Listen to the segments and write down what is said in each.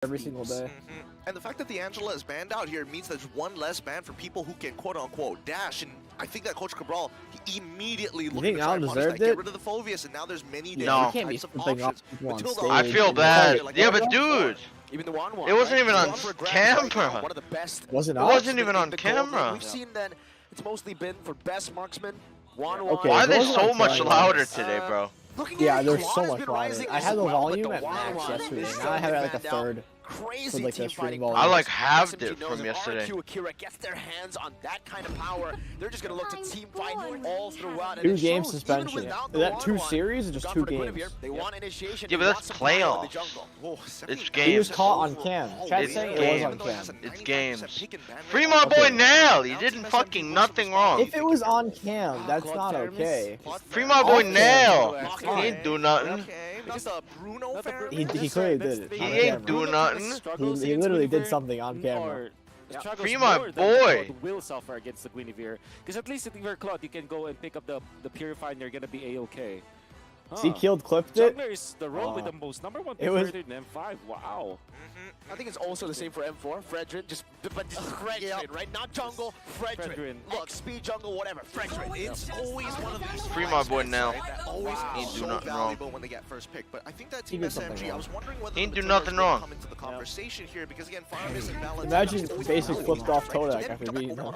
every single day. And the fact that the Angela is banned out here means there's one less ban for people who can quote-unquote dash, and I think that Coach Cabral, he immediately looked to try and punish that. Get rid of the Phobius, and now there's many different types of options. I feel bad. Yeah, but dude, even the 1-1, it wasn't even on camera. One of the best. Was it It not? wasn't even on camera. We've seen that it's mostly been for best marksman. 1-1. Okay, Why are they it wasn't so on much camera. louder today, bro? Yeah, there's so much louder. I had the volume at max yesterday. Now I have it at like a third. Crazy like, the team stream fighting. volume. I like halved SMG it knows from if yesterday. RQ Akira gets their hands on that kind of power, they're just gonna look to team fight all throughout. And 2 it game shows, suspension. even without Is the that 2 1-1, series or just gone 2 for the games? Guinevere. They want initiation. Yeah, they but want that's some fire in the playoffs. jungle. Whoa, It's He games. was caught on cam. Chat It's saying it was on games. cam. It's games. Free my boy Nail. He didn't fucking nothing wrong. If it was on cam, that's not okay. Free my boy Okay. Nail. That's He fine. ain't do nothing. Okay, not the Bruno fair. He clearly did it. He on ain't camera. do nothing. He literally did something on camera. Free my boy. Will suffer against the Guinevere, because at least at Guinevere Cloud you can go and pick up the Purify and you're gonna be a-okay. He killed, clipped it. Jungler is the role with the most #1 pick it was- in M5. Wow. I think it's also the same for M4. Fredrin, just Fredrin, right? Not jungle, Fredrin. Look, speed jungle, whatever. Fredrin. It's always one of these. Free my boy Nail. That always Ain't is do so nothing wrong. valuable when they get first pick. But I think that team did something SMG, I wrong. was wondering whether Ain't the do Timberwolves nothing would wrong. come into the conversation here because again, Firemis and Valentine. Imagine basic flipped off Kodak after beating him.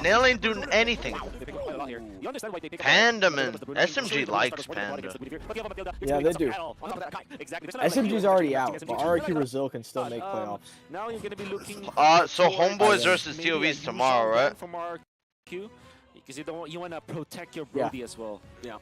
Nail ain't doing anything. They pick up a lot here. You understand why they pick up Panda, the- man. the Bruno. SMG Sure, likes the Bruno Panda. against the Guinevere. But you have a Matilda, Yeah, it's they really do. good battle. On top of that, Exactly. SMG's already out, but RQ Brazil can still make playoffs. Now you're gonna be looking. So for Homeboys versus maybe a TOVs usual tomorrow, ban right? From RQ, because you wanna protect your Brody as well. Yeah,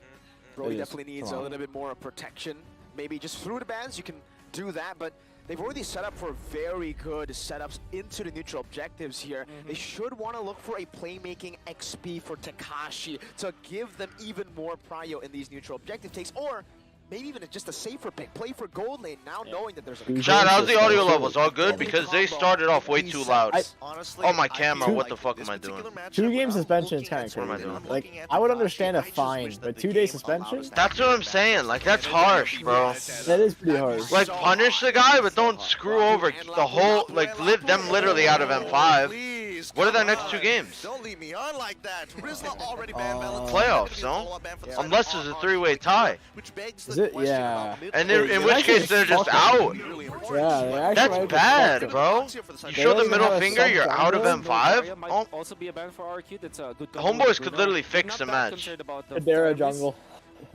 Brody It is. definitely needs Come a on. little bit more protection. Maybe just through the bans, you can do that, but they've already set up for very good setups into the neutral objectives here. They should want to look for a playmaking XP for Takashi to give them even more prio in these neutral objective takes, or maybe even just a safer pick. Play for gold lane, now knowing that there's a Chad, how's the audio levels? All good? Because they started off way too loud. Oh, my camera, what the fuck am I doing? 2 game suspension is kind of What am I crazy. doing? Like, I would understand a fine, but 2 day suspension? That's what I'm saying. Like, that's harsh, bro. That is pretty harsh. Like, punish the guy, but don't screw over the whole, like, them literally out of M5. What are their next 2 games? Don't leave me on like that. Rizla already banned Valentine. Playoffs, no? Unless there's a 3-way tie. Which begs Is the it? question Yeah. about mid- And in which case, they're just out. Yeah, they actually That's might be bad, fucked. bro. You They show don't the even middle have a finger, you're out of sub-jungle. M5? Might Oh, also be a ban for RQ. That's a good. Homeboys could literally fix the match. Kadera jungle.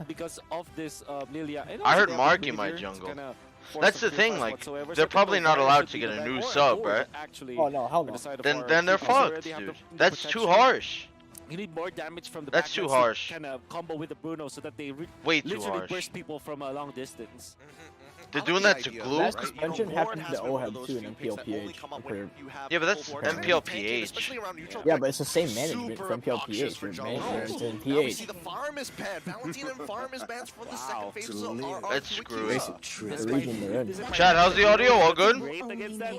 Because of this Lilia. And I also heard they have Marky the might Guinevere to jungle. kinda force That's some the thing, purifies like, whatsoever. they're So probably not Purify allowed should to be get the a ban, new or sub, Thor right? Actually, Oh no, hell on no. the side of Then RQ, they're because they fucked, already have dude. the That's too protection. harsh. You need more damage from the That's too backlines harsh. to kind of combo with the Bruno so that they Way too literally harsh. burst people from a long distance. They're doing that to glue? That suspension happened to OHEB too in MPLPH. Yeah, but that's MPLPH. Yeah, but it's the same management for MPLPH. Your manager is in PH. The farm is banned. Valentine and farm is banned for the second phase. So That's screwy. The region they're in. Chad, how's the audio? All good? Great against that.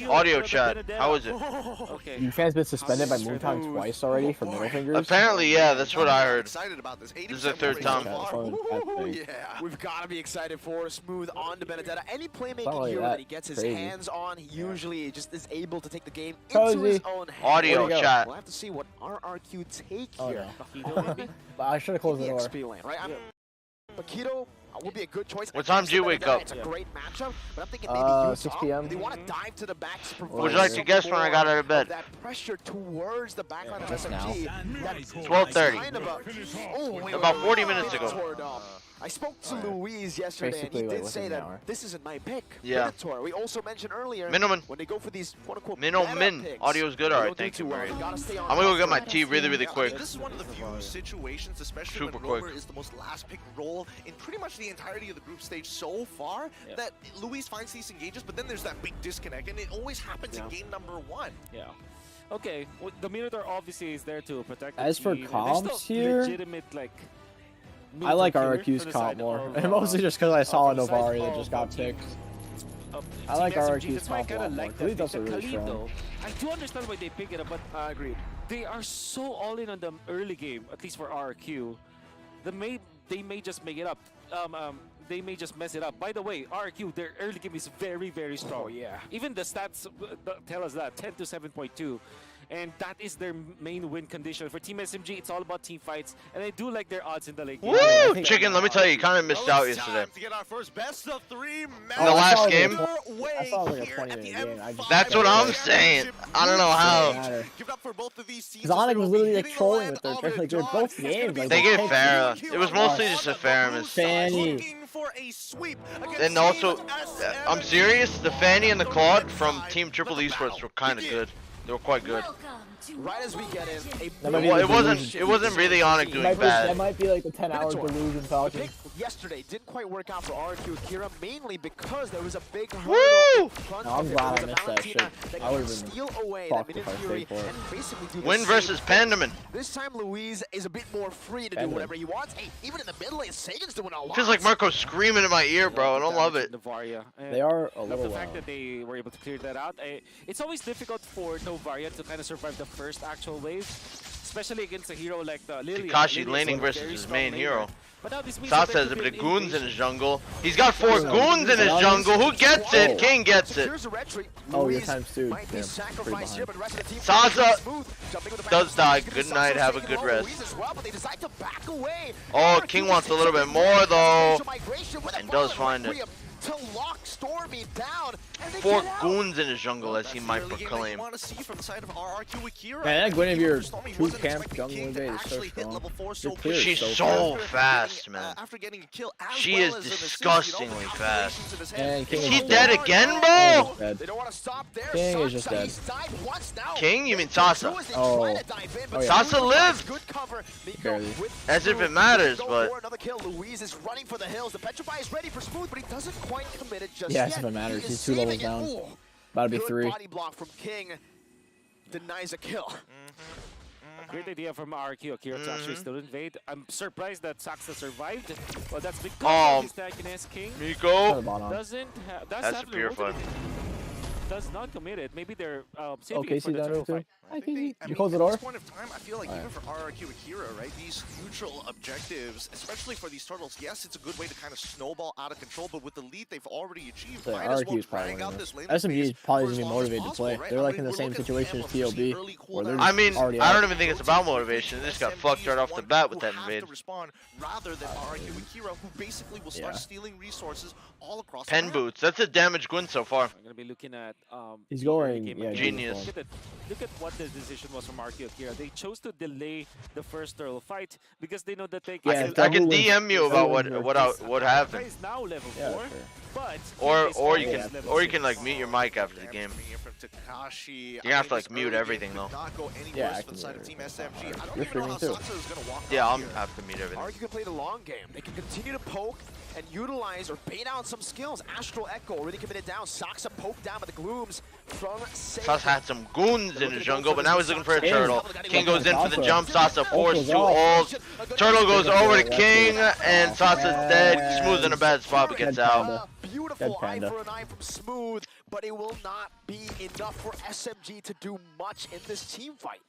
Audio chat, how is it? Okay. You fans been suspended by Moontown twice already for middle fingers? Apparently, yeah, that's what I heard. Excited about this. This is the 3rd time. Yeah, we've got to be excited for Smooth on to Benedetta. Any Not playmaking only hero that, that he gets his crazy. hands on, he usually just is able to take the game Cozy. into his own hands. Audio Where'd he go? chat. We'll have to see what RRQ take Oh here. no. But I should have closed the The door. XP lane, right? Paquito would be a good choice. What time against do you the wake Benedetta. up? It's a great matchup, but I'm thinking maybe 6 Usopp, p.m. They want to dive to the back to provide Would you like to guess when I got out of bed? That pressure towards the backline of Just SMG. now. 12:30. Kind of About 40 minutes ago. I spoke to Luis yesterday, and he Basically, like, did within say an that hour. this isn't my pick. Yeah. Minotaur. We also mentioned earlier Miniman. when they go for these quote-unquote Min. picks, Audio's good? they Alright, don't do thank you, too well. Murray. You gotta stay on I'm gonna go top get my of it. tea really quick. This is one of the few situations, especially Super when quick. Romer is the most last pick role in pretty much the entirety of the group stage so far, that Luis finds these engages, but then there's that big disconnect, and it always happens in game number 1. Yeah. Okay, well, the Minotaur obviously is there to protect the As for team, and there's comps no here, legitimate, like, I like Minotaur killer RRQ's from the comp side more. of, And mostly just because I saw a from the side Novari that of just got Team- picked. of I like Team SMG. RRQ's That's why I comp a kinda lot more. like Khalid that also pick. really Khalid, strong. though, I do understand why they pick it up, but I agree. they are so all in on the early game, at least for RQ. They may just make it up. they may just mess it up. By the way, RRQ, their early game is very, very strong. Oh, yeah. Even the stats tell us that, 10 to 7.2. And that is their main win condition. For Team SMG, it's all about team fights. And I do like their odds in the late game. Woo! Chicken, let me tell you, you kind of missed out yesterday. To get our first best of 3 In the last game? I saw like a 20-minute game. That's what I'm saying. I don't know how. Give up for both of these teams. Zonic was literally like trolling with their like they're both games. Like, They gave Farah. It was mostly just a Farah miss. Fanny. And also, I'm serious, the Fanny and the Claude from Team Triple Esports were kind of good. They were quite good. Right as we get in, It wasn't really Onic doing That bad. might be like the 10-hour delusion Falcon. yesterday didn't quite work out for RQ Akira, mainly because there was a big hurdle Woo! in front No, of I'm it. glad There I was missed a that shit. Valentina that I can would've been steal away that fucked Minion if I Fury stayed for it. and basically do the Win same versus thing. Pandaman. This time Louise is a bit more free to do whatever he wants. Hey, even in the middle lane, Sagan's doing a lot. Feels like Marco's screaming in my ear, bro. I don't love it. Novaria. They are a Love little the fact that they were able to clear that out. It's always difficult for Novaria to kind of survive the first actual wave, especially against a hero like the Lilian. Kakashi Lilian's laning a versus very his strong main laner. hero. But now this means Sasa that there has a could bit be of an goons in invasion. his jungle. He's got 4 goons in his jungle. Who gets it? King gets it. Oh, your time's 2. Might be Damn, sacrificed here, but the rest of the team Sasa smooth, jumping with the does back. die. Good night. Have a good rest. Louise as well, but they decide to back away. Oh, King wants a little bit more though, Migration with a and does violent find it. requiem to lock Stormy down, and they 4 get out. goons in his jungle, as he might You proclaim. want to see from the side of RRQ Akira. Man, that Guinevere Stormy true wasn't camp expecting jungle King to invade is so actually hit strong. level 4 They're so clear quickly. She's so so fast. fast, man. After getting a kill, as She well is as an assist, disgustingly the fast. calculations in his Man, head. King Is is he dead. dead again, King bro? is dead. They don't want to stop there. King is just Sasa, dead. he's died once now. King? You mean Sasa? Oh. Oh, yeah. Sasa lived. Good cover. Miko Barely. with As if Smooth. it matters, Go but- for another kill. Louise is running for the hills. The Petrify is ready for Smooth, but he doesn't quite commit it just Yeah, yet. as if it matters. He He's is 2 levels saving it. down. Ooh. About to be Good 3. body block from King. Denies a kill. Great idea from RQ Akira to actually still invade. I'm surprised that Saxa survived. Well, that's because Oh. his Takiness King Miko? doesn't have. That's a purified. Does not commit it. Maybe they're saving Okay, it for see the down turtle there fight. too. I Hi, think Kiki. I You mean, close the at door? this point of time, I feel like Alright. even for RRQ Akira, right, these neutral objectives, especially for these turtles, yes, it's a good way to kind of snowball out of control, but with the lead they've already achieved, So might as well RRQ is probably drag out winning this this. lane SMG is phase probably for as gonna be long as motivated to possible, play. right? They're I like mean, in the we're same looking at situation as Emblem for TOB, some early where they're cooldowns. I mean, already I out. don't even think it's about motivation. They just got fucked right off the bat with that who invade. have to respond rather than RRQ Akira, who basically will start Yeah. stealing resources all across the Pen map. boots. That's a damage Gwyn so far. I'm gonna be looking at. He's the going- early game yeah, again. Genius. Look at what the decision was from RQ Akira. They chose to delay the first turtle fight because they know that they can. Yeah, still- I can Double DM you wins- about double what wins what Sakai happened, is now level Yeah, 4, sure. but or he is or you always can level or you 6. can like mute your mic after the game. You're gonna have to, like, mute everything, though. Yeah, I for can the side of mute Team it. SMG. I don't You're even know how streaming too. Satsu is gonna walk Yeah, out I'll here. have to mute everything. RQ can play the long game. They can continue to poke and utilize or bait out some skills. Astral Echo already committed down. Saxa poked down by the glooms from Sasa had some goons in his jungle, but now he's looking for a King. turtle. King goes in for the Sasa. jump. Sasa forced goes 2 off. ults. Turtle goes over to King, and Sasa's dead. Smooth in a bad spot, but gets Dead out. panda. Beautiful Dead eye panda. for an eye from Smooth, but it will not be enough for SMG to do much in this team fight.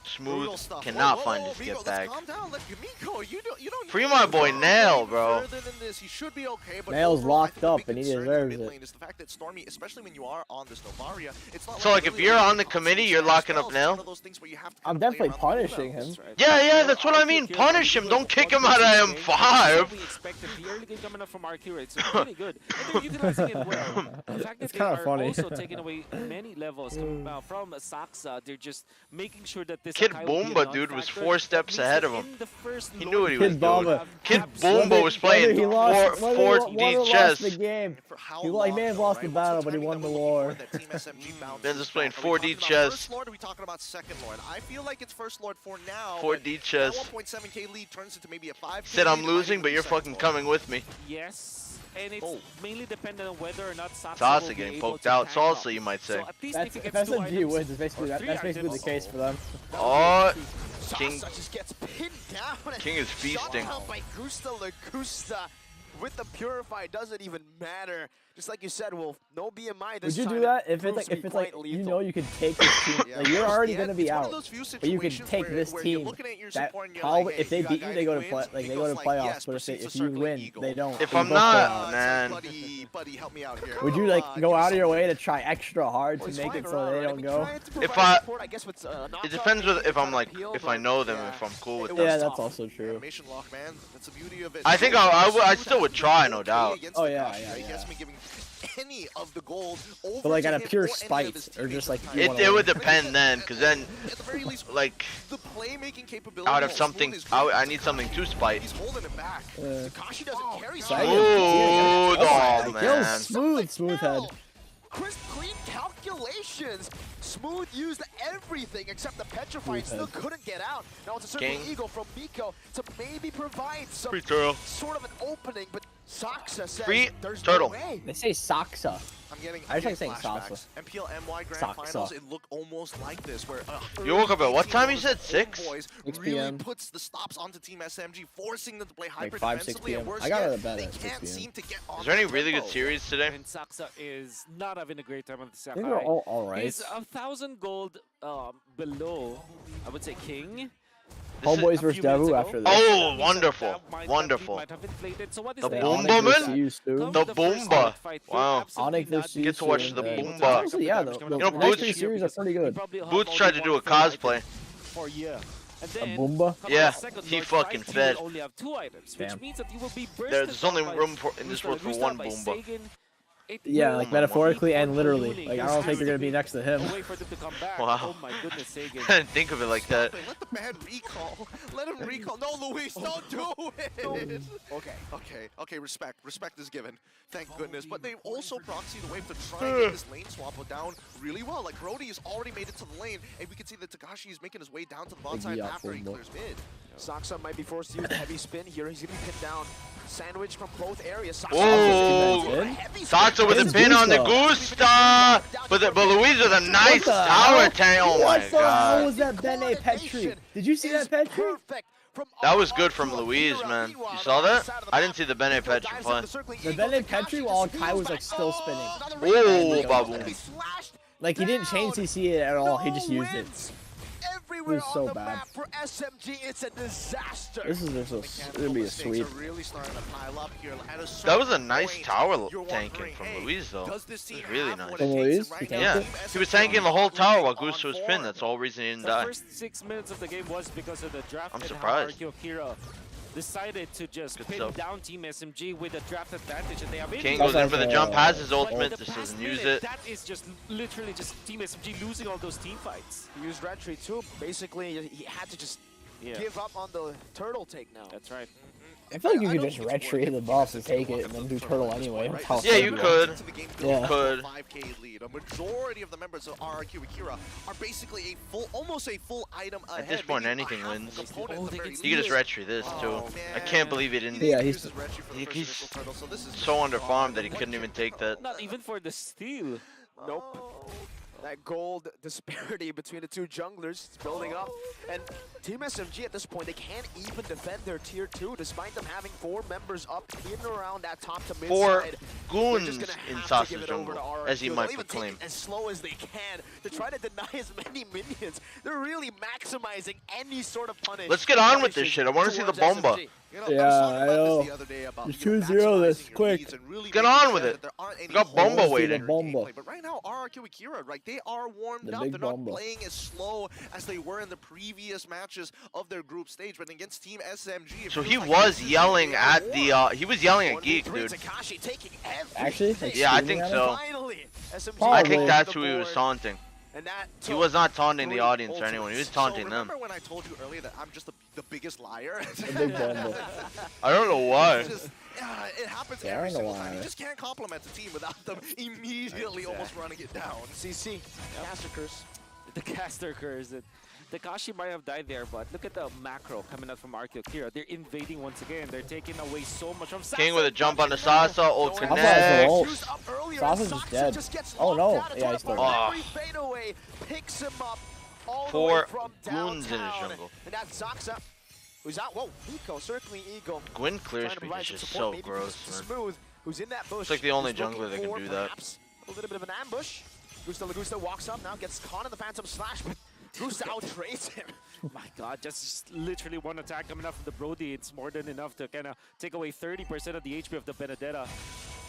Smooth Brutal stuff. cannot Whoa, find whoa, his Miko, get back. let's calm down. Miko, you don't Free need my to boy go Nail, any bro. further than this. He should be okay, but Nail's overall, I locked think the up, big and he concern in deserves mid it. lane is the fact that Stormy, especially when you are on this Novaria, it's not So, like, if really you're a on the constant committee, you're charge locking spell. up It's Nail? one of those things where you have to I'm kinda play definitely around the punishing cooldowns. him. Yeah, that's what I mean. Punish him. Don't kick him out of M5. We expected the early game coming up from RQ. It's really good. And they're utilizing it well. The fact that It's they kinda are funny. also taking away many levels from Saxa, they're just making sure that this Kid Sakai will be a Boomba, dude, was non-factor. 4 That steps means ahead that of him. in the first He knew what he Lord was Kid doing. Boomba. Kid absolutely- Boomba was playing He lost, 4D chess. the game. For how He like, long, may have though, lost right? the What's battle, but he timing won that the we're war. looking for that Team SMG bounces Ben's just playing back? Are we 4D talking about chess. First Lord, or are we talking about second Lord? I feel like it's first Lord for now. 4D but chess. that 1.7k lead turns into maybe a 5k Said I'm lead, might losing, even but be you're second fucking Lord. coming with me. Yes, and it's Oh. mainly dependent on whether or not Saxa will Sasa be getting able poked to out. tank up. Salsa, you might say. So at least That's, if if he gets 2 SMG items wins, it's basically, or 3 that's basically the items, case for them. Oh, King- Sasa just gets pinned down. and King is shut feasting. down by Gusta Lagusta with the Purify. Doesn't even matter. just like you said, Wolf, no BMI Would this you time. do that if proves it's to like be if it's like quite you lethal. know you could take this team like you're already gonna be it's one of out, those few but you can situations take where- this where you're team. looking at your That support and you're probably like, if they hey, you beat got you, guys they go to wins. play like they go to Eagle's playoffs. yes, But proceeds if to you circling win, Eagle. they don't. If They I'm both not- play It's out. like, man. buddy, help me out here. Would you like Give go me out of your something. way to try extra hard Well, to he's make flying it so around, they right? I don't mean, go? trying to If provide I- support, I guess, with, It depends with if I'm trying like to appeal, if I but know them, yeah, if I'm cool with it them. Yeah, was that's tough. also true. Animation lock, man. That's the beauty of it. I think I still would try, no doubt. Oh, yeah, He gets me giving any of the gold over But like to out of him pure or any of spite, his or just teammates like at you the wanna time. It would win. depend then, because then At the very least, like the playmaking capability out of Smooth something, is I great. need something to spite. He's holding it back. Takashi doesn't carry Sorry. Smooth. Ooh, oh Yo, man. smooth head. Crisp, clean calculations. Smooth used everything except the petrify and still couldn't get out. Now it's a circling King. eagle from Miko to maybe provide some Free turtle. sort of an opening, but Saksa says Free there's turtle. no way. They say Saksa. I'm getting I just like saying flashbacks. salsa. MPL MY Grand Salsa. Finals, it looked almost like this, where You woke up at what time you early said? 6? Homeboys 6 really p.m. puts the stops onto Team SMG, forcing them to play Like hyper 5, 6 defensively, and p.m. worse I got yet, out of bed they at 6 can't p.m. seem to get on Is there any the really good tempo. series today? And Saksa is not having a great time on the I think they're Sakai. all right. He's 1,000 gold below, I would say, King. This is- Homeboys a versus few minutes Devu ago. after this. Oh, wonderful, wonderful. Might have inflated. So what is The the Boomba Onyx man? versus you, Stu. Come The the first Boomba. fight, Wow. absolutely Onyx not versus be Get to watch able the to Boomba. Honestly, yeah, the You know, next Boots- three series are pretty good. Boots tried to do a cosplay. For a year. And A then, Boomba? come Yeah, the second he Lord fucking fight, you will fed. only have 2 items, which Damn. means that you will be bursted There's only by room for in this world for Gustav, one by Boomba. Sagan. It Yeah, will like my metaphorically keep and on literally. ballooning. Like I There don't think has you're to gonna be next to him. a way for them to come back. Wow. Oh my goodness, Sagan. I didn't think of it like that. Stop it. Let the man recall. Let him recall. No, Luis, don't do it. Okay, respect is given. Thank goodness. But they've also proxied the wave to try and get this lane swap down really well. Like, Grody has already made it to the lane, and we can see that Takashi is making his way down to the bot Big side yacht after he Boomba. clears mid. Saksa might be forced to use the heavy spin here. He's gonna be pinned down. Sandwich from both areas. Saksa Whoa. with a heavy Saksa spin. with a It's pin on the Gusta. Gusta, but Louise with a nice the tower hell? tank. Oh my What the hell god. was that Bene Petri? Did you see that Petri? Perfect from That was Armand good from to Louise, Akira. man. Meanwhile, You on saw the that? other side of the I didn't map, see the Bene Nico Petri dives play. into the circling The eagle. Bene Takashi Petri just while peels Kai was back. like still Oh, spinning. another Ooh, rebound. baboon. He slashed Like he didn't chain down. CC it at all. He just No used it. wins. Everywhere was so on the bad. map for SMG, it's a disaster. This is just Mechanical gonna be a mistakes sweep. are really starting to pile up here. At a That was a certain nice point, tower you're tanking wondering, from hey, Louise, though. does this It was team really have nice. what From it takes? Louise? And right He now, Yeah, tanked Team he was SMG tanking the are whole tower while on Goose was form. pinned. That's the whole reason he didn't The die. first 6 minutes of the game was because of the draft. I'm and how surprised. Archeo Kira decided to just Good pin stuff. down Team SMG with a draft advantage that they have. King That's goes in for the like, jump, has his But ultimate, the just past doesn't use minute, it. That is just literally just Team SMG losing all those team fights. He used red tree too. Basically, he had to just Yeah, give up on the turtle take now. that's right. I feel like you I could don't just think red it's tree working the for boss them and to take walk it up and then to do the turtle tournament anyway. point, That's how right? Yeah, slow you are. could. Into the game Yeah. with a Could. 5K lead. A majority of the members of RRQ Akira are basically almost a full item ahead. At this point, maybe anything half wins. an opponent Oh, at the they very can You can just least. red tree this, too. Oh, I man. can't believe he didn't. He didn't he's- use his red tree for the first he's initial turtle, so this is so just underfarmed that he gone. couldn't even take that. Not even for the steal. Nope. That gold disparity between the two junglers is building up. And Team SMG at this point, they can't even defend their tier 2 despite them having 4 members up in and around that top to mid 4 side. goons They're just gonna in have to Sasa's give it over to jungle, RRQ. as he They'll might even proclaim. take it as slow as they can to try to deny as many minions. They're really maximizing any sort of punish. Let's get on with this shit. I want to see the towards bomba. SMG. You know, Yeah, I was talking I about know. this the other day about, Just you know, 2-0 this maximizing your quick. leads and really Get making on sure with that it. there aren't any We got flaws Bomba in waiting. your Bomba. gameplay. But right now, RRQ Akira, right, they are warmed The up. big They're not Bomba. playing as slow as they were in the previous matches of their group stage. But against Team SMG, it So feels he like was this is yelling their at war. the, he was yelling at Geek, 1v3, dude. Takashi taking Actually, everything. like, Yeah, I screaming think at so. him? Finally, SMG Probably. I think on that's the who he was board. taunting. And that He took was not taunting the 3 audience or anyone. He was ultimates. taunting So them. remember when I told you earlier that I'm just the biggest liar? The big Bomba. I don't know why. It's just, it happens Yeah, I every don't know single why. time. You just can't compliment the team without them immediately almost running it down. CC, Caster Curse. The caster curse. And Takashi might have died there, but look at the macro coming out from Archeo Kira. They're invading once again. They're taking away so much from King Sasa. with a jump on the Sasa, ult No, Sasa has connect. the ult. Used up earlier, Sasa's and just Saksa dead. just gets Oh, locked no. out of Yeah, he's top still of dead. every fadeaway picks him up all the 4 way from goons in his downtown. jungle. And that's Saksa, who's out. Whoa, Eco, circling Eagle. Gwyn clear Trying to speed provide is some just support, so maybe gross, to man. Smooth. who's in that bush. It's like the only He's looking jungler that can for do that. perhaps a little bit of an ambush. Gusta Lagusta walks up now, gets caught in the Phantom Slash, but Gusta outtrades him. My God, just literally one attack coming up from the Brody. It's more than enough to kind of take away 30% of the HP of the Benedetta.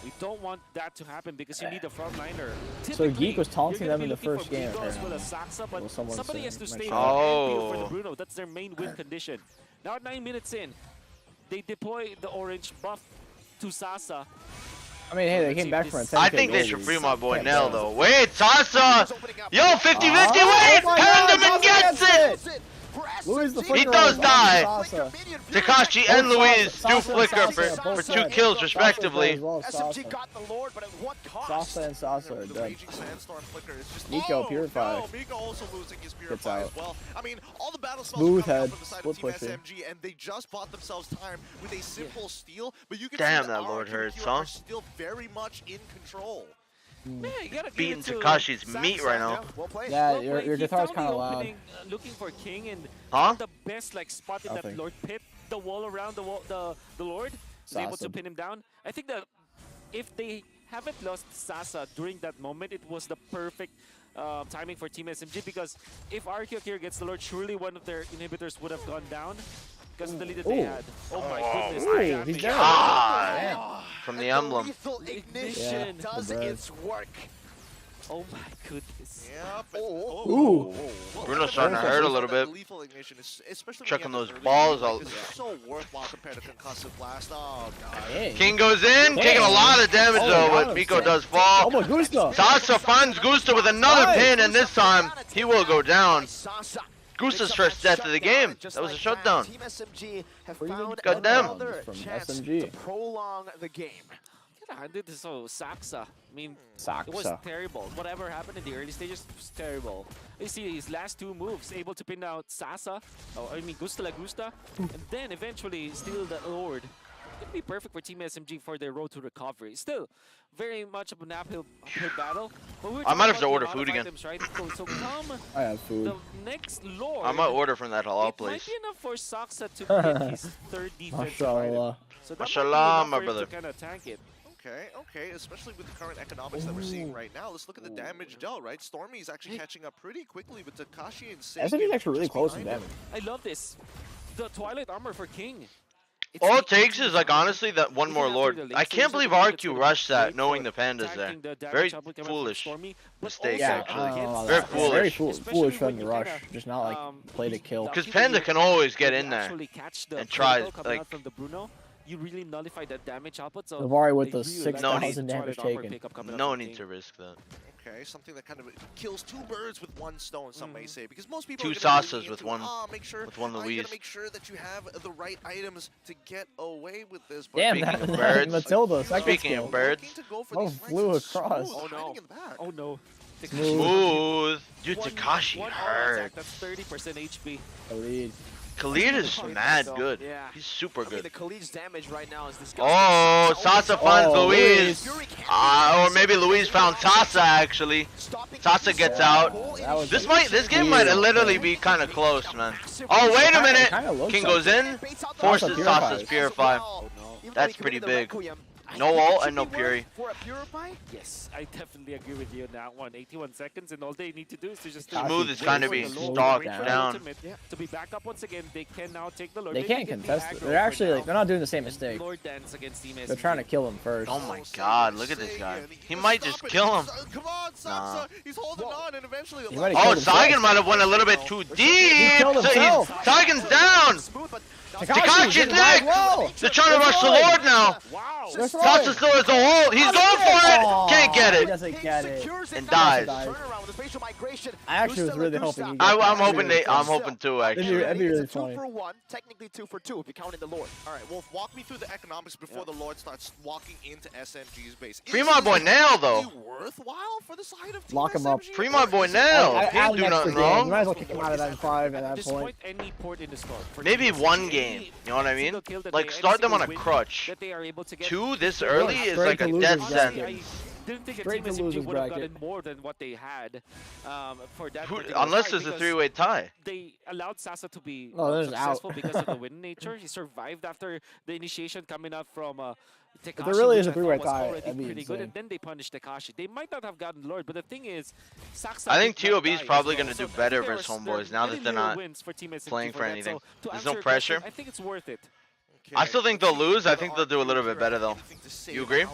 We don't want that to happen because you need a frontliner. So Geek was taunting them in the Typically, first you're game. gonna be looking for apparently. Vigo as well as Saksa, but Well, someone somebody said- has to stay mentioned on that. NPO for the Oh. Bruno. That's their main win condition. Now at 9 minutes in, they deploy the orange buff to Sasa. I mean, hey, they came back from a 10K I think they goal should lead. free my boy Can't Nell do it. though. Wait, Sasa! Yo, 50-50, Oh wait! my God, Pandaman gets it! Louis the He flicker does on die. Sasa. Takashi and Both Luis Sasa do and flicker Sasa, for both 2 sides. kills Sasa's respectively. dead as well, SMG Sasa. got the Lord, but at what cost? Sasa and Sasa are The dead. Raging Sandstorm flicker is just Nico, Purify. No, Miko also losing his Gets Purify as out. well. I mean, all the battle spells Smooth are coming head, up from the side of split Team pushing. SMG, and they just bought themselves time with a simple steal. But you can Damn, see that our Lord hurts, QQ huh? are still very much in control. Yeah, you gotta give Beating it to Takashi's Saksa. meat right now. Yeah, well played. Yeah, Well your played. He guitar's found kind of the loud. opening, looking for King and Huh? found the best like spot in that Nothing. Lord pit, the wall around the wall, the Lord was able to Sasa. pin him down. I think that if they haven't lost Sasa during that moment, it was the perfect timing for Team SMG because if RQ here gets the Lord, surely one of their inhibitors would have gone down because of the lead that they Ooh. had. Oh my goodness! Ooh, the he's damage. down. God. Damn. From And the emblem. lethal ignition Yeah, does the bird. its work. Oh my goodness! Yep. Ooh. Bruno's starting to hurt a little bit. Lethal ignition is especially Checking when you those have the balls early out. game, it's so worthwhile compared to concussive blast. Oh god. Hey. King goes in, taking a lot of damage Oh, though, got but him. Miko does fall. Oh my Gusta. Sasa finds Gusta with another Nice. pin, and this time he will go down. Sasa Gusta's picks up first that death of the shutdown, game. and just That was a like shutdown. Team SMG have Pretty good found Goddamn. another from chance SMG. to prolong the game. Gotta hand it to Saksa. I mean, it was Saksa. terrible. Whatever happened in the early stages was terrible. You see his last 2 moves, able to pin out Sasa, Gusta La Gusta, and then eventually steal the Lord. It'd be perfect for Team SMG for their road to recovery. Still, very much of an uphill battle. But I might have to order food again. Items, right? So come I have food. the next Lord. I might order from that halal It might place. be enough for Saksa to get his 3rd defensive item. Mashallah. So that Mashallah, might be enough my for him brother. to kind of tank it. Okay, especially with the current economics that we're seeing right now. Let's look at the damage dealt, right? Stormy is actually catching up pretty quickly with Takashi and Sage. SMG's actually really just close in behind him. damage. I love this. The Twilight Armor for King. It's All it the takes is like ultimate honestly that one Even more after Lord. the late I can't stages believe of the game, it's RQ gonna be rushed that great knowing for the panda's there. tanking the damage Very output coming from foolish Stormy, but mistake, also Yeah, actually. I don't know about Very that. It's very foolish. foolish for them Especially to when you rush. kinda, Just not like play to kill. Because lucky Panda when can you- always get when in you there actually catch the and try, critical coming like- out from the Bruno, you really nullify that damage output. So Navari with they the really like 6,000 the damage Twilight Armor taken. pickup coming out No from need King. to risk that. Okay, something that kind of kills 2 birds with 1 stone, some may say, because most people 2 are gonna be Sasas leaning with into, one- make sure, with one you Louise. gotta make sure that you have the right items to get away with this. But Damn, Speaking that, of birds- Matilda, second Speaking skill. of birds- looking to go for Oh, these flew nice and across. smooth, Oh, no. hiding in the back. Oh no. Smooth. Dude, One- Takashi one auto hurt. attack, that's 30% HP. The lead. Khalid is mad good. Yeah. He's super I mean, the good. Khalid's damage right now is disgusting. Oh, Sasa finds Oh, Luis. Fury can't Or maybe Luis found Sasa actually. stopping Sasa his gets own out. goal That was This game might literally be kind of close, man. Oh, wait a minute. Kinda looks King like goes in, forces Sasa Sasa's purifies. Purify. Oh, That's pretty big. No ult and no Fury. For a Purify? Yes, I definitely agree with you on that one. 81 seconds, and all they need to do is to just Smooth is wait kinda for being the Lord, stalked wait for the down. ultimate To be back up once again, they can now take the Lord. They can't can be contest it. aggro They're for actually now. like they're not doing the same mistake. Lord dance against Team They're trying to kill him first. Oh my god, look at this guy. He might just kill him. Come on, Sasa. He's holding on, and eventually the He might last- have Oh, killed himself. Saigon might have went a little bit too deep. killed himself. Saigon's down. Smooth, but Takashi's getting neck. back well. They're trying to rush the Lord now. Wow! They're Sasa throwing. still has the ult. He's going for it. Can't get He it. doesn't get it. And dies. Turnaround with the facial migration. I actually was Gusta really Lagusta. hoping he I'm got hoping that. I'm hoping too, That'd actually. be really It's a funny. 2 for 1, technically 2 for 2 if you count in the Lord. All right, Wolf, walk me through the economics before the Lord starts walking into SMG's base. Free Is my this boy Nail, really though. worthwhile for the side of Team Lock him up. SMG? Free my boy Nail. I He didn't do nothing You wrong. might as well kick him out of that 5 at At that this point. point, any port in the store. for Maybe Team one SMG, game. any You know what I mean? single kill that Like they- start any them on a single win crutch. that they are able to get. 2 this early is Straight like to a losers death bracket. sentence. I didn't think a Straight Team to SMG losers would have bracket. gotten more than what they had for that. particular Unless fight there's a because 3-way tie. they allowed Sasa to be No, there's successful out. because of the win nature. He survived after the initiation coming up from If there really is a which I three-way thought was tie, already that'd be pretty good, insane. and then they punished Tekashi. They might not have gotten Lord, but the thing is, Saksa I think did not TOB's die probably as well. gonna do So better there versus was- Homeboys there now are that very they're little not wins for Team SMG playing for that. anything. So to There's answer no your pressure. question, I think it's worth it. I still think they'll lose. I think they'll do a little bit better though. You agree?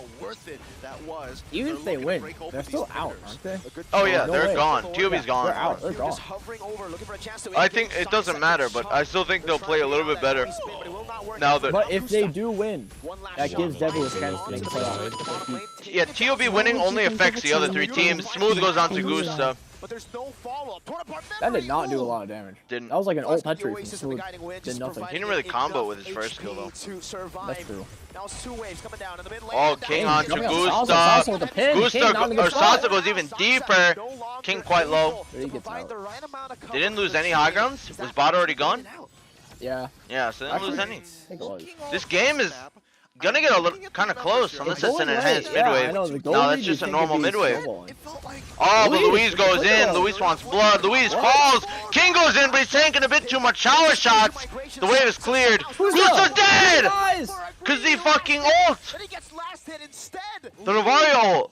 Even if they win, they're still out, aren't they? Oh yeah, No they're way. gone. TOB's They're gone. out. They're gone. Just hovering over, looking for a chance to I think it doesn't matter, but I still think they'll play a little bit better now that. But if they do win, that gives Devil a chance to make the playoffs. Yeah, TOB winning only affects the other 3 teams. Smooth goes on to Gusta. But there's no follow-up. That did not do a lot of damage. Didn't. That was like an ult Must be petri the from Oasis of the Smooth. guiding wind, Did just nothing. providing He didn't really combo enough with his first kill, though. HP to survive. That's true. Now it's 2 waves coming down in the mid lane. Oh, and King down on to to Coming up, Gusta. Sasa with the pin. King Gusta down the or good spot. Sasa goes even deeper. King quite low. He gets out. They didn't lose any high grounds? Was bot already gone? Yeah. Yeah, so they didn't lose any. I think it was. This game is gonna get a little kind of close unless it's an enhanced Yeah, I midwave. know, the goal No, that's lead just a you'd think normal it'd be midwave. snowballing. Oh, but Luis, Luis goes look at in. that. Luis wants blood. Luis falls. King goes in, but he's taking a bit too much shower shots. The wave is cleared. Gusta's dead! Guys! Cause he fucking ult! Then he gets last hit instead. The Novario ult.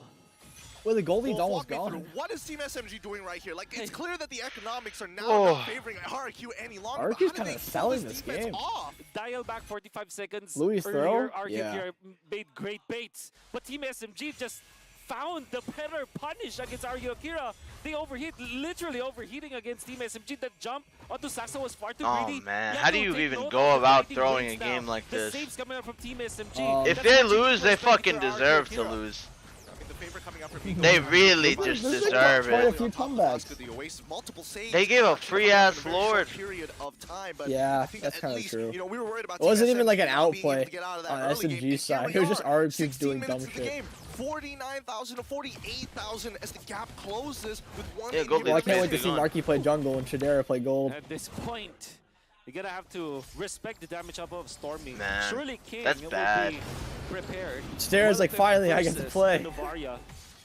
Well, the goal lead's Well, almost walk me through, gone. what is Team SMG doing right here? Like, it's clear that the economics are now Oh. not favoring RQ any longer. RQ but how is do kinda they pull selling this defense game. off? Dial back 45 seconds. Luis earlier, throw? RQ Yeah. here made great baits, but Team SMG just found the better punish against Aryu Akira. They overheat, literally overheating against Team SMG. That jump onto Sasa was far too Oh, greedy. man. You How have do to you take even note go of about the throwing rating a game now. like The this? saves coming out from Team SMG. If If That's they what you lose, they expect fucking for Aryu deserve to Akira. lose. I mean, the favor coming up for Pico. They really This just is deserve quite a it. few comebacks. The Oasis, multiple saves. They gave a free-ass in a very short Lord. period of time, but Yeah, I think that's at kinda least, true. You know, we were worried about It wasn't Team even like an SMG not being able outplay to get out of that on early SMG game, and side. here It was we just are, RQ 16 doing dumb minutes into the shit. game, 49,000 to 48,000 as the gap closes with one. Yeah, go inhibitor Well, I can't wait to basically see gone. Marky play jungle and Shadera play gold. At this point, you're gonna have to respect the damage up of Stormy. Man, Surely King that's will bad. be prepared. Stairs like, finally I get to Versus play. Novaria.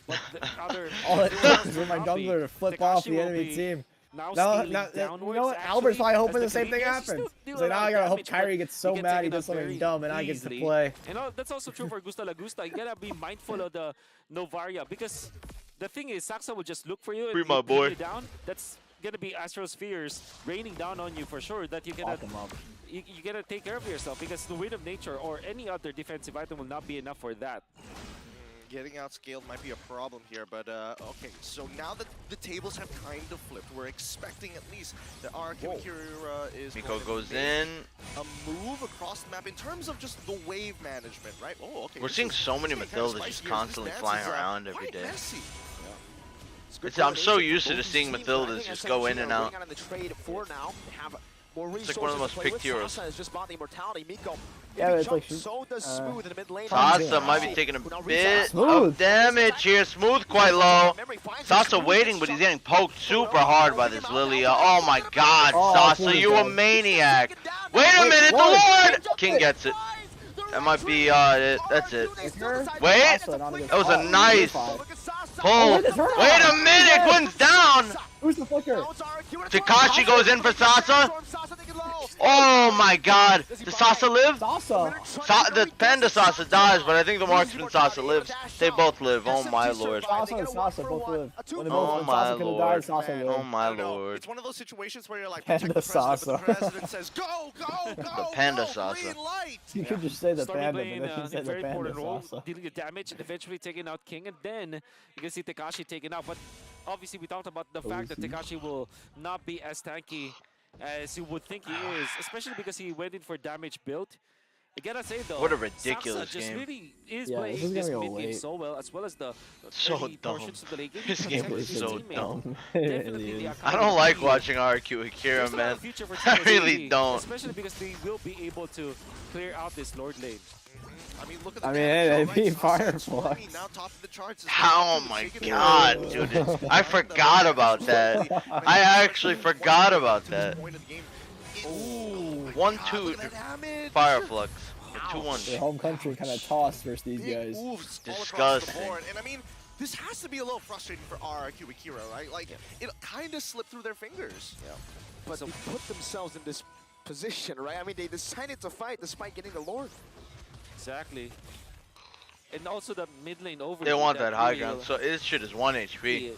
But the other All it takes is for my Zombie, jungler to flip Tekashi off the will enemy be team. Now, No, stealing no, you downwards, know what? actually, Albert's probably as hoping the the same thing Canadians happens. still do He's a like, now lot I of gotta hope damage, Kyrie but gets so he mad he taken does out something very dumb and I get to easily. play. And that's also true for Gusta Lagusta. You gotta be mindful of the Novaria because the thing is, Saksa will just look for you and Free my pin boy. you down. That's gonna be Astrospheres raining down on you for sure. That you cannot. Lock him up. You gotta take care of yourself because the Wind of Nature or any other defensive item will not be enough for that. Getting outscaled might be a problem here, but okay. So now that the tables have kind of flipped, we're expecting at least that RQ Akira is Miko going to goes make in. a move across the map in terms of just the wave management, right? Oh, okay. We're this seeing is- so many this is getting Mathildas kinda just spicy here. This constantly dance flying is, around every quite day. messy. I'm so used to just seeing Mathildas just go in and out. It's like one of the most picked heroes. Has just bought the immortality. Miko, Yeah, if he it's like jumps, so does Smooth in the mid lane. Sasa might be taking a bit Smooth. of damage here. Smooth quite low. Sasa waiting, but he's getting poked super hard by this Lilia. Oh my god, Oh, Sasa, Smooth you a dead. maniac. Wait a minute, the what? Lord! King gets it. That might be it. That's it. Wait, Also, not a good that was a spot. nice Five. pull. the turn Wait a on. minute, Quinn's down. Who's the flicker? Tekashi goes in for Sasa. Oh my god. Does Sasa live? Sasa. The Panda Sasa dies, but I think the Marksman Sasa lives. They both live. Oh my lord. Sasa and Sasa both live. When they Oh both my Sasa could have died, lord. Sasa Oh lived. my I don't know. lord. It's one of those situations where you're like, Panda protect the president, but Sasa. the president says, go, go, go, Panda go, Sasa. green light. You could just say the Stormy panda, playing but then you a said the very important panda role, Sasa. dealing with damage and eventually taking out King, and then you can see Tekashi taken out. But obviously, we talked about the fact that Tekashi will not be as tanky as you would think he is, especially because he went in for damage build. I gotta say though, What a ridiculous Saksa just game. really is Yeah, playing this is this gonna go mid game late. so well, as well as the So early dumb. portions of the late game. This game protecting was his so teammate. dumb. It Definitely really the is. I don't like accountability. watching RQ Akira, There's a lot man. of future for I Team really SMG, don't. Especially because they will be able to clear out this Lord lane. I mean, look at the I mean, damage, hey, they though, right? beat Sasa and Firefly. Stormy now top of the charts. Oh my god, dude. I forgot about that. I actually forgot about that. 1-2 Fireflux. Their 2-1. home country kind of tossed versus these guys. Disgusting. And I mean, this has to be a little frustrating for RRQ Akira, right? Like, it kind of slipped through their fingers. But they put themselves in this position, right? I mean, they decided to fight despite getting the Lord. Exactly. and also the mid lane over. They want that high ground, so this shit is 1 HP.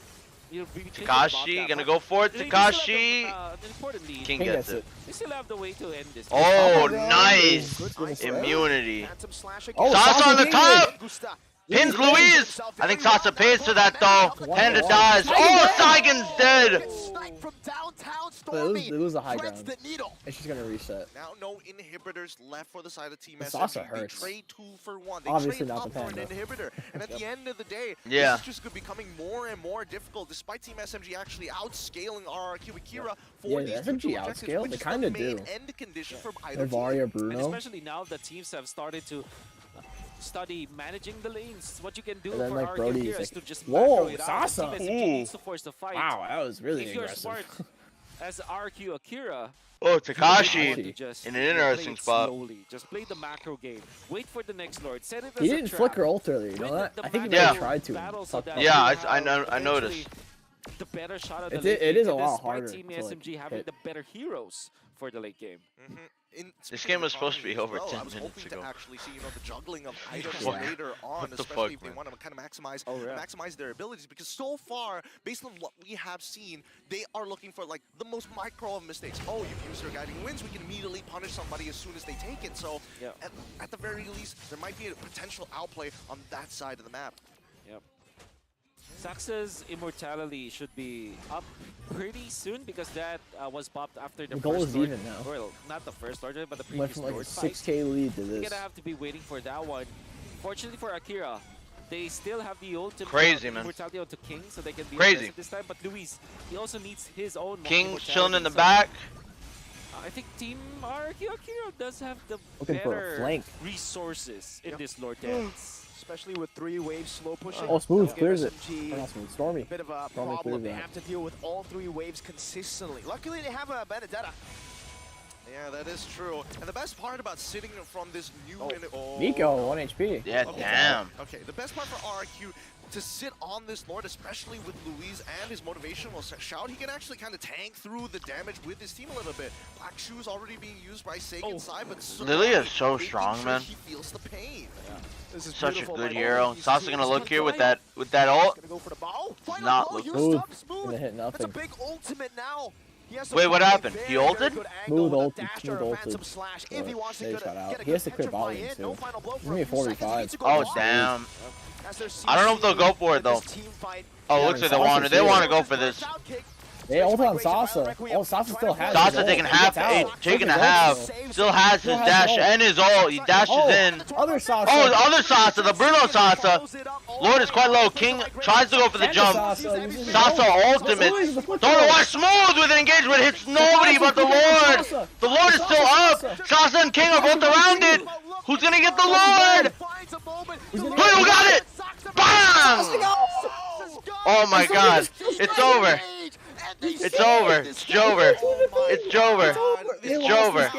You'll be thinking Takashi about gonna that, go for it. but they still have Takashi. the important lead. King gets it. They still have the way to end this. Oh, God. nice. Immunity. Phantom slash Oh, again. Sasa on the King top. Gusta. Pins Louise. I think Sasa pays for that though. Panda dies. Oh, Saigon's dead. Gets sniped from downtown. But Stormy it was a high threads ground. the needle. And she's gonna reset. Now no inhibitors left for the side of Team But SMG. Sasa They hurts. trade 2 for 1. They Obviously trade not up the for an Panda. inhibitor. And at the end of the day, Yeah. this is just becoming more and more difficult despite Team SMG actually outscaling RRQ Akira for Yeah, these the SMG two objectives, outscale, which they is kinda the main do. end condition from either team. Varia, And Bruno. especially now that teams have started to study managing the lanes. What you can do And then, for like, RQ Brody's here is like, to just whoa, macro it out. Sasa. Team SMG Ooh. needs to force the fight. Wow, that was really If you're aggressive. smart as RQ Akira, Oh, you want Takashi. to just in an play interesting it spot. Slowly. Just play the macro game. Wait for the next lord. Set it as He a didn't trap. flicker ult earlier, you know Win that? the I think he Yeah. really tried to. battle so Fuck that that. Yeah, you I have noticed. eventually the better shot of the It late is game, a lot despite harder Team to, like, SMG having hit. the better heroes for the late game. This game was supposed to be over 10 I was minutes hoping ago. to actually see the juggling of items What? later on, What the especially fuck, if they man? want to kind of maximize Oh, yeah. maximize their abilities. Because so far, based on what we have seen, they are looking for like the most micro of mistakes. Oh, you've used your guiding winds, we can immediately punish somebody as soon as they take it. So Yeah. at the very least, there might be a potential outplay on that side of the map. Yep. Saxa's immortality should be up pretty soon because that was popped after the The goal first is Lord. even now. Well, not the first Lord, but the Went previous from like a Lord fight. 6K lead to You're this. gonna have to be waiting for that one. Fortunately for Akira, they still have the ultimate Crazy, man. immortality onto King, so they can be Crazy. aggressive this time. But Luis, he also needs his own King chilling in the immortality, back. so I think Team Akira does have the Looking for a better flank. resources in this Lord dance. Especially with 3 waves slow pushing. Oh, Smooth Give clears it. SMG Or not Smooth, Stormy. a bit of a Stormy problem. clears They that. have to deal with all 3 waves consistently. Luckily, they have a Benedetta. Yeah, that is true. And the best part about sitting from this new Nico, 1 HP. Yeah, damn. Okay, the best part for RQ to sit on this Lord, especially with Louise and his motivational shout, he can actually kind of tank through the damage with his team a little bit. Black Shoes already being used by Sagan's side, but Lilia is so making strong, sure man. He feels the pain. This is Such a beautiful good by hero. these Sasa two. gonna He's look here with gonna that ult. go for the ball. Final Not blow look- used Smooth. up. Smooth. Gonna hit That's a nothing. big ultimate now. He has to Wait, what find a happened? He very, ulted? very good angle Smooth with a ulted, dash Smooth or a phantom ulted. slash. So If he wants to they get shot out. a He has to good clear petrify volume, in, too. no final blow for Only a few seconds. He 45. needs to go Oh, off. damn. As they're I don't know if they'll go for it, though. this team fight. Oh, Yeah, looks like I they mean, want to. They Sasa's want to here. go for this. They ult on Sasa. Oh, Sasa still has his Sasa ult. taking He half, gets out. taking a Look at half. that. Still has his Still has dash ult. and his ult. He dashes Oh, in. other Sasa. Oh, the other Sasa, the Bruno Sasa. Lord is quite low. King tries to go for the And jump. Sasa uses his Sasa ult. ultimate. Sasa uses the foot Don't know throw. why Smooth with engagement hits nobody but the Lord. The Lord is still up. Sasa and King are both around it. Who's gonna get the Lord? Who got it? Bam! Oh my God! It's over. It's over. It's Jover. It's Jover. It's Jover.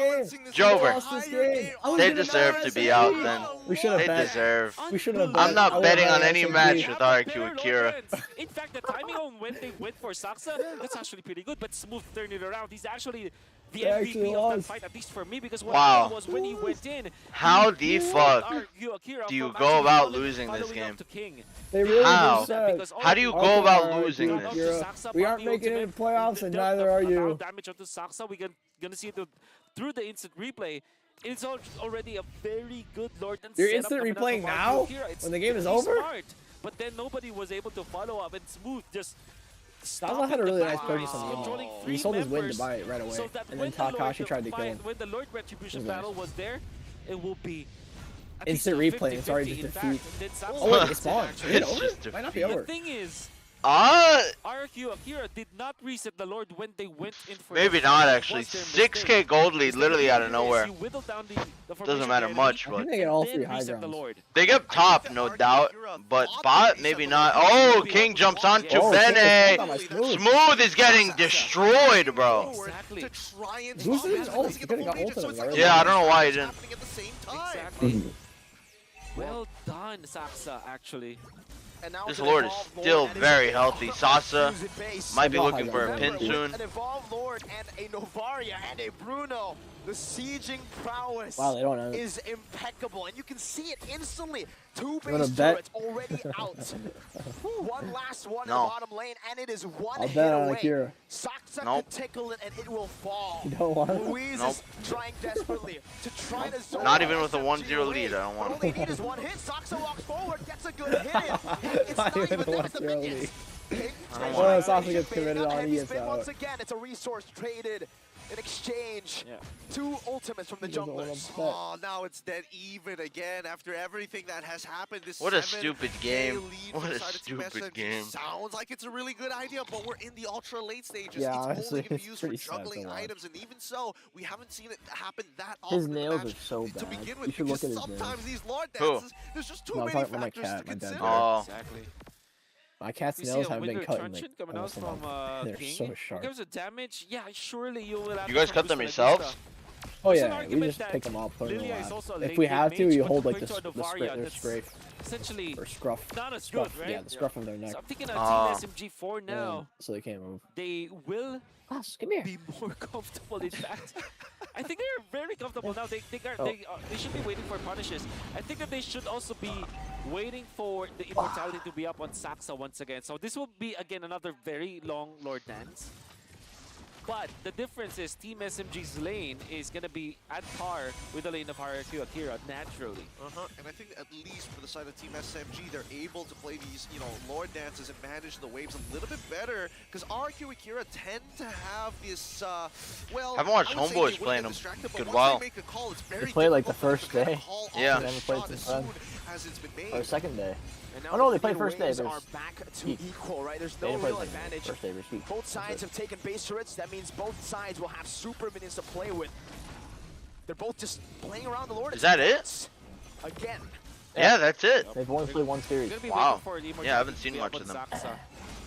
Jover. They deserve to be out then. We should have They bet. deserve. We should have bet. I'm not I would've betting on bet any SMG. match with RQ Better Akira. Lord dance. In fact, the timing on when they went for Saxa, that's actually pretty good. But Smooth turned it around. He's actually the They actually MVP of that was. fight, at least for me, because what Wow. happened was when he went in, How he the moved fuck RQ Akira do you from go actually about following- losing this following up game? to King. They really How? just said. Because How do you all go the- about Alright, losing dude, this? Akira. Saxa We bought aren't the making it in ultimate. playoffs, and The neither are you. amount damage onto Saxa, we're gonna see it through the instant replay. It's already a very good Lord and You're setup instant coming out replaying from RQ now? Akira. It's When the game is pretty over? smart. But then nobody was able to follow up, and Smooth just Sasa had a really nice purchase on the controlling end. three He sold his win members to buy it right away. so that And when then the Lord Takashi tried to kill him. When the Lord Retribution It was nice. battle was there, it will be at Instant least a replay, it's already 50-50 just in defeat. fact. And then Saxa Oh, wait, gets it's it, spawned. actually. Is it It's over? just Might not be defeat. over. The thing is, RQ Akira did not reset the Lord when they went in for Maybe the not fight. It actually. was their 6K mistake. gold lead literally out of nowhere. You whittle down the Doesn't formation matter of the much, I but think they get all then 3 high reset the grounds. Lord. they get top, no doubt. But bot, maybe not. Oh, King jumps onto Oh, Bene. King is Smooth. Smooth is getting destroyed, bro. Exactly. To try and Who's stop his it, ult? because He get could've the got full ulted range, so already. it's Yeah, I like don't know why he it's didn't. happening at the same time. Exactly. Well done, Saxa, actually. And now This it's an Lord is evolved still Lord and very a healthy. Sasa Fuse it base. might be Oh, looking for a remember, pin soon. An evolved Lord and a Novaria and a Bruno. The sieging prowess Wow, they don't know. is impeccable, and you can see it instantly. Two wanna base bet? turrets already out. One last one in No. the bottom lane, and it is one I'll hit bet on away. Akira. Saksa Nope. could tickle it, and it will fall. You don't want it? Louise Nope. is trying desperately to try to zone Not even with a SMG 1-0 away. lead, I don't want All it. they need is one hit. Saksa walks forward, gets a good hit in. It's Not not even even a there, it's the 1-0 minions. lead. King I don't takes want it. it. Sasa gets Baiting committed up on, heavy he gets spin out. once again. It's a resource traded in exchange. Yeah. Two ultimates from the He doesn't wanna junglers. bet. Oh, now it's dead even again after everything that has happened. This What a 7K stupid game. lead What from a the side of Team stupid SMG game. Sounds like it's a really good idea, but we're in the ultra late stages. Yeah, it's honestly, only going to it's be used for pretty sad to juggling watch. items, and even so, we haven't seen it happen that often His in the nails match are so to bad. begin You with, should look because at his nails. sometimes these Lord Who? dances, there's just too No, I'm many talking about my factors cat, to my dad's consider. dad. Oh, Exactly. My cat's We see nails a haven't been winter cut in truncheon like coming out almost a from month. They're King. so In sharp. terms of damage, yeah, surely you will have you to guys come cut them Gusta yourselves? Gusta. Oh There's an yeah, we argument just that pick them up, put them in Lilia is the also a lab. If late we game have to, mage, you but hold like compared to a Novaria, their that's strafe essentially or scruff. not as Scruff, good, right? yeah, the scruff of their neck. So I'm thinking Ah. of Team SMG for now, So they can't move. they will Us, come here. be more comfortable. In fact, I think they're very comfortable now. They should be waiting for punishes. I think that they should also be waiting for the immortality to be up on Saksa once again. So this will be again another very long Lord dance. But the difference is Team SMG's lane is going to be at par with the lane of RQ Akira, naturally. And I think at least for the side of Team SMG, they're able to play these, Lord dances and manage the waves a little bit better, because RQ Akira tend to have this, well, Haven't watched I would say Homeboys they play in get a distracted, but good once while. They make a call, it's very play like the difficult first for them to day. call Yeah. off They the haven't played shot since as then. soon as it's been made. Or second day. And now Oh no, the they played Akira first day. waves There's are back to Heat. equal, right? There's They no didn't play real like advantage. first day. There's Heat. Both sides have taken base turrets. That means both sides will have super minions to play with. They're both just playing around the Lord. Is that it? Again. Yeah, that's it. They've only played one series. They're going to be Wow. waiting for the immortality Yeah, I haven't to seen be much up of on them. Saksa.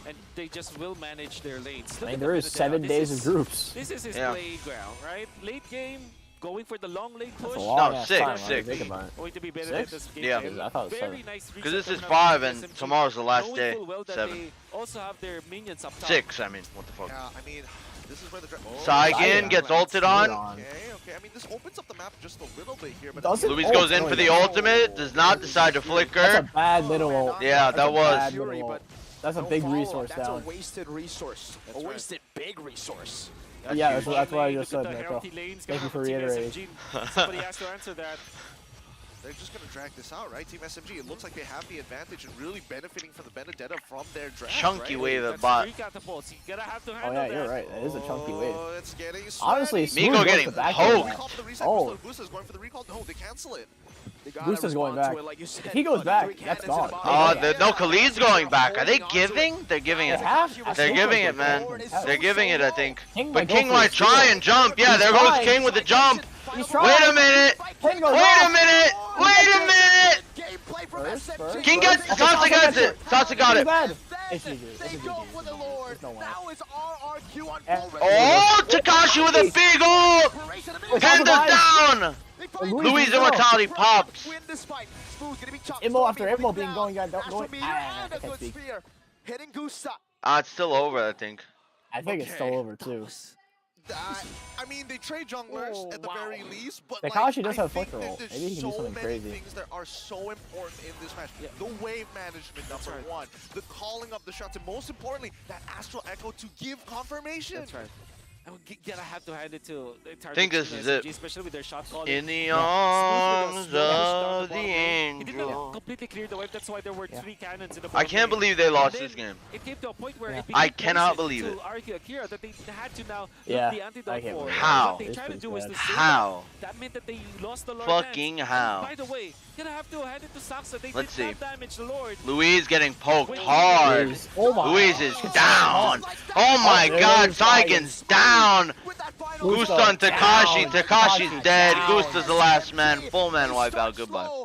And they just will manage their lanes. I Look mean, at there the is Metadata. 7 This days is- of groups. This is his Yeah. playground, right? Late game, going for the long lane push. That's a long No, ass 6, time, when you 6. think about it. Going to be better Six? than this game. Yeah. I thought it was Very 7. nice Because reset this is coming out 5 from and SMG, tomorrow's the last knowing day. full well that 7. they also have their minions up top. 6, I mean, what the fuck. Yeah, I mean, this is where the Saigon gets ulted on. Okay, I mean, this opens up the map just a little bit here, but Does it? Luis Oh, goes in for the ultimate, does not decide to That's a flicker. bad middle ult. Yeah, That's that a was. bad Fury, middle but ult. That's a no big follow-up. resource That's down. a wasted resource. That's a right. wasted big resource. Yeah, huge. that's what I Lane, just look said, at the Nico. healthy lanes Thank you coming for from Team reiterating. SMG. Somebody has to answer that. they're just going to drag this out, right? Team SMG, it looks like they have the advantage and really benefiting from the Benedetta from their draft, Chunky right? wave at That's bot. 3 catapults. You gotta have to Oh handle yeah, that. you're right. It is a chunky wave. Oh, it's getting Honestly, sweaty. Miko Smooth goes getting to back poked. end. Recall for the reset. Oh. Gusta's going for the recall. No, they cancel it. They gotta Gusta's going respond to back. it, like you said. If he goes back, 3 that's cannons in gone. the bottom. No, Khalid's going back. Are they giving? They're giving it. They have? They're giving it, man. They're giving it, I think. King But might go King for might a try steal. and jump. Yeah, there goes trying. King with the jump. He's Wait trying. a minute. King goes Wait a off. minute. Wait a minute. Gameplay from First, SMG. first. King gets Sasa gets it. Sasa got Too it. bad. Then It's GG. It's a they GG. go for the Lord. There's no way. Now is RRQ on Eh. full Oh, Takashi with a big ult. Wait, Panda's Sasa down. Luis Luis is immortality pops. Win this fight. Smooth gonna be chopped. Immo after Stormy Immo moving being down. going. Astral Going. Meteor I and a can't good speak. spear. Hitting Gusta. It's still over, I think. I think it's still over too. I mean, they trade junglers Oh, at the wow. very least, but Takashi does I have think flicker that ult. there's Maybe he can do so something many crazy. things that are so important in this match. Yeah. The wave management, number right. one. The calling of the shots, and most importantly, that Astral Echo to give confirmation. That's right. And we gotta have to hand it to the entire Think this team is SMG, it. especially with their shot calling. In the Smooth arms with a smash down of the bottom lane. He did not angel. completely clear the wave. That's why there were 3 cannons in the I bottom can't lane. believe they lost And this then game. It came to a point where Yeah. it became I cannot poison believe to it. RQ Akira that they had to now Yeah, look the I antidote can't for. believe it. How? What they It's tried to pretty do is bad. to save How? that meant that they lost the Lord Fucking dance. how? By the way, gonna have to hand it to Saksa. They Let's did see. not damage the Lord. Luis getting poked Wait, hard. Luis. Oh my. Luis is down. Oh my there god, goes Saigon's down. With that final Gusta and Takashi. down. Takashi's dead. Down. Gusta's the last man. Full man wipeout. Goodbye.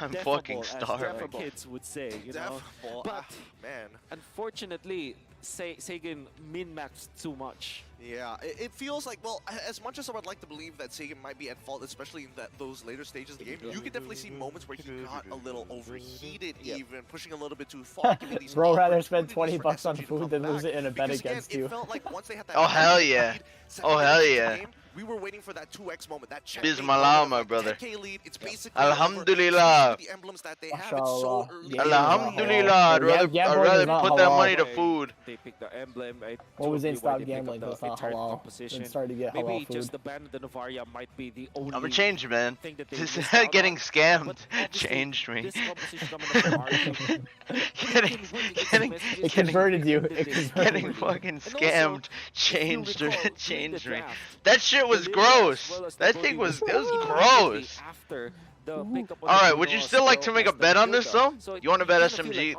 I'm Defable, fucking as starving. the kids would say, you know. Defable. But Man. unfortunately, Sagan min-maxed too much. Yeah, it feels like, well, as much as I would like to believe that Sagan might be at fault, especially in those later stages of the game, you can definitely see moments where he got a little overheated, even pushing a little bit too far. Bro, rather spend 20 bucks on food than lose it in a bet because, against again, you. It felt like once they had that Oh, hell lead, yeah. second Oh, hell into the yeah. game, we were waiting for that 2x moment, that check. Bismillah, my brother. 10K lead. It's basically Alhamdulillah. the emblems that they have. It's so early. Alhamdulillah. I'd rather put that money to food. They picked the emblem. What was they stop gambling? That's not halal. Then started to get halal Maybe food. just the ban of the Novaria might be the only. I'm a change, man. thing that they This missed out getting on. scammed But obviously, changed me. this composition coming up from RQ, It converted you. It Getting converted. fucking also, scammed changed me. That shit was gross. That thing was gross. Alright, would you still like to make a bet on this though? You want to bet SMG?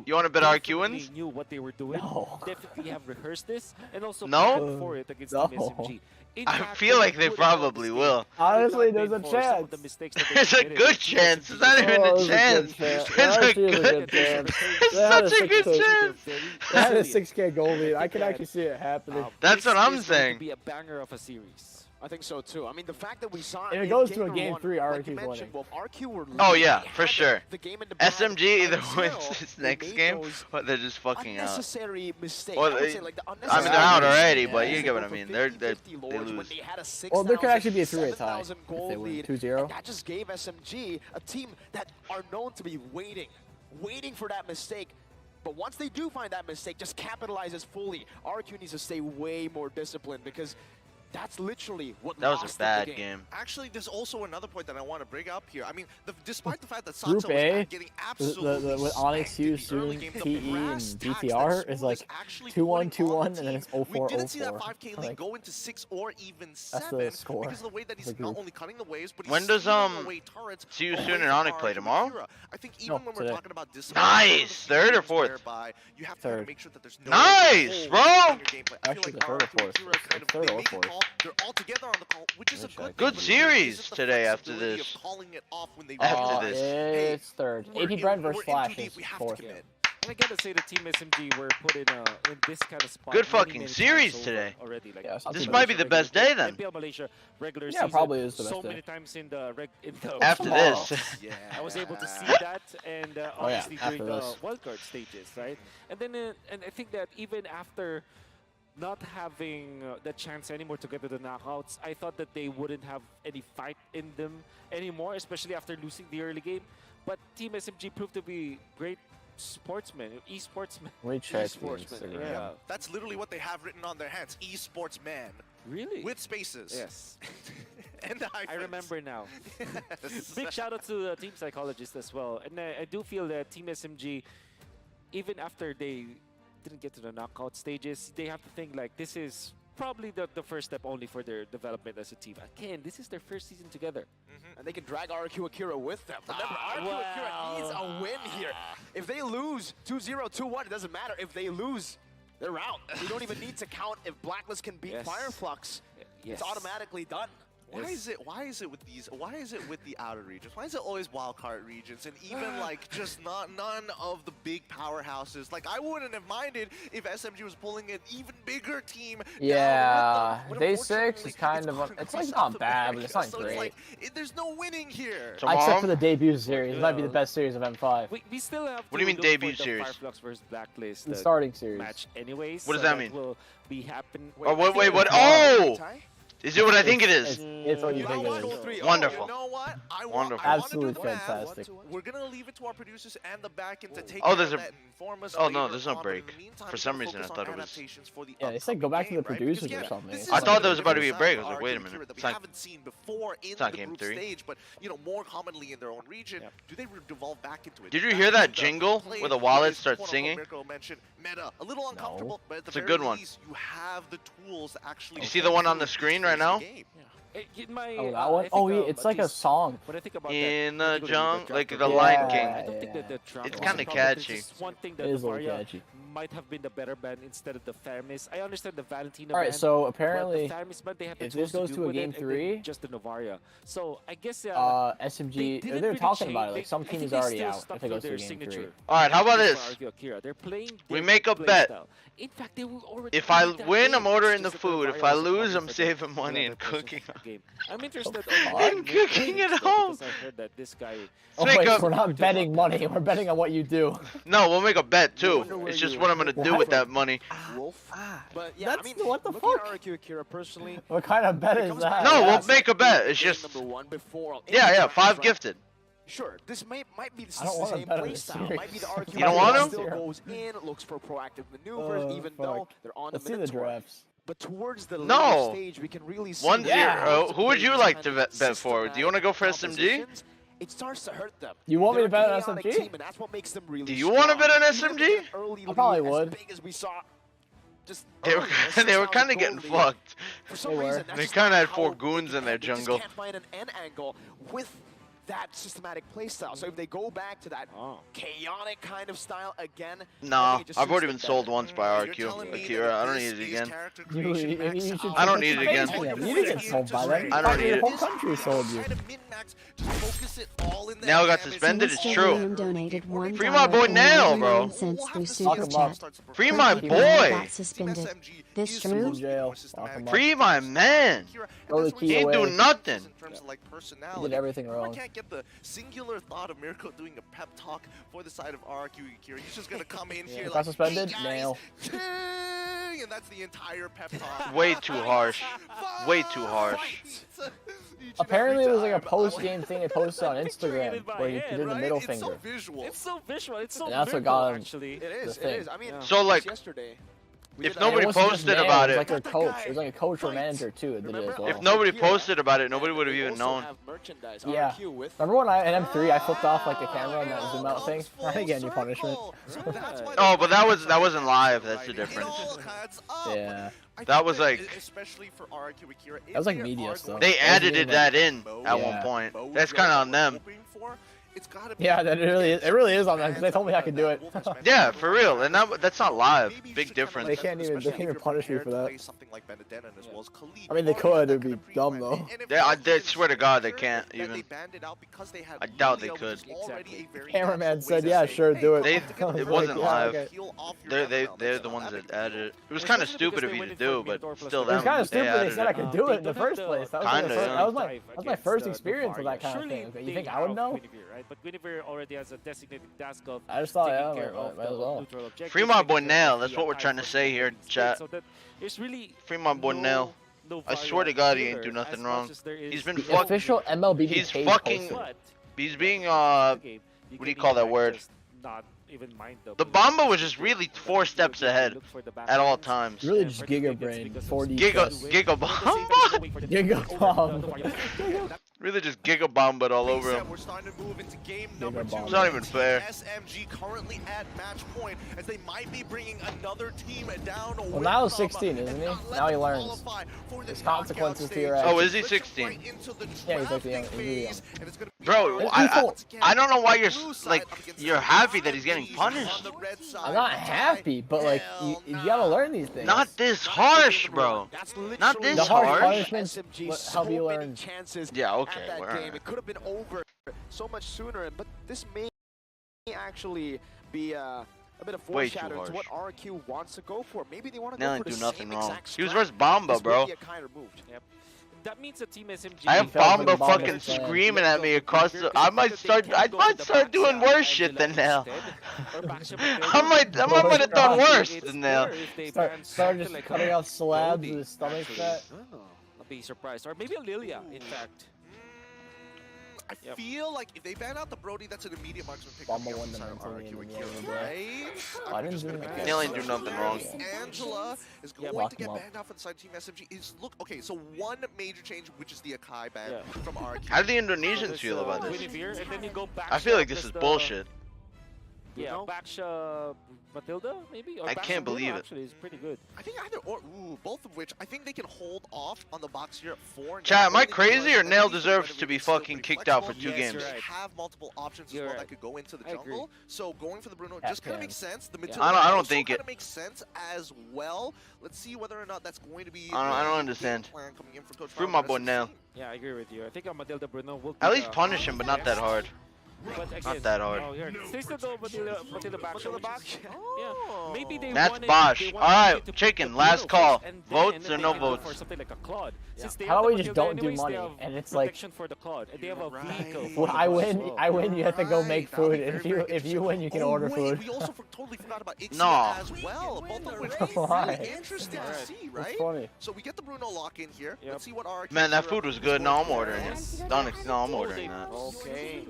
You want to bet RQ wins? Knew what they were doing. No. Definitely have rehearsed this and also No? planned for it against No. Team SMG. In I fact, feel like they would have probably this will. game. Honestly, They there's a got blamed for some of the chance. mistakes that they There's a committed. good chance. It's not even Oh, a chance. there's There's a Honestly, there's good chance. It's They had such a good 6K. chance. They had a 6K goal lead. I can actually see it happening. That's what I'm This is going saying. to be a banger of a series. I think so too. I mean, the fact that we saw If it in goes to a number game one, 3, like you RQ 's mentioned, winning. well, RQ were Oh, leading. yeah, They for had sure. the game in the bag SMG either until wins this they next made game, those or they're just fucking out. unnecessary mistakes. Well, I would they- say, like, the I mean, unnecessary they're out mistakes. already, but you They get what go I for mean. 50-50 They lords when lose. they had a Well, there could 6,000, actually be a 3-way tie 7,000 if goal they win lead. 2-0. And that just gave SMG a team that are known to be waiting for that mistake. But once they do find that mistake, just capitalizes fully. RQ needs to stay way more disciplined because that's literally what That was lost a them the bad game. Actually, there's also another point that I want to bring up here. I mean, despite the fact that Group Sansa was A, not getting absolutely with Onyx, spanked in Hughes, the early Soon, game, the TE, brass and tacks DTR that is School like actually 2-1, putting on 2-1, the and then it's team. 0-4, We didn't see that 0-4. 5K lead Like, go into 6 or even that's 7 the score because of the way that of he's the not group. only cutting the waves, but he's When does, stealing away turrets Hughes, away Soon, and from Onyx play RQ tomorrow? Akira. I think No, even when we're today. talking about discipline, Nice! Third or fourth? whereby you have to Third. make sure that there's no Nice, holes bro! in your gameplay. I feel Actually, like the third or RQ fourth. Akira kind of, Third they or make the fourth. call, they're all together on the call, which is a good Good thing. series It's just the today after flexibility this. of calling it off when they After realize, this. hey, It's third. we're AP Brent in- versus we're in too Flash deep, is we have to fourth. commit. And I gotta say the Team SMG were put in this kind of spot. Good many, fucking many series times today. over already. Like, Yeah, it's not This too might bad. be the best day then. NPL Malaysia regular Yeah, season. probably is the so best day. many times in the After tomorrow. this. Yeah. I was able to see that, and Oh, yeah, obviously after during the this. wildcard stages, right? And then, and I think that even after not having the chance anymore to get to the knockouts, I thought that they wouldn't have any fight in them anymore, especially after losing the early game. But Team SMG proved to be great sportsmen, e-sportsmen. We check E-sportsmen, Instagram. yeah. That's literally what they have written on their hands. Esports man. Really? With spaces. Yes. And the hyphens. I remember now. Yes. Big shout out to the team psychologist as well. And I do feel that Team SMG, even after they didn't get to the knockout stages, they have to think like this is probably the first step only for their development as a team. Again, this is their first season together. And they can drag RQ Akira with them. Remember, RQ Akira needs a win here. If they lose 2-0, 2-1, it doesn't matter. If they lose, they're out. We don't even need to count if Blacklist can beat Yes. Fireflux. Yes. It's automatically done. Why is it with the outer regions? Why is it always wildcard regions and even like just none of the big powerhouses? Like I wouldn't have minded if SMG was pulling an even bigger team. down Yeah, with them, but day 6 unfortunately, is kind it's of gone it's like across not South bad, but America, it's not so great. like, there's no winning here. Tomorrow? Except for the debut series. It might be the best series of M5. We still have What to do you mean look debut for the series? Fireflux versus Blacklist The starting series. match anyways. What does so that mean? Will be happen. Oh, wait, I think what? it's Oh! Ty? Is it what I think it is? It's what you You think know it what? is. 3-0. Wonderful. You know what? I Wonderful. wanna do Absolutely the math. fantastic. We're gonna leave it to our producers and the back end to take Oh, care there's of a- that and inform us Oh, no, later there's no on, but in break. the meantime, For we some gotta reason, I focus thought on it was- adaptations for the Yeah, they said go back to the upcoming game, right? producers Because, or something. this is I thought there was about to be a something break. I that was like, wait a minute. that we It's not- haven't seen before in not the game group 3. stage, but you know, more commonly in their own region. Yep. Do they devolve back into it? Did you Back hear that into the jingle play where the wallet is, starts quote-unquote, singing? Mirko mentioned meta, a little uncomfortable, but at the It's a very good one. least, you have the tools to actually. You see the one on the screen right now? In my, Oh, I that one? think, Oh, yeah, at it's like a least song. when I think about In that, the particularly jungle, the like drop the of Lion Yeah, King. I don't think that the drop It's was kinda a problem. catchy. It's just one thing It that is the a little Varia catchy. might have been the better band instead of the Faramis. I understand the Valentina Alright, band, so but apparently, the Faramis band, they have the if this tools to goes do to a with game it, and then 3, just the Novaria. So I guess SMG, didn't they're really talking change- about it. Like some I team think is they already still out stuck if it to goes to their a game 3. signature. Alright, how about for this? RQ Akira. They're playing We their make a play bet. style. In fact, they will already If I lead that win, game. I'm ordering It's the just that food. If Varia I was lose, opting I'm for the saving money other and person. cooking game. I'm interested I'm cooking at home. because I heard that this guy. Oh Make wait, up- we're not betting money. We're betting on what you do. No, we'll make a bet too. wonder where It's just you- what I'm gonna do What? with that money. Wolf. But yeah, That's I mean, what the looking fuck? at RQ Akira personally, What kind of bet it is comes that? back No, to we'll us make a bet. being It's just number one before yeah, any 5 draft, right? gifted. Sure, this might be the I don't wanna same bet on play this style. Might be the series. RQ You don't want that to? still goes in, looks for proactive maneuvers, even though fuck. they're on Let's the see the Minotaur. drafts. But towards the No. later stage, we can really see 1-0. how Who would you these like kind to of bet for? Do you want to go for systematic SMG? compositions, it starts to hurt them. You want me to They're bet a on chaotic SMG? team, and that's what makes them really Do you want to strong. bet on Even if they SMG? get an early I probably lead would. As big as we saw, just They were early, a they were 6-hour kind of goal getting lead. fucked. For some They were. reason, that's They just kinda not had how 4 they goons can in their end. They just jungle. can't find an end angle with that systematic playstyle. So if they go back to that chaotic kind of style again, I Nah, think it just I've suits already them been sold better. once by You're RQ telling me that Akira. I don't this need it is again. character You creation should max out. I don't need it pay again. for them. You didn't get sold by them. I don't need The it. whole country sold you. Try to min-max, just focus it all in that Nail got damage. suspended, it's Mr. true. William donated $1 Free my boy Nail, bro. cents We'll through have to see Super if Lock him Chat. starts to Free perform. my Team boy. got suspended. SMG This is true? supposed to be Jail. more systematic. Lock him up. Free my man. Akira, and Throw the that's where key He ain't away. do nothing. In terms of like He personality. did everything I wrong. can't get the singular thought of Miracle doing a pep talk for the side of RQ Akira. He's just gonna come in here Got like, suspended? "Hey guys, Nail. ding," and that's the entire pep talk. Way too harsh. Way too harsh. Fight! Each and Apparently, it every was like a time. post-game thing they posted on Instagram Created by where he hand, did the Right? middle It's finger. so visual. It's so visual. It's so And that's what visual, got him. actually. It is. The It is. thing. I mean, Yeah. So, like, just yesterday. we if did nobody And it wasn't just posted Nail, about it was it- like their That coach. guy It was like a coach or fights. manager too. That did it as Remember? well. If nobody Akira, posted about it, nobody and would have they even also known. have merchandise, Yeah. RQ with Remember when in M3 I flipped off like the camera and that zoom out thing? I didn't get any punishment. Oh, but that wasn't live. That's the difference. Yeah. That was like- especially for RQ Akira. That was like media stuff. They That was edited really that in at Yeah. one point. That's kind of on them. Yeah, that it really is on them because they told me I could do it. Yeah, for real. And that's not live. Big difference. They can't even punish me for that. Something like Benedetta as well as Khalid. I mean, they could. It would be dumb though. And if Yeah, I they swear to God, they sure can't that they even. banned it out because they had I doubt they Lulia, which could. is already a very Cameraman natural way said, to "Yeah, say, sure, hey, do it." come It together, it wasn't Yeah, live. okay. heal off your They're background. the ones That'd that be added it. It was Especially kind of because stupid they of you went to in for do, Minotaur but plus still, It was them kind of they stupid. They added said I it. could do it in the They don't first have place. That was Kinda, the first, yeah. that was my first experience with that kind of Surely thing. You they think I would have know? Guinevere, right? But Guinevere already has a designated task of I just thought, taking yeah, care of might as the well. neutral objectives, Free my boy taking care Nail. of That's the what we're high trying to say here, performance chat. state, so that there's really Free my boy Nail. no I swear to variant God, he ain't killer do nothing as wrong. much as there is He's been no The fuck- official MLBB He's page fucking- posted. But He's being in the game, what do you can call that even word? just not even mind The Bomba was just really 4 steps ahead at all times. Really just Giga Brain, 4D Giga chess. Giga Bomba. Giga Bomb. Really just Giga Bomba'd all over him. We're starting to move into game number 2. bomb. It's not even fair. SMG currently at match point as they might be bringing another team down. Well, now he's 16, isn't he? Now he learns. There's consequences to your Oh, actions. is he 16? Yeah, he's like the young- he's really young. Bro, And I people- I don't know why you're happy that he's getting punished. I'm not happy, but like you gotta learn these things. Not this harsh, bro. Not this The harsh harsh. punishments SMG help so you many learn. chances Yeah, okay, at that well, game. It could have been over so much sooner, but this may actually be a bit of Way too foreshadowing to what harsh. RQ wants to go for. Maybe they want to Nail go for didn't the do nothing same wrong. exact He was strat. versus Bomba, This may bro. be a kind of moved. Yep. That means that Team SMG. I have felt like Bomba Bomba fucking fan. screaming at me across the. I might start doing worse shit than Nail. I might have done worse than Nail. Start just cutting off slabs of his stomach fat. I'll be surprised. Or maybe a Lilia, in fact. I Yep. feel like if they ban out the Brody, that's an immediate marksman pick. Bomba up won the the side of mentally RQ and Akira, the other right? I I'm didn't just do gonna make anything. that Nail ain't do assumption. nothing wrong. Angela is going lock to him get up. banned out for the side team SMG. Is look okay. So one major change, which is the Akai ban Yeah. from RQ. How do the Indonesians feel about this? Guinevere, and then you go back. I feel like this is bullshit. Yeah, Baksha Matilda, maybe? Or I Baksha can't Bruno, believe it. Actually, is pretty good. I think either or, both of which I think they can hold off on the box here at 4. Chat, am I Only because crazy or at Nail least deserves Benedict to be is still fucking pretty kicked out for flexible. 2 Yes, games? you're They right. have multiple options as You're well right. that could go into the I agree. jungle. So going for the Bruno At just kind of 10. makes sense. The Yeah. Matilda I don't also think kind it- of makes sense as well. Let's see whether or not that's going to be. I don't the understand. game plan coming in for Coach Free Brown my versus boy Nail. team. Yeah, I agree with you. I think Matilda Bruno will be At least the punish him, but not that hard. But again, Not that hard. Oh, here. Stays the door, but in the back. Look at the back. Yeah, maybe they That's wanted, Bosch. they wanted Alright, to put Chicken, the last Bruno call. first, and Votes then or no they go votes? For something like a Claude. Since they How have about the we just Matilda don't do anyways, they money, have and it's like, protection for the Claude, and they have a vehicle. when I win, you have to go make That'll be food. very, If very you win, you can Oh, order wait, food. We also totally forgot about Ixia No. as well. Both of which Why? really interesting to see, right? It's funny. So we get the Bruno lock in here. Yep. Let's see what our Man, that food was good. No, I'm ordering it. No, I'm ordering that. Okay.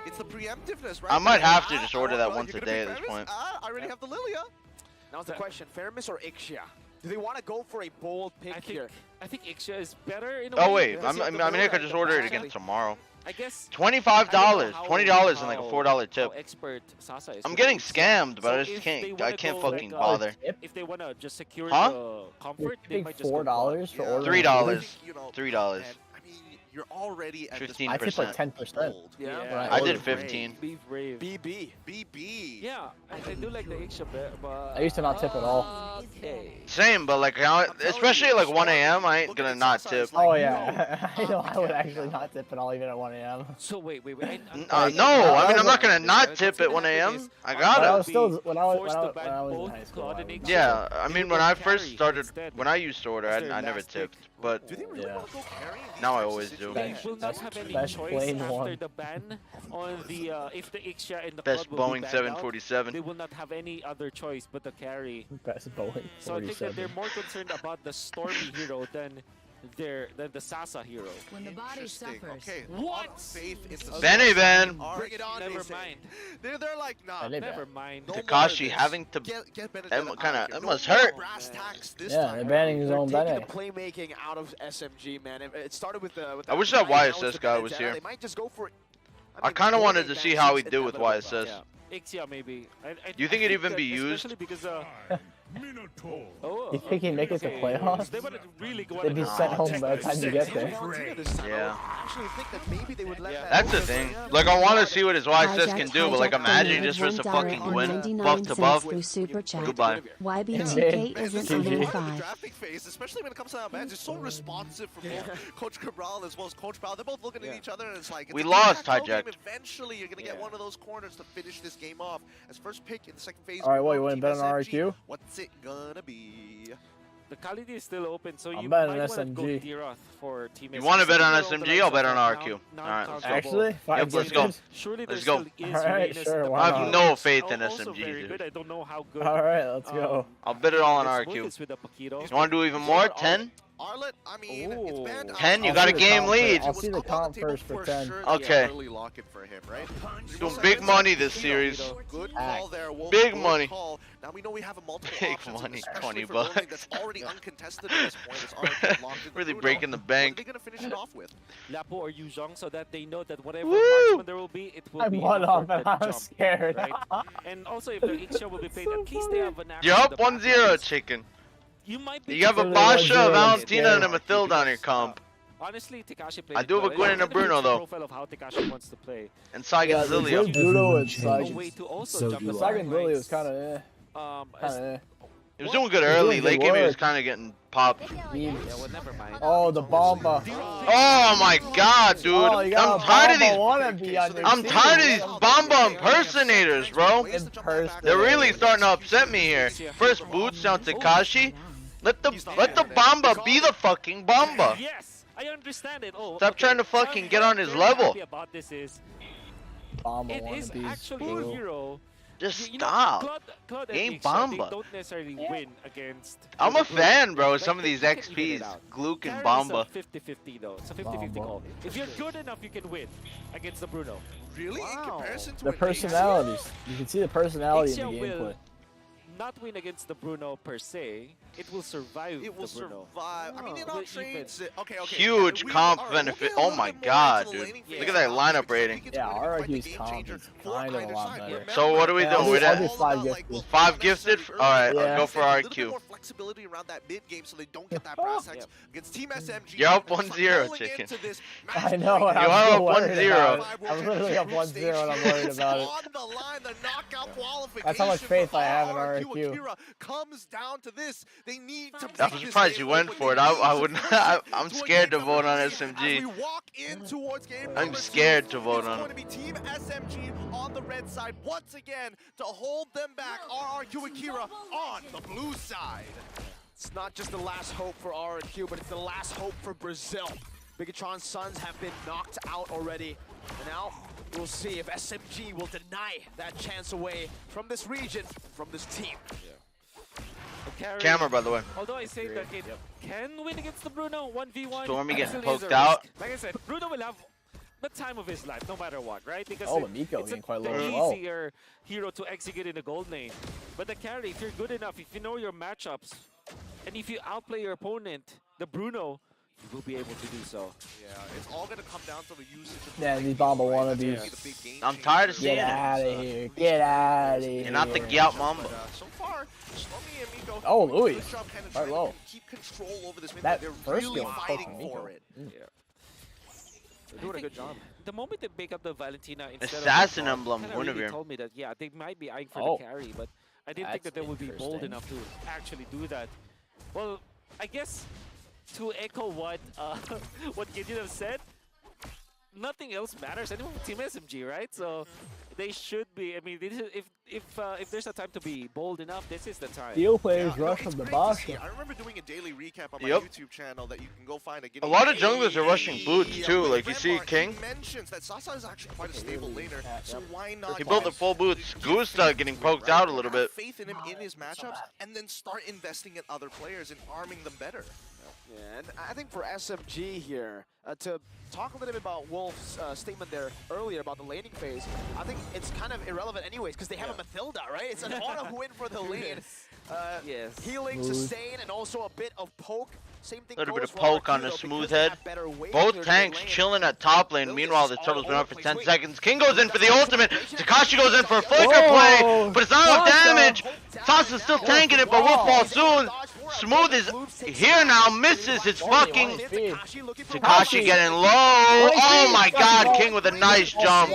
It's the preemptiveness, right? I might have to just order that Well, once you're a gonna day be at this Ferris? point. I already have the Lilia. Now's the question: Fermis or Ixia? Do they want to go for a bold pick here? I think Ixia is better in a Oh way. wait, because you I have mean I the could just order it again Actually, tomorrow. I guess $25, how- $20 and like a $4 tip. how expert Sasa is I'm with getting Ixia. scammed, but So I just if they can't. wanna I can't go fucking like, bother. If they wanna just secure Huh? the You're comfort, they paying might just go $4 for Yeah. ordering $3. food? You know, $3. and, I mean, you're already at this 15%. I tipped like 10%. Yeah. when I did ordered. 15. Be brave. BB. BB. Yeah, I do like the Ixia bit, but I used to not tip at all. Okay. Same, but like now, especially at like 1 a.m. I ain't gonna not tip. Oh yeah, I know. I would actually not tip at all, even at 1 a.m. So wait. No, I mean I'm not gonna not tip at 1 a.m. I But I gotta. was still when I was forced to ban in both high school. Claude I and would- Ixia. Yeah, I They mean would when go I first carry started, instead. when I used to order, That's their I never last pick. tipped. But Do they really Yeah. want to go carry in these Now I types of always do. They situations? will not have any Best choice plain after one. the ban on the if the Ixia and the best Claude will be Boeing banned out, 747. they will not have any other choice but the carry. Best Boeing. So I think that 47. they're more concerned about the Stormy hero than the Sasa hero. When the body Interesting. suffers. Okay, What? lot of faith into Benny Ben. Bring it on, Never they say. mind. They're like, nah. Benny Never Ben. mind. No more Takashi of this. having to. Get Benedetta That out kinda- of here. that No must more hurt. brass tacks this Yeah, time. they're banning his They're own taking Bene. the playmaking out of SMG, man. It started with the. I wish that now it's YSS the guy was Benedetta. here. They might just go for it. I mean, kind of wanted to winning see that how seems he'd do with inevitable, YSS. Yeah. Ixia maybe. Do you think it'd even that be used? Especially because You think he'd make it to playoffs? They would really go They'd be sent home by the time you get there. Yeah. I actually think that maybe they would let that That's the open. thing. Yeah. Like I want to see what his YSS can do, but like imagine just for some fucking win, buff to buff. Through Super Chat. Goodbye. YBTK Man, this isn't is on the any part of the 5. drafting phase, especially when it comes to our bands. It's so responsive from both Coach Cabral as well as Coach Brown. They're both looking at each other, and it's like it's We a lost, tic-tac-toe game. hijacked. Eventually, you're gonna get one of those corners to finish this game off. As first pick in the second phase. All right, what, you want wanna bet on RIQ? What's it gonna be? the Khalid is still open, so I'm you betting might want to go SMG. Diroth for Team You SMG. want to bet on Still SMG? the I'll bet on likes of RQ. non- Alright, let's go. non-countable. Actually, Yep, let's go. Surely there Let's go. still is Alright, Uranus sure, in the why I have background. no faith in Also SMG, very dude. good. I don't know how good. All right, let's go. I'll bet it all on let's roll RQ. this with the Paquito. You want to do even more? 10? Arlet, I mean, it's Ooh. banned. 10? You I'll got a see the game comp lead. first. I'll see the comp first for 10. Okay. Early lock it for him, right? Doing big money this series. Good call there. Wolf. Big Good money. Call. Now we know we have a multiple Big options, money, especially 20 for Golden bucks. That's already uncontested at this point. It's already locked in Really Bruno. breaking the What are bank. they gonna finish it off with? Lapo or Yuzhong, so that they know that whatever Woo! marksman there will be, it will I'm be one an off and afforded I'm jump, scared. right? And also, if the Ixia will be played, at least they have an action. You're in up the 1-0, background. chicken. You might be. You have a Really Basha, 1-0, Valentina, I'm and a scared. Mathilde on your comp. Honestly, Tekashi played I do have a well. Gwen and a It kind of Bruno, fits the though. profile of how Tekashi wants to play. And Saigon Yeah, the Zilia. Bruno and A Sagan. way to also So jump do the I. Sagan really was points. kind of As- He was doing good He's early. doing Late good game, he was work. kind of getting popped. yeah, well, never mind. Oh, the bomba. Oh my god, dude. Oh, you got I'm tired of these. wannabe on your I'm team. tired of these bomba impersonators, bro. Impersonators. They're really starting to upset me here. First boots down Takashi. Let the bomba be the fucking bomba. Yes, I understand it. Oh, Stop trying to So I'm fucking get on his very level. happy about this is Bomba it is wannabes. actually a Bro. hero. Just You know, stop. Claude Game and Ixia, Bomba. they don't necessarily win against. I'm a the fan, bro. Like, Some of these you can even it XPs. out. Gluck Carry and is Bomba. a 50-50 though. It's a 50-50 Bomba. call. If you're good enough, you can win against the Bruno. Really? In Wow. comparison to The an personalities. You can see the personality in Ixia the will gameplay. not win against the Bruno per se. It will survive It will the Bruno. survive. I mean, in Oh. our Will trades, okay. Huge We- comp alright, we'll benefit. get a Oh little my bit more god, into the dude. laning Look phase at that now, lineup because we rating. get to Yeah, really fight the RRQ's game comp changer is for kind of a either lot side. better. Remember, So what are we Yeah, doing? I'll We're do at 5 gifted. 5 5 gifted? Alright, I'll Yeah. go for RQ. flexibility around that mid game so they don't get that brass hex against Team SMG. You're up and just 1-0, rolling chicken. into this I match know. point. You I'm are so up worried 1-0. about it. I'm literally up 1-0 and I'm worried about it. On the line, the knockout qualification. That's how much faith for I have in RRQ RRQ. Akira comes down to this. They need to. I'm break this surprised game you went open. for it. They I need would. to push it I'm to a scared to game vote on number 3. As we SMG. walk in towards game I'm number 2, scared to vote it's on going it. to be Team SMG on the red side once again to hold them back. RRQ Akira on the blue side. It's not just the last hope for RRQ, but it's the last hope for Brazil. Bigatron's Suns have been knocked out already. And now we'll see if SMG will deny that chance away from this region, from this team. Camera, by the way. Although I say that it can win against the Bruno 1v1. Stormy getting still is a poked out. risk. Like I said, Bruno will have the time of his life no matter what, right? Because Oh, but Miko it's getting quite low the as well. easier hero to execute in the gold lane. But the carry, if you're good enough, if you know your matchups, and if you outplay your opponent, the Bruno, you will be able to do so. Yeah, it's all going to come down to the usage of the Yeah, lane these people, Bomba right? That's wannabes. gonna be the big game I'm tired of changer. seeing Get it. out of here. Get out of here. You're not the Gyat Mamba. But, so far, Stormy and Miko Oh, doing a Louis. good job kind of Right trying low. to keep control over this mid That lane. They're first really skill was fighting fucking Miko. for it. They're doing a good job. The moment they pick up the Valentina instead Assassin of emblem, kinda Guinevere. really told me that, yeah, they might be eyeing for Oh. the carry, but I didn't think That's that they would be bold interesting. enough to actually do that. Well, I guess to echo what what Gideon have said, nothing else matters anymore with Team SMG, right? So they should be. I mean, if there's a time to be bold enough, this is the time. Steel players Yeah, rush it's from the great to box. see. I remember doing a daily recap on my Yep. YouTube channel that you can go find. A lot of junglers are rushing boots too, like you see King. He mentions that Sasa is actually quite a stable laner, so why not? He built the full boots. Gusta getting poked out a little bit. Have faith in him in his matchups, and then start investing in other players and arming them better. Yeah, and I think for SMG here, to talk a little bit about Wolf's statement there earlier about the laning phase, I think it's kind of irrelevant anyways because they have a Mathilda, right? It's an auto win for the lane. Yes. Healing, sustain, and also a bit of poke. Same thing Little bit goes of for poke RRQ, on the though, smooth because they head. have better wave Both clears tanks in the lane. chilling at top lane. Meanwhile, the turtle's been up for 10 seconds. King goes in for the Wait. ultimate. Takashi goes in for a flicker play, but it's not enough Sasa. damage. Sasa's still tanking it, but will fall soon. Smooth is here now, misses his fucking Takashi getting low. Oh my god, King with a nice jump.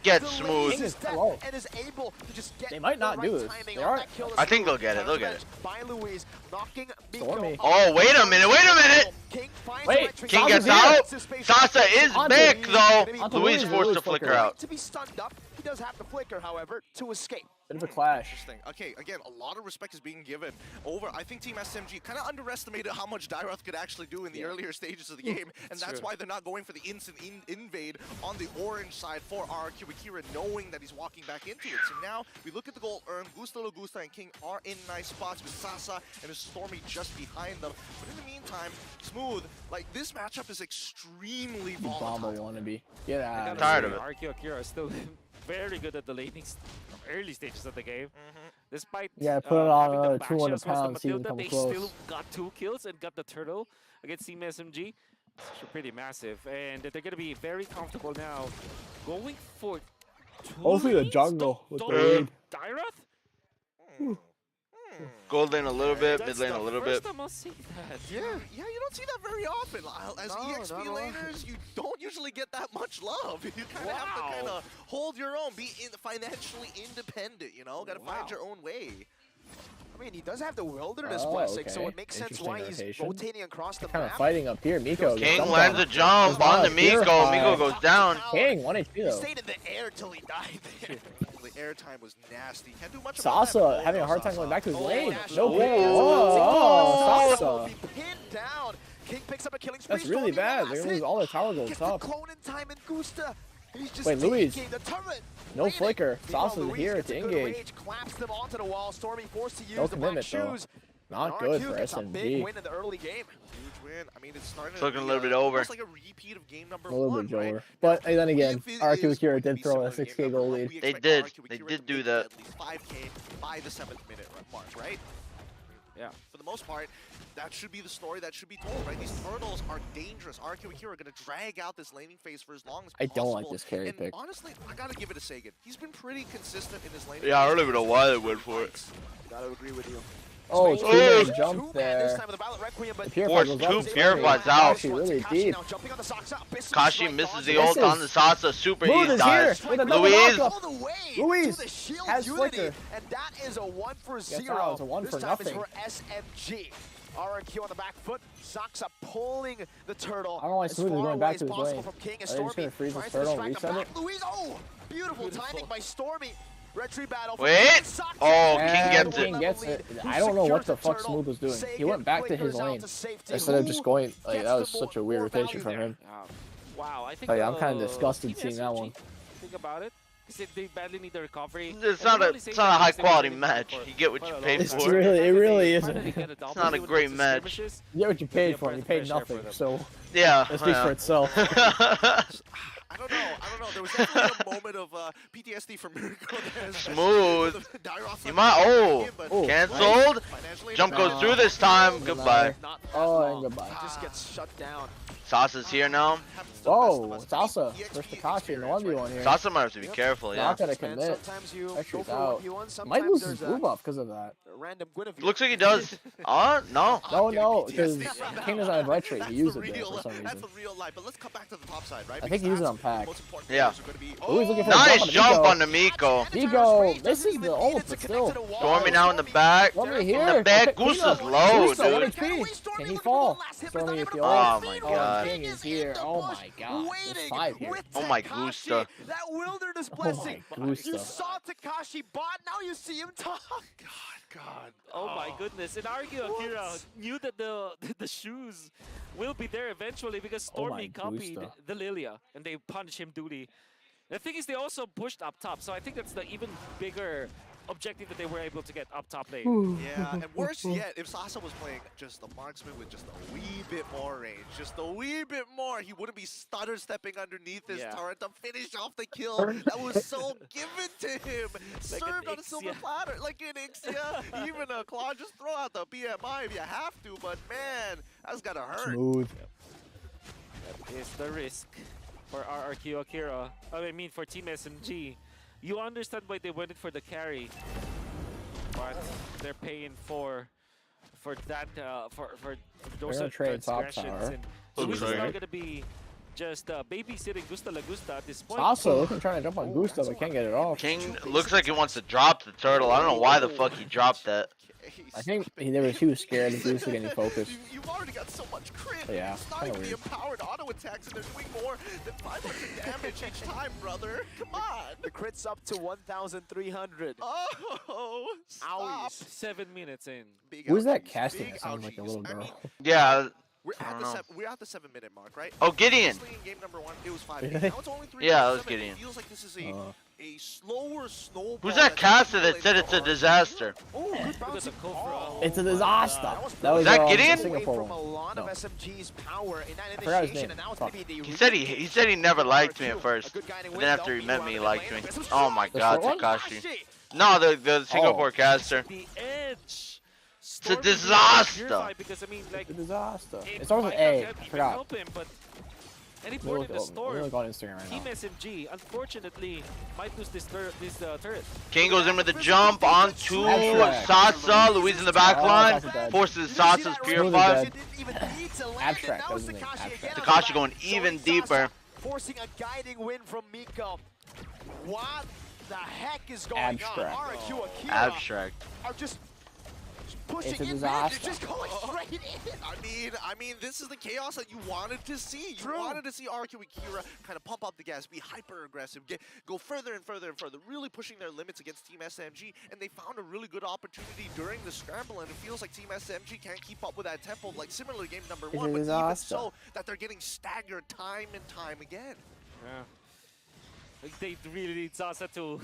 Get smooth. King is slow. And is able to just get They might not the do right this. timing They on aren't. that kill. I think they'll get it, they'll get it. By Louise, knocking Stormy. Miko Oh, wait a minute, wait a minute. King finds Wait, the right King trajectory. gets Sasa's out. here. Sasa is back though. Onto Louise Louise, forced Louise to flicker flicker. out. To be stunned up, he does have to flicker, however, to escape. Bit of a clash. Interesting. Okay, again, a lot of respect is being given over. I think Team SMG kind of underestimated how much Dairoth could actually do in the earlier stages of the game, and that's why they're not going for the instant invade on the orange side for RRQ Akira, knowing that he's walking back into it. So now we look at the gold earned. Gusta, and King are in nice spots with Sasa and his Stormy just behind them. But in the meantime, Smooth, like this matchup is extremely Bomba volatile. wannabe. Get out of Tired here. of it. RRQ Akira is still very good at the laning early stages of the game. Despite Yeah, put it on having the another back 200 shots plus the pounds, see them Matilda, come they close. still got 2 kills and got the turtle against Team SMG. It's pretty massive, and they're going to be very comfortable now going for 2 Hopefully the lanes? jungle with the Don't- lead. Dairoth? Gold lane a little bit, mid That's lane a the little first bit. time I'll see that. Yeah, you don't see that very often. As No, EXP not a lot. laners, you don't usually get that much love. You kind of have to kind of hold your own, be financially independent, you know? Got to find your own way. I mean, he does have the wilderness Oh, blessing, so okay. it makes sense Interesting why he's rotation. rotating across the Kind of map. fighting up here. Miko gets King dumped lands on. a jump There's on not the a fear Miko. high. Miko goes down. King, 1 HP He though. stayed in the air till he died there. The airtime was nasty. Can't do much about that. Sasa having a hard time going back to his lane. Dash No away. play. Oh, Oh, Sasa will Sasa. be pinned down. King picks up a killing spree. That's really Stormy bad. last They're gonna hit. lose all their tower gold Gets top. the clone in time and Gusta. He's just Wait, Louise. taking the turret. No Waiting. flicker. Meanwhile, Sasa's Louise here gets to a good engage. rage, claps them onto the wall. Stormy forced to use No the black commitment though. shoes. Not And good RRQ for gets a big SMG. win in the early game. Huge win. I mean, it's starting It's to looking a be little bit over. almost like a repeat of game number A little 1, bit right? over. But then again, If it RRQ is Akira going to did be throw similar a to game 6K number gold 1, lead. we They expect did. RRQ They Akira did to do make that. At least 5K by the 7th minute mark, right? Yeah. For the most part, that should be the story that should be told, right? These turtles are dangerous. RRQ Akira are going to drag out this laning phase for as long as I possible. don't like this carry and pick. honestly, I got to give it to Sagan. He's been pretty consistent in his laning Yeah, I phase. don't even know why they went for it. Gotta agree with you. Oh, Space two-man two jump man there. this time with the Violet Requiem, but Force goes two, up to Purified's Stormy. out. Kashi really deep. now jumping on the socks up. Kashi misses the This ult on is- the Sasa. Super Mood he is dies. here with a double Louise. knockup. All the way Louise to the shield has unity, flicker. and that is a 1 for Gets 0. out, it's a 1 this for time nothing. it's for SMG. RRQ on the back foot. Saksa pulling the turtle. I don't know why as Smooth is far going away back as to his possible lane. from King and Are they just Stormy. gonna freeze the Tries to turtle and distract him reset back. Louise, oh! Beautiful timing by Stormy. Red tree battle. Wait. Oh, King And gets King it. gets it. I don't know what the fuck Smooth was doing. He went back to his lane instead of just going. Like that was such a weird rotation from him. Wow, I think. Oh, yeah, I'm kinda disgusted Team seeing that SMG, one. Think about it. They badly need the recovery. It's not a high quality match. You get what you paid It's for. really- it really isn't. It's not a great match. You get what you paid for, and you paid nothing. So Yeah. it speaks for itself. I don't know. There was definitely a moment of PTSD for Miracle. Smooth. You You might. Oh, Oh, cancelled. Jump goes No. through this time. No. Goodbye. Not that Oh, long. and goodbye. Just gets shut down. Sasa's here now. Whoa, Salsa versus Takashi in the 1v1 here. Sasa might have to be careful. Yeah. Not gonna And commit. sometimes you go Pressure's for out. 1v1, Might sometimes lose his there's blue a buff because of that. random Guinevere. Looks like he does. No. No, because King doesn't have red tree. He used it there for some That's reason. the real life. But let's come back to the top side, right? I think he used it on pack. Yeah. Ooh, he's looking for a Nice jump jump on on the Miko. Nico, this is the ult, but still. Stormy now in the back. Stormy In here. the back. Okay, Gusta's Kino. low, Gusta, 1 dude. HP. Can he fall? Stormy with the ult. Oh my Oh, god. King is here. Oh my god. There's 5 here. Oh my Gusta. That wilderness Oh blessing. my Gusta. You saw Takashi bot, now you see him talk. God. Oh my goodness! And Argue Akira knew that the shoes will be there eventually because Stormy my copied Gusta. the Lilia and they punished him duty. The thing is, they also pushed up top, so I think that's the even bigger objective that they were able to get up top lane. Yeah, and worse yet, if Sasa was playing just the marksman with just a wee bit more range, just a wee bit more, he wouldn't be stutter stepping underneath his turret to finish off the kill that was so given to him. Like Served an on a silver Ixia. platter, like an Ixia, even a Claude. Just throw out the BMI if you have to, but man, that's gotta hurt. Smooth. Is the risk for RRQ Akira. I mean, for Team SMG. You understand why they went for the carry, but they're paying for that for those gonna trade top transgressions. tower. And Looks Luis is like not it. gonna be just babysitting Gusta La Gusta at this point. Also, looking trying to jump on Gusta, but can't get it off. King looks like he wants to drop the turtle. I don't know why the fuck he dropped that. I think he was scared of Gusta getting focused. You've already got so much crit. Yeah, It's not kinda even the weird. empowered auto attacks, and they're doing more than 500 damage each time, brother. Come on. The crit's up to 1,300. Oh, stop. 7 minutes in. Big Who's that ouchies, casting? big That sounds like a ouchies. little I girl. mean, Yeah. we're I at don't the know. we're at the 7-minute mark, right? Oh, Gideon. Previously in game number 1, it was 5 Really? minutes. Now it's only 3 Yeah, minutes, it was 7. Gideon. It feels like this is a slower snowball. Who's that that's caster that said accumulating it's a hard. disaster? Oh, good Look at bouncing the Kofra. ball. It's a disaster. That was that the Gideon? Singapore Away from a one. lot of No. SMG's power in that forgot his initiation, name. and now it's Fuck. gonna be the He said he never liked me at first. A good guiding Then win, after though. he met me, he Meanwhile, liked me. in the lane, Oh my The god, short one? Takashi. No, the Singapore caster. The edge. It's a disaster. Because I mean, like, It's a disaster. it It starts with might A. not I even forgot. help him, but any Let me point look in the storm, on Instagram right Team now. SMG unfortunately might lose this turret. King goes in with a jump onto Abstract. Sasa. Louise in the back Oh, line. Sasa dead. Forces Sasa's Smooth purified. dead. Abstract, that was his name, Abstract. Takashi going even deeper. Forcing a guiding win from Miko. What the heck is going Abstract. on? RQ Akira Abstract. are just pushing It's a in mid. disaster. They're just going straight in. I mean, this is the chaos that you wanted to see. You True. wanted to see RQ and Kira kind of pump up the gas, be hyper aggressive, go further and further and further, really pushing their limits against Team SMG. And they found a really good opportunity during the scramble, and it feels like Team SMG can't keep up with that tempo, like similar to game number 1, a but even disaster. so that they're getting staggered time and time again. Yeah. Like, they really need Sasa to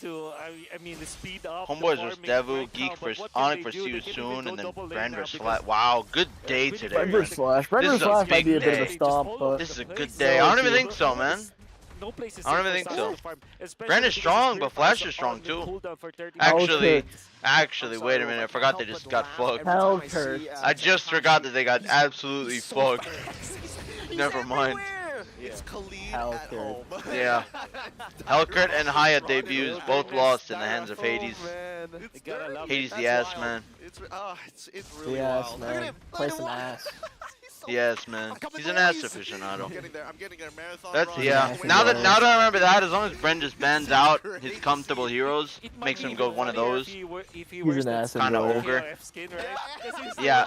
I mean, the speed up. Homeboys the versus farming Devu, right Geek now, versus but what can Onyx they versus do? you They can't even soon, go and then double lane Brand now versus because Flat. Wow, good day really today. Brand man. versus Flash. Brand This versus is a Flash might big be a bit of day. a stomp, but This is a Place good so day. I don't even cute. think so, man. No place is I don't safe even for think Sasa so. to farm, especially Brand is because strong, his but Purifiers Flash is strong on the too. cooldown for 30 Actually, wait a minute. I forgot they just got fucked. Hell hurt. I just forgot that they got absolutely fucked. Never mind. It's Khalid Hell at kid. home. Yeah. Hellcurt and Hyatt debuts both lost in the hands of Hades. man. It's You gotta dirty. love He's it. the That's ass wild. man. It's really Yes, wild. Look at man. him. Play Look at some him. ass. Yes, man. He's an ass aficionado. I'm getting there, marathon That's run. yeah. Yeah, Now that yeah. now that I remember that, as long as Bren just bans out his comfortable heroes, It might makes be him go even one of funnier those. if he He's wears an that ass Kinda enjoyer. ogre. KOF skin, right? 'Cause he's Yeah.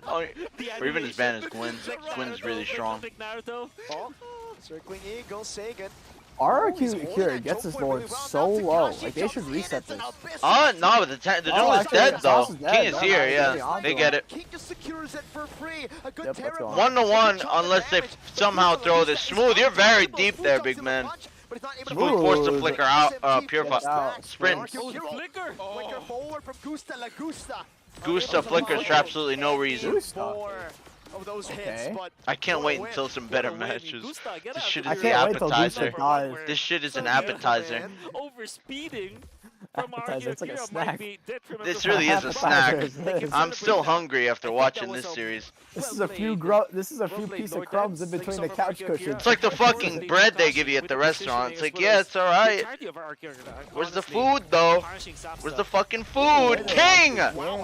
like, Or even his ban is Gwyn. like Gwyn's Naruto, really like strong. Naruto. Oh, circling Eagle, Sagan. RRQ here gets his board so low. Like, they should reset this. Oh no, but the duel Oh, is actually, dead though. Sauce is dead. King is No, here, no, yeah. he's They on get to it. King just secures it for free. A good Yep, let's go. 1-1 unless they somehow throw this smooth. You're very deep there, big man. Smooth forced the flicker out. Purify. out. Sprint. Oh, the flicker. Flicker forward from Gusta La Gusta. Gusta flickers for absolutely no reason. Four of those hits, Okay. but I can't wait win. until some better What a win. matches. Gusta, get This out shit of is I the can't wait till appetizer. Gusta dies. This shit is an So good, appetizer. man. Over speeding from our Appetizer, it's like a Akira snack. might be detrimental. This really is a snack. Appetizer. I'm still hungry after watching this series. This is a few piece of crumbs in between the couch cushions. It's like the fucking bread they give you at the restaurant. It's like, yeah, it's alright. Where's the food though? Where's the fucking food? King!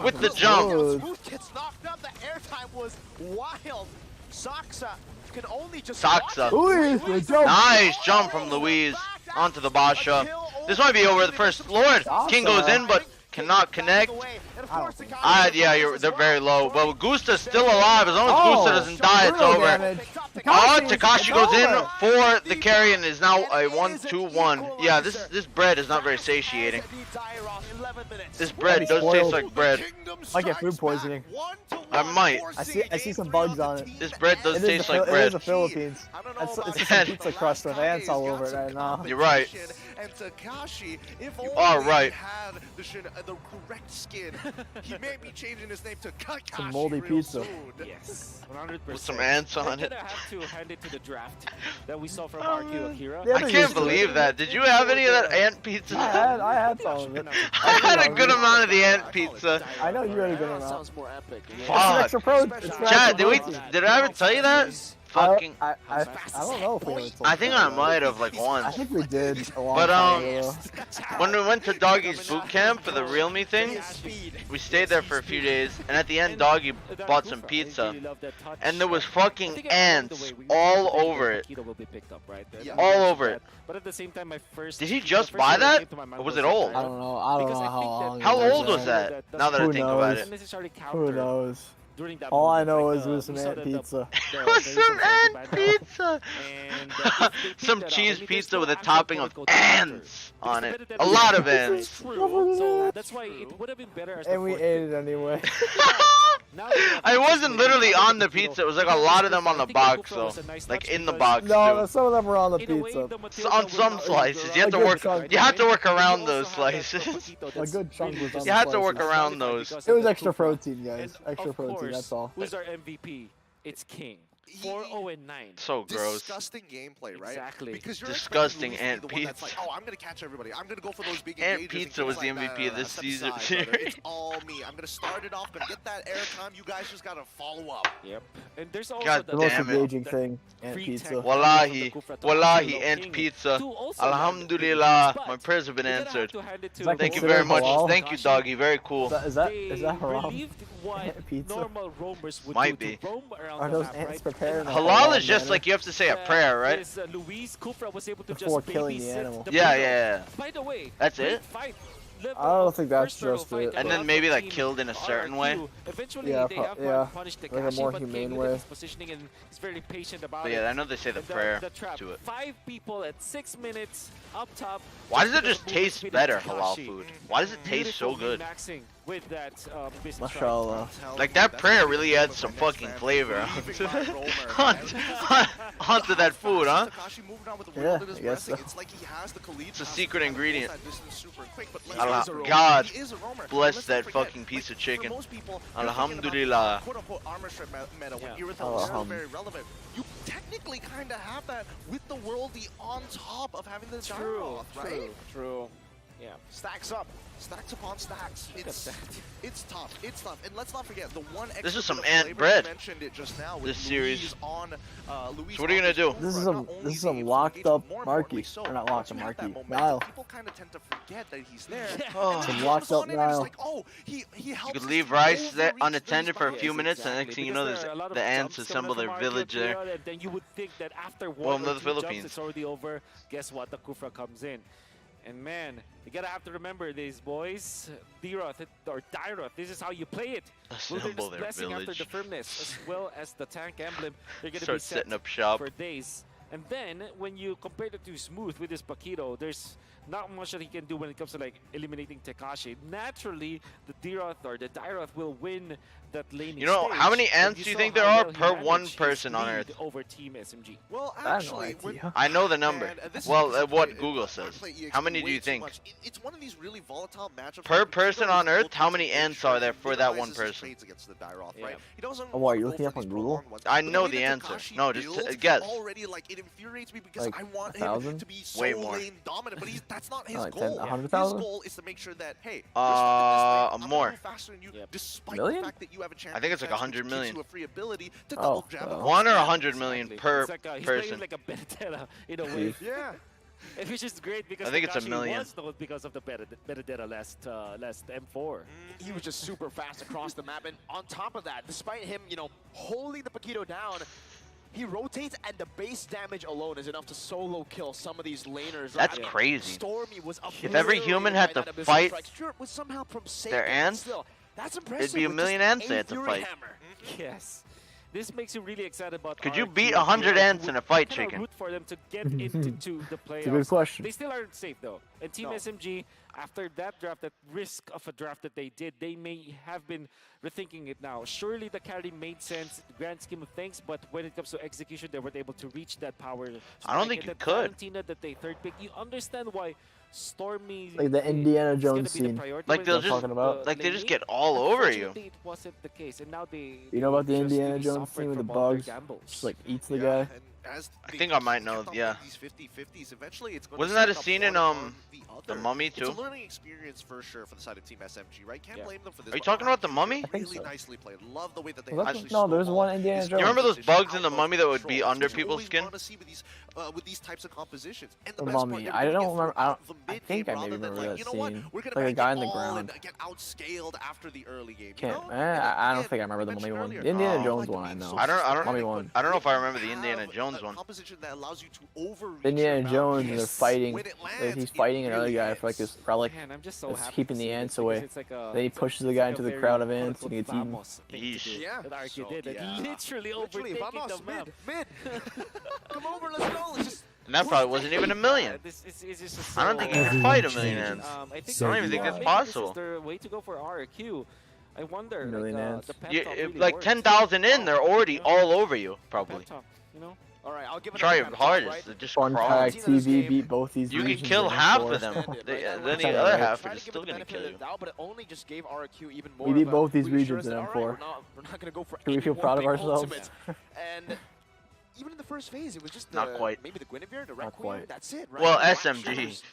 With the jump. Smooth gets knocked up. The airtime was wild. Saksa can only just Saksa. Ooh, the jump. Nice jump from Louise onto the Basha. This might be over the first Lord. King goes in but cannot connect. Yeah, they're very low. But Gusta's still alive. As long as Gusta doesn't die, it's over. Oh, Takashi goes in for the carry and is now a 1-2-1. Yeah, this bread is not very satiating. This bread does taste like bread. I get food poisoning. I might. I see some bugs on it. This bread does It is taste the, like it is bread. the Philippines. It's just a pizza crust with ants all over it right now. You're right. And Takashi, if You only are right. he had the correct skin, he may be changing his name to Kakashi. Some moldy real pizza. soon. Yes, 100%. With some ants on We're it. gonna have to hand it to the draft that we saw from RQ Akira. Yeah, I they're can't used to it. believe that. Did you have any of that ant pizza? I had some of it. I had a good amount of the ant pizza. I know you had a good amount. Sounds more epic. It's an Fuck. extra protein. It's an Chad, extra did protein. I ever tell you that? Fucking. I don't know if we ever told I think you I that. might have like I once. think we did a long But, time ago. When we went to Doggy's boot camp for the Real Me thing, we stayed there for a few days, and at the end, Doggy bought some pizza, and there was fucking ants all over it. All over it. But at the same time, my first. Did he just buy that? Or was it old? I don't know. I don't know how long. How it old was that? Now that I Who think about knows? it. Who knows? During that All I moment, know like, is it was some we saw ant the- pizza. the- With the some results ant by now. pizza. And, if they pick Some that up, cheese I mean, there's pizza no with a actual topping of protocol to enter. ants on Because it. the A better lot of the ants. True. So that's why it would have been better as the And we fourth ate pick. it anyway. Now that we have I this wasn't maybe literally on the you know, pizza. It was like a lot of them on the I think box, Kufra though. was a nice Like touch in the because box No, too. some of them were on the in a way, pizza. the Matilda On will some not slices, override you have to A good work. chunk. You have to work We around also those have that slices. Totopito A that's good chunk really was on You had to work slices. around those. because It of was the extra Kufra. protein, guys. And Extra of protein, course, that's all. Who's our MVP? It's King. 4-0-9. So gross. Disgusting gameplay, right? Exactly. Because you're Disgusting expecting ant Louis to be the one that's pizza. like, oh, I'm gonna catch everybody. I'm gonna go for those big Ant engages and pizza was things the like MVP of that. this Step season, aside, brother. It's series. all me. I'm gonna start it off, gonna get that airtime. You guys just gotta follow up. Yep. And there's also God The most damn it. engaging thing, ant free pizza. tech from Wallahi, the Kufra to wallahi, King ant pizza. to also land Alhamdulillah, but my prayers have been we're gonna have answered. to hand it to Is that Thank you considered very much. halal? Thank you, Doggy. Very cool. Is that haram? relieved what Pizza? normal roamers would Might do be. to roam around Are the those map, ants right? prepared? And in a Halal halal is just manner? like you have to say a prayer, right? This, Luis Kufra was able to Before just killing the babysit animal. the Yeah, Pluto. yeah, By the way, That's great it? fight. I don't think that's First level just fight it. And allowed then maybe the like team killed in a certain RRQ. way. Eventually, Yeah, they have yeah. punished Like a Takashi, more but humane King way. with his positioning and is very patient about But it. yeah, I know they say the And prayer the trap. to it. 5 people at 6 minutes up top. Why does it because just of movement taste speed better, of halal Takashi. food? Why does it taste so Beautiful good? min-maxing with that business right. Mashallah. Like that prayer really adds some fucking flavor onto that food, huh? Yeah, I guess so. It's like he has the Khalid It's a pass secret that ingredient. controls that distance super quick, but let's Allah, face it, God he is a roamer. bless Let's that not forget, fucking piece of like, chicken. For most people, you're Alhamdulillah. thinking about quote-unquote armor strip meta when Yeah. Irithel is Alham. very relevant. You technically kind of have that with the worldie on top of having the True, Gyroth, right? true. Yeah. Stacks up. Stacks upon stacks. It's tough. It's tough. And let's not forget the one extra This is some bit of ant flavor, bread. you mentioned it just now with This series. Louise on, Louise So what are you on gonna do? this This is aura, some not only this is some the locked engagement, up more Marky. importantly so, Or not once locked you up have that Marky. momentum, Niall. people kind of tend to forget that he's there. Oh. Some He locked comes up on in and it's Niall. like, oh, he helps You could us leave to Rice there overreach unattended for a those few boundaries. minutes, and next thing you know, Because there are a lot of the ants jumps coming assemble up their from village there. Arcade, and then you would think that after Well, one no, or the two jumps, Philippines. it's already over. Guess what? The Kufra comes in. And man, you gotta have to remember these boys. Diroth or Diroth, this is how you play it. Assemble Wilderness their Blessing after village. the firmness, as well as the tank emblem. They're gonna Start be set setting up shop. for days. And then when you compare it to Smooth with this Paquito, there's not much that he can do when it comes to like eliminating Tekashi. Naturally, the Diroth or the Diroth will win that laning You know, stage, how many but ants you do you saw think there how are well he per one managed his person on lead Earth? over Team SMG. Well, I have no actually, idea. I know the number. And, this is Well, because I what play- Google I says. play EXP How many do way you too think? much. It's one of these really volatile matchups. Per where person Paquito on is Earth, looking how to many make ants sure are there he for that one minimizes his person? trades against the Diroth, Yeah. right? He doesn't Oh, what, are you go looking for up on these Google? prolonged ones. I But know way the that answer. Tekashi No, just builds guess. Already, like, it infuriates me because Like I want him 1,000? to be so Way more. lane dominant, but that's not his Like 10, goal. His 100,000? goal is to make sure that, hey, you're stuck in this lane, I'm gonna more. go faster than you, Yep. despite Million? the fact that you have a chance. I think it's like 100 gives million. you a free ability to Oh, double jab. well. 1 or 100 million Exactly. per It's like he's person. playing like a Benedetta in a way. Yeah. And which is great because I think it's a Tekashi million. was known because of the Benedetta last M4. He was just super fast across the map, and on top of that, despite him, you know, holding the Paquito down, he rotates, and the base damage alone is enough to solo kill some of these laners. That's I mean, crazy. Stormy was If every human had to fight sure, with some help from Sega, their but ants, still, that's impressive. it'd be a with million just ants they had to Fury fight. Hammer. Yes. This makes you really excited about Could you RQ. beat 100 I ants in a fight, kinda Chicken? root for them to get into the playoffs. It's a good question. They still aren't safe though. And Team No. SMG, after that draft, that risk of a draft that they did, they may have been rethinking it now. Surely the carry made sense in the grand scheme of things, but when it comes to execution, they weren't able to reach that power. I don't spike. think And you that could. Valentina that they third pick, you understand why Stormy Like the is Indiana gonna Jones be the scene. priority Like when they'll it just- comes to talking about. the Like they just laning. get all over you. Unfortunately, it wasn't the case, and now they. You know about the just Indiana really Jones suffered scene with the from all their bugs? gambles. Just like eats the Yeah, guy. and as I they think I might keep know, on yeah. These 50-50s, eventually it's going Wasn't to that a stack up scene one in, on the The other. Mummy It's too? a learning experience for sure for the side of Team SMG, right? Can't Yeah. blame them for this. Are you but talking about The RQ Mummy? I think really so. nicely played. Love the way that they Was that actually the- no, there was snowballed one Indiana this Jones. You remember those composition bugs in out the of Mummy that would be control. under That's what you people's always skin? wanna see with these types of compositions. And The best part, Mummy. they're I doing don't it remember. I throughout the I mid-game think I rather maybe than remember like, that you know what, scene. we're gonna Like a bank guy it in the all ground. and get outscaled after the early game. Can't. You know? I don't Again, think I remember the mentioned Mummy one. earlier, The Indiana Oh. Jones like one I being know. so I don't- systematic, Mummy one. I don't know if I but remember the Indiana have Jones a one. composition that allows you to overreach The Indiana your Jones and they're boundaries. fighting. When it Like lands, he's it fighting another really guy for like hits. this relic. Man, I'm just so That's happy keeping to the see ants this away. because it's like a, Then he it's pushes the it's guy like into a the very crowd of ants and quote-unquote gets eaten. vamos thing to Yeesh. do Yeah. that RQ So, did. Like, yeah. literally Literally, overtaking vamos, the map. mid. Come over, let's go. Let's just And that probably wasn't even a million. This is just I don't so- think you can fight a million ants. I think I don't even think maybe that's this possible. is the way to go for RQ. I wonder. Million like, ants. the pen You, top if, really like works. 10,000 in, they're already Yeah. all over you, probably. Pen top, you know? all right. I'll give it Try a your hardest to just Fun crawl. fact: Team in this TV game, beat both these You can regions kill in half M4. of them. Understand it, They- right? then Like, the I other tried half Try are to just give still it the gonna benefit kill of you. the doubt, but it only just gave RQ even more. We beat of a both these reassurance regions in that, all M4. right, we're not gonna go for Should we any feel more proud of big ourselves? ultimates. And even in the first phase, it was just Not quite. maybe the Guinevere, the Not Requiem. quite. That's it, right? Well, The SMG. Raptures.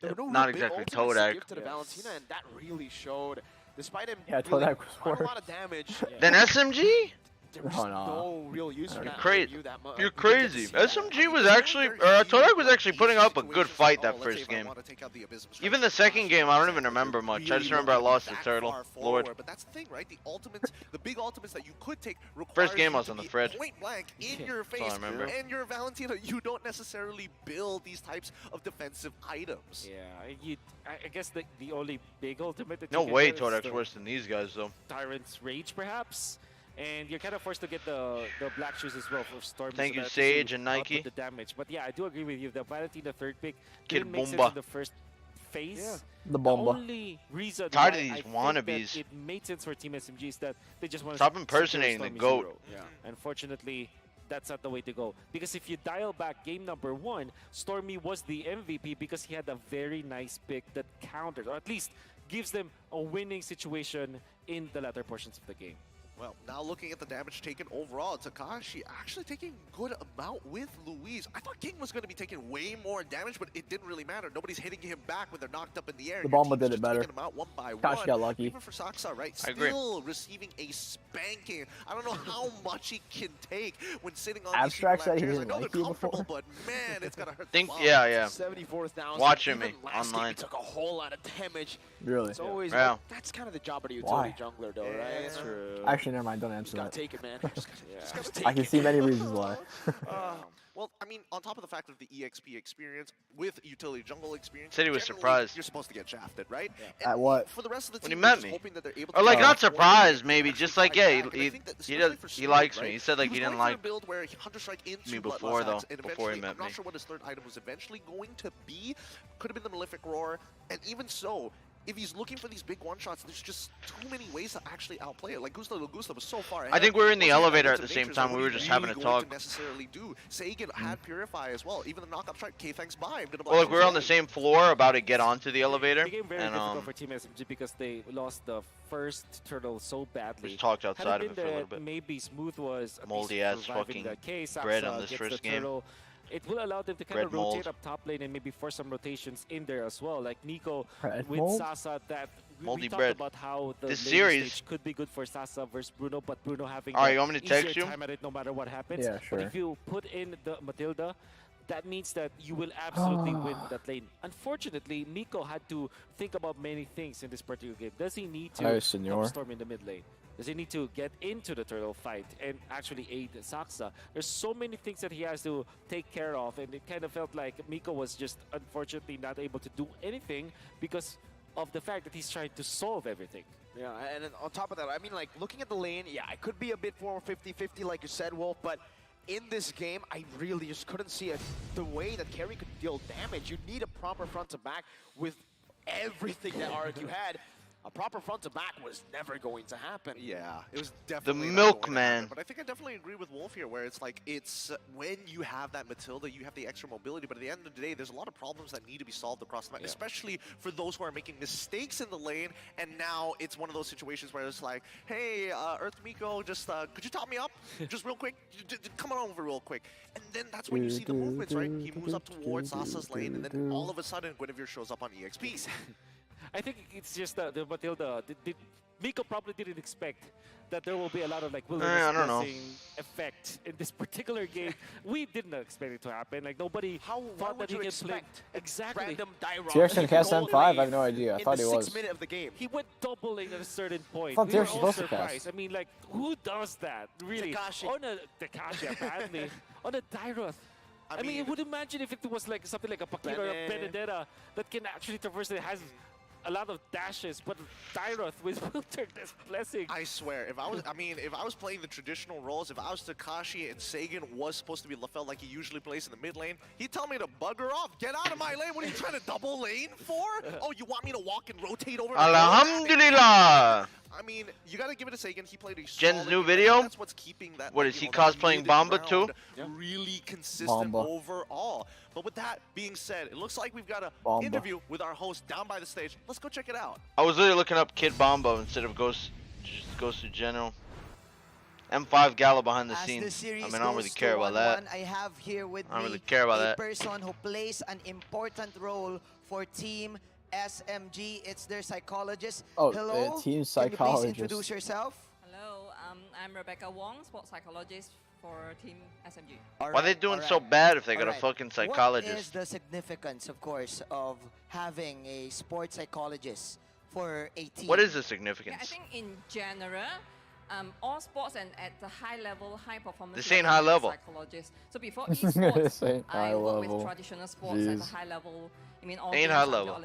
There were no Not real big exactly ultimates to Todak. give to the Yes. Valentina, and that really showed. Despite him Yeah, dealing Todak was quite a worse. lot of damage, Then SMG? there was Oh, no. no real use for You're that. crazy. You that mu- You're you didn't get to crazy. see that. SMG was actually, Todak was actually putting up a good fight that first game. Even the second game, I don't even remember much. I just remember I lost to Turtle. Lord. But that's the thing, right? The ultimates, the big ultimates that you could take requires First game you I was to on the be Fred. point blank in Yeah, your that's all I face. remember. And you're Valentina. You don't necessarily build these types of defensive items. Yeah, I guess the only big ultimate that No you get way there is Todak's the worse than these guys, though. Tyrant's Rage, perhaps. And you're kind of forced to get the black shoes as well for Storm. Thank so you, that Sage to and Nike. output the damage. But yeah, I do agree with you. The Valentina third pick Kid didn't make sense Boomba. in the first phase. Yeah. The The bomba. only reason Tired of why these I think wannabes. that it made sense for Team SMG is that they just want to Stop impersonating the GOAT. Yeah. Unfortunately, that's not the way to go. Because if you dial back game number 1, Stormy was the MVP because he had a very nice pick that counters, or at least gives them a winning situation in the latter portions of the game. Well, now looking at the damage taken overall, Takashi actually taking good amount with Luis. I thought King was going to be taking way more damage, but it didn't really matter. Nobody's hitting him back when they're knocked up in the air. The Bomba did it better. Taking them out one by Takashi one. got lucky. Even for Saksa, right? I agree. Still receiving a spanking. I don't know how much he can take when sitting on Abstract said these he chairs. I didn't know like they're you comfortable, before. but man, it's gonna hurt. Yeah. 74,000. Watching Even me last online. Game, he took a whole lot of damage. Really? It's always Yeah. that's kind of the job of the utility jungler, though, right? That's true. Actually, never mind. Don't answer Just gotta that. take it, man. Just gotta take I can it. see many reasons why. Well, I mean, on top of the fact of the EXP experience with utility jungle experience, Said he was generally, surprised. You're supposed to get shafted, right? At what? For the rest of the When team, he they're met just me. hoping that they're able Or to like get not a point surprised, and maybe actually just like fight yeah, back. And I think that especially for he Smooth, likes right? me. He said like he was didn't going for a like build where he Hunter Strike into me Bloodlust before, though, Axe, and before he eventually, met I'm not me. sure what his third item was eventually going to be. Could have been the Malefic Roar, and even so, if he's looking for these big one-shots, there's just too many ways to actually outplay it. Like Gustav was so far ahead. I think we were in the Once he had elevator that at the same natures, time. like, We what were are you just having really a going talk. to necessarily do. Sagan had Purify as well. Even the knockup strike, K thanks by. Well, like we were on the same floor, about to get onto the elevator, It became very and difficult for Team SMG because they lost the first turtle so badly. we just talked Had outside it of been it for a little that bit. maybe Smooth was at Moldy least ass surviving fucking the case, bread on Saksa this gets first the game. turtle. It will allow them to kind Bread of rotate mold. up top lane and maybe force some rotations in there as well. Like Nico Bread with mold? Sasa, that Moldy we talked bread. about how the This lane series- stage could be good for Sasa versus Bruno, but Bruno having Alright, the you want me to easier text you? time at it no matter what happens. Yeah, But sure. if you put in the Matilda, that means that you will absolutely win that lane. Unfortunately, Nico had to think about many things in this particular game. Does he need to Hi, senor. storm in the mid lane? Does he need to get into the turtle fight and actually aid Saksa? There's so many things that he has to take care of, and it kind of felt like Miko was just unfortunately not able to do anything because of the fact that he's trying to solve everything. Yeah, and then on top of that, I mean, like, looking at the lane, yeah, it could be a bit more 50-50, like you said, Wolf, but in this game, I really just couldn't see the way that Carry could deal damage. You need a proper front to back with everything that RQ had. A proper front to back was never going to happen. Yeah, it was definitely not milkman. going to happen. But I think I definitely agree with Wolf here, where it's like, it's when you have that Matilda, you have the extra mobility, but at the end of the day, there's a lot of problems that need to be solved across the map, especially for those who are making mistakes in the lane, and now it's one of those situations where it's like, hey, Earth Miko, just, could you top me up? Just real quick? Come on over real quick. And then that's when you see the movements, right? He moves up towards Sasa's lane, and then all of a sudden, Guinevere shows up on EXP. I think it's just the Matilda. Miko probably didn't expect that there will be a lot of like wilderness I don't know. blessing effect in this particular game. We didn't expect it to happen. Like nobody Why thought that would he you can play expect exactly. random Dyrod TRX can cast goal M5? I have wave no idea. I in thought the he was. 6th minute of the game? He went doubling at a certain point. thought We were TRX was all supposed to cast. surprised. I mean, like who does that really? Takashi. On a Takashi, apparently. On a Dyroth. I mean, you would imagine if it was like something like a Pakira or a Benedetta that can actually traverse it, has a lot of dashes, but Dyroth with wilderness blessing. I swear, if I was playing the traditional roles, if I was Takashi and Sagan was supposed to be Lafel like he usually plays in the mid lane, he'd tell me to bugger off, get out of my lane. What are you trying to double lane for? Oh, you want me to walk and rotate over? Alhamdulillah! I mean, you gotta give it to Sagan. He played a Jen's solid new game. video? That's what's keeping that. What, like, is he you know, that cosplaying muted Bomba round too? Really consistent Bomba. overall. But with that being said, it looks like we've got an Bomba. interview with our host down by the stage. Let's go check it out. I was literally looking up Kid Bombo instead of Ghost to General. M5 Gala behind the As scenes. the series I mean, I don't really goes to care about that. 1-1, I have here with I don't me really care about a that. person who plays an important role for Team SMG. It's their psychologist. Oh, Hello, team can you psychologist. please introduce yourself? Hello, I'm Rebecca Wong, sports psychologist for Team SMG. Why are they doing so bad if they got a fucking What is psychologist? the significance, of course, of having a sports psychologist for a team? What is the Yeah, I significance? think in general, all sports and at the high level, high performance. This ain't level, high level. Psychologist. So before esports, This ain't I high work level. with traditional sports at Jeez. a high level. I mean, all Ain't games high under level.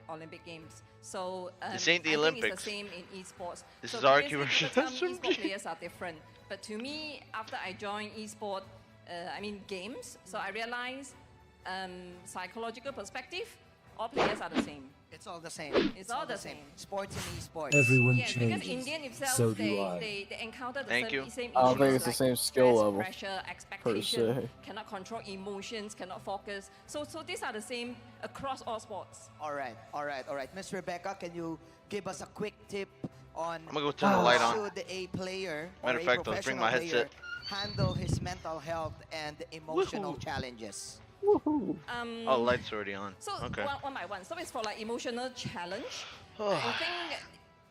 Olympic Games. So This ain't the I think Olympics. it's the same in esports. This so is our previously version people of tell me SMG. esport players are different. But to me, after I joined esport, I mean games, so I realized psychological perspective, all players are the same. It's all the same. It's all the same. Sports and esports. Everyone Yes, because changes. Indian itself, So do I. they encounter the Thank same, you. same I don't issues think it's the like same skill stress, level, pressure, expectation, se. cannot control emotions, cannot focus. So these are the same across all sports. All right. Miss Rebecca, can you give us a quick tip on I'm gonna go turn the light on. should a player or Matter of a fact, let's bring my professional headset. player handle his mental health and emotional challenges? Oh, light's already on. So Okay. one by one. So it's for like emotional challenge. I think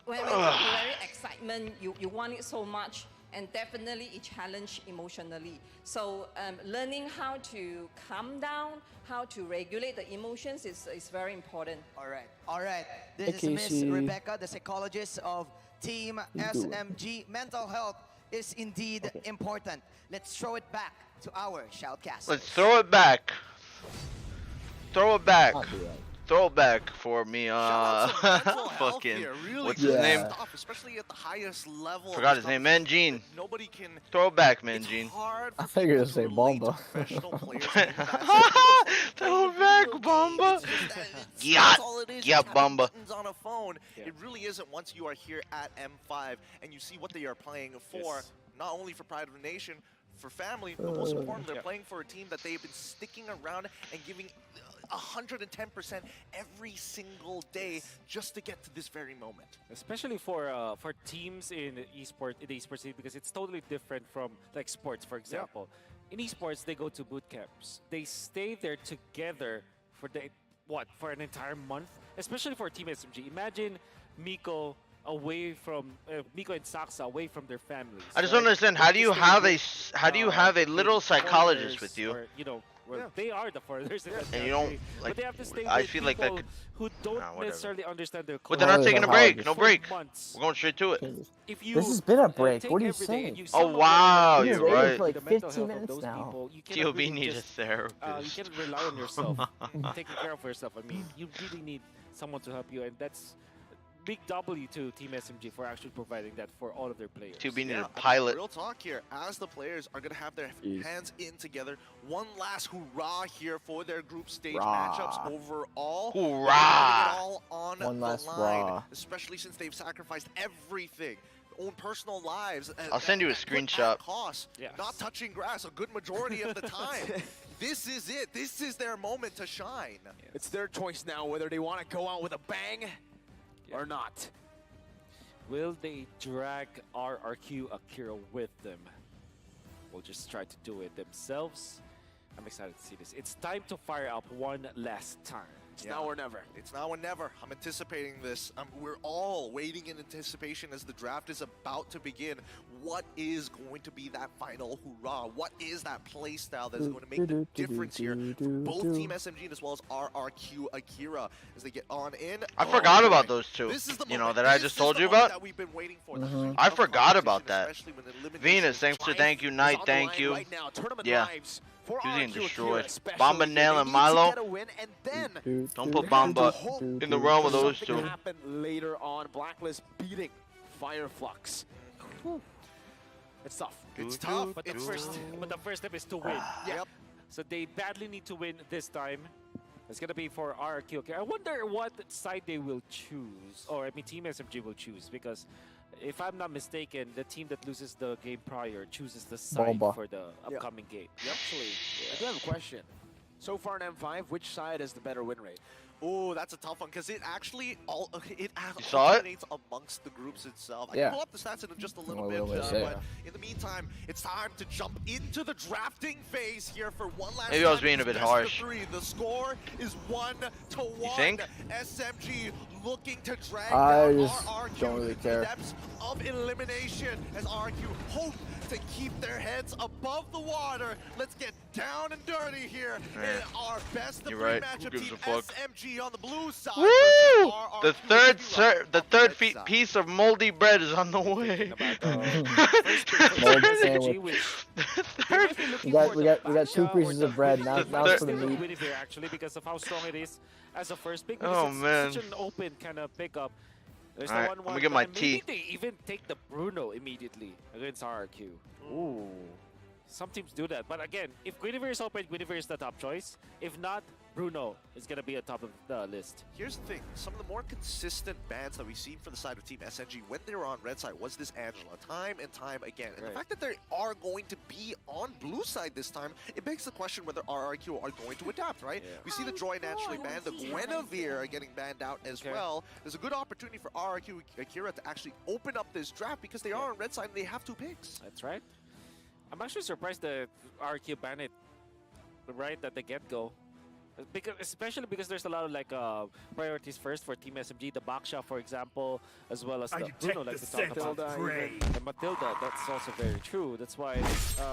when it comes to very excitement, you want it so much, and definitely it challenge emotionally. So learning how to calm down, how to regulate the emotions is very important. All right. This is Miss Casey. Rebecca, the psychologist of Team SMG. Mental health is indeed important. Let's throw it back to our shoutcast. Let's throw it back. Throw it back. I'll do that. Throw it back for me. Shout out to mental health Fucking. here. Really What's his good name? stuff, especially at the highest level. Forgot his name. Mangine. Nobody can. Throw it back, It's Mangine. hard for I figured people it'd say to relate to Bomba. professional players in that Throw it back, Bomba. It's just that it's- Yeah, that's all it is. yeah, It's tapping Bomba. buttons on a phone. Yeah. It really isn't once you are here at M5 and you see what they are playing for, Yes. not only for Pride of the Nation, for family, but most importantly, they're Yeah. playing for a team that they've been sticking around and giving 110% every single day just to get to this very moment. Especially for teams in the esports scene, because it's totally different from like sports, for example. In esports, they go to boot camps. They stay there together for for an entire month. Especially for Team SMG. Imagine Miko Miko and Saksa away from their families. I just right? don't understand. How do you Stay have with, how do you have a little psychologist foreigners with you? or, well, they are the foreigners in that And you country, don't, but like, they have to stay I with feel like that people could- who don't Nah, whatever. necessarily understand their But they're not Well, taking a how break. is No it? break. months. We're going straight to it. If you This has been a break. take What are you every day and saying? you Oh, somehow wow, manage you're to right. regulate For like the mental 15 health of minutes those now. people, you cannot TOB really needs a just, therapist. you can't rely on yourself taking care of yourself. I mean, you really need someone to help you, and that's big W to Team SMG for actually providing that for all of their players. TOB needed Yeah, a pilot. Real talk here. As the players are going to have their Jeez. hands in together, one last hurrah here for their group stage Rah. matchups overall. Hoorah. They're putting it all on One the last line, rah. especially since they've sacrificed everything. Own personal lives. I'll send you a put at screenshot. cost, Yes. not touching grass a good majority of the time. This is it. This is their moment to shine. It's their choice now whether they want to go out with a bang or not. Will they drag RRQ Akira with them? We'll just try to do it themselves. I'm excited to see this. It's time to fire up one last time. It's now or never. It's now or never. I'm anticipating this. We're all waiting in anticipation as the draft is about to begin. What is going to be that final hurrah? What is that play style that is going to make the difference here for both Team SMG as well as RRQ Akira as they get on in? I forgot boy. about those two. This is the You know, moment. that I This just is told the you moment about. that we've been waiting for. I forgot about that. Especially when elimination Venus, thanks for Life thank you, is Knight, on the thank line you. right now. Tournament Yeah. lives for He was getting RRQ destroyed. Akira especially. Bomba, They Nail, and need to Milo. get a win, and then Don't put Bomba in the realm of those something two. happen later on. Blacklist beating Fireflux. Whew. It's tough. It's tough. But the It's first step is to win. Yep. So they badly need to win this time. It's gonna be for RRQ. Okay, I wonder what side they will choose, or I mean, Team SMG will choose, because if I'm not mistaken, the team that loses the game prior chooses the side Bomba. for the upcoming game. Actually, I do have a question. So far in M5, which side has the better win rate? Oh, that's a tough one because it actually saw it? alternates amongst the groups itself. I Yeah. can pull up the stats in just a little Well, bit, we'll say, but in the meantime, it's time to jump into the drafting phase here for one last Maybe I was time. being a It's bit best of harsh. 3. The score is 1-1. think? SMG looking to drag I down just RRQ don't really to care. the depths of elimination as RRQ hope to keep their heads above the water. Let's get down and dirty here in our best of You're 3 right. matchup. Who gives Team a fuck? SMG on the blue side. Woo! versus The RRQ third Akira the on third red feet side. piece of moldy bread is on the way. Mold sandwich. We got two pieces of bread. Now it's for the meat. Guinevere, actually, because of how strong it is as a first pick. Oh, Because it's man. such an open kind of pickup. There's Alright, the I'm 1-1 gonna get my time. tea. Maybe they even take the Bruno immediately against RRQ. Ooh. Some teams do that. But again, if Guinevere is open, Guinevere is the top choice. If not, Bruno is going to be at top of the list. Here's the thing, some of the more consistent bans that we've seen for the side of Team SNG when they were on red side was this Angela, time and time again. And the fact that they are going to be on blue side this time, it begs the question whether RRQ are going to adapt, right? We see the Joy naturally banned, the Guinevere are getting banned out as well. There's a good opportunity for RRQ Akira to actually open up this draft because they are on red side and they have 2 picks. That's right. I'm actually surprised that RRQ banned it right at the get-go. Especially because there's a lot of like priorities first for Team SMG, the Baksha, for example, as well as the Bruno, like we talked about. And Matilda, that's also very true. That's why,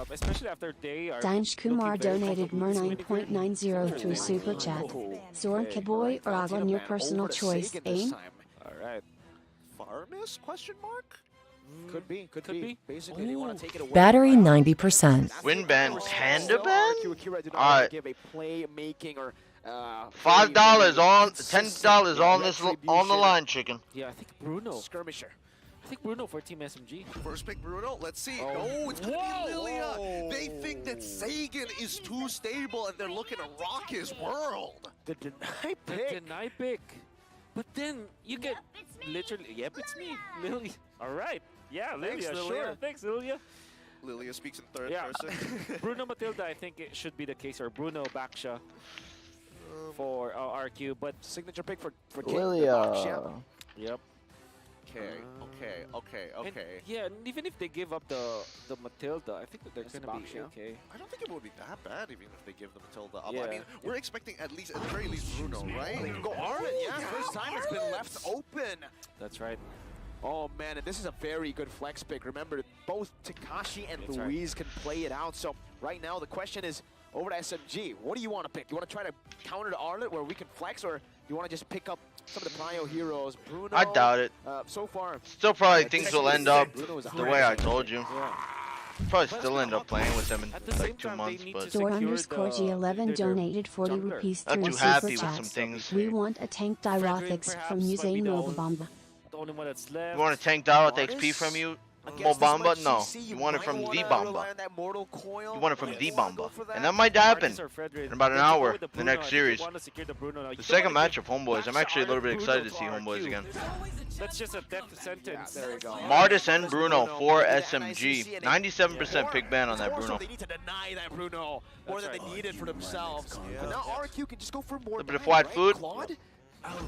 especially after they are. Danj Kumar donated Mer 9.90 through Super Chat. Zorn Kaboy or Aglan, your personal choice, aim? Alright. Farmis? Question mark? Could be. Basically, they want to take it away. Battery 90%. Win ban, Panda ban? Alright. Give a play making or $5 on, $10 on this on the line, chicken. Yeah, I think Bruno. Skirmisher. I think Bruno for Team SMG. First pick Bruno, let's see. Oh, it's gonna be Lilia. They think that Sagan is too stable and they're looking to rock his world. The deny pick. But then you get literally, yep, it's me, Lilia. Alright. Yeah, Lilia, sure. Thanks, Lilia. Lilia speaks in third person. Bruno Matilda, I think it should be the case, or Bruno Baksha for RQ, but signature pick for Lilia. Yep. Okay. And, yeah, and even if they give up the Matilda, I think that they're gonna be okay. I don't think it would be that bad even if they give the Matilda up. Yeah. I mean, we're expecting at the very least Bruno, right? They can go Arlen, first time it's been left open. That's right. Oh man, and this is a very good flex pick. Remember, both Takashi and Louise can play it out. So right now the question is over to SMG. What do you want to pick? You want to try to counter to Arlet where we can flex, or you want to just pick up some of the prio heroes? Bruno. I doubt it. So far. Still probably things will end up the way I told you. Probably still end up playing with them in like 2 months, but Door_G11 donated 40 rupees not through too happy Super with some Chat. things. We want a tank Dyrothics from Musée Mobabamba. The only one that's left. You want to tank down with XP from you? Mobamba? No. You want it from the Bomba. You want it from the Bomba. And that might happen in about an hour in the next series. The second match of Homeboys. I'm actually a little bit excited to see Homeboys again. That's just a death sentence. There we go. Martis and Bruno for SMG. 97% pick ban on that Bruno. They need to deny that Bruno more than they needed for themselves. But now RQ can just go for more. A bit of white food.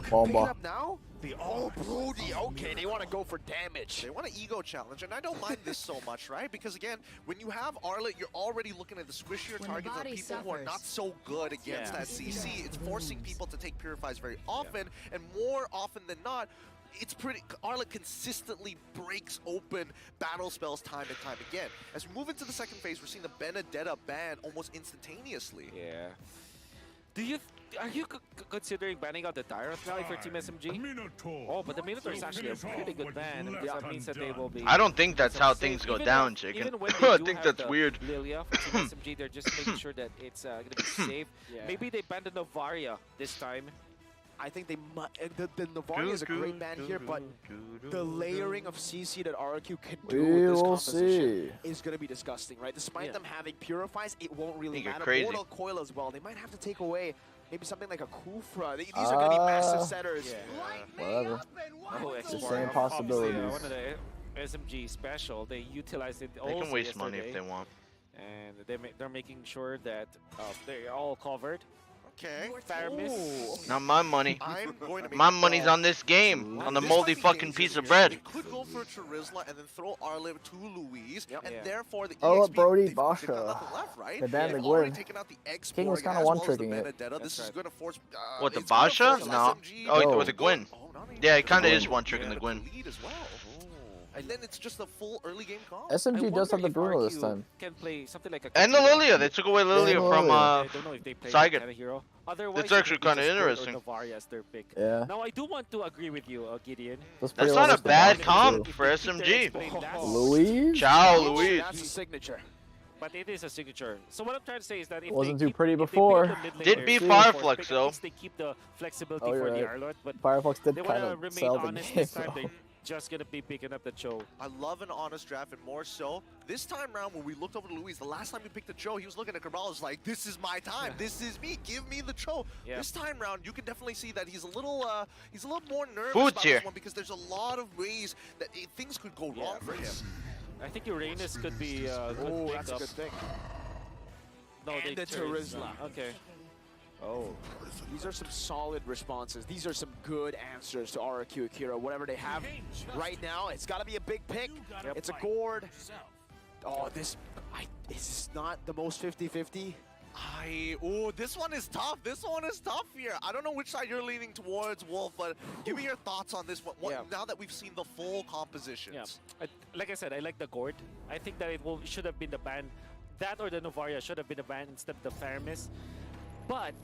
Bomba. Now? Brody, okay, they want to go for damage. They want an ego challenge, and I don't mind this so much, right? Because again, when you have Arlet, you're already looking at the squishier targets of people who are not so good against that CC. It's forcing people to take Purifies very often, and more often than not, it's pretty. Arlet consistently breaks open battle spells time and time again. As we move into the second phase, we're seeing the Benedetta ban almost instantaneously. Yeah. Are you considering banning out the Tyrant Rally for Team SMG? Oh, but the Minotaur is actually a pretty good ban. That means that they will be. I don't think that's how things go down, chicken. I think that's weird. Lilia for Team SMG, they're just making sure that it's gonna be safe. Maybe they banned the Novaria this time. I think they might. The Novaria is a great ban here, but the layering of CC that RQ can do with this composition is going to be disgusting, right? Despite them having Purifies, it won't really matter. Crazy. Mortal Coil as well. They might have to take away maybe something like a Kufra. These are going to be massive setters. Whatever. Oh, It's the same possibilities. One of the SMG special, they utilized it also They can waste yesterday, money if they want. And they're making sure that they're all covered. Okay. Not my money. I'm going to make My money's on this game, on the moldy fucking piece of bread. They could go for Charizla and then throw Arlet to Louise, and therefore the Oh, EXP, Brody, they've got Basha. nothing left, right? They banned the They've already Gwyn. taken out the X King was kind kinda of one-tricking it. This is going to force. What, the it's gonna Basha? force No. SMG Oh, with the Gwyn. not even Yeah, it kind of Gwyn. is one-tricking the Gwyn. lead as well. And then it's just a full early game call. SMG does have the Bruno this time. Can play something like a And the Lilia. They took away Lilia from I don't know if they play Saigon. that kind of hero. Otherwise, It's actually kind of interesting. Novaria as their pick. Yeah. Now I do want to agree with you, Gideon. That's not a bad comp for SMG. Louise? Ciao, Louise. That's a signature. But it is a signature. So what I'm trying to say is that if Wasn't they too keep, pretty if they before. build the mid Did laner beat for Fireflux, pick, though. At least they keep the flexibility Oh, for you're the right. Arlot. But Firefox did they kind want to of remain sell the honest game, this time. though. just gonna be picking up the Cho. I love an honest draft, and more so this time round when we looked over to Luis, the last time we picked the Cho, he was looking at Cabral, was like, this is my time, this is me, give me the Cho. Yeah. This time round, you can definitely see that he's a little more nervous Food's about here. this one because there's a lot of ways that things could go wrong for him. I think Uranus could be a good Oh, pick that's a up. good thing. No, And they the chose- Turisla. Okay. Oh. These are some solid responses. These are some good answers to RRQ Akira. Whatever they have right now, it's got to be a big pick. It's a gourd. Oh, this is not the most 50-50. This one is tough. This one is tough here. I don't know which side you're leaning towards, Wolf, but give me your thoughts on this one now that we've seen the full compositions. Yeah. Like I said, I like the gourd. I think that should have been the ban. That or the Novaria should have been the ban instead of the Faramis. But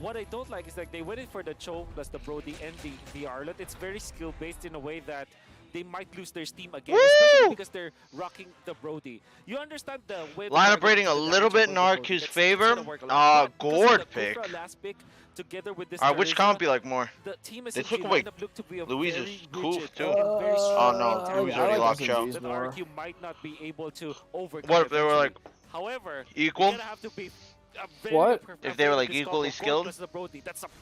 what I don't like is like they went in for the Cho plus the Brody and the Arlot. It's very skill based in a way that they might lose their steam again, especially because they're rocking the Brody. You understand the way Lineup rating a little bit in RQ's favor. Gourd pick. Last pick together with this Which comp you like more? the team They took away Luis is cool too. Oh no, Luis already locked Cho. That RQ might not be able to overcome. What if they were like however, equal? you're gonna have to be What? If they were like equally skilled? That's a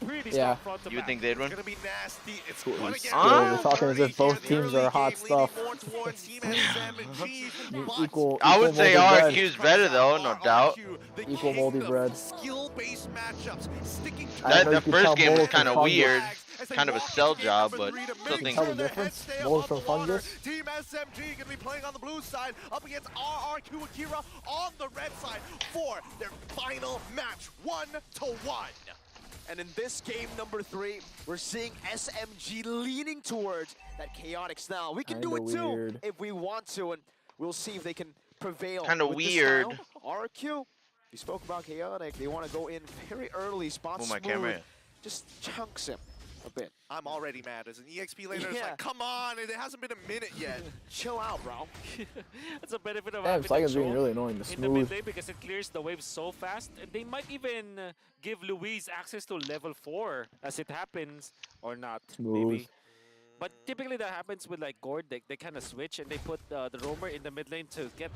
pretty Yeah. strong front to You would back. think they'd win? It's gonna be nasty. It's Cool. gonna get They're talking as if both teams are hot stuff. Equal. I would say molded bread. RQ's better though, no doubt. Equal moldy bread. Skill-based matchups, sticking I didn't know That you could first tell game was mold from kind of fungus. weird. Kind of a sell job, but still think. Tell the difference? Mold from fungus? Team SMG gonna be playing on the blue side up against RRQ Akira on the red side for their final match, 1-1. And in this game number 3, we're seeing SMG leaning towards that chaotic style. We can do it Kinda too weird. if we want to, and we'll see if they can prevail. Kinda with this weird. style. RQ, we spoke about chaotic. They want to go in very early, spot Move my smooth, camera in. just chunks him a bit. I'm already mad as an EXP laner. It's Yeah. like, come on, it hasn't been a minute yet. Chill out, bro. That's a benefit of Damn, having Psycho's the being Cho really annoying to in the smooth. mid lane because it clears the waves so fast. And they might even give Luis access to level 4 as it happens, or not, Smooth. maybe. But typically that happens with like Gord. They kind of switch and they put the roamer in the mid lane to get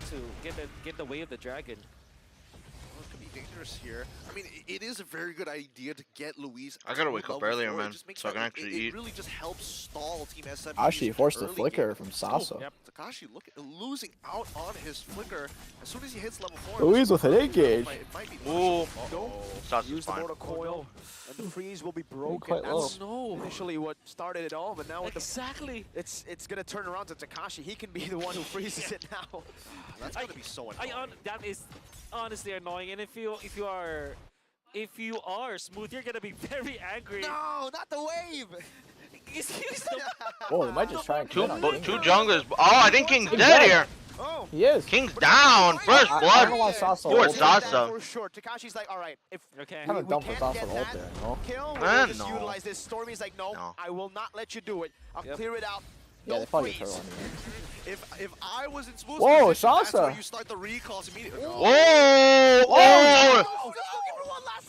the way of the dragon. Well, it could be dangerous here. I mean, it is a very good idea to get Luis. I gotta to wake up level earlier, 4. It man, just makes so I can that- actually it eat. really just helps stall Team SMG. Actually, he forced a early flicker game. from Sasa. Yep. Takashi losing out on his flicker as soon as he hits level 4. Luis with an engage. It might be Ooh. Sasa's Use the fine. mortal coil, and the freeze will be broken. quite low. That's initially what started it all, but now with Exactly. it's gonna turn around to Takashi. He can be the one who freezes it now. That's gonna be so annoying. That is honestly annoying. And if you are smooth, you're gonna be very angry. No, not the wave. Oh, they might just try and Two kill him. junglers. Oh, I think King's dead here. Oh. He is. King's down. First I don't know why blood. Sasa Poor ulted. Sasa. For sure. Takashi's like, all right, if Okay. Kind of dumb for can't Sasa get to ult that there, no? kill, Eh, we'll just no. utilize this. Stormy's like, no, No. I will not let you do it. I'll clear it out. Yeah, No they probably freeze. get turtle on the end. If I was in Smooth's Whoa, position, that's Sasa. where you start the recalls immediately. Whoa! Oh!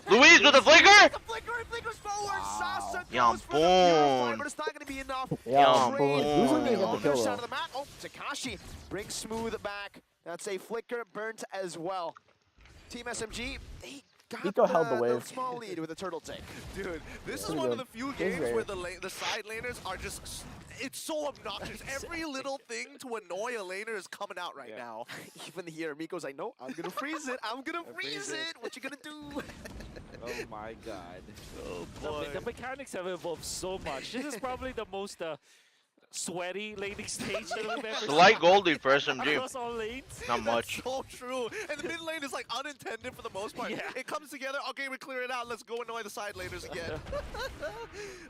Luis with a flicker? The flickers forward. Sasa Yum, goes for the purifier, boom. but it's not going to be enough. Yeah, boom. Trade Who's gonna on get the other kill side though? of the map. Oh, Takashi brings Smooth back. That's a flicker burnt as well. Team SMG, they got Nico held the wave. small lead with a turtle take. Dude, this is Pretty one of good. the few He's games great. where the side laners are just, it's so obnoxious. Every little thing to annoy a laner is coming out right now. Even here, Miko's like, no, I'm gonna freeze it. I'm gonna freeze it. What you gonna do? Oh my god. Oh The mechanics have evolved so much. This is probably the most sweaty laning stage that we've ever Slight Goldie for SMG. across all lanes. Not much. So true. And the mid lane is like unintended for the most part. Yeah. It comes together. Okay, we clear it out. Let's go annoy the side laners again.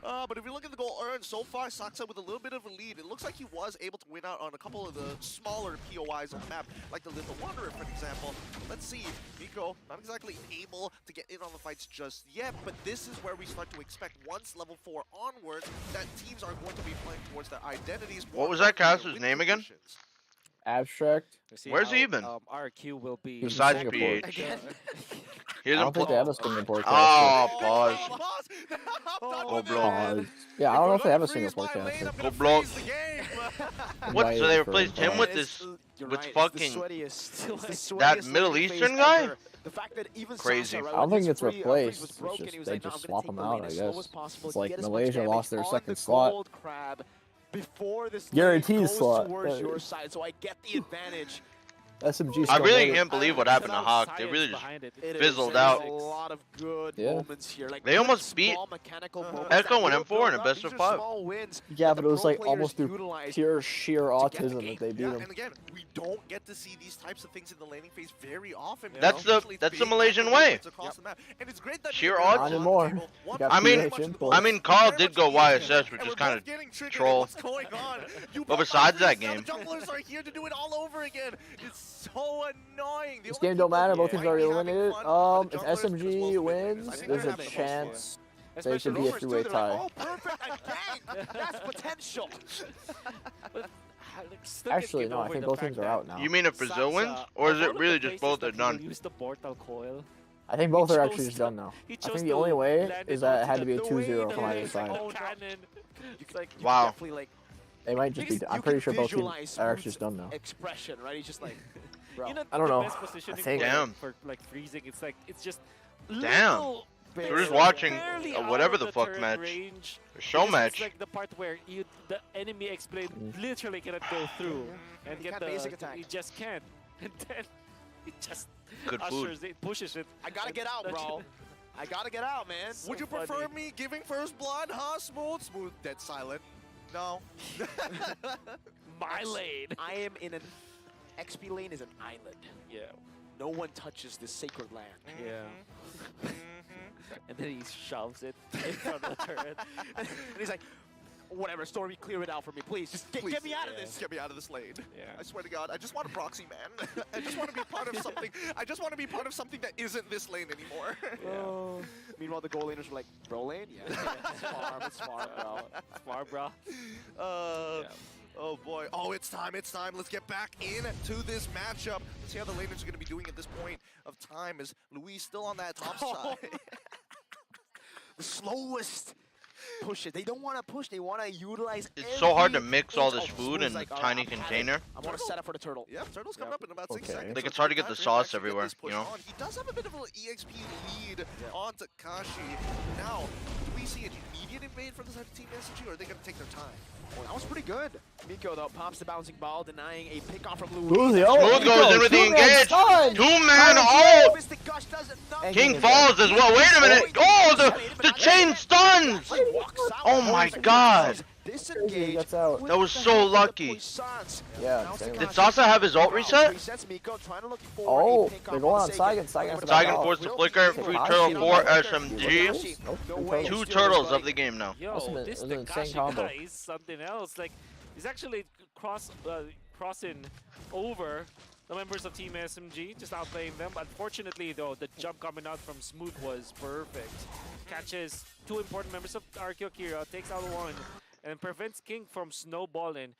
But if we look at the goal earned so far, Saksa with a little bit of a lead. It looks like he was able to win out on a couple of the smaller POIs on the map, like the Little Wanderer, for example. Let's see. Miko not exactly able to get in on the fights just yet, but this is where we start to expect once level 4 onwards that teams are going to be playing towards their identities. What was that caster's name again? Abstract. We'll see Where's how, he even? RQ will be He's Besides Singapore. PH. Again? He I don't doesn't think play. they have a Singapore caster. Oh, pause. Oh, blow. Yeah, I don't know if they have a Singapore caster. Go blow. What? Invite So they him for replaced him with invite. this, You're with right, fucking it's the that sweatiest Middle laning phase Eastern guy? ever. The fact that even Crazy. Sasha, right, I don't when think his it's freeze replaced. was It's broken, just he was they like, "No, just I'm gonna swap take them the out, lane I as slow guess. as possible, It's like get as much Malaysia damage lost their on second the slot. gold crab before this Guaranteed lane goes slot. towards your side, so I get the advantage." SMG I still really made it. can't believe what happened to Hawk. They really just fizzled out. A lot of good moments here. Like They almost beat Echo and M4 in a best of 5. Yeah, but it was like almost through pure sheer autism that they beat him. And again, we don't get to see these types of things in the laning phase very often. That's the Malaysian way. And it's great that Sheer Not autism. anymore. You got I mean- PH inputs. I mean, Carl did go YSS, which is kind of troll. What's going on? But besides that game, the junglers are here to do it all over again. It's so annoying. This game don't matter. Both teams are already eliminated. If SMG wins, there's a chance they could be a three-way tie. Oh, perfect again. That's potential. Actually, no. I think both teams are out now. you mean if Brazil wins, or is it really just both are done? Use the portal coil. I think both are actually just done now. I think the only way is that it had to be a 2-0 from either side. Wow. They might just be. I'm pretty sure both teams are actually just done now. Expression, right? He's just like, You know, I don't know. the best positioning I think- Damn. for like freezing, it's just Damn. little So we're just bits, watching barely a out whatever of the fuck turret match. range. A show It's match. like the part where the enemy explain literally cannot go through and get can't the basic attack. You just can't, and then it just Good food. ushers it, pushes it. I gotta get out, bro. I gotta get out, man. Would you prefer me giving first blood, huh? Smooth, dead silent. No. My lane. I am in an XP lane is an island. Yeah. No one touches this sacred land. Yeah. And then he shoves it in front of the turret. And he's like, whatever, Stormy, clear it out for me, please. Just get me out of this. Get me out of this lane. Yeah. I swear to God, I just want a proxy, man. I just want to be part of something. I just want to be part of something that isn't this lane anymore. Oh. Meanwhile, the goal laners were like, bro lane? Yeah. It's far, bro. It's far, bro. Yeah. Oh boy. Oh, it's time. It's time. Let's get back into this matchup. Let's see how the laners are going to be doing at this point of time. Is Luis still on that top side? The slowest. Push it. They don't want to push. They want to utilize. It's so hard to every mix all inch. this Oh, food Smooth's in a like, tiny I'm at it. container. I want to set up for the turtle. Yeah, Turtle's coming up in about 6 Okay. seconds. Like, so it's hard to time get the for him sauce actually get everywhere, this push you know? on. He does have a bit of an EXP lead on Takashi. Now, do we see an immediate invade from the side of Team SG, or are they going to take their time? Oh, that was pretty good. Miko, though, pops the bouncing ball, denying a pick off from Smooth, Louis. Smooth goes in with the engage. Stun! 2-man ult. Mystic Gush does nothing. King falls as well. Wait a minute. Oh, the chain stuns. Oh my God. Disengage. That's out. That was so lucky. Yeah, Did Sasa have his ult reset? Oh, they're going on Saigon. Saigon forced the flicker. Free turtle for SMG. Nope, 2 turtles of the game now. Yo, Awesome, this it was an insane Takashi combo. guy is something else. Like, he's actually crossing over the members of Team SMG, just outplaying them. Unfortunately, though, the jump coming out from Smooth was perfect. Catches 2 important members of Arkeo Kira, takes out 1, and prevents King from snowballing.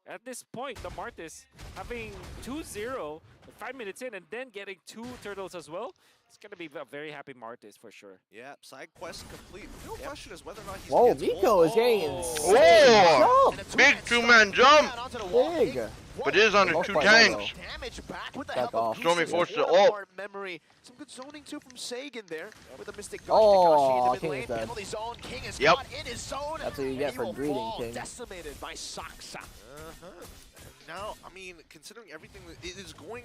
At this point, the Martis having 2-0, 5 minutes in, and then getting 2 turtles as well. It's going to be a very happy Martis for sure. Yeah, side quest complete. The real question is whether or not he's Whoa, gets Miko gold. is getting Oh, insane. big 2-man jump. Big. But it is under Most 2 by tanks. Damage back with the Back help of off. Stormy Goose. forced the One ult. more memory. Some good zoning too from Sagan there with the Mystic Gush. Oh, Takashi in the King mid is lane. dead. Penalty zone. King is Yep. caught in his zone. That's what you and get he for will greeting, fall, King. decimated by Saksa. Now, I mean, considering everything, it is going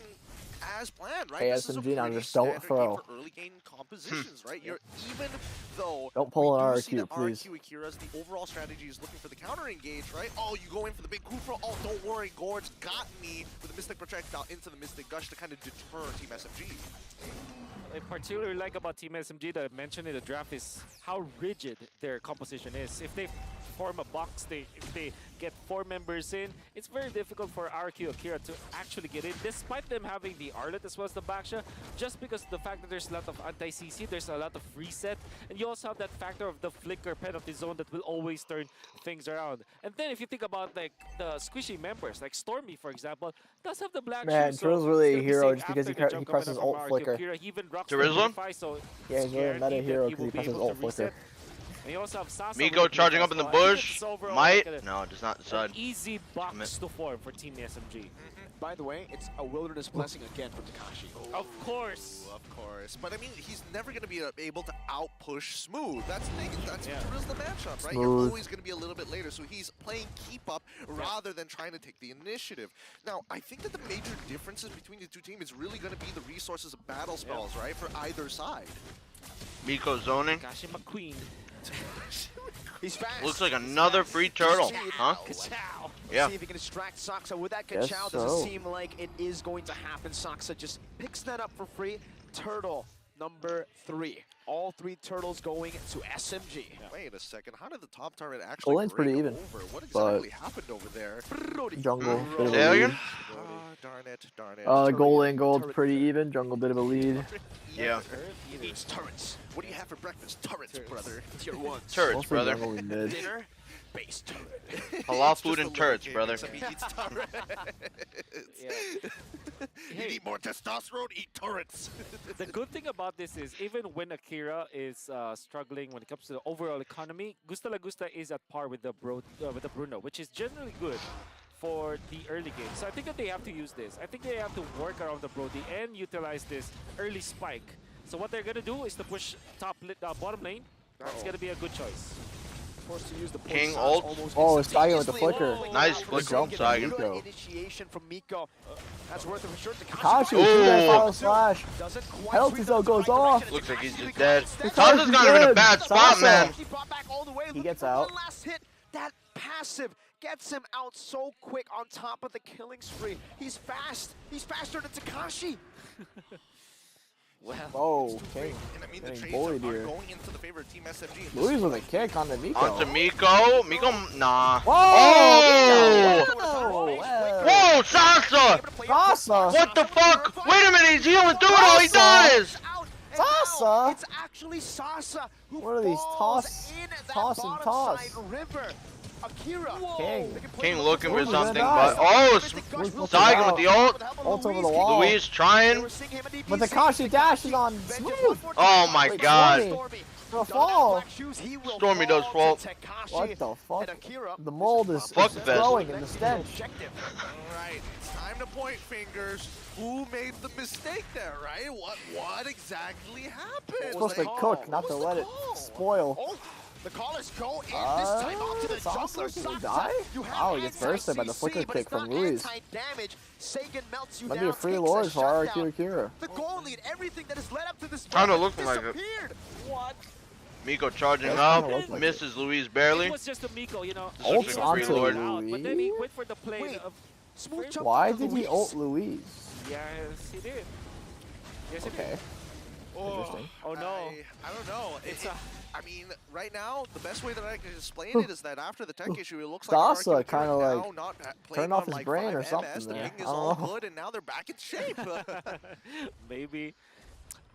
as planned, right? Hey, This is a SMG now, pretty just don't standard game throw. for early game compositions, right? You're even though Don't pull an we do see RQ, that please. RQ Akira's the overall strategy is looking for the counter engage, right? Oh, you go in for the big Kufra. Oh, don't worry, Gord's got me with the Mystic Projectile into the Mystic Gush to kind of deter Team SMG. What I particularly like about Team SMG that I mentioned in the draft is how rigid their composition is. If they form a box stage, if they get 4 members in, it's very difficult for RQ Akira to actually get in, despite them having the Arlet as well as the Baksha, just because of the fact that there's a lot of anti-CC, there's a lot of reset, and you also have that factor of the flicker penalty zone that will always turn things around. And then if you think about like the squishy members, like Stormy, for example, does have the black Man, shoes, Turtle's so really it's a gonna be hero safe just because after he the jump coming presses up from ult RQ flicker. Akira. He even rocks Jerusalem? the 25, so Yeah, he's really a meta hero because he presses ult flicker. and you also have Sasa Miko charging up in the bush. Might. No, does not decide. Easy box to form for Team SMG. By the way, it's a wilderness blessing again for Takashi. Of course. Of course. But I mean, he's never going to be able to out-push Smooth. That's the thing. That's the matchup, right? You're always going to be a little bit later. So he's playing keep up rather than trying to take the initiative. Now, I think that the major differences between the two teams is really going to be the resources of battle spells, right? For either side. Miko zoning. Takashi McQueen. He's fast. Looks like another free turtle, huh? Ka-chow. Yeah. See if he can distract Saksa with that Guess Ka-chow. so. Doesn't seem like it is going to happen. Saksa just picks that up for free. Turtle number 3. All 3 turtles going to SMG. Wait a second. How did the top turret actually lane's break pretty even, over? What exactly happened over there? Jungle, bit of Say a that lead. again? Darn it. Gold and gold, pretty even. Jungle, bit of a lead. Yeah. He eats turrets. What do you have for breakfast? Turrets, brother. Tier 1. Turrets, Mostly brother. jungle and mid. Dinner, base turret. Halal food and turrets, brother. Except he eats turrets. You need more testosterone, eat turrets. The good thing about this is even when Akira is struggling when it comes to the overall economy, Gusta La Gusta is at par with the Bruno, which is generally good for the early game. So I think that they have to use this. I think they have to work around the Brody and utilize this early spike. So what they're going to do is to push bottom lane. It's going to be a good choice. Forced to use the King push ult. almost Oh, it's Saigo with the instantaneously. flicker. Nice Good flicker jump, from Saigo. Miko. Good initiation from Miko. That's worth it for sure. Takashi, Ooh. two-man follow slash. Doesn't quite Penalty sweep zone the goes right off. direction. Looks like he's Takashi just becomes dead. dead. Sasa's kind of in a bad spot, Sasa. man. He brought back all the way. He gets for out. One last hit. That passive gets him out so quick on top of the killing spree. He's fast. He's faster than Takashi. Well, Oh, King. And I mean, the Getting trades bullied are here. going into the favor of Team SMG. Louis with a kick on the Miko. Onto Miko. Miko, nah. Whoa! Oh! Whoa! Whoa, Sasa! Sasa! What the fuck? Wait a minute, he's healing through it all he does! Sasa? It's actually Sasa who What are these falls toss- in that toss and bottom toss? side river. Akira. King. King looking for Who's something, gonna but die? Saigo with the ult. Ult over the wall. Luis trying. But Takashi dash is on smooth. Oh my Wait, god. Stormy. The fall. Stormy does fall. What the fuck? The mold is Fuck this. growing in the stench. Alright, it's time to point fingers. Who made the mistake there, right? What exactly happened? It's supposed to cook, not to let it spoil. Oh, the callers go in this time out to the Sasa, jungler. can he die? Wow, he gets bursted by the flicker anti-CC, but kick it's from not Luis. anti-damage. Sagan melts you Might down. be a free takes lord for RQ shutdown. Akira. The goal lead, everything that has led up to this Kinda moment looking like it. disappeared. What? Miko charging That's up. kinda look like Misses Luis barely. it was just a Miko, you know. Ult's he was onto really Lord. out, but then he Louis? went for the play Wait. of... Smooth jump Why into did he Luis. ult Louise? Yes, he did. Yes, he Okay. did. Interesting. Oh no. I don't know. I mean, right now, the best way that I can explain it is that after the tech issue, it looks like Sasa RQ kinda now like not playing turned off on his like brain or 5 something MS, the there. ping is I don't all know. good, and now they're back in shape. Maybe.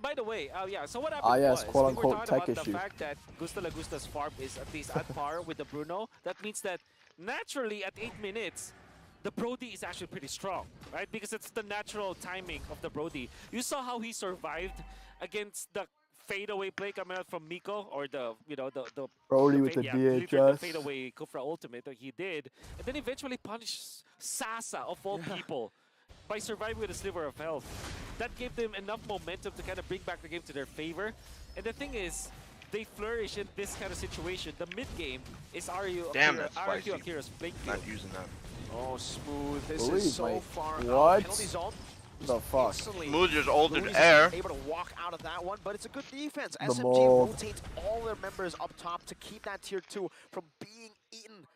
By the way, yeah, so what happened yes, was, quote-unquote we were talking tech about issue. the fact that Gusta La Gusta's farm is at least at par with the Bruno. That means that naturally at 8 minutes, the Brody is actually pretty strong, right? Because it's the natural timing of the Brody. You saw how he survived against the fadeaway play coming out from Miko, or the Brody the with the literally the DHS. fadeaway Kufra ultimate that he did, and then eventually punished Sasa of all people by surviving with a sliver of health. That gave them enough momentum to kind of bring back the game to their favor. And the thing is, they flourish in this kind of situation. The mid game is Damn, that's RQ spicy. Akira's playing Not field. using that. Oh, Smooth. This Louis, is so like, far what? out. Penalty zone. The fuck? Instantly, Smooth just ulted Louis is air. able to walk out of that one, but it's a good defense. The SMG mold. rotates all their members up top to keep that tier 2 from being eaten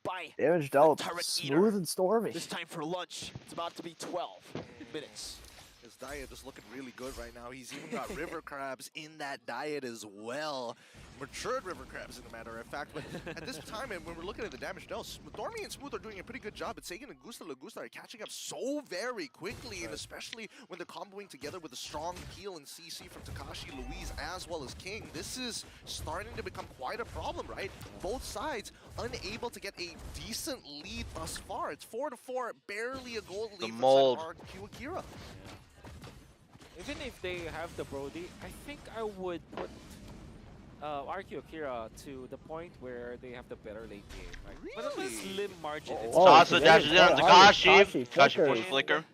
by Damage dealt. turret Smooth eater. and stormy. this time for lunch. It's about to be 12 minutes. His diet is looking really good right now. He's even got river crabs in that diet as well. matured river crabs, in a matter of fact. But at this time, and when we're looking at the damage dealt, Stormy and Smooth are doing a pretty good job. But Sagan and Gusta are catching up so very quickly, and especially when they're comboing together with a strong peel and CC from Takashi, Louise, as well as King. This is starting to become quite a problem, right? Both sides unable to get a decent lead thus far. It's 4-4, barely a goal lead for RQ Akira. Even if they have the Brody, I think I would put RQ Akira to the point where they have the better late game. Right? Really? But a slim margin. It's Sasa dashes in on Takashi. Takashi push flicker.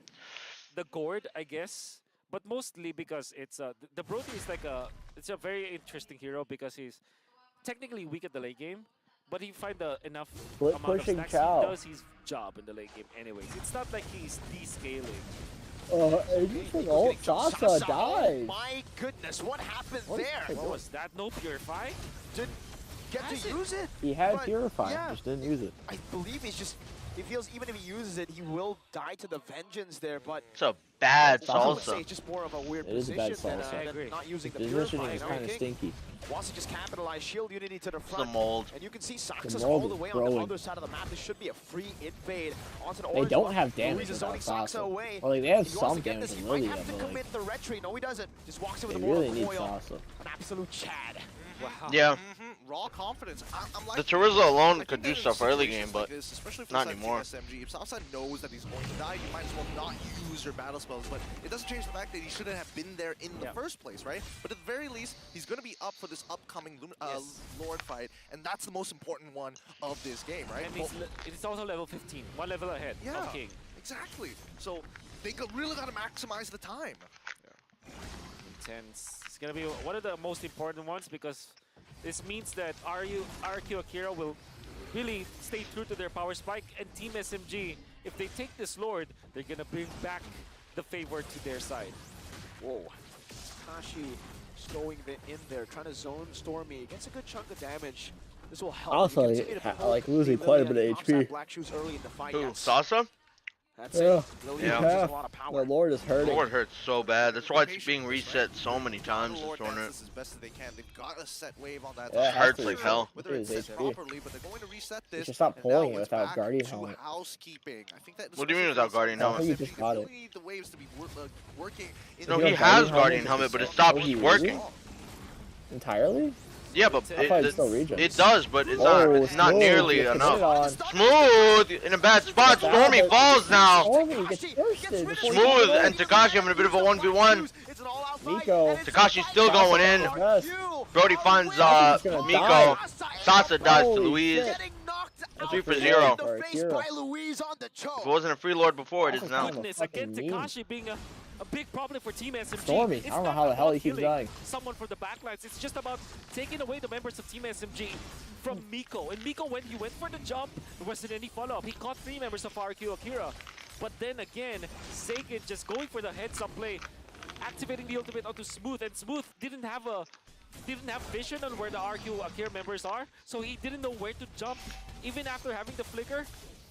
The gourd, I guess, but mostly because it's the Brody is like it's a very interesting hero because he's technically weak at the late game, but he find enough amount of stacks. He does his job in the late game anyways. It's not like he's descaling. Sasa died. Oh my goodness, what happened there? What was that? No Purify? Didn't get to use it? He had Purify, just didn't use it. I believe he feels even if he uses it, he will die to the Vengeance there, but... It's a bad I would say salsa. it's just more of a weird It is a position bad salsa. than not using the Positioning Purify. is kind of stinky. Wants to just capitalize shield unity to the front. The mold. And you can see Soxus all the way on the other side of the map. This should be a free invade onto the They orange don't one. have damage Louise is without zoning Soxa Sasa. away. Well, like, they have If he wants some to get damage this, in he might Lilia, have to but like, commit the retreat. No, he doesn't. Just walks in with they a mortal really need coil. Sasa. An absolute Chad. Wow. Yeah. Raw confidence. I'm like, The Terizla alone I could think do that in stuff early situations game, but like this, especially for not Team anymore. SMG, if Sasa knows that he's going to die, you might as well not use your battle spells. But it doesn't change the fact that he shouldn't have been there in the first place, right? But at the very least, he's going to be up for this upcoming Lord fight, and that's the most important one of this game, right? And it's also level 15, one level ahead of King. Exactly. So they really got to maximize the time. Intense. It's gonna be one of the most important ones because this means that RQ Akira will really stay true to their power spike, and Team SMG, if they take this Lord, they're gonna bring back the favor to their side. Whoa. Takashi just going in there, trying to zone Stormy. Gets a good chunk of damage. This will help. Also, like losing quite a bit of HP. Black shoes early in the fight. Who, Sasa? That's Yeah. it. Lilia Yeah. uses a lot of power. The Lord is hurting. Lord hurts so bad. That's why it's being reset so many times Lord this tournament. dances as best as they can. They've got a set wave on that. Yeah, it hurts has like to. hell. Whether it's It set is properly, but they're going to reset this. should stop and pulling now it it's without back Guardian to Helmet. housekeeping. I think that What do you mean without Guardian Helmet? SMG, He just got they it. really need the waves to be working. No, You he know, has Guardian Guardian Helmet Helmet, but it is- stops Oh, he working. really? Entirely? Yeah, but I thought it still regens. it does, but it's Oh, not Smooth, nearly get enough. it on. Smooth in a bad spot. Stormy falls now. Stormy gets bursted before he Smooth can and Takashi having a bit of a 1v1. Miko. Takashi's still going in. Yes. Brody finds He's gonna Miko. die. Sasa dies to Holy Louise. shit. 3-0. The face by Louise on the choke. If it wasn't a free Lord before, it is now. Goodness, again, Takashi being a big problem for Team SMG. Stormy, It's I don't know not how the hell about he keeps killing dying. someone from the backlines. It's just about taking away the members of Team SMG from Miko. And Miko, when he went for the jump, there wasn't any follow-up. He caught 3 members of RQ Akira. But then again, Sagan just going for the heads-up play, activating the ultimate onto Smooth, and Smooth didn't have vision on where the RQ Akira members are, so he didn't know where to jump, even after having the flicker.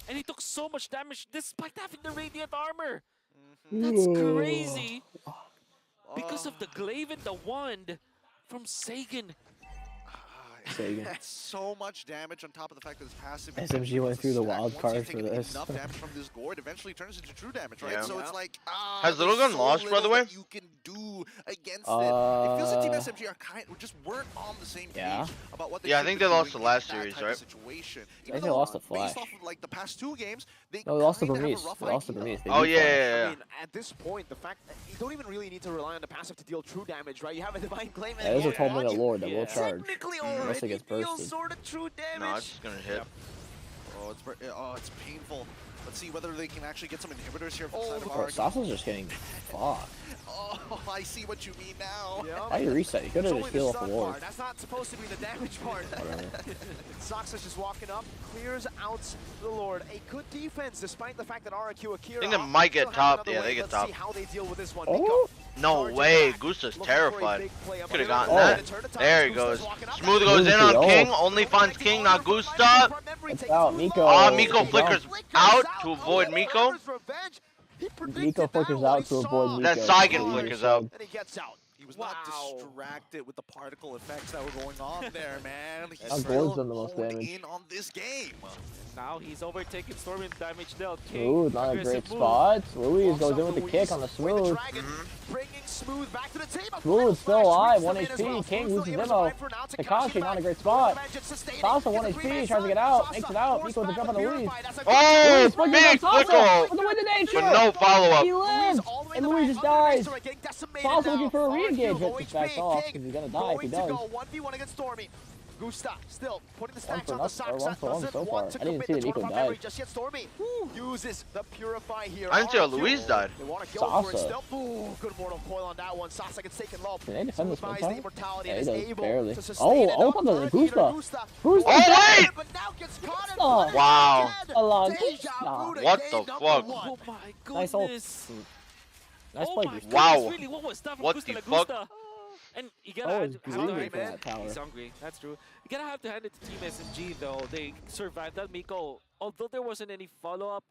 And he took so much damage despite having the Radiant Armor. That's crazy. Because of the glaive and the wand from Sagan. Sagan. That's so much damage on top of the fact that his passive. SMG went through the wild Once card you've for taken this. Enough damage from this gourd eventually turns into true damage, right? Yeah. So it's like Has there's Little Gun so lost, by the little way? that you can do against it. It feels like Team SMG are just weren't on the same page about what they Yeah, I should think be they lost doing the last in that series, type of right? Situation. I think they lost the Flash. Based off of like the past 2 games, they No, they lost to kinda have a Burmese. rough They lost to idea. Burmese. They Oh, beat yeah, Flash. yeah, yeah. I mean, at this point, the fact that you don't even really need to rely on the passive to deal true damage, right? You have a Divine Claim. Yeah, there's a 12-minute Lord that will Yeah. charge. Technically Unless already it gets deals bursted. sort of true damage. No, it's just gonna hit. Oh, it's painful. Let's see whether they can actually get some inhibitors here from the side of Bro, RQ. Sasa's just getting fucked. Oh, I see what you mean now. How do you reset? You could It's have only just the healed off the stun Lord. part. That's not supposed to be the damage part. Soxus just walking up, clears out the Lord. A good defense, despite the fact that RQ Akira. I think they might get still have top. another Yeah, they wave. get Let's top. see how they deal with this one. Oh. Miko No charging way. back, Gusta's looking for a terrified. big play up Could have on gotten the that. other turn of There he times. goes. Gusta's walking up. Smooth goes in on King. Only finds King, not Gusta. It's out, Miko. Ah, Miko flickers out to avoid Miko. Miko flickers out to avoid Miko. That Saigon flickers out. And he gets out. He was not distracted with the particle effects that were going on there, man. He's Now still Gord's done the most honed damage. in on this game. Now he's overtaking Storm and damage dealt. Ooh, not a great spot. Louise goes in with the kick on the smooth. Smooth still alive, 1 HP. King loses Zemo. Takashi not a great spot. Sasa 1 HP, tries to get out, makes it out. Nico with the jump on Louise. Oh, Louise, big flicker! with the win the nature. But no follow-up. He lives, and Louise just dies. Sasa looking for a re-engage, but just backs off because he's gonna die if he does. 1v1 against Stormy. Gusta still putting the stacks for on the nothing, or socks. one for one so far. I didn't even see that Nico died. Just yet Stormy uses the Purify here. I didn't see how Louise died. They want to go for it Sasa. still. Ooh, good mortal coil on that one. Sasa gets taken low. Can they defend this one Buys time? the immortality Yeah, and he is does, able barely. to sustain Oh, it. the Gusta. Oh, wait! But now gets caught in Gusta. Wow. Allah, Deja Gusta. vu to What game the number fuck? one. Oh my Nice ult. goodness. Nice Oh play, my Gusta. Wow. goodness, really, what was that from What Gusta the La fuck? Gusta? And you gotta Oh, have he's to greedy hand for that tower. He's hungry, that's true. You gotta have to hand it to Team SMG though. They survived that. Miko, although there wasn't any follow-up,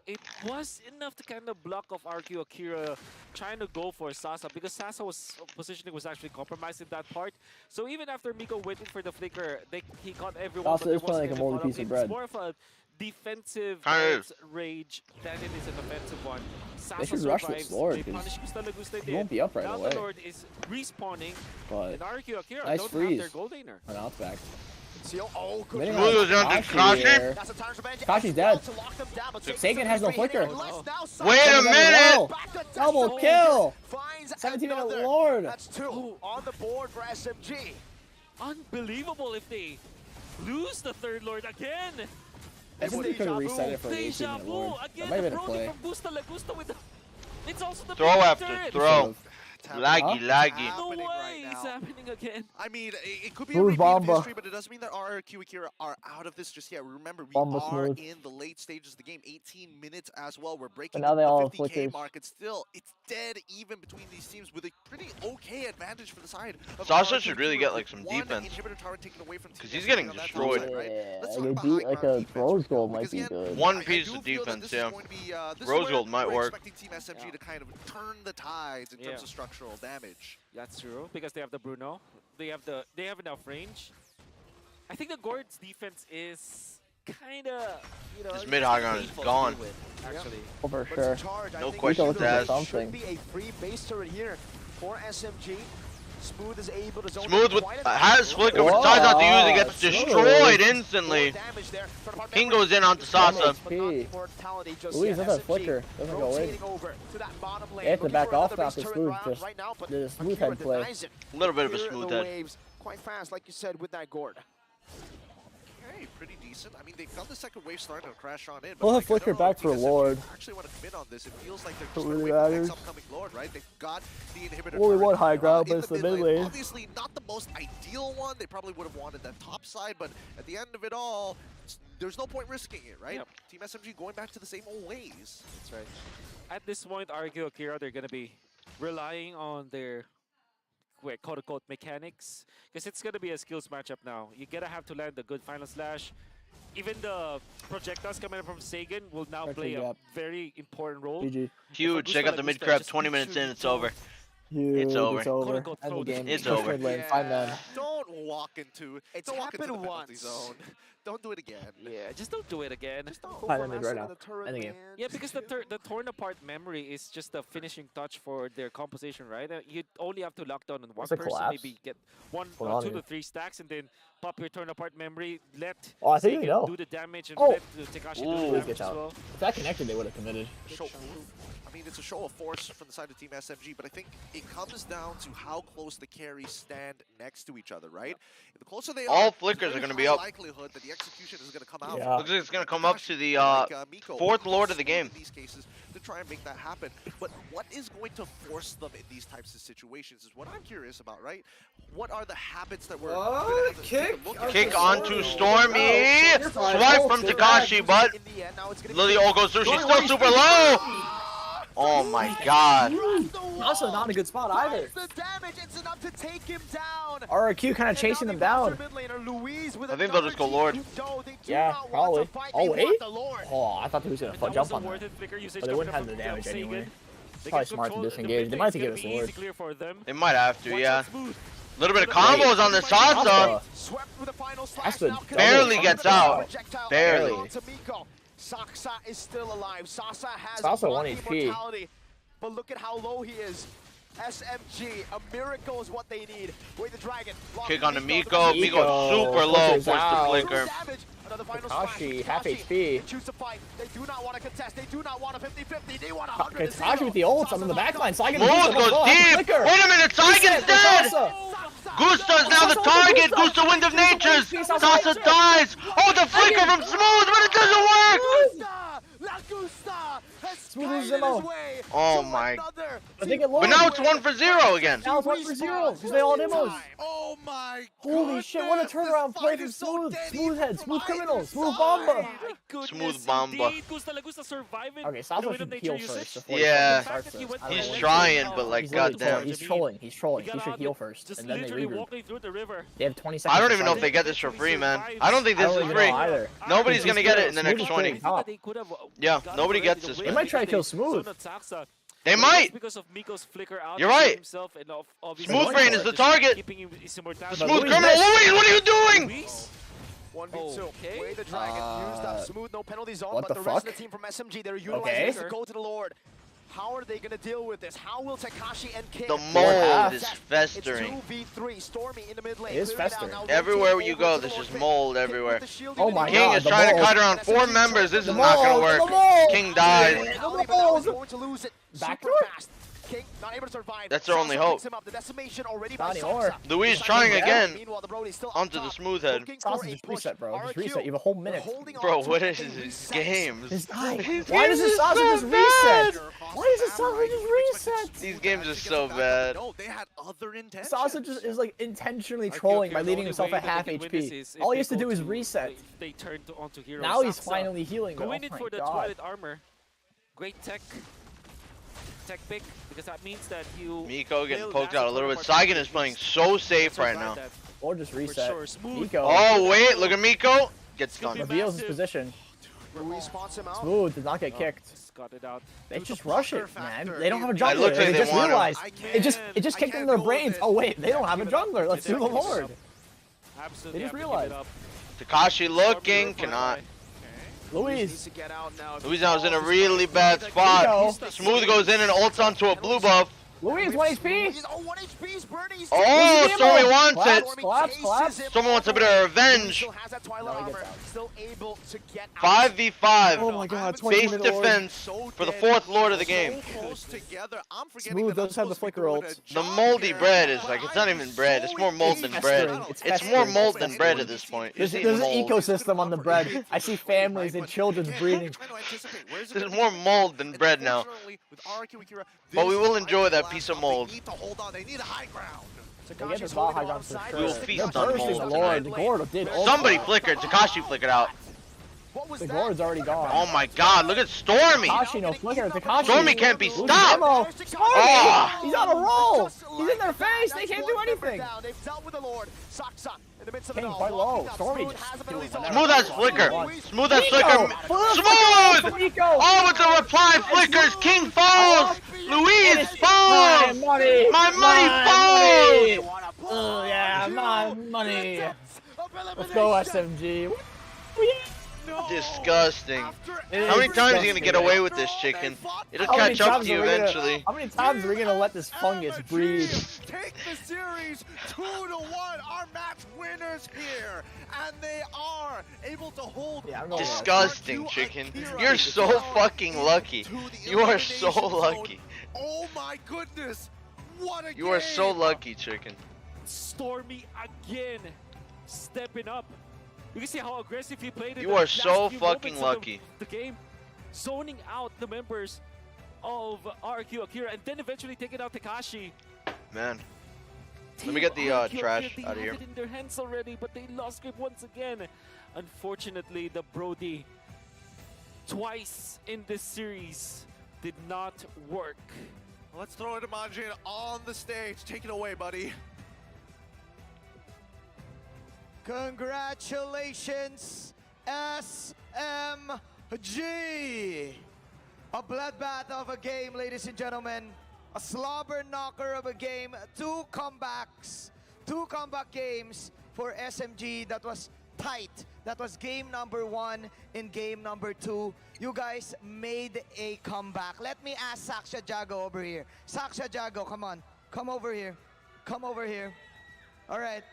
it was enough to kind of block off RQ Akira trying to go for Sasa because Sasa's positioning was actually compromised in that part. So even after Miko waiting for the flicker, he got everyone. Sasa but there is playing wasn't like a any moldy follow-up. piece of It's bread. more of a defensive Kind of. rage than it is an offensive one. They Sasa should rush survives. this Lord, They 'cause punish Gusta La Gusta. he won't be up right now away. the Lord is respawning. But And RQ Akira nice don't freeze. have their gold laner. an outback. Oh, good. Minning Smooth on goes down to Takashi Takashi. there. That's a time's revenge. Takashi's dead. To lock them down, but Sagan has no flicker. Wait a minute! Double kill! Finds 17-minute another. Lord. That's 2 on the board for SMG. Unbelievable if they lose the third Lord again. SMG could have reset it for the Deja 18-minute vu Lord. That again. might have The been a Brody play. from Gusta La Gusta with the. It's also the Throw big after turret. throw. Huh? Laggy, laggy. No Happening way right it's now. happening again. I mean, it could be Who's a repeat of Bomba? history, but it doesn't mean that RQ Akira are out of this just yet. Remember, we Bomba are smooth. in the late stages of the game, 18 minutes as well. We're But breaking now they all the have 50K flickers. mark. It's dead even between these teams with a pretty okay advantage for the side of Sasha RQ should really Akira get, like, with some one defense. inhibitor tower taken away from 'Cause Team he's getting SMG on that destroyed. top side, right? Yeah, Let's like talk a, about deep, high like ground a defense Rose right now, Gold might because be yeah, good. One I piece do of feel that defense, this is yeah. going to be, this is Rose where Gold might we're work. expecting Team SMG to kind of turn the tides in terms of structural damage. That's true because they have the Bruno. They have enough range. I think the Gord's defense is kind of, you know, His mid-high ground is painful to gone. deal with, actually. Oh, for But sure. it's a charge. I No think questions there asked. should Something. be a free base turret here for SMG. Smooth is able to zone Smooth in with quite a bit. has flicker, but Whoa. decides not to use it. Gets Smooth. destroyed instantly. More damage there. King goes in onto Sasa. But not the mortality just Louise yet. doesn't SMG flicker. Doesn't go in. rotating over to that bottom lane. They have to Looking back for off another now base to turret Smooth round just right now, but did a smooth Akira head play. denies it. A little bit of a Clear the smooth head. waves quite fast, like you said, with that Gord. Okay, pretty decent. I mean, they've got the second wave starting to crash on in. We'll have like, I flicker don't know back if for TSMG Lord. actually want to commit on this. It feels like they're Don't just going to really wait for the next matters. upcoming Lord, right? They've got the inhibitor. Only turret, one high ground, but in it's the mid lane. Obviously, not the most ideal one. They probably would have wanted that top side, but at the end of it all, there's no point risking it, right? Yep. Team SMG going back to the same old ways. That's right. At this point, RQ Akira, they're going to be relying on their quote-unquote mechanics because it's going to be a skills matchup now. You're going to have to land a good final slash. Even the projectiles coming up from Sagan will now play a very important role. GG. Huge. Gusta Check out La the mid Gusta crab. just 20 minutes in, shooting it's over. Huge. It's over. It's over. Quote-unquote End the throw game. It's Push over. mid lane. 5 men. Don't walk into It's don't walk into the happened penalty once. zone. Don't do it again. Yeah, just don't do it again. Fine, ended right now. End the game. Yeah, because the torn apart memory is just the finishing touch for their composition, right? You only have to lock down on one What's a person, collapse? maybe get one, Hold on 2 here. to 3 stacks, and then pop your torn apart memory. Let Oh, I think Sagan you know. do the damage and Oh. let Takashi do Ooh. the Please damage get as out. well. If that connected, they would have committed. I mean, it's a show of force from the side of Team SMG, but I think it comes down to how close the carries stand next to each other, right? The closer they All are, flickers there's are gonna a be high up. likelihood that the execution is going to come out. Yeah. Looks like it's going to come up to the Miko, fourth Lord of the game. In these cases, to try and make that happen. But what is going to force them in these types of situations is what I'm curious about, right? What are the habits that we're gonna have to take a look at? Kick onto Stormy. Swipe from Takashi, but Lily all goes through. She's still super low. Oh my god. Also not in a good spot either. The damage, it's enough to take him down. RQ kind of chasing them down. I think they'll just go Lord. Yeah, probably. Oh, wait? The Lord. Oh, I thought he was going to That jump was a on worth that. it flicker usage But they wouldn't coming have the from damage Sagan. anyway. Probably smart to disengage. They might have to give us Lord. They might have to, yeah. A little bit of combos on the Sasa. Barely gets out. Barely. Saksa is still alive. Sasa has Sasa 1 1 HP. immortality, but look at how low he is. SMG, a miracle is what they need. Wait, the dragon. Kick on the Miko. Miko super low, forced to flicker. Kakashi, half HP. Choose to fight. They do not want to contest. They do not want a 50-50. They want a 100. Kakashi with the ults. I'm in the backline. Saigen goes deep. Wait a minute, Saigen's dead. Gusta's now the target. Gusta, Wind of Natures. Sasa dies. Oh, the flicker from Smooth, but it doesn't work. Smooth is Zemo. Oh my. I think it lost. But now it's 1 for 0 again. Now it's 1 for 0 because they all had immos. Oh my god. Holy shit, what a turnaround play from Smooth. Smooth head, Smooth criminal, Smooth Bomba. Smooth Bomba. Okay, Sasa should heal first. Yeah. He's He's trying, but like, goddamn. He's trolling. He should heal first, and then they regroup. They have 20 seconds. I don't even know if they get this for free, man. I don't think this is free. Nobody's gonna get it in the next 20. Yeah, nobody gets this. They might try to kill Smooth. They might. You're right. Smooth Brain is the target. Smooth criminal. Louis, what are you doing? 1v2. Way the dragon used up. Smooth, no penalties on, What but the the rest fuck? of the team from SMG, they're utilizing this to go to the Lord. How are they going to deal with this? How will Takashi and King... The mold is festering. It's 2v3. Stormy in the mid lane. It is festering. Everywhere you go, there's just mold everywhere. Oh my King god, is trying to cut around 4 members. This is not gonna work. King dies. Going to lose it Back super door? fast. King not able to survive. That's their only hope. The decimation already Not by anymore. Sasa. Louis trying again. Meanwhile, the Brody's still up Onto top, the Smooth head. looking for Sasa, a just push. reset, bro. Just RQ reset. You have a whole minute. holding on Bro, to what a is these reset. games? This guy. These Why games does this are Sasa so just reset? bad. Why does this Sasa just reset? These games are so bad. No, they had other intentions. Sasa just is like intentionally trolling by leaving himself at half HP. All he has to do is reset. They turn onto heroes. Now he's Sasa finally healing. Oh going in my for the god. Twilight armor. Great tech pick, because that means that you... Miko getting poked out a little bit. Saigen is playing so safe right now. Or just reset. sure. Smooth. Nico Oh, wait, look at Miko. Gets stunned. reveals his position. Louis spots him out. Smooth did not get kicked. Got it out. They just rush it, man. They don't have a It jungler. looks like They they just want him. realized. It just kicked in their brains. Oh wait, they don't have a jungler. Let's do the Lord. Absolutely. They just have to give realized. it up. Takashi looking, cannot. Luis. Luis now is in a really bad spot. Smooth goes in and ults onto a blue buff. Luis, 1 HP. He's 1 HP. He's burning. He's Oh, Stormy wants it. Collapse. Someone wants a bit of revenge. Still has that Twilight armor. Still able to get out. 5v5. Oh my god, 20 Base minute Lord. defense for the 4th Lord of the game. Close together. I'm forgetting Smooth that I'm does have the supposed to be flicker doing ults. a The job moldy here, bread is but like, it's not I'm even bread. It's more mold than bread. It's It's more festering. mold than bread at this point. There's It's an mold. ecosystem on the bread. I see families and children breeding. There's more mold than bread now. But we will enjoy that piece of mold. They need to hold on. They need a high ground. They get this ball high ground for We will sure. feast They're on bursting mold the Lord. tonight. The Gord did ult. Somebody flickered. Takashi flickered out. The Gord's already gone. Oh my god, look at Stormy. Takashi no flicker. Takashi. Stormy can't be Loses stopped. ammo. Oh. He's on a roll. He's in their face. They can't do anything. They've dealt with the Lord. Saksa in the midst of it King all. quite low. Walking up. Stormy Smooth just has a doing penalty zone. whatever. Smooth has flicker. Smooth has flicker. Smooth. Smooth! Oh, with the reply flickers. King falls. Louise falls. Money. My money falls. Oh yeah, my money. Let's go SMG. Disgusting. How many times are you gonna get away with this, chicken? It'll How many catch up times to you are we gonna- eventually. How many times are we gonna let this fungus breed? Take the series 2-1. Our match winners here, and they are able to hold. Yeah, I'm going Disgusting, chicken. You're so fucking lucky. You are so lucky. Oh my goodness! What a You are so game. lucky, chicken. Stormy again, stepping up. You can see how aggressive he played. In You the are last so few fucking moments of lucky. The game, zoning out the members of RQ Akira, and then eventually taking out Takashi. Man. Team me get the, RQ trash Akira, they outta here. have it in their hands already, but they lost grip once again. Unfortunately, the Brody twice in this series did not work. Let's throw it to Manjin on the stage. Take it away, buddy. Congratulations, SMG! A bloodbath of a game, ladies and gentlemen. A slobber knocker of a game. Two comebacks. Two comeback games for SMG that was tight. That was game number 1 and game number 2. You guys made a comeback. Let me ask Saksha Jago over here. Saksha Jago, come on. Come over here. Come over here. All right.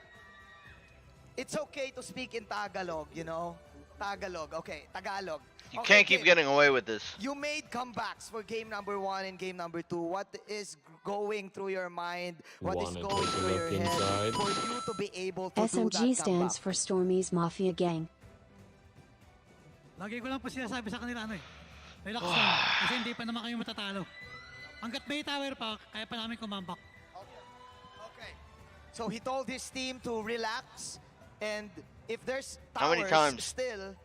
It's okay to speak in Tagalog, you know? Tagalog. Okay, Tagalog. You Okay, can't keep getting away with this. You made comebacks for game number 1 and game number 2. What is going through your mind? What is going through your head for you to be able to do SMG that stands comeback? for Stormy's Mafia Gang. Lagi ko lang po sinasabi sa kanila, relax lang, kasi hindi pa naman kayo matatalo. Hanggat may tower pa, kaya pa namin kumambak. Okay. So he told his team to relax, and if there's How many towers times? still,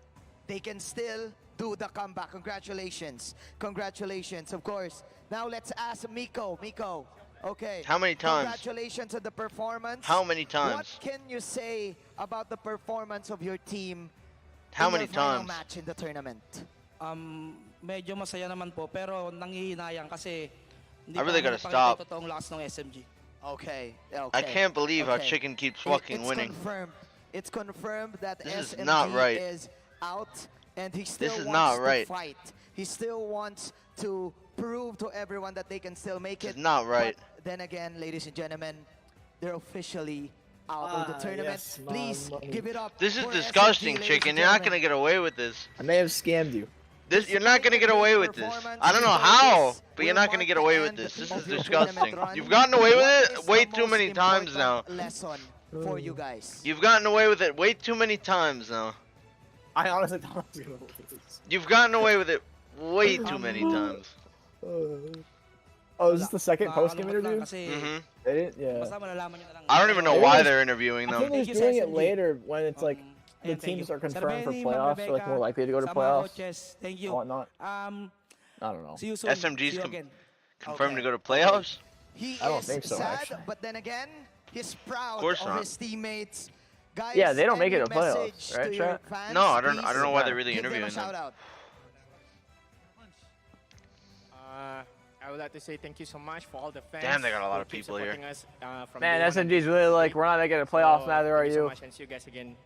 they can still do the comeback. Congratulations. Congratulations, of course. Now let's ask Miko. Miko, okay. How many times? Congratulations on the performance. How many times? What can you say about the performance of your team How in many your final times? match in the tournament? Medyo masaya naman po, pero nanghihinayang kasi hindi I really pa gotta napakita stop. yung totoong lakas ng SMG. Okay, okay. I can't believe how okay. Chicken keeps fucking It's winning. Confirmed. It's confirmed that This is SMG not right. is out, and he still is wants not to right. fight. He still wants to prove to everyone that they can still make This it. is not right. But then again, ladies and gentlemen, they're officially out of the tournament. yes, Please Mom. give it up. This is for disgusting, SMG, ladies Chicken. and You're not gonna gentlemen. get away with this. I may have scammed you. You're not gonna get away with this. I don't know how, but you're not gonna get away with this. This is disgusting. You've gotten away with it way too many times now. Lesson for you guys. You've gotten away with it way too many times now. I honestly thought I was gonna lose. You've gotten away with it way too many times. Oh, is this the second post-game interview? Mm-hmm. They didn't? Yeah. Basta malalaman nyo na lang. I don't even know Maybe why they- they're interviewing I them. think Thank they're you, doing it SMG. later when it's like the Ayan, thank teams you. are confirmed for Sir Benny, playoffs, so like Rebecca, more likely to go to sa mga playoffs. coaches, thank you. And whatnot. I Um, don't know. see you soon. SMG's See you again. confirmed to Okay. go to playoffs? He I don't is think so, sad, actually. but then again, he's proud course of not. his teammates. Guys, Yeah, they don't make any it to playoffs, message right, to your chat? fans, No, I don't please know why they're really give them a interviewing them. shout out. I would like to say thank you so much for all the fans. Damn, they got a lot who of keep people here. supporting us, from Man, day one SMG's really like, we're not making it to playoffs, So, neither are thank you so you. much, and see you guys again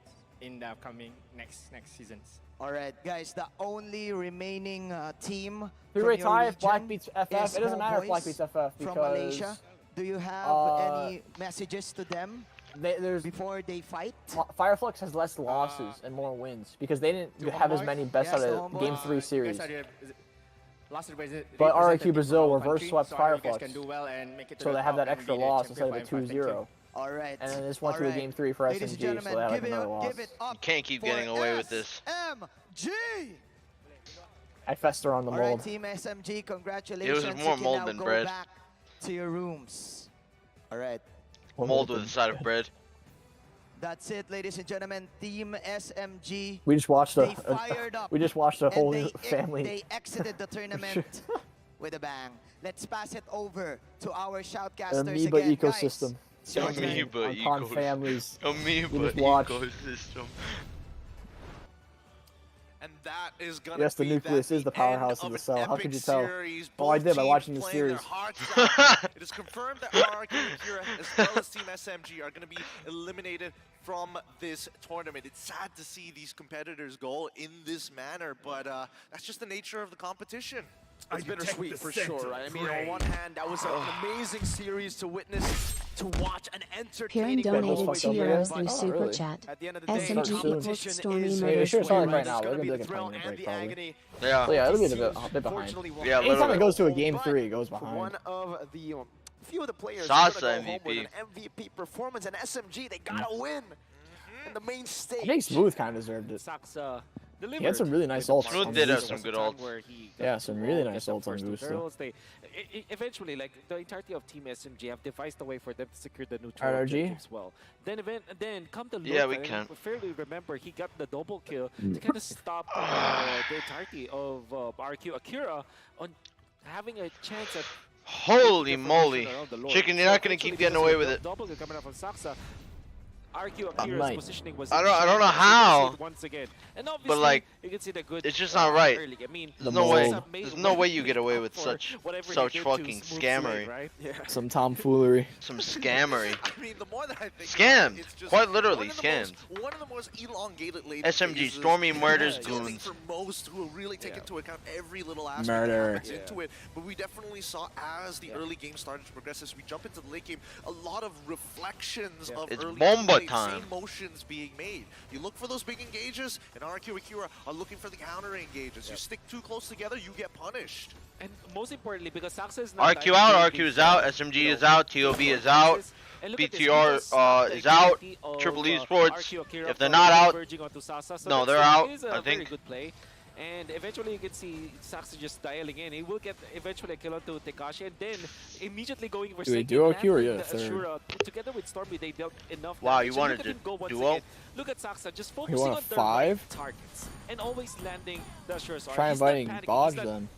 in the upcoming next seasons. All right, guys, the only remaining team Three-way from your tie if Black region beats FF. is It doesn't matter if Black Homeboys beats FF from because Malaysia. Do you have any messages to them there's before they fight? Fireflux has less losses and more wins because they didn't to have as Homeboys? many best Yes, out to of Homeboys. Game 3 You series. guys are last But RIQ representative Brazil of our reverse country, swaps so I hope you guys Fireflux. can do well and make it to So the they have top that and extra be the loss instead of a champion 2-0. All right. And then this went All to a right. Game 3 for Ladies and SMG, so gentlemen, they have like give another loss. give it up You can't keep for getting away with this. SMG! I fester on the All right, mold. Team SMG, congratulations. more You can mold now than go bread. back to your rooms. All right. Mold with a side of bread. That's it, ladies and gentlemen. Team SMG. We just watched They fired up. we just watched a and whole they, family. They exited the tournament with a bang. Let's pass it over to our shoutcasters Amoeba again. ecosystem. Guys, it's your turn. Amoeba Upon ecosystem. families. Amoeba just watched. ecosystem. And that is gonna Yes, the be nucleus that is the powerhouse of end the cell. How an could you epic tell? series, Oh, I both did by teams watching the playing their series. hearts out. It is confirmed that RRQ Akira as well as Team SMG are going to be eliminated from this tournament. It's sad to see these competitors go in this manner, but that's just the nature of the competition. It's bittersweet for sure, right? I mean, on one hand, that was an amazing series to witness, to watch, an Kieran entertaining donated fucked 2 up again? euros through Oh, Super really? Chat. At the end of the day, SMG the equals competition Stormy is Murder It sure sounds like right right now. It's They're gonna be gonna the take a thrill 20-minute and break, the probably. agony. Yeah. So yeah, it'll be a These bit, teams, a bit behind. unfortunately, were Yeah, a little Anytime it bit. goes to a Game But 3, it goes behind. one of the few of the players Sasa gonna go home with MVP. an MVP performance, and SMG, they gotta win in the main stage. I think Smooth kind of deserved it. Saxa delivered. He had some really nice ults. Smooth on did have Goose. some good Time ults. where he got Yeah, some really the nice ball, ults on get the Goose, first though. girls. They eventually, like the entirety of Team SMG, have devised a way for them to secure the neutral RRG? objectives well. Then come to look, Yeah, we I can. fairly remember he got the double kill to kind of stop the entirety of RQ Akira on having a chance at Holy different moly. around the Lord. Chicken, you're So not going to eventually keep because getting of away the with it. double kill coming up from Saxa, RQ Akira's Nice. positioning was I don't know how. once again. And obviously, But like, you can see the good. it's just not right. Early. I mean, There's no way. Sasa made There's no way you right get away up with for such whatever he such did to fucking smooth scammery. Slade, right? Yeah. Some tomfoolery. Some scammery. I mean, the more that I think Scammed. about it, it's just Quite literally one of the scammed. one of the most elongated late SMG, phases. Stormy murders I think goons. for most who really take into account every little aspect Murder. that happens into it. But we definitely saw as the early game started to progress, as we jump into the late game, a lot of reflections of It's early bomba play, time. same motions being made. You look for those big engages, and RQ Akira are looking for the counter engages. You stick too close together, you get punished. And most importantly, because Saxa is not RQ out, RQ is out, SMG is out, TOB is out, BTR is out, Triple Esports. If they're not out, no, they're out, I Very think. good play. And eventually you can see Saxa just dialing in. He will get eventually a kill onto Tekashi and then immediately going for Do they second. duo queue or landing yeah, the third? Ashura. Together with Stormy, they dealt enough Wow, damage. you So wanted look at to him go once duo? again. Look at Saxa just focusing want on a the 5? right targets and always landing the Ashura's. Try inviting Bodge then.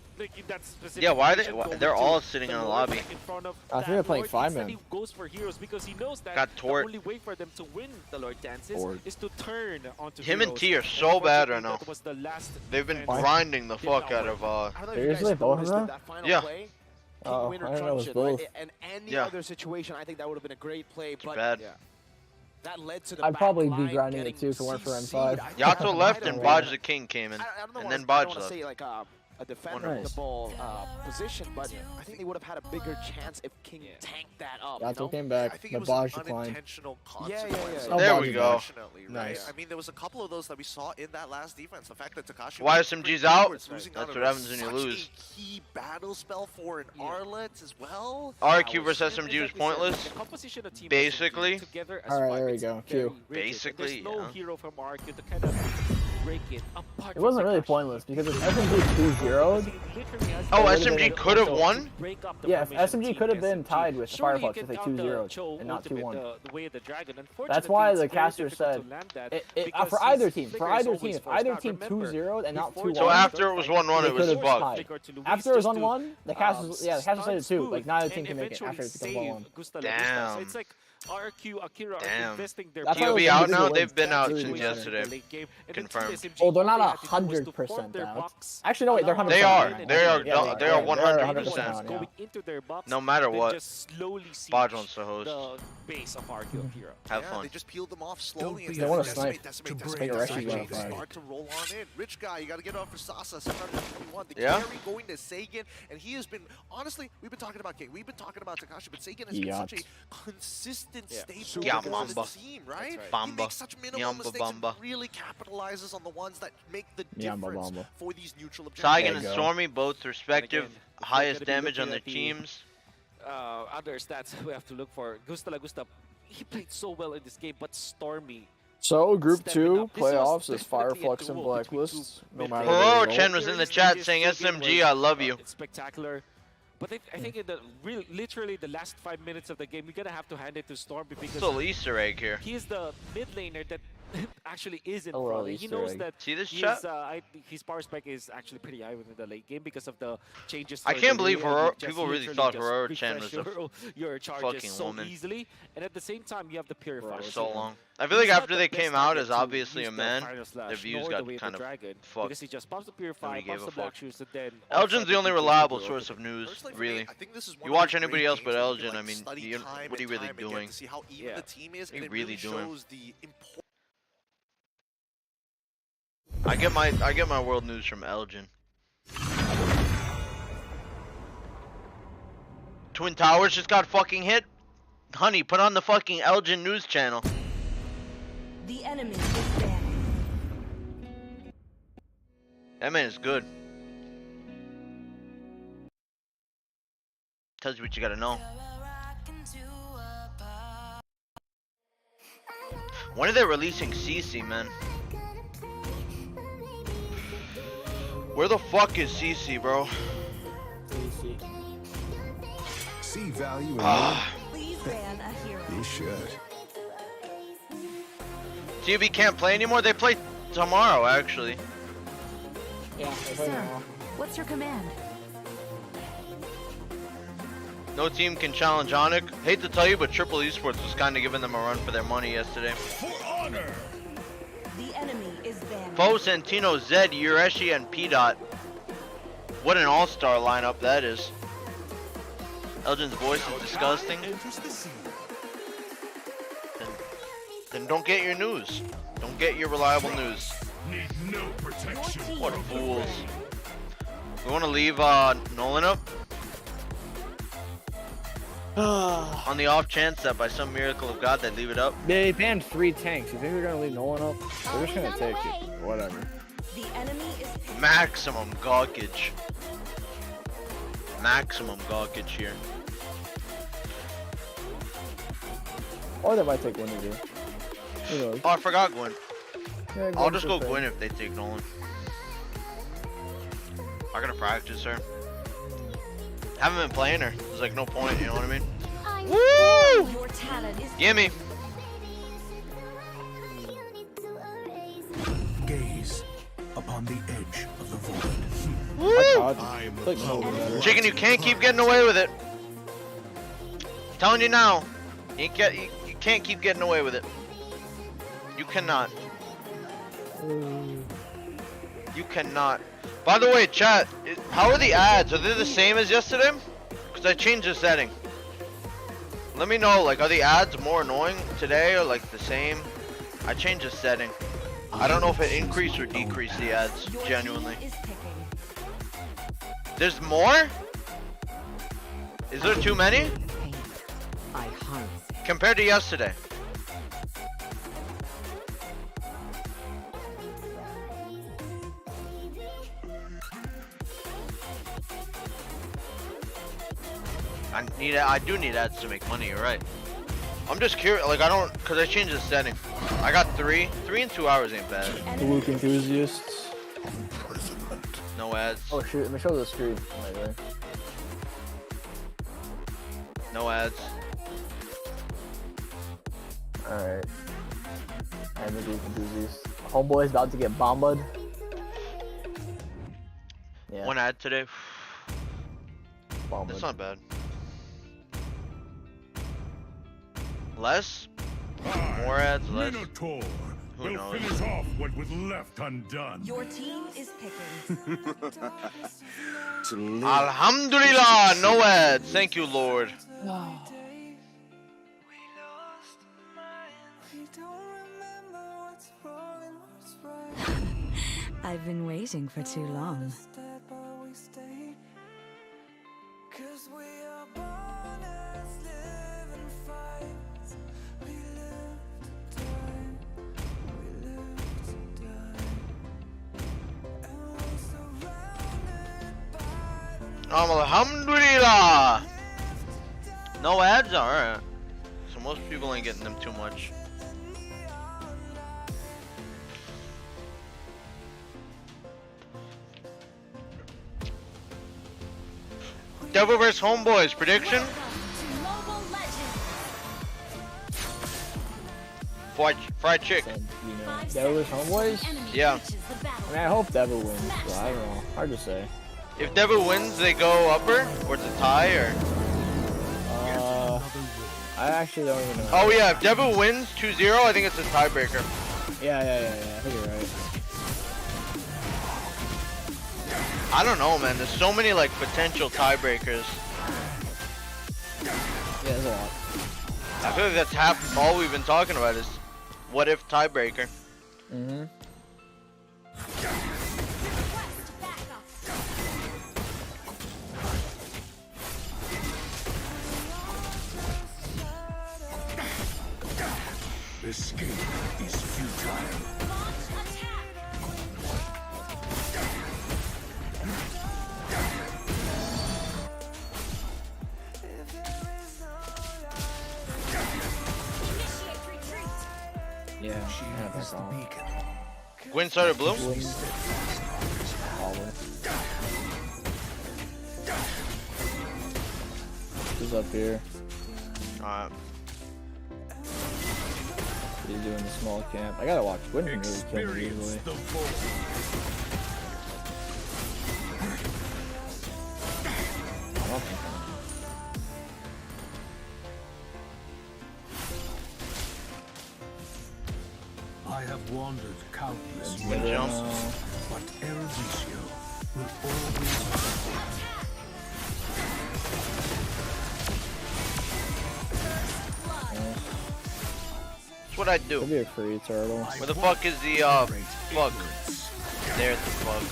Yeah, why are they? They're all sitting in the lobby. I think they're playing 5-man. He goes for heroes because he knows that Got the tort. only way for them to win the Lord dances Bored. is to turn onto Him heroes. and T are so bad right Unfortunately, now. that was the last They've been defense. grinding the Did fuck not out work. of I don't know if you Seriously, guys both of noticed them? that final Yeah. play. Oh, King, winner, I didn't know it was truncheon, both. right? In any Yeah. other situation, I think that would have been a great play. It's but bad. that led to the I'd probably back be line grinding getting it too if it weren't for CC'd. M5. I think Yato that left might and have Bodge been- the King came in, I don't know and I then don't Bodge want to left. say like a defender Nice. of the ball position, but I think they would have had a bigger chance if King tanked that up. Yato you know? came I back, think it but was Bodge an declined. unintentional Yeah. consequence. Oh, There Bodge we is go. back. Unfortunately, right? Nice. I mean, there was a couple of those that we saw in that last defense. The fact that Tekashi Why was SMG's pretty out? forward, losing That's out what on happens when you such lose. a key battle spell for an Arlet as well. RQ versus SMG was pointless. The composition of team Basically. together as Alright, five, there we it's go. very Q. rigid. Basically, There's no yeah. hero from RQ to kind of break it apart. It wasn't really pointless because if SMG 2-0'd, Oh, would've SMG been could have also- won? yeah, if SMG could have been tied with the Surely you Fireflux can if they count the 2-0'd Cho and not ultimate, 2-1. the way of the dragon. That's Unfortunately, why it's the very caster difficult said to land that for because either his team, flicker is always if forced either out. team Remember, 2-0'd and not before 2-1. So after it was 1-1, it They was could've fucked. tied. Flicker to Luis After it was just to, 1-1, the caster said it too. Like neither team and can make it eventually after it becomes save 1-1. Gusta La Gusta. So Damn. it's like RQ, Akira are Damn. investing their That's why TOB those out individual now? They've wins been out really since matter. yesterday. Confirmed. Oh, they're not 100% out. Actually, no, wait, they're 100% They are. out. They are. Yeah, They are they're 100%. out, yeah. Going into their box, No matter they what. just slowly siege Bodge wants to host. the base of RQ Akira. Have Yeah, fun. they just peeled them off slowly. They wanna snipe. Decimate. Make a rescue run They fire. start to roll on in. Rich guy, you got to get off for Sasa, 721. The Yeah. carry going to Sagan, and he has been, honestly, we've been talking about King, we've been talking about Tekashi, but Sagan has been such a consistent staple Yeah, for the Mamba. team, right? He Bamba. makes such minimal Nyamba mistakes Bamba. and really capitalizes on the ones that make the Nyamba difference Bamba. for these neutral objectives. Saigan There and you go. Stormy, both respective Again, if you're highest gonna be damage on looking their at the- teams. Other stats we have to look for. Gusta La Gusta, he played so well in this game, but Stormy. So, Group Stepping 2 up. This was playoffs is definitely a Fireflux and duel between Blacklist. two No mid-players. matter the Heroro result. Chen was in the chat saying SMG, I love you. It's spectacular. But I think in the literally the last 5 minutes of the game, you're gonna have to hand it to Stormy because It's a little Easter egg here. he is the mid laner that actually is in A little front. He Easter knows egg. that See this his, chat? his power spike is actually pretty high within the late game because of the changes. I for can't the believe melee. Heroro- You just people really literally thought just Heroro Chen refresh was a your charges fucking so woman. easily, and at the same time you have the purifier. For so long. I feel like He's not after the they best came out target as to obviously use a the man, Final Slash, their views nor got the way of the kind of dragon, fucked. because he just pops the purifier, Nobody pops gave the a black fuck. shoes, and then Elgin's the only reliable source of Personally, news, for me, really. I think this is one You of watch those anybody great else but games where you Elgin, can, I mean, study you- time what are you and really time again doing? to see how even Yeah. the team is, What are and you it really really doing? shows the importance. I get my world news from Elgin. Twin Towers just got fucking hit. Honey, put on the fucking Elgin news channel. The enemy is down. That man is good. Tells you what you gotta know. When are they releasing CC, man? Where the fuck is CC, bro? See value in Please ban a hero. you should. TB can't play anymore? They play tomorrow, actually. Yeah, they play Sir, tomorrow. what's your command? No team can challenge Onyx. Hate to tell you, but Triple Esports was kind of giving them a run for their money yesterday. The enemy is banned. Poe, Santino, Zed, Ureshi, and P-Dot. What an all-star lineup that is. Elgin's voice is disgusting. Then don't get your news. Don't get your reliable news. Need no protection. What fools. We want to leave Nolan up. On the off chance that by some miracle of God they leave it up. They banned 3 tanks. You think they're gonna leave Nolan up? They're just gonna take it. Whatever. The enemy is Maximum gawkage. Maximum gawkage here. Or they might take Gwen to do. Who knows? Oh, I forgot Gwen. Yeah, I'll just go Gwen's Gwen if they take Nolan. I gotta practice her. Haven't been playing her. There's like no point, you know what I mean? Woo! your talent is Gimme. Gaze upon the edge of the void. Woo! Chicken, you can't keep getting away with it. Telling you now, you can't keep getting away with it. You cannot. You cannot. By the way, chat, how are the ads? Are they the same as yesterday? Because I changed the setting. Let me know, like, are the ads more annoying today or like the same? I changed the setting. I don't know if it increased or decreased the ads, genuinely. There's more? Is there too many? Compared to yesterday. I do need ads to make money, you're right. I'm just curious, like cause I changed the setting. I got 3 in 2 hours ain't bad. The Luke enthusiasts. No ads. Oh shoot, let me show the screen. Right there. No ads. Alright. And the Luke enthusiasts. Homeboy's about to get bombed. Yeah. 1 ad today. Bombed. That's not bad. Less? More ads, less? Minotaur Who knows? finish off what was left undone. your team is picking. Alhamdulillah, no ads. Thank you, Lord. I've been waiting for too long. Alhamdulillah. No ads? Alright. So most people ain't getting them too much. Devil vs Homeboys prediction? Fried chick. Devil vs Homeboys? Yeah. I mean, I hope Devil wins, but I don't know. Hard to say. If Devil wins, they go upper? Or it's a tie, or? I actually don't even know. Oh yeah, if Devil wins 2-0, I think it's a tiebreaker. Yeah. I think you're right. I don't know, man. There's so many like potential tiebreakers. Yeah, there's a lot. I feel like that's half all we've been talking about is what if tiebreaker. Mm-hmm. Escape is futile. Yeah, that's all. Gwen started blue? Who's up here? Alright. He's doing the small camp. I gotta watch. Gwen can really kill me easily. wandered countless Wind years, jump. but Erudicio will always. That's what I do. Could be a free turtle. Where the fuck is the fuck? There's the fuck.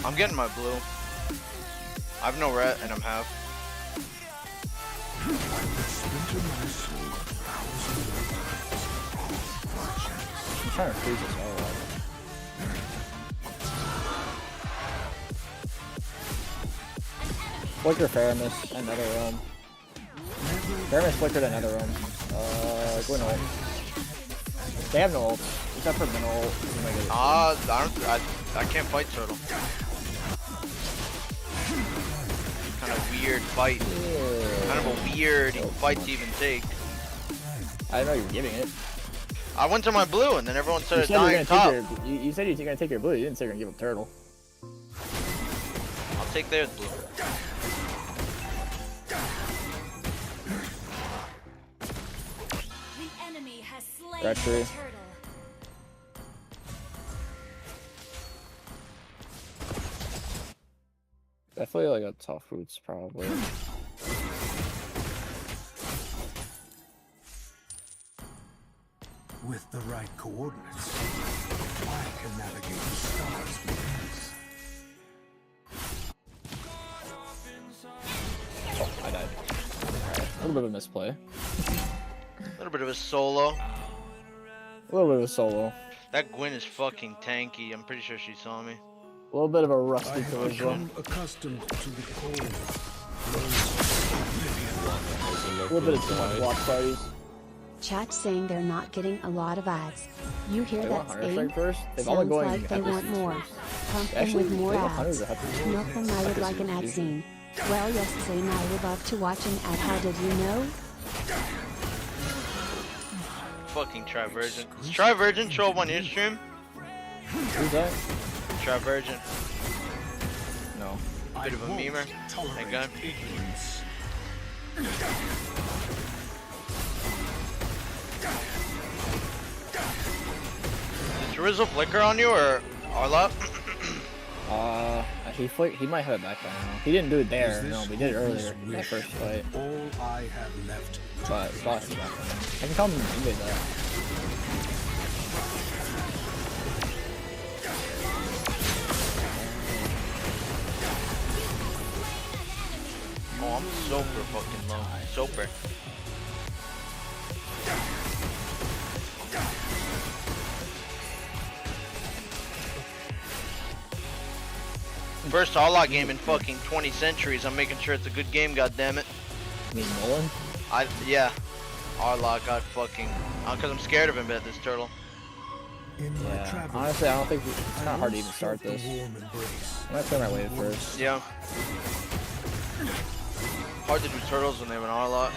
I'm getting my blue. I have no red and I'm half. I'm trying to freeze this all up. Flicker Faramus, another roam. Faramus flickered another roam. Go ult. They have no ult, except for Min ult. I can't fight turtle. Kind of weird fight. Yeah. Kind of a weird fight to even take. I didn't know you were giving it. I went to my blue and then everyone You started said you were dying gonna top. take your, you said you were gonna take your blue. You didn't say you were gonna give a turtle. I'll take theirs blue. The enemy has slain Retry. the turtle. Definitely like a tough roots probably. With the right coordinates, I can navigate the stars with ease. Oh, I died. Alright, a little bit of a misplay. A little bit of a solo. A little bit of a solo. That Gwen is fucking tanky. I'm pretty sure she saw me. A little bit of a I rusty have collision. become accustomed to the cold. A little bit of too much watch parties. Chat saying they're not getting a lot of ads. You hear They that, want Hunter Spain? Strike first? They've all been Sounds going like they Hunter want Strike more. first. Pump them Actually, with more they want Hunters ads. or Hunters. Milk them, I would like an ad scene. Well, yes, Zane, I would love to watch an ad. How did you know? Fucking Trivergent. Does Trivergent show up on your stream? Who's that? Trivergent. No. Bit of a memer. Thank God. Did Drizzle flicker on you or Arlop? He might have it back by now. He didn't do it there, no, but he did it earlier in that first fight. All I have left. But it's back by now. I can tell him to invade that. Oh, I'm super fucking low. Super. First All-Out game in fucking 20 centuries. I'm making sure it's a good game, goddammit. You mean Nolan? Yeah. All-Out got fucking... Because I'm scared of him at this turtle. Yeah, honestly, I don't think it's kind of hard to even start this. I'm gonna clear my wave first. Yeah. Hard to do turtles when they have an All-Out.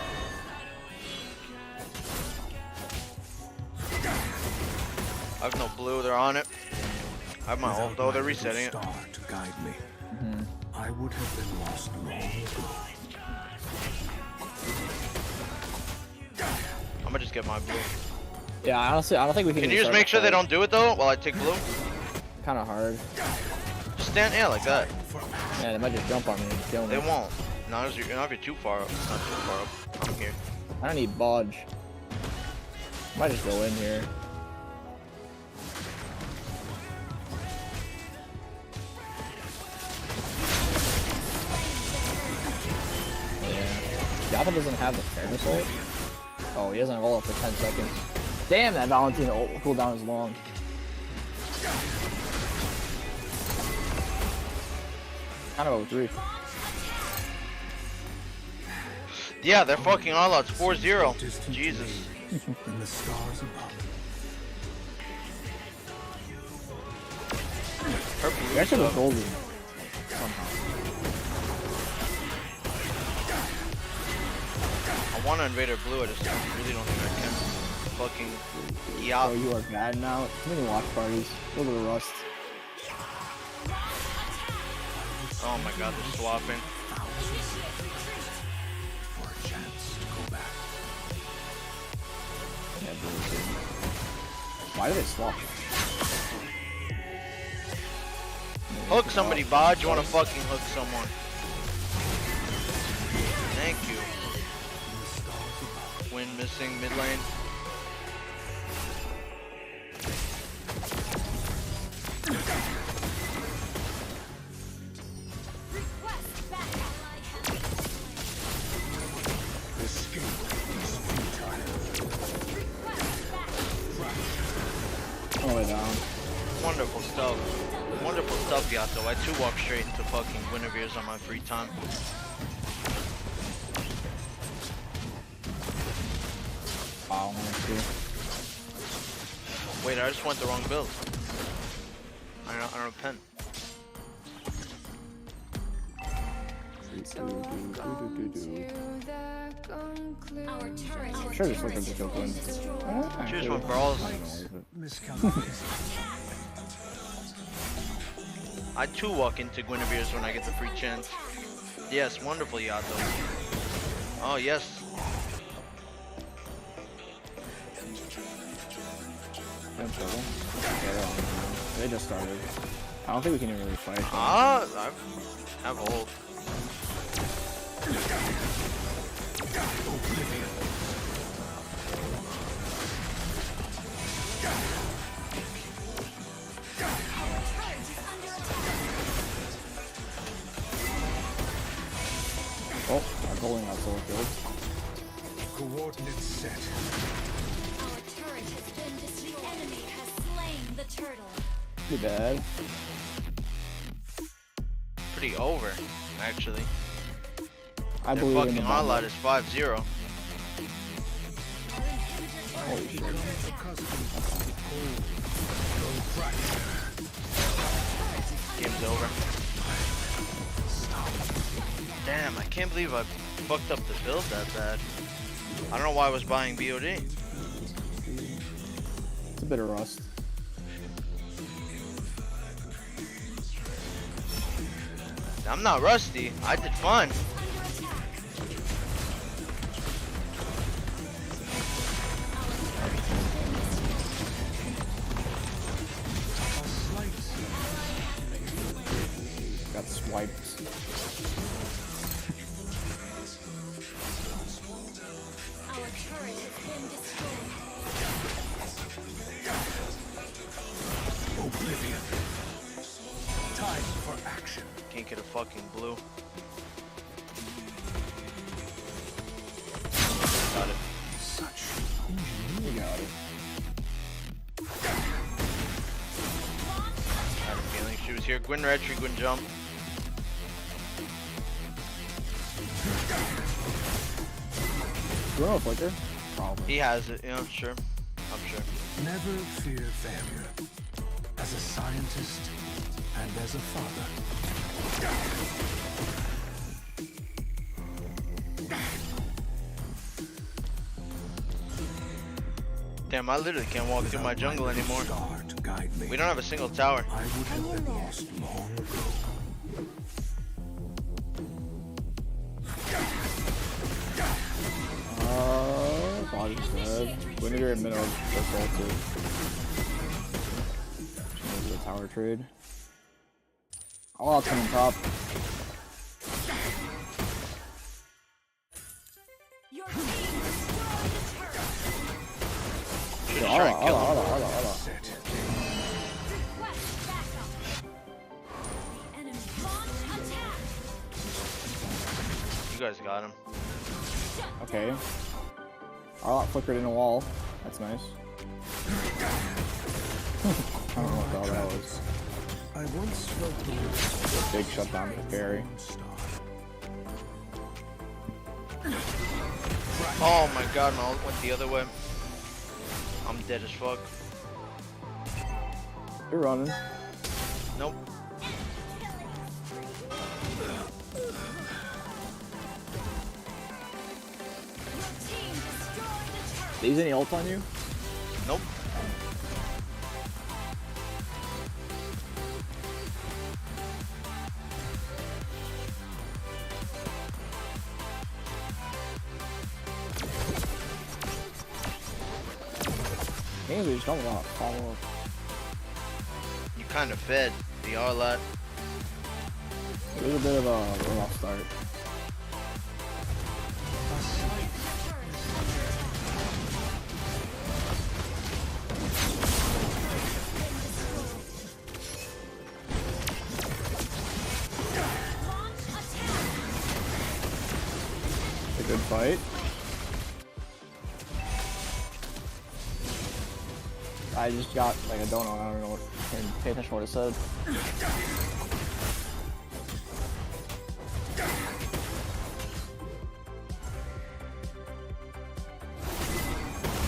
I have no blue, they're on it. I have my ult though, they're resetting it. To guide me, I would have been lost long ago. I'm gonna just get my blue. Yeah, honestly, I don't think we can. Can you just make sure they don't do it though while I take blue? Kind of hard. Just stand, yeah, like that. Yeah, they might just jump on me and kill me. They won't. Not if you're too far up. Not too far up. I'm here. I don't need bodge. Might just go in here. Yeah. Java doesn't have the fairness ult. Oh, he doesn't have ult for 10 seconds. Damn, that Valentina ult cooldown is long. Kind of O3. Yeah, they're fucking all outs. 4-0. Jesus. And the stars above. Her blue They actually stuff. was golden. Somehow. I want to invade her blue. I just really don't think I can. Fucking Oh, yeah. you are bad now. Too many watch parties. A little bit of rust. Oh my god, they're swapping. Why did they swap? Hook somebody, Bod. You wanna fucking hook someone? Thank you. Win missing mid lane. All the way down. Wonderful stuff. Wonderful stuff, Yato. I 2-walk straight into fucking Guinevere's on my free time. Wow, Wait, I just went the wrong build. I don't repent. I'm sure this looking to go win. Cheers for brawls. I 2-walk into Guinevere's when I get the free chance. Yes, wonderful, Yato. Oh, yes. They just started. I don't think we can even really fight. I have hold. Oh, I'm pulling out solo field. Coordinates set. Our turret has been destroyed. The enemy has slain the turtle. Too bad. Pretty over, actually. I Their believe in fucking the highlight is 5-0. Holy shit. Game's over. Damn, I can't believe I fucked up the build that bad. I don't know why I was buying BOD. It's a bit of rust. I'm not rusty. I did fun. Got swiped. Our turret has been destroyed. Oblivion. Time for action. Can't get a fucking blue. Got it. Such. We got it. I had a feeling she was here. Gwyn retry, Gwyn jump. Do you want a flicker? Probably. He has it, yeah, sure. I'm sure. Never fear failure. As a scientist and as a father. Damn, I literally can't walk through my jungle anymore. We don't have a single tower. I would have been lost long ago. Body's dead. Guinevere in middle. That's all too. Change the tower trade. Oh, it's coming top. Your team destroyed the turret. Hold on. Request backup. The enemy launch attack. You guys got him. Okay. Arlot flickered in a wall. That's nice. I don't know what the hell that was. I once felt the Big shutdown for Barry. Oh my god, my ult went the other way. I'm dead as fuck. You're running. Nope. Did he use any ult on you? Nope. Games we just don't want to follow up. You kind of fed the all lot. It was a bit of a rough start. It's a good fight. I just got like a donut. I don't know what. Didn't pay attention to what it said.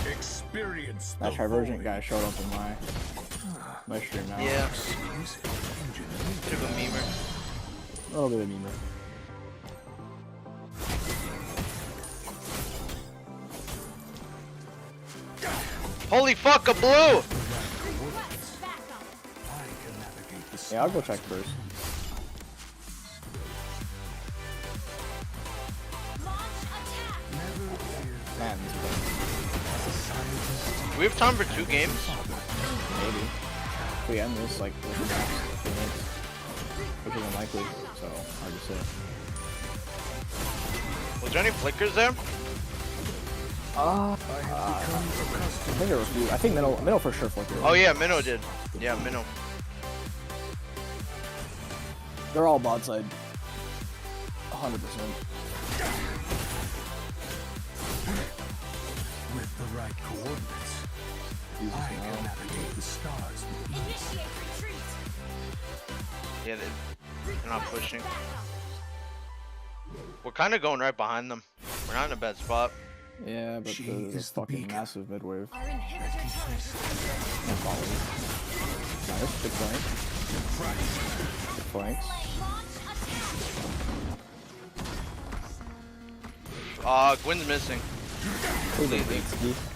Experience. That Trivergent guy showed up in my stream now. Yeah. Bit of a memer. A little bit of memer. Holy fuck, a blue! Yeah, I'll go check first. Man, this is Do we have time for 2 games? maybe. If we end this like within the next 2 minutes, which is unlikely, so hard to say. Was there any flickers there? I think there were a few. I think Minnow for sure flickered. Oh yeah, Minnow did. Yeah, Minnow. They're all bot side. 100%. With the right coordinates, I can navigate the stars. Initiate retreat. Yeah, they're not pushing. We're kind of going right behind them. We're not in a bad spot. Yeah, but there's a fucking massive mid wave. Our inhibitor turret. Nice, good flank. Good flanks. Gwyn's missing.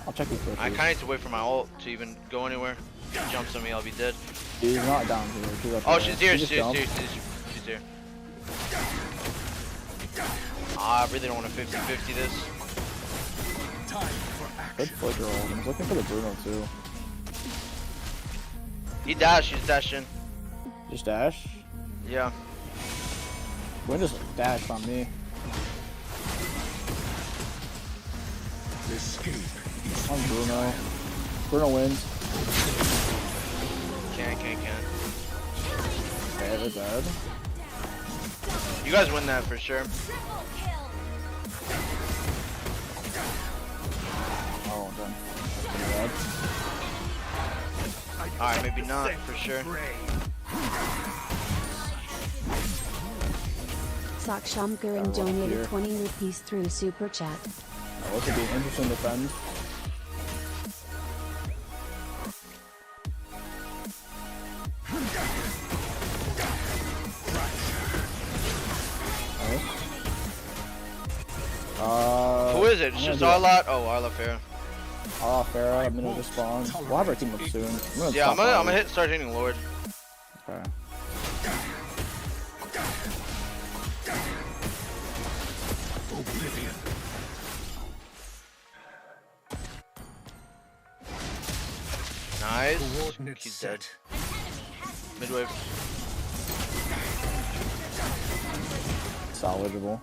I'll check these first. I kind of need to wait for my ult to even go anywhere. If he jumps on me, I'll be dead. She's not down here. She's up Oh, there. she's here. She She's just here. jumped. She's here. I really don't want to 50-50 this. Good flicker ult. I was looking for the Bruno too. He dashed. He's dashing. Just dash? Yeah. Gwyn just dashed on me. Escape. On Bruno. Bruno wins. Can't. Okay, they're dead. You guys win that for sure. Oh, done. Alright, maybe not for sure. Saksham Gurung donated 20 rupees through Super Chat. Oh, this would be an interesting defend. Who is it? It's just Arlot? Oh, Arla Farah. Arla Farah, Minnow just spawned. We'll have our team up soon. I'm gonna start hitting Lord. Okay. Oblivion. Nice. Coordinates He's dead. set. Midwave. Salvageable.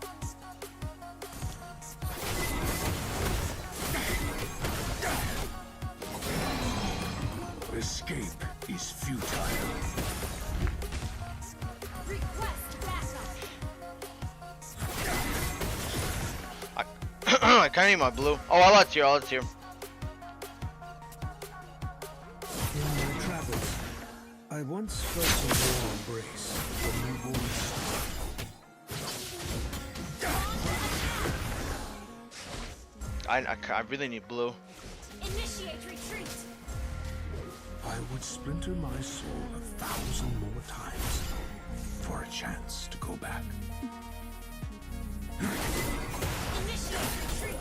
Escape is futile. I kinda need my blue. Oh, Arlot's here. In my travels, I once felt a warm embrace of a newborn I really need blue. Initiate retreat. I would splinter my soul 1,000 more times for a chance to go back. Initiate retreat.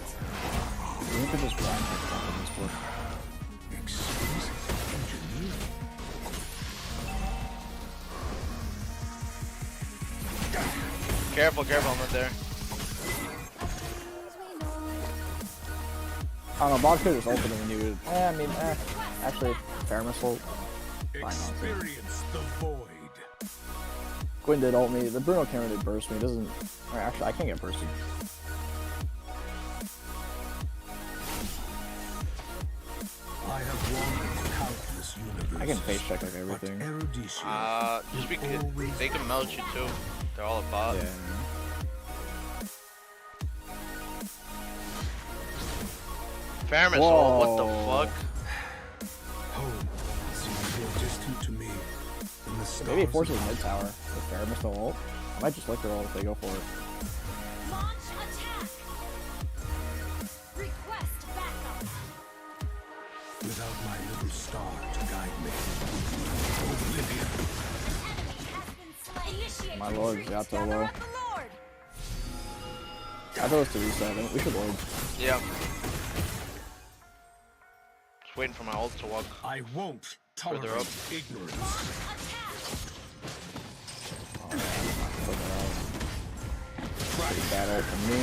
We could just blind pick on this book. Exquisite engineering. Careful, I'm not there. I don't know, Box could have just ulted him and he would. I mean, actually, fair missile. Experience the void. Gwyn did ult me. The Bruno can't really burst me. It doesn't. Or actually, I can't get bursted. I have wandered countless universes. I can face check like everything. Just because they can melt you too. They're all a bot. Yeah. Fair missile, what the fuck? Home seems more distant to me than the stars. Maybe it forces mid tower with fair missile ult. I might just flicker ult if they go for it. Launch attack. Request backup. Without my little star to guide me. Oblivion. Initiate My lord got so gather low. up the Lord. I thought it was to reset. We should lord. Yeah. Just waiting for my ult to walk. I won't tolerate Further up. ignorance. Oh, man. Pretty bad ult from me.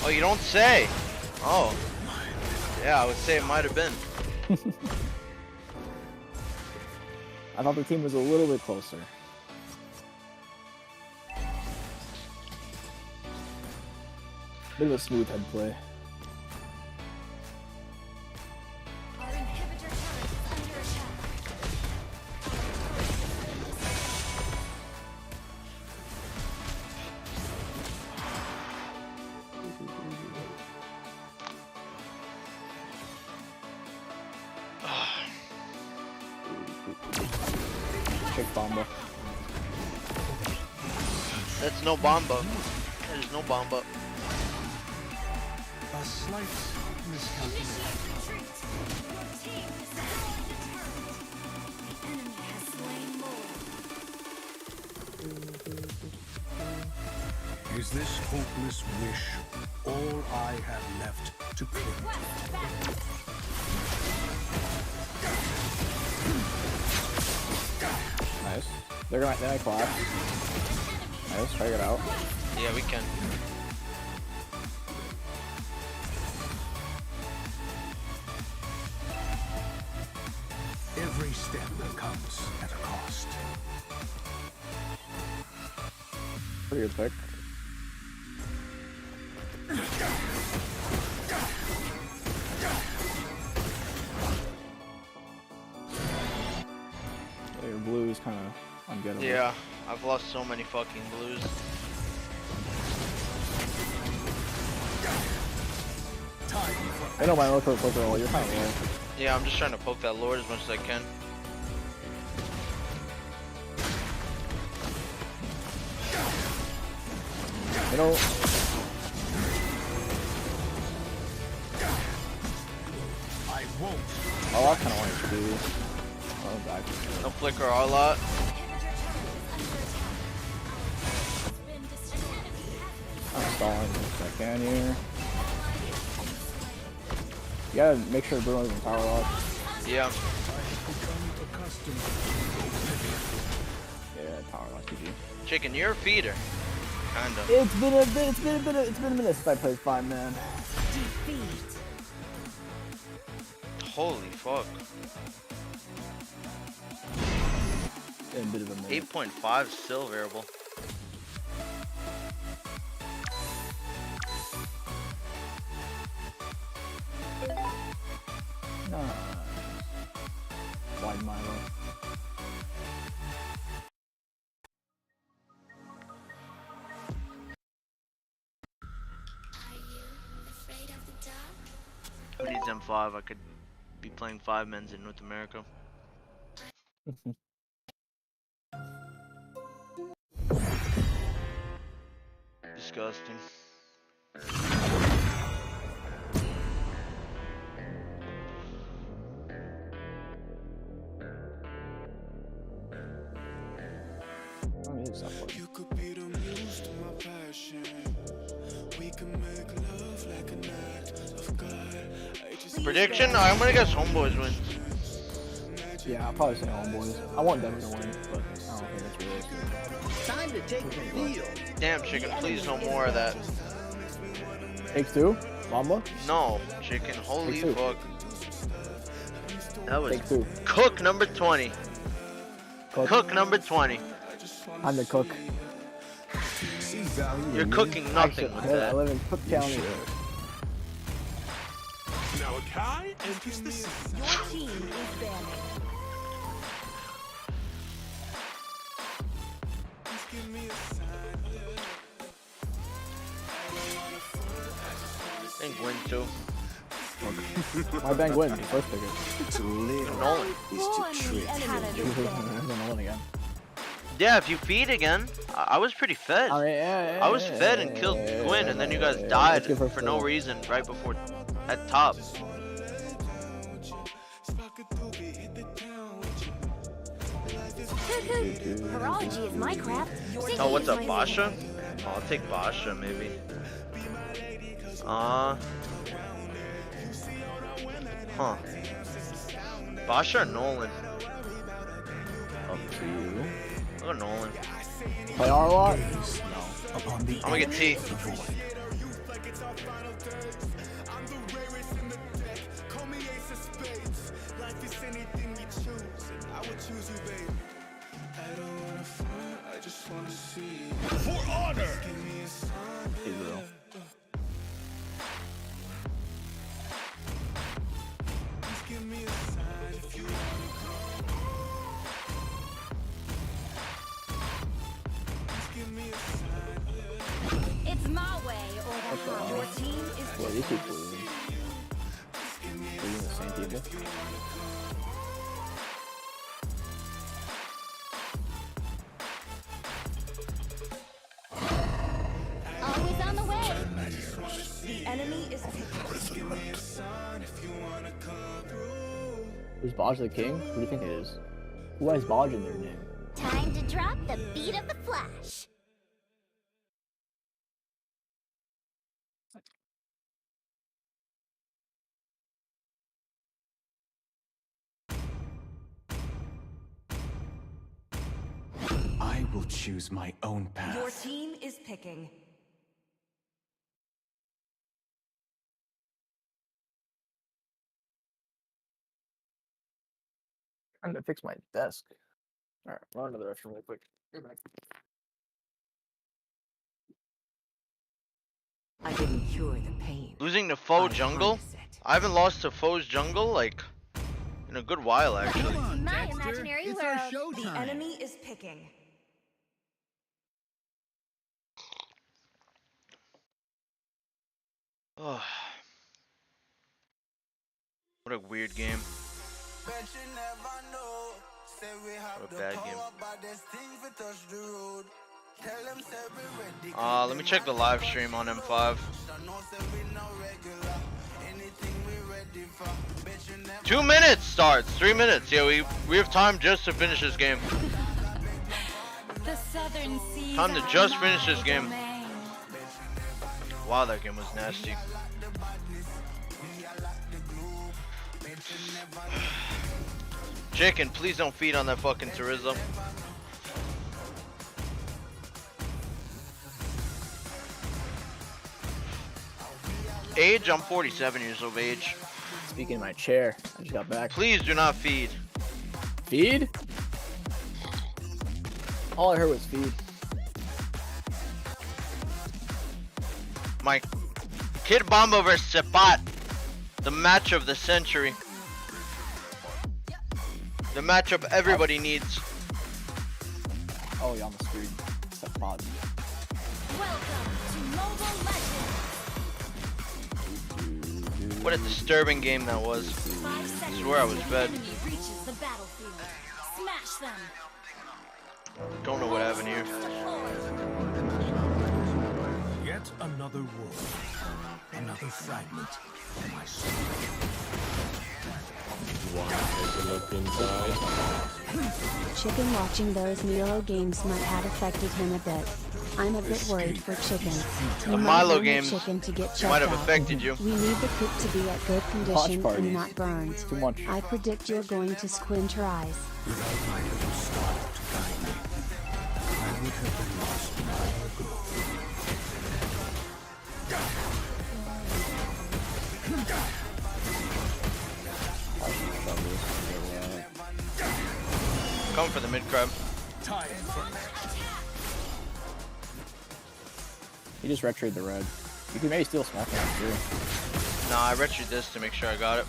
Oh, you don't say. Oh. Yeah, I would say it might have been. I thought the team was a little bit closer. Bit of a smooth head play. Our inhibitor turret is under attack. Check bomba. That's no bomba. There's no bomba. A slight miscalculation. Initiate retreat. Your team destroyed the turret. The enemy has slain more. Is this hopeless wish all I have left to cling to? Request backup. Nice. They're gonna clash. Nice, figure it out. Yeah, we can. Every step comes at a cost. Pretty good pick. Yeah, your blue is kind of ungettable. Yeah, I've lost so many fucking blues. I know my local flicker roll, you're kind of low. Yeah, I'm just trying to poke that lord as much as I can. You know, I won't. oh, I kind of want to do. Oh, back. No flicker a lot. I'm stalling if I can here. You gotta make sure Bruno doesn't power lock. Yeah. Yeah, power lock GG. Chicken, you're a feeder. Kinda. It's been a minute since I played 5-man. Defeat. Holy fuck. A bit of a minute. 8.5 still variable. Nah. Wide Milo. Who needs M5? I could be playing 5-men's in North America. Disgusting. You could be the muse to my passion. We can make love like an act of God. Prediction? I'm gonna guess Homeboys wins. Yeah, I'll probably say Homeboys. I want Denver to win, but I don't think that's realistic. Time to take the field. Damn, Chicken, please no more of that. Takes two. Mamba. No, chicken. Holy Take two. fuck. That was Take two. cook number 20. Cook number 20. I'm the cook. You're cooking nothing with I that. live in Cook County. Now Kai enters the scene. Your team is banning. I think win too. My bank wins. First picker. Nolan. Nolan again. Yeah, if you feed again, I was pretty fed. I was fed and killed Gwyn, and then you guys died for no reason right before at top. Horology is my craft. Oh, what's up, Basha? Oh, I'll take Basha, maybe. Huh. Basha or Nolan? Up to you. I'll go Nolan. Play R a lot? No. I'm gonna get T. For honor! It's my way or the highway. Your team is Well, these people are the same people. always on the way. The enemy is Is Bodge the king? Who do you think it is? Who has Bodge in their name? Time to drop the beat of the flash. I will choose my own path. Your team is picking. I'm gonna fix my desk. Alright, run to the restroom real quick. Get back. I didn't cure the pain. Losing to foe jungle? I haven't lost to foe's jungle like in a good while actually. My imaginary world. The enemy is picking. Oh. What a weird game. What a bad game. Let me check the live stream on M5. 2 minutes starts. 3 minutes. Yeah, we have time just to finish this game. The southern seas Time to just finish this game. Wow, that game was nasty. Chicken, please don't feed on that fucking Terizla. Age? I'm 47 years of age. Speaking of my chair, I just got back. Please do not feed. Feed? All I heard was feed. My Kid Bomba versus Sepat. The match of the century. The matchup everybody needs. Oh, yeah, on the screen. Sepat. Welcome to Mobile Legends. What a disturbing game that was. 5 seconds. I swear I was fed. Enemy reaches the battlefield. Smash them. Don't know what happened here. Yet another world. Another fragment of my soul. Chicken watching those Milo games might have affected him a bit. I'm a bit worried for Chicken. The Milo want games Chicken to get might checked have out. affected you. We need the coop to be at good condition Party. and not burned. Too much. I predict you're going to squint your eyes. Without my little star to guide me, I would have been lost long ago. Come for the mid crab. He just retried the red. You can maybe steal small camp too. Nah, I retried this to make sure I got it.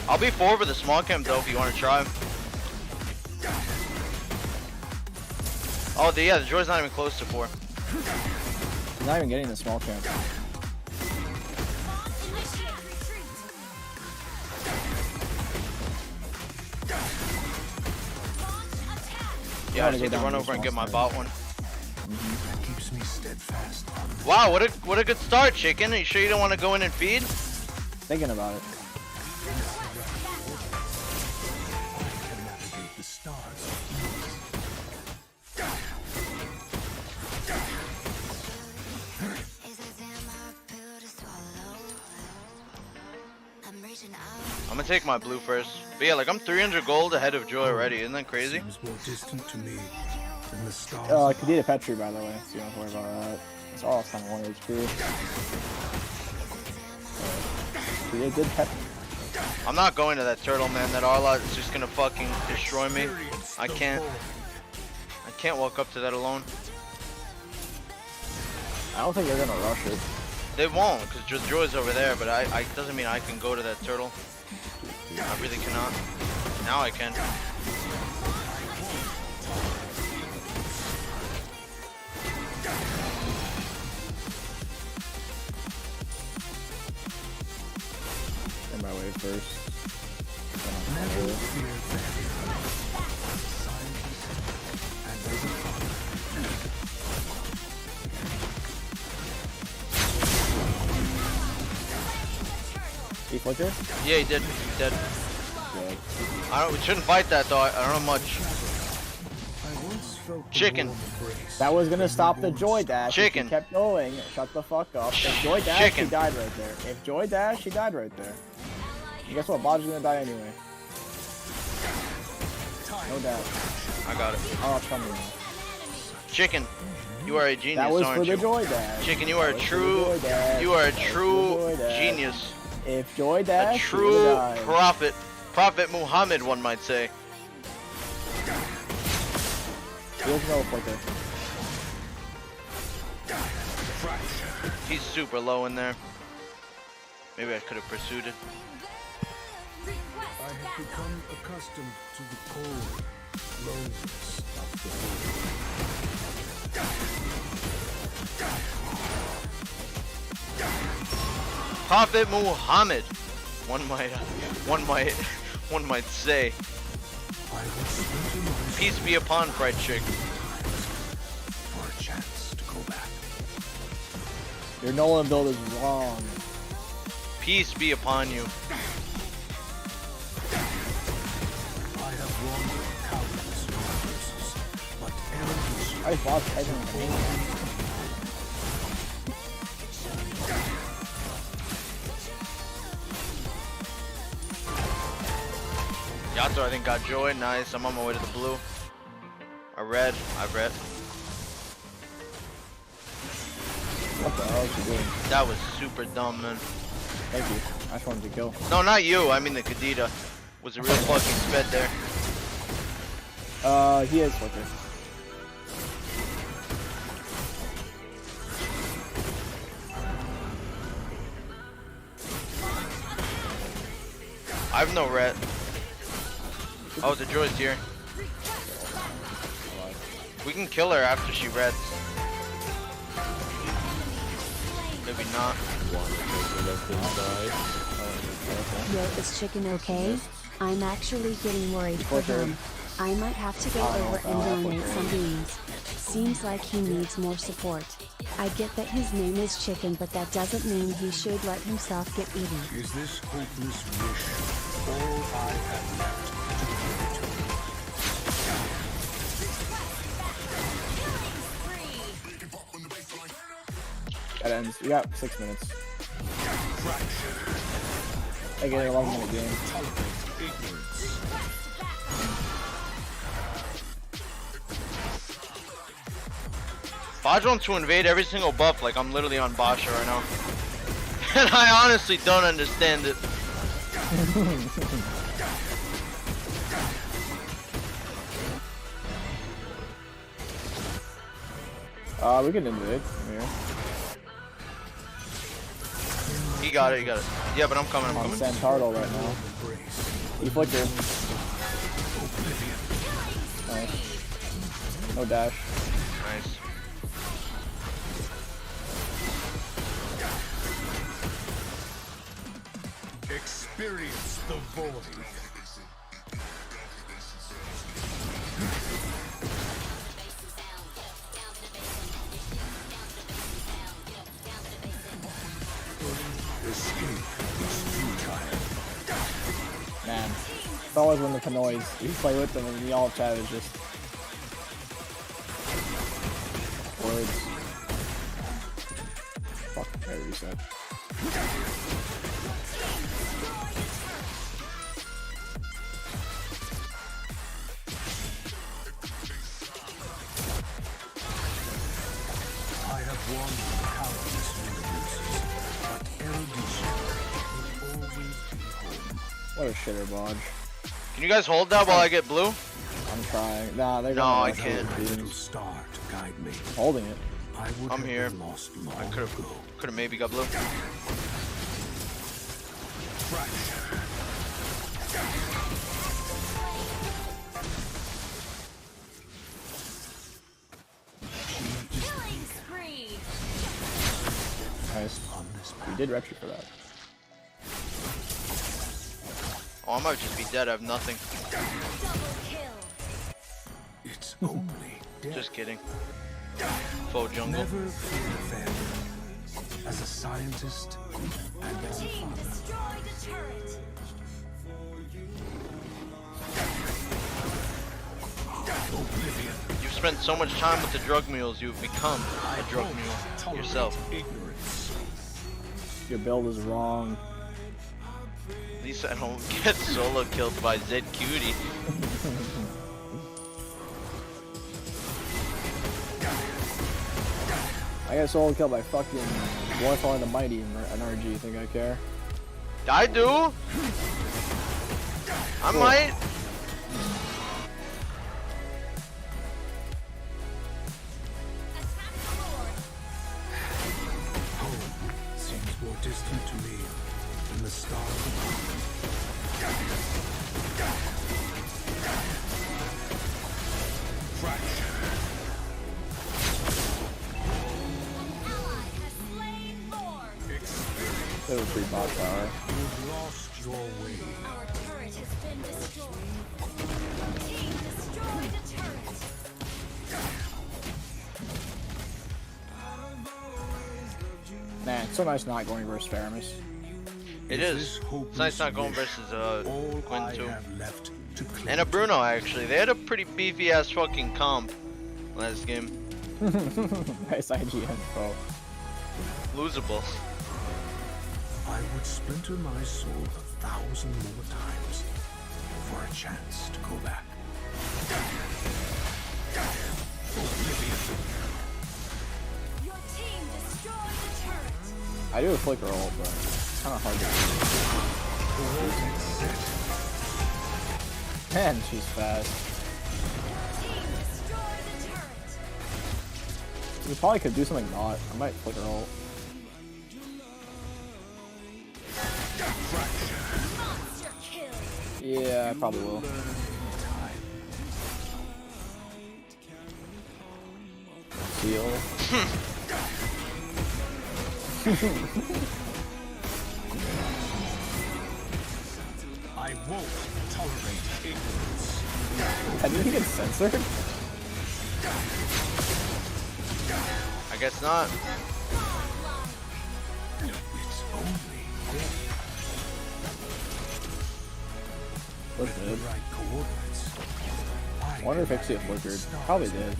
I'll be forward with the small camp though if you want to try. Oh, yeah, the droid's not even close to 4. He's not even getting the small camp. Yeah, I just need to run over and get my bot one. That keeps me steadfast. Wow, what a good start, chicken. Are you sure you don't want to go in and feed? Thinking about it. Navigate the stars. I'm gonna take my blue first. But yeah, like I'm 300 gold ahead of Joy already. Isn't that crazy? Seems more distant to me than the stars. Kadita Petri, by the way, so you don't have to worry about that. It's all on 1 HP. Kadita did Petri. I'm not going to that turtle, man. That Arlot is just gonna fucking destroy me. I can't walk up to that alone. I don't think they're gonna rush it. They won't, because Joy's over there, but I doesn't mean I can go to that turtle. I really cannot. Now I can. In my way first. He flicker? Yeah, he did. He's dead. Good. We shouldn't fight that though. I don't know much. Chicken. That was gonna stop the Joy Dash. Chicken. If he kept going. Shut the fuck up. If Joy Dash, Chicken. she died right there. If Joy Dash, she died right there. And guess what? Bodge's gonna die anyway. No doubt. I got it. Oh, tell me. Chicken, you are a genius, That was aren't for you? the Joy Dash. Chicken, you are a true, genius. If Joy Dash, A she true would've died. prophet Muhammad, one might say. There's no flicker. He's super low in there. Maybe I could have pursued it. I have become accustomed to the cold loneliness of the Prophet Muhammad, one might say. Peace be upon fried chick. For a chance to go back. Your Nolan build is wrong. Peace be upon you. I have wandered countless universes, but endless. I bought Titan. Yato, I think, got Joy. Nice. I'm on my way to the blue. I read. What the hell is she doing? That was super dumb, man. Thank you. I just wanted to kill. No, not you. I mean the Kadita. Was a real fucking sped there. He is flicker. I have no ret. Oh, the Joy's here. We can kill her after she reds. Maybe not. Yo, is Chicken okay? I'm actually getting worried for him. I might have to go over and donate some beans. Seems like he needs more support. I get that his name is Chicken, but that doesn't mean he should let himself get eaten. Is this hopeless wish all I have left to give to you? That ends. You got 6 minutes. I get a 11-minute game. Bodge wants to invade every single buff like I'm literally on Basha right now. And I honestly don't understand it. We can invade from here. He got it, he got it. Yeah, but I'm coming, I'm on coming. Santardo right now. He flickered. Nice. No dash. Nice. Experience the void. Man, it's always when the noise. You play with them and y'all chat is just words. Fuck, I reset. I have won countless universes, but erudition will always be home. What a shitter, Bodge. Can you guys hold that while I get blue? I'm trying. Nah, they're No, gonna I can't. Star to guide me. I'm holding it. I'm here. I could have maybe got blue. Killing spree. Nice. We did retry for that. Oh, I might just be dead. I have nothing. Double kill. It's only death. Just kidding. Faux jungle. Never fear failure. As a scientist and Your as a team father. destroyed a turret. Oblivion. You've spent so much time with the drug mules, you've become a drug mule yourself. Ignorance. Your build is wrong. At least I don't get solo killed by Zed Cutie. I got solo killed by fucking Warfall and the Mighty in RG. You think I care? I do. I might. Home seems more distant to me than the stars above. Fraction. Ally has slain Lord. That was free bot power. You've lost your way. Our turret has been destroyed. Team destroyed a turret. Man, it's so nice not going versus Faramus. It is. It's nice not going versus Quinn I too. have left to claim. And a Bruno actually. They had a pretty beefy ass fucking comp last game. Nice IGN, bro. Losable. I would splinter my soul 1,000 more times for a chance to go back. Oblivion. Your team destroyed a turret. I do a flicker ult, but it's kind of hard to do. Man, she's fast. Team destroyed a turret. We probably could do something not. I might flicker ult. Monster kill. Yeah, I probably will. Heal. I won't tolerate ignorance. Did he get censored? I guess not. It's only death. What's The good? right coordinates. I wonder if Ixia flickered. Probably did.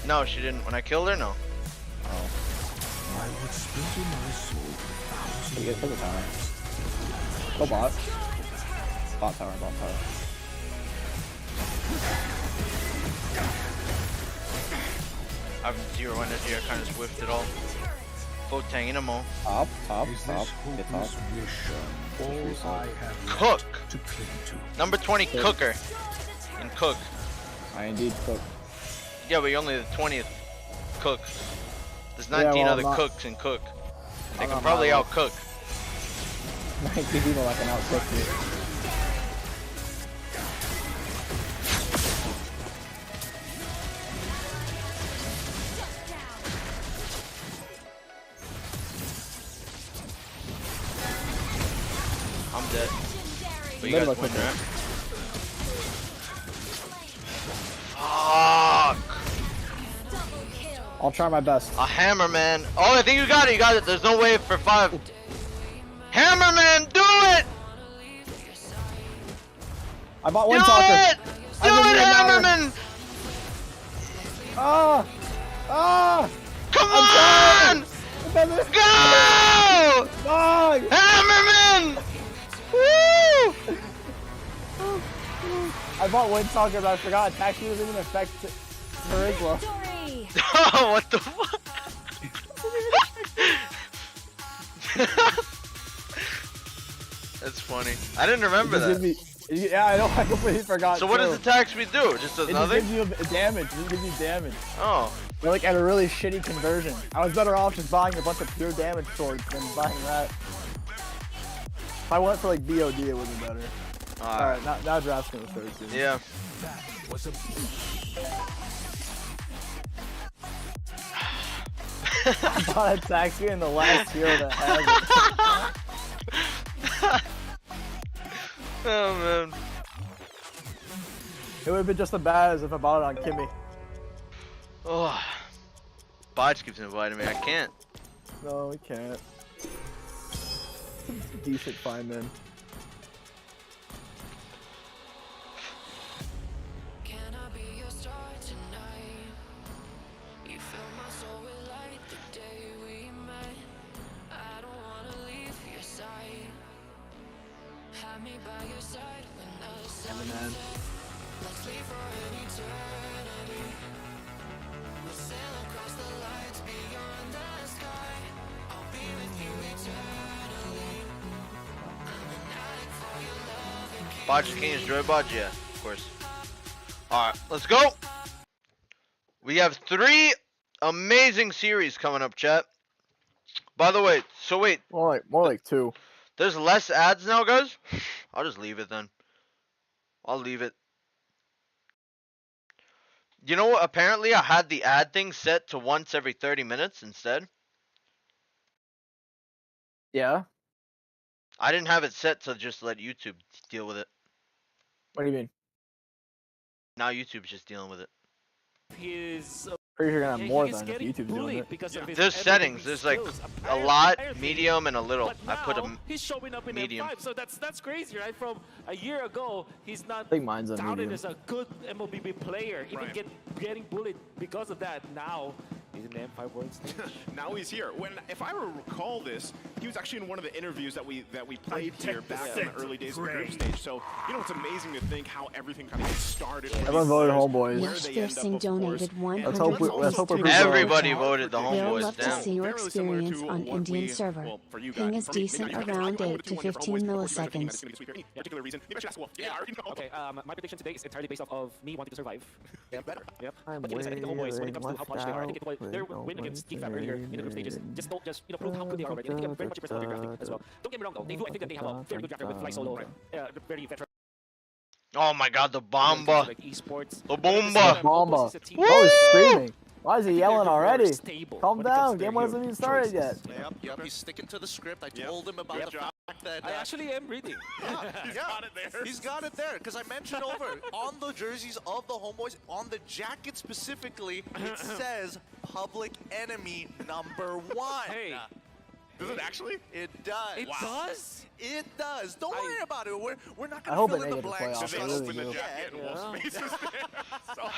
No, she didn't. When I killed her, no. Oh. I would splinter my soul 1,000 He gets the tower. Go bot. Bot tower, bot tower. I have 0 energy. I kind of swift it all. Go tang in a mo. Top. Is Get this top. hopeless wish all I have Cook. to cling to? Number 20 cooker. And cook. I indeed cook. Yeah, but you're only the 20th cook. There's 19 other cooks and cook. They can probably outcook. 19 people that can outcook me. I'm dead. But you guys win, right? Fuck! I'll try my best. A hammer, man. Oh, I think you got it. You got it. There's no way for 5. Hammer, man, do it! I bought one Do soccer. it! Do it, Hammerman! Come on! Go! Hammerman! Woo! I bought one soccer, but I forgot taxi doesn't even affect charisma. Oh, what the fuck? That's funny. I didn't remember that. Yeah, I know. I completely forgot. So what does attack speed do? Just does nothing? It just gives you damage. It just gives you damage. Oh. They're like at a really shitty conversion. I was better off just buying a bunch of pure damage swords than buying that. If I went for like BOD, it would be better. Alright, now draft's gonna start soon. Yeah. I bought a taxi in the last hero that has it. Oh man. It would have been just as bad as if I bought it on Kimmy. Oh. Botch keeps inviting me. I can't. No, we can't. Decent find then. Man. Botch King is Joy Botch? Yeah, of course. Alright, let's go! We have 3 amazing series coming up, chat. By the way, so wait. More like 2. There's less ads now, guys? I'll just leave it then. I'll leave it. You know what? Apparently I had the ad thing set to once every 30 minutes instead. Yeah? I didn't have it set to just let YouTube deal with it. What do you mean? Now YouTube's just dealing with it. Pretty sure you're gonna have more than if YouTube's doing it. There's settings. There's like a lot, medium, and a little. I put a he's showing up in medium. M5, so that's crazy, right? From a year ago, he's not I think mine's a touted medium. as a good MLBB player. Even getting bullied because of that. Now he's in the M5 World Stage. Now he's here. If I recall this, he was actually in one of the interviews that we played here back in the early days of the group stage. So it's amazing to think how everything kind of gets started. Everyone voted homeboys. Yash Fiercing donated 100 let's hope we're Everybody voted the We'll homeboys. love to Damn. see your experience on Indian server. Ping is decent around 8 to 15 milliseconds. Okay, my prediction today is entirely based off of me wanting to survive. Yeah, better. Yep. But I think the homeboys, when it comes to how polished they are, I think their win against King Fab earlier in the group stages prove how good they are already. I think they have very much a personality graphic as well. Don't get me wrong though, I think that they have a very good drafter with Fly Solo, very veteran. Oh my god, the bomba. Like esports. The bomba. Bomba. Oh, he's screaming. Why is he yelling already? Calm down. Game hasn't even started yet. Yep, he's sticking to the script. I told him about the fact that... I actually am reading. He's got it there. He's got it there, because I mentioned over on the jerseys of the homeboys, on the jacket specifically, it says Public Enemy #1. Does it actually? It does. It does? It does. Don't worry about it. We're not I gonna hope fill they in the make it to blanks. playoffs. Did they I really open the do. jacket and Wolf's faces there? So,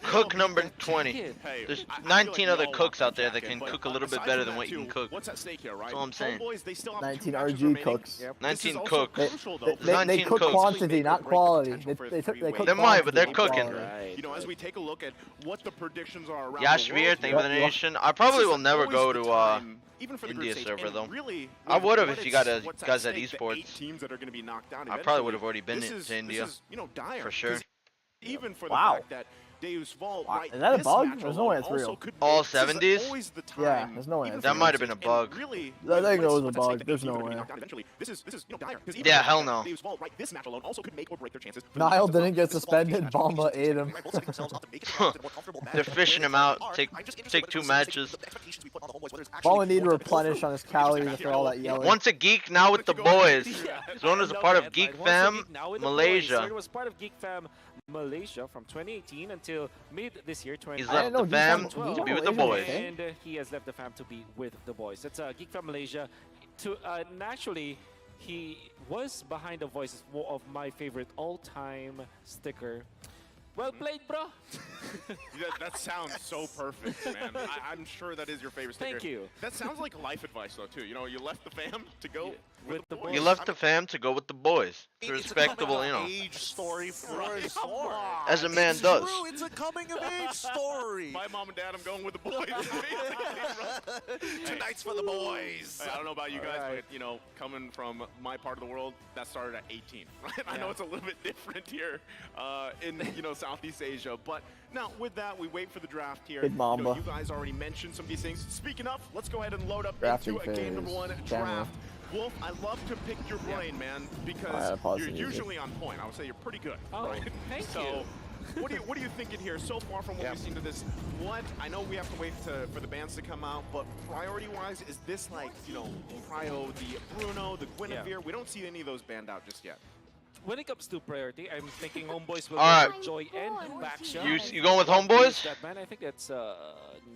Cook number 20. hey, There's I feel 19 we other all cooks want out there that jacket, can but cook a little bit aside better from than that what you can too, cook. What's at stake here, right? That's all I'm saying. Homeboys, they still have 19 two matches RG remaining. cooks. This is 19 also cooks. crucial, though, for They 19 cook cooks. quantity, not quality. They cook They quantity, might, but they're not cooking. quality. You know, as we take a look at what the predictions are around Yash the Veer, world thank you for the here, donation. I probably this will is never always go the to time, even for the group India stage, server and though. really, I would have what if you it's- got what's at guys at stake, the 8 esports. teams that are going to be knocked down I probably eventually, would have already been this to is, India. This is, you know, dire. For sure. 'Cause even for the Wow. fact that Deus Vault, Wow, right, is that a this bug? match There's no way it's alone real. also could All make- this is 70s? always the time, Yeah, there's no way even it's for That the might have group been a stage, and bug. really, I think it was a what's at stake, bug. the There's teams no that are gonna be way. knocked down eventually. This is you know, dire. 'Cause even Yeah, for the hell fact that no. Deus Vault, right, this match alone also could make or break their chances. Niall didn't get suspended. Bomba ate him. They're fishing him out. Take 2 matches. Bomba need to replenish on his calories after all that yelling. Once a geek, now with the boys. Yeah, Zone is a part of Geek Fam Malaysia. It was part of Geek Fam Malaysia from 2018 until mid this year, He's 2019. left the fam to be with the boys. And he has left the fam to be with the boys. That's Geek Fam Malaysia. Naturally, he was behind the voices of my favorite all-time sticker. Well played, bro. That sounds so perfect, man. I'm sure that is your favorite sticker. Thank you. That sounds like life advice, though, too. You know, you left the fam to go with the boys. You left the fam to go with the boys. It's It's respectable, a you know. coming-of-age story for Zor. As a man It's does. true, it's a coming-of-age story. My mom and dad, I'm going with the boys. Tonight's for the boys. Hey, I don't know about you guys, but, you know, coming from my part of the world, that started at 18, right? I know it's a little bit different here in, you know, Southeast Asia. But now, with that, we wait for the draft here. Good Mamba. You know, you guys already mentioned some of these things. Speaking of, let's go ahead and load up Drafting into a game number phase. 1 Camera. draft. Wolf, I love to pick your brain, man, because Alright, pause you're the music. usually on point. I would say you're pretty good. Oh, right? thank so, you. what are you thinking here so far from what we've seen to this? What I know we have to wait for the bands to come out, but priority-wise, is this like, you know, Prio, the Bruno, the Guinevere? We don't see any of those banned out just yet. When it comes to priority, I'm thinking Homeboys will All go right. for Joy and Baksha. You going with Homeboys? That man, I think that's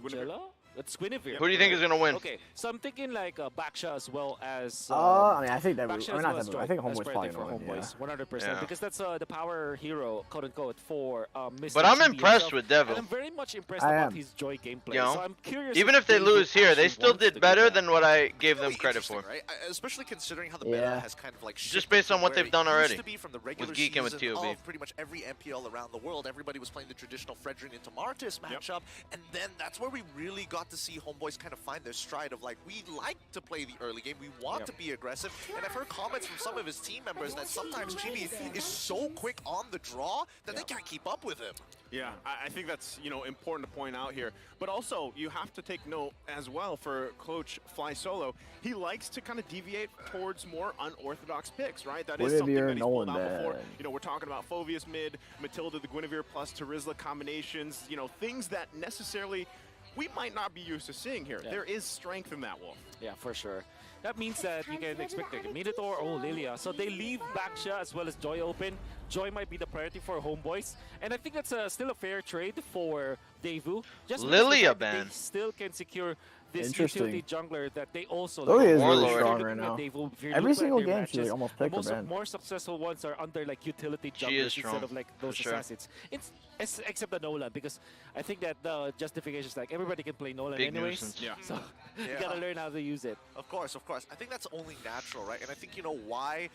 Angela. That's Guinevere. Who do you think is gonna win? Okay, so I'm thinking like Baksha as well as. I mean, I think that Baksha or as not well as that. Joy I think as Homeboy's priority probably gonna win. for Homeboys, Yeah. 100%, because that's the power hero, quote unquote, for Mr. But I'm GB impressed himself. with Devil. And I'm very much impressed I about am. his Joy gameplay. You know, So I'm curious. even if they Devil lose here, they actually still wants to did do better that. than what I gave them Really credit for. interesting, right? Especially considering how the Yeah. meta has kind of like Just shifted based on from what where they've done it already used to be from the regular with Geek and with season TOB. of pretty much every MPL around the world. Everybody was playing the traditional Fredrin into Martis matchup, and then that's where we really got to see Homeboys kind of find their stride of like, we like to play the early game, we want to be aggressive, and I've heard comments from some of his team members that sometimes Chibi is so quick on the draw that they can't keep up with him. Yeah, I think that's, you know, important to point out here. But also, you have to take note as well for Coach Fly Solo. He likes to kind of deviate towards more unorthodox picks, right? That is something that he's pulled out before. You know, we're talking about Phoveus mid, Matilda the Guinevere plus Terizla combinations, you know, things that necessarily we might not be used to seeing here. There is strength in that, Wolf. Yeah, for sure. That means that you can expect like Minotaur or Lilia. So they leave Baksha as well as Joy open. Joy might be the priority for Homeboys. And I think that's still a fair trade for Daewoo. Just Lilia because the fact that ban. they still can secure this Interesting. utility jungler that they also Lilia is really Warlord. strong right now. Every single game she like almost picked her the ban. more successful ones are under like utility She junglers is strong, instead of like those for sure. assassins. It's except the Nolan, because I think that the justification is like everybody can play Nolan Big anyways. nuisance. Yeah. So you gotta learn how to use it. Of course, of course. I think that's only natural, right? And I think, you know, why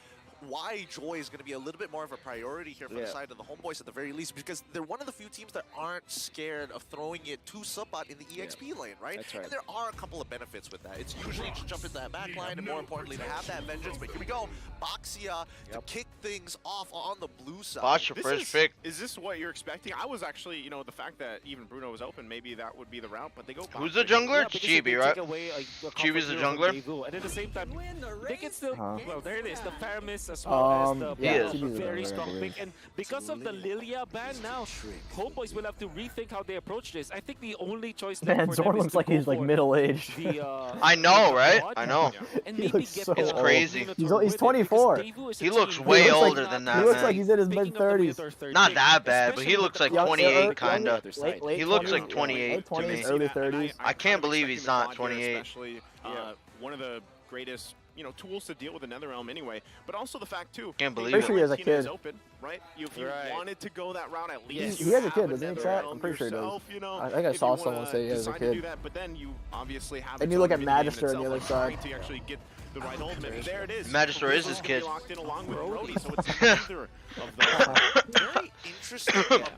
Joy is going to be a little bit more of a priority here for the side of the Homeboys at the very least, because they're one of the few teams that aren't scared of throwing it to Subbot in the EXP lane, right? That's right. And there are a couple of benefits with that. It's usually to jump into that back line, and more importantly, to have that vengeance. But here we go, Baxia to kick things off on the blue side. Bosch your first pick. Is this what you're expecting? I was actually, you know, the fact that even Bruno was open, maybe that would be the route, but they go Who's the Box. jungler? Yeah, It's because they Chibi, right? take away a Chibi's the comfort jungler? hero from Daewoo. And at the same time, they can still, well, there it is, the Paramis as well as the yeah, Bruno, Chibi's a the very jungler, I strong believe. pick. And because of the Lilia ban now, Homeboys will have to rethink how they approach this. I think the only choice left Man, for Zorn them is looks to like go he's like for middle-aged. I know, right? God. I know. And He maybe looks get so It's old. crazy. He's 24. He looks way older than that, He looks man. like he's in his mid-30s. Not that bad, but he looks like Young- 28, kinda. late He looks 20s, like 28 late to 20s, me. early 30s. I can't believe he's not expecting the 28. Especially one of the greatest, tools to deal with the NetherRealm anyway. But also the fact too, Can't believe Pretty sure he has a Valentina is kid. open, right? If you wanted to go that route, at least He has a have kid, doesn't he, chat? NetherRealm I'm pretty sure he does. yourself, I think I if saw you someone wanna say he has a decide to kid. do that, but then you obviously have. And its you look own at minigame in Magister on the itself, other like side. trying to actually get the right ultimate. There it is. Magister is his kid. Locked in along with Brody, so it's neither of them. Very interesting approach.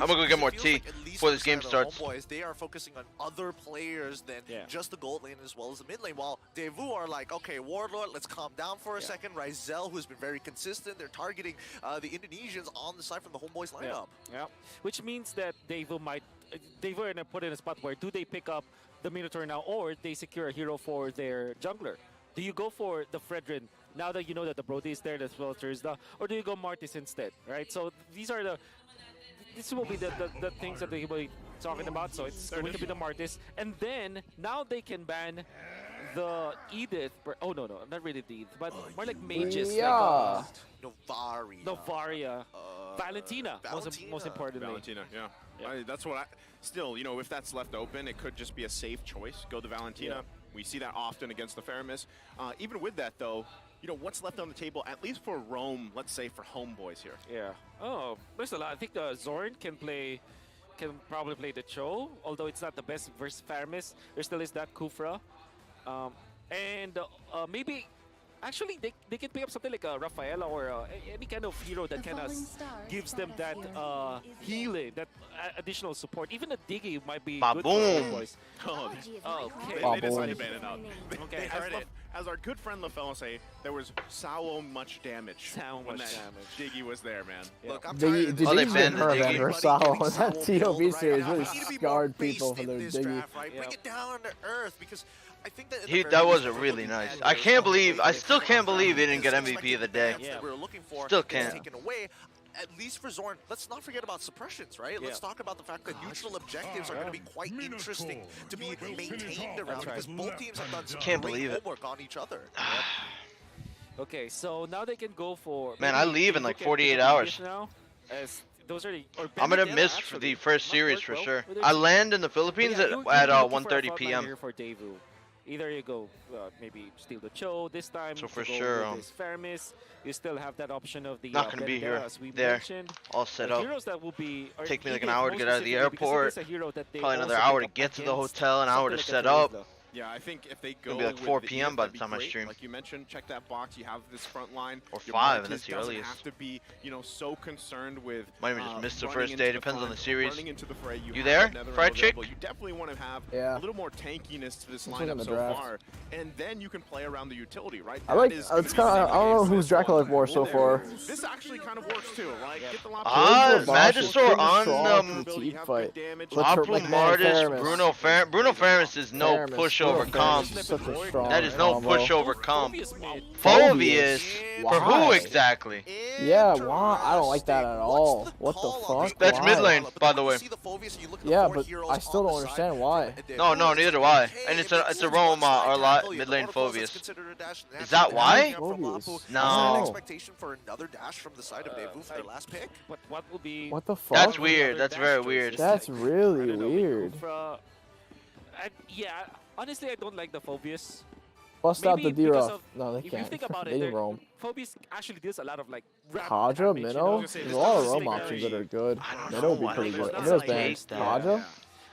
I'm gonna go get more It feels tea like at least before this inside game of the starts. Homeboys, they are focusing on other players than just the gold lane as well as the mid lane. While Daewoo are like, okay, Warlord, let's calm down for a second. Rizel, who's been very consistent, they're targeting the Indonesians on the side from the Homeboys lineup. Yeah. Which means that Daewoo are gonna put in a spot where do they pick up the Minotaur now, or they secure a hero for their jungler? Do you go for the Fredrin now that you know that the Brody is there, as well as Thursday, or do you go Martis instead, right? So this will be the things that they will be talking about. So it's going to be the Martis, and then now they can ban the Edith. Oh no, not really the Edith, but more like mages. Yeah. Novaria. Valentina. Most importantly. Valentina, yeah. That's what still, if that's left open, it could just be a safe choice. Go to Valentina. We see that often against the Faramis. Even with that, though, what's left on the table, at least for Rome, let's say for Homeboys here. Yeah. Oh, there's a lot. I think Zorn can probably play the Cho, although it's not the best versus Faramis. There still is that Kufra. And maybe... Actually, they can pick up something like a Rafaela or any kind of hero that kind of gives them that healing, that additional support. Even a Diggy might be good for Boom. boys. Okay. They decided to ban it out. Okay, as our good friend LaFell say, there was so much damage when that Diggy was there, man. Look, I'm Diggy, tired of Diggy's this. been her event for Salo. That TOB Right? series I really need to be more scarred based people for in their this Diggy. draft, right? Bring it down to earth, because I think that That was a really nice. I still can't believe he didn't get MVP of the day. that we were looking for Still gets can't. taken away. At least for Zorn, let's not forget about suppressions, right? Let's talk about the fact that neutral objectives are going to be quite interesting to be maintained around because both teams have done some great homework on each other. Okay, so now they can go for... Man, I leave in like 48 hours. Now, as those are I'm gonna miss the first series for sure. I land in the Philippines at 1:30 p.m. For Daewoo. Either you go maybe steal the Cho this time. So for to go sure, with this Faramis. You still have that option of the not gonna be here. as we There, mentioned. all set The up. heroes that will be Take me like an Edith hour to get out of the most specifically, airport. because it is a hero that they Probably another also hour pick to up get to the against hotel, an hour to something set like a up. Thursday. Yeah, I think if they go It'll be like with 4 the p.m. Edith, by the that'd be time I great. stream. Like you mentioned, check that box. You have this front line. Or Your 5, Martis that's the doesn't earliest. have to be, so concerned with. Might even just miss the running first into day, depends on front, the series. running into the fray. You have there, that NetherRealm fried chick? available. You definitely want to have Yeah. a little more tankiness to this Let's look at lineup the so draft. far, and then you can play around the utility, right? I like. That is It's gonna be kind of. I don't know who's Dracula like more so far. This actually kind of works too. Like get the Magister on team fight. Lapu Martis, Bruno Faramis is no pushover comp. That is no pushover comp. Phobius? For who exactly? Yeah, why? I don't like that at all. What the fuck? That's Why? mid lane, by the way. Yeah, but I still don't understand why. No, neither do I. And it's a Roma or mid lane Phobius. Is that why? No. Expectation for another dash from the side of Daewoo for their last pick. What will be? What the fuck? That's weird. That's very weird. That's really weird. Yeah, honestly, I don't like the Phobius. Bust out the Maybe because D-Rough. of- No, they if you can't. think about They it, can roam. Phobius actually deals a lot of like Kaja, Minnow? There's a lot of roam options that are good. Minnow would be pretty good. Minnow's banned. Kaja?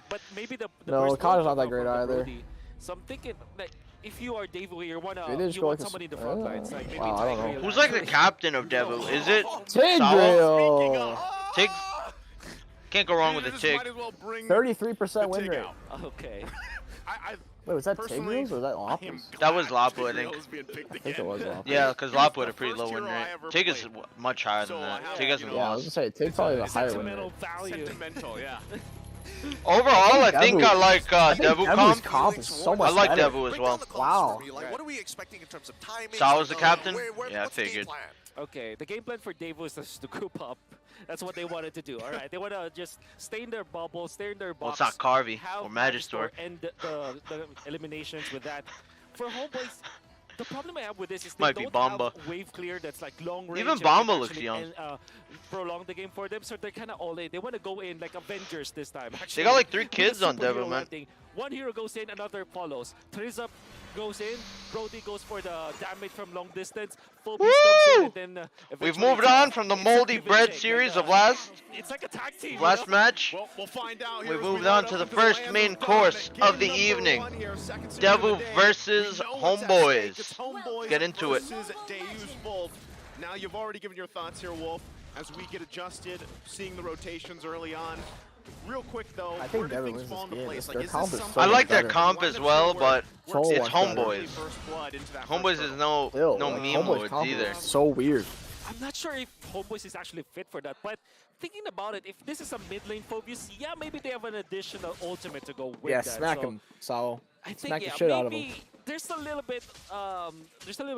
But maybe the No, burst Kaja's not will that great come from the either. Brody. So I'm thinking like if you are Daewoo, you They want just go like a somebody in the front lines, like maybe wow, I don't know. Who's like the captain of Devil? Is it Tigreal! Tig? Can't go wrong with a Tig. 33% win rate. Okay. Wait, was that Tigreal's or was that Lopez? That was Lapu, I think. I think it was Lopez. Yeah, because Lapu had a pretty low win rate. Tig is much higher than that. Tig hasn't Yeah, I was lost. gonna say, Tig probably has a higher win rate. Sentimental, yeah. Overall, I think I like Devu Devu's comp. comp is so much I like better. Devu as well. Wow. Like, what are we expecting in terms of timing? Sal's the captain? What's Yeah, I the game figured. plan? Okay, the game plan for Daewoo is just to group up. That's what they wanted to do. All right, they want to just stay in their bubble, stay in their Well, box. it's not Carvey have or Magister. and the eliminations with that. For Homeboys, the problem I have with this is they Might be don't Bomba. have wave clear that's like long range. Even and Bomba can looks actually young. prolong the game for them, so they're kind of all in. They want to go in like Avengers this time. They got like 3 kids on Devil, man. one hero goes in, another follows. Trizup goes in, Brody goes for the damage from long distance, Phobius comes in, and then We've eventually moved on from the moldy bread series of last it's like a tag team. last match. We'll find out. We moved on to the first main course of the evening. Devu versus Homeboys. Let's get into it. Now you've already given your thoughts here, Wolf, as we get adjusted, seeing the rotations early on. Real quick though, I think where do Devu things wins fall this into game. place? Their Like, is comp this is so something I like their better. comp as well, but Soul it's one's better. Homeboys. Homeboys is no Ew, no like, meme Homeboys modes comp either. is so weird. I'm not sure if Homeboys is actually fit for that, but thinking about it, if this is a mid lane Phobius, yeah, maybe they have an additional ultimate to go with Yeah, that. smack so him, Sao. I think Smack yeah, the shit out of maybe him. there's a little bit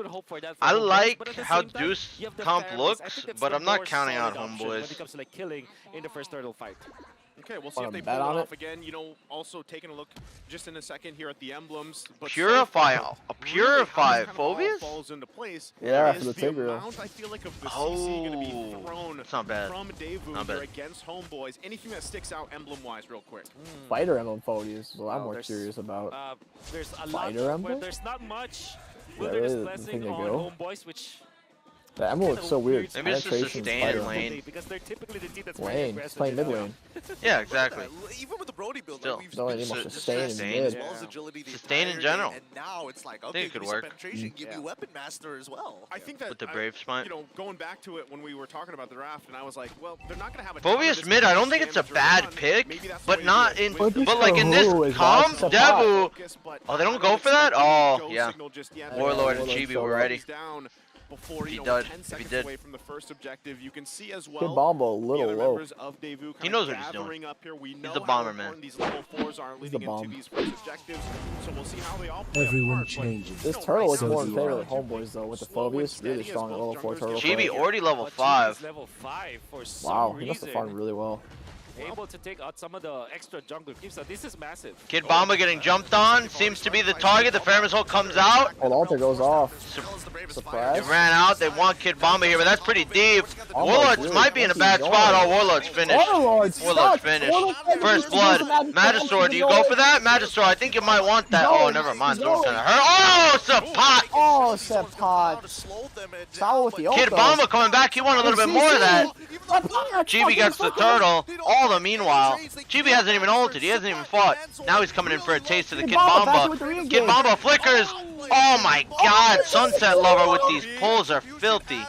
hope for that. For I Homeboys, like but at the how same time, Deuce you have the comp Pharys. I looks, think that's but the I'm not more counting solid out option when Homeboys. it comes to like killing in the first turtle fight. Okay, we'll see if Wanna they bet pull it on off it? again. You know, also taking a look just in a second here at the emblems. But Purify, so far, a Purify really how this kind of all Phobius? falls into place. Yeah, is for the the Tigreal. amount, I feel like, of the CC going to be Oh, thrown it's not bad. from Devu Not here bad. against Homeboys. Anything that sticks out emblem-wise, real quick. Fighter Emblem Phobius is what I'm Oh, more there's, curious about. There's a lot Fighter where Emblem? there's not much Yeah, Wilderness really, the Blessing thing to on go? Homeboys, which The Emblem looks so weird. Maybe it's just a Penetration, sustain Spider. lane. because they're typically the team that's very Lane, aggressive. he's playing you mid know? lane. Yeah, exactly. Even with the Brody build, Still. like, we've No, been he must just sustain in sustain mid. as well as agility the Sustain in entire general. game, and now it's like, think okay, it could give me some work. penetration, give me Weapon Master as well. I think that With the Brave Smite. You know, going back to it when we were talking about the draft, and I was like, well, they're not going to have a ton of Phobius this mid, I don't think damage it's a early bad on. pick, Maybe that's the but way to not do it in. with But like in this Who is comp, that? Devu. focus, but Oh, they don't I go for that? expect Oh, the go yeah. signal just yet. Warlord and Warlord's Chibi so were right. ready. Down before, He you know, did. 10 If he seconds did. away from the first objective. You can see as well. Kid Bombo a the little other low. members of Devu He kind knows of what he's doing. gathering up here. We know the how bomber, important man. these level 4s are He's the leading into bomb. these first objectives. So we'll see how they all play Everyone apart, but, changes. you This know, turtle right looks now, more in it's favor of the relatively Homeboys though, with the slow and Phobius. steady Really as strong at both level 4 junglers turtle. get Chibi fight. already level But 5. Chibi's level 5 for some Wow, he reason. must have fought really well. Able to take out some of the extra jungle creeps. So this is massive. Kid Bomba getting jumped on. Seems to be the target. The Fairman's Hole comes out. Oh, the altar goes off. They Surprise. ran out. They want Kid Bomba here, but that's pretty deep. Oh, Warlords really? might be in a What's bad he spot. doing? Oh, Warlord's finished. Warlord's Warlord's stuck. finished. Warlord's First finished. blood. Magic Magisaur, do you Sword. go for that? Magisaur, I think you might want that. Oh, never mind. Don't kind of hurt. Oh, Sapat. Oh, Sepod. Sao with the ult. Kid though. Bomba coming back. He wanted a little bit more of that. Sepod, Chibi gets the turtle. All the meanwhile, Chibi hasn't even ulted. He hasn't even fought. Now he's coming in for a taste of the Kid Bomba. Kid Bomba flickers. Oh my God! Sunset Lover with these pulls are filthy.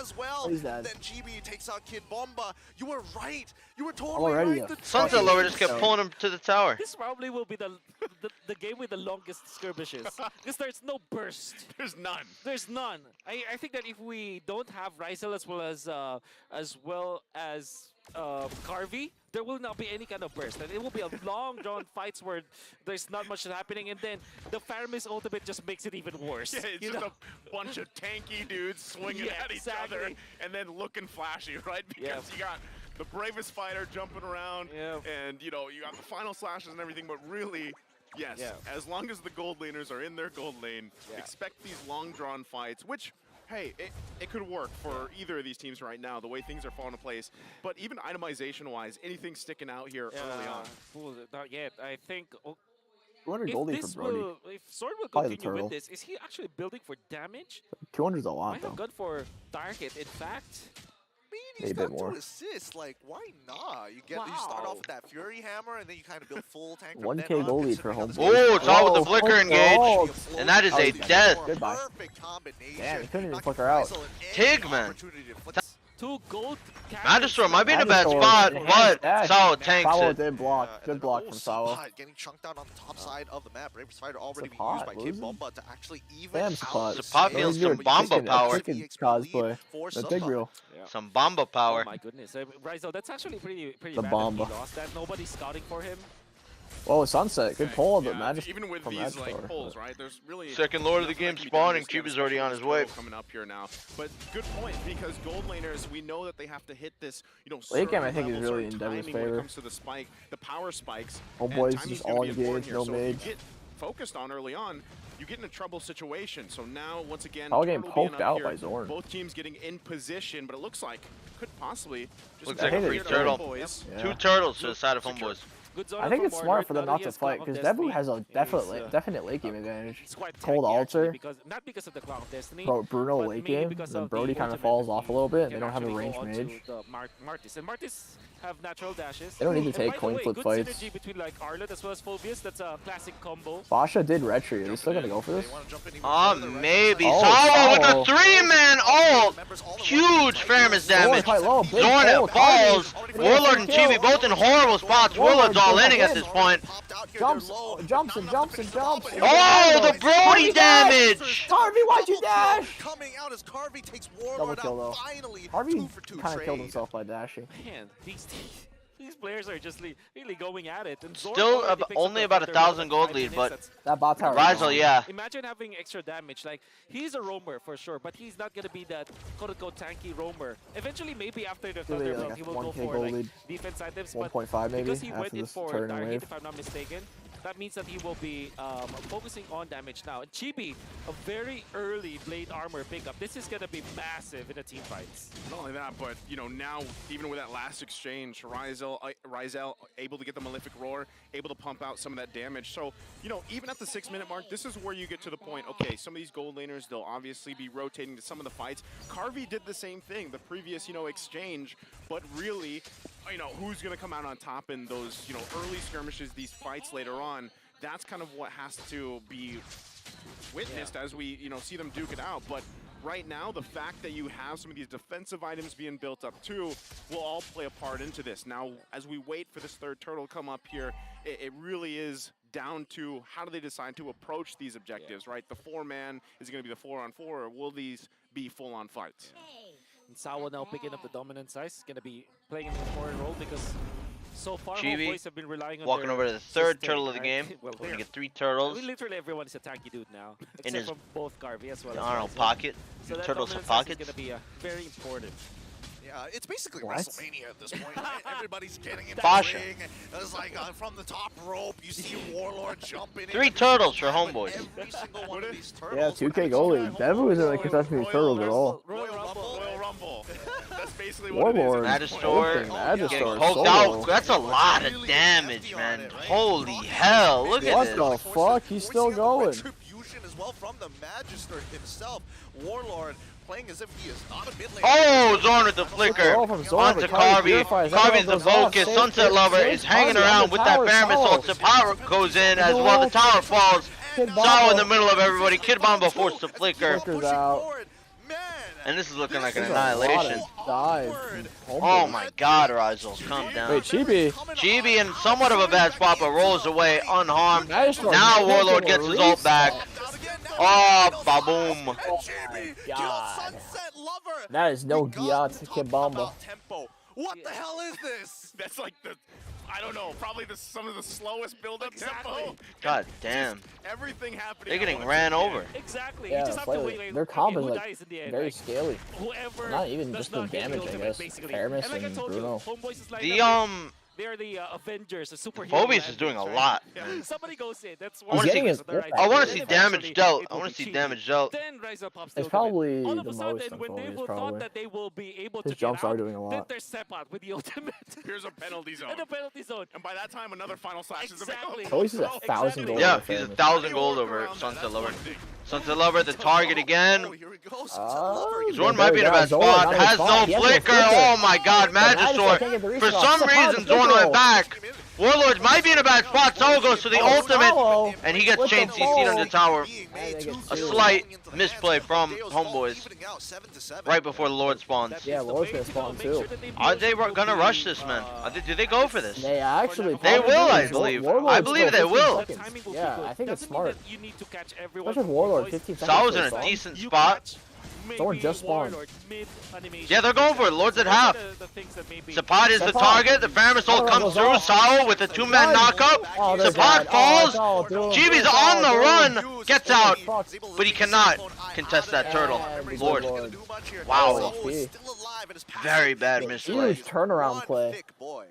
He's dead. Then GB takes out Kid Bomba. You were right. You were totally Already right. a Sunset Lover just kept pulling him to the tower. This probably will be the game with the longest skirmishes. Because there's no burst. There's none. There's none. I think that if we don't have Rysel as well as Carvey, there will not be any kind of burst. And it will be a long drawn fights where there's not much happening, and then the Faramis ultimate just makes it even worse. Yeah, it's just a bunch of tanky dudes swinging at each other and then looking flashy, right? Because you got the bravest fighter jumping around, and you know you got the final slashes and everything. But really, yes, as long as the gold laners are in their gold lane, expect these long drawn fights, which. Hey, it could work for either of these teams right now, the way things are falling into place. But even itemization-wise, anything sticking out here early on? Not yet. I think. 200 If goldie for this Brody. if Sword will Probably the continue turtle. with this, is he actually building for damage? 200's a lot Might though. have gone for target. In fact, He's a bit got more. 2 assists. Like, why not? You start off with that Fury Hammer, and then you kind of build full tank. from 1K then on, goldie for considering home. how Oh, it's all with the flicker engage, Oh, and that is a death. Goodbye. Perfect combination. Damn, he couldn't even Not flick her giving out. Rysel Tig, any man. opportunity to flick. 2 gold. Magisaur might be in a bad Magisaur, spot, hands but down. Sao tanks Sao it. did block. and Good then block the from whole Sao. spot getting chunked out on the top side of the map. Braver's Fighter already being Sapat, used by Kid losing. Bomba to actually even Damn, out Sapat. Sapat the feels save. some Bomba power. Chicken cosplay. For The Sapat. Tigreal. Some Bomba power. Oh my goodness, Rysel, that's actually pretty The bad Bomba. that he lost that. Nobody's scouting for him. Oh, Sunset. Good pull, but Yeah, Magic even with from these like Magisaur. pulls, right? There's really Second Lord of the nothing game that can be done spawning. against them, Cuba's already on his especially way. with coming up here now. But good point, because gold laners, we know that they have to hit this, you know, Late game, I certain think, is level, really certain in Devin's timing when it favor. comes to the spike, the power spikes. Homeboys and timing's just gonna all be important engaged, here. no So mage. if you get focused on early on, you get in a trouble situation. So now, once again, All game Turtle being poked up out here, by Zorn. both teams getting in position, but it looks like could possibly just Looks be like a clear free to turtle. Homeboys. Yeah. 2 turtles to the side of Homeboys. Good zone I think from it's smart Warlord, for them now not that he to has fight Clock of because Destiny, Devu has a he's, definite late game advantage. He's quite Cold tanky, actually, altar. not because of the Clock of Destiny, Bruno but late mainly game, because then of Brody the kind of ultimate falls that off a you little bit, and can they don't have a actually ranged go onto mage. the Martis. And Martis have natural dashes. They don't need to And take by the coin way, flip good fights. synergy between like Arlet as well as Phobius. That's a classic combo. Basha did retreat. Are they still gonna go for this? Maybe. Oh, Sawa with Sawa. a 3-man ult. Huge Fairness damage. Quite low. Big Zornet pull. falls. Cardi. Warlord and Chibi both in horrible spots. Warlord's all inning at this point. Jumps and jumps. Oh, the Brody damage! Harvey, why'd you dash? Coming out as Carvey takes Double Warlord kill though. out finally. Harvey 2 for 2 kind of killed trade. himself by dashing. Man, these players are just really going at it. And Zorn Still already picks only up the about Thunder 1,000 in gold 5 lead, minutes. but That's that bot tower. Rizal, yeah. Imagine having extra damage. Like, he's a roamer for sure, but he's not gonna be that quote-unquote tanky roamer. Eventually, maybe after the Really, Thunder like belt, a he will go 1K for gold like lead. defense items. But 1.5 maybe because he after went in this for turn and Target, wave. if I'm not mistaken, that means that he will be focusing on damage now. And Chibi, a very early blade armor pickup. This is gonna be massive in the team fights. Not only that, but you know, now even with that last exchange, Rizal able to get the Malefic Roar, able to pump out some of that damage. So, you know, even at the 6-minute mark, this is where you get to the point, okay, some of these gold laners, they'll obviously be rotating to some of the fights. Carvey did the same thing, the previous, you know, exchange, but really, you know, who's going to come out on top in those, you know, early skirmishes, these fights later on, that's kind of what has to be witnessed as we, you know, see them duke it out. But right now, the fact that you have some of these defensive items being built up too will all play a part into this. Now, as we wait for this third turtle to come up here, it really is down to how do they decide to approach these objectives, right? The 4-man is going to be the 4-on-4, or will these be full-on fights? And Sawa now picking up the dominant size. Going to be playing an important role because so far Chibi Homeboys have been relying on walking their over to the third sustain, turtle of the right? game. Well, We're gonna get 3 turtles. I mean, literally everyone is a tanky dude now, except his from both Garvey as well. I as don't know, Rizal. pocket. So that Turtles have dominant size is pockets. going to be very important. Yeah, it's basically What? WrestleMania at this point, right? Everybody's getting in the Basha. ring. It's like from the top rope, you see Warlord jumping in. 3 turtles for homeboys. Every single one of these Yeah, turtles. 2K goalie. Devu isn't like contesting these turtles at all. Royal Rumble. That's basically Warlord. what it is. Magister Magister getting solo. poked out. That's a lot of damage, man. Holy hell, look at What this. the fuck? He's still going. Retribution as well from the Magister himself. Warlord playing as if he is not a mid laner. Oh, Zorn with the flicker Oh, from Zorn, onto but Carvey Carvey. purifies. Carvey's the Goes off. focus. Safe, Sunset safe, Lover safe. is hanging Carvey on around the with that tower, Bear Missile. Sawa. Power goes in as well. The tower falls. Kid Sawa in Bombo. the middle of everybody. Kid Bombo forced to flicker. Flickers out. And this is looking like an This is a lot annihilation. of dive. Oh my god, Rizal, calm down. Wait, Chibi. Chibi in somewhat of a bad spot, but rolls away unharmed. Magister. Now Warlord gets his ult back. Oh, ba-boom. God. That is no Giat Kibamba. Tempo. What the hell is this? That's like the, I don't know, probably some of the slowest build-up tempo. God damn. Everything happening. They're getting at ran once. over. Exactly. Yeah, you just have to slightly. wait. Their comp okay, is who like dies in the end? very Like, scaly. whoever Not even does just the not get damage, I ultimate, guess. basically. Fairness and like I and told Bruno. you, Homeboys is like they're the Avengers, the superhero. Phobius is doing a right? lot. Yeah. Somebody goes in. That's I want to getting his see, ult back. I want to Then see damage eventually dealt. it I will want to be see Chibi. damage dealt. Then Rise Up pops It's the probably ultimate. All of the a most sudden, on when they Phobius, will probably. thought that they will be able His to jumps get are out, doing a then lot. there's Sepad with the ultimate. Here's a penalty zone. And a penalty zone. And by that time, another final slash is Exactly. available. Phobius is 1,000 gold. Yeah, over he's Fairness. 1,000 gold over Sunset Lover. Sunset Lover, the target again. Here we go. Zorn might be in a bad spot. Has no flicker. Oh my god, Magister. For some reason, Zorn went back. Warlords might be in a bad spot. Sawa goes to the ultimate, and he gets chain CC'd on the tower. A slight misplay from Homeboys right before the Lord spawns. Yeah, Lord's gonna spawn too. Are they gonna rush this, man? Do they go for this? They actually. They probably will, do. I believe. Warlord's I believe still they 15 will. seconds. Yeah, I think it's smart. You need to catch everyone. Especially with Warlord, 15 seconds. Sawa's to in a spawn. decent spot. Zorn just spawned. Yeah, they're going for it. Lords at half. Sapad is the target. The Fairness ult comes through. Sawa with a 2-man knockup. Oh, they're Sapad dead. falls. Oh, dude. Chibi's on the run. Gets out. But he cannot contest that turtle. Lord. Wow. Very bad misplay. Huge turnaround play.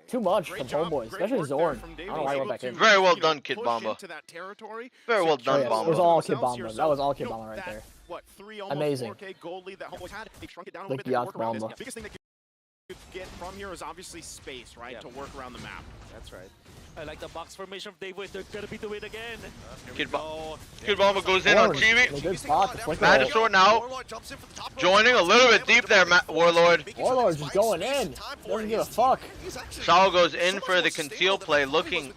Too much from Homeboys, especially Zorn. I don't know why he went back in. Very well done, Kid Bomba. Very well done, It was Bomba. all Kid Bomba. That was all Kid Bomba right there. What, 3 almost Amazing. 4K gold lead that Homeboys had? They shrunk it down a Like little bit to Yacht work around this. Bomba. The biggest thing that you could get from here is obviously space, right? Yeah. To work around the map. That's right. I like the box formation of David. They're gonna be doing it again. Kid Bomba goes in on Chibi. Magisaur now joining a little bit deep there, Warlord. Warlord's just going in. Doesn't give a fuck. Shao goes in for the conceal play, looking,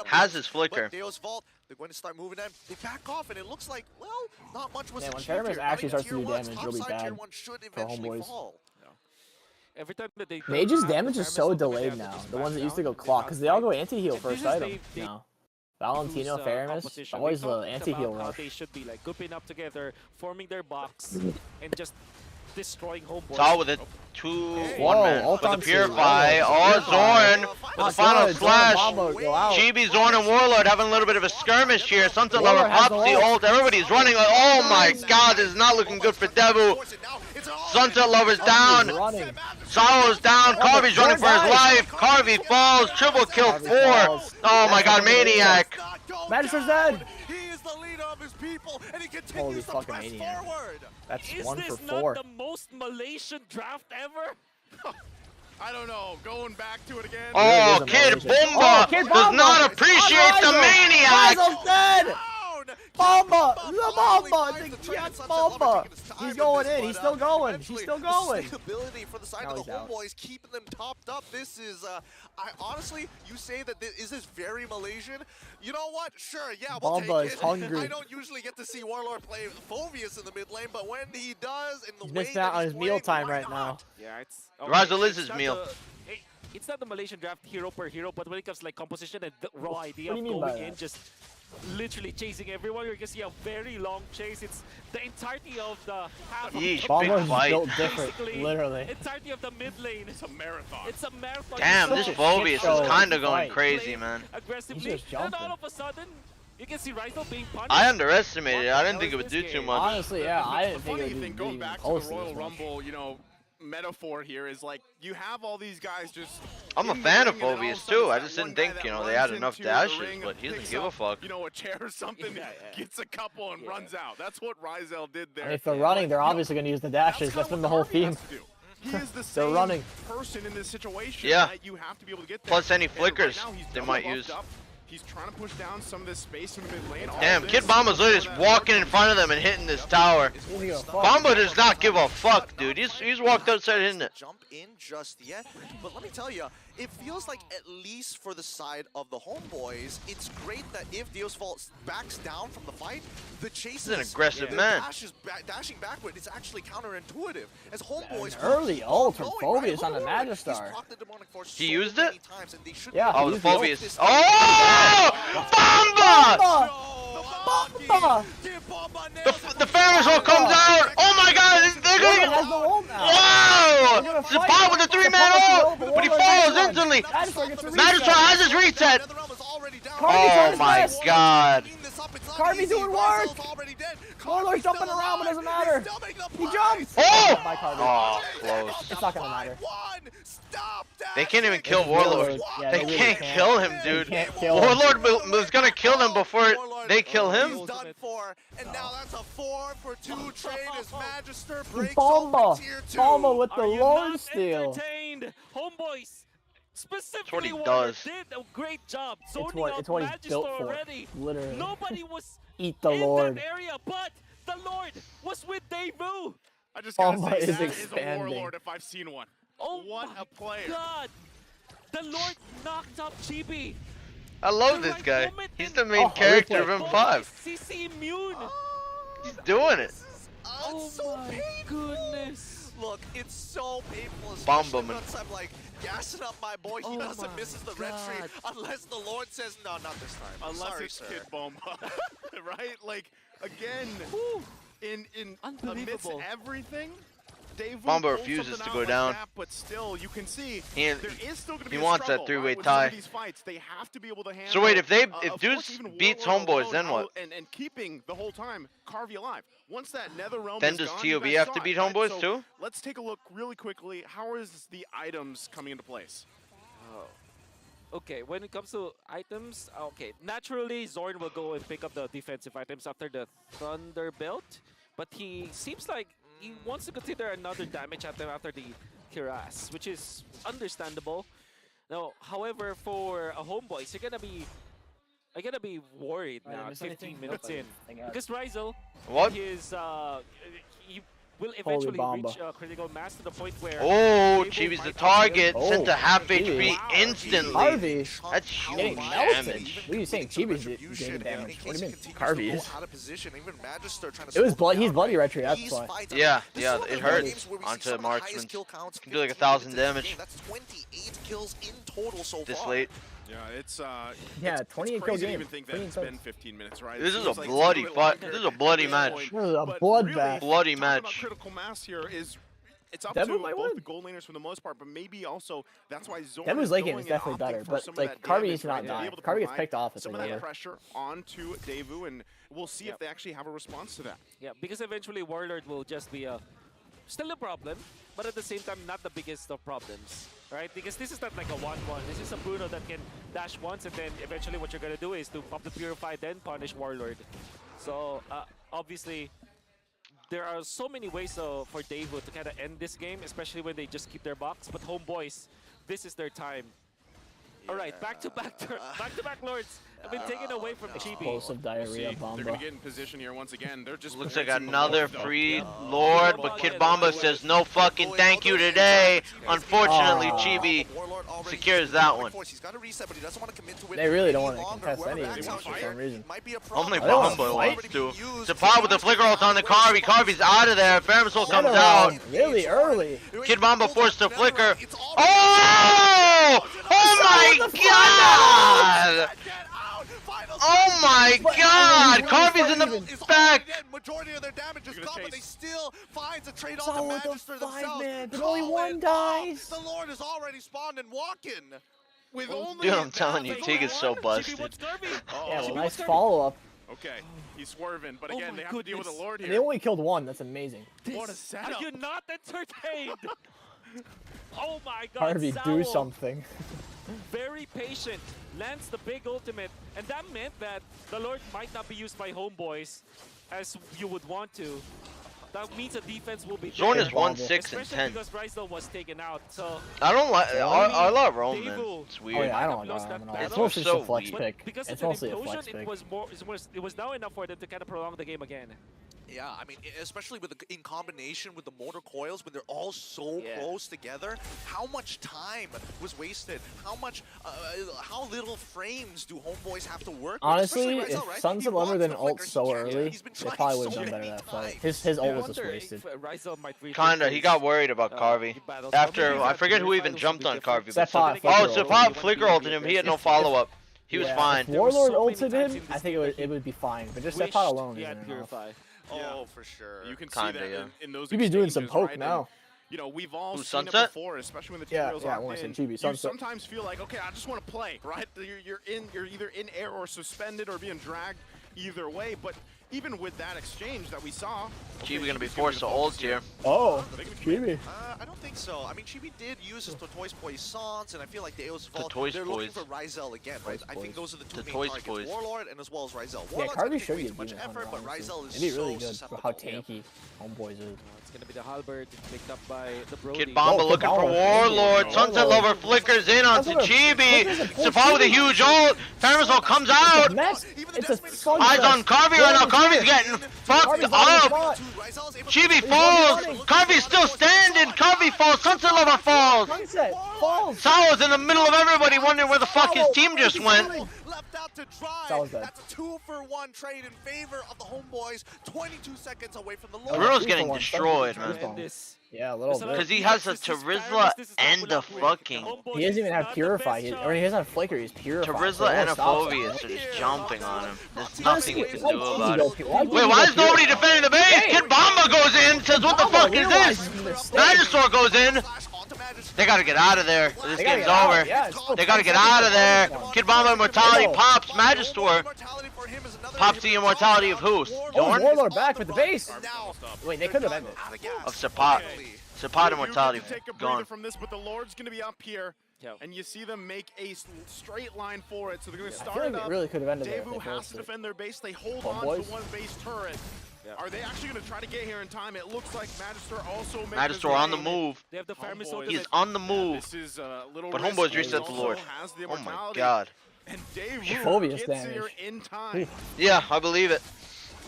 has his flicker. They're going to start moving in. They back off, and it looks like, well, not much was Man, when achieved Paramus here. actually I mean, starts to do tier one's damage really top side, bad tier one should for eventually homeboys. fall. Every time that they Mage's damage is so delayed now. The ones that used to go clock, because they all go anti-heal first item now. Valentino, Faramus, always the anti-heal rush. They should be like grouping up together, forming their box, and just destroying homeboys. Saw with a 2-1 man for the Purify. Oh, Zorn with the final slash. Chibi, Zorn, and Warlord having a little bit of a skirmish here. Sunset Lover pops the ult. Everybody's running. Oh my god, this is not looking good for Devu. Sunset Lover's down. Solo's down. Carvy's running for his life. Carvy falls. Triple kill 4. Oh my god, Maniac. Magister's dead. The leader of his people, and he continues Holy to fucking press maniac. forward. That's Is 1 this for 4. not the most Malaysian draft ever? I don't know. Going back to it again. Oh, Kid Bomba does not appreciate the Maniac. Rizel's dead. Bomba! The Bomba! Yes, Bomba! He's going in. He's still going. He's still going. Stability for the side Now of the he's out. homeboys, keeping them topped up. This is, I honestly, you say that is this very Malaysian? You know what? Sure, yeah, we'll Bomba take is it. hungry. I don't usually get to see Warlord play Phobius in the mid lane, but when he does, in the He's way missing out that on he's his meal playing, time why right now. Yeah, it's Rizel is it's his not meal. It's not the Malaysian draft hero per hero, but when it comes to like composition and the raw idea What of do you mean by going in, that? just literally chasing everyone, you're gonna see a very long chase. It's the entirety of the half Yeesh, of the big Bomba's fight. built different, basically, literally. entirety of the mid lane. It's a marathon. It's a marathon. Damn, You're this so Phobius show is kind of going fight. crazy, man. aggressively, He's just and jumping. all of a sudden, you can see Rizel being punished. I underestimated it. I didn't What think the it would hell do is too this much. Honestly, yeah, I didn't The think it funny would be thing, going even back to close the to Royal this much. Rumble, you know, metaphor here is like you have all these guys just. I'm a in the fan ring, of and then all Phobius a sudden too. I it's just that didn't one guy think, that you know, they runs had enough into the dashes, ring but and he doesn't picks give a up, fuck. You know, a chair or something, gets a couple and runs out. That's what Rizel did there. If they're running, they're obviously going to use the dashes. That's been the whole theme. He is the They're same running. person in this situation. Yeah. Right? You have to be able to get there. Plus any And right flickers now, he's they double might buffed use. up. He's trying to push down some of this space in the mid lane. All Damn, this Kid Bomba's literally just walking in front of them and hitting this tower. Bomba does not give a fuck, dude. He's walked outside hitting it. Jump in just yet, but let me tell you, it feels like at least for the side of the homeboys, it's great that if Deosvault backs down from the fight, the chase He's an aggressive man. Dashing backward. It's actually counterintuitive as homeboys. Early ult from going, Phobius on the Magistar. He used it? Yeah, Oh, he the used Phobius. Oh! Bomba! Bomba! The Ferris wheel comes out! Oh my god! They're gonna Roman has the ult now. Wow! They're gonna The fight. pot with the 3-man ult! But he falls instantly! Magistrate has his reset! Oh my god! Carvey doing work! Warlord's jumping around, but it doesn't matter. He jumps! Oh! By Carvey. Oh, close. It's not gonna matter. They can't even kill Warlord. Yeah, They really can't kill him, dude. They can't kill him. Warlord was gonna kill them before they kill him. He's done for, and now that's a 4-for-2 trade as Magister breaks Bomba! open tier 2. Bomba with the Are you Lord not steal. entertained? Homeboys, specifically what he Warlord does. did a great job It's zoning what, out it's what he's Magister built for. already. Literally. Nobody was Eat the in Lord. that area, but the Lord was with Daewoo. I just gotta Bomba say, is that is a expanding. Warlord if I've seen one. Oh what my a player. God. The Lord knocked up Chibi. I love The this right guy. moment He's and- the main Oh, character of replay. M5. CC immune. He's doing it. Oh so my painful. goodness. Look, it's so painful. Bomba Especially man. once I'm like gassing up my boy. He Oh doesn't my misses the red tree God. unless the Lord says no, not this time. Unless Sorry, it's sir. Kid Bomba, right? Like again, in amidst Unbelievable. everything, Daewoo Bomba pulled refuses something to out go like down. that, but still, you can see He- there is still going to be he a wants that struggle, three-way right, with some tie. of these fights. They have to be able to handle. So wait, if they of if course, Deuce even beats Warlord Homeboys, alone then what? and keeping the whole time Carvey alive. Once that Nether Realm Then is does gone, you TOB guys have saw to it, beat right? Homeboys So too? Let's take a look really quickly. How is the items coming into place? Okay, when it comes to items, okay, naturally Zorn will go and pick up the defensive items after the Thunder Belt, but he seems like he wants to consider another damage item after the Kiras, which is understandable. No, however, for a homeboys, you're gonna be worried now. 15 minutes in, because Rizal, What? his he will eventually reach critical mass to the point where. Oh, Chibi's the target. Sent to half HP instantly. Harvey. That's huge Getting melted. damage. What are you saying? Chibi's getting damage. What do you mean? Harvey is. It was blood. He's bloody retry. That's why. Yeah, it hurts onto marksman. Can do like 1,000 damage. That's 28 kills in total so far. This late. Yeah, it's 28 it's kill crazy to game. even think that it's been 15 minutes, right? This It is a seems like bloody it's fight. longer This is a bloody at match. this This is a But bloodbath. Bloody talking match. about critical mass here is it's up Devil to might both win. the gold laners for the most part, but maybe also that's why Zorn Devil's is late game going is definitely and better, opting for but some of like that Carby damage, needs to not right, to be die. able to Carby gets provide picked off. It's some like of that over. pressure onto Daewoo, and we'll see if they actually have a response to that. Yeah, because eventually Warlord will just be still a problem, but at the same time not the biggest of problems, right? Because this is not like a 1-1. This is a Bruno that can dash once, and then eventually what you're gonna do is to pop the Purify, then punish Warlord. So obviously, there are so many ways for Daewoo to kind of end this game, especially when they just keep their box. But Homeboys, this is their time. All right, back-to-back Lords have been taken away from Chibi. Explosive diarrhea They're bomba. going to get in position here once again. They're just Looks like protecting the another Lord, though. free Lord, but Kid Bomba says no fucking thank you today. Unfortunately, Chibi secures that one. They really don't want to contest any of these for some reason. Only They wanna Bomba fight? wants to. Supply with the flicker ult on the Carby. Carby's out of there. Fermisol comes out. Really early. Kid Bomba forced to flicker. Oh! Oh my god! Oh my god! Carby's in the back! Majority of their damage is gone, but they still finds a trade Saw on the with the Magister 5 themselves. man, but only one Call it dies. off. The Lord is already spawned and walking. With only Dude, I'm telling you, Tig is so busted. Yeah, well, nice follow-up. Okay, he's swerving, but again, they have to deal with the Lord And here. they only killed one. That's amazing. What a setup. Are you not entertained? Oh my god, Harvey, do Sao, something. very patient, lands the big ultimate, and that meant that the Lord might not be used by Homeboys as you would want to. That means the defense will be Zorn there, is 1-6 and especially 10. because Rizal was taken out. So I don't like. I love Roman. Daewoo It's Oh weird. yeah, I don't lost like that Roman. It's battle. mostly So just a flex weak. pick. because It's of mostly the a flex implosion, pick. it was now enough for them to kind of prolong the game again. Yeah, I mean, especially with in combination with the mortar coils, when they're all so close together, how much time was wasted? How little frames do Homeboys have to work with? Honestly, Especially if Rizal, right? Suns He had levered wants an the ult flicker, so he can't. early, He's been they trying probably so would have done better many that fight. times. His ult I was just wonder wasted. if Rizal might rethink Kinda. He his, got worried about Carvey. battles. After, Maybe I that forget who Purify even will jumped be on different. Carvey. Sephiroth Oh, flicker Sephiroth ulted. flicker ulted him. He had no follow-up. He was Yeah, fine. If There were Warlord so many ulted times him, in I this think game it would be fine. But just Wished Sephiroth alone he isn't had enough. Purify. Oh, for sure. You can Kinda, see that yeah. in those Chibi's doing some exchanges, poke right? now. And, you know, we've all Who, seen it Sunset? before, especially when the Yeah, tutorials yeah, I locked wanna say in. Chibi, You Sunset. sometimes feel like, okay, I just want to play, right? You're either in air or suspended or being dragged either way. But even with that exchange that we saw, Chibi gonna be forced to ult here. Oh, Are they gonna commit? Chibi. I don't think so. I mean, Chibi did use his Tortoise Poissons, and I feel like Deo's fault. Tortoise They're looking for Poise. Rizal again, right? I think those are the two main Tortoise targets. Poise. Warlord and as well as Rizal. Yeah, Warlord's Carvey gonna should take way be too much doing effort, but Rizal is It'd be really so good for susceptible. how tanky Homeboys is. It's gonna be the halberd picked up by the Brody. Kid Bomba Oh, looking Kid for Bomba. Warlord. Sunset Warlord. Lover flickers in onto Sunset Lover Chibi. flickers and pulls Sephiroth with a Chibi. huge ult. Fermisol comes out. Mess. It's a fun Eyes fest. on Carvey right now. Carvey's getting fucked Carvey's on the up. spot. Chibi falls. Carvey's still standing. Carvey falls. Sunset Lover falls. Sunset falls. Sao's in the middle of everybody wondering where the fuck his team just went. Left out to dry. That was bad. That's a 2-for-1 trade in favor of the Homeboys. 22 seconds away from the Oh, Lord. Bruno's getting destroyed, Sunset man. and this. Yeah, a little bit. Because he has a Terizla and a fucking... He doesn't even have Purify. He doesn't have Flicker. He's Purify. Terizla and a Phobius are just jumping on him. There's nothing you can do about it. Wait, Wait, why is nobody defending the base? Kid Bomba goes in, says, what the fuck is this? Magister goes in. They gotta get out of there. This game's over. They gotta get out of there. Kid Bomba Immortality pops Magister. Pops the immortality of who? Oh, Zorn? Warlord back with the base. Wait, they could have ended. Of Sapat. Sapat immortality Take a breather gone. from this, but the Lord's going to be up here, and you see them make a straight line for it. So they're going to I start feel it like up. it really could have ended there if Daewoo they has forced to it. defend their base. They hold Come on boys. to one base turret. Are they actually going to try to get here in time? It looks like Magister also makes Magister on the move. They have the Famous He's on the move. This is a little But Homeboy's risky. reset the Lord. Has the Oh my immortality. god. And Dave Phobia's gets damage. here in time. Yeah, I believe it.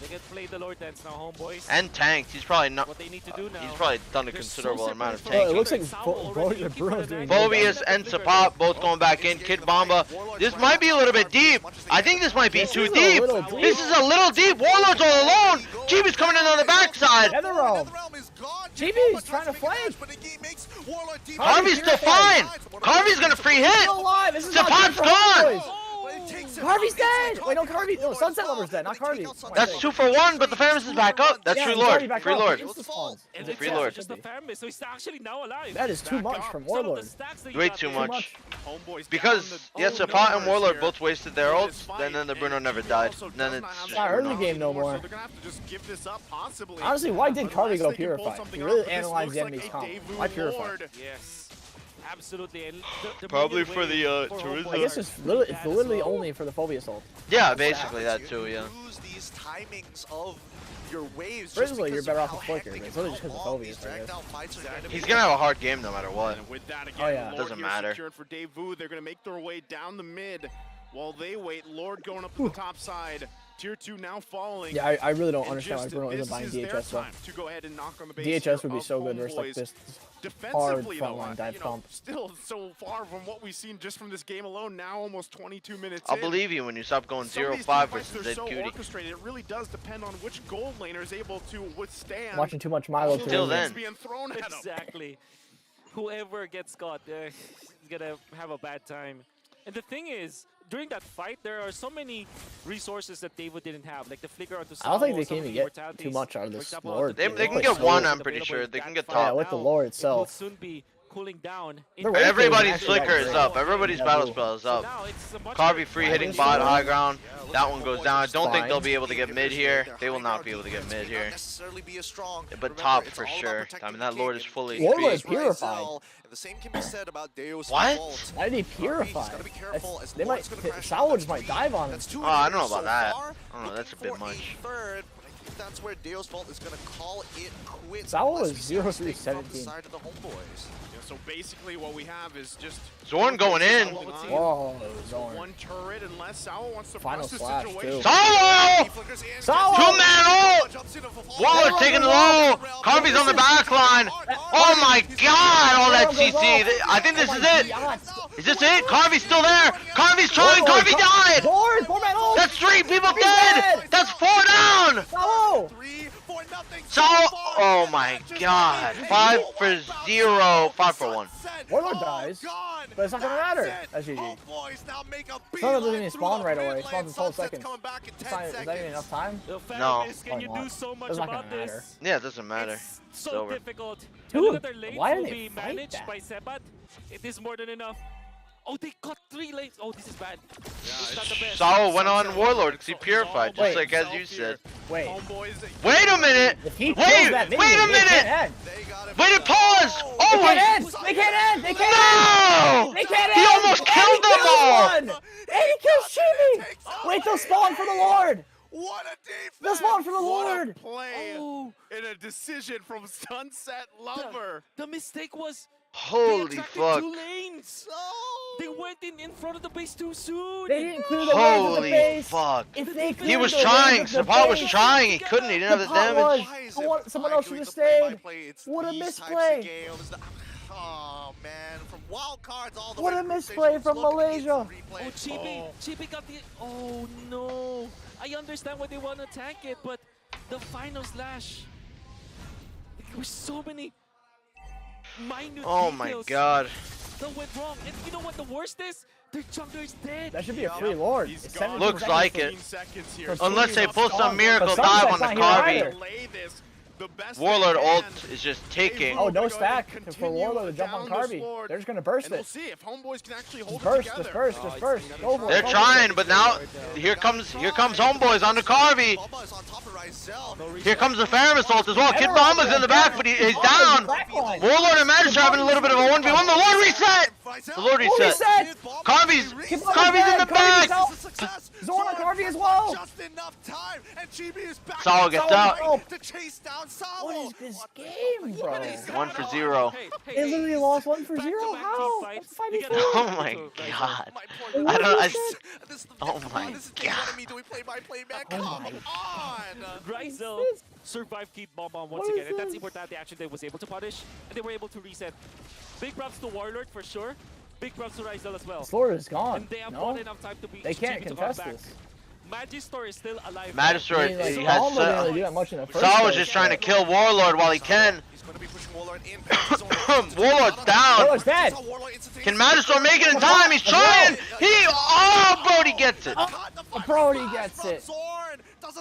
They can play the Lord Dance now, homeboys. And tanked. He's probably not. What they need to do now. He's probably done a They're considerable so amount of separate tanking. Oh, it looks like Already Bruno's doing Phobius and Sapat both going back in. Kid Bomba. This might be a little bit deep. I think this might be too deep. This is a little deep. Warlord's all alone. Chibi's coming in on the backside. Netherrealm. Chibi's trying to flank. Harvey's still fine. Harvey's gonna free hit. Still alive. This is not good Sapat's for gone. Homeboys. Carvy's dead! Wait, no, Carvey. No, Sunset Lover's dead, not Carvey. That's 2 for 1, but the Famous is back up. That's Yeah, Free he's already Lord. back Free up. Lord. And Free it's Lord. just the Famous, so he's actually now alive. That is too much from Warlord. Way too much. Because, yeah, Sapat and Warlord both wasted their ults, then the Bruno never died. Then it's Not early game no more. Honestly, why did Carvey go Purify? He really analyzed the enemy's comp. Why Purify? Yes. Absolutely. And the probably minion for wave the for tourism. I guess it's literally only for the Phobius ult. Yeah, basically that too, yeah. Lose these timings of your waves. Originally, you're better off with Flicker, but it's literally just because of Phobius, I guess. He's gonna have a hard game no matter what. And with that again, Oh, yeah. Lord Doesn't here matter. secured for Daewoo. They're going to make their way down the mid while they wait. Lord going up to the top side. Tier 2 now falling. Yeah, I really don't And understand why just Bruno isn't this buying is their DHS though. time to go ahead and knock on the base DHS would here be so of good versus like Homeboys. this hard Defensively, though, frontline dive you know, comp. still so far from what we've seen just from this game alone. Now almost 22 minutes I'll in. believe you when you stop going Some of these 0-5 teamfights, versus they're Dead so Cutie. orchestrated. It really does depend on which gold laner is able to withstand. I'm watching too much Milo Till today. then. Being thrown at him. Exactly. Whoever gets caught, is gonna have a bad time. And the thing is, during that fight, there are so many resources that Daewoo didn't have, like the flicker onto I don't think Salvo, they some can of the even get immortalities. too much out of For this example, Lord. They They can play get so one, well. I'm pretty sure. They can get Yeah, top. with the Lord It will itself. soon be cooling down. Their wave Everybody's actually flicker is great. up. Everybody's Yeah, battle blue. spell is So up. now it's a much Carvey more free hitting Fine. bot high ground. That one goes down. I don't think Fine. they'll be able to get mid here. They will not be able to get mid here. But top for sure. I mean, that Lord is fully Warlord is HP. purified. And the same can be said about Deus What? Vault. Why did he purify? Gotta be careful as They Lord's might. gonna crash Salvo in just might dive on him. That's 2 Oh, I don't know so about that. far, I don't know, that's a bit looking for much. third, but I think that's where Deus Vault is gonna call it quits. Salvo unless is we see a 0-3-17. mistake from the side of the Homeboys. Yeah, so basically what we have is just Zorn going in. Whoa, Zorn. one turret unless Sao wants to Final press the slash, situation. too. Solo! Salvo! 2-man ult! Warlord taking it low! Carvey's on the back line! Oh my god! All that CC! I think this is it! Is this it? Carvey's still there! Carvey's trying! Carvey died! Lord, 4-man ult! That's 3 people He's dead! dead! That's 4 down! Salvo! So, oh my god. 5 for 0. 5 for 1. Warlord dies, but it's not gonna matter. That's GG. Some of them doesn't even spawn right away. It spawns in 12 seconds. Is that even enough time? The No. Famous, can you Probably do not. so much It's not about gonna matter. this? Yeah, it doesn't matter. It's It's so over. difficult. Dude, Look at their lanes why will did they be fight managed that? by Sebat. It is more than enough. Oh, they got 3 lanes. Oh, this is bad. This is not the best. Saul went on Warlord because he purified, just Wait. like as you said. Wait. Wait a minute! If he Wait! kills that Wait minion, a they can't minute! end. Wait, it paused! They Oh can't my! end! They can't end! They can't No! end! They can't He end! almost And killed he them kills all! one! And he kills Chibi! Wait, they'll spawn for the Lord! What a defense! They'll spawn for the What a Lord! play Oh. in a decision from Sunset Lover. The mistake was they Holy attracted fuck. 2 lanes. They went in front of the base too soon. They didn't clear the waves of the Holy base! fuck. If they He cleared was the waves trying. of the Sapat was base, trying. He couldn't. He didn't have the damage. Someone else should have stayed. What a misplay! Oh man, from wild cards all the What way a to misplay precision. from Look at Malaysia! the Oh, replay. Chibi got the. Oh no! I understand why they want to tank it, but the final slash. There were so many minute Oh my details god. that went wrong. And you know what the worst is? Their jungler is dead. That should be a free Lord. He's It's gone. 17 Looks seconds like for- it. Seconds here. Unless they pull some But miracle Sunset's dive on the not here Carvey. either. Delay this the best Warlord they can. ult is just taking. Oh, no They're stack going to for Warlord to jump continue on down this Carvey. Lord, They're just gonna burst and we'll it. see if Homeboys can actually hold Just burst, it together. just burst, just burst. Go for it. They're go for trying, it. but now here comes Homeboys on the Carvey. Bubba is on top of Rizel. Here comes the Faramis ult as well. Kid Bomba's in the back, but he's down. Warlord and Magister having a little bit of a 1v1. The Lord reset! The Lord reset. Carvy's in the back. Zorn on Carvey as well. Just enough time, and GB is back. Saul gets out. To chase down Saul. What is this game, bro? 1-for-0. They literally lost 1-for-0. How? That's 5v4. Oh my god. I don't. Oh my god. Do we play by play, man? Come on. Ryzel survived Keith Bomb once again, and that's important. They actually was able to punish, and they were able to reset. Big props to Warlord for sure. Big props to Ryzel as well. This Lord is gone. And they have bought enough time to be. They can't contest this. Magister is still alive. Magister, I mean, like, he has Saul do that much in the first was just trying to kill Warlord while he can. He's going to be pushing Warlord in. Warlord's down. Warlord's dead. Can Magister make it in time? He's trying. Oh, Brody gets it. Brody gets it.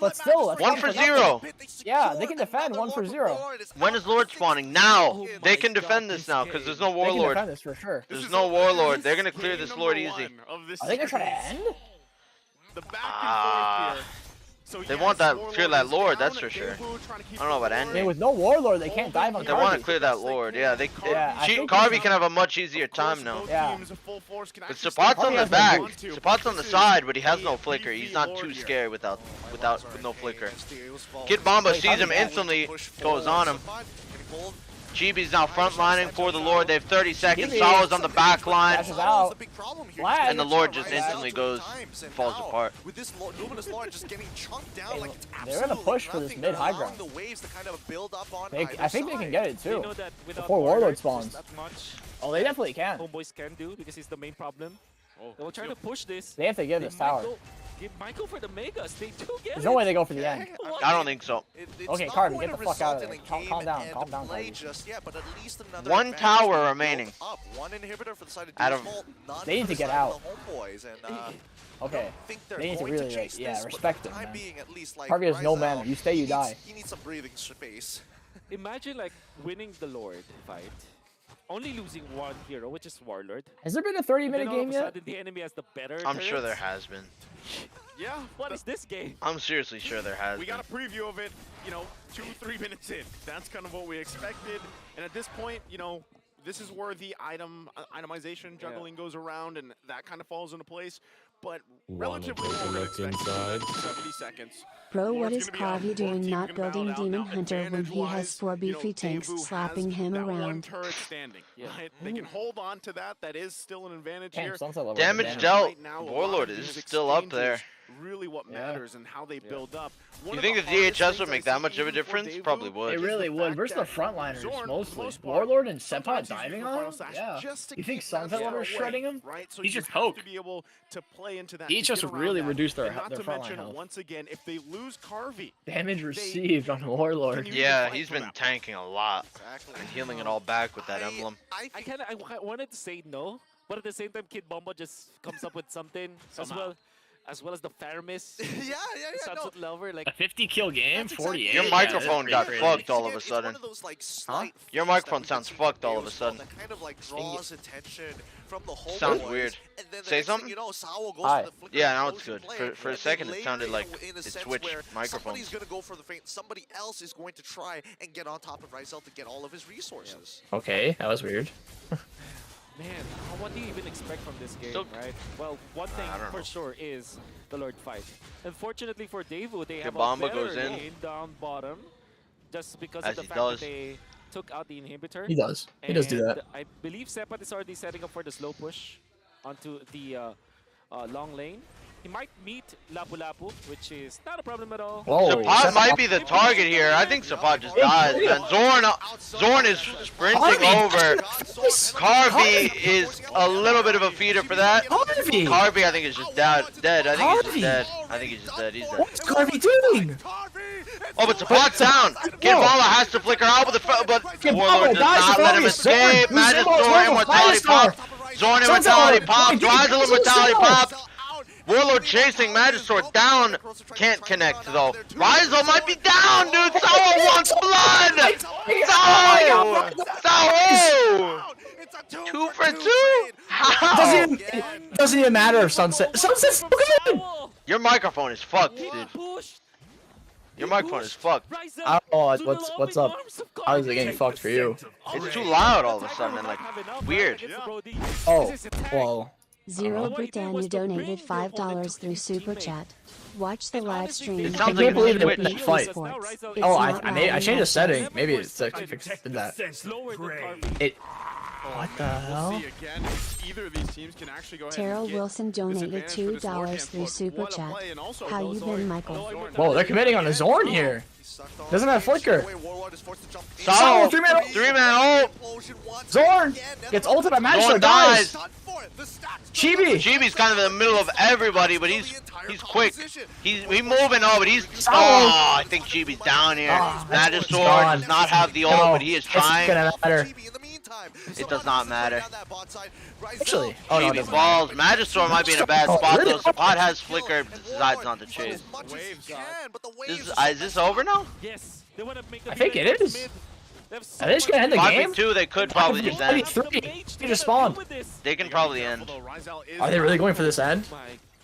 But still, that's 1-for-0. Yeah, they can defend 1-for-0. When is Lord spawning? Now. They can defend this now because there's no They can Warlord. defend this for sure. There's no Warlord. They're gonna clear this Lord easy. Are they gonna try to end? The back and forth here. So They want that clear that Lord, that's for sure. I don't know about I mean, ending. with no Warlord, they can't dive on They want to Carvey. clear that Lord. Yeah, I think Carvey can have a much easier time now. Yeah. But Sapat's on the back. Sapat's on the side, but he has no flicker. He's not too scared with no flicker. Kid Bomba sees him instantly, goes on him. Chibi's now frontlining for the Lord. They have 30 seconds. Solo's on the back line. And the Lord just instantly falls apart. With this Luminous Lord just getting chunked down like it's They're gonna push for this mid high ground. the waves to kind of build up on I think they can get it too. Know that Before Warlord spawns. that much Oh, they definitely can. Homeboys can do because he's the main problem. They will try to push this. They have to give this tower. Might go for the Megas. They do get There's no way they go for the end. I don't think so. Okay, Carvey, get the fuck out of there. Calm down, Carvey. Just yet, but at least another One advantage tower built remaining. Up. One inhibitor for the side of Out of- Default, none They need for to the get side of out. the Homeboys, and, Okay. they're They need to going really, chase yeah, this, but respect for them, the time man. being, at least, like, Carvey has no Ryzel, mana. You stay, you die. He needs some breathing space. Imagine like winning the Lord fight, only losing one hero, which is Warlord. Has there been a And 30-minute then all game of a yet? sudden, the enemy has the better. I'm sure there turrets. has been. Yeah. What is this game? I'm seriously sure there has We been. got a preview of it, 2-3 minutes in. That's kind of what we expected. And at this point, this is where the itemization juggling goes around, and that kind of falls into place. But relatively what we're expecting. 70 seconds. Bro, what Lord's is gonna be on Carvey board, doing team not gonna battle building it out. Demon Now, Hunter when he has advantage-wise, 4 beefy tanks Daewoo slapping has him that one around? turret standing, right? They can hold on to that. That is still an advantage Damn, here. sunset level Damage damage. dealt. Right now, a lot Warlord of is these still up there. exchanges really what matters and how they build up. One You of think the hardest DHS things would I make that see much of a even for difference? Daewoo Probably would. It really the would. fact Versus the that frontliners, Zorn, for the mostly. most part, Warlord and Senpai sometimes he's diving using the on final him? slash Yeah. just to You think keep that Sunset Lover is away, shredding him? right? So He's you just have poke. to be able to play into that. DHS to get just around really that. reduced their And not to frontline mention, health. once again, if they lose Carvey, Damage received on Warlord. Yeah, he's been tanking a lot. And healing it all back with that emblem. I wanted to say no, but at the same time, Kid Bomba just comes up with something as well as the Faramis. yeah, Sunset Lover, like A 50-kill game? 48? Your microphone got crazy. fucked all of a sudden. Huh? Your microphone sounds fucked all of a sudden. That kind of like draws attention from the whole Sounds boys. weird. And then the Say next thing something? You know, Sawa goes Hi. for the flicker Yeah, now it's explosion good. play, For a and second, then it sounded later, like in a it sense switched where microphones. Somebody's gonna go for the feint. Somebody else is going to try and get on top of Ryzel to get all of his resources. Okay, that was weird. man, what do you even expect from this game, Still- right? Well, one thing I don't for know. sure is the Lord fight. Unfortunately for Daewoo, they have Kabamba a better goes in. lane down bottom, just because As of the he fact does. that they took out the inhibitor. He does. He does do that. And I believe Sepat is already setting up for the slow push onto the long lane. He might meet Lapu Lapu, which is not a problem at all. Whoa. Sapat might be the target here. I think Sapat just dies, man. Zorn is sprinting over. Carvey is a little bit of a feeder for that. Carvey, I think, is just dead. I think he's just dead. I think he's just dead. He's dead. What's Carvey doing? Oh, but Sapat's down. Kidbala has to flicker out with the but Warlord does not let him escape. Magic Zorn immortality pop. Zorn immortality pop. Dryzel immortality pop. Warlord chasing Magisaur down. Can't connect though. Ryzel might be down, dude. Sawa wants blood. Sawa. Sawa. 2 for 2. How? Doesn't even matter if Sunset's so good. Your microphone is fucked, dude. Your microphone is fucked. I don't know what's up. How is it getting fucked for you? It's too loud all of a sudden and like weird. Oh, whoa. Zero Britannia donated $5 through Super Chat. Watch the live stream. It I sounds can't like believe it's they Twitch. fight. It's Oh, not I loud changed the enough. setting. Maybe it's actually fixed that. It. What the hell? We'll see again. Either of these teams can actually go ahead Terrell and get Wilson this donated advantage for this Lord $2 camp, through but Super what a Chat. play, and also How you been, Michael? Whoa, they're committing on a Zorn here. Doesn't have flicker. Solid. Three man. 3-man ult. Zorn gets ulted by Magic. Zorn dies. Chibi. Chibi's kind of in the middle of everybody, but he's quick. He's moving. Oh, but he's. Oh, I think Chibi's down here. Magisaur does not have the ult, but he is trying. It's gonna matter. It does not matter. Actually, oh no, it Chibi doesn't. balls. Magisaur might be in a bad Oh, spot really? though. Spot has flicker, but decides not to chase. Is this over now? Yes. They want to make the I think it is. mid. Are they just gonna end the game? 5v2, they could probably just end. 5v3. They just spawned. They can probably end. Are they really going for this end?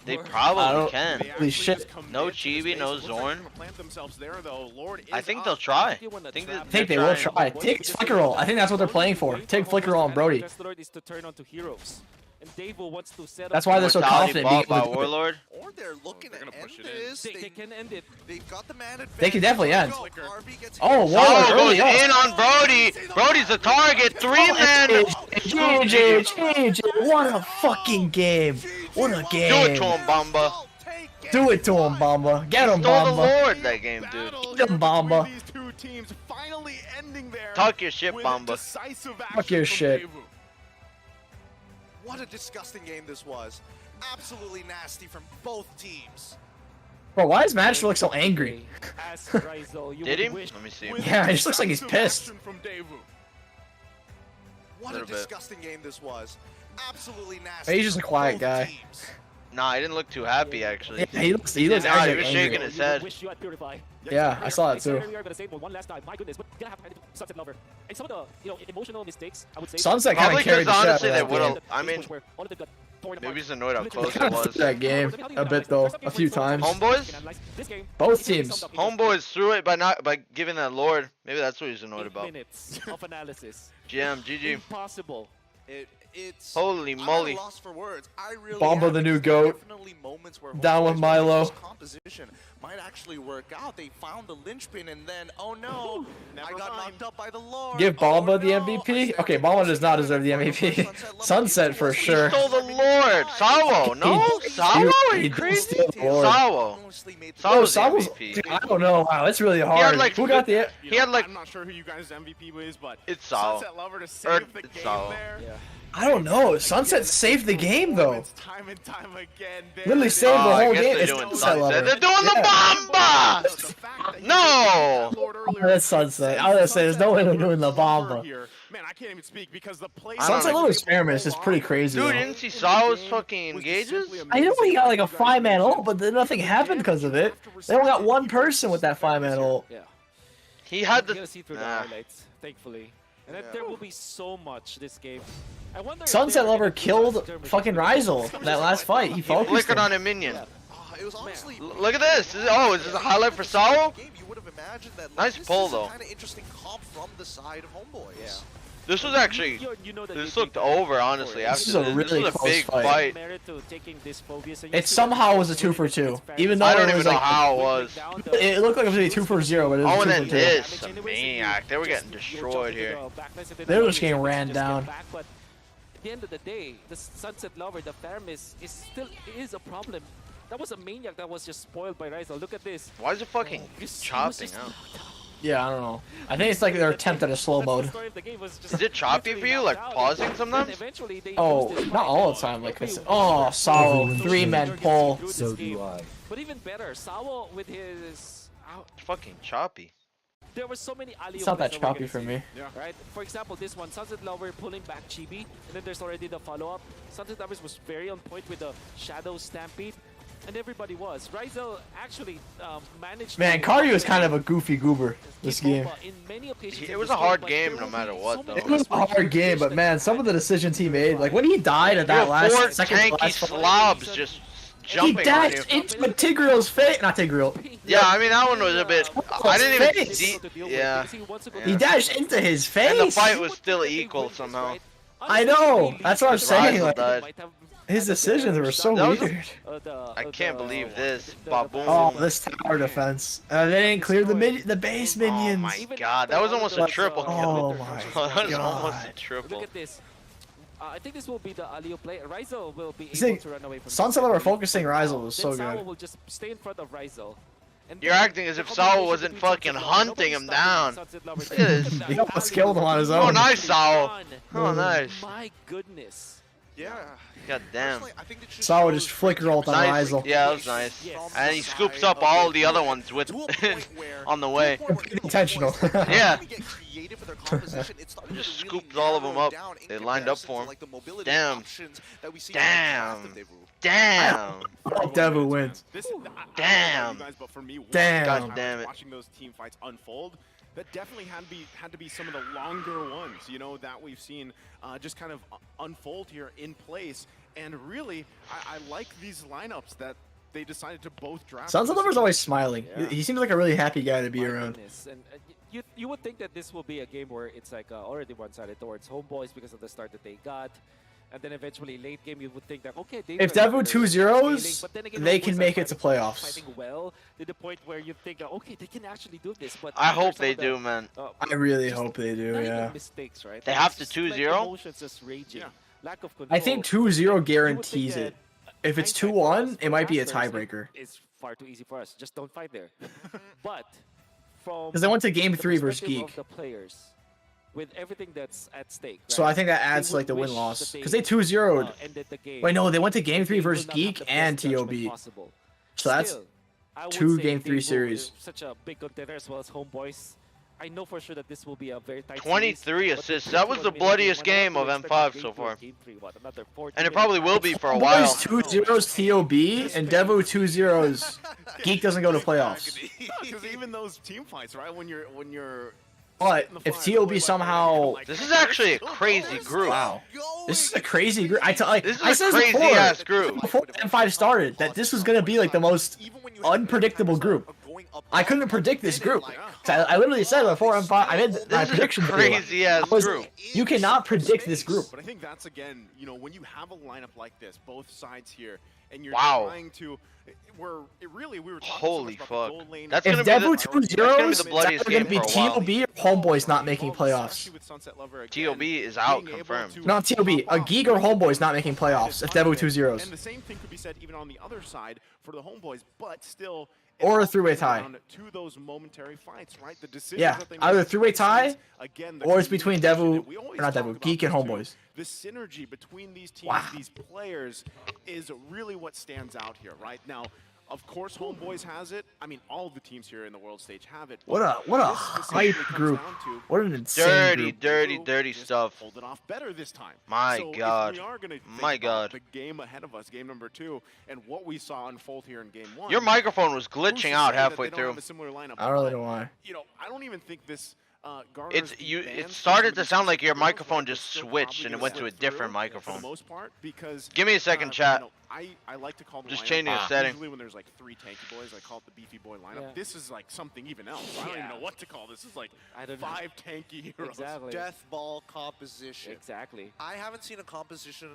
They I probably don't- can. Holy shit. No Chibi, no Zorn. Plant themselves there, though. Lord I is think up. they'll try. I think they will try. Take flicker roll. I think that's what they're playing for. Take flicker roll on Brody. Lord is to turn onto heroes. And Davo wants to set up. That's why they're so Mortality confident being ball by able to do it. Warlord. Or they're looking to end this. They can end it. They've got the man advantage. They can definitely end. Harvey gets Oh, Solo Warlord goes early on. in on Brody. Brody's the target. 3-man. GG. What a fucking game. What a Do it game. to him, Bamba. Do it to him, Bamba. Get him, Stole the Bamba. Lord that game, dude. Get him, Bamba. These two teams finally ending there. Talk your shit, with Bamba. decisive Fuck action your from shit. Daewoo. What a disgusting game this was. Absolutely nasty from both teams. Bro, why does Magic look so angry? Ask Rizal, you Did would he? wish- Let me see. Yeah, he just looks like he's Decisive pissed. action from Daewoo. What a Little bit. disgusting game this was. Absolutely nasty. Hey, he's just a from quiet both guy. teams. Nah, he didn't look too happy actually. Yeah, he looks Nah, he actually was angry. shaking his head. Wish you had Purify. Yeah, I saw it too. We are gonna say it one last time. My goodness, but gonna have Sunset Lover. And some of the emotional mistakes, I would say. Sunset kind of Probably carried because the shit out honestly of they that would game. have. I mean, All of them got torn apart. maybe he's annoyed how close it Kind of was. that game a bit though, a few times. Homeboys? This game, Both teams. Homeboys threw it by giving that Lord. Maybe that's what he's annoyed 8 about. minutes of analysis. GM, GG. Impossible. It's Holy I'm moly. at a loss for words. I really Bamba am, the new because there are goat. definitely moments where Down with Homeboy's Milo. composition might actually work out. They found the linchpin and then oh no, I got knocked up by the Lord. Give Oh, Bamba the no. MVP? Okay, Bamba does not deserve the MVP. Sunset for He sure. stole the Lord. Sawo, no? Sawo? Are He you did crazy? steal the Lord. Sawo. Bro, Sawo's the Samuel's, MVP. dude, I don't know. Wow, it's really He hard. had like Who got the? He had like I'm not sure who you guys' MVP is, but It's Sawo. Sunset Lover to Or save the it's game Sawo. there. Yeah. I don't know. Sunset saved the game though. Time and time again. Literally saved the Oh, I whole guess game. they're It's doing Sunset Sunset. Lover. They're doing the Bamba! No! Oh, that's Sunset. I was gonna say there's no way they're doing the Bamba. Man, I can't even speak because the play. Sunset Lover's experiments is pretty crazy. Dude, though. didn't see Sawo's fucking engages? I know he got like a 5-man ult, but then nothing happened because of it. They only got one person with that 5-man ult. Yeah. He had You're gonna the. see through the Nah. highlights, thankfully. And then there will be so much this game. I wonder if Sunset they're Lover gonna do killed skirmishes fucking because Rizal that last fight. He He focused flickered him. on a minion. It was honestly. Look at this. Oh, is this a highlight for Sawo? Game, you would have imagined that. Nice this pull, is though. a kind of interesting comp from the side of Homeboys. Yeah. This was actually. you know that This you looked think- over, honestly. This After is a this, really this was a close big fight. fight. Merit to taking this Phobius, and you It see somehow that was a 2 for 2, even though I don't it even was know like how it was. it looked like it was gonna be 2 for 0, but it was Oh, 2 and for then 2. this, a maniac. They were getting destroyed here. They were just getting ran down. But at the end of the day, the Sunset Lover, the Faramis, is a problem. That was a maniac that was just spoiled by Rizal. Look at this. Why is it fucking He was chopping just out? Yeah, I don't know. I think it's like their attempt at a slow mode. Is it choppy for you? Like pausing sometimes? Oh, not all the time. Like, oh, Sawo, 3-man pull. So do I. But even better, Sawo with his... It's fucking choppy. There were so many alley It's not that choppy for me. Right? For example, this one, Sunset Lover pulling back Chibi, and then there's already the follow-up. Sunset Lover was very on point with the Shadow Stampede, and everybody was. Rizal actually managed Man, to... Karyu is kind of a goofy goober this game. In many occasions It was a hard game no matter what, though. It was a hard game, but man, some of the decisions he made, like when he died at that Four second to tanky last fight, slobs just jumping He on you. dashed into Tigreal's face. Not Tigreal. Yeah, I mean that one was a bit. I didn't even see. Yeah. He dashed into his face. And the fight was still equal somehow. I know. That's what I'm saying. Rizel Like, died. his decisions were so weird. I can't believe this. Baboon. Oh, this tower defense. They didn't clear the base minions. Oh my god, that was almost a triple kill. Oh my That was god. almost a triple. Look at this. I think this will be the Alio play. Rizel will be See, able to run away from Sunset Lover focusing Rizel was so Sawa good. will just stay in front of Rizel. And You're acting as if Sawa wasn't fucking hunting him down. Look at this. He almost killed him on his Oh, own. nice, Sawa. Oh, nice. My goodness. Yeah. God damn. Sawa just flicker rolled on Nice. Rizel. Yeah, that was nice. And he scoops up all the other ones with on the way. Intentional. Yeah. Just scooped all of them up. They lined up for him. Damn. Damn. Damn. Devu wins. Damn. But for me, Damn. God damn it. watching those team fights unfold, that definitely had to be some of the longer ones, you know, that we've seen just kind of unfold here in place. And really, I like these lineups that they decided to both draft. Sunset Lover's always smiling. He seems like a really happy guy to be around. And you would think that this will be a game where it's like already one-sided towards Homeboys because of the start that they got. And then eventually late game you would think that okay, If Devu 2-0s, they can make it to playoffs. Fighting well to the point where you think okay, they can actually do this. But I hope they do, man. I really hope they do, not yeah. even mistakes, right? They have to It's just 2-0? like emotions just raging. Lack of control. I think 2-0 guarantees it. If it's 2-1, it might be a tiebreaker. It's far too easy for us. Just don't fight there. But from Because they went to game the 3 versus perspective Geek. of the players, with everything that's at stake. So right? I think that adds They to like the would wish win-loss. that Because they 2-0'd. ended the game. Wait, no, they went to game 3 They will versus not have Geek the and best judgment TOB. possible. So that's Still, I would 2 say game 3 they series. were such a big contender as well as Homeboys. I know for sure that this will be a very tight 23 series, assists. but That was the 21 bloodiest minutes, game of we expect M5 game so two, far. game three, what, another 40 And it minutes. probably will be for a while. Boys 2-0s TOB and Devu 2-0s. Geek doesn't go to playoffs. Because even those team fights, right? When you're But if TOB somehow, This is actually a crazy group. wow, this is a crazy group. I said This this is a crazy ass group. before M5 started that this was gonna be like the most unpredictable group. I couldn't predict this group. I literally said before M5, I made my prediction. Crazy ass group. You cannot predict this group. But I think that's again, you know, when you have a lineup like this, both sides here, and you're Wow. trying to, we were talking Holy so much about fuck. the gold lane. That's If gonna be Devu the 2-0s, the bloodiest it's gonna game be for a while. TOB or Homeboys not making playoffs. Especially with Sunset Lover again, TOB is out, being able confirmed. to Not TOB, a Geek or Homeboys not making playoffs if Devu 2-0s. And the same thing could be said even on the other side for the Homeboys, but still. Or a it's three-way comes tie. down To those momentary fights, right? The decisions Yeah, that they either make, three-way tie again, the or it's between communication Devu, that we always or not talk Devu, about Geek and this too. Homeboys. The synergy between these teams, Wow. these players, is really what stands out here, right? Now, of course, Homeboys has it. I mean, all of the teams here in the world stage have it. What a This hype specifically comes group. down to What an insane group. Dirty stuff. hold it off better this time. My So if God. we are gonna think My about God. the game ahead of us, game number 2, and what we saw unfold here in game 1. Your microphone was who's to glitching out say that halfway they don't through. have a similar lineup? I don't really But, know why. You know, I don't even think this garners It's the you. ban It from started some to of sound these like your girls, microphone right? just They're still switched probably and it gonna went to a slip through different For microphone. the most part, because Give me a second, chat. you know, I like to call the Just lineup, changing a setting. Usually when there's like 3 tanky boys, I call it the beefy boy lineup. Yeah. This is like something even else. I don't even know what to call this. This is like I don't know. 5 tanky heroes. Exactly. Death ball composition. Exactly. I haven't seen a composition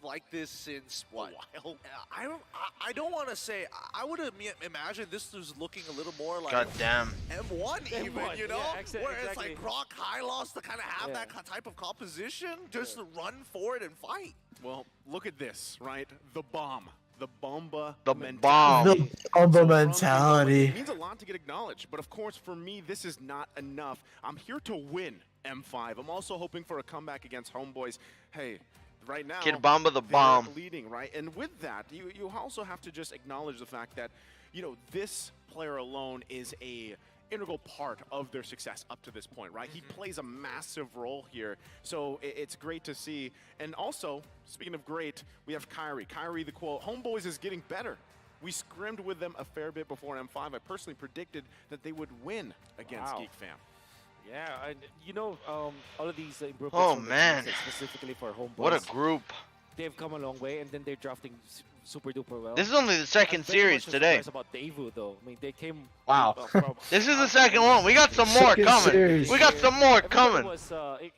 like this since what? A while. I don't want to say. I would imagine this was looking a little more like God damn. M1 even, M1, you know, yeah, where it's exactly. like Rock High Loss to kind of have that type of composition, just to run for it and fight. Well, look at this, right? The bomb. The bomba The mentality. bomb. The Bomba It mentality. means a lot to get acknowledged, but of course, for me, this is not enough. I'm here to win M5. I'm also hoping for a comeback against Homeboys. Hey, right now, Kid Bomba the they're bomb. leading, right? And with that, you also have to just acknowledge the fact that, you know, this player alone is a integral part of their success up to this point, right? He plays a massive role here, so it's great to see. And also, speaking of great, we have Kyrie. Kyrie, the quote, Homeboys is getting better. We scrimmed with them a fair bit before M5. I personally predicted that they would win against Wow. Geek Fam. Yeah, and you know, all of these improvements Oh, from the man. defense, specifically for Homeboys. What a group. They've come a long way, and then they're drafting super duper well. This is only the second I'm very series much today. surprised about Daewoo though. I mean, they came. Wow. From This is the second one. We got some more Second coming. series. We got some more Everybody coming. was,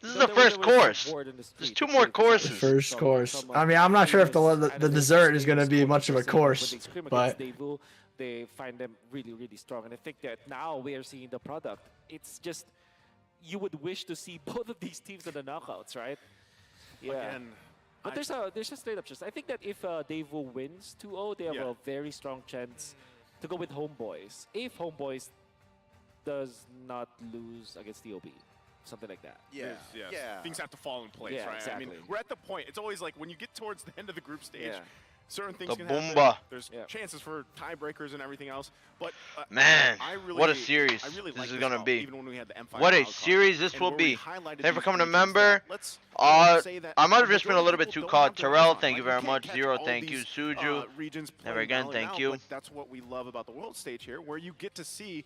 This is the first course. There's 2 more courses. First course. I mean, I'm not sure if the dessert is going to be much of a course, but Daewoo, they find them really, really strong. And I think that now we are seeing the product. It's just, you would wish to see both of these teams in the knockouts, right? Yeah. Again, But there's a straight up chance. I think that if Daewoo wins 2-0, they have a very strong chance to go with Homeboys. If Homeboys does not lose against DOB, something like that. Yes. Things have to fall in place, Yeah, right? exactly. I mean, we're at the point. It's always like when you get towards the end of the group stage, certain things The can boomba. happen. There's chances for tiebreakers and everything else. But Man, I really, what a series I really this like is gonna route, be. even when we had the M5 What a wild card. series this And will where we be. highlighted Thank you for these coming to regions member. that let's say that I might have the just been a majority little of bit people too don't caught. have the Terrell, run, thank you right? very You much. can't Zero, catch thank you. all Suju, these, regions never playing again, now thank and you. now, but that's what we love about the world stage here, where you get to see,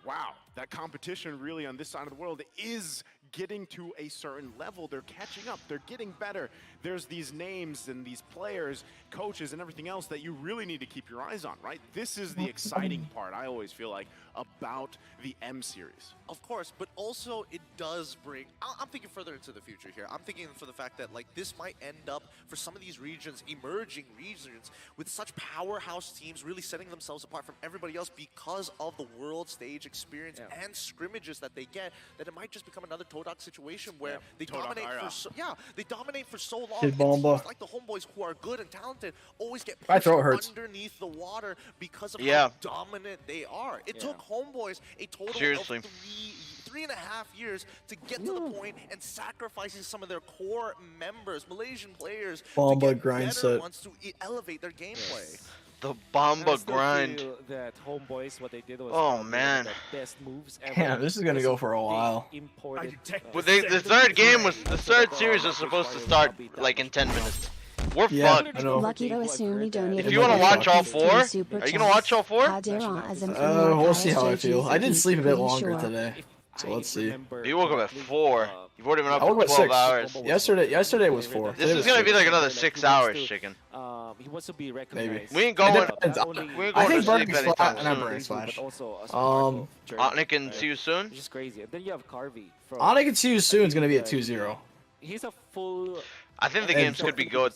wow, that competition really on this side of the world is getting to a certain level. They're catching up. They're getting better. There's these names and these players, coaches, and everything else that you really need to keep your eyes on, right? This is the exciting part, I always feel like, about the M series. Of course, but also it does bring. I'm thinking further into the future here. I'm thinking for the fact that like this might end up for some of these regions, emerging regions, with such powerhouse teams really setting themselves apart from everybody else because of the world stage experience and scrimmages that they get. That it might just become another Todak situation where they dominate they dominate for so long. Kid And Bomba. teams like the Homeboys, who are good and talented, always get My pushed throat hurts. underneath the water because of Yeah. how dominant they are. It took Homeboys a total Seriously. of 3.5 years to get to the point and sacrificing some of their core members, Malaysian players, Bomba to get grind better set. ones to elevate their gameplay. The I Bomba still grind. feel that Homeboys, what they did was Oh, probably man. one of the best moves ever. Damn, this is gonna go for a They while. Imported, Well, the third series was supposed to start like in 10 minutes. We're Yeah, fucked. I know. Lucky to assume you donated. If you want to watch all 4, are Super you gonna watch all 4? We'll see how I feel. I did sleep a bit longer sure. today, so let's see. You woke up at 4. You've already been up I woke for up at 12 6. hours. Yesterday was 4. This is gonna be like another 6 hours, chicken. He wants to be recognized. We ain't going. depends. We ain't I going think to sleep Burgundy's anytime flat and I'm soon. Burgundy's Flash. Um, Otnick and see you soon. Which is crazy. And then you have Carvey. Onic and See You Soon is gonna be at 2-0. He's a full. I think the games could be good.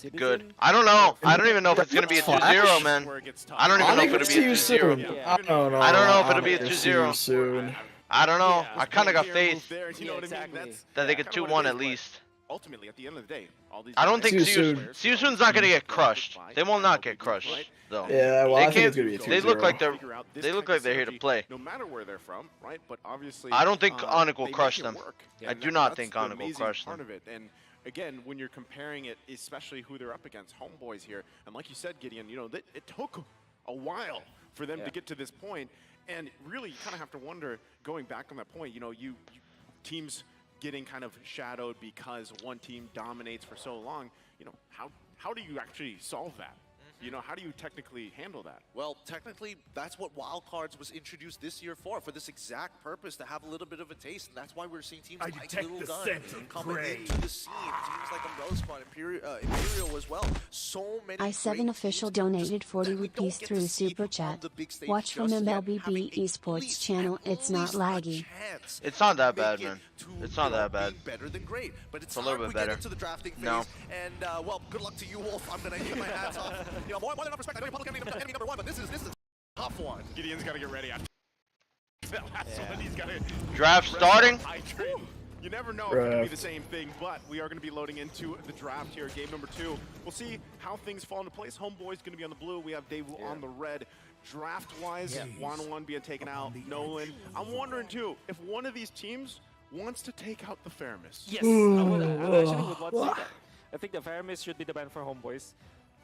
I don't know. I don't even know if it's gonna be a 2-0, man. I don't even know if it'll be a 2-0. I don't know. I don't know if it'll be a Onic and 2-0. See You Soon. I don't know. I kind of got faith You know what I mean? That's that they could kinda 2-1 what it at is, least. but ultimately, at the end of the day, all these I don't think See You See You Soon's not gonna get crushed. They will not get crushed, though. Yeah, well, They I think it's can't- gonna be a 2-0. They look like figure out this they look type like of they're here to synergy, play. no matter where they're from, right? But obviously, I don't think Onic will they crush make it them. work. I And do not that's think the Onic will amazing crush part them. of it. And again, when you're comparing it, especially who they're up against, Homeboys here, and like you said, Gideon, you know, it took a while for them to get to this point, and really, you kind of have to wonder, going back on that point, you know, you teams getting kind of shadowed because one team dominates for so long. You know, how do you actually solve that? You know, how do you technically handle that? Well, technically, that's what Wildcards was introduced this year for this exact purpose, to have a little bit of a taste. And that's why we're seeing teams like Little Gun coming into the scene. Teams like Umbrella Squad, Imperial as well. So many I7 great official teams donated 40 that we don't rupees get through to see Super on Chat. the big stage Watch from just yet, MLBB having Esports channel. It's not laggy. It's not that bad, man. It's not that bad. Better than great, but it's a little time bit we better. get into the drafting phase. No. And well, good luck to you, Wolf. I'm gonna get my hats off. You know, more than enough respect. I know you're public enemy number 1, but this is a tough one. Gideon's got to get ready. That last one, he's got to Draft starting. You never know if it's going to be the same thing, but we are going to be loading into the draft here, game number 2. We'll see how things fall into place. Homeboy's going to be on the blue. We have Daewoo on the red. Draft-wise, 1-1 being taken out. Nolan. I'm wondering, too, if one of these teams wants to take out the Faramis. Yes, I actually would want to say that. I think the Faramis should be the ban for Homeboys.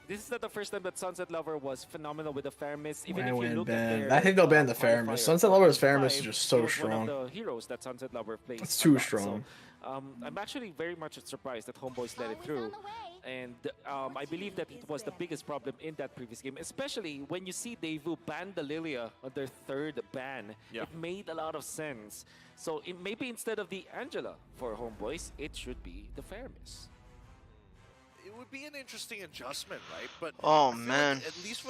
This is not the first time that Sunset Lover was phenomenal with the Faramis. Even if you look at their, I think they'll ban the qualifier, Faramis. Sunset Lover's Faramis is 5, just so he was strong. One of the heroes that Sunset Lover plays. It's too a lot. strong. So, I'm actually very much surprised that Homeboys let it through. And I believe that it was the biggest problem in that previous game, especially when you see Daewoo ban the Lilia on their 3rd ban. It made a lot of sense. So maybe instead of the Angela for Homeboys, it should be the Faramis. it would be an interesting adjustment, right? But Oh, I feel man. like at least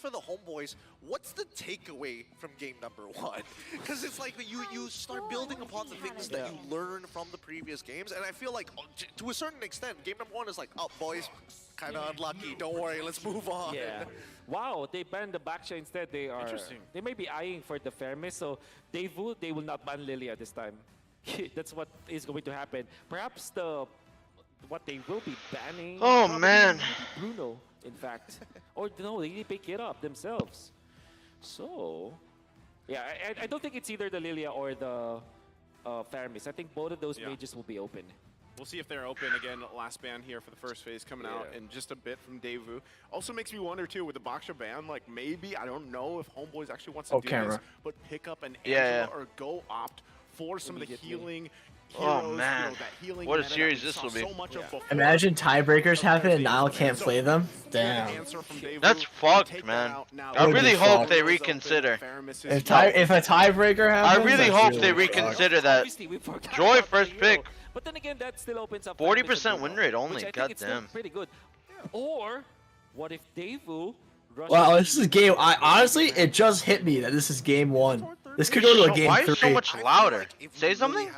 for the homeboys, what's the takeaway from game number 1? Because it's like you start building upon the things that you learn from the previous games, and I feel like to a certain extent, game number 1 is like, oh boys, kind of unlucky. Don't worry, let's move on. Yeah. Wow, they banned the backshot instead. They may be eyeing for the Fairness, so they will not ban Lilia this time. That's what is going to happen. Perhaps what they will be banning. Oh, probably man. Bruno, in fact, or no, they pick it up themselves. So, yeah, I don't think it's either the Lilia or the Fairness. I think both of those mages will be open. We'll see if they're open again. Last ban here for the first phase coming out in just a bit from Daewoo. Also makes me wonder too with the Baksha ban, like maybe, I don't know if Homeboys actually wants to do this, but pick up an Angela or go opt for some of the healing heroes. Oh, man. You know, that healing What a meta series that we this saw will be. so much of before. Imagine tiebreakers happen and Nile can't play them. Damn. That's fucked, man. I really hope they reconsider. If a tiebreaker happens, I really that's hope really they fucked. reconsider that. Joy first pick. But then again, that still opens up 40% win rate only. which I think God it's still damn. pretty good. Or what if Daewoo rushes Well, this is game. Honestly, it just hit me that this is game 1. This could go to a game 3. Why are you so much louder? Say something?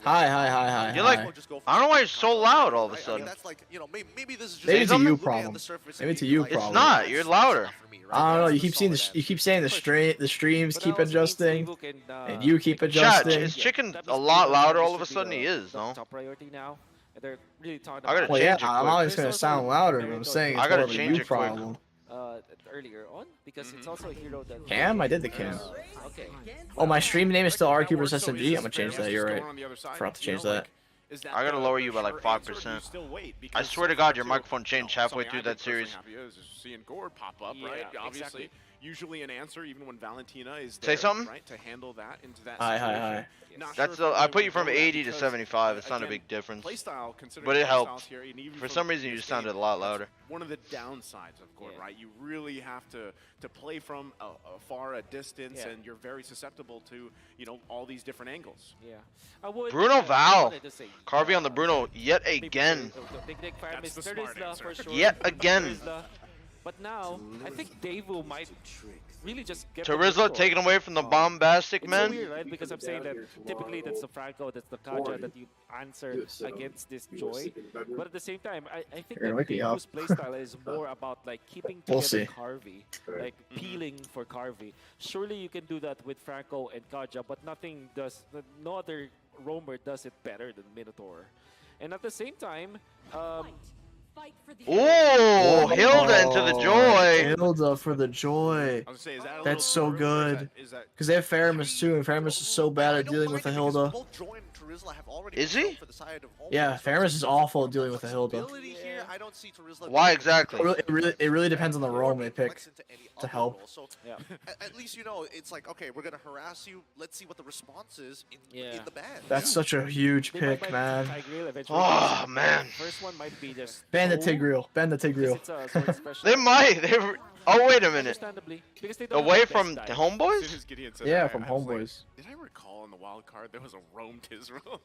Hi. You're like, I don't know why you're so loud all of a sudden. That's like, you know, maybe this is just Maybe it's a something? you problem. Maybe it's a you problem. It's not. You're louder. I don't know. You keep seeing this. You keep saying the streams keep adjusting, and you keep Chat, adjusting. is Chicken a lot louder all of a sudden? He is, no? top priority now. And they're really talking I gotta about Well, change yeah, it I'm quick. always gonna sound louder. But I'm saying it's I gotta more of a change you it quick. problem. earlier on because it's also a hero that Cam? I did the cam. Okay. Oh, my stream name is still RQ vs SMG. I'm gonna change that. You're right. Forgot to change that. I gotta lower you by like 5%. I swear to God, your microphone changed halfway through that series. Seeing Gord pop up, right? Obviously, usually an answer, even when Valentina is Say there, something? right, to handle that into that Hi. situation. Not That's sure the. if I they put you would from go that 80 to because, 75. It's not a again, big difference. Playstyle, considering But it playstyles helped. here, and even For from some reason, you this just sounded game, a lot that's louder. One of the downsides of Gord, right? You really have to play from a far a distance, and you're very susceptible to all these different angles. Yeah. I would, Bruno Val. wanted to say, Carvey on the Bruno yet again. That's the smart answer. For sure. Yet again. But now, I think Daewoo might really just get Tarizla taken away from the bombastic It's man. so weird, right? Because I'm saying that typically that's the Franco, that's the Kaja that you answer against this Joy. But at the same time, I think that Daewoo's playstyle is more about like keeping together Carvey, like peeling for Carvey. Surely you can do that with Franco and Kaja, but no other roamer does it better than Minotaur. And at the same time, Oh, Hilda into the Joy. Hilda for the Joy. That's so good. Because they have Faramus too, and Faramus is so bad at dealing with a Hilda. Is he? Yeah, Faramus is awful at dealing with a Hilda. Why exactly? It really depends on the roam they pick to help. Yeah. At least it's like, okay, we're gonna harass you. Let's see what the response is in the band. That's such a huge pick, man. Oh man. First one might be just Ban the Tigreal. Ban the Tigreal. They might. Oh wait a minute. Away from the Homeboys? Yeah, from Homeboys. Did I recall in the wild card there was a roam Tisrael?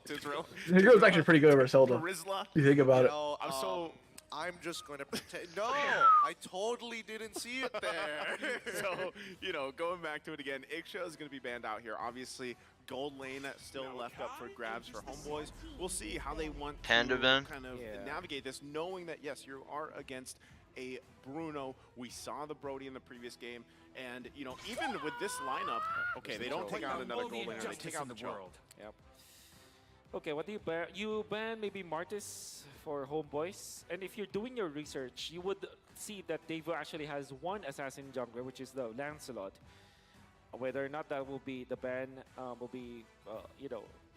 Tigreal's actually pretty good over Hilda. Rizla. You think about it. I'm so. I'm just going to pretend. No, I totally didn't see it there. So, going back to it again, Ixia is going to be banned out here. Obviously, Gold Lane still left up for grabs for Homeboys. We'll see how they want to kind of navigate this, knowing that, yes, you are against a Bruno. We saw the Brody in the previous game. And, even with this lineup, okay, they don't take out another Gold Laner, they take out the world. Yep. Okay, what do you ban? You ban maybe Martis for Homeboys. And if you're doing your research, you would see that Daewoo actually has one assassin jungler, which is the Lancelot. Whether or not that will be the ban, will be,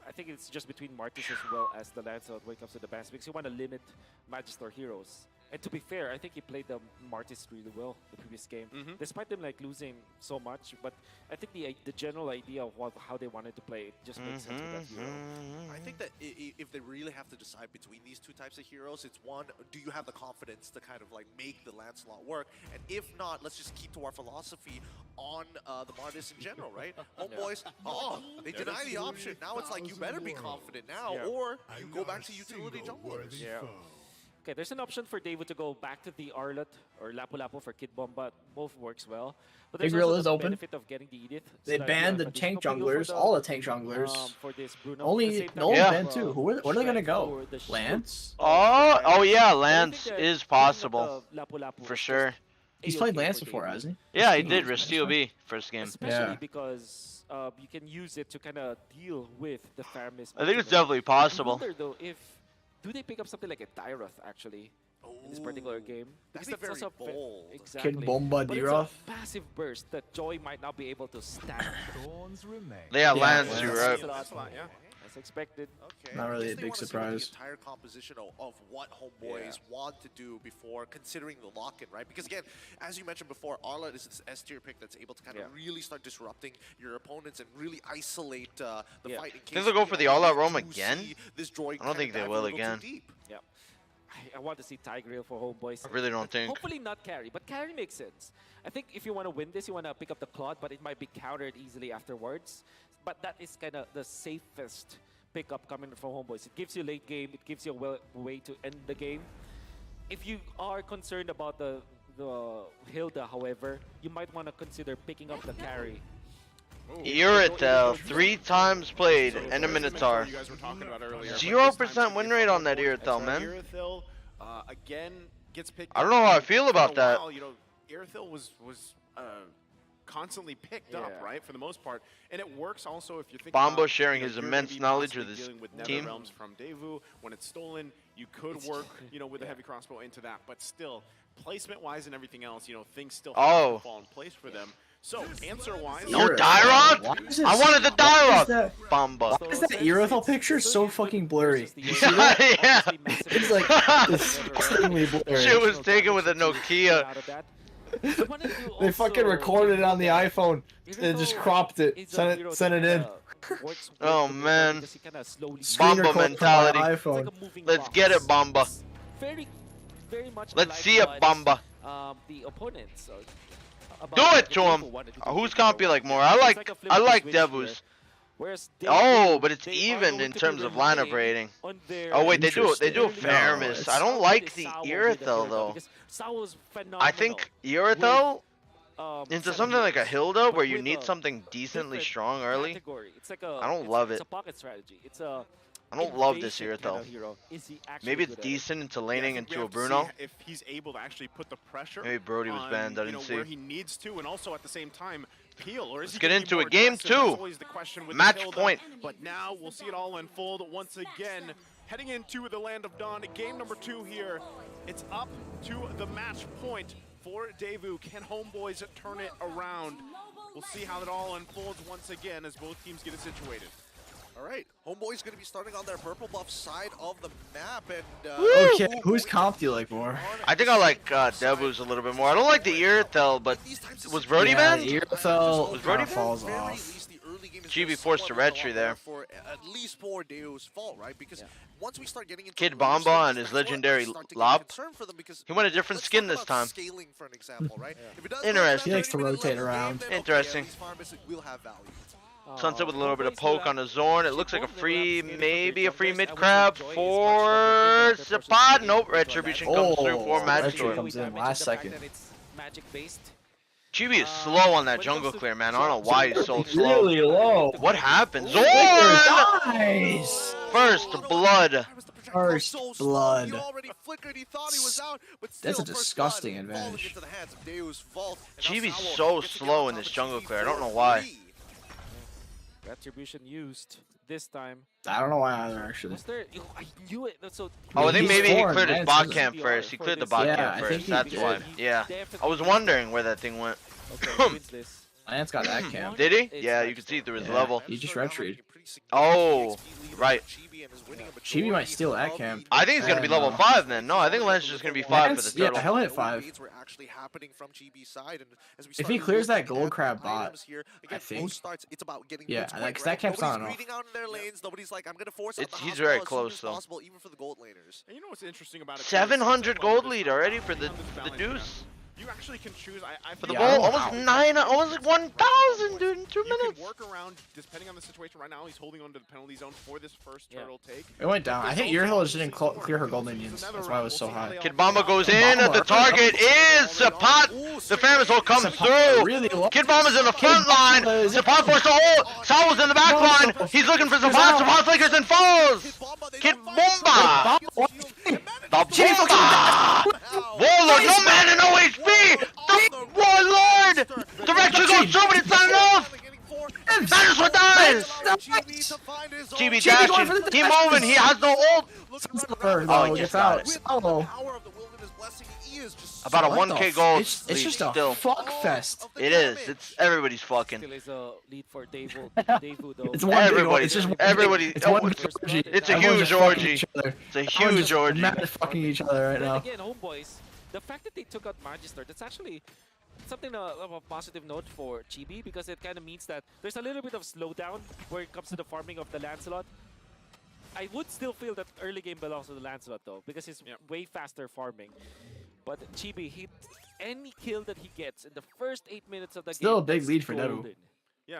I think it's just between Martis as well as the Lancelot when it comes to the bans, because you want to limit Magister heroes. And to be fair, I think he played the Martis really well the previous game, despite them losing so much. But I think the general idea of how they wanted to play it just makes sense with that hero. I think that if they really have to decide between these two types of heroes, it's one, do you have the confidence to kind of make the Lancelot work? And if not, let's just keep to our philosophy on the Martis in general, right? Homeboys, they deny the option. Now it's like, you better be confident now, or you go back to utility junglers. Yeah. Okay, there's an option for David to go back to the Arlot or Lapu-Lapu for Kid Bomba. Both works well. But there's Big Grill also is the open. benefit of getting the Edith. So They that banned you the have tank additional ping junglers, for all the tank junglers. for this Bruno. At the Only same time, no you have, ban too. Where are they gonna go? for the shield. Lance? Oh yeah, But I Lance think that is picking up possible the Lapu-Lapu for is sure. He's A-okay played for Lance David. before, hasn't he? Yeah, he did. Resteel B first game. Especially Yeah. because you can use it to kind of deal with the Faramis. I think it's ultimate. definitely possible. I wonder though if do they pick up something like a Tyroth actually in this particular game? That'd Because be that's very also bold. exactly. Kid Bomba But it's Diroth. a passive burst that Joy might not be able to stand. Yeah, Lance, Lance. you're right. That's a lot, yeah. As expected. Okay. Not really I a guess they big wanna see what surprise. The entire composition of what Homeboys want to do before considering the lock-in, right? Because again, as you mentioned before, Arla is this S-tier pick that's able to kind of really start disrupting your opponents and really isolate the fight. In case Think they'll go for the all-out roam do again? see this droid I don't kinda think they dive a will little too again. deep. Yeah. I want to see Tigreal for Homeboys. I really don't think. Hopefully not carry, but carry makes sense. I think if you want to win this, you want to pick up the Claude, but it might be countered easily afterwards. But that is kind of the safest pickup coming from Homeboys. It gives you late game. It gives you a way to end the game. If you are concerned about the Hilda, however, you might want to consider picking up the carry. Irithel, 3 times played, and a Minotaur. You guys were talking about earlier. 0% win rate on that Irithel, man. Irithel, again, gets picked I don't know how I feel about for a that. while, you know, Irithel was constantly picked up, right, for the most part. And it works also if you think Bombo about, sharing you know, his you're immense gonna be knowledge possibly with his dealing with Nether team. Realms from Devu. When it's stolen, you could work, you know, with a heavy crossbow into that. But still, placement-wise and everything else, you know, things still have to fall in place for them. So, answer-wise... No Dyroth? I wanted the Dyroth! Bomba. Why is that Irithel picture so fucking blurry? You see Yeah, that? yeah. It's like disgustingly blurry. Shit was taken with a Nokia. They fucking recorded it on the iPhone and just cropped it, sent it in. Oh man, Screen Bomba record from my mentality. iPhone. Let's get it, Bomba. Very much Let's see it, Bomba. the opponents. Do it to him. Who's compy like more? I like Devu's. Oh, but it's even in terms of lineup rating. Oh wait, they do a fair miss. I don't like the Irithel though. I think Irithel into something like a Hilda where you need something decently strong early. I don't love it. It's a pocket strategy. It's a I don't love this invasion Irithel. kind of hero. Is he actually Maybe it's good at it? decent into laning I think we into a have to see Bruno. if he's able to actually put the pressure Maybe Brody was on, banned, I you didn't know, see. where he needs to, and also at the same time peel. Or is Let's he get gonna be into more a game aggressive? That's two. always the question with Match the Hilda. point. But now we'll see it all unfold once again. Heading into the Land of Dawn, game number 2 here. It's up to the match point for Devu. Can Homeboys turn it around? We'll see how it all unfolds once again as both teams get it situated. All right, Homeboy's going to be starting on their purple buff side of the map, and Okay, whose comp do you like more? I think I like Devu's a little bit more. I don't like the Irithel, but was Brody banned? Irithel Was Brody kinda falls off. GB forced a retry there. For at least 4 Deo's fault, right? Because once we start getting into Kid later Bomba stages, and his that's where I legendary start to get lob. concerned for them because He went a different let's skin talk this about time. Scaling, for an example, right? If it does go Interesting. down He likes to 30-minute rotate level around. game, then Interesting. Okay, at least Farmers will have value. Sunset with a little bit of poke on the Zorn. It looks like a free, maybe a free mid crab for Zapad. Nope, Retribution comes through for Magic Retri Door. comes in last second. Uh, Chibi is slow on that jungle clear, man. I don't know why he's so slow. Really low. What happened? Zorn! Nice! First blood. First blood. He already flickered, he thought he was out, but That's a still, first disgusting blood falling advantage. into the hands of Deus Vault, and Chibi's Asawa so gets to get slow on in top this of jungle Chibi clear. I don't know for why. free. Retribution used this time. I don't know why either, actually. Was there? I knew it. So. Oh, I think He's maybe he foreign, cleared his man, bot so camp first. He cleared the bot Yeah, camp I think first. he That's did. why. Yeah. I was wondering where that thing went. Okay, wins this. Lance got that camp. Did he? It's Yeah, not you could see through his Yeah. level. He just retreated. Oh, right. Chibi might steal that camp. I think he's gonna be level 5 then. No, I think Lance is just gonna be 5 for the Yeah, turtle. he'll hit 5. If he clears that gold crab bot, I think. Yeah, because that camp's not enough. He's very close though. Even for the gold laners. And you know what's interesting about it? 700 gold lead already for the deuce. You actually can choose. I For the feel ball, like almost 1,000, dude, in 2 you minutes. can work around depending on the situation. Right now, he's holding on to the penalty zone for this first turtle take. It went down. I think Uriel just didn't clear her gold minions. That's why it was so high. Kid Bomba goes in. The target is Sapat. The Famous comes through. Really low. Kid Bomba's in the front line. Sapat forced to ult. Salvo's in the back line. He's looking for Sapat. Sapat flickers and falls. Kid Bomba. The Bomba. Warlord, no mana, no HP. The Warlord. Direction goes through, but it's not enough. That is what dies. GB dashing. He moving. He has no ult. Oh, he gets out. Salvo. About a 1K goal. It's just a fuck fest. It is. It's everybody's fucking. Still is a lead for Daewoo though. It's one Everybody. It's just everybody. It's one big orgy. It's a Everyone's huge just fucking orgy. each other. It's a Everyone's huge just orgy. mad at fucking each other right Then now. again, homeboys, the fact that they took out Magister, that's actually something of a positive note for Chibi, because it kind of means that there's a little bit of slowdown where it comes to the farming of the Lancelot. I would still feel that early game belongs to the Lancelot though, because he's way faster farming. But Chibi, any kill that he gets in the first 8 minutes of the game, Still a big lead for golden. Daewoo.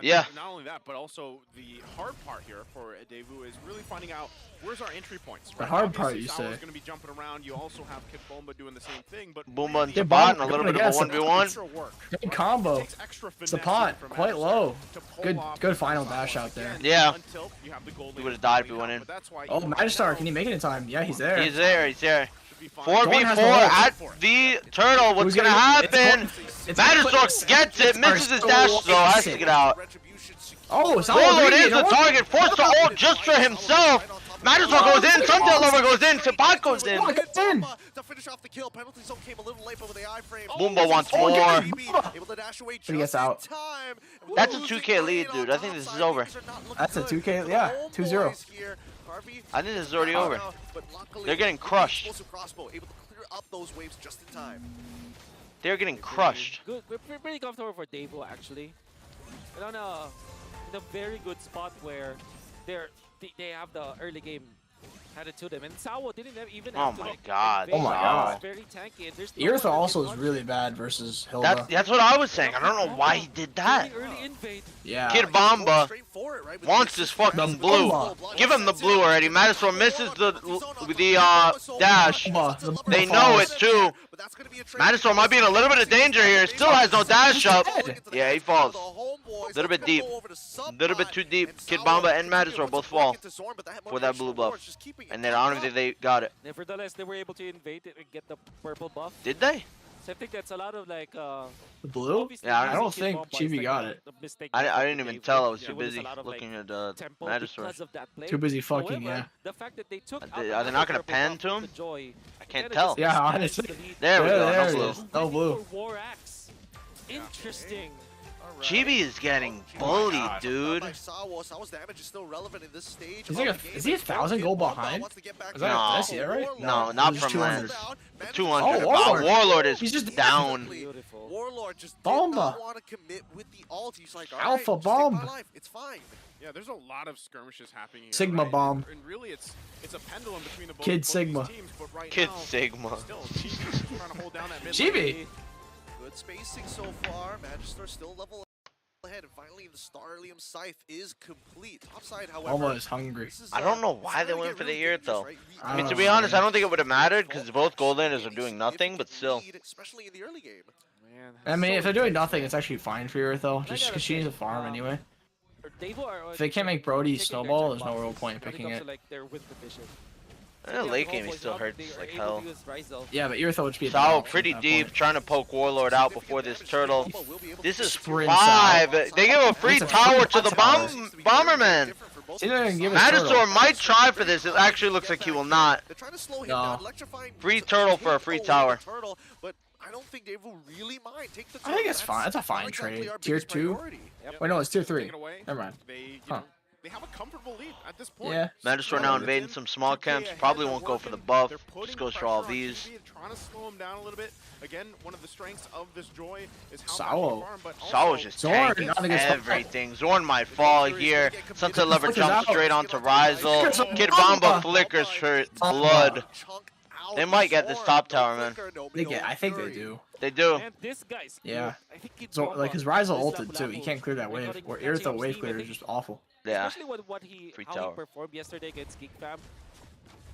Yeah. Not only that, but also the hard part here for Daewoo is really finding out where's our entry points. The hard part, Obviously, you Salvo's say. going to be jumping around. You also have Kid Bomba doing the same thing, but Boomba and Yeah, Sapat and Bomba a little bit of a against 1v1. extra work. Good combo. Takes extra finessing Sapat, from quite Magister low. to pull off Good final Salvo dash out there. again Yeah. until you have the gold He lead would have died if he coming went out, in. but that's why Oh, even Magistar, now can he make it in time? Yeah, he's there. He's there. He's there. should be fine. 4v4 no at the turtle. What's Who's gonna gonna- happen? it's Magister gets it, misses his dash, so has to get out. Oh, Salvo Warlord really, is the target, forced to ult just for himself. Magister goes in, Suntail Lover goes in, Sapat goes in. Oh, gets in. To finish off the kill, penalty zone came a little late, but with the iframe. Boomba wants Oh, more. get Able to dash away But he gets just in out. time. That's a Losing 2K lead, lane dude. on I think this is topside. over. Things are not looking That's a good 2K, for yeah, the 2-0. homeboys here. Harvey, I think this is already over. but luckily, They're getting crushed. explosive crossbow, able to clear up those waves just in time. They're getting crushed. Good, we're pretty comfortable for Daewoo actually. And on in a very good spot where they have the early game had it to them, and Sawo didn't even have to my like, God. invade. Oh my He God. was very tanky, and there's no Eartha one also really is really bad versus Hilda. That's what I was saying. I don't know why he did that. early invade. Yeah. Kid Bomba Straight for it, right? With wants the this fucking blue. Bomba. Give him the blue already. Magister misses the dash. Bomba. They know it too. But that's gonna be a trade. Magister might be in a little bit of danger here. Still has no dash up. Yeah, he falls. A little bit deep. A little bit too deep. Kid Bomba and Magister both fall for that blue buff. And then I don't think they got it. Nevertheless, they were able to invade it and get the purple buff. Did they? So I think that's a lot of like The blue? obviously Yeah, I I using don't Kid think Bomba is, Chibi like, got a- it. a mistake I that didn't they even gave. tell. I was There too a busy lot of, like, looking at tempo Magister. because of that play. Too busy fucking, However, yeah. the fact that they took out Are they not gonna purple pan buff to him? with the Joy, I can't kinda tell. just Yeah, expands honestly. the lead. There we go. There No it blue. is. No blue. For War Axe. Interesting. Chibi is getting bullied, dude. Sawo's damage is still relevant in this stage. Is he is he 1,000 gold behind? Is that, did I see that right? No, not It's from 200. Lance. 200. Oh, Wow, Warlord. Warlord is He's just down. Beautiful. Warlord just did Bomba. not want to commit with the ult. He's like, all right, Alpha just take my bomb. life. It's fine. Yeah, there's a lot of skirmishes happening here. Sigma right? bomb. And really, it's a pendulum between the both, Kid both Sigma. these teams. But right Kid now, Sigma. Still, Chibi's just trying to hold down that mid Chibi. lane. Good spacing so far. Magister still level ahead, and finally the Starlium Scythe is complete. Topside, however, Almost hungry. this is, I don't know it's why starting they to went get for the really ear dangerous, though. right? I mean, to be honest, I don't think it would have mattered because both gold laners are doing nothing, but still. Lead, especially in the early game. Man, I mean, so if they're doing intense. nothing, it's actually fine for Eartha, just because she needs a farm anyway. Daewoo are If they can't make Brody taking their snowball, there's no chances real point in when it picking comes to, it. like, their win condition. Late game, he Homeboys, still how hurts they are like able hell. to use Ryzel. Yeah, but Eartha would just be a Sao better option pretty at that deep, point. trying to poke Warlord out before this turtle. This is Sprint 5. Sao. They give a free It's a tower free to the tower. Bomberman. He didn't even give us turtle. Magister might try for this. It actually looks like he will not. They're trying to slow him No. down, electrifying Free to turtle take for a free away tower. the turtle, but I don't think Dave will really mind. Take the I think turtle. it's fine. That's a fine not exactly trade. our Tier biggest 2? priority. Wait, no, it's tier 3. Take it away. Never mind. They, you Huh. know, they have a comfortable lead at this point. Yeah. Magister now invading some small camps. Probably won't go for the buff. Just goes for all these. Trying to slow him down a little bit. Again, one of the strengths of this Joy is how Sao. much he farm, but Sao also is just Zorn, tanking not a good spot. everything. Zorn might fall here. Sunset Lover Flickers jumps out. straight onto Ryzel. Flickers Kid out. Bomba flickers for blood. Chunk out They might get this Zorn. top tower, man. Flicker, no, They no get, I think they fury. do. They do. And this guy's Yeah. I think Kid So Bomba like his Ryzel is ulted too. He can't clear that wave. recording Or catching Irithel up wave steam, I clear is think. just awful. Yeah. Especially what he Free how tower. he performed yesterday against Geek Fam.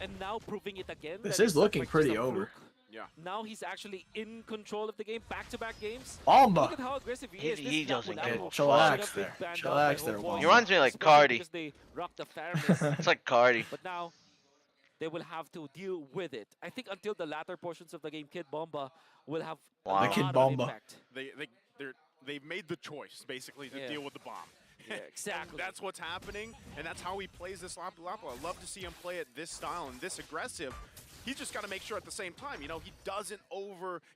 And now proving it again. This that is it's not looking like just pretty a over. fluke. Yeah. Now he's actually in control of the game, back-to-back games. Bomba. Look at how aggressive he is. He This doesn't Lapu get Lapu chillax should have been there. banned out Chillax by there, Homeboys, Bomba. He reminds me like especially Cardi. because they rocked the Faramis. It's like Cardi. But now they will have to deal with it. I think until the latter portions of the game, Kid Bomba will have a Wow. The lot Kid of Bomba. impact. They've made the choice basically to Yeah. deal with the bomb. Yeah, exactly. And that's what's happening, and that's how he plays this Lapu Lapu. I love to see him play it this style and this aggressive. He's just got to make sure at the same time, you know, he doesn't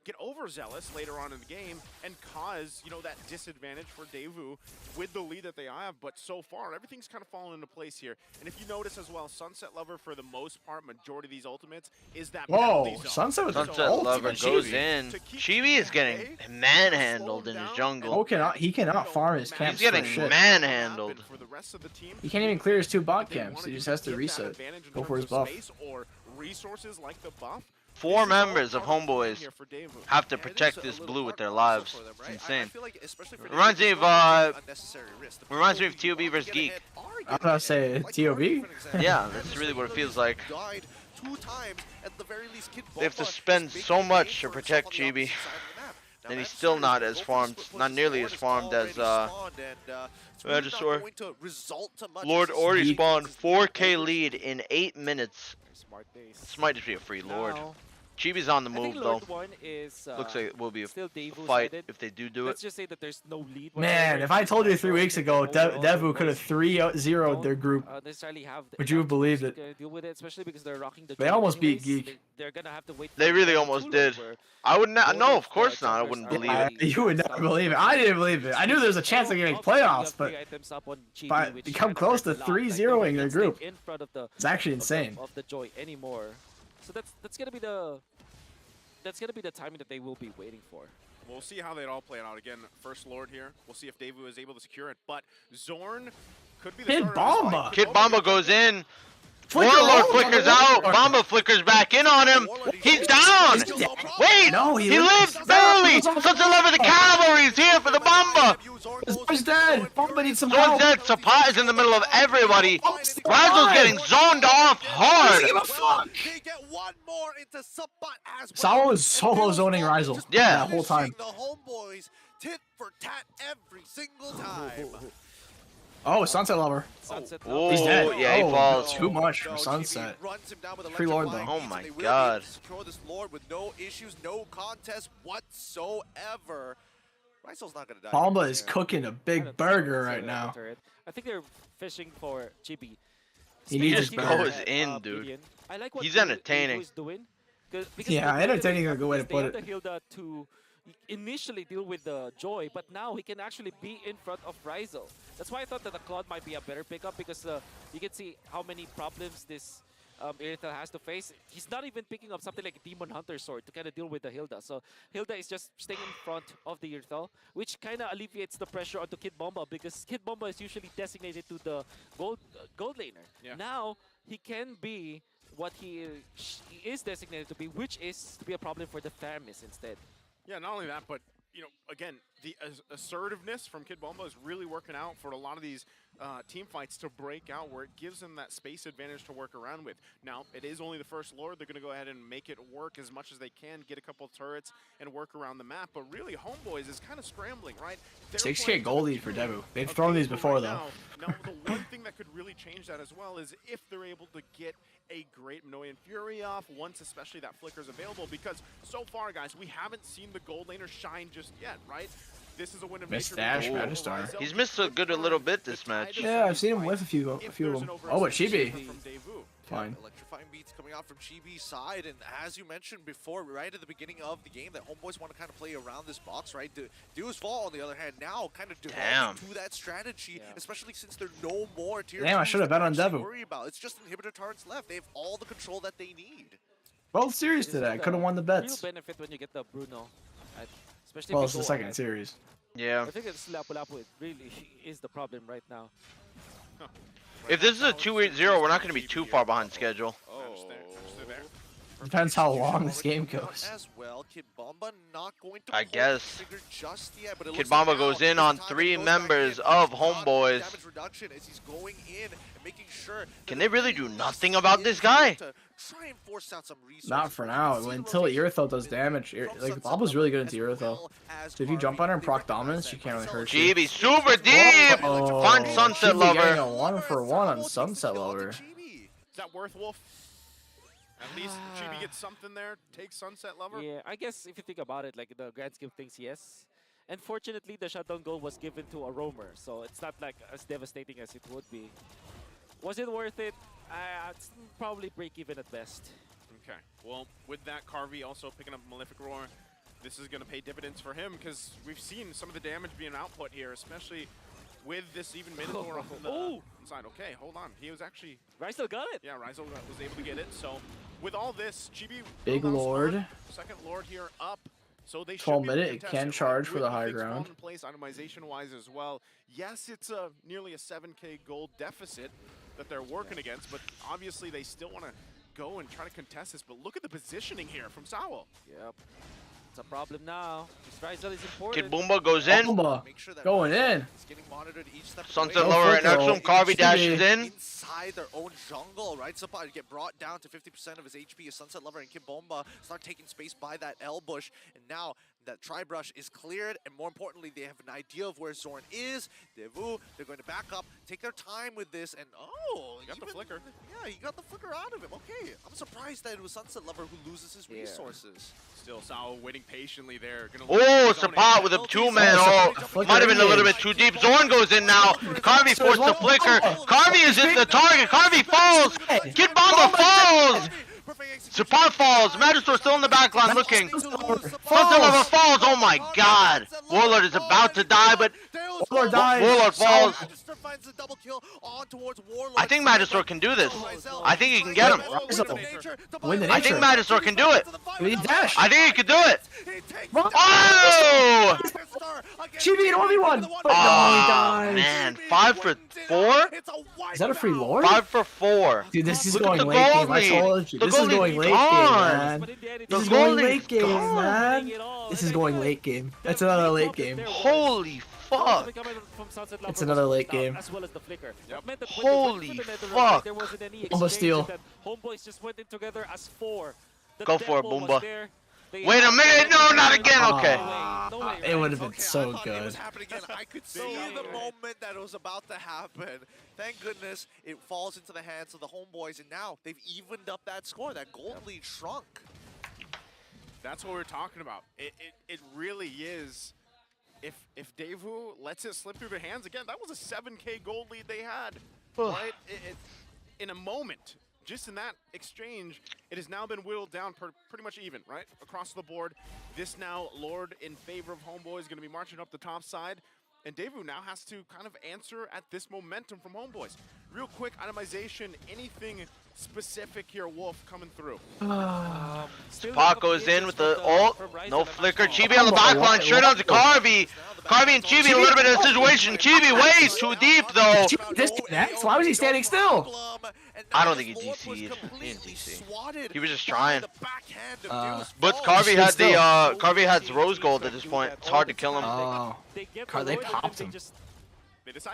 get overzealous later on in the game and cause, you know, that disadvantage for Daewoo with the lead that they have. But so far, everything's kind of fallen into place here. And if you notice as well, Sunset Lover, for the most part, majority of these ultimates, is that penalty Whoa, zone. Sunset with Sunset the ult. Lover Chibi. goes in. Chibi is getting manhandled in his jungle. Oh, he cannot farm his camps. He's getting for shit. manhandled. For the rest of the team, He can't even clear his 2 bot they camps. wanna He just do has to get that reset. advantage in Go for terms his of buff. space or resources like the buff. 4 members of Homeboys Here for Daewoo. have to And it is protect a this little blue with hard their also lives. for them, It's right? I insane. feel like, especially for Reminds Daewoo, me it's of, not an unnecessary risk. The reminds me of POV, TOB versus get ahead, Geek. are I was getting gonna say ahead. Like TOB. Cardi, for example. Yeah, that's really what it feels like. Died 2 times, at the very least, Kid They have to Bomba spend is making so a much name to for protect himself on the Chibi. opposite side of the map. Now, And he's that still side not is as go for farmed, split push. not nearly Lord as is farmed as already spawned, and, it's really not Regisaur. going to result to much. Lord It's just already Geek spawned versus 4K Geek. lead in 8 minutes. Smart days. This might just be a free Lord. Now, Chibi's on the I move think though. Lord 1 is Looks like it will be a still Daewoo fight sided. if they do Let's it. just say that there's no lead. Man, if I told you 3 weeks ago Devu could have 3-0'd their group, necessarily have would you have believed it? deal with it, especially because they're rocking the They joint almost beat anyways. Geek. They're gonna have to wait. They for really the almost two did. where I would not. both No, of of course the not. I junglers wouldn't are believe Yeah, it. already you would never stopped. believe it. I didn't believe it. I knew there was a chance of getting Obviously, you playoffs, have but 3 items up on Chibi, but which become kind of close hurt to a lot. Like, 3-0ing they their can't stay group. in front of the It's actually insane. of the joy anymore. So that's gonna be the timing that they will be waiting for. We'll see how they all play out. Again, first Lord here. We'll see if Daewoo is able to secure it. But Zorn could be the Kid starter of this Bomba. fight. Kid Bomba goes in. Flicker Warlord ult. flickers out. Bomba flickers back in on him. He's down. Wait, No, he lives barely. Sunset Lover, the cavalry's here for the Bomba. Zorn's dead. Bomba needs some Zorn's help. dead. Sapat is in the middle of everybody. Razzle's getting zoned off hard. Give a fuck. They get one more into Sabat as well. Sawa was solo zoning Ryzel. Yeah. That whole time. The homeboys tit for tat every single time. Oh, Sunset Lover. Sunset Oh, He's dead. yeah, he Oh, falls. Too much No, for Chibi Sunset. runs him down with Free Lord, electrifying though. Oh beats, my and they will be God. able to secure this Lord with no issues, no contest whatsoever. Ryzel's not gonna die. Bomba here. is cooking a I don't big think burger that's right a now. turret. I think they're fishing for Chibi. He needs his Just burger. goes in, dude. Gideon. I like what He's Daewoo entertaining. is doing. Because Yeah, the way that entertaining they is a good way to practice, put they it. have the Hilda to initially deal with the Joy, but now he can actually be in front of Ryzel. That's why I thought that the Claude might be a better pickup, because you can see how many problems this Irithel has to face. He's not even picking up something like a Demon Hunter sword to kind of deal with the Hilda. So Hilda is just staying in front of the Irithel, which kind of alleviates the pressure onto Kid Bomba, because Kid Bomba is usually designated to the gold laner. Yeah. Now he can be what he is designated to be, which is to be a problem for the Faramis instead. Yeah, not only that, but you know, again, the assertiveness from Kid Bomba is really working out for a lot of these team fights to break out, where it gives them that space advantage to work around with. Now, it is only the first Lord. They're going to go ahead and make it work as much as they can, get a couple turrets, and work around the map. But really, Homeboys is kind of scrambling, right? They're 6K playing gold for lead for two Devu. They've of thrown these Daewoo before, right though. Now, the one thing that could really change that as well is if they're able to get a great Minoan Fury off, once especially that flicker's available, because so far, guys, we haven't seen the gold laner shine just yet, right? This is a win of Missed nature. Dash, because Magistar. Ryzel He's missed a little bit this match. Yeah, I've seen him whiff a few of them. Oh, but Chibi. From Daewoo. Fine. Electrifying beats coming out from Chibi's side, and as you mentioned before, right at the beginning of the game, that Homeboys want to kind of play around this box, right? Deus Fall, on the other hand, now kind of developing to that strategy, especially since there are no more tier Damn, I 2s should have to bet on actually Devu. worry about. It's just inhibitor turrets left. They have all the control that they need. Both series today. I could have won the bets. Real benefit when you get the Bruno, especially Well, if it's you the go second ahead. series. Yeah. I think it's Lapu Lapu. It really is the problem right now. If this is a 2-8-0, we're not going to be too far behind schedule. Oh, there. Depends how long this game goes. As well, Kid Bomba not going to I pull guess. the trigger just yet, but it Kid looks like Bomba now goes is in the on time that 3 he goes members back in. of He's got Homeboys. damage reduction as he's going in and making sure Can they really do nothing about this guy? to try and force out some resources. Not for now. Until Irithel does damage. Like Bomba's really good into Irithel. So if you jump on her and proc dominance, she can't really hurt you. Chibi super deep. Whoa. Find Sunset Chibi getting Lover. a 1-for-1 on Sunset Lover. Is that worth Wolf? At least Chibi gets something there. Take Sunset Lover. Yeah, I guess if you think about it, like the grand scheme of things, yes. Unfortunately, the shutdown goal was given to a roamer, so it's not like as devastating as it would be. Was it worth it? It's probably break even at best. Okay. Well, with that, Carvey also picking up Malefic Roar. This is going to pay dividends for him because we've seen some of the damage being output here, especially with this even Minotaur on the inside. Okay, hold on. He was actually... Rysel got it. Yeah, Rysel was able to get it. So with all this, Chibi... Big Lord. Second Lord here up. So they 12 should minute, it can charge for the high ground. ground. In place itemization-wise as well. Yes, it's a nearly a 7k gold deficit that they're working against, but obviously they still want to go and try to contest this. But look at the positioning here from Sawo. Yep. It's a problem now. This Rysel is important. Kid Boomba goes in. Boomba going in. Sunset Lover right next to him. Carvey dashes in. Inside their own jungle, right? Supply get brought down to 50% of his HP as Sunset Lover and Kid Bomba start taking space by that L bush, and now that Tri-Brush is cleared, and more importantly, they have an idea of where Zorn is. Devu, they're going to back up, take their time with this, and he got the flicker. Yeah, he got the flicker out of him. Okay, I'm surprised that it was Sunset Lover who loses his resources. Still, Sawo waiting patiently there. Oh, Sapat with a 2-man. Oh, might have been a little bit too deep. Zorn goes in now. Carvey forced the flicker. Carvey is in the target. Carvey falls. Kid Bomba falls. Sapat falls. Magister still in the back line looking. Sunset Lover falls. Oh my god. Warlord is about to die, but Warlord dies. Warlord falls. Finds the double kill on towards Warlord. I think Magister can do this. I think he can get him. Win the I think nature. Magister can do it. Dash. I think he can do it. Oh! Chibi in 1v1. Oh, man. 5 for 4? Is that a free Lord? 5 for 4. Dude, this is Look going at the late gold game. I lead. told you. The This is gold going lead's late game, gone. man. The This is gold going lead's late game, gone. man. This is going late game. That's another late game. Holy fuck. It's another late game. As well as the flicker. Holy fuck. There wasn't any Almost steal. exchange. Homeboys just went in together as 4. The Go for it, tempo was Boomba. there. They Wait a had minute. No, not again. Okay. no way. It would have been so I good. could see the moment that it was about to happen. Thank goodness it falls into the hands of the Homeboys, and now they've evened up that score. That gold lead shrunk. That's what we're talking about. It really is. If Devu lets it slip through their hands again, that was a 7k gold lead they had, right? In a moment, just in that exchange, it has now been whittled down pretty much even, right? Across the board. This now, Lord in favor of Homeboy is going to be marching up the top side. And Devu now has to kind of answer at this momentum from Homeboys. Real quick, itemization, anything specific here, Wolf, coming through? Spot goes in with the ult. No flicker. Chibi on the back line, straight on to Carvey. Carvey and Chibi a little bit of a situation. Chibi ways too deep, though. Disconnects? Why was he standing still? I don't think he DC'd. He didn't DC. He was just trying. But Carvey had the Carvey had rose gold at this point. It's hard to kill him. Oh, they popped him.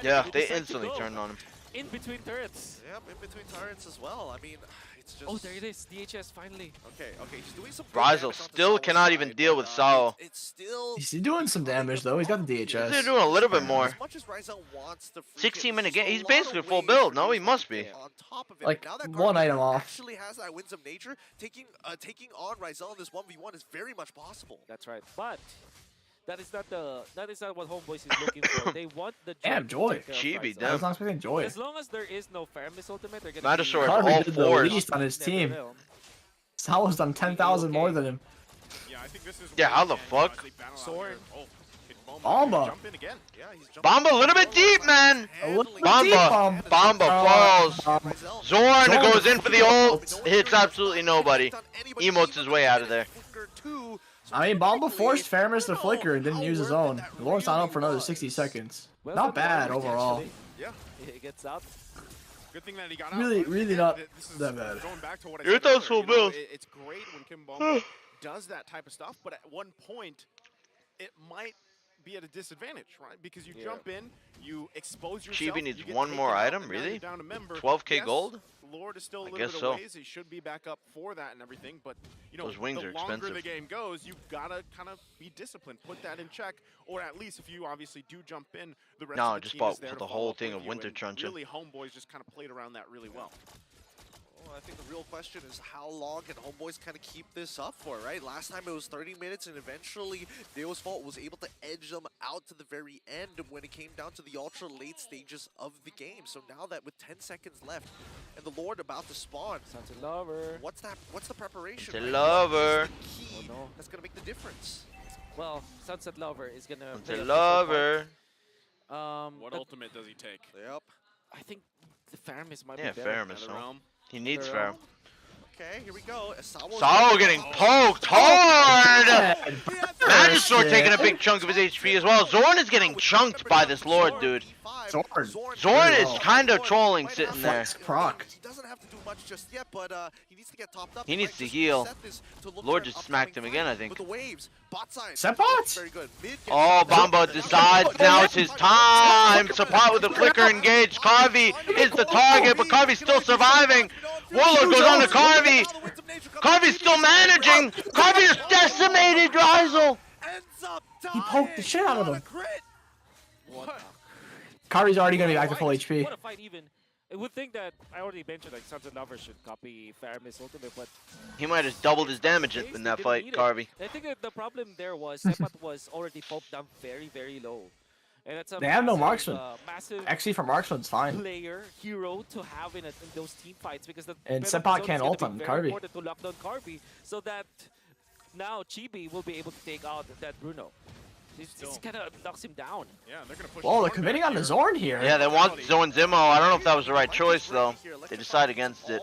Yeah, they instantly turned on him. In between turrets. Yep, in between turrets as well. I mean, it's just... Oh, there it is. DHS finally. Okay, he's doing some... Rysel still cannot even deal with Sao. It's still... He's doing some damage, though. He's got the DHS. He's doing a little bit more. As much as Rysel wants to 16-minute game. He's basically full build. No, he must be. On top of it, Like, now that one item off. actually has that Winds of Nature, taking on Rysel in this 1v1 is very much possible. That's right. But that is not what Homeboys is looking for. They want the Damn, Joy. Chibi, I damn. was not expecting Joy. As long as there is no Fire Missile ultimate, they're gonna Magister is Carvey all did the fours. least on his team. Sal's done 10,000 more than him. Yeah, I think this is Yeah, how the fuck? Sword. Bomba. Jump in again. Yeah, he's jumping. Bomba a little bit deep, man. Bomba. Bomba falls. Zorn goes in for the ult. Hits absolutely nobody. Emotes his way out of there. I mean, Bomba forced Faramis to flicker and didn't use his own. The Lord's not up for another 60 seconds. Well, Not bad overall. Yeah, it gets up. Good thing that he got out. Really not This is that bad. Going back to what I You're said those earlier, full bills. it's great when Kim Bomba does that type of stuff, but at one point, it might be at a disadvantage, right? Because you jump in, you expose yourself. Chibi needs you get one taken more out, item, and now really? you're down to member. 12K Yes, gold? Lord is still a I little guess bit so. of ways. He should be back up for that and everything, but you know, Those wings the are longer expensive. the game goes, you've got to kind of be disciplined, put that in check, or at least if you obviously do jump in, the rest No, of the just team bought is there for to the follow whole up thing with of you, winter and truncheon. Really, Homeboys just kind of played around that really well. Well, I think the real question is how long can Homeboys kind of keep this up for, right? Last time it was 30 minutes, and eventually Deo's Fault was able to edge them out to the very end when it came down to the ultra late stages of the game. So now that with 10 seconds left and the Lord about to spawn, Sunset Lover. what's the preparation? Sunset right? Lover. What is the key that's gonna make the difference? Well, Sunset Lover is gonna. Sunset play a Lover. crucial part. What ultimate does he take? Yep. I think the Faramis might Yeah, be better. Faramis. No? He needs Another Faram. Okay, here we go. Sao getting poked hard! Magister taking a big chunk of his HP as well. Zorn is getting chunked by this Lord, dude. Zorn is kind of trolling sitting there. Proc. He doesn't have to do much just yet, but he needs to get topped up. He needs Might to just heal. reset this to look Lord for an just smacked him upcoming again, I fight. think. With the waves, bot side. Sepot? Very good. Mid gets Oh, Bomba decides now it's his time. Sapot with the flicker engaged. Carvey is the target, but Carvey's still surviving. Warlord goes on to Carvey. Carvey's still managing. Carvey is decimated, Rizel. He poked the shit out of him. Kari's already gonna be back to full HP. What a fight, even. I would think that I already mentioned like Sunset Lover should copy Faramis ultimate, but He might have doubled his damage in that fight, Carvey. I think that the problem there was Sepat was already poked down very, very low. And that's a They have no massive, marksman. Massive XC for marksman's fine. player, hero to have in those team fights because the And penalty Sepot zone can't is ult gonna on be Carvey. very important to lock down Carvey, so that now Chibi will be able to take out that Bruno. This kind of knocks him down. Yeah, they're gonna push. Whoa, they're committing on the Zorn here. Yeah, they want Zorn's Zimmo. I don't know if that was the right choice, though. They decide against it.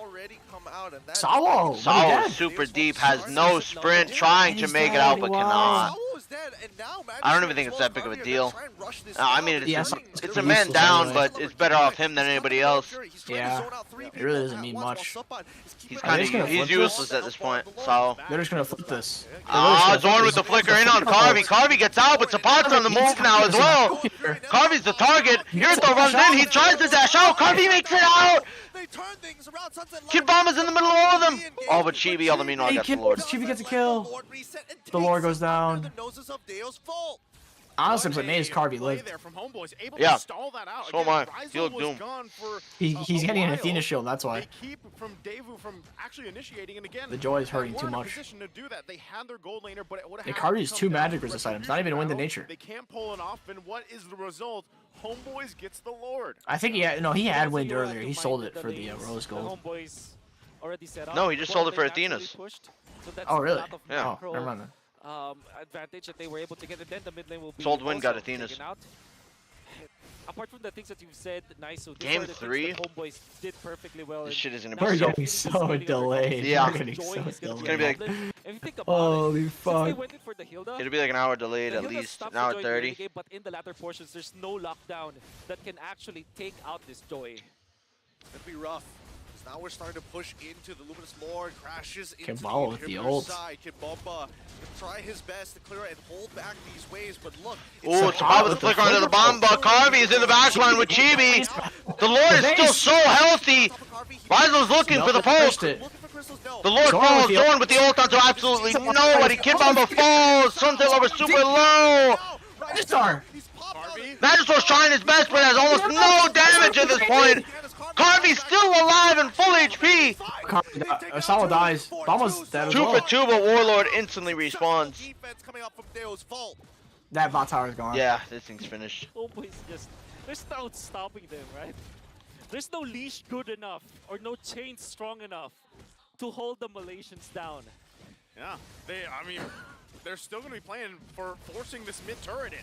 Sawo! Sawo is super deep, has no sprint, trying to make it out, but cannot. I don't even think it's that big of a deal. I mean, it's a man down, but it's better off him than anybody else. Yeah, it really doesn't mean much. He's useless at this point, Sawo. They're just gonna flip this. Ah, Zorn with the flicker in on Carvey. Carvey gets out, but Sapot's on the move now as well. Carvey's the target. Yurto runs in, he tries to dash out. Carvey makes it out. Kid Bomba's in the middle of all of them. Oh, but Chibi, all the meanwhile, got the Lord. Chibi gets a kill. The Lord goes down. Honestly, what made his Carvey live. Yeah, so am I. He looked doomed. He's getting an Athena shield, that's why. They keep from Daewoo from actually initiating, and again, The Joy is hurting they too weren't in a much. position to do that. They had their gold laner, but it would Yeah, have Carvey is to two come down magic to a resist items, not even a wind of battle. nature. They can't pull it off, and what is the result? Homeboys gets the Lord. I think he had wind earlier. He sold it for the rose The gold. homeboys already set up. No, he just sold it for Bottom lane Athena's. actually pushed, so that's Oh, a really? lot of Yeah. macro, Never mind advantage that they were able to get, and then the mid lane will be Sold win, got also Athena's. taken out. Apart from the things that you've said, nice. So Game these are the things 3? that Homeboys did perfectly well. This and shit is gonna now be We're so. getting so delayed. Yeah. We're getting Joy so is gonna It's be gonna be a like. problem. If you think about Holy it, since they fuck. went in for the Hilda, It'll be like an hour delayed the at Hilda least. stops An hour the Joy in the early 30. game, but in the latter portions, there's no lockdown that can actually take out this Joy. It'd be rough. Now we're starting to push into the Luminous Lord, crashes into Kimball with the ult. side. Kimbomba can try his best to clear it and hold back these waves, but look. Oh, Sapot with the flicker onto the Bomba. Carvey is in the backline with Chibi. The Lord is still so healthy. Rizel's looking for the poke. The Lord follows Zorn with the ult onto absolutely nobody. Kid Bomba falls. Sunset Lover super low. Magister! Magister's trying his best, but has almost no damage at this point. Carvey's still alive and full HP. Sawa dies. Bomba's dead as 2 well. for 2, but Warlord instantly respawns. Defense coming up from Deo's Fault. That bot tower's gone. Yeah, this thing's finished. Homeboys just, there's no stopping them, right? There's no leash good enough or no chain strong enough to hold the Malaysians down. Yeah, I mean, they're still going to be playing for forcing this mid turret in.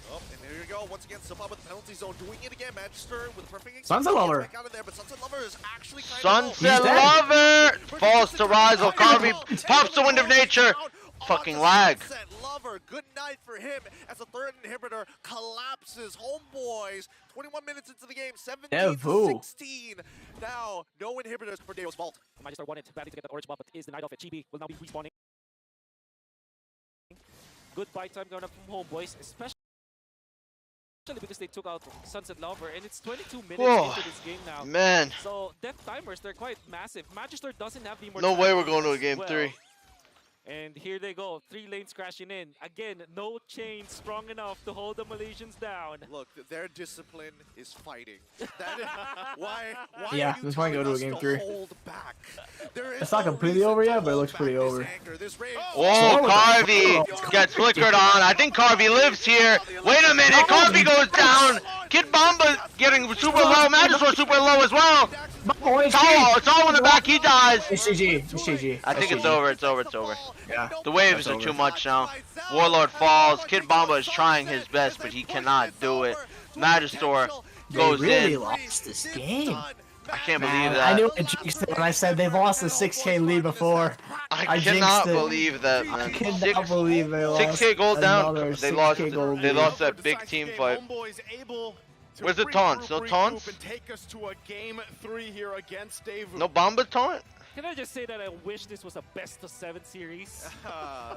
Oh, and there you go. Once again, Sapot with the penalty zone, doing it again. Magister with a perfect Sunset Lover. back out of there, but Sunset Lover is actually kind Sunset Lover falls to Rizel. Carvey pops the Wind of Nature. fucking lag. Sunset Lover, good night for him as the third inhibitor collapses. Homeboys, 21 minutes into the game, 17-16. Now, no inhibitors for Deo's Vault. Magister wanted badly to get that orange buff, but is denied of it. Chibi will now be respawning. Good buy time going up from Homeboys, especially because they took out Sunset Lover, and it's 22 minutes into this game now. Man. So death timers, they're quite massive. Magister doesn't have the No way we're going to a game 3. And here they go, 3 lanes crashing in. Again, no chain strong enough to hold the Malaysians down. Look, their discipline is fighting. That is, why yeah, are you this might go to a telling game us 3. hold back? It's not completely over yet, but it looks pretty over. Whoa, Carvey gets flickered on. I think Carvey lives here. Wait a minute, Carvey goes down. Kid Bomba getting super low. Magister super low as well. It's all in the back. He dies. It's GG. It's GG. I think it's over. It's over. It's over. Yeah. The waves are too much now. Warlord falls. Kid Bomba is trying his best, but he cannot do it. Magister goes They really in. lost this game. I can't believe that. I knew I jinxed it when I said they've lost a 6K lead before. I cannot believe that, man. I cannot believe they lost 6K gold down. They lost. 6K gold They lead. lost that big team fight. Where's the taunts? No taunts? Take us to a game 3 here against Davu. No Bomba taunt? Can I just say that I wish this was a best-of-7 series?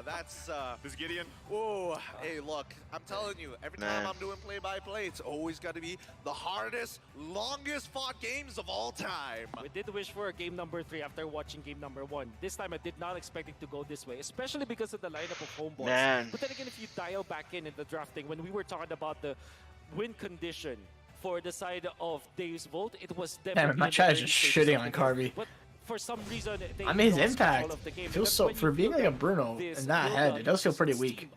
That's this Gideon. Oh, hey, look, I'm telling you, every time I'm doing play-by-play, it's always got to be the hardest, longest-fought games of all time. We did wish for a game number 3 after watching game number 1. This time I did not expect it to go this way, especially because of the lineup of Homeboys. Man. But then again, if you dial back in the drafting, when we were talking about the win condition for the side of Dave's Vault, it was definitely. Damn, my chat is just shitting on Carvey. But for some reason, they I mean, his lost control impact of the game. feels so, for being like a Bruno in that head, it does feel pretty weak.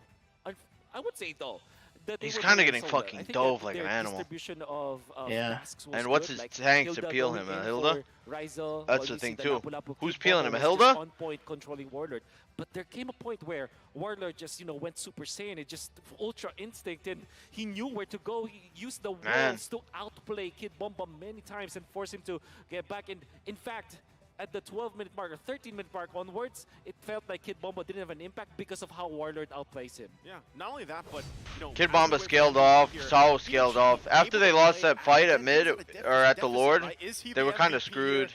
I would say though that He's kind of getting fucking dove like an animal. Yeah. And what's his tanks to peel him? A Hilda? Ryzel, That's the thing too. Lapu-Lapu Who's Kid peeling him? Bomba A was just Hilda? on point controlling Warlord. But there came a point where Warlord just, went Super Saiyan. It just Ultra Instinct, and he knew where to go. He used the walls to outplay Kid Bomba many times and force him to get back. And in fact, at the 12-minute mark or 13-minute mark onwards, it felt like Kid Bomba didn't have an impact because of how Warlord outplays him. Yeah, not only that, but Kid Bomba scaled off, Sao scaled off. After they lost that fight at mid or at the Lord, they were kind of screwed.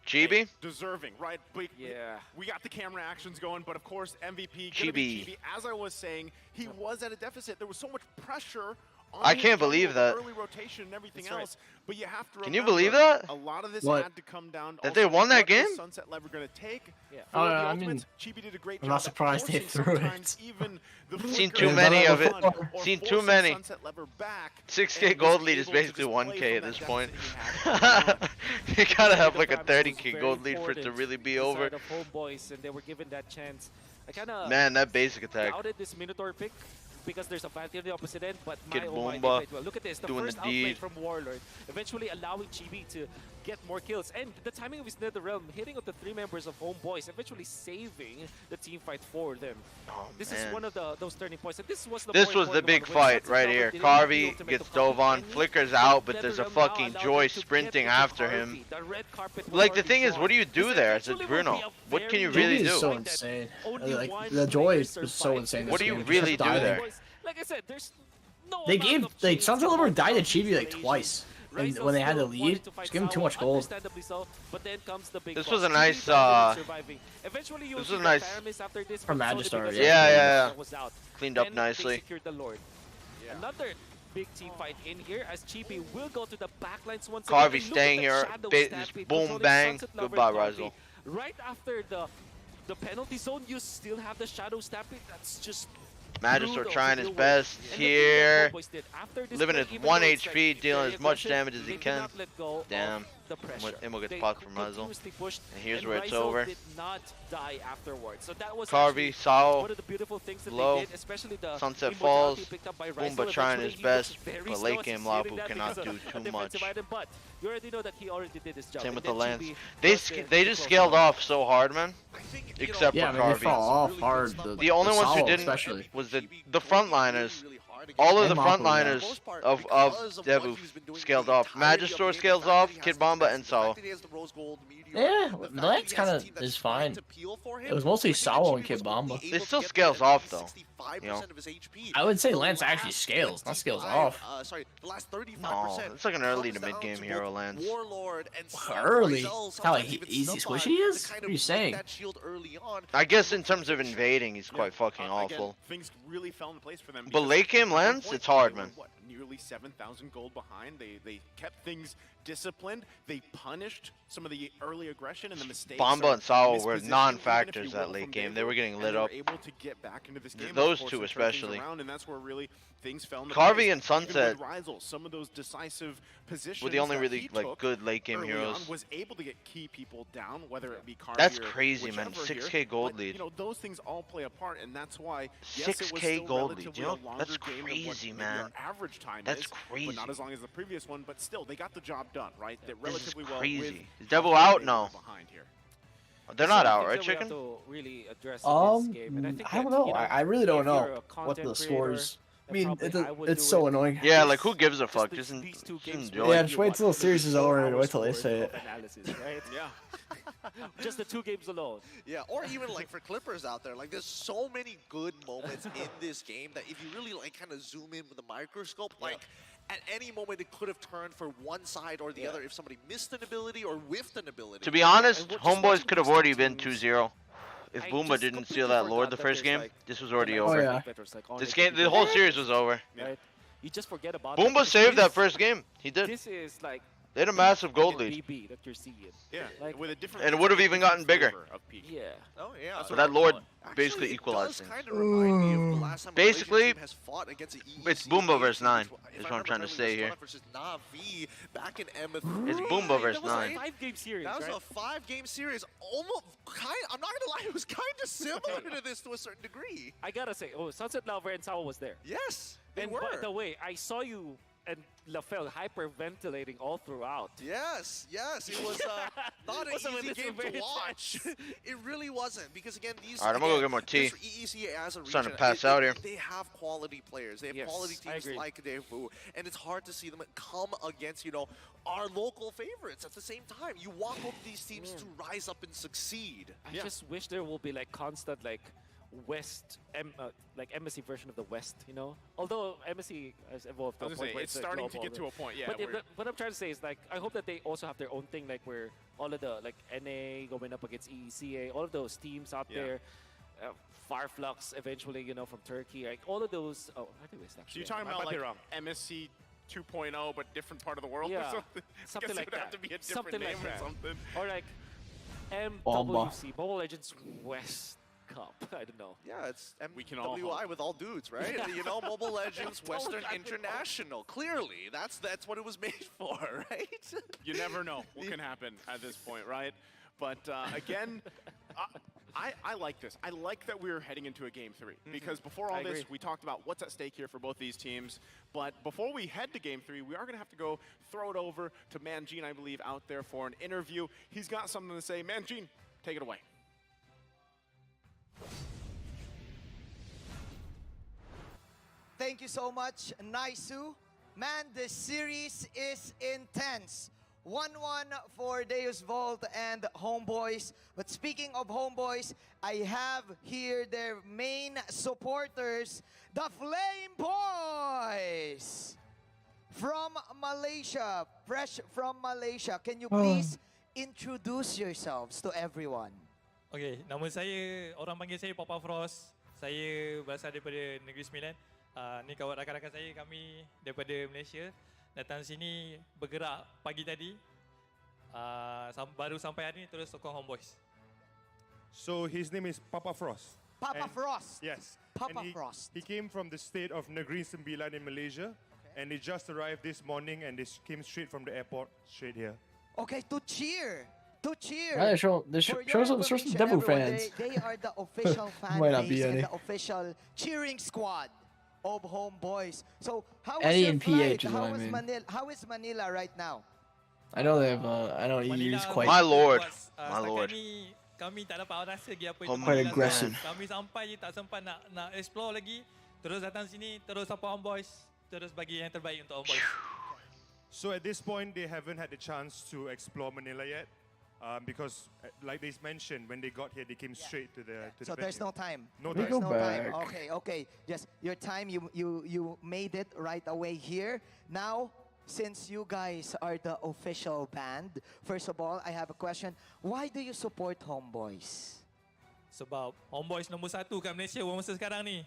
Chibi? Deserving, right? But yeah. We got the camera actions going, but of course MVP Chibi. As I was saying, he was at a deficit. There was so much pressure on I his can't believe that. early rotation and everything else. But you have to Can you remember, believe that? a lot of this What? had to come down That they won that game? Sunset Lever going to take. Yeah. For Oh, the I mean, Ultimates, Chibi did a great I'm job not surprised they forcing threw it. sometimes even the Seen flicker too many of it. or Seen too forcing many. Sunset Lever back 6K and gold was lead is able to basically just play 1K at from this that point. deficit he had. You gotta have like a The balance was 30K very gold lead for it to important really be to the over. side of Homeboys, and they were given that chance. I kind of Man, that basic attack. doubted this Minotaur pick because there's a Vanity on the opposite end, but Kid my oh my, they Boomba played well. Look at this, the doing first the outplay deed. from Warlord, eventually allowing Chibi to get more kills, and the timing of his NetherRealm hitting of the 3 members of Homeboys, eventually saving the team fight for them. Oh, This man. is one of those turning points, and this was the This more was the important big one. When fight Sunset right Lover here. didn't have the Carvey ultimate gets to dove copy on, any, flickers out, but the there's a NetherRealm now fucking allowed Joy them to get sprinting into after Carvey. him. The red carpet was Like, the already thing is, drawn. what do you do This there as a actually will Bruno? be a What can you very really Joy is do? so insane. Only Like, one the Joy player is so survived. insane. What this do you game. really Just do diving. there? Like I said, there's no They amount gave, of like, shades Sunset to Lover hold died to on Chibi like isolation. twice. And Ryzel when they had the still wanted lead, to fight just give him too Sao, much gold. understandably so, but then comes the big This boss. was a Chibi nice, died surviving. Eventually you'll this see was the nice Paramis after this, from but it's only Magistar, because yeah. Yeah, the yeah, Paramis was out. Cleaned up Then nicely. They secured the Lord. Another big team fight in here as Chibi will go to the backlines once again. Carvey And look staying at here, the shadow bait- stampede boom, controlling bang. Sunset Lover Goodbye, and Carvey. Ryzel. Right after the penalty zone, you still have the shadow stampede. That's just Magister brutal trying to his deal with. best And the thing that here. Homeboys did after this Living play, at even 1 though it's, HP, like, dealing very as much aggressive, damage as they he did can. not let go Damn. of the pressure. Immo gets They popped from Ryzel. continuously pushed, And here's and where it's Ryzel over. did not die afterwards. So that was Carvey, actually Sao, one of the beautiful things that low. they did, especially the Sunset immortality falls. picked up by Boomba Ryzel. trying Eventually, his he best, was very but slow late at game succeeding Lapu that cannot because do of a too defensive much. item, but you already know that he already did his job. Same And with then the Lance. Chibi They got they the just close scaled out. off so hard, man. Except Yeah, for I mean, they Carvey. fall off hard. The only ones who Sao didn't especially. was the frontliners. All of And the Mapu, frontliners of Devu scaled off. Magister scales off, Kid Bomba, and Sao. Yeah, Lance kind of is fine. It was mostly Sawo and Kibamba. It still scales off though. You know? I would say Lance actually scales, not scales off. Sorry, the last 35%. No, it's like an early to mid game hero Lance. Warlord and Early? How easy squishy he is? What are you saying? I guess in terms of invading, he's quite fucking awful. Again, things really fell into place for them. But late game Lance, it's hard, man. What, nearly 7,000 gold behind. They kept things disciplined. They punished some of the early aggression and the mistakes. Bamba and Sawo were non-factors that late game. They were getting lit up. Able to get back into this game. Those two especially. And that's where really things fell into Carvey place. and Sunset Some of those decisive positions were the only that really he like took good late game early heroes. on was able to get key people down, whether it be Carvey That's or crazy, man. whichever 6K here. gold But, lead. You know, those things all play a part, and that's why yes, it was 6K still gold lead. relatively You know, a longer that's game than what crazy, maybe man. our average time That's is, crazy. but not as long as the previous one. But still, they got the job done, right? They're This is relatively well crazy. with Is Devil how out? they No. were behind here. They're not out, Things right, that we have Chicken? to really address in this game. And I think I don't that, know. you know, I really don't if you're know a what content the creator, scores. I mean, probably I would it's do so it. annoying. Yeah, like who gives a fuck? These Just two games enjoy will Yeah, it. just wait till the series is over and wait till they say it. Analysis, right? Yeah. Just the 2 games alone. Yeah, or even like for Clippers out there, like there's so many good moments in this game that if you really like kind of zoom in with a microscope, like at any moment it could have turned for one side or the other if somebody missed an ability or whiffed an ability. To be honest, Homeboys could have already been 2-0. If Boomba didn't steal that Lord the first game, this was already over. yeah. This game, the whole series was over. Right? You just forget about Boomba saved that first game. He did. This is like They had a massive gold lead. BB that you're seeing. Yeah, Like, with a different. And it would have even gotten bigger. Of peak. yeah. Oh yeah. So that Lord Actually, basically it equalized does things. kind of remind me of the last time a Basically, Malaysian team has fought against an It's EEC Boomba game, versus 9, which, is if what I'm trying to say here. Versus Na'Vi back in M3. It's Boomba versus That was 9. a 5-game series, That was right? a 5-game series. Almost kind. I'm not gonna lie, it was kind of similar to this to a certain degree. I gotta say, Sunset Lover and Sawa was there. Yes, they And were. by the way, I saw you and LaFell hyperventilating all throughout. Yes, it was not an Wasn't easy it game very to watch. It really wasn't, because again, these. All right, I'm gonna go again, get more tea. just for EEC as a region, Starting to pass out here. They have quality players. They have Yes, quality I teams agree. like Daewoo, and it's hard to see them come against our local favorites. At the same time, you want both of these teams to rise up and succeed. I just wish there will be like constant like West, like MSC version of the West, you know? Although MSC has evolved to I a was point gonna say, where it's starting to global, get to a point, yeah. But where- what I'm trying to say is like, I hope that they also have their own thing, like where all of the like NA going up against EECA, all of those teams out Yeah. there, Farflux eventually, from Turkey, like all of those. Oh, I think it's So actually. you're talking I about might be like wrong. MSC 2.0, but different part of the world Yeah, or something? something Guess like it would have that. to be a different Something name like or that. something. Or like Bomba. MWC, Mobile Legends West Cup. I don't know. Yeah, it's We can all MWI hope. with all dudes, right? Mobile Legends Western International. Clearly, that's what it was made for, right? You never know what can happen at this point, right? But again, I like this. I like that we're heading into a Game 3. Because before all I this, agree. we talked about what's at stake here for both these teams. But before we head to Game 3, we are going to have to go throw it over to Manjin, I believe, out there for an interview. He's got something to say. Manjin, take it away. Thank you so much, Naisu. Man, the series is intense. 1-1 for Deus Vault and Homeboys. But speaking of Homeboys, I have here their main supporters, the Flame Boys! From Malaysia, fresh from Malaysia. Can you please introduce yourselves to everyone? Okay, nama saya, orang panggil saya Papa Frost. Saya berasal daripada Negeri Sembilan. Ni kawan rakan-rakan saya, kami daripada Malaysia. Datang sini bergerak pagi tadi. Baru sampai hari ni terus sokong Homeboys. So his name is Papa Frost. Papa Frost. Yes. Papa And Frost. He came from the state of Negeri Sembilan in Malaysia. And he just arrived this morning and they came straight from the airport, straight here. Okay, to cheer. To cheer. Yeah, show For some your Debu information, fans. They are the official fan Might not base be and any. the official cheering squad of Homeboys. So how was Eddie your and flight? PH is what I mean. How is Manila right now? I know they have. I know EU's quite. My lord, my Setakat lord. ni kami tak dapat rasa lagi apa itu Quite Manila. aggressive. Kami sampai je tak sempat nak explore lagi. Terus datang sini, terus support Homeboys, terus bagi yang terbaik untuk Homeboys. So at this point, they haven't had the chance to explore Manila yet. because, like they mentioned, when they got here, they came straight to the So there's no time. No There's time. no time. Okay. Just your time. You made it right away here. Now, since you guys are the official band, first of all, I have a question. Why do you support Homeboys? Sebab Homeboys nombor 1 kat Malaysia masa sekarang ni.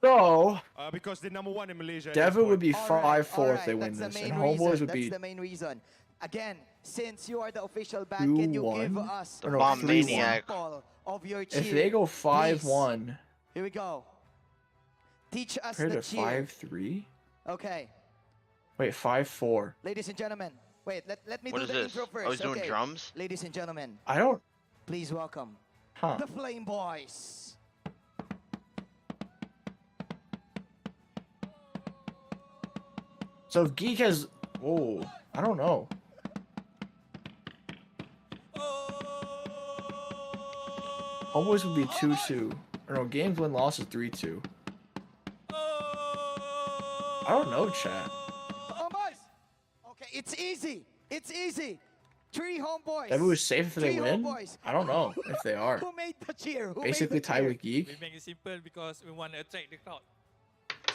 So, because they're number 1 in Malaysia. Devil would be 5-4 Alright, if they win that's this, the and main Homeboys reason. would be That's the main reason. Again, since you are the official band, can you give 2-1? us Or no, an 3-1. example of your cheer? If they go please? 5-1, Here we go. Teach us compared the to cheer. 5-3. Okay. Wait, 5-4. Ladies and gentlemen, wait, let me What do is the this? intro first. I was doing okay. drums? Ladies and gentlemen, I don't. please welcome Huh. the Flame Boys. So if Geek has, whoa, I don't know. Homeboys would be 2-2. Or no, games win losses 3-2. I don't know, chat. Homeboys. Okay, it's easy. It's easy. 3 Homeboys. Devil was safe if they 3 win. Homeboys. I don't know if they are. Who made the cheer? Who Basically made the tied cheer? with Geek. We make it simple because we want to attract the crowd.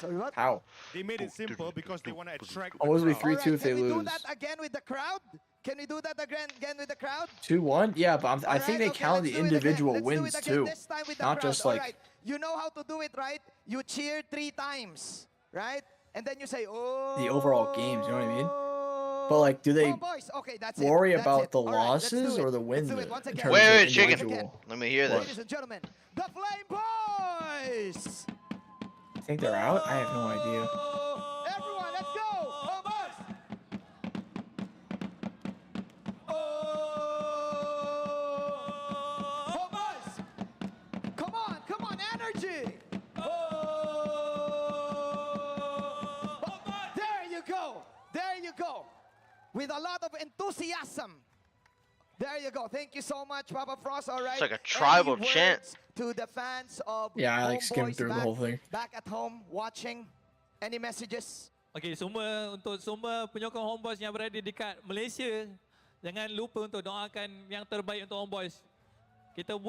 Sorry, what? How? They made it simple because they want to attract. Always be the crowd. 3-2 if they Can we do lose. that again with the crowd? Can we do that again with the crowd? 2-1? Yeah, but I think they Alright, okay, count let's the do it again. individual Let's do wins it again, too. this time with the Not crowd. just like Alright, you know how to do it, right? You cheer 3 times, right? And then you say, oh. the overall games, you know what I mean? But like, do they Homeboys. Okay, that's worry it. That's about it. the Alright, let's do losses it. or the Let's wins do it in once terms again. of Wait, chicken. individual? Let me hear this. Ladies and gentlemen, the Flame Boys. I think they're out? I have no idea. Everyone, let's go. Homeboys. Homeboys. Come on, energy. There you go. With a lot of enthusiasm. There you go. Thank you so much, Papa Frost. All right. It's like a tribal Any chant. words to the fans of Yeah, I like skimmed Homeboys through the whole thing. back at home watching. Any messages? Okay, untuk semua penyokong Homeboys yang berada dekat Malaysia, jangan lupa untuk doakan yang terbaik untuk Homeboys. Kita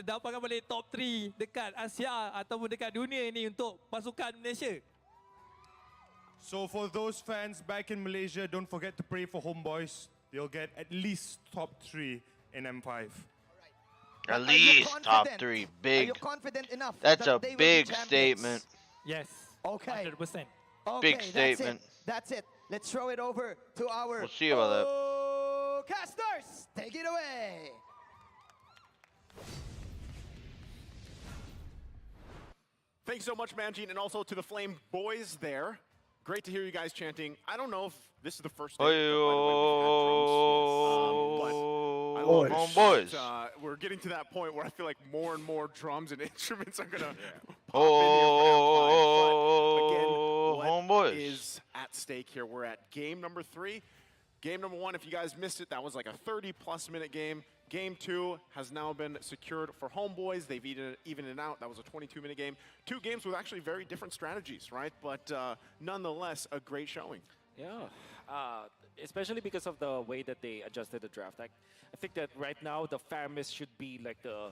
dapatkan balik top 3 dekat Asia ataupun dekat dunia ini untuk pasukan Malaysia. So for those fans back in Malaysia, don't forget to pray for Homeboys. They'll get at least top 3 in M5. At least top 3. Are you Big. confident enough? That's that a they will be big champions? statement. Yes. Okay. 100%. Okay, Big statement. That's it. Let's throw it over to our We'll see about that. casters. Take it away. Thanks so much, Manjin, and also to the Flame Boys there. Great to hear you guys chanting. I don't know if this is the first time, by the way, we've had drums, but I love Homeboys. that, we're getting to that point where I feel like more and more drums and instruments are gonna pop in here for M5. But again, what is at stake here? We're at game number 3. Game number 1, if you guys missed it, that was like a 30-plus minute game. Game 2 has now been secured for Homeboys. They've evened it out. That was a 22-minute game. 2 games with actually very different strategies, right? But nonetheless, a great showing. Yeah, especially because of the way that they adjusted the draft. Like, I think that right now the Faramis should be like the,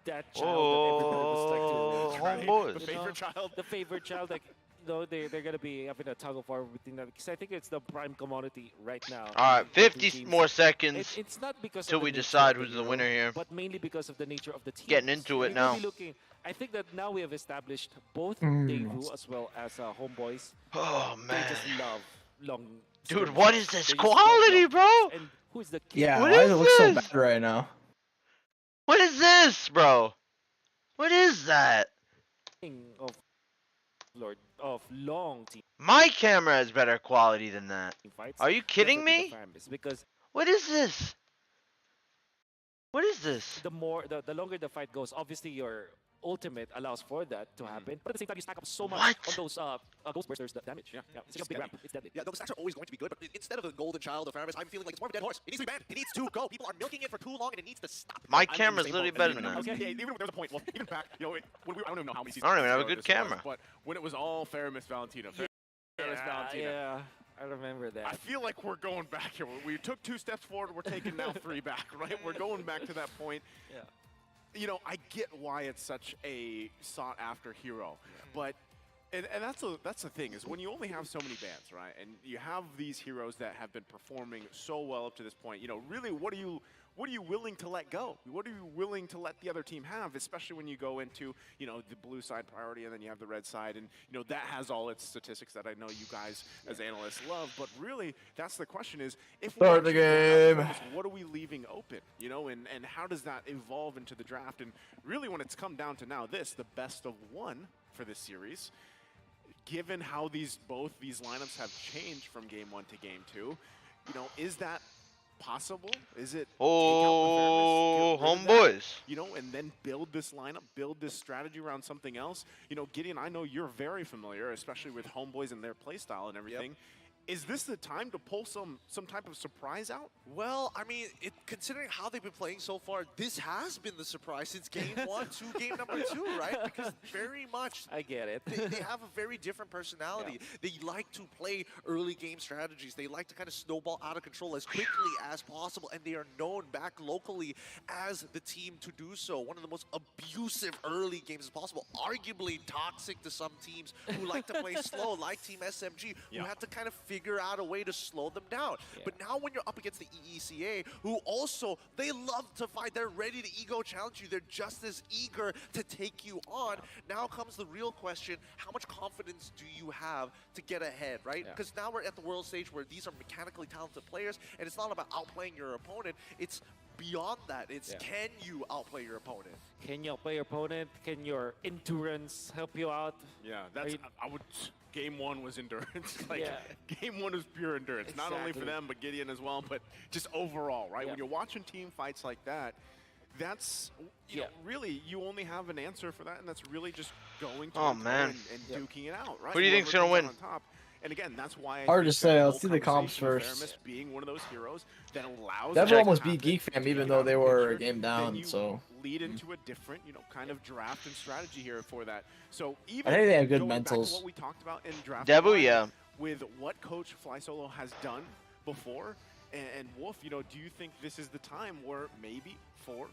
that child that everybody was like to Homeboys. The favorite child. The favorite child, like. They're gonna be having a tug of war between them because I think it's the prime commodity right now. All right, 50 teams. more seconds It's not because till of the we nature decide of who's the hero, winner here. but mainly because of the nature of the team. Getting into it now. I think that now we have established both Mm. Daewoo as well as Homeboys. Oh man, They just love long. dude, skirmishes. what is this They just quality, love bro? And who's the kid? Yeah, What why is does it look so this? bad right now? What is this, bro? What is that? Of Lord of long team My camera has better quality than that. fights. Are you kidding definitely me? the Faramis, because What is this? What is this? the longer the fight goes, obviously your ultimate allows for that to happen. But at the same time, you stack up so much on those ghost bursters, the damage. Yeah, it's just a big ramp. It's deadly. Yeah, those stacks are always going to be good, but instead of a golden child of Faramis, I'm feeling like it's more of a dead horse. It needs to be banned. It needs to go. People are milking it for too long, and it needs to stop. My I'm in the camera's same literally boat. better than that. Okay, yeah, even there's a point. Well, even back, when I don't even know how many seasons. I don't even have a ago good this was, camera. but when it was all Faramis Valentino, Faramis Valentino. Yeah. I remember that. I feel like we're going back here. We took 2 steps forward, we're taking now 3 back, right? We're going back to that point. Yeah. You know, I get why it's such a sought-after hero, but and that's the thing is when you only have so many bans, right? And you have these heroes that have been performing so well up to this point. You know, really, what are you willing to let go? What are you willing to let the other team have, especially when you go into, you know, the blue side priority and then you have the red side, and you know that has all its statistics that I know you guys as analysts love. But really, that's the question: is if we Start the actually don't have game. this, what are we leaving open? You know, and how does that evolve into the draft? And really, when it's come down to now, the best of 1 for this series. Given how both these lineups have changed from game 1 to game 2, you know, is that possible? Is it Oh, take out the fairness, get rid of that, homeboys. you know, and then build this lineup, build this strategy around something else? You know, Gideon, I know you're very familiar, especially with homeboys and their playstyle and everything. Is this the time to pull some type of surprise out? Well, I mean, considering how they've been playing so far, this has been the surprise since game 1 to game number 2, right? Because very much I get it. they have a very different personality. They like to play early game strategies. They like to kind of snowball out of control as quickly as possible, and they are known back locally as the team to do so. One of the most abusive early games as possible, arguably toxic to some teams who like to play slow, like Team SMG, who had to kind of figure out a way to slow them down. But now when you're up against the EECA, who also, they love to fight. They're ready to ego challenge you. They're just as eager to take you on. Now comes the real question, how much confidence do you have to get ahead, right? Because now we're at the world stage where these are mechanically talented players, and it's not about outplaying your opponent. It's beyond that. It's can you outplay your opponent? Can you outplay your opponent? Can your endurance help you out? Yeah, that's I would. Game 1 was endurance. Game 1 was pure endurance. Not only for them, but Gideon as well, but just overall, right? When you're watching team fights like that, that's you know, really you only have an answer for that, and that's really just going to and duking it out, right? Who do you think's gonna win? On top. And again, that's why Hard to say. I'll see the comps first. Being one of those heroes that allows Devil almost beat Geek Fam even though they were a game down, so lead into a different, you know, kind of draft and strategy here for that. So I even think they have good going back to mentals. what we talked about in draft Debu, one, with what Coach Fly Solo has done before, and Wolf, you know, do you think this is the time where maybe for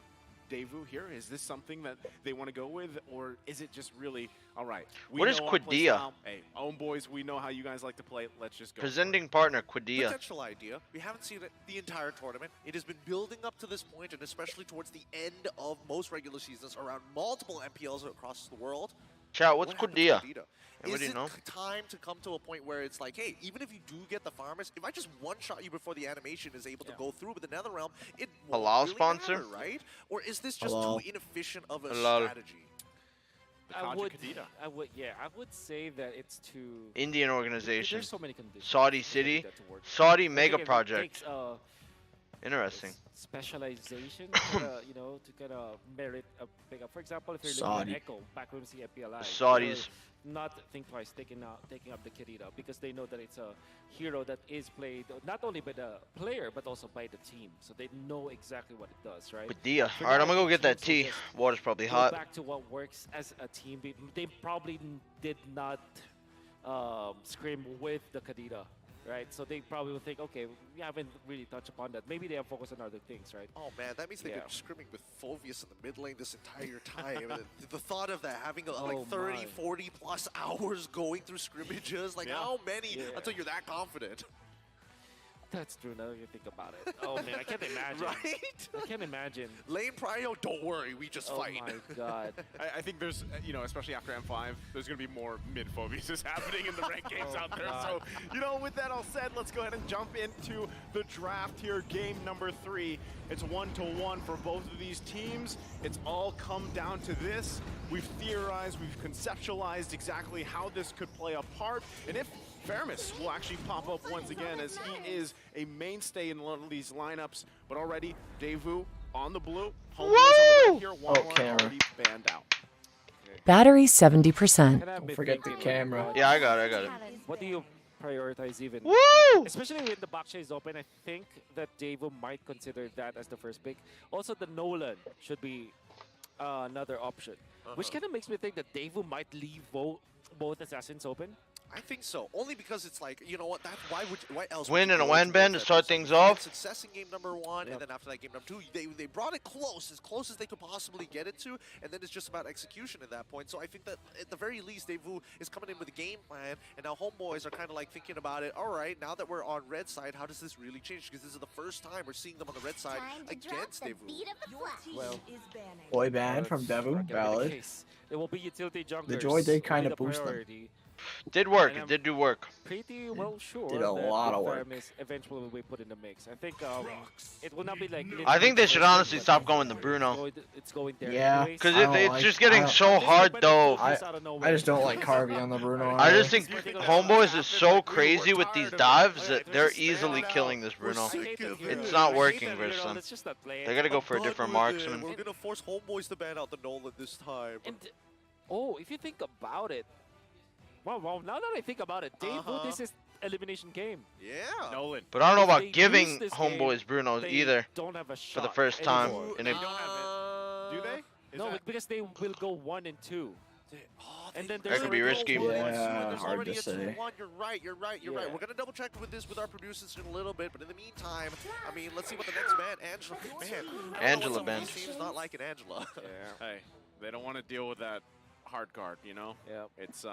Daewoo here, is this something that they want to go with, or is it just really all right? What is Quadia? Hey, boys, we know how you guys like to play. Let's just go. Presenting partner Quadia. Potential idea. We haven't seen it the entire tournament. It has been building up to this point, and especially towards the end of most regular seasons around multiple MPLs across the world. Chat, what's Quadia? Is it time to come to a point where it's like, hey, even if you do get the farmers, if I just one-shot you before the animation is able to go through with the Netherrealm, it won't really sponsor? matter, right? Or is this just too inefficient of a Halal. strategy? I would say that it's too Indian organization. There's so many conditions. Saudi City. that to work. Saudi I mega think it project. takes, Interesting. specialization to, you know, to kind of merit a pickup. For example, if you're looking at Echo, Backroom CFPLI, Saudis. not think twice taking up the Kirita, because they know that it's a hero that is played not only by the player but also by the team, so they know exactly what it does, right? Quadia. For Alright, I'm now, gonna go get that teams will tea. just Water's probably go hot. back to what works as a team. They probably did not scrim with the Kadita, right? So they probably will think, okay, we haven't really touched upon that. Maybe they have focused on other things, right? Oh man, that means they've been scrimming with Phovius in the mid lane this entire time. And the thought of that, having like 30, 40 plus hours going through scrimmages, like how many until you're that confident? That's true now you think about it. Oh man, I can't imagine. Right? I can't imagine. Lane Prio, don't worry, we just fight. Oh my god. I think there's, you know, especially after M5, there's going to be more mid-phobias happening in the ranked games out there. So, you know, with that all said, let's go ahead and jump into the draft here. Game number 3. It's 1-1 for both of these teams. It's all come down to this. We've theorized, we've conceptualized exactly how this could play a part, and if Fermis will actually pop up once again, as he is a mainstay in one of these lineups. But already, Daewoo on the blue. Homeboys on the right here. One already banned out. Battery 70%. Don't forget the camera. Yeah, I got it. What do you prioritize even? Woo! Especially when the Baksha is open, I think that Daewoo might consider that as the first pick. Also, the Nolan should be another option, which kind of makes me think that Daewoo might leave both assassins open. I think so. Only because it's like, you know what? Why else? Win would and you a go win into bend to that start person? things They had off. Success in game number 1, and then after that, game number 2, they brought it close as they could possibly get it to, and then it's just about execution at that point. So I think that at the very least, Daewoo is coming in with a game plan, and now Homeboys are kind of like thinking about it. All right, now that we're on red side, how does this really change? Because this is the first time we're seeing them on the red side against Daewoo. Well, Boy band from Devu, valid. It will be utility junglers. The Joy did will kind be of the boost them. priority. Did work. And It did do work. Pretty well sure Did a that lot of the work. Faramis eventually will be put in the mix. I think it will not be like. I think they should literally honestly but stop going to Bruno. It's going there. Yeah, anyways. Because I don't it's like- just I getting don't- so hard though. I just don't like Harvey on the Bruno. I just either. think Homeboys is so crazy with these dives that they're easily killing this Bruno. It's not working versus them. They gotta go for a different marksman. We're gonna force Homeboys to ban out the Nolan this time. And if you think about it, well, now that I think about it, Daewoo, this is elimination game. Yeah. Nolan. But I don't know If about they giving lose this Homeboys game, Bruno they either don't have a for the shot first time. anymore. In a, Do they? No, because they will go 1 and 2. And then That there's could be risky. Yeah, There's hard already to a say. 2-1. You're right. You're right. We're gonna double check with this with our producers in a little bit, but in the meantime, I mean, let's see what the next man, Angela. Man, Angela Ben. seems not like an Angela. Hey, they don't want to deal with that hard guard, you know? Yeah. It's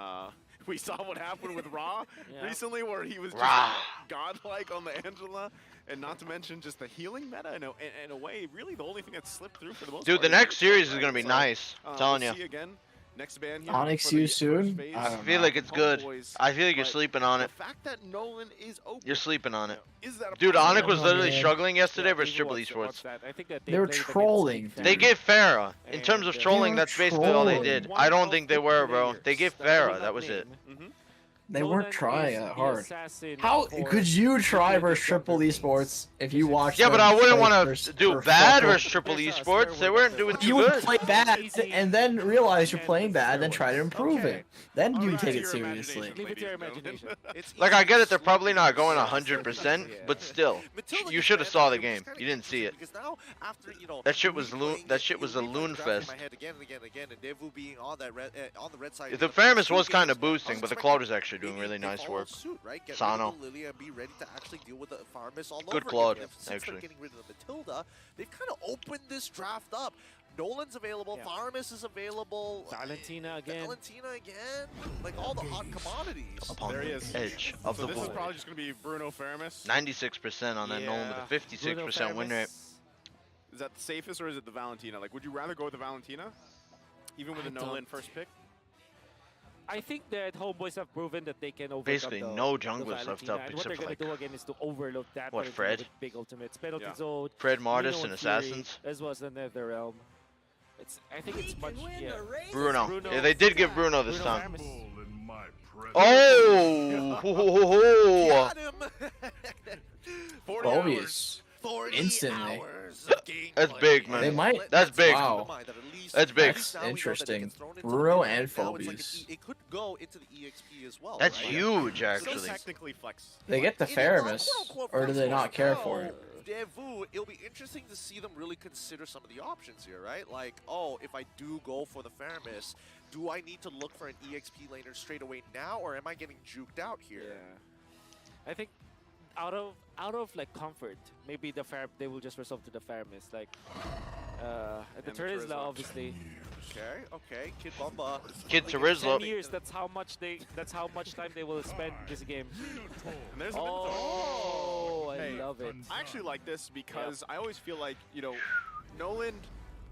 we saw what happened with Ra Yeah. recently, where he was just Ra. godlike on the Angela, and not to mention just the healing meta. In a way, really the only thing that slipped through for the most dude, part. the next series is gonna be So, nice. I'm telling we'll you. see again. Next ban here. Onyx for the you first soon? phase. I I don't feel like it's good. Homeboys, I feel like you're but sleeping on it. The fact that Nolan is open. You're sleeping on it. Is that a Dude, possibility? Onyx was literally man. struggling yesterday Yeah, versus Daewoo Triple wants Esports. that. I think that They were played against trolling, Big They Fan. gave Farah. In And, terms of uh, trolling, They were that's basically all they trolling. did. I don't think they were, bro. They gave Farah. That was it. They Nolan weren't trying is that the hard. assassin How for could you try the versus Triple Esports if you watched? Yeah, but them I wouldn't play want versus- to do for bad Triple- versus Triple Esports. They weren't doing too You would good. play bad and then realize you're playing bad, then try to improve it. Then you would take it seriously. Leave it to your imagination. Like, I get it, they're probably not going 100%, but still, you should have saw the game. You didn't see it. Because now, after, you know, That shit was replaying it, that shit was a it loon grabbed in fest. my head again and again and again, and Daewoo being on that on the red side. The Faramis was kind of boosting, but the Cloud is actually doing really nice work. Get Sano. rid of the Lilia and be ready to actually deal with the Faramis all Good over Claude, again. Since actually. they're getting rid of the Matilda, they've kind of opened this draft up. Nolan's available, Faramis is available. Valentina again. Valentina again. Like all the hot commodities. Upon There he the is. edge of So the this is void. probably just going to be Bruno Faramis. 96% on that Nolan with a 56% win rate. Is that the safest, or is it the Valentina? Like, would you rather go with the Valentina, even with the Nolan first pick? I think that Homeboys have proven that they can overcome Basically, the, no the junglers left Valentina, up and what except they're for, gonna like, do again is to overload that what, Valentina Fred? with big ultimates, penalty Yeah. zone, Fred, Martis, Nino and Fury, Assassins. as well as the Netherrealm. I think it's much, Bruno. Yeah, they did give Bruno this Bruno time. Faramis. Oh! Ho, ho, ho, ho. Got him! 40 Obvious. 40 Instantly. hours of gameplay. That's big, man. They might. That's big. Wow. That's big. That's interesting. Bruno and Phobies. It could go into the EXP as well. That's right? huge, Still actually. technically flex. They get the It is Faramis, quote-unquote or do they flexible. not care for it? Daewoo, it'll be interesting to see them really consider some of the options here, right? Like, oh, if I do go for the Faramis, do I need to look for an EXP laner straight away now, or am I getting juked out here? Yeah. I think out of like comfort, maybe they will just resort to the Faramis. Like the Terizla, obviously. Okay, Kid Bumba. Kid Like, Terizla. 10 years, that's how much time they will spend this game. And there's a Oh, I Hey, love it. I actually like this because I always feel like, you know, Nolan,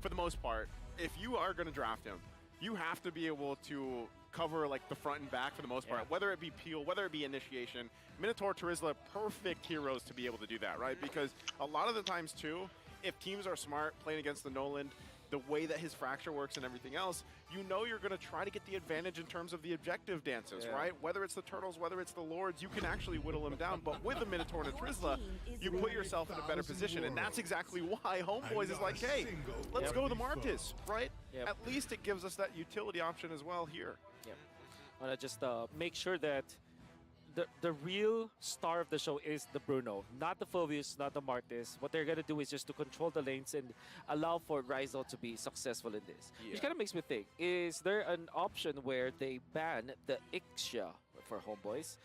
for the most part, if you are going to draft him, you have to be able to cover like the front and back for the most part, whether it be peel, whether it be initiation. Minotaur, Terizla, perfect heroes to be able to do that, right? Because a lot of the times too, if teams are smart playing against the Nolan, the way that his fracture works and everything else, you know you're going to try to get the advantage in terms of the objective dances, right? Whether it's the Turtles, whether it's the Lords, you can actually whittle them down. But with a Minotaur and a Terizla, you put yourself in a better position. And that's exactly why Homeboys is like, hey, let's go the Martis, right? At least it gives us that utility option as well here. Yeah. I want to just make sure that the real star of the show is the Bruno, not the Phobius, not the Martis. What they're going to do is just to control the lanes and allow for Rizal to be successful in this. Which kind of makes me think, is there an option where they ban the Ixia for Homeboys,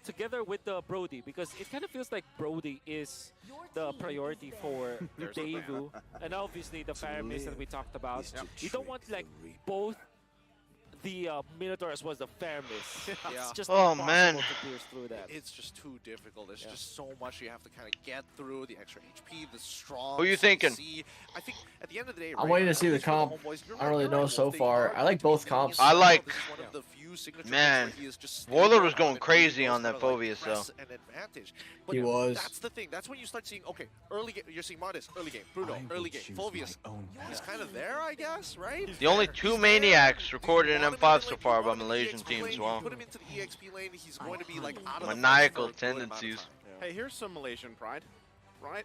together with the Brody, because it kind of feels like Brody is the priority for Daewoo, and obviously the Faramis that we talked about. You don't want like both the Minotaur as well as the Faramis. It's just impossible to pierce through that. It's just too difficult. There's just so much you have to kind of get through. The extra HP, the strong. Who you thinking? I think at the end of the day, I'm waiting to see the comp. I don't really know so far. I like both comps. I like. Man, Warlord was going crazy on that Phobius though. He was. That's the thing. That's when you start seeing. Okay, early game. You're seeing Martis, early game. Bruno, early game. Phobius. He's kind of there, I guess, right? The only 2 Maniacs recorded in M5 so far by Malaysian teams as well. Put him into the EXP lane. He's going to be like out of maniacal tendencies. Hey, here's some Malaysian pride, right?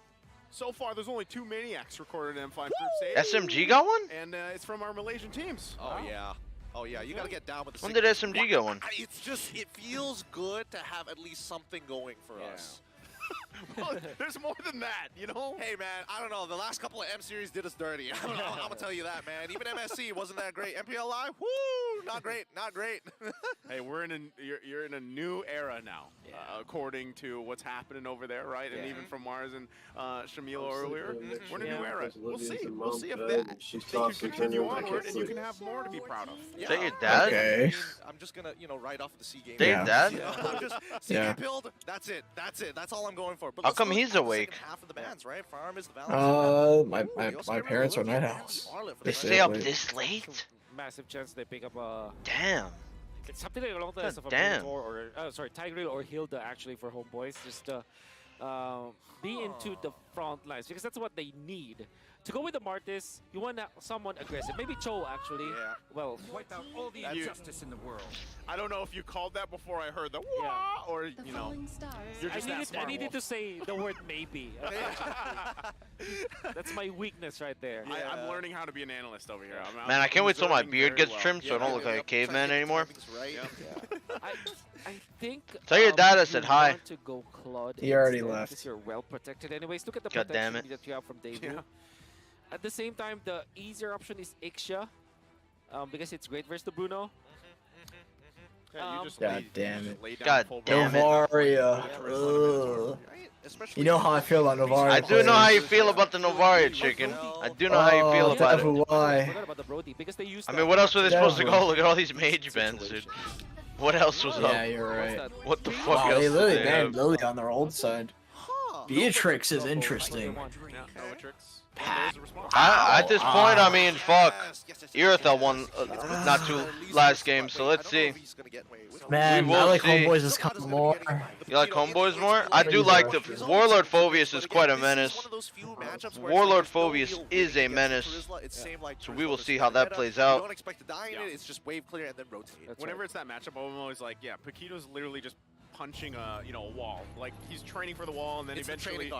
So far, there's only 2 Maniacs recorded in M5 group stage. SMG got one? And it's from our Malaysian teams. Oh yeah. Oh yeah, you gotta get down with the. When did SMG go one? It's just, it feels good to have at least something going for us. Well, there's more than that, you know? Hey man, I don't know. The last couple of M series did us dirty. I'm gonna tell you that, man. Even MSC wasn't that great. MPLI, woo, not great, not great. Hey, you're in a new era now, according to what's happening over there, right? And even from Mars and Shamil earlier, we're in a new era. We'll see. We'll see if they can continue onward, and you can have more to be proud of. Is that your dad? Okay. I'm just gonna, write off the C game. Your dad? I'm just C game build. That's it. That's it. That's all I'm going for. But how come he's awake? Half of the bands, right? Farm is the balance. My parents are night owls. They stay up this late? Massive chance they pick up a. Damn. It's something like along the lines of a Damn. Minotaur or Tigreal or Hilda actually for Homeboys. Just be into the front lines because that's what they need. To go with the Martis, you want someone aggressive. Maybe Cho actually. Yeah. Well, wipe out all the injustice in the world. I don't know if you called that before I heard the wah, or you know. You're just I needed to say the word maybe. That's my weakness right there. I'm learning how to be an analyst over here. Man, I can't wait till my beard gets trimmed so I don't look like a caveman anymore. I think. Tell your dad I said hi. To go Claude he already instead, left. because you're well protected. Anyways, look at the God damn protection that you have from Daewoo. At the same time, the easier option is Ixia, because it's great versus the Bruno. God damn it. God damn it. Novaria. You know how I feel about Novaria. I do know how you feel about the Novaria chicken. I do know how you feel about it. Why? I mean, what else were they supposed to go? Look at all these mage bends, dude. What else was up? Yeah, you're right. What the fuck Wow, else? they literally did banned Lily on their old side. Beatrix is interesting. At this point, I mean, fuck. Irithel won not too last game, so let's see. Man, I like Homeboys' comp more. You like Homeboys more? I do like the Warlord Phobius is quite a menace. Warlord Phobius is a menace, so we will see how that plays out. Don't expect to die in it. It's just wave clear and then rotate. Whenever it's that matchup, I'm always like, yeah, Paquito's literally just punching a a wall. Like he's training for the wall, and then eventually,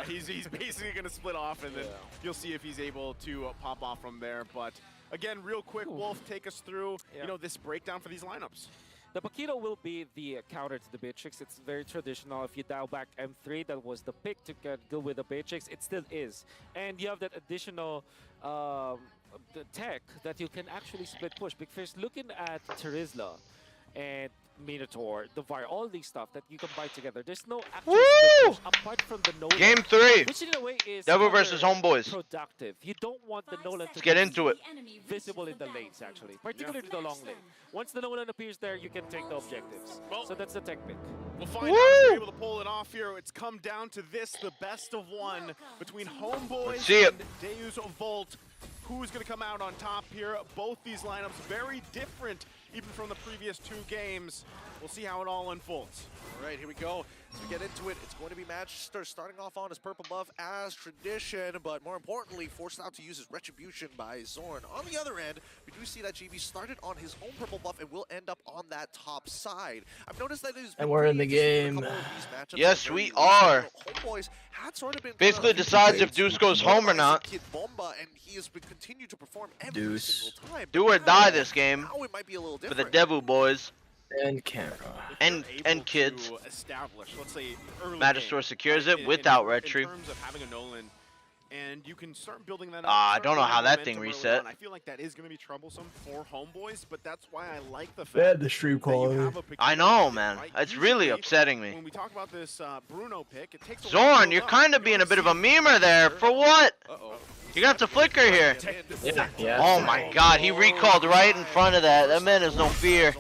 he's basically gonna split off, and then you'll see if he's able to pop off from there. But again, real quick, Wolf, take us through this breakdown for these lineups. The Paquito will be the counter to the Beatrix. It's very traditional. If you dial back M3, that was the pick to go with the Beatrix. It still is. And you have that additional the tech that you can actually split push. Because looking at Terizla and Minotaur, the Var, all these stuff that you can buy together. There's no actual split push apart from the Nolan. Game 3. Which in a way is Devil versus Homeboys. productive. You don't want the Nolan to Let's get into it. visible in the lanes actually, particularly the long lane. Once the Nolan appears there, you can take the objectives. So that's the tech pick. We'll find out if they're able to pull it off here. It's come down to this, the best of one between Homeboys and Deus Volt. Who's going to come out on top here? Both these lineups very different, even from the previous 2 games. We'll see how it all unfolds. All right, here we go. As we get into it, it's going to be Matchster starting off on his purple buff as tradition, but more importantly, forced out to use his Retribution by Zorn. On the other end, we do see that GB started on his own purple buff and will end up on that top side. I've noticed that and we're in the game. Yes, we are. Homeboys had sort of been basically decides if Deuce goes home or not. Kid Bomba, and he has been continued to perform every single time. Do or die this game Now it might be a little for different. the Devu boys. And camera. And kids. Establish, let's say, early Magister game, secures right? it without Retri. In terms of having a Nolan and you can start building that up. I start don't know building how that momentum thing early reset. on. I feel like that is going to be troublesome for Homeboys, but that's why I like the fact They had the stream that you quality. have a I peculiar know, pick, man. right? It's really Usually, upsetting me. when we talk about this Bruno pick, it takes a while to Zorn, build you're up. kind of You being a wanna bit of a see- memer there. For what? You got the flicker here. Yeah. Oh my god, he recalled right in front of that. That man has no fear.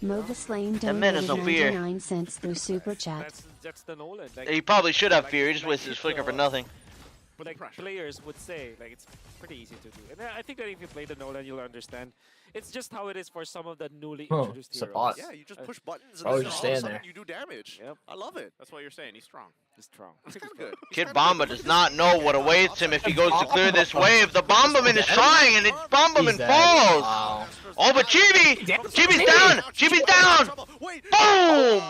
MobaZane That man has donated no fear. 99 cents through Super Chat. That's the Nolan. Like, He probably should have fear. He just wasted his flicker for nothing. like players would say, like it's pretty easy to do. And I think that if you play the Nolan, you'll understand. It's just how it is for some of the newly introduced it's a heroes. bot. Yeah, you just push buttons Oh, and then just all of a stand sudden there. you do damage. Yep. I love it. That's what you're saying. He's strong. He's strong. It's kind of good. Kid Bomba does not know what awaits him if he goes to clear this wave. The Bomberman is trying, and Bomberman falls. Wow. Oh, but Chibi! Chibi's down! Chibi's down! Boom!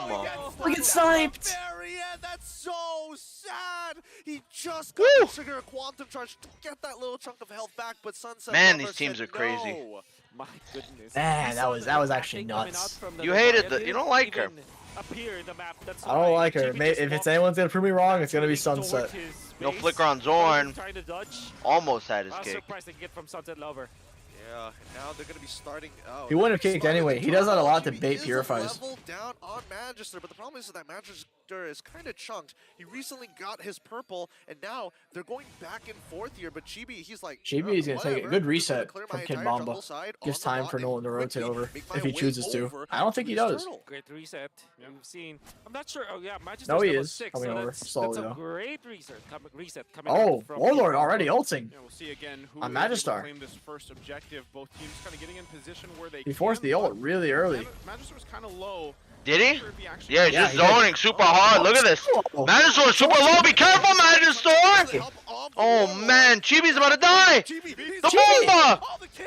Look at sniped! Very end. That's so sad. He just got to trigger a quantum charge to get that little chunk of health back, but Sunset Man, Lover these teams said are crazy. no. My goodness. Man, that was actually nuts. You hated the. You don't like her. Appear in the map. That's I don't why like her. GB just If it's walked anyone's gonna prove me wrong, it's gonna be towards Sunset. his No base. flicker on Zorn. Trying to dodge. Almost had his I was kick. surprised they can get from Sunset Lover. Yeah, and now they're going to be starting. Oh, He wouldn't have kicked anyway. He does that a lot to GB bait is a purifies. level down on Magister, but the problem is that Magister is kind of chunked. He recently got his purple, and now they're going back and forth here. But Chibi, he's like, GB is gonna take a whatever, good I'm just gonna reset clear from my Kid entire Bomba. jungle side on Gives the time bot for and Nolan to rotate quickly over make my if he way chooses to. over I don't think he this does. turtle. Great reset. We've seen. I'm not sure. Oh yeah, Magister's No, he level is 6, coming so over that's slowly, a though. great reset coming Oh, out from Warlord Kid already Bomba. ulting. Yeah, we'll see again who On is able to Magistar. claim this first objective. Both teams kind of getting in position where they He forced can, the ult but really early. Magister was kind of low. Did he? Sure if he actually- Yeah, he's Yeah, just he did. zoning super hard. Look at this. Magister super low. Be careful, Magister! Oh man, Chibi's about to die. The Bomba!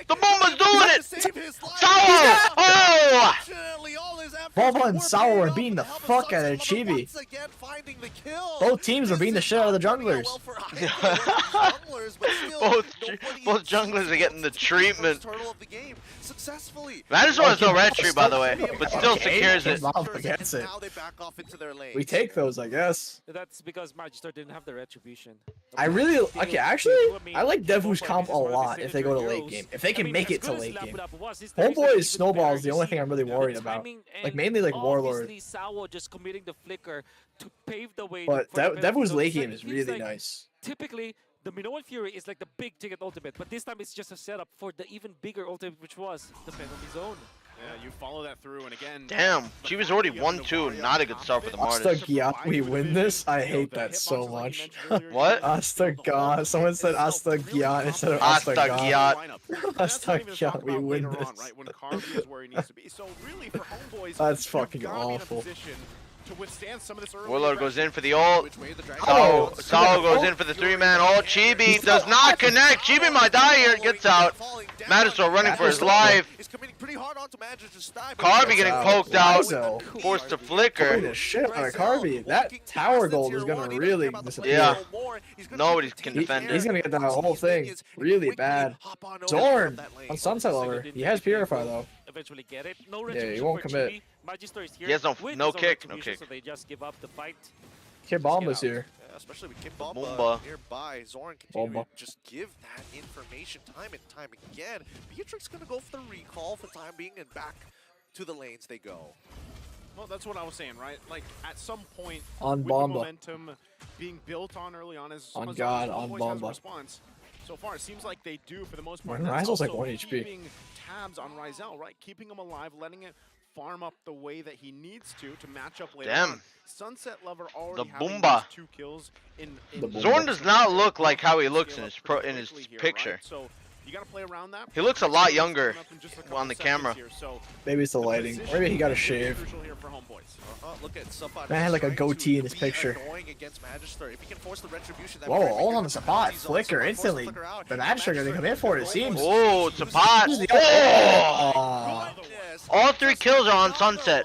The Bomba's doing it. Sour! Oh! Bomba and Sour are beating the fuck out of Chibi. Both teams are beating the shit out of the junglers. both junglers are getting the treatment. Successfully. Magister has no red tree, by the way, but still secures it. Bomba gets it. Now they back off into their lane. We take those, I guess. That's because Magister didn't have the retribution. I really, okay, actually, I like Devu's comp a lot if they go to late game. If they can make it to late game. Homeboy is Snowball is the only thing I'm really worried about. Like, mainly like Warlord. Obviously, Sawo just committing the flicker to pave the way. But for the Devu's benefit. late So game it is feels really like nice. Typically, the Minoan Fury is like the big ticket ultimate, but this time it's just a setup for the even bigger ultimate, which was the penalty zone. Yeah, you follow that through, and again. Damn, she was already 1-2. Not a good start for the Asta Martyrs. Gyat, we win this? I hate that so much. What? Asta Gyat. Someone said Asta Gyat instead of Asta Asta Gyat. Gyat. Asta Gyat, we win Later on, this. right, when Carby is where he needs to be. So really, for Homeboys, That's you've fucking gotta be in a awful. position to withstand some of this early Warlord goes aggression. in for the ult. Oh, Saul goes in for the 3-man ult. Chibi does not connect. Chibi might die here. Gets out. Magister running for his life. Carby getting poked out. Forced to Holy flicker. shit out of Carby. That tower gold is gonna really disappear. Yeah. Nobody can defend He's it. gonna get that whole thing really bad. Zorn on Sunset Lover. He has Purify though. Eventually get it. No Yeah, he retribution won't for commit. Chibi. Magister is here. He has no with no his own kick, no retribution, kick. So they just give up the fight. Kid Bomba's here. Yeah, especially with Kid Bomba Bomba. nearby. Zorn continuing Bomba. to just give that information time and time again. Beatrix gonna go for the recall for the time being, and back to the lanes they go. Well, that's what I was saying, right? Like, at some point, On with Bomba. the momentum being built on early on, as On as God, long as on Homeboys has a Bomba. response. So far, it seems like they do for the most part. Man, That's Ryzel's like also 1 HP. keeping tabs on Ryzel, right? Keeping him alive, letting it farm up the way that he needs to match up later Damn. on. Sunset Lover already The having Boomba. these 2 kills in The Boomba. Zorn does not look like how he looks in his picture. Right? So you got to play around that. He looks a lot younger Coming up in just a couple on the seconds camera. here, so Maybe it's the lighting. position Maybe he got a is really shave. crucial here for Homeboys. Look at Safad. Man had like a trying goatee to in his be picture. annoying against Magister. If he can force the retribution, that Whoa, very all big on the spot. Flicker instantly. The Magister gonna come in for it, it seems. Oh, it's a pot. This is the- Oh! Aw. All 3 kills are on Sunset.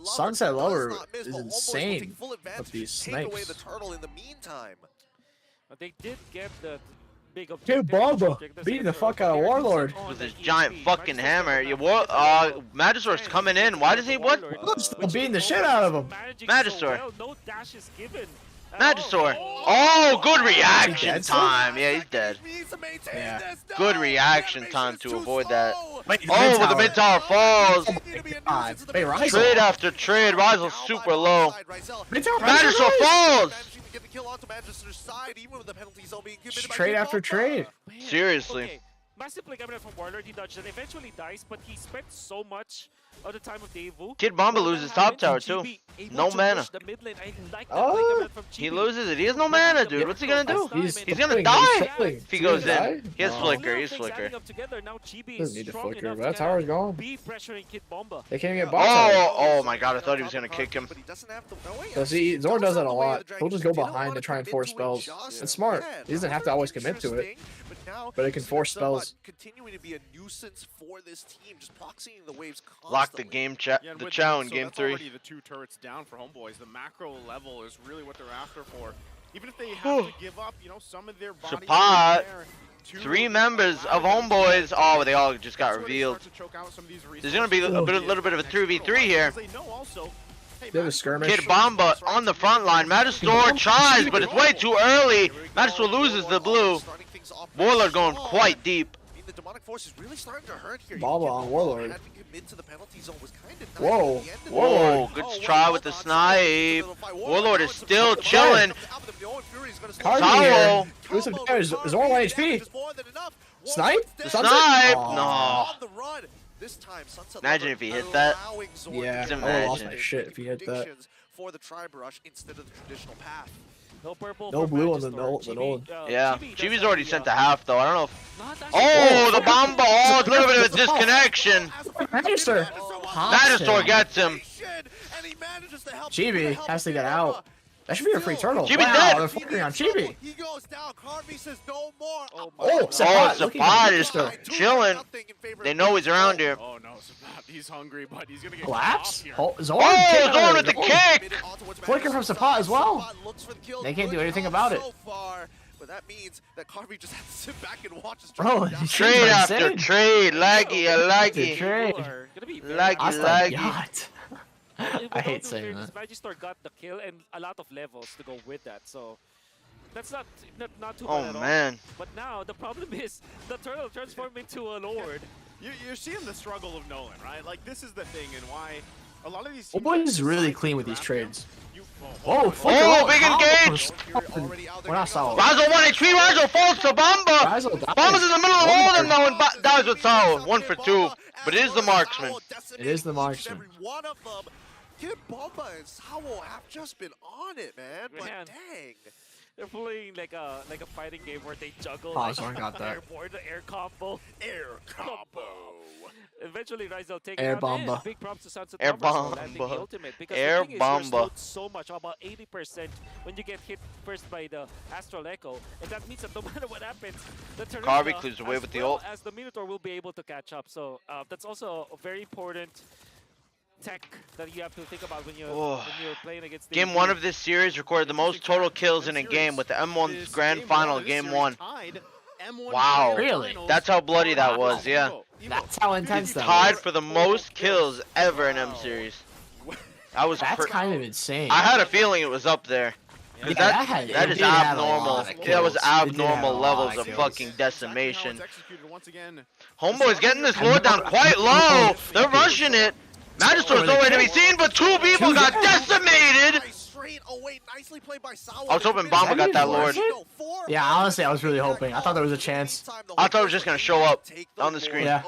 Sunset Lover is insane with these Take away snipes. the turtle in the meantime. But they did get the big Kid objective. Bomba beating the fuck out of Warlord. With his giant fucking hammer. Magister's coming in. Why does he what? Still beating the shit out of him. Magister. No dash is given. Magisaur. Oh, good reaction time. Yeah, he's dead. Yeah. Good reaction time to avoid that. Wait, Oh, with the mid tower falls. Wait, Rizal. Trade after trade. Risel's super low. Mid-tower Magisaur falls. Get the kill onto Manchester's side, even with the penalty zone being committed by Trade Kid after Bomba. trade. Seriously. Okay. Massive play coming out from Warlord. He dodged and eventually dies, but he spent so much of the time of Devu. Kid Bomba loses top tower too. No mana. Oh, He loses it. He has no mana, dude. What's he gonna do? He's He's gonna flickering, die he's flickering. if he goes He's gonna in. die? He has No. flicker. He's flicker. Doesn't need to flicker, but that tower's gone. Be pressuring Kid Bomba. They can't get bot tower. Oh my god! I thought he was gonna kick him. So see, Zorn does that a lot. He'll just go behind to try and force spells. It's smart. He doesn't have to always commit to it, but it can force spells. Continuing to be a nuisance for this team, just proxying the waves constantly. Lock the game chat. The chow in game that's 3. already the 2 turrets down for Homeboys. The macro level is really what they're after for. Even if they have to give up, you know, some of their bodies. Chapat. 3 members of Homeboys. Oh, they all just got revealed. There's gonna be a little bit of a 3v3 here. They have a skirmish. Kid Bomba on the front line. Magisaur tries, but it's way too early. Magisaur loses the blue. Warlord going quite deep. The demonic force is really starting to hurt here. Bomba on Warlord. Having to commit to the penalty zone was kind of Whoa. Whoa, good try with the snipe. Warlord is still chilling. Cardi here. Do some damage. Zorn 1 HP. Snipe? Snipe? Aw. No. Imagine if he hit that. Yeah, Just I would've lost imagine. my shit if he hit that. For the tribe rush instead of the traditional path. No purple. No for blue on the Magisaur. Nolan. Yeah, Chibi Chibi's does already have sent the, to half though. I don't know if... Not actually- Oh, the Bomba. Oh, it's a little bit of a disconnection. Magister. Magisaur gets him. Chibi has to get out. That should be a free turtle. Chibi wow, dead. they're focusing on Chibi. He goes down. Carby says no more. Oh, Chapat is chilling. They know he's around here. Oh no, Sapat, he's hungry, but he's gonna get Collapse? here. Oh, Zorn Zorn with the kick! Flicker from Sapat as well. They can't do anything about it. But that means that Carby just has to sit back and watch his Bro, Trade after trade. Laggy, laggy. Trade. Laggy. Yacht. I hate saying that. Magisaur got the kill and a lot of levels to go with that, so that's not too Oh, bad at all. man. But now the problem is the turtle transformed into a lord. You're seeing the struggle of Nolan, right? Like, this is the thing and why a lot of these Old Boys is really clean with these trades. Whoa, Flicker, big engage! We're not solid. Rizal 1 HP. Rizal falls to Bomba. Rizal dies. Bomba's in the middle of the wall and now and dies with Sao. 1 for 2. But it is the marksman. It is the marksman. Every one of them. Kid Bomba and Sawo have just been on it, man. But Man. dang. They're playing like a fighting game where they juggle. Oh, like, Zorn got that. Airborne, the air combo. Air combo. Eventually, Rizal taking Air out bomba. and big props to Sunset Air Lovers for landing the bomba. ultimate. Because Air the thing is, bomba. you're slowed so much, about 80% when you get hit first by the Astral Echo. And that means that no matter what happens, the Carby Teresa, clears away as with the well ult. as the Minotaur will be able to catch up. So that's also a very important tech that you have to think about when you're playing against the Game 1 of this series recorded the most total kills in a game with the M1's grand final, Game 1. Wow. Really? That's how bloody that was, yeah. That's how intense that Tied was. for the most kills ever in M series. That's kind of insane. I had a feeling it was up there. 'Cause Yeah, that is did have a abnormal. lot of That was kills. It did have abnormal a lot levels of of kills. fucking decimation. Homeboy's getting this Lord down quite low. They're rushing it. Magisaur's nowhere to be seen, but 2 people got decimated. I was hoping Bomba got that Lord. Yeah, honestly, I was really hoping. I thought there was a chance. I thought it was just gonna show up on the screen. Yeah,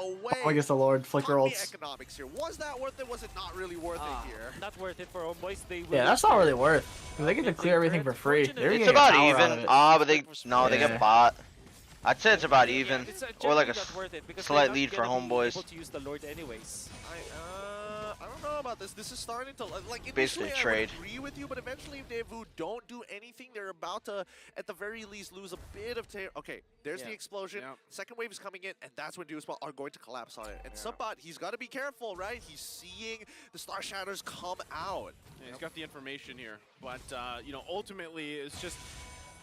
I guess the Lord flicker ults. Economics here. Was that worth it? Was it not really worth it here? Not worth it for Homeboys. Yeah, that's not really worth. They get to clear everything for free. They're It's getting a about tower out of even. it. But they they Yeah. get bought. I'd say it's about even, or like a not worth it because slight they're lead not for gonna be Homeboys. able to use the Lord anyways. I don't know about this. This is starting to like Basically initially trade. I would agree with you, but eventually if Devu don't do anything, they're about to, at the very least, lose a bit of Okay, there's the explosion. Yeah. Second wave is coming in, and that's when Duospot are going to collapse on it. And Subbot, he's got to be careful, right? He's seeing the Star Shatters come out. Yeah, he's got the information here, but you know, ultimately, it's just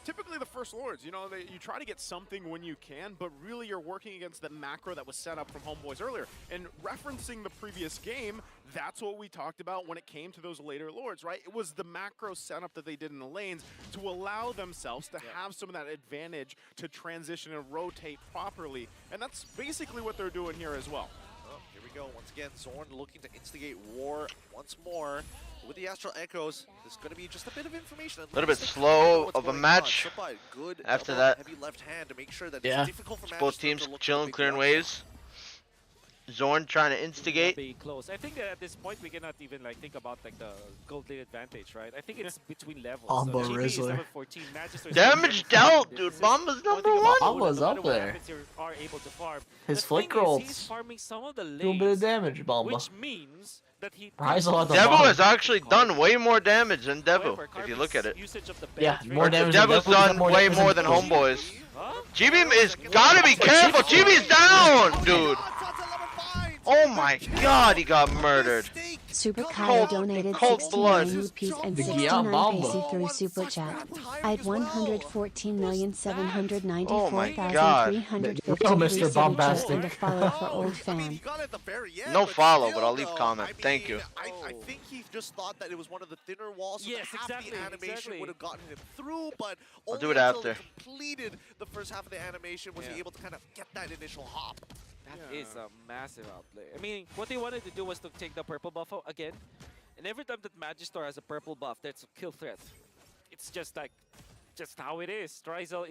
typically the First Lords, you know, you try to get something when you can, but really you're working against the macro that was set up from Homeboys earlier. And referencing the previous game, that's what we talked about when it came to those later Lords, right? It was the macro setup that they did in the lanes to allow themselves to have some of that advantage to transition and rotate properly. And that's basically what they're doing here as well. Oh, here we go. Once again, Zorn looking to instigate war once more. With the Astral Echoes, there's going to be just a bit of information. A little bit slow of a match after that. Heavy left hand to make sure that Yeah, it's difficult for both teams chilling, clearing waves. Zorn trying to instigate. Be close. I think that at this point we cannot even like think about like the gold lead advantage, right? I think it's between levels. Bomba GB is Rizzler. level 14, Magister's Damage dealt, dude. Bomba's number one. Bomba's up what there. happens, you are able to farm. His The flick thing is, rolls. he's farming some of the Do a bit of lanes, damage, Bomba. which means that he Rizal at the Devu bottom. has actually done way more damage than Devu, However, if you look at it. usage of the Yeah, bench more rate- damage than Devu's Devu's got done more way damage more than than Devu. Homeboys. Huh? GB is gotta be careful. GB's down, dude. Oh my god, he got murdered. Super Kyle Cold- donated cold 69 blood. rupees and The 69 Giambomba. paisi through Super Chat. I had Oh my 114,794,350 Yo, Mr. super chats Bombastic. and a follow for old fan. No follow, but I'll leave comment. Thank you. I think he just thought that it was one of the thinner walls, so Yes, that half exactly, the animation exactly. would have gotten him through, but I'll only do it until after. he completed the first half of the animation was he able to kind of get that initial hop. That is a massive outplay. I mean, what they wanted to do was to take the purple buff out again. And every time that Magister has a purple buff, that's a kill threat. It's just like, just how it is. Rizal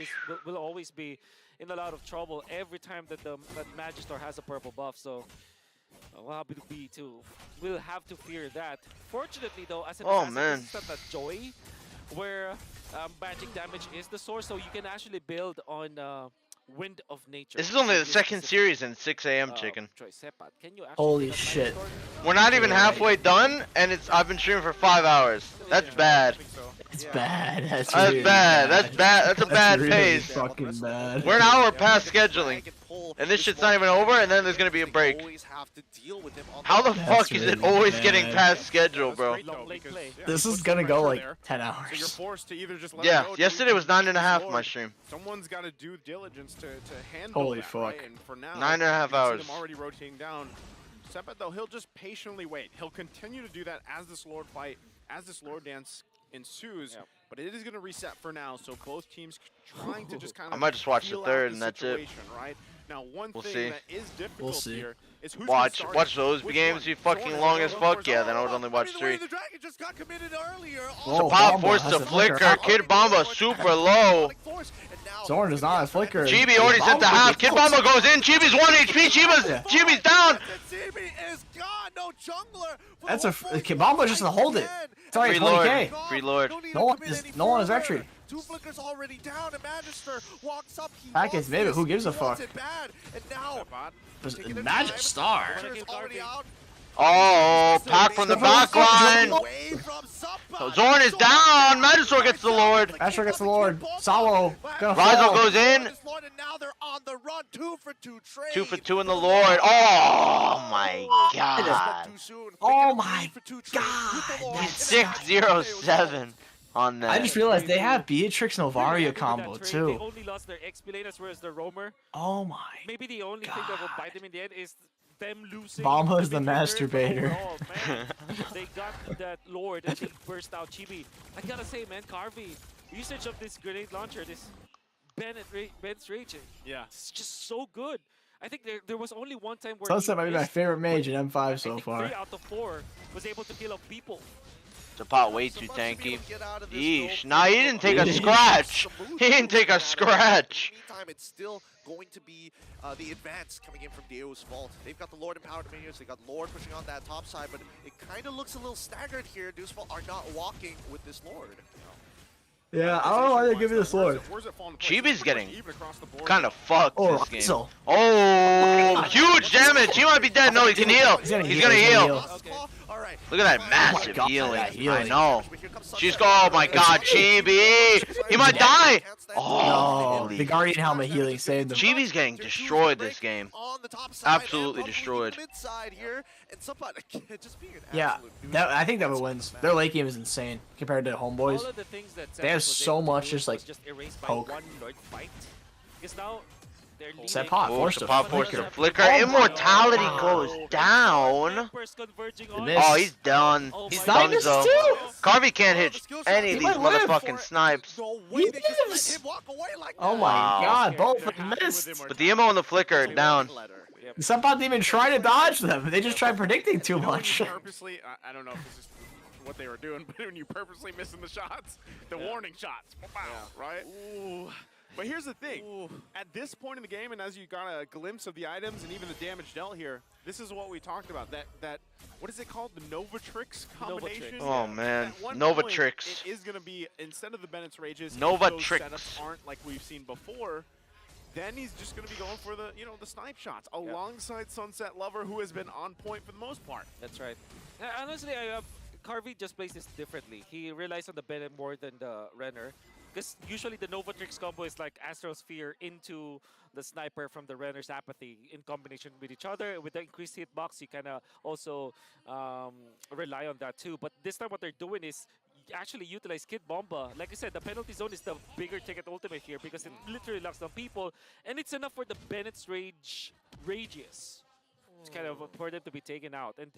will always be in a lot of trouble every time that that Magister has a purple buff. So, we'll have to fear that. Fortunately, though, as an assassin, man. this is not a joy where magic damage is the source. So you can actually build on Wind of Nature. This is only the second series in 6 a.m. chicken. Can you actually Holy pick up shit. Magister? We're not even halfway done, and I've been streaming for 5 hours. That's bad. It's bad. That's That's really bad. That's bad. That's a bad really pace. fucking bad. We're an hour past scheduling, and this shit's not even over, and then there's gonna be a break. How the fuck is it always getting past schedule, bro? This is gonna go like 10 So you're hours. forced to either just let Yeah, it go, yesterday was 9.5 my Lord. stream. Someone's got to do diligence to handle Holy that, fuck. right? And for now, 9.5 you can see hours. them already rotating down. Sepet, though, he'll just patiently wait. He'll continue to do that as this Lord fight, as this Lord dance ensues. Yep. But it is going to reset for now, so both teams trying to just kind of I might just watch the feel out third the and that's it. situation, right? Now, one We'll thing see. that is difficult We'll see. here is who's Watch gonna start those which games one. be fucking Zorn is long gonna as go fuck. first. Yeah, then I would only I watch mean, the way 3. the dragon just got committed earlier. Oh, Pop Bomba forced has the a flicker. flicker. Kid Bomba super low. Zorn does not have flicker. Chibi already sent the half. Kid Bomba goes in. Chibi's 1 HP. Chibi's down. is gone. No jungler. That's a Bomba just to hold it. It's already Free Lord. 20k. Free Lord. No one is victory. Two flickers already down, and Magister walks up. He Pack is wants maybe. this, Who gives a he wants fuck? it bad, and now taking their Magic time. Star. Magister's already out. Oh, pack from the back line. Away from somebody. Zorn is down. Magister gets the Lord. Asher gets the Lord. Salo. Gonna Rizal fall. goes in. Lord, and now they're on the run. 2 for 2 trade. 2 for 2 in the Lord. Oh my god. Oh my god. He's 607 on that. I just realized they have Beatrix Novaria They combo They too. only lost their XP laners, whereas the roamer. Oh my. Maybe the only thing that will bite them in the end is them losing. Bomba is the defenders, but masturbator. overall, man, they got that Lord and they burst out Chibi. I gotta say, man, Carvey, usage of this grenade launcher, this Ben's raging. Yeah. It's just so good. I think there was only one time where Sunset he might be my missed, favorite mage in I M5 so think far. 3 out of 4 was able to kill off people. The pot way too tanky. Yeesh. Nah, he didn't take a scratch. He didn't take a scratch. Meantime, it's still going to be the advance coming in from Dio's vault. They've got the Lord empowered minions. They got Lord pushing on that top side, but it kind of looks a little staggered here. Dio's vault are not walking with this Lord. Yeah, I don't know why they give me this Lord. Chibi's getting kind of fucked Oh, this game. Rizal. Oh, huge damage. He might be dead. No, he can heal. He's gonna heal. Look at that massive healing. I know. She's oh my god, Chibi! He might die! Oh, no, the Guardian helmet healing saved him. Chibi's getting destroyed this game. Absolutely destroyed. Yeah, I think that wins. Their late game is insane compared to Homeboys. They have so much just like poke. Set pot, forced pot, forced to flicker. Immortality goes down. Oh, he's done. He's done so. Carvey can't hit any of these motherfucking snipes. He lives. Oh my god, both of them missed. But the immo and the flicker are down. Some pot didn't even try to dodge them. They just tried predicting too much. Purposely, I don't know if this is what they were doing, but when you purposely missing the shots, the warning shots, right? Ooh. But here's the thing, at this point in the game, and as you got a glimpse of the items and even the damage dealt here, this is what we talked about, that what is it called, the Novatrix combination? Oh man, Novatrix. It is going to be, instead of the Bennett's Rages, Novatrix. Those setups aren't like we've seen before, then he's just going to be going for the, the snipe shots, alongside Sunset Lover, who has been on point for the most part. That's right. Honestly, Carvey just plays this differently. He relies on the Bennett more than the Renner. Because usually the Novatrix combo is like Astrosphere into the Sniper from the Renner's Apathy in combination with each other. With the increased hitbox, you kind of also rely on that too. But this time what they're doing is actually utilize Kid Bomba. Like I said, the penalty zone is the bigger ticket ultimate here because it literally locks down people. And it's enough for the Bennett's Rages. It's kind of for them to be taken out. And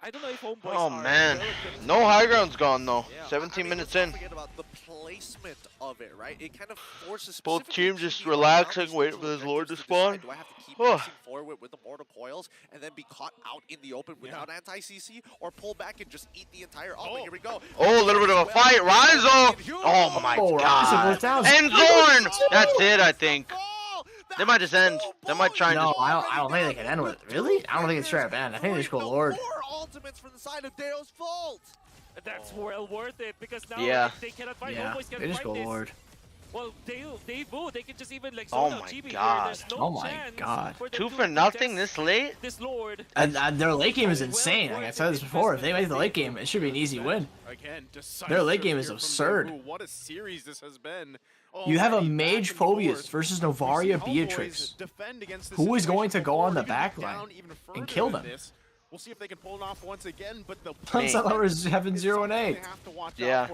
I don't know if Homeboys oh man, no high ground's gone though. 17 minutes in. Forget about the placement of it, right? It kind of forces both teams just relaxing, waiting for this Lord to spawn. Do I have to keep pushing forward with the mortal coils and then be caught out in the open without anti-CC, or pull back and just eat the entire open? Here we go. Oh, a little bit of a fight. Rizzo! Oh my god. And Zorn! That's it, I think. They might just end. They might try and just... I don't think they can end with it. Really? I don't think it's straight up end. I think they just go Lord. Ultimates from the side of Deo's Fault. That's well worth it because now they cannot fight. Homeboys they just go Lord. Well, they can just even like oh my GB god. There's no oh my god. 2 for nothing this late? This Lord. And their late game is insane. Like I said this before, if they make the late game, it should be an easy win. Again, their late game is absurd. What a series this has been. You have a Mage Phobius versus Novaria Beatrix. Who is going to go on the back line and kill them? We'll see if they can pull it off once again, but the Sunset Lover is having 0 and 8. Yeah.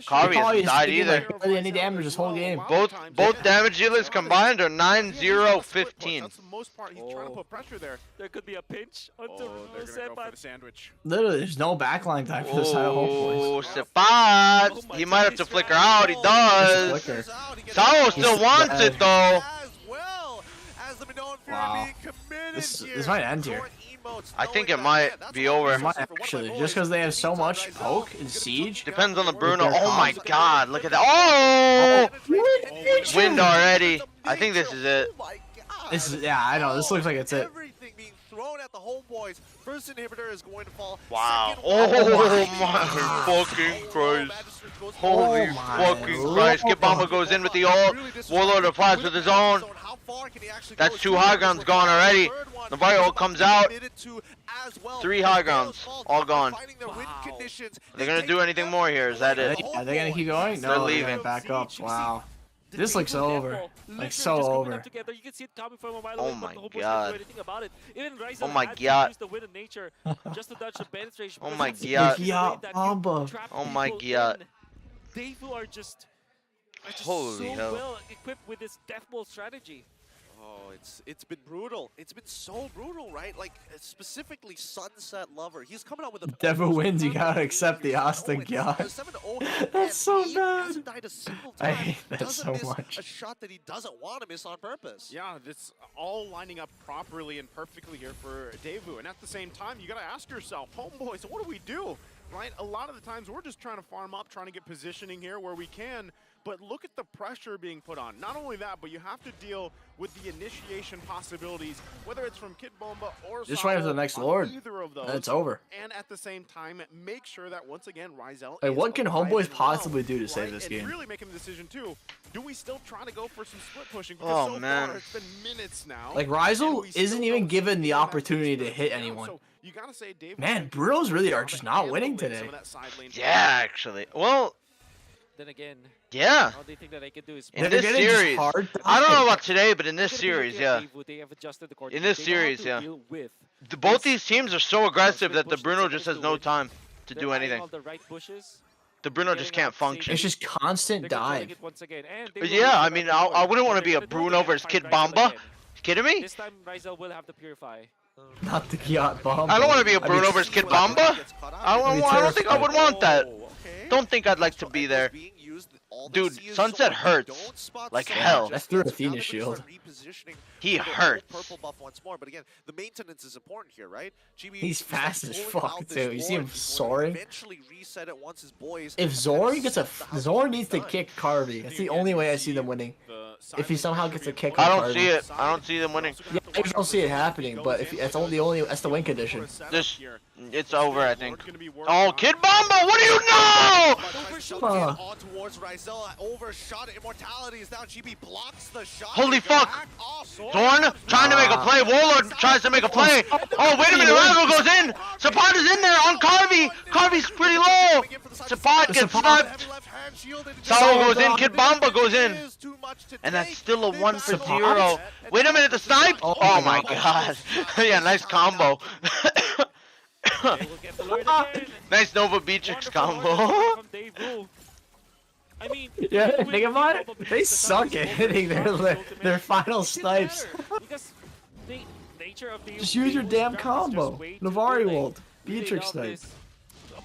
Carvey hasn't died either. Barely any damage this whole game. Both damage dealers combined are 9-0-15. That's the most part. He's trying to put pressure there. There could be a pinch onto they're gonna go for the sandwich. Literally, there's no backline time for this high Oh, Sepat! He might have to flicker out. He does. Sao still wants it though. Wow. This might end here. I think it might be over. It might actually, just because they have so much poke and siege. Depends on the Bruno. Oh my god, look at that. Oh! Wind already. I think this is it. This is, yeah, I know. This looks like it's it. Everything being thrown at the Homeboys. First inhibitor is going to fall. Wow. Oh my fucking Christ. Holy fucking Christ. Skip Bomber goes in with the ult. Warlord applies with his own. That's 2 high grounds gone already. Navarro ult comes out. 3 high grounds. All gone. Are they going to do anything more here? Is that it? Are they going to keep going? No, they're leaving. Back up. Wow. This looks over. Like so over. Oh my god. Oh my god. Oh my god. Yeah, Bomba. Oh my god. Devu are just holy so hell. well equipped with this death ball strategy. Oh, it's been brutal. It's been so brutal, right? Like specifically Sunset Lover. He's coming out with a Devu wins, you gotta accept the Asta God. That's so bad. I hate that so much. A shot that he doesn't want to miss on purpose. Yeah, it's all lining up properly and perfectly here for Devu. And at the same time, you gotta ask yourself, Homeboys, what do we do? Right? A lot of the times we're just trying to farm up, trying to get positioning here where we can. But look at the pressure being put on. Not only that, but you have to deal with the initiation possibilities, whether it's from Kid Bomba or just wait for the next Lord. Either of those. And it's over. And at the same time, make sure that once again, Rizel. Like, what can Homeboys possibly do to save this game? Really making the decision too. Do we still try to go for some split pushing? Because so far it's been minutes now. Like Rizel isn't even given the opportunity to hit anyone. you gotta say, Dave. Man, Bruno's really are just not winning today. Yeah, actually. Well, Then again, yeah. all they think that I can do is In this series, I don't know about today, but in this series, yeah. In this series, yeah. Both these teams are so aggressive that the Bruno just has no time to do anything. The Bruno just can't function. It's just constant dive. Yeah, I mean, I wouldn't want to be a Bruno versus Kid Bamba. You kidding me? This time, Rizal will have to purify. Not the Giat bomb. I don't want to be a Bruno versus Kid Bamba. I don't think I would want that. Don't think I'd like to be there. Dude, Sunset hurts like hell. That's through Athena shield. He hurts. Purple buff once more, but again, the maintenance is important here, right? He's fast as fuck too. You see him soaring. Reset it once his boys. If Zori gets Zori needs to kick Carvey. That's the only way I see them winning. If he somehow gets a kick on I don't Carvey. see it. I don't see them winning. Yeah, I don't see it happening, but if that's that's the win condition. It's over, I think. Oh, Kid Bamba, what do you know? Overshot immortality is down. GB blocks the shot. Holy fuck! Zorn trying to make a play. Warlord tries to make a play. Oh, wait a minute. Rival goes in. Zapata's in there on Carvey. Carvey's pretty low. Zapat gets sniped. Saul goes in. Kid Bamba goes in. And that's still a 1-for-0. Wait a minute. The snipe? Oh my god. Yeah, nice combo. Nice Nova Beatrix combo. I mean, yeah, think about it. They suck at hitting their final snipes. Because the nature of the Just use your damn combo. Navari Wold, Beatrix snipe.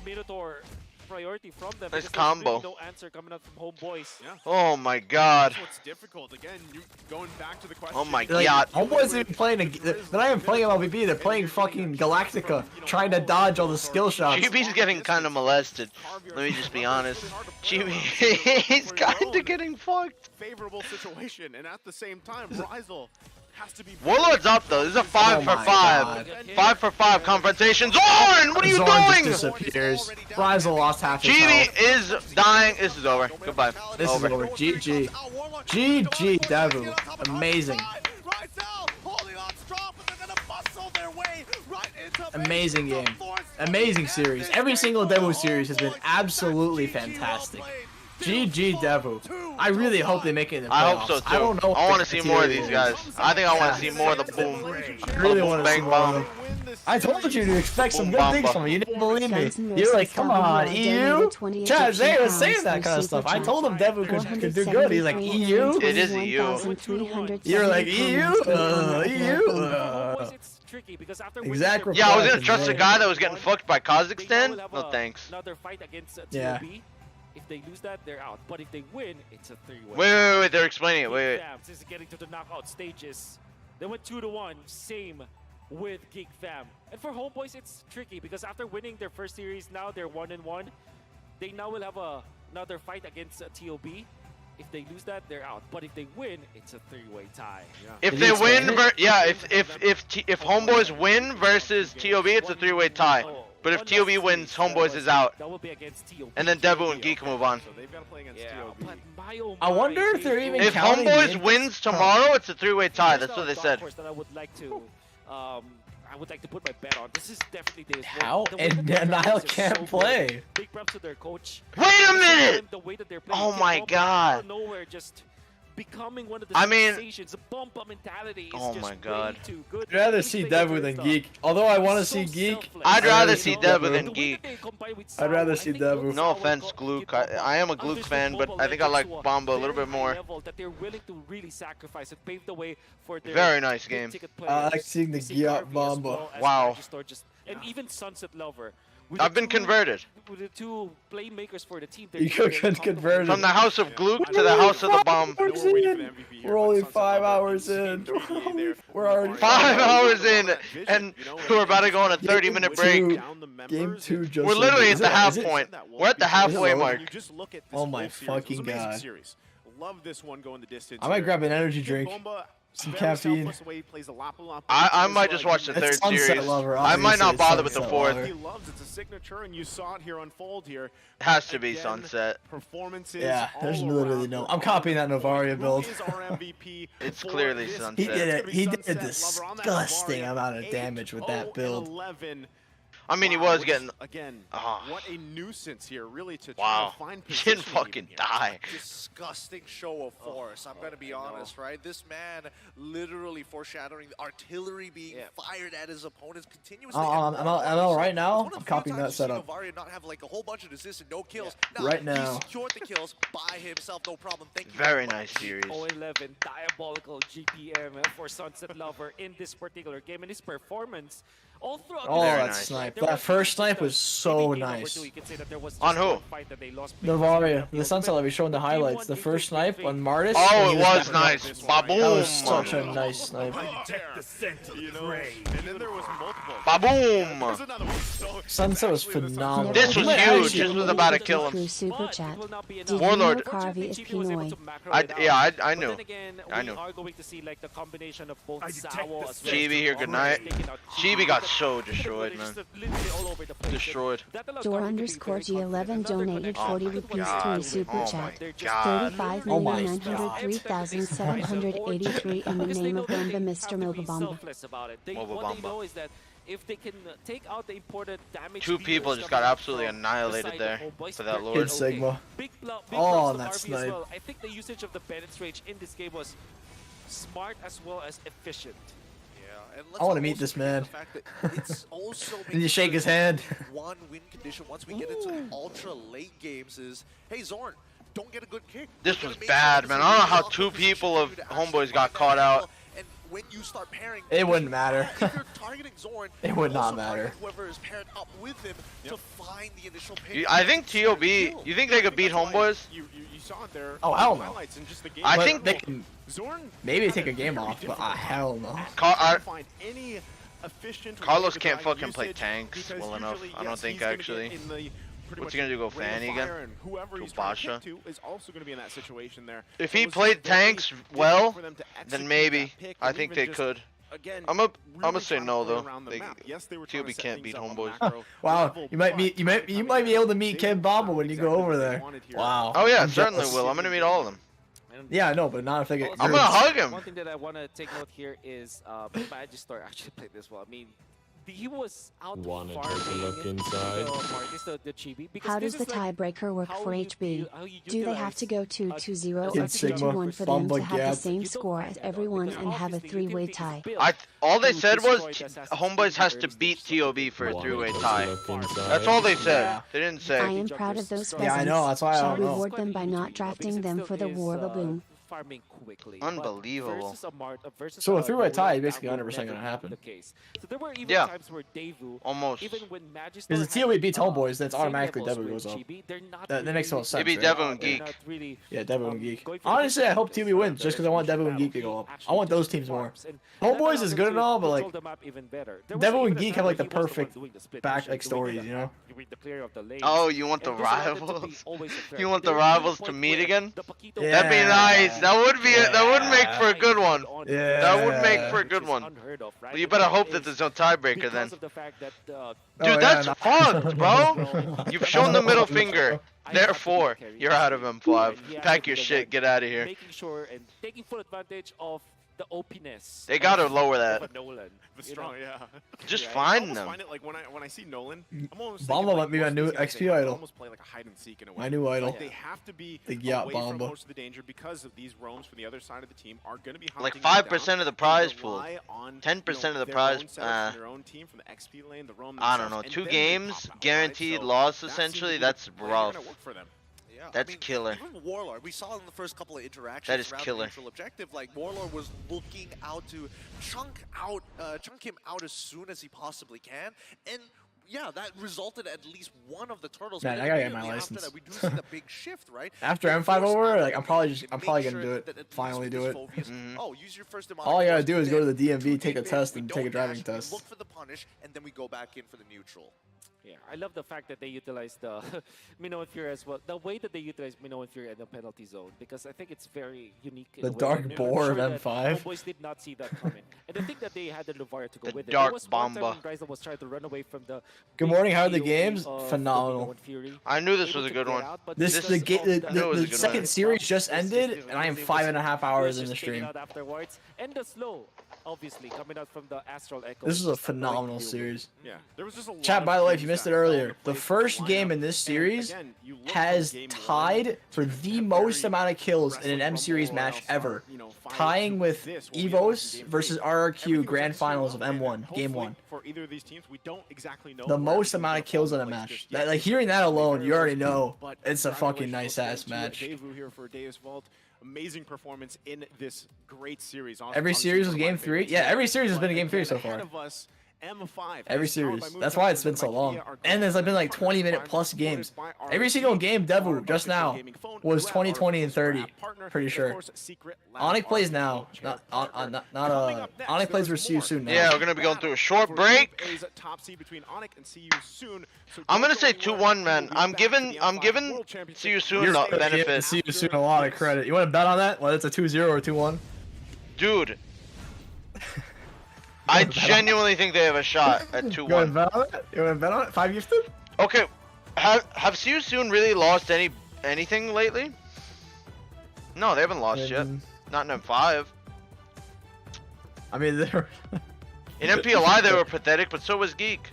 Minotaur priority from them. Nice combo. No answer coming up from Homeboys. Yeah. Oh my god. That's what's difficult. Again, you going back to the question. Oh my Like, god. Homeboys even playing. They're not even playing LVB. They're playing fucking Galactica, trying to dodge all the skill shots. GB's getting kind of molested. Let me just be honest. GB, he's kind of getting fucked. Favorable situation, and at the same time, Rizal has to be. Warlord's up though. This is a 5-for-5. 5-for-5 confrontation. Zorn, what are you doing? Just disappears. Rizal lost half his GB health. is dying. This is over. Goodbye. This is over. GG. GG, Devu. Amazing. Amazing game. Amazing series. Every single Devu series has been absolutely fantastic. GG Devu. I really hope they make it in the playoffs. I hope so too. I don't know. I want to see more of these guys. I think I want to see more of the boom. I really want to see more of them. I told you to expect some good things from me. You didn't believe me. You're like, come on, EU? Chad Zay was saying that kind of stuff. I told him Devu could do good. He's like, EU? It is EU. You're like, EU? EU? Exactly. Yeah, I was gonna trust a guy that was getting fucked by Kazakhstan? No thanks. Another fight against Yeah. If they lose that, they're out. But if they win, it's a 3-way. Wait, they're explaining it. Wait. This is getting to the knockout stages. They went 2-1, same with Geek Fam. And for Homeboys, it's tricky because after winning their first series, now they're 1-1. They now will have another fight against TOB. If they lose that, they're out. But if they win, it's a 3-way tie. Yeah. If they win, if Homeboys win versus TOB, it's a 3-way tie. But if TOB wins, Homeboys is out. That will be against TOB. And then Devu and Geek move on. So they've got to play against TOB. I wonder if they're even If counting Homeboys wins tomorrow, it's a 3-way tie. That's what they said. That I would like to, put my bet on. This is definitely Days How? And Nile can't play. Big props to their coach. Wait a minute! The way that they're playing. Oh my god. Nowhere, just becoming one of the sensations. The bump up mentality is oh my god. too good. I'd rather see Devu than Geek. Although I want to see Geek. I'd rather see Devu than Geek. I'd rather see Devu. No offense, Gluck. I am a Gluck fan, but I think I like Bamba a little bit more. That they're willing to really sacrifice and pave the way for their very nice game. I like seeing the Giat Bamba. Wow. And even Sunset Lover. I've been converted. With the two playmakers for the team. You could convert from the house of Gluck to the house of the bomb. We're only 5 hours in. We're already 5 hours in, and we're about to go on a 30-minute break. Game 2 just. We're literally at the half point. We're at the halfway mark. Oh my fucking god. Love this one going the distance. I might grab an energy drink. Some Very caffeine. selfless the way he plays the Lapu-Lapu. I It's might like just watch the It's third Sunset series. Lover, I might not obviously, bother with the Sunset fourth. Lover. He loves it's a signature, and you saw it here unfold here. It has to be Again, Sunset. Performances. Yeah, there's all literally around. no. I'm copying that Novaria build. Who is our MVP? It's for clearly this Sunset. He did It's it. gonna be He did a Sunset Lover on that disgusting Novaria. amount of damage with that 8-0 build. and 11. I mean, he Wow, was which, getting. again. Ah. What a nuisance here, really, to try Wow. to find He position. didn't fucking die. Disgusting show of force. I'm gonna be honest, right? This man literally foreshadowing the artillery being fired at his opponents continuously. I'm out right now. I'm copying that setup. Novaria not have like a whole bunch of assists and no kills. Right now. He secured the kills by himself, no problem. Thank you. Very nice series. 0-11, diabolical GPM for Sunset Lover in this particular game, and his performance all throughout Oh, the that nice. snipe. That first snipe was so nice. On who? Novaria, the Sunset Lover, showing the highlights. The first snipe on Martis. Oh, and it he was back nice. up. Baboom. That was such a nice snipe. You know, and then there was multiple. Baboom. There's another one. So Sunset was phenomenal. This was He might huge. actually- This was about to kill Through him. Super Chat. Did Warlord. you know Carvey is Pinoy? I knew. I knew. We are going to see like the combination of both Zawo as well. Chibi here, good night. Chibi got so destroyed, man. Destroyed. Door_G11 donated 40 rupees to a super chat. God. 35,903,783 in the name of Bomba Mr. MobaBomba. Selfless about it. What they know is that if they can take out the important damage. Two people just got absolutely annihilated there for that Lord. Kid Sigma. Big Oh, props to that RV as snipe. well. I think the usage of the Bennett's Rage in this game was smart as well as efficient. Yeah, and I want to meet this man. It's also And you shake his hand. one win condition once we get into ultra late games is, hey Zorn, don't get a good kick. This was bad, man. I don't know how two people of homeboys got caught out. And when you start pairing, It wouldn't matter. if you're targeting Zorn, It would not also matter. target whoever is paired up with him to find the initial pick. I think TOB. You think they could beat homeboys? You saw it there. Oh, hell no. Highlights in just the game. I But think they can Zorn maybe take a game off, but hell no. find any efficient Carlos way to can't drive fucking play usage, tanks because well enough. usually, I don't yes, think he's gonna actually. get in the pretty What's he much gonna do? Go ring of Fanny fire, again? And whoever Go he's trying to Basha? kick to is also going to be in that situation there. If So he it's played just very tanks difficult well, for them to execute then that maybe. pick I and think even they just, could. again, I'm gonna really say trying to no play though. around the They, map. Yes, they were trying TOB to set can't things beat up on the homeboys. macro Wow, level, you might but be able to meet Ken Bomba when you go over there. Wow. Oh yeah, I'm certainly jealous. will. I'm gonna meet all of them. Yeah, I know, but not if they get. I'm gonna hug him. One thing that I want to take note here is Magister actually played this well. I mean, he was out Wanna farming take a look inside? the Chibi. Because How this does the is like tiebreaker work for HB? Do they have to go 2-2-0 or Kid Sigma, 2-2-1 for them to Bumba have the Gap. same score as everyone and have a three-way tie? All they said was homeboys has to beat TOB for a three-way tie. That's all they said. They didn't I say. am proud of those pheasants. Yeah, I know, that's why I Shall don't know. reward them by not drafting them for the war baboon. Farming quickly. Unbelievable. So a three-way tie is basically 100% gonna happen. So there were even Yeah. times where Daewoo, Almost. even when Magister Because the TOB beats homeboys, that's same automatically levels Devil with goes up. Chibi, they're not That makes no sense. Maybe right? Devil and they're Geek. not really, Yeah, Devil and Geek. going for the Honestly, I big hope objectives, TOB wins rather just because I want than Devil and pushing Geek to go up. battles, I want actually those pushing teams more. farms. And that Homeboys allowed is them good to and all, but control like the map even better. There was Devil even and a Geek time have like where the he was one perfect doing the split back mission, like doing stories, the- you know? doing the clear of the lanes. Oh, you want the And this allowed them to be rivals? always a threat. You want There the was even a rivals to point meet where again? the Paquito That'd be Yeah. nice. That would be. That would make for a good one. Yeah. That would make for a good one. unheard of, right? Well, you The better fact hope that is, there's no tiebreaker then. because of the fact that Dude, Oh, yeah, that's no. fucked, bro. You've shown the middle finger. Therefore, you're out of M5. Pack your shit. Get out of here. making sure and taking full advantage of the OPness. They gotta of- lower of that. a Nolan. The you strong, know? yeah. Just I find almost them. Find it, like when I see Nolan, I'm almost Bamba thinking, might be my most new of these guys, XP they idol. almost play like a hide and seek in a way. My new idol. Like they have to be The yacht away from Bamba. most of the danger because of these roams from the other side of the team are going to be Like hunting them 5% down of the and prize pool. rely on, 10% of the their prize. own setups from their own team from the XP lane, the roam I don't know. themselves, 2 and then they games, pop out, right? guaranteed So loss that seems essentially. to be the That's plan rough. gonna work for them. Yeah, That's I mean, killer. Even Warlord, we saw in the first couple of interactions That is around killer. the neutral objective, like Warlord was looking out to chunk him out as soon as he possibly can, and yeah, that resulted at least one of the turtles. Man, but I gotta get my immediately after license. that, we do see the big shift, right? After They M5 force over, out like I'm probably to gonna make do sure it. that at least Finally with do this it. Phobius, Mhm. Oh, use your first All you gotta do is go to the DMV, DMV, take a test, and take a driving We test. look for the punish, and then we go back in for the neutral. Yeah, I love the fact that they utilize the Minnow and Fury as well. The way that they utilize Minnow and Fury in the penalty zone, because I think it's very unique. The dark boar of M5. Boys did not see that coming. And the thing that they had the Luvaria to go with dark it. There was one time bomba. when Ryzen was trying to run away from the Good morning, how are the POV games? of Phenomenal. I knew this was a good one. This the second series just ended, and I am 5.5 hours in the stream. Afterwards, and the slow, obviously, coming out from the Astral Echo. This is a phenomenal series. Yeah, there was just a lot Chat, of by the way, if you games missed it that earlier, fell the into place first with game lineup. in this And series again, you look has from game tied one, for the most amount of kills in an M series match ever, tying with EVOS versus RRQ Grand Finals of M1, Game 1. For either of these teams, we don't exactly know The where most everything's amount of gonna kills fall in a into match. just That, yet. like hearing that alone, you already know But it's a fucking congratulations nice ass to match. Daewoo here for Deus Vault. Amazing performance in this great series. Every series was game 3. Yeah, every series has been a game 3 so far. M5 Every series. That's why it's been so long. And there's been like 20-minute plus games. Every single game Devu just now was 20, 20, and 30. Pretty sure. Onyx plays now. Onyx plays versus you soon now. Yeah, we're gonna be going through a short break. I'm gonna say 2-1, man. I'm giving See You Soon the benefit. See You Soon a lot of credit. You want to bet on that? Whether it's a 2-0 or 2-1? Dude. I genuinely think they have a shot at 2-1. You want to bet on it? You want to bet on it? 5 gifted? Okay. Have See You Soon really lost anything lately? No, they haven't lost yet. Not in M5. I mean, they're... In MPLI they were pathetic, but so was Geek.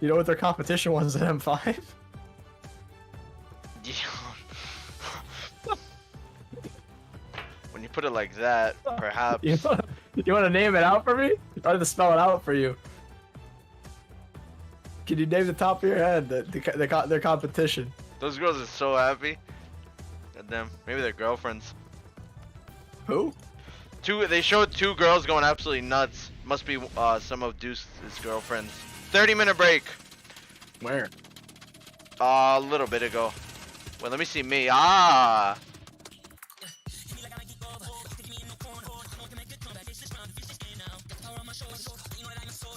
You know what their competition was in M5? When you put it like that, perhaps. You want to name it out for me? I have to spell it out for you. Can you name the top of your head their competition? Those girls are so happy. Goddamn, maybe they're girlfriends. Who? They showed 2 girls going absolutely nuts. Must be some of Deuce's girlfriends. 30-minute break. Where? A little bit ago. Wait, let me see me. Ah.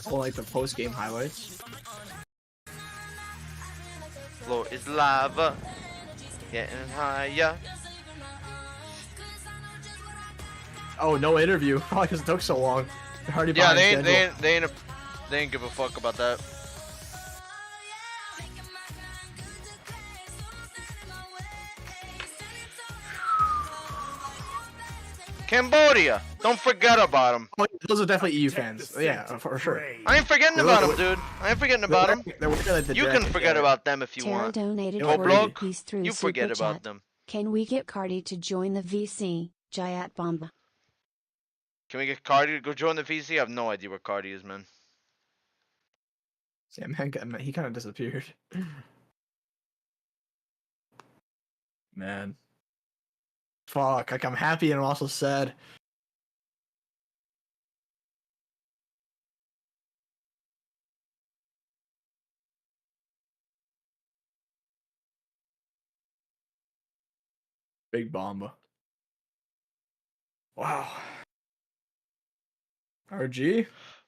Oh, like the post-game highlights? Floor is lava. Getting higher. Oh, no interview. Probably because it took so long. They're already Yeah, behind schedule. they ain't give a fuck about that. Cambodia, don't forget about them. Oh, those are definitely EU fans. Yeah, for sure. I ain't forgetting about them, dude. I ain't forgetting about them. You can forget about them if you Tara want. donated Oh, 40 blog, rupees through you Super forget about Chat. them. Can we get Cardi to join the VC? Jayat Bomba. Can we get Cardi to go join the VC? I have no idea where Cardi is, man. Yeah, man, he kind of disappeared. Man. Fuck, like I'm happy and I'm also sad. Big Bomba. Wow. RG?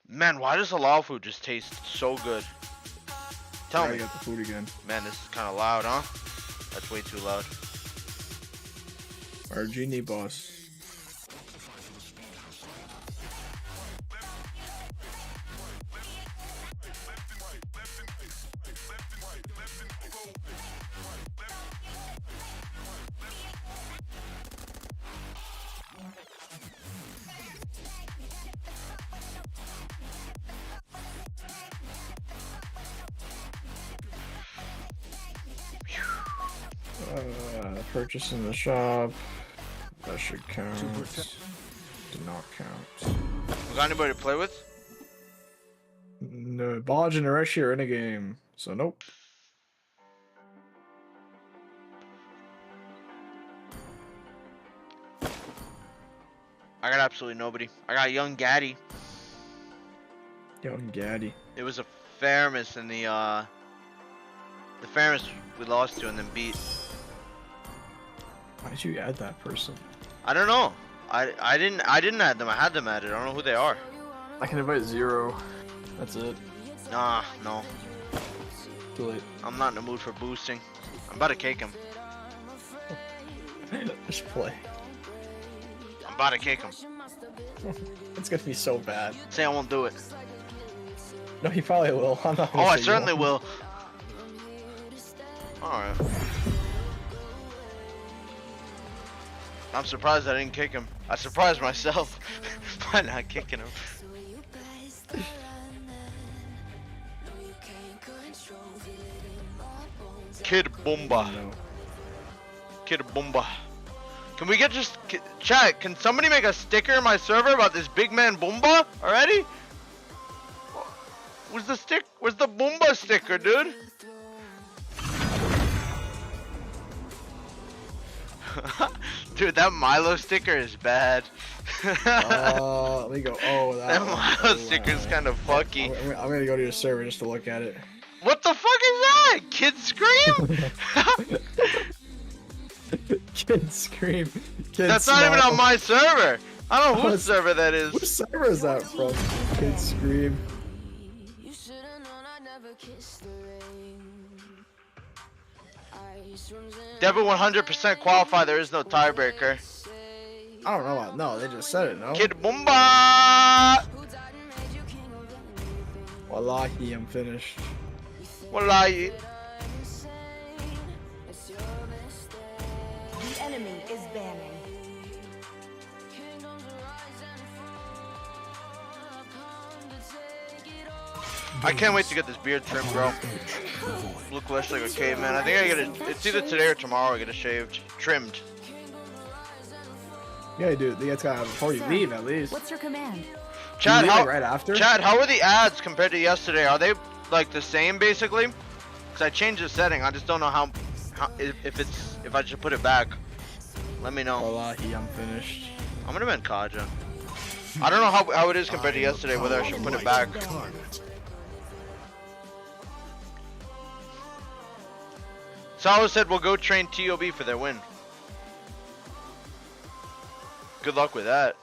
Man, why does halal food just taste so good? Tell me. I got the food again. Man, this is kind of loud, huh? That's way too loud. RG knee boss. Purchase in the shop. That should count. Did not count. We got anybody to play with? No, Bodge and Areshi are in a game, so nope. I got absolutely nobody. I got Young Gaddy. Young Gaddy. It was a Faramis in the Faramis we lost to and then beat. Why did you add that person? I don't know. I didn't add them. I had them added. I don't know who they are. I can invite 0. That's it. Nah, no. Too late. I'm not in the mood for boosting. I'm about to cake him. Just play. I'm about to cake him. It's gonna be so bad. Say I won't do it. No, he probably will. I'm not Oh, gonna I say you certainly won't. will. Alright. I'm surprised I didn't kick him. I surprised myself by not kicking him. Kid Boomba. Kid Boomba. Can we get just chat? Can somebody make a sticker in my server about this big man Boomba already? Where's the stick? Where's the Boomba sticker, dude? Dude, that Milo sticker is bad. Let me go. Oh, that Milo sticker is kind of fucky. I'm gonna go to your server just to look at it. What the fuck is that? Kid Scream? Kid Scream. Kid That's not even on my server. I don't know whose server that is. Whose server is that from? Kid Scream. Devin 100% qualify. There is no tiebreaker. I don't know. No, they just said it. No. Kid Boomba. Wallahi, I'm finished. Wallahi. The enemy is banning. I can't wait to get this beard trimmed, bro. Look less like a caveman. I think I get it. It's either today or tomorrow. I get it shaved, trimmed. Yeah, dude. You guys gotta have it before you leave, at least. What's your command? Chad, how right after? Chad, how are the ads compared to yesterday? Are they like the same basically? Cause I changed the setting. I just don't know how if I should put it back. Let me know. Wallahi, I'm finished. I'm gonna ban Kaja. I don't know how it is compared to yesterday. Whether I should put it back. Salo said we'll go train TOB for their win. Good luck with that.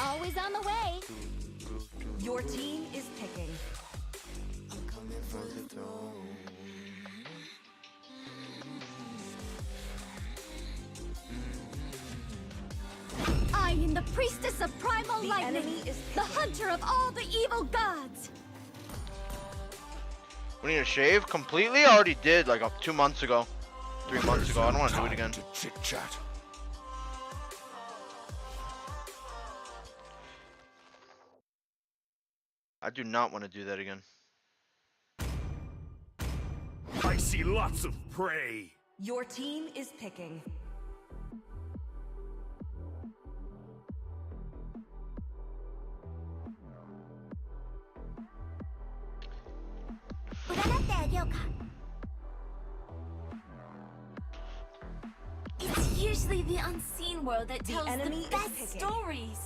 Always on the way. Your team is picking. I am the priestess of primal lightning, enemy is the hunter of all the evil gods. We need to shave completely. I already did like 2 months ago, 3 months ago. I don't want to do it again. Chit chat. I do not want to do that again. I see lots of prey. Your team is picking. It's usually the unseen world that tells enemy the is best picking. stories.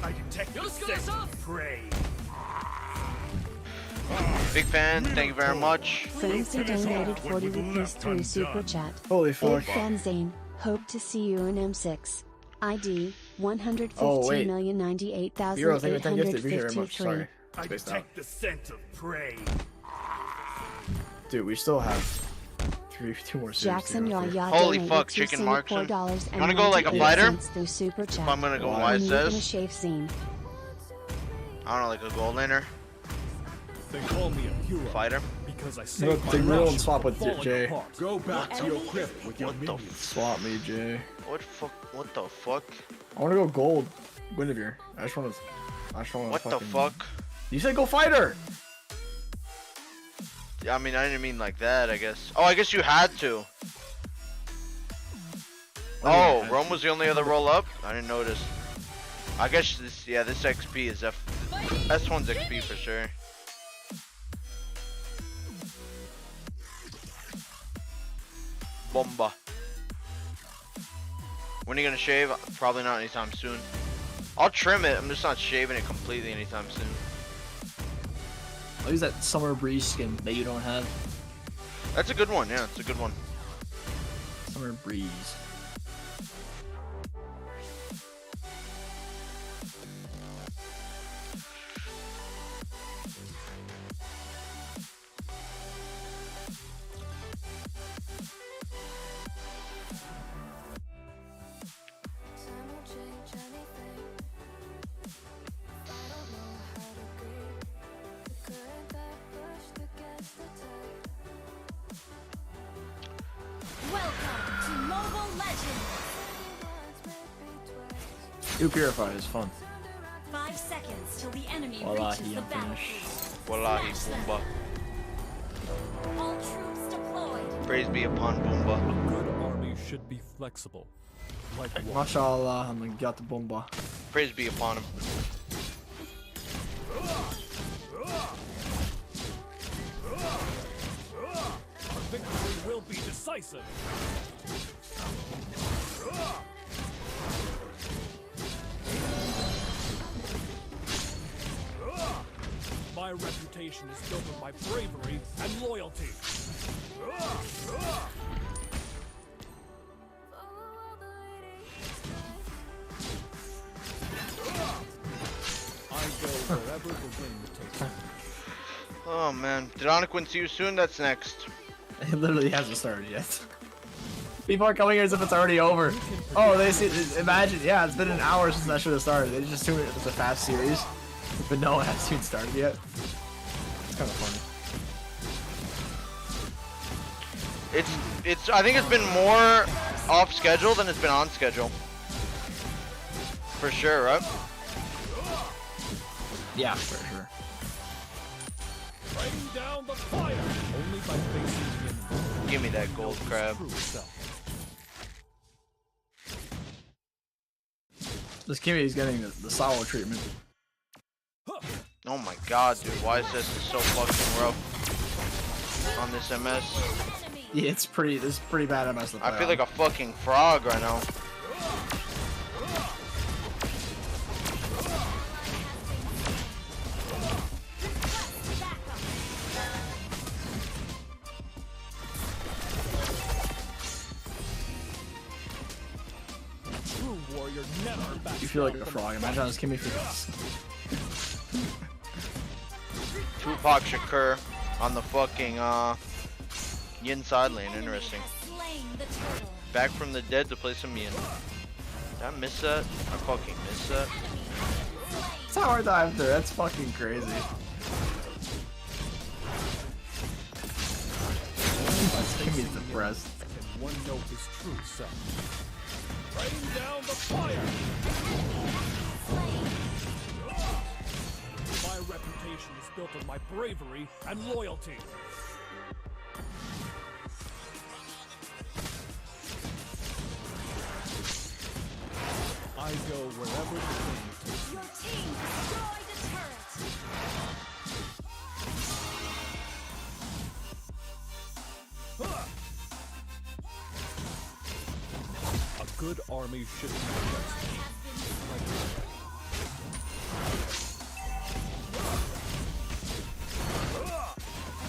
I detect the scent of prey. Big fan. Thank you very much. Fancy donated 40 rupees through super chat. Holy fuck. Old Fan Zane, hope to see you in M6. ID Oh, wait. 115,098,853. Heroes, thank you very much. Sorry. I Spaced out. detect the scent of prey. Dude, we still have two more series. Jackson Yaya Holy donated fuck, to Chicken Singapore Markson. dollars You wanna go like a fighter? through super chat. If I'm gonna go When wise you gonna says. shave scene? I don't know, like a gold laner. They call me a hero Fighter. because I No, saved take my real and nation swap from with falling Jay. apart. Go back to your crypt with your minions. Swap me, Jay. What the fuck? I want to go gold. Guinevere. I just want to. What the fuck? You said go fighter. Yeah, I mean, I didn't mean like that, I guess. Oh, I guess you had to. Oh, Rome was the only other roll up? I didn't notice. I guess this, yeah, this XP is this one's XP for sure. Bomba. When are you gonna shave? Probably not anytime soon. I'll trim it. I'm just not shaving it completely anytime soon. I'll use that summer breeze skin that you don't have. That's a good one. Yeah, it's a good one. Summer breeze. Welcome to Mobile Legends. Do Purify is fun. 5 seconds till the enemy Wallahi, reaches the I'm finished. battlefield. Wallahi, Smash them. Boomba. All troops deployed. Praise be upon Boomba. A good army should be flexible. Like water. Mashallah, I'm gonna get the bomba. Praise be upon him. Our victory will be decisive. My reputation is built on my bravery and loyalty. I go wherever the wind takes me. Oh man, Didonic, see you soon. That's next. It literally hasn't started yet. People are coming here as if it's already over. Oh, they see. Imagine, yeah, it's been an hour since that should have started. They just assumed it was a fast series, but no, it hasn't even started yet. It's kind of funny. I think it's been more off schedule than it's been on schedule. For sure, right? Yeah, for sure. Rain down the fire only by facing the enemy. Give me that gold crab. This Kimmy's getting the sour treatment. Oh my god, dude, why is this so fucking rough on this MS? Yeah, it's pretty bad MS. I feel like a fucking frog right now. True warrior never backs You feel like down a from frog. Imagine how this Kimmy feels. Tupac Shakur on the fucking Yin side lane. Interesting. Back from the dead to play some Yin. Did I miss that? I fucking missed that. Tower dive there. That's fucking crazy. Kimmy's depressed. And one note is true, son. Rain down the fire. My reputation is built on my bravery and loyalty. I go wherever the wind takes me. Your team destroyed a turret. A good army should be flexible.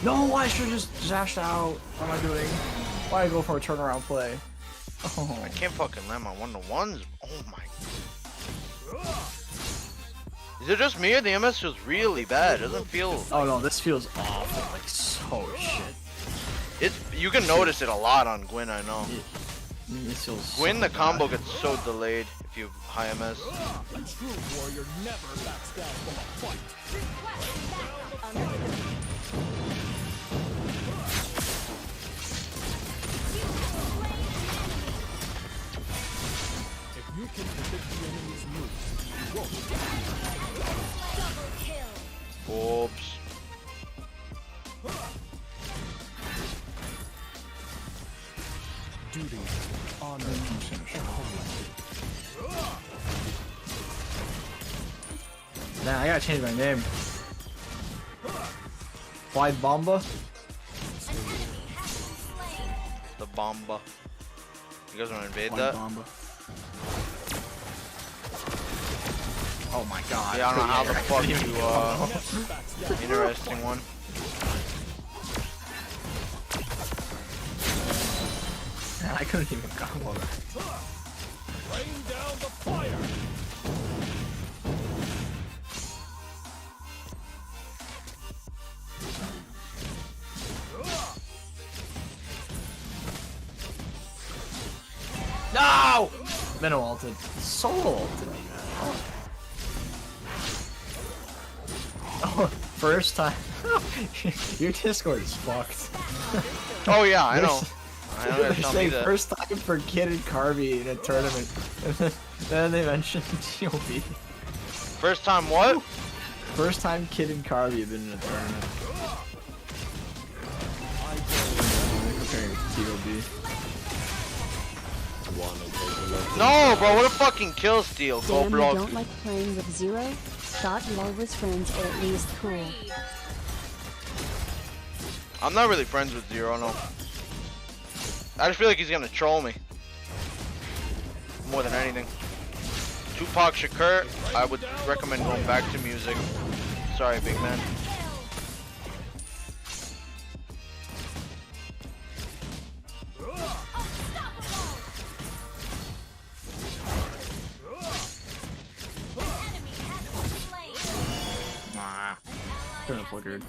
No, I should just zashed out. What am I doing? Why go for a turnaround play? Oh. I can't fucking land my 1-to-1s. Oh my. Is it just me or the MS feels really bad? It doesn't feel. Oh no, this feels awful. Like so shit. You can notice it a lot on Gwyn, I know. This feels Gwyn, so the combo bad. gets so delayed if you have high MS. A true warrior never backs down from a fight. If you can predict the enemy's moves, you won't. Double kill. Orbs. Duty, honor, and homeland. Nah, I gotta change my name. Wide Bomba? The Bomba. You guys want to invade White that? Bomba. Oh my god. Yeah, I don't know how the fuck you, interesting one. I couldn't even combo that. Rain down the fire. No! Minnow ulted. Solo ulted me, man. Oh, first time. Your Discord is fucked. Oh yeah, I know. I know They're they're telling me saying that. first time for Kid and Carby in a tournament. Then they mentioned GOP. First time what? First time Kid and Carby have been in a tournament. Comparing it to TOB. No, bro, what a fucking kill steal, Damn, you Goldblog. don't like playing with Zero? Thought y'all was friends or at least cool. I'm not really friends with Zero, no. I just feel like he's gonna troll me. More than anything. Tupac Shakur, I would recommend going back to music. Sorry, big man. Nah. Couldn't have flickered.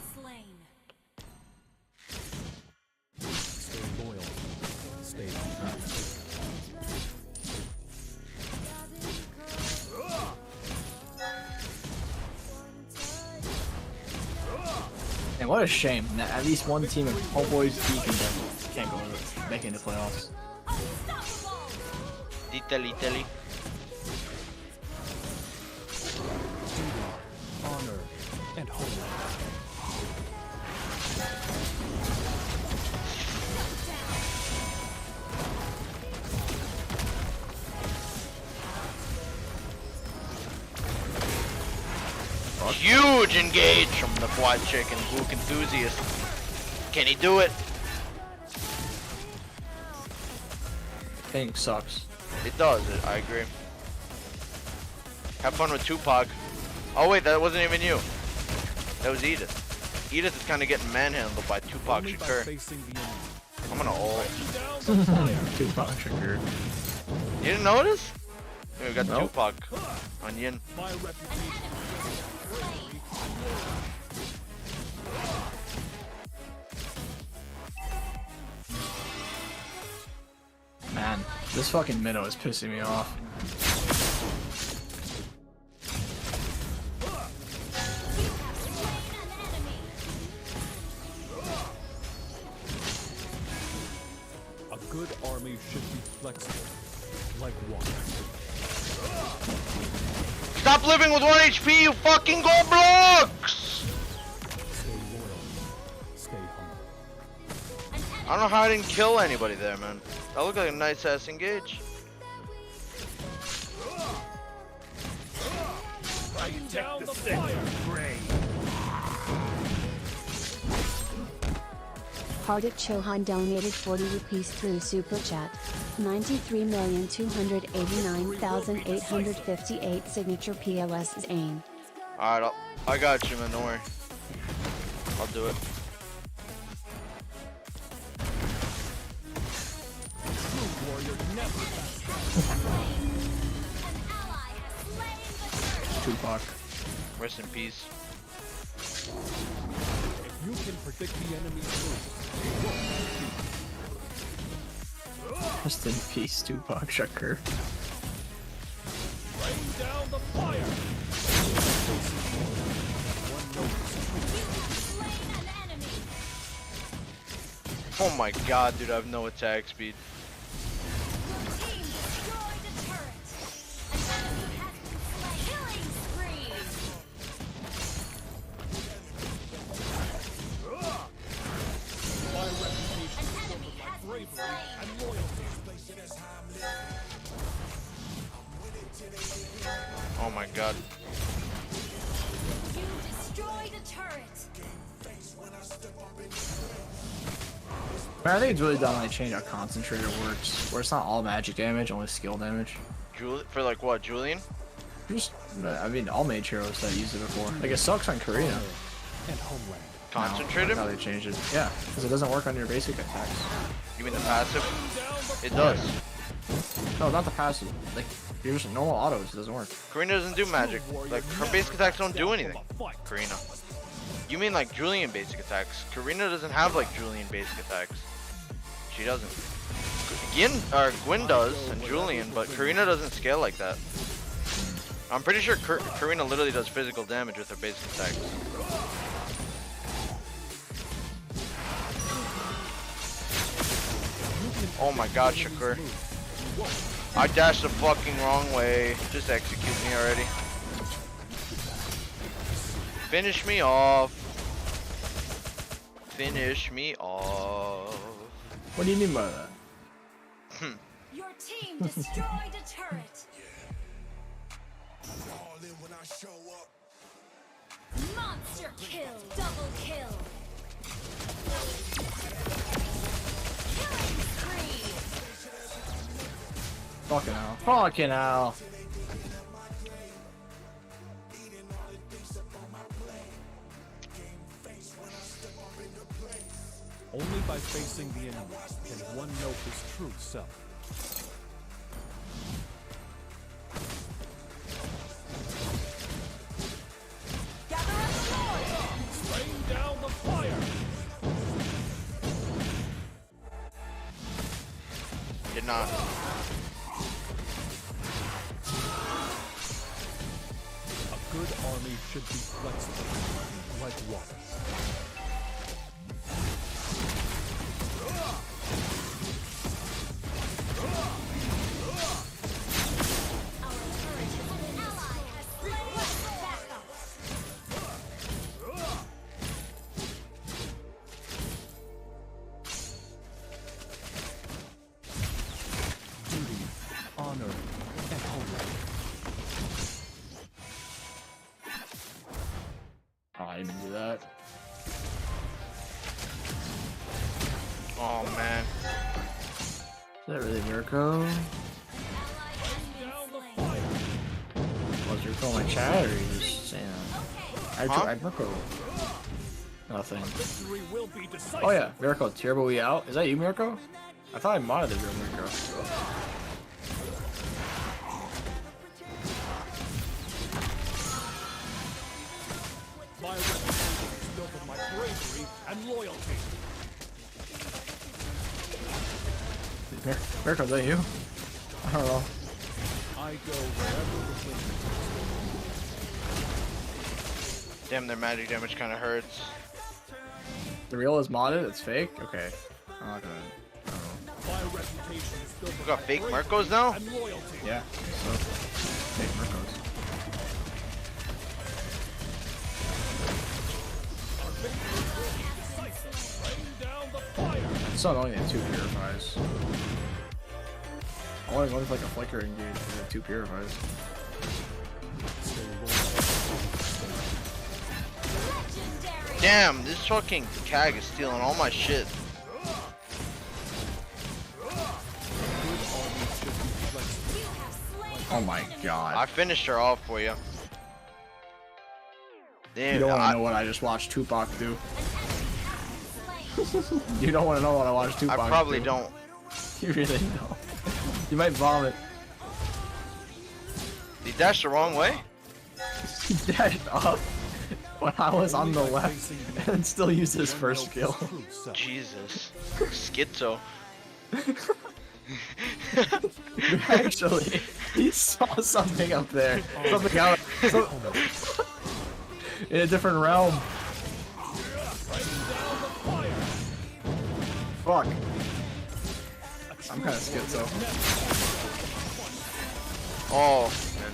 Stay loyal. Stay And what a shame that at least one team of Homeboys can't go back into playoffs. Italy. honor and homeland. Huge engage from the quad chicken Luke enthusiast. Can he do it? Thing sucks. It does, I agree. Have fun with Tupac. Oh wait, that wasn't even you. That was Edith. Edith is kind of getting manhandled by Tupac Shakur. I'm gonna ult. Tupac Shakur. You didn't notice? Yeah, we got Nope. Tupac on Yin. My reputation. Man, this fucking minnow is pissing me off. A good army should be flexible, like water. Stop living with 1 HP, you fucking gold blocks! Stay loyal. Stay humble. I don't know how I didn't kill anybody there, man. That looked like a nice ass engage. Rain down the fire. Hardik Chauhan donated 40 rupees through Super Chat. 93,289,858 signature POS is AIM. Alright, I got you, man, don't worry. I'll do it. Tupac. Rest in peace. If you can predict the enemy's move, Rest in peace, Tupac Shakur. rain down the fire. Oh my god, dude, I have no attack speed. My reputation is built on my bravery and loyalty. Oh my god. You destroyed a turret. Man, I think it's really dumb they change how Concentrator works, where it's not all magic damage, only skill damage. For like what, Julian? Just, I mean, all mage heroes that used it before. Like, it sucks on Karina. And homeland. Concentrated? How they changed it. Yeah, because it doesn't work on your basic attacks. You mean the passive? It does. No, not the passive. Like, you're just normal autos, it doesn't work. Karina doesn't do magic. Like, her basic attacks don't do anything. Karina. You mean like Julian basic attacks. Karina doesn't have like Julian basic attacks. She doesn't. Gwyn does, and Julian, but Karina doesn't scale like that. I'm pretty sure Karina literally does physical damage with her basic attacks. Oh my god, Shakur. I dashed the fucking wrong way. Just execute me already. Finish me off. Finish me off. What do you mean by that? Your team destroyed a turret. Monster kill. Double kill. Killing spree. Fucking hell. Fucking hell. Only by facing the enemy can one know his true self. Gather up the Lord. Rain down the fire. Did not. A good army should be flexible, like water. I didn't do that. Oh man. Is that really Mirko? Was Mirko in my chat or are you just saying that? I tried Mirko. Nothing. Oh yeah, Mirko, Turbo we out. Is that you, Mirko? I thought I modded the real Mirko. My reputation is built on my bravery and loyalty. Mirko, is that you? I don't know. I go wherever the wind takes me. Damn, their magic damage kind of hurts. The real is modded? It's fake? Okay. I'm not gonna. I don't know. My reputation is built We got fake Marcos now? and loyalty. Yeah. So, fake Mirkos. It's so annoying that 2 purifies. I want to go with like a flickering dude with 2 purifies. Damn, this fucking CAG is stealing all my shit. Oh my god. I finished her off for you. Damn, You don't want to know what I just watched Tupac do. You don't want to know what I watched Tupac do. I probably don't. You really don't. You might vomit. He dashed the wrong way? He dashed up when I was on the left and still used his first skill. Jesus. Schizo. Actually, he saw something up there. Something out. In a different realm. Fuck. I'm kind of schizo. Oh, man.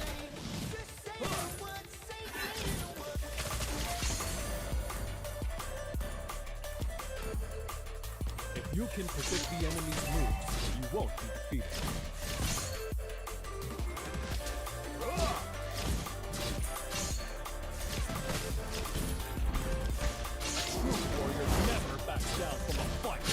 If you can predict the enemy's moves, you won't be defeated. True warrior never backs down from a fight.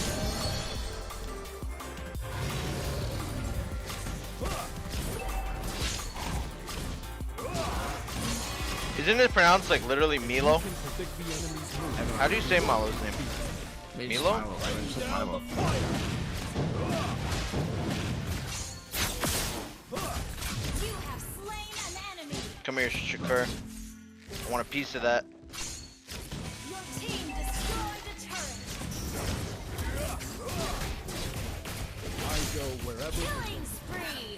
Isn't it pronounced like literally Milo? How do you say Milo's name? Milo? Come here, Shakur. I want a piece of that. Your team destroyed the turret. I go wherever. Killing spree.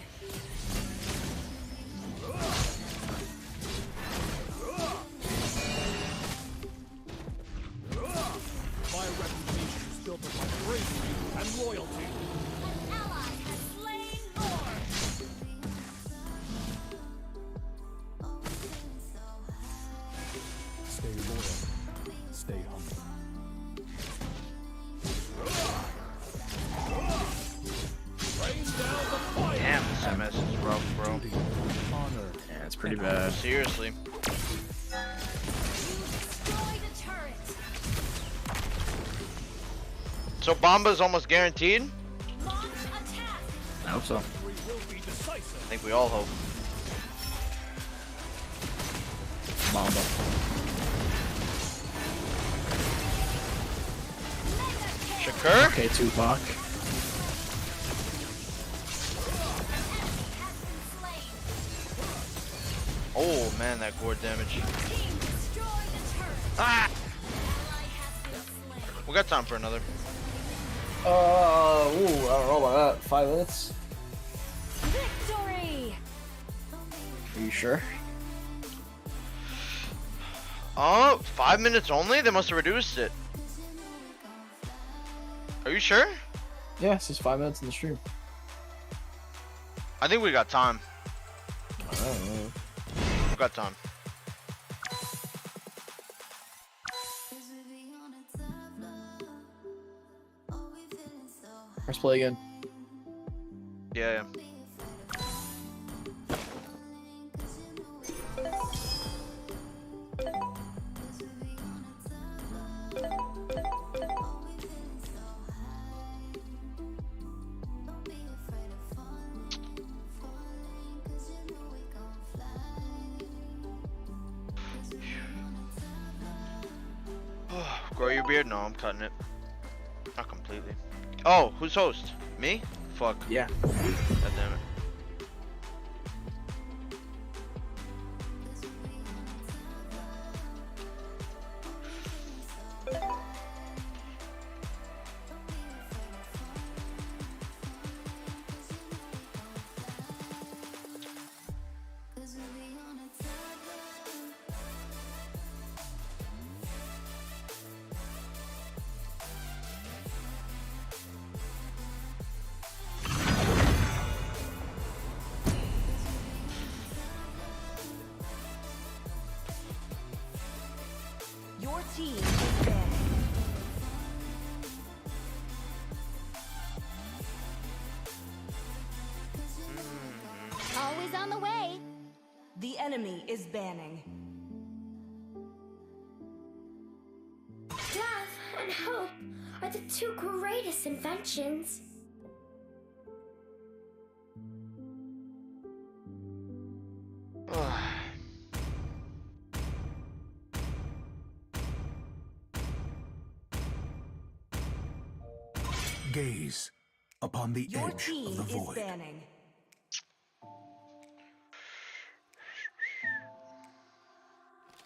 My reputation is built on my bravery and loyalty. An ally has slain Lord. Stay loyal. Stay humble. Rain down the fire. Damn, this MS is rough, bro. Honor. Yeah, it's pretty bad. Seriously. Destroy the turret. So Bomba's almost guaranteed? Launch attack. I hope so. I think we all hope. Bomba. Shakur? Okay, Tupac. Oh man, that gore damage. Team destroy the turret. Ah! Ally has been slain. We got time for another. Ooh, I don't know about that. 5 minutes? Victory. Are you sure? 5 minutes only? They must have reduced it. Are you sure? Yeah, it's just 5 minutes in the stream. I think we got time. I don't know. We got time. Let's play again. Yeah. Grow your beard? No, I'm cutting it. Not completely. Oh, who's host? Me? Fuck. Yeah. God damn it. Your team is dead. Always on the way. The enemy is banning. Death and hope are the two greatest inventions. Gaze upon the Your edge team of the is void. banning.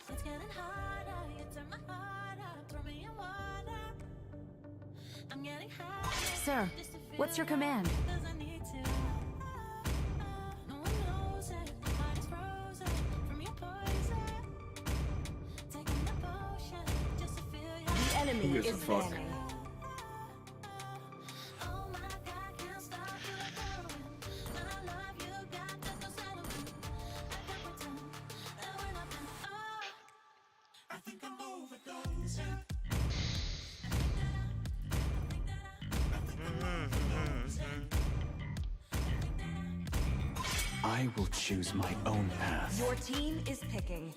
It's getting harder. You turn my heart up. Throw me in water. I'm getting high. Sir, what's your command? Cause I need to. No one knows it. My heart is frozen from your poison. Taking the potion just to feel your. The enemy Who gives a is fuck? banning. Oh my God, can't stop feeling. My love you got, there's no settlement. I can't pretend that we're nothing. Oh, I think I'm overdosing. I will choose my own path. Your team is picking.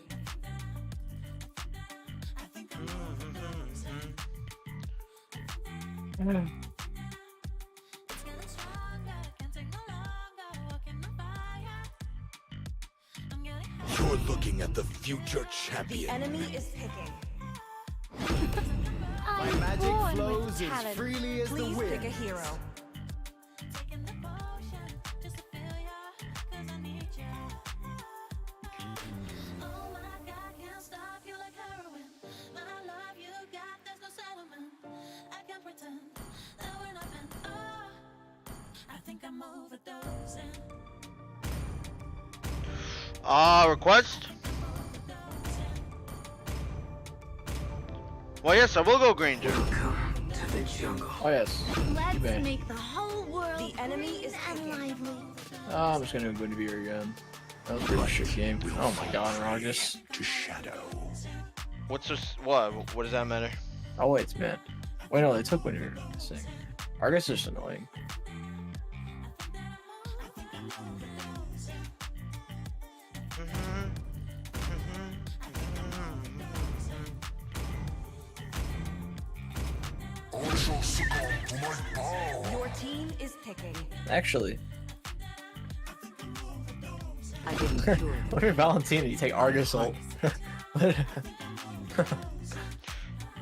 You're looking looking at the future The champion. enemy is picking. My magic flows as freely as the Please wind. pick a hero. Request? Well, yes, I will go Granger. Oh yes. Let's eBay. make the whole world The enemy is and lively. I'm just gonna go to here again. That was a pretty shit game. Oh my god, Ragus. To shadow. What's this? What? What does that matter? Oh wait, it's banned. Wait, no, they took when you were saying. Argus is just annoying. Your team is picking. Actually. Look at Valentina, you take Argus ult.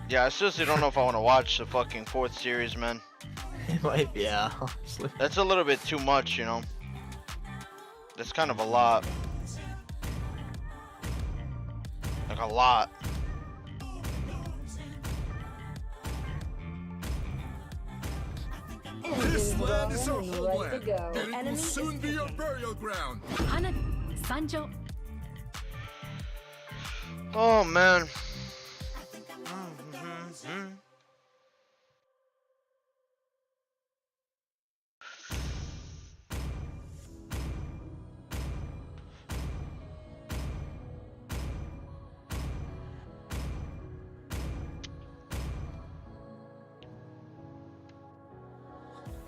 Yeah, I seriously don't know if I want to watch the fucking 4th series, man. It might be, yeah, honestly. That's a little bit too much, you know. That's kind of a lot. Like a lot. This land is our homeland, and it will soon be your burial ground. Hana, Sancho. Oh man.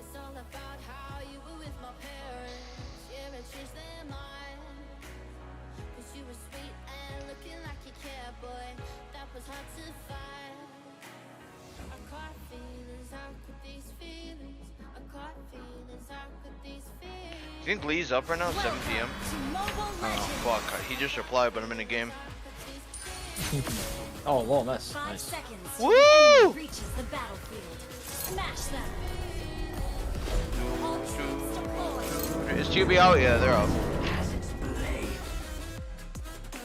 It's all about how you were with my parents. Yeah, it changed their mind. 'Cause you were sweet and looking like you care, boy. That was hard to find. I caught feelings, how could these feelings? I caught feelings, how could these feelings? You think Lee's up right now? 7 p.m. Oh fuck! He just replied, but I'm in a game. Oh, lol, nice. 5 Nice. seconds. Woo! Enemy reaches the battlefield. Smash them. Is TB out? Yeah, they're out.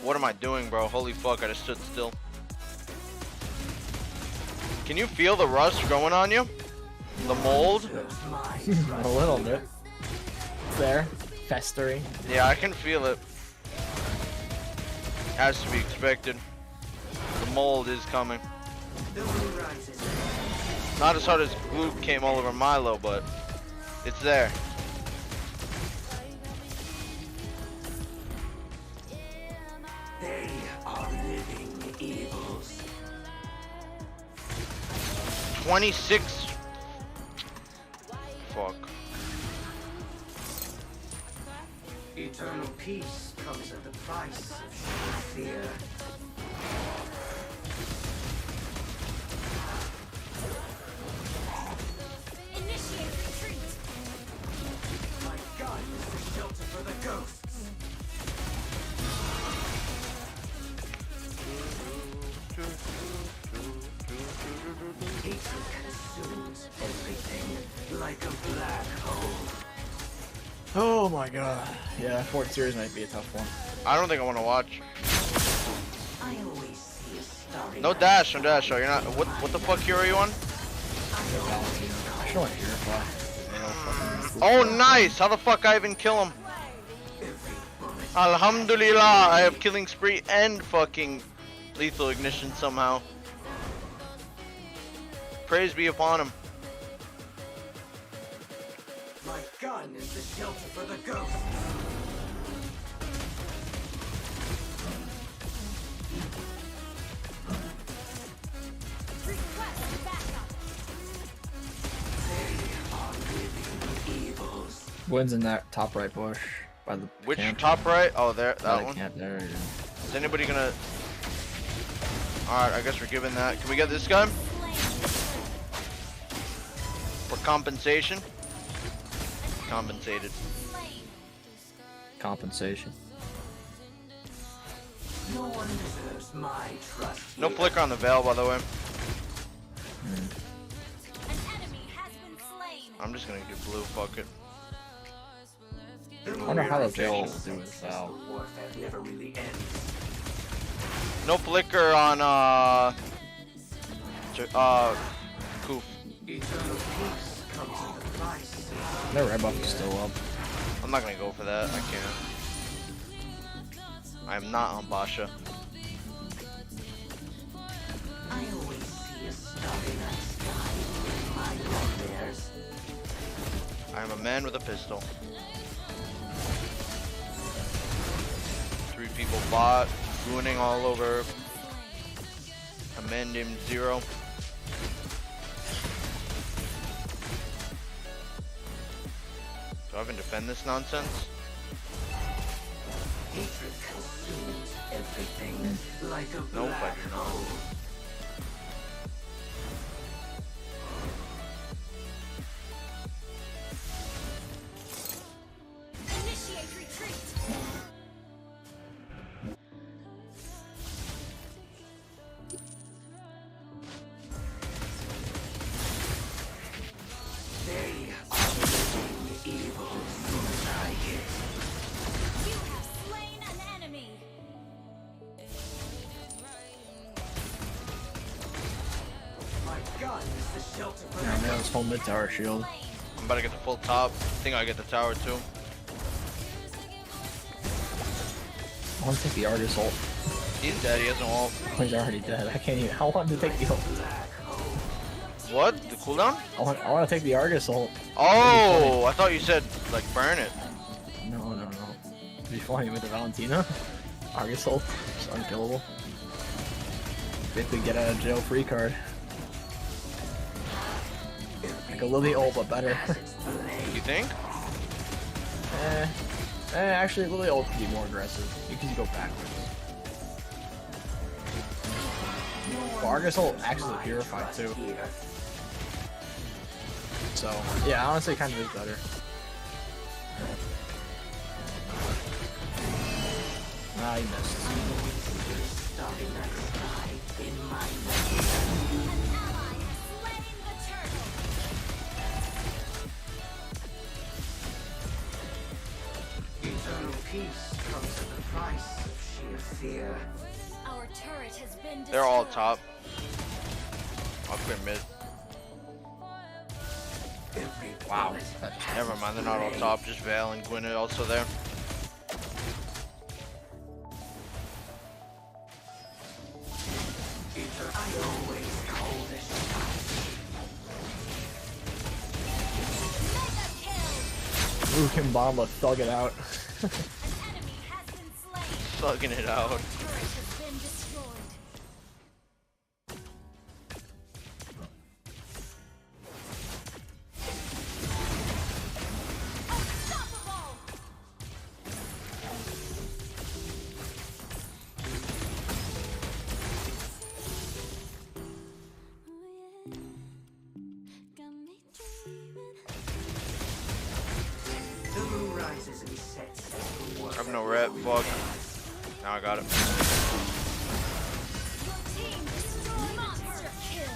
What am I doing, bro? Holy fuck! I just stood still. Can you feel the rust growing on you? The mold? A little bit. It's there. Festering. Yeah, I can feel it. Has to be expected. The mold is coming. Not as hard as glue came all over Milo, but it's there. They are living evils. 26. Fuck. Eternal peace comes at the price of fear. Initiate retreat. My gun is the shelter for the ghosts. Hatred consumes everything like a black hole. Oh my god. Yeah, 4th series might be a tough one. I don't think I want to watch. I always see a starry No dash, no dash. So you're not. What the fuck hero are you on? I should want to hear it. Oh, nice. How the fuck I even kill him? Alhamdulillah, I have killing spree and fucking lethal ignition somehow. Praise be upon him. My gun is the shelter for the ghosts. Request backup. They are living evils. Wins in that top right bush by the Which camp. top right? Oh, there, By that the one. camp there. Is anybody gonna? All right, I guess we're giving that. Can we get this guy for compensation? Compensated. Compensation. No one deserves my trust. No flicker on the Veil, by the way. I'm just gonna get blue. Fuck it. I wonder how the Veil will do with Val. Warfare never really ends. No flicker on Koof. Eternal peace comes at the price. Their red buff is still up. I'm not gonna go for that. I can't. I am not on Basha. I always see a starry night sky in my nightmares. I am a man with a pistol. 3 people bot, ruining all over. A man named Zero. Do I even defend this nonsense? Hatred consumes everything like a Nope, I black do not. hole. Initiate retreat. They are the evil as I hit. You have slain an enemy. My gun is the shelter for Yeah, man, let's hold mid tower shield. I'm about to get the full top. I think I get the tower too. I want to take the Argus ult. He's dead, he hasn't ult. Oh, he's already dead. I can't even. I want to take the ult. What? The cooldown? I want to take the Argus ult. Oh, I thought you said like burn it. No. It'd be funny with the Valentina. Argus ult. It's unkillable. If we get a jail free card. Like a Lily ult, but better. You think? Actually, Lily ult could be more aggressive because you go backwards. Well, Argus ult actually purified too. So, yeah, honestly, it kind of is better. Ah, you missed. Eternal peace comes at the price of sheer fear. Our turret has been destroyed. They're all top. I'll clear mid. Wow. Never mind, they're not all top. Just Veil and Gwyn are also there. I always call this Ooh, Kimbamba, thug it out. Thugging it out. Turret has been destroyed. Unstoppable. The moon rises and sets as the world. I have no rep, fuck. Now I got it. Team destroyed. Monster kill.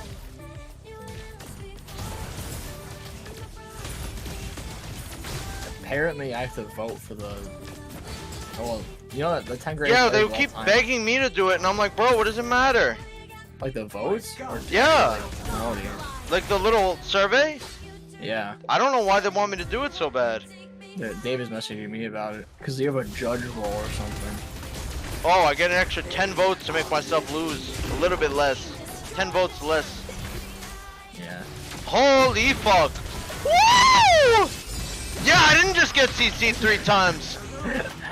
Apparently, I have to vote for the. Oh, well, you know that the 10 greatest. Yeah, they players of all keep time. begging me to do it, and I'm like, bro, what does it matter? Like the votes? Or Yeah. Oh, yeah. Like the little survey? Yeah. I don't know why they want me to do it so bad. Dave is messaging me about it because you have a judge role or something. Oh, I get an extra 10 votes to make myself lose. A little bit less. 10 votes less. Yeah. Holy fuck. Woo! Yeah, I didn't just get CC 3 times.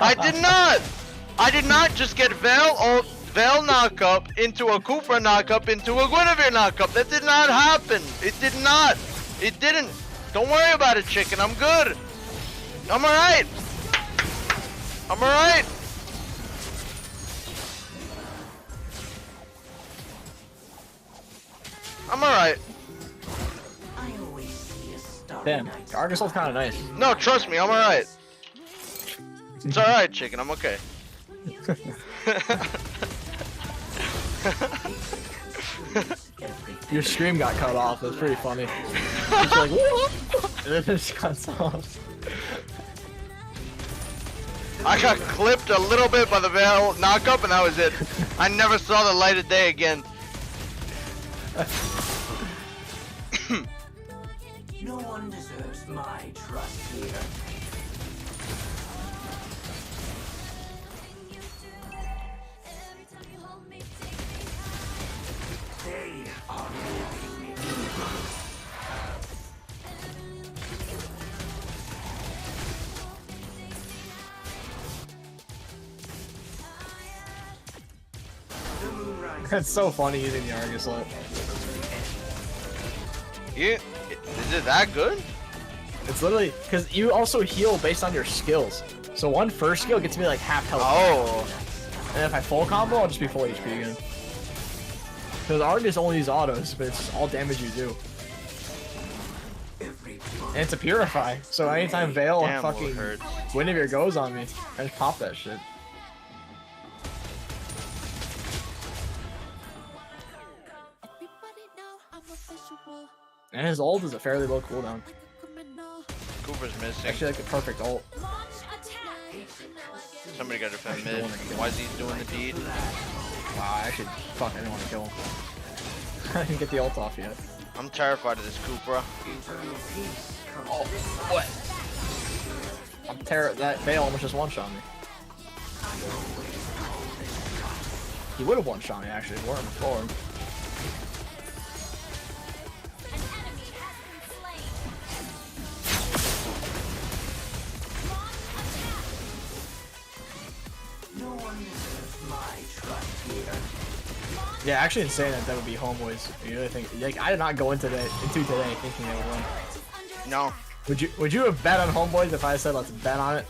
I did not. I did not just get Veil knockup into a Kufra knockup into a Guinevere knockup. That did not happen. It did not. It didn't. Don't worry about it, chicken. I'm good. I'm alright. I'm alright. I'm alright. Damn, Argus ult's kind of nice. No, trust me, I'm alright. It's alright, chicken. I'm okay. Your stream got cut off. It was pretty funny. It's like, whoop! And then it just cuts off. I got clipped a little bit by the Veil knockup, and that was it. I never saw the light of day again. No one deserves my trust here. They are living evil. It's so funny using the Argus ult. Yeah, is it that good? It's literally because you also heal based on your skills. So one first skill gets me like half health. Oh. And if I full combo, I'll just be full HP again. Because Argus only uses autos, but it's all damage you do. And it's a purify, so anytime Veil Damn, fucking hurts. Guinevere goes on me, I just pop that shit. And his ult is a fairly low cooldown. Cooper's missing. Actually, like the perfect ult. Somebody got to defend mid. Why is he doing the deed? Wow, actually, fuck, I didn't want to kill him. I didn't get the ult off yet. I'm terrified of this Cooper. Oh, what? I'm that Veil almost just one-shot me. He would have one-shot me, actually, if it weren't before him. Yeah, actually insane that would be homeboys. You really think? Like, I did not go into today thinking they would win. No. Would you have bet on homeboys if I said let's bet on it?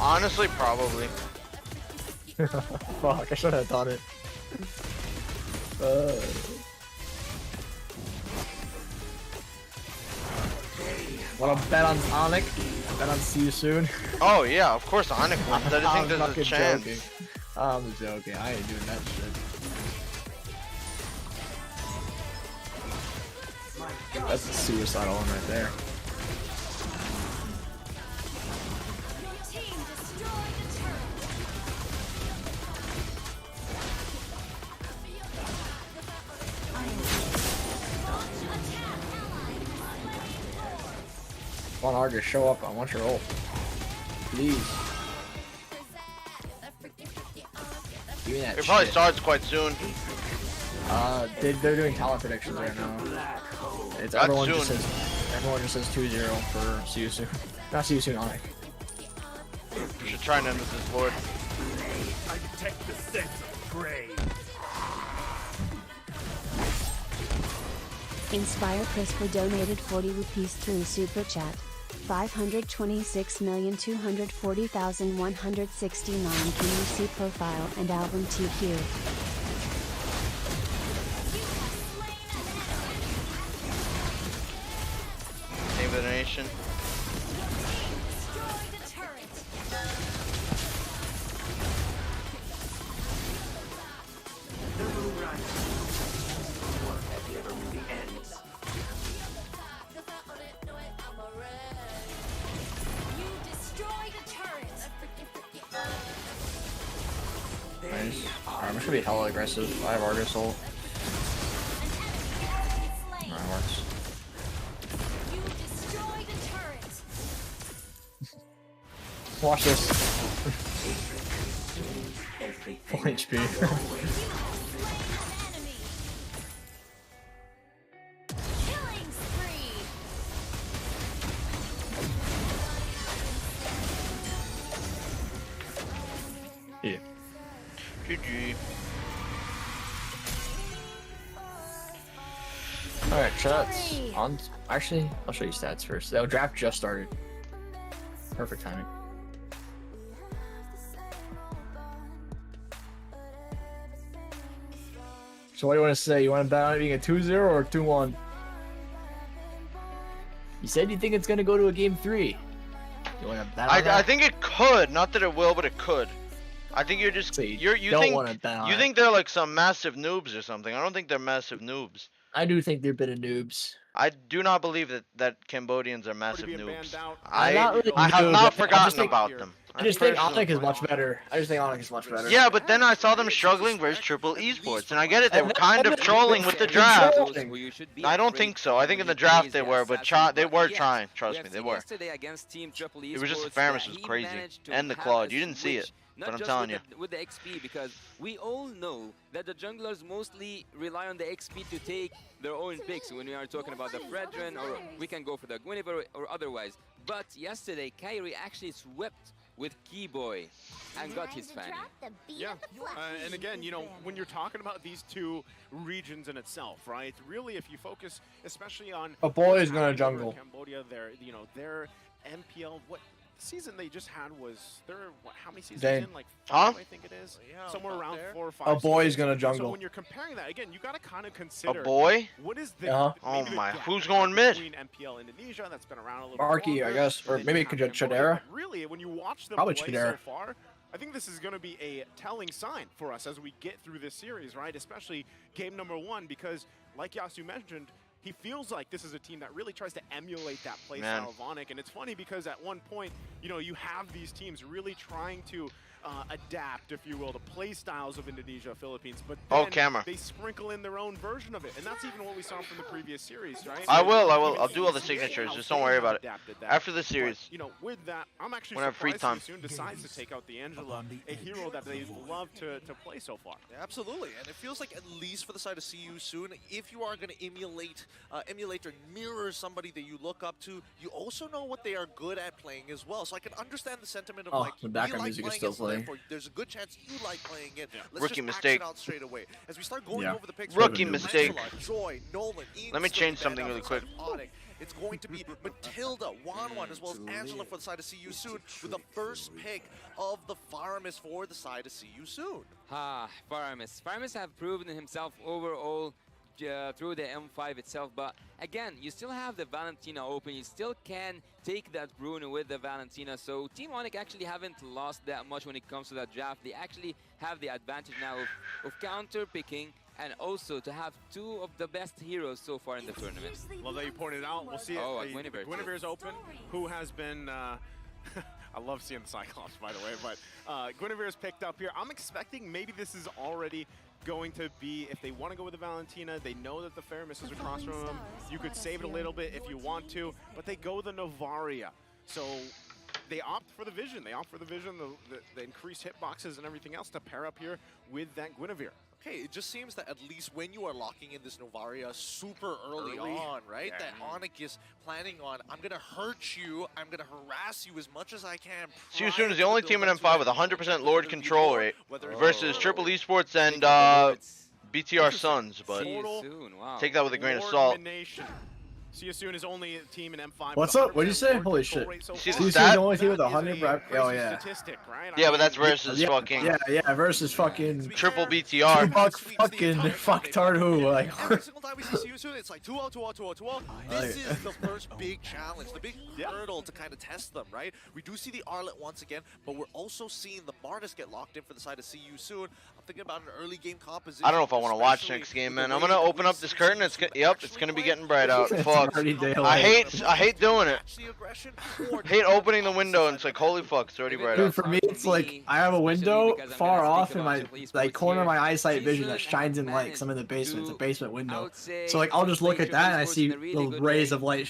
Honestly, probably. Fuck, I should have done it. Wanna bet on Sonic? Bet on See You Soon? Oh yeah, of course Onyx wins. I didn't think there's a chance. Joking. I'm joking. I ain't doing that shit. That's a suicidal one right there. Come on, Argus, show up. I want your ult. Please. Give me that It probably shit. starts quite soon. They're doing talent predictions right now. It's That's everyone soon. just says 2-0 for See You Soon. Not See You Soon, Onyx. We should try and end this Lord. I detect the sense of prey. Inspire CRISPR donated 40 rupees through Super Chat. 526,240,169. Can you see profile and album TQ? Name of the nation. Nice. Alright, I'm just gonna be hella aggressive. I have Argus ult. Alright, works. Watch this. Full HP. Yeah. GG. Alright, shots. Actually, I'll show you stats first. The draft just started. Perfect timing. So what do you want to say? You want to bet on it being a 2-0 or 2-1? You said you think it's going to go to a game 3. You want to bet on that? I think it could. Not that it will, but it could. I think you're just you don't want to bet on you it. think they're like some massive noobs or something. I don't think they're massive noobs. I do think they're a bit of noobs. I do not believe that Cambodians are massive noobs. Not really I have noob, not I just forgotten think- about them. I just think Onyx is much better. I just think Onyx is much better. Yeah, but then I saw them struggling versus Triple Esports, and I get it. They were kind of trolling with the draft. I don't think so. I think in the draft they were, but they were trying. Trust me, they were. Yesterday against Team Triple It was just the Esports, Fairness was he crazy, managed to and the have Claude. a You didn't see it, switch, but not I'm just telling you. with the XP, because we all know that the junglers mostly rely on the XP to take their own picks when we are talking about the Fredrin, or we can go for the Guinevere or otherwise. But yesterday, Kyrie actually swept with Keyboy and got his Fanny. Yeah, and again, you know, when you're talking about these two regions in itself, right? Really, if you focus especially on A boy is what's gonna happening over in jungle. Cambodia, their MPL, what season they just had was how many seasons Zane. in? Like Huh? 5, I think it is. Somewhere around 4 or 5. A boy is seasons. gonna So jungle. when you're comparing that, again, you got to kind of consider boy? what is the Uh-huh. Oh maybe the my, gap, who's right, going mid? between MPL Indonesia that's been around a little Marky, I longer, guess, or and then maybe you have Cambodia. Chidera. But really, when you watch them Probably play Chidera. so far, I think this is going to be a telling sign for us as we get through this series, right? Especially game number 1, because like Yasu mentioned, he feels like this is a team that really tries to emulate that play style of Onyx. And it's funny because at one point, you know, you have these teams really trying to adapt, if you will, the play styles of Indonesia, Philippines, but then they sprinkle in their own version of it. And that's even what we saw from the previous series, right? I will. I'll do all the signatures. Just don't worry about it. After the series. But, you know, with that, I'm actually when I have free surprised time. he soon decides to take out the Angela, a hero that they've loved to play so far. Yeah, absolutely, and it feels like at least for the side of CU soon, if you are going to emulate or mirror somebody that you look up to, you also know what they are good at playing as well. So I can understand the sentiment of Oh, like, the background we like music is playing still it, so playing. therefore there's a good chance you like playing it. Let's Rookie just mistake. action out straight away. As we start going Yeah. over the picks, Rookie Lancelot, mistake. Joy, Nolan, Let me Ian change still something bad really on the side quick. of Onyx. It's going to be Matilda, Wanwan, as well as Angela for the side of CU soon, with the first pick of the Faramis for the side of CU soon. Faramis. Faramis have proven himself overall through the M5 itself, but again, you still have the Valentina open. You still can take that Bruno with the Valentina, so Team Onyx actually haven't lost that much when it comes to that draft. They actually have the advantage now of counter picking, and also to have 2 of the best heroes so far in the tournament. Love that you pointed out. We'll see it. Guinevere. Guinevere's open, who has been... I love seeing the Cyclops, by the way, but Guinevere's picked up here. I'm expecting maybe this is already going to be, if they want to go with the Valentina, they know that the Faramis is across from them. You could save it a little bit if you want to, but they go the Novaria. So they opt for the Vision. They opt for the Vision, the increased hitboxes and everything else to pair up here with that Guinevere. Okay, it just seems that at least when you are locking in this Novaria super early on, right? Yeah. That Onyx is planning on, I'm going to hurt you, I'm going to harass you as much as I can. CU Soon is the only team in M5 with 100% Lord control rate versus Triple Esports and BTR Suns, but take that with a grain of salt. CU Soon is only a team in M5. What's up? What'd you say? Holy shit. See CU the is the stat? only team with 100 Oh, yeah. Yeah, but that's versus fucking... Yeah, versus fucking... Triple BTR. Fuck Tardu. Like, Every single time we see CU Soon, it's like 2-0, 2-0, 2-0, 2-0. This is the first big challenge, the big hurdle to kind of test them, right? We do see the Arlet once again, but we're also seeing the Martis get locked in for the side of CU Soon. I'm thinking about an early game composition. I don't know if I want to watch next game, man. I'm gonna open up this curtain. It's gonna be getting bright out. Fuck. I hate doing it. Hate opening the window and it's like, holy fuck, it's already bright dude, out. for me, it's like I have a window far off in my corner of my eyesight vision that shines in light. 'Cause I'm in the basement. It's a basement window. So like I'll just look at that and I see little rays of light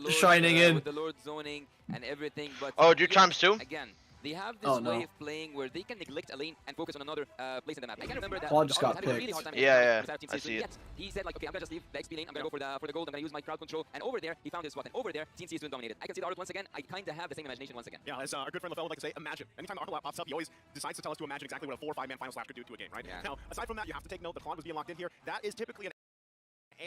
shining in. With the Lord zoning and everything, but Oh, do times 2? Again, they have this way of playing where they can neglect a lane and focus on another place in the map. I can remember that Claude just got having a really picked. hard time Yeah, with I see it. Yet, he said like, okay, I'm gonna just leave the XP lane. I'm gonna go for the gold. I'm gonna use my crowd control. And over there, he found his spot. And over there, Team C is dominated. I can see the art once again. I kind of have the same imagination once again. Yeah, as our good friend LaFell would like to say, imagine. Anytime the Arthur pops up, he always decides to tell us to imagine exactly what a 4 or 5 man final slap could do to a game, right? Yeah. Now, aside from that, you have to take note that Claude was being locked in here. That is typically an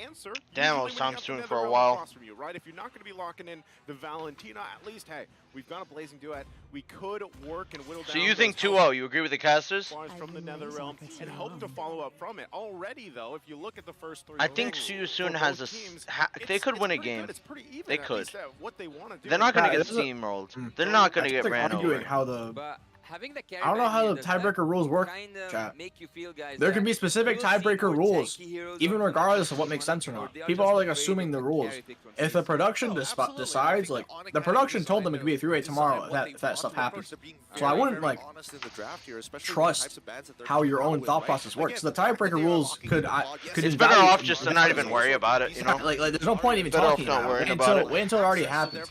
answer. Damn, I was time soon for a while. From you, right? If you're not going to be locking in the Valentina, at least, hey, we've got a blazing duet. We could work and whittle down. So you think those 2-0? You agree with the casters? from the Nether Realm and hope to follow up from it. Already, though, if you look at the first 3 I think games CU Soon for has both a... teams, they could win a pretty game. good. It's pretty even, They at could. least, what they want to do. They're not going to get this is a- steamrolled. They're not going to get ran over. How the having the carry I don't know ban how here, the does that tiebreaker rules work, kinda chat. make you feel, guys, There that can be specific we will see tiebreaker more rules, tanky heroes even on regardless of what Onyx makes one, sense or or not. they are People just are like afraid assuming of the rules. carry pick from If the CC. production No, absolutely. I decides, think like that Onyx the has production told them designed it could be a 3-way design tomorrow. what That they that want stuff to approach. happens. They're being So I very, wouldn't very like honest in the draft here, especially with the trust types of bans that they're how your coming own out with, thought right? process works. Again, The the fact that tiebreaker they are rules locking could in I the mod, yes, could It's it's better invalidate off just to not even worry about it, you know? like there's no point even Better off talking not about it. worrying Wait about until it. wait until it already happens.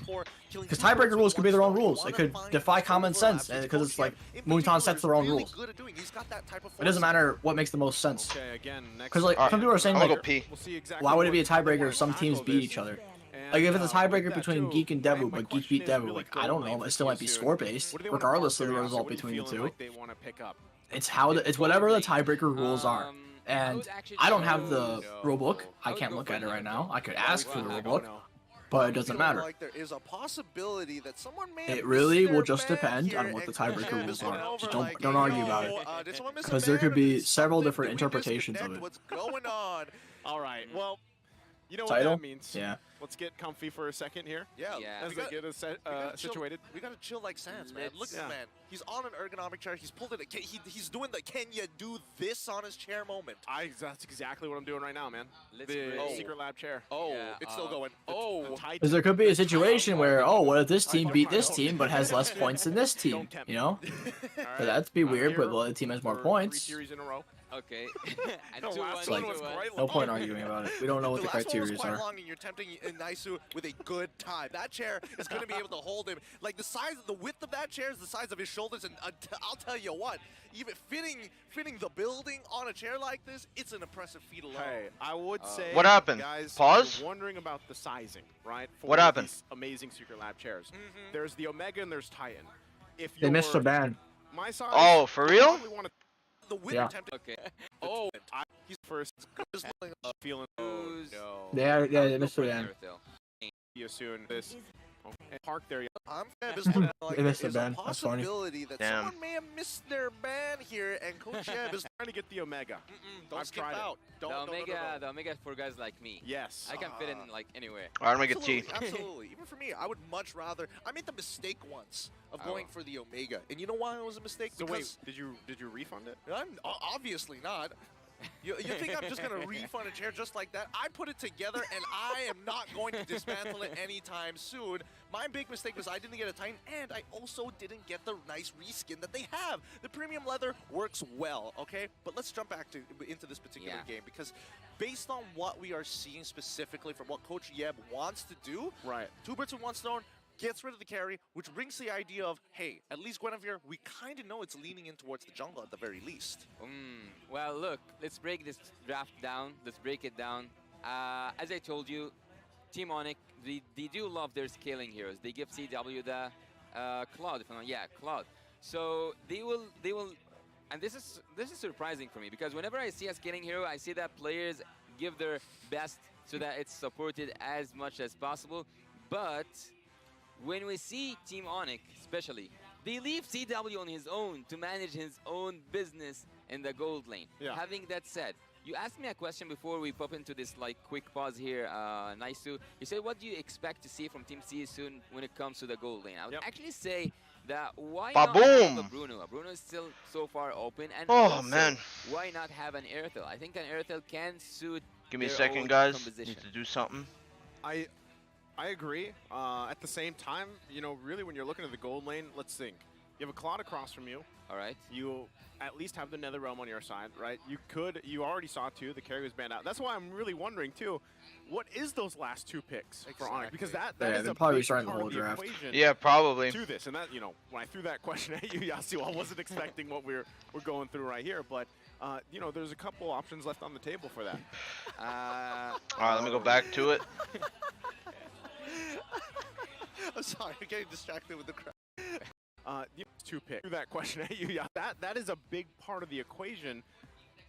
Because tiebreaker rules could be their own rules. It could defy common sense because it's like Moonton sets their own rules. It doesn't matter what makes the most sense. Okay, again, next Because like some people are saying I'm gonna like, go pee. we'll see exactly why would it what be a tiebreaker more if some teams tackle beat this. each other? And, Like if it's a with tiebreaker that between too, Geek and my Devu, but Geek question beat is Devu, really like goal I don't lane know, for it still might be TSU. score based, What do they wanna regardless put of the there? result What do you between the feel two. like they wanna pick up? It's how it's whatever the tiebreaker rules are. And I don't have the rulebook. I can't look at it right now. I could ask for the rulebook, but it doesn't matter. Like there is a possibility that someone may It have really missed will their just ban depend here on what the and tiebreaker Coach rules Jeb is are. over Just like, don't argue about yo, it. did someone miss a Because there ban could or be did several something- different did we interpretations of misconnect? it. What's going on? All right, well, you know what Title? that means. Yeah. Let's get comfy for a second here. Yeah, As they get us situated. We gotta chill like Sans, man. Look, Yeah. man, he's on an ergonomic chair. He's pulled it. He's doing the "Can you do this on his chair" moment. That's exactly what I'm doing right now, man. Let's The bring- secret lab chair. Oh, Yeah, it's still going. Oh, Because there could be a situation where, oh, what if this team beat this team but has less points than this team? You know? So that'd be weird, but the other team has more points. 3 series in a row. Okay. And The 2-1, last one 2-1. was quite No point arguing about it. We don't know what the last one was criteria quite are. long, and you're tempting Naisu with a good time. That chair is going to be able to hold him. Like the size, the width of that chair is the size of his shoulders, and I'll tell you what, even fitting the building on a chair like this, it's an impressive feat alone. Hey, I would say. What happened? Guys, Pause? you're wondering about the sizing, right? For What happened? these amazing secret lab chairs. There's the Omega and there's Titan. If They missed a you're ban. my size, Oh, for I real? probably wanna- The wind Yeah. tempted. Okay. Oh, he's first. Just pulling up. Feeling. Oh no. They missed a ban. See you soon. This. Okay. Park there. I'm just looking like They missed there's a a ban. That's funny. possibility that Damn. someone may have missed their ban here, and Coach Jeb is Trying to get the Omega. don't I've skip tried it. out. Don't, The no, no, no, Omega, no. the Omega for guys like me. Yes. I can fit in like anywhere. Alright, I'm gonna get tea. Absolutely, absolutely. Even for me, I would much rather. I made the mistake once of going for the Omega, and you know why it was a mistake? So because wait, did you refund it? obviously not. You think I'm just gonna refund a chair just like that? I put it together, and I am not going to dismantle it anytime soon. My big mistake was I didn't get a Titan, and I also didn't get the nice reskin that they have. The premium leather works well, okay? But let's jump back into this particular game, because based on what we are seeing specifically from what Coach Yeb wants to do, right? 2 birds with 1 stone. Gets rid of the carry, which brings the idea of, hey, at least Guinevere, we kind of know it's leaning in towards the jungle at the very least. Well, look, let's break this draft down. Let's break it down. As I told you, Team Onyx, they do love their scaling heroes. They give CW the Cloud, if I'm not, yeah, Cloud. So they will, and this is surprising for me, because whenever I see a scaling hero, I see that players give their best so that it's supported as much as possible. But when we see Team Onyx, especially, they leave CW on his own to manage his own business in the gold lane. Yeah. Having that said, you asked me a question before we pop into this like quick pause here, Naisu. You said, what do you expect to see from Team C soon when it comes to the gold lane? I would actually say that why not have a Bruno? A Bruno is still so far open, and also, man, why not have an Airthel? I think an Airthel can suit. Give me a their second, own guys. composition. Need to do something. I agree. At the same time, you know, really when you're looking at the gold lane, let's think. You have a Claude across from you. All right. You at least have the Nether Realm on your side, right? You already saw too, the carry was banned out. That's why I'm really wondering too, what is those last 2 picks for Onyx? Because that is they're a probably big starting the part whole of the draft. equation Yeah, probably. to this. And that, you know, when I threw that question at you, Yasu, I wasn't expecting what we're going through right here. But, you know, there's a couple options left on the table for that. All right, let me go back to it. I'm sorry, I'm getting distracted with the crowd. You know, 2 picks. Threw that question at you, yeah. That is a big part of the equation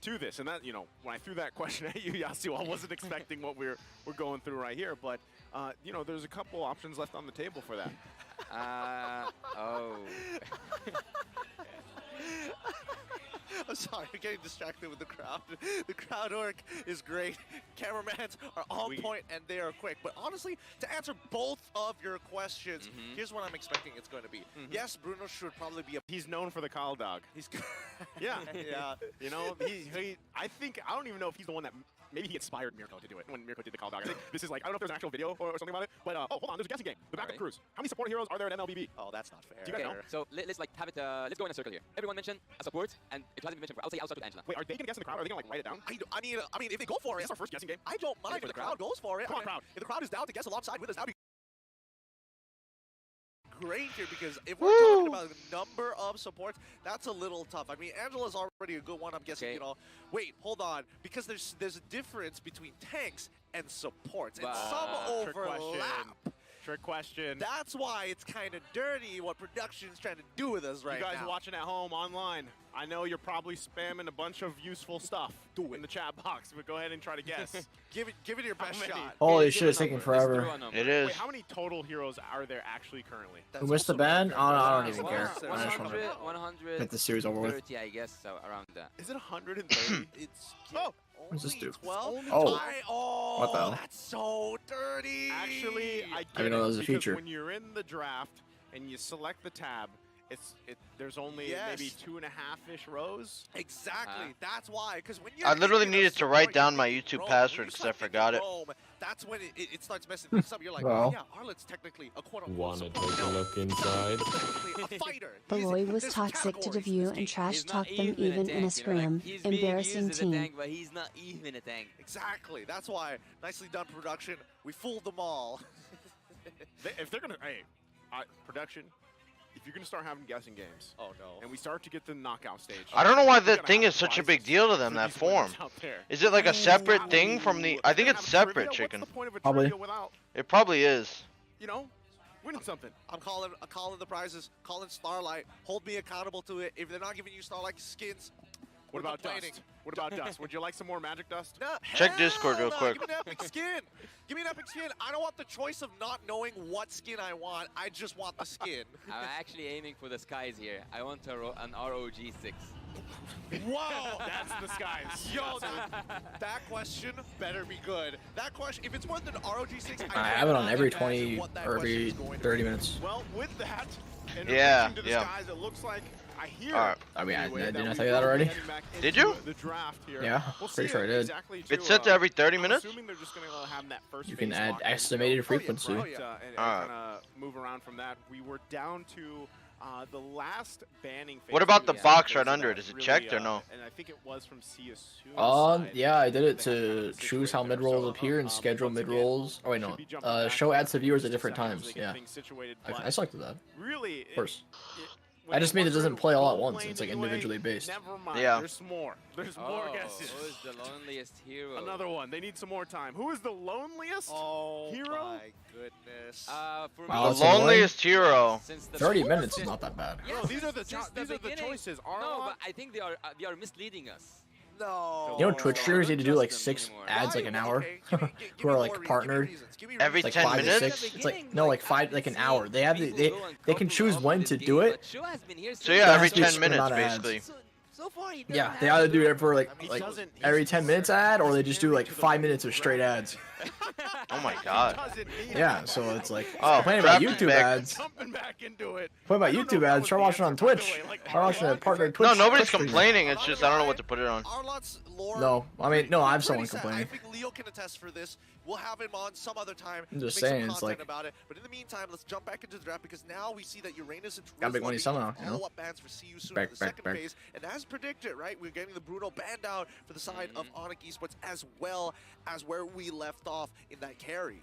to this. And that, you know, when I threw that question at you, Yasu, I wasn't expecting what we're going through right here. But, you know, there's a couple options left on the table for that. Oh. I'm sorry, I'm getting distracted with the crowd. The crowd work is great. Cameramans are on point and they are quick. But honestly, to answer both of your questions, here's what I'm expecting it's going to be. Yes, Bruno should probably be a... He's known for the Kyle dog. He's yeah. Yeah. You know, I think, I don't even know if he's the one that, maybe he inspired Mirko to do it when Mirko did the Kyle dog. I think this is like, I don't know if there's an actual video or something about it, but, oh, hold on, there's a guessing game. The backup crews. How many support heroes are there in MLBB? Oh, that's not fair. Do you guys know? So let's like have it, let's go in a circle here. Everyone mention a support, and if it hasn't been mentioned, I'll start with Angela. Wait, are they gonna guess in the crowd? Or are they gonna like write it down? I mean, if they go for it, That's our first guessing game. I don't mind if the crowd goes for it. Come on, crowd. If the crowd is down to guess alongside with us, that'd be great here, because if we're talking about the number of supports, that's a little tough. I mean, Angela's already a good one. I'm guessing, you know. Wait, hold on, because there's a difference between tanks and supports, and some overlap. Trick question. That's why it's kind of dirty what production's trying to do with us right now. You guys watching at home online, I know you're probably spamming a bunch of useful stuff in the chat box, but go ahead and try to guess. Give it your best shot. Holy shit, it's taking forever. It is. Wait, how many total heroes are there actually currently? Who missed the ban? I don't even care. 100, get the series over with. 30, I guess, so around that. Is it 130? It's What's this do? 12? Oh. What the hell? That's so dirty. Actually, I get didn't know that was a because feature. when you're in the draft and you select the tab, there's only maybe 2.5-ish rows. Exactly. That's why. Because when you're I literally needed to write down my YouTube password because I forgot it. That's when it starts messing things up. You're like, well, oh yeah, Arlet's technically a quote-unquote Wanna take a look inside? a fighter. Beloy was toxic to the view and trash talked them even in a scrim. Embarrassing team. Tank, but he's not even a tank. Exactly. That's why. Nicely done, production. We fooled them all. If they're gonna, production. If you're gonna start having guessing games, and we start to get the knockout stage, I don't know why that thing is such a big deal to them, that form. Is it like a separate thing from the... I think it's separate, Chicken. Probably. It probably is. You know, winning something. I'm calling the prizes, calling Starlight. Hold me accountable to it. If they're not giving you Starlight skins, what about dust? What about dust? Would you like some more magic dust? No, Check Discord real quick. Give me an epic skin. Give me an epic skin. I don't want the choice of not knowing what skin I want. I just want the skin. I'm actually aiming for the skies here. I want an ROG6. Whoa! That's the skies. Yo, that question better be good. That question, if it's more than ROG6, I have it on every 20 or every 30 minutes. Well, with that, Yeah, to the skies, it looks like I hear. I mean, didn't I tell you that already? Did you? The draft here. Yeah, pretty sure I did. Exactly It's set to every 30 minutes? Assuming they're just going to have that first You can phase add locked estimated in. frequency. And kind of move around from that. We were down to the last banning phase. What about the box right under it? Is it checked or no? And I think it was from Siasun. Yeah, I did it to choose how mid rolls appear and schedule mid rolls. Oh wait, no. Show ads to viewers at different times. Yeah, I selected that. Really, of course. I just mean it doesn't play all at once. It's like individually based. Never mind. Yeah. There's more. There's more guesses. Who is the loneliest hero? Another one. They need some more time. Who is the loneliest hero? Oh my goodness. For The loneliest hero. 30 minutes is not that bad. No, these are the choices. No, but I think they are misleading us. No. You know, Twitch streamers need to do like 6 ads like an hour, who are like partnered. Every like 10 5 to minutes? 6. It's like no, like 5, like an hour. They have they can choose when to do it. So yeah, every That's just 10 minutes amount of ads. basically. So far, he Yeah, they either do it for like every 10 minutes ad, or they just do like 5 minutes of straight ads. Oh my god. Yeah, so it's like Oh, complaining about crap, YouTube back. ads. Jumping back into it. Complaining about YouTube ads. Try watching on Twitch. Try watching a partner Twitch. No, nobody's Twitch streamer. complaining. It's just I don't know what to put it on. Arlot's lore. No, I mean no, I have someone pretty sad. complaining. I think Leo can attest for this. We'll have him on some other time. I'm just make saying, some it's content like- about it. But in the meantime, let's jump back into the draft because now we see that Uranus and Got a big Drizzle money are somehow, being you know? follow-up bans for CU soon Back, in the back, second back. phase. And as predicted, right, we're getting the Bruno banned out for the side of Onyx Esports as well as where we left off in that carry.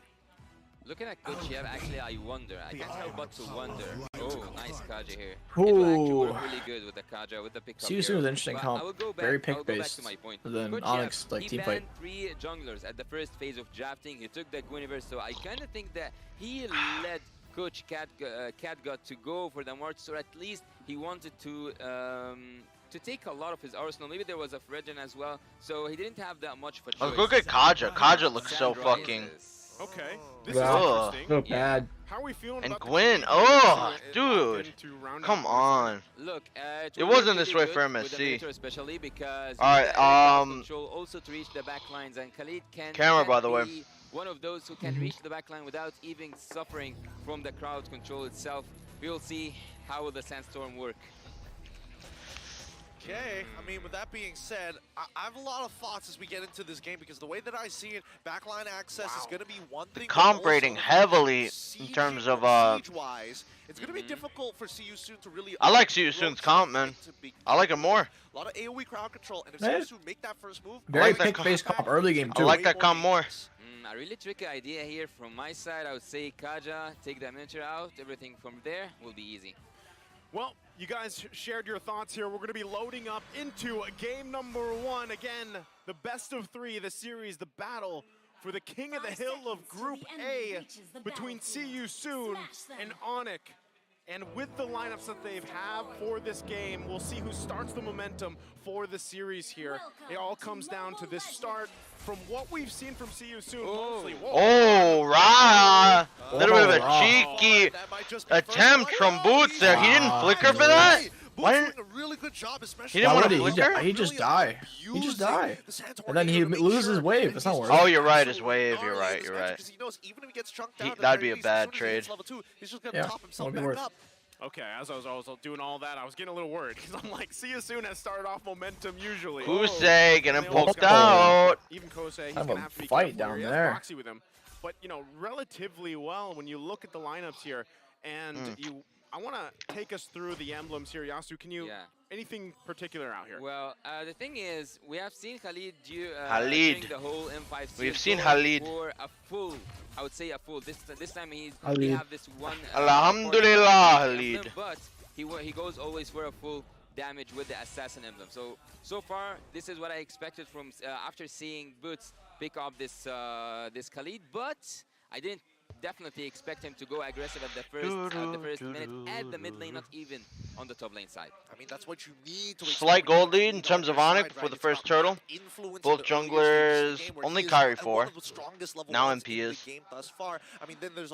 Looking at Coach Yev, actually, I wonder. I can't help but to wonder. Oh, nice Kaja here. Ooh. It will actually work really good with the Kaja, with the pickup. CU was an interesting But comp. I will go back, Very I will go back pick-based to my point. than Coach Onyx, Yev, like, he team banned fight. 3 junglers at the first phase of drafting. He took the Guinevere, so I kind of think that he led Coach Catgut to go for the March, or at least he wanted to take a lot of his arsenal. Maybe there was a Fredgen as well, so he didn't have that much of a choice. Look at Kaja. Kaja looks so Sandra fucking... is- Okay. This is Wow. interesting. So bad. How are we feeling And about the Gwyn, team oh, to dude, into round come out on. Look, It wasn't this way for with the MSC. Minotaur especially because All right, control also to reach the back lines, and Khalid can Camera, by the way. be one of those who can reach the back line without even suffering from the crowd control itself. We will see how will the Sandstorm work. Okay, I mean, with that being said, I have a lot of thoughts as we get into this game because the way that I see it, backline access is going to be one thing. Comp rating heavily in terms of siege-wise, it's going to be difficult for CU Soon to really. I like CU Soon's comp, man. I like it more. A lot of AOE crowd control, and if Man. CU Soon make that first move, Very pick-based comp early game I too. like that comp more. A really tricky idea here from my side. I would say Kaja, take the miniature out. Everything from there will be easy. Well, you guys shared your thoughts here. We're going to be loading up into game number 1. Again, the best of 3, the series, the battle for the King of the Hill of Group A between CU Soon and Onic. And with the lineups that they have for this game, we'll see who starts the momentum for the series here. It all comes down to this start. From what we've seen from CU Soon, mostly. Oh, right. A little bit of a cheeky attempt from Boots there. He didn't flicker for that? Why didn't a really good job, especially he didn't want to He flicker? he just die. He just die. And then he loses wave. It's not worth it. Oh, you're right. His wave. You're right. You're right. He knows even if he gets chunked down, That'd be a bad trade. level 2, he's just gonna Yeah, top himself that'd be back worth up. Okay, as I was doing all that, I was getting a little worried because I'm like, CU Soon has started off momentum usually. Kosei getting They poked almost got- out. Even Kosei, he's Have gonna a have to be fight careful down here. He has there. Proxy with him, but you know, relatively well when you look at the lineups here, and I want to take us through the emblems here. Yasu, can you anything particular out here? Well, the thing is, we have seen Khalid Khalid. during the whole M5 series We've seen go Khalid. for a full, I would say a full. This time he Khalid. only have this one. Alhamdulillah, emblem, Khalid. but he goes always for a full damage with the assassin emblem. So far, this is what I expected from after seeing Boots pick up this this Khalid, but I didn't definitely expect him to go aggressive at the first minute at the mid lane, not even on the top lane side. I mean, that's what you need to Slight gold lead in terms of Onic for the first turtle. Both junglers, only Kyrie 4. Now MP is.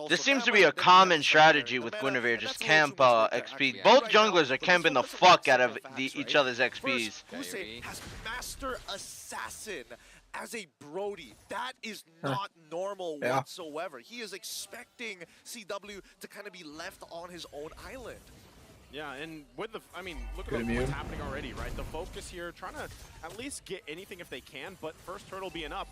This seems to be a common strategy with Guinevere, just camp XP. Both junglers are camping the fuck out of each other's XPs. Kosei has Master Assassin as a Brody. That is not normal whatsoever. He is expecting CW to kind of be left on his own island. Yeah, and with the, I mean, look at what's happening already, right? The focus here, trying to at least get anything if they can, but first turtle being up.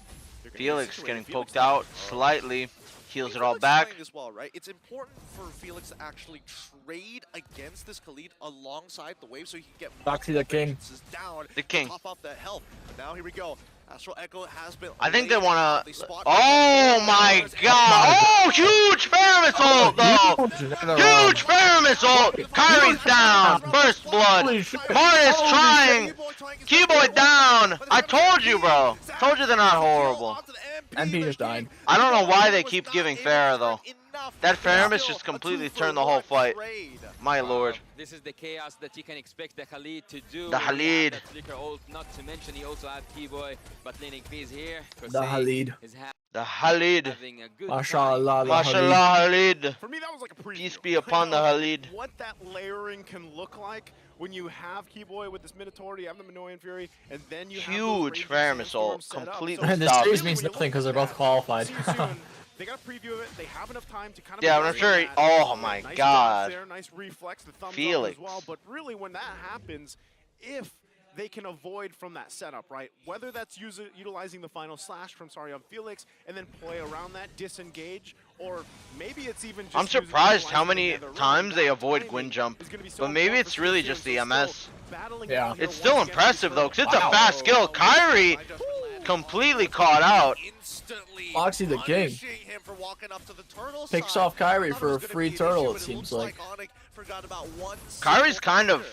Felix getting poked out slightly, heals it all back. As well, right? It's important for Felix to actually trade against this Khalid alongside the wave so he can get Proxy the king. down The king. to top off that health. But now here we go. Astral Echo has been. I think they want to. Oh my god! Oh, huge Faramis ult though! Huge Faramis ult! Kyrie's down! First blood! Martis trying! Keyboy down! I told you, bro! Told you they're not horrible. MP just died. I don't know why they keep giving Farah though. That Faramis just completely turned the whole fight. My lord. This is the chaos that you can expect the Khalid to do. The Khalid. Flicker ult, not to mention he also has Keyboy, but laning phase here. The Khalid. The Khalid. Having a good Mashallah, Mashallah, Khalid. For me, that was like a preview. Peace be upon the Khalid. What that layering can look like when you have Keyboy with this Minotaur, you have the Minoan Fury, and then you huge Faramis ult, completely And this stopped. series means nothing because they're both qualified. They got a preview of it. They have enough time to kind of. Yeah, but I'm sure. Oh my nice god. there, nice reflex, the thumbs Felix. up as well. But really, when that happens, if they can avoid from that setup, right? Whether that's utilizing the final slash from on Felix and then play around that, disengage, or maybe it's even just. I'm surprised how many times they avoid Gwyn jump, but maybe it's really just the MS. Yeah. It's still impressive though, because it's a fast skill. Kyrie completely caught out. Foxy the king. Picks off Kyrie for a free turtle, it seems like. Kyrie's kind of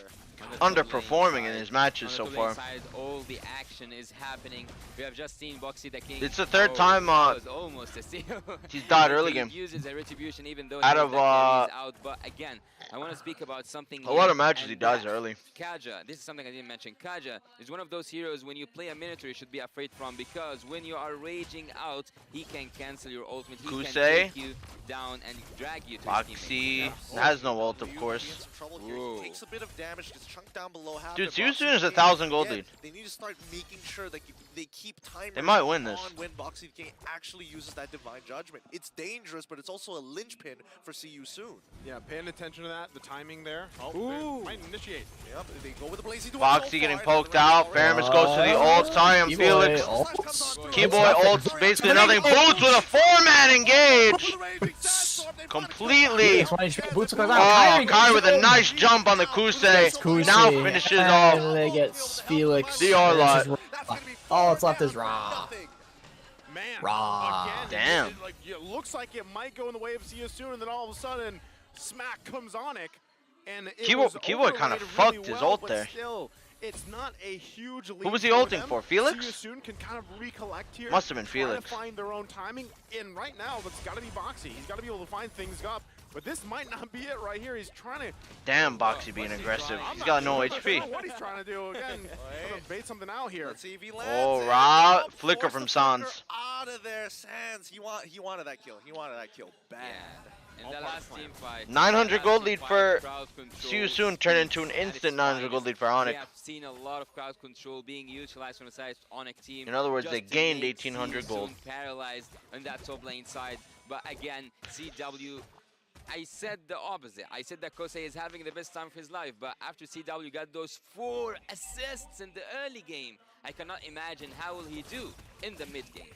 underperforming in his matches so On the far. side, all the action is happening. We have just seen Boxy the King. It's the third time that was almost a steal. he's died early He game. uses a retribution even though Out he of knows that carry is out. But again, I want to speak about something. a lot of matches he dies early. Kaja, this is something I didn't mention. Kaja is one of those heroes when you play a Minotaur you should be afraid from, because when you are raging out, he can cancel your ultimate. He can take you down and drag you to Boxy has no ult, of course. He takes a bit of damage, gets chunked down below half. Dude, Siusun is 1,000 gold lead. They need to start making sure that they keep timers They might win this. on when Boxy the King actually uses that Divine Judgment. It's dangerous, but it's also a linchpin for See You Soon. Yeah, paying attention to that, the timing there. Oh, might initiate. Yep, they go with the Blazy Dwarf. Boxy getting poked out. Faramis goes to the ult. Sorry, Felix. Keyboy ults basically nothing. Boots with a 4-man engage. Completely. Oh, Kai with a nice jump on the Kusei. Now finishes off. And they get Felix. The Arlot. All that's left is Ra. Man, Ra. Damn. It looks like it might go in the way of See You Soon, and then all of a sudden, smack comes Onic. And Keyboy kind of fucked his ult there. Still, it's not a huge lead. Who was he ulting for? Felix? See You Soon can kind of recollect here. Must have been Felix. To find their own timing, and right now, that's got to be Boxy. He's got to be able to find things up. But this might not be it right here. He's trying to... Damn, Boxy being aggressive. He's got no HP. I don't know what he's trying to do. Again, trying to bait something out here. Let's see if he lands. Oh, Ra. Flicker from Sans. Out of there, Sans. He wanted that kill. He wanted that kill bad. In the last team fight, 900 gold lead for See You Soon turned into an instant 900 gold lead for Onic. We have seen a lot of crowd control being utilized from the side of Onic team. In other words, just they to gained make 1,800 gold. See You Soon paralyzed on that top lane side. But again, CW, I said the opposite. I said that Kosei is having the best time of his life, but after CW got those 4 assists in the early game, I cannot imagine how will he do in the mid game.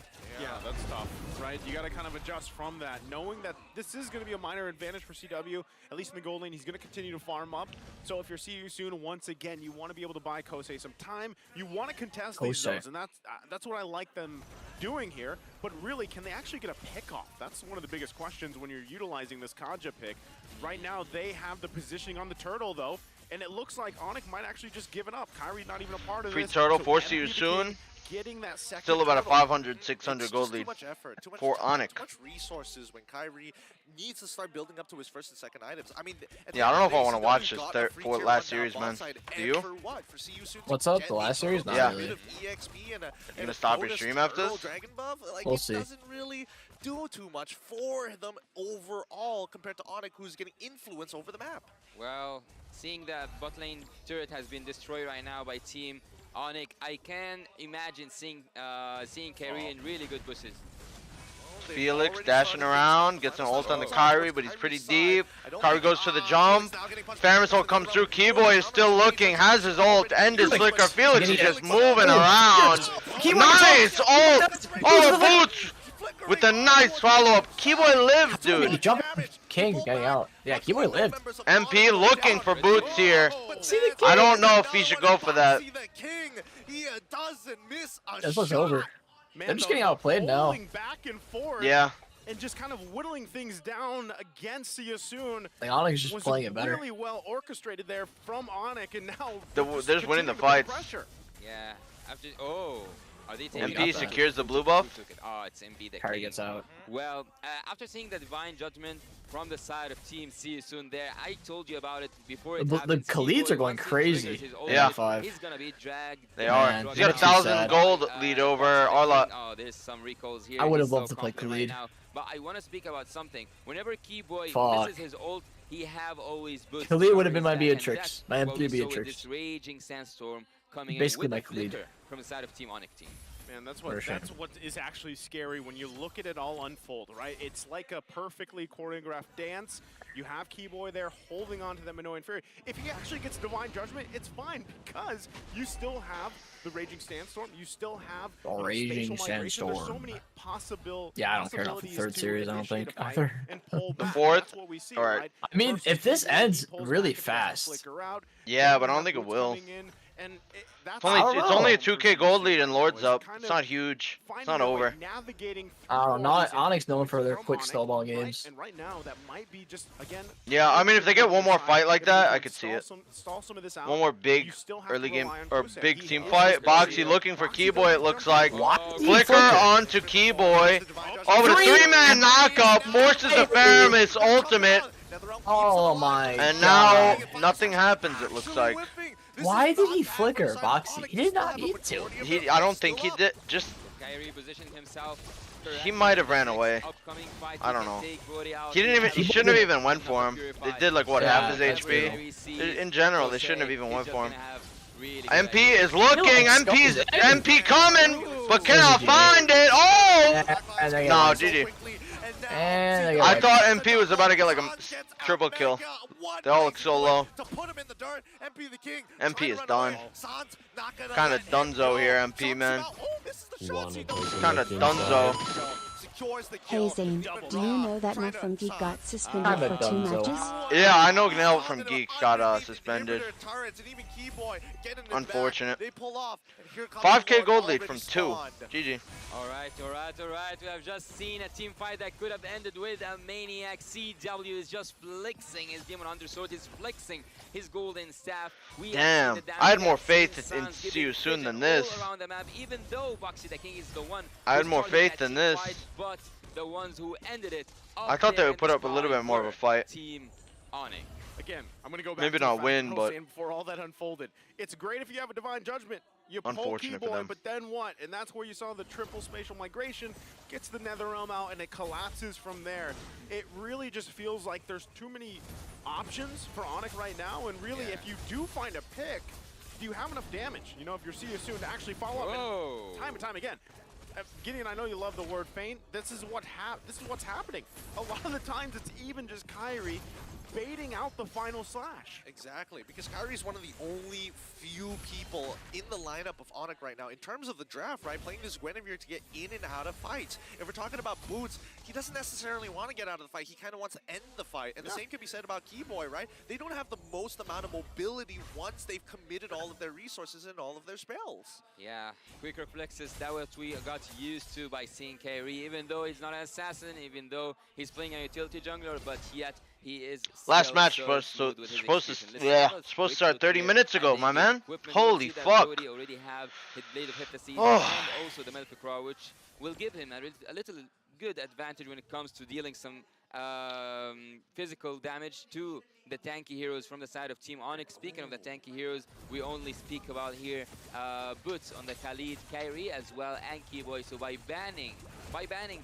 Yeah, that's tough, right? You got to kind of adjust from that, knowing that this is going to be a minor advantage for CW, at least in the gold lane. He's going to continue to farm up. So if you're See You Soon, once again, you want to be able to buy Kosei some time. You want to contest these zones, and that's what I like them doing here. But really, can they actually get a pick off? That's one of the biggest questions when you're utilizing this Kaja pick. Right now, they have the positioning on the turtle, though, and it looks like Onic might actually just give it up. Kyrie's not even a part of Free this. turtle So for See You Soon. Getting that second Still about a turtle. 500, 600 gold lead Too much effort, for Onic. Too much resources when Kyrie needs to start building up to his first and second items. I mean, Yeah, I don't know if I want to watch this for last series, man. Do you? What's up? The last series? Not Yeah. really. You gonna stop your stream after this? We'll see. It doesn't really do too much for them overall compared to Onic, who's getting influence over the map. Well, seeing that bot lane turret has been destroyed right now by Team Onic, I can imagine seeing Kyrie in really good bushes. Felix dashing around, gets an ult on the Kyrie, but he's pretty deep. Kyrie goes to the jump. Faramis ult comes through. Keyboy is still looking, has his ult and his flicker. Felix is just moving around. Nice ult! Oh, Boots with the nice follow-up. Keyboy lived, dude. Jump King getting out. Yeah, Keyboy lived. MP looking for Boots here. I don't know if he should go for that. This looks over. They're just getting outplayed now. Back and forth. Yeah. And just kind of whittling things down against See You Soon. Like Onyx is just was playing it better. Really well orchestrated there from Onyx, and now They're just winning the fights. Yeah. After are they taking MP secures the blue buff. Oh, it's MB that Kyrie gets out. Well, after seeing the Divine Judgment from the side of Team See You Soon there, I told you about it before it happened. The Khalids are going crazy. Yeah. He's gonna be dragged. They are. He's got 1,000 gold lead over Arlot. Oh, there's some recalls here. I would have He's loved so to play confident Khalid. right now. But I want to speak about something. Whenever Keyboy misses his ult, he have always boost. Khalid would have been my coverage, and Beatrix. that's My what we M3 saw with Beatrix. This raging sandstorm coming Basically in my with Khalid. flicker from the side of Team Onyx team. Man, that's what is actually scary when you look at it all unfold, right? It's like a perfectly choreographed dance. You have Keyboy there holding on to them in no inferior. If he actually gets Divine Judgment, it's fine because you still have the Raging Sandstorm. You still have The Raging Sandstorm. There's so many possibilities. Yeah, I don't care about the third series, I don't think, either. The fourth? See, Alright. I mean, if this ends really fast. Yeah, but I don't think it will. And that's It's only a 2K gold lead and Lord's up. It's not huge. It's not over. I don't know. Onyx known for their quick snowball games. And right now, that might be just again. Yeah, I mean, if they get one more fight like that, I could see it. Stall some of this out. One more big early game or big team fight. Boxy looking for Keyboy. It looks like Flicker onto Keyboy. Oh, the 3-man knockup forces the Faramis ultimate. Oh my! And now nothing happens. It looks like. Why did he flicker, Boxy? He did not need to. I don't think he did. Just. He might have ran away. I don't know. He didn't even. He shouldn't have even went for him. They did like what, half his HP. In general, they shouldn't have even went for him. MP is looking. MP coming, but cannot find it. Oh! No, GG. I thought MP was about to get like a triple kill. They all look so low. MP is done. Kind of dunzo here, MP, man. Kind of dunzo. Hey Zane, do you know that Nell from Geek got suspended for 2 matches? Yeah, I know Nell from Geek got suspended. Unfortunate. 5K gold lead from 2. GG. Alright. We have just seen a team fight that could have ended with a maniac. CW is just flexing his Demon Undersword. He's flexing his golden staff. Damn, I had more faith in See You Soon than this. Even though Boxy the King is the one I had more faith than this. But the ones who ended it. I thought they would put up a little bit more of a fight. Team Onyx. Again, I'm gonna go back maybe to not win, but before all that unfolded. It's great if you have a divine judgment. You pull unfortunate for Keyboy, them. but then what? And that's where you saw the triple spatial migration, gets the Nether Realm out, and it collapses from there. It really just feels like there's too many options for Onyx right now, and really, if you do find a pick, do you have enough damage? You know, if you're See You Soon to actually follow up, and time and time again. Gideon, I know you love the word feint. This is what's happening. A lot of the times, it's even just Kyrie baiting out the final slash. Exactly, because Kyrie's one of the only few people in the lineup of Onyx right now. In terms of the draft, right, playing this Guinevere to get in and out of fights. If we're talking about Boots, he doesn't necessarily want to get out of the fight. He kind of wants to end the fight. And the same can be said about Keyboy, right? They don't have the most amount of mobility once they've committed all of their resources and all of their spells. Yeah, quick reflexes, that what we got used to by seeing Kyrie, even though he's not an assassin, even though he's playing a utility jungler, but yet he is last match was supposed to start 30 minutes ago, my man. Holy fuck. Already have his Blade of Hypnosis and also the Malefic Claw, which will give him a little good advantage when it comes to dealing some physical damage to the tanky heroes from the side of Team Onyx. Speaking of the tanky heroes, we only speak about here Boots on the Khalid, Kyrie as well, and Keyboy. So by banning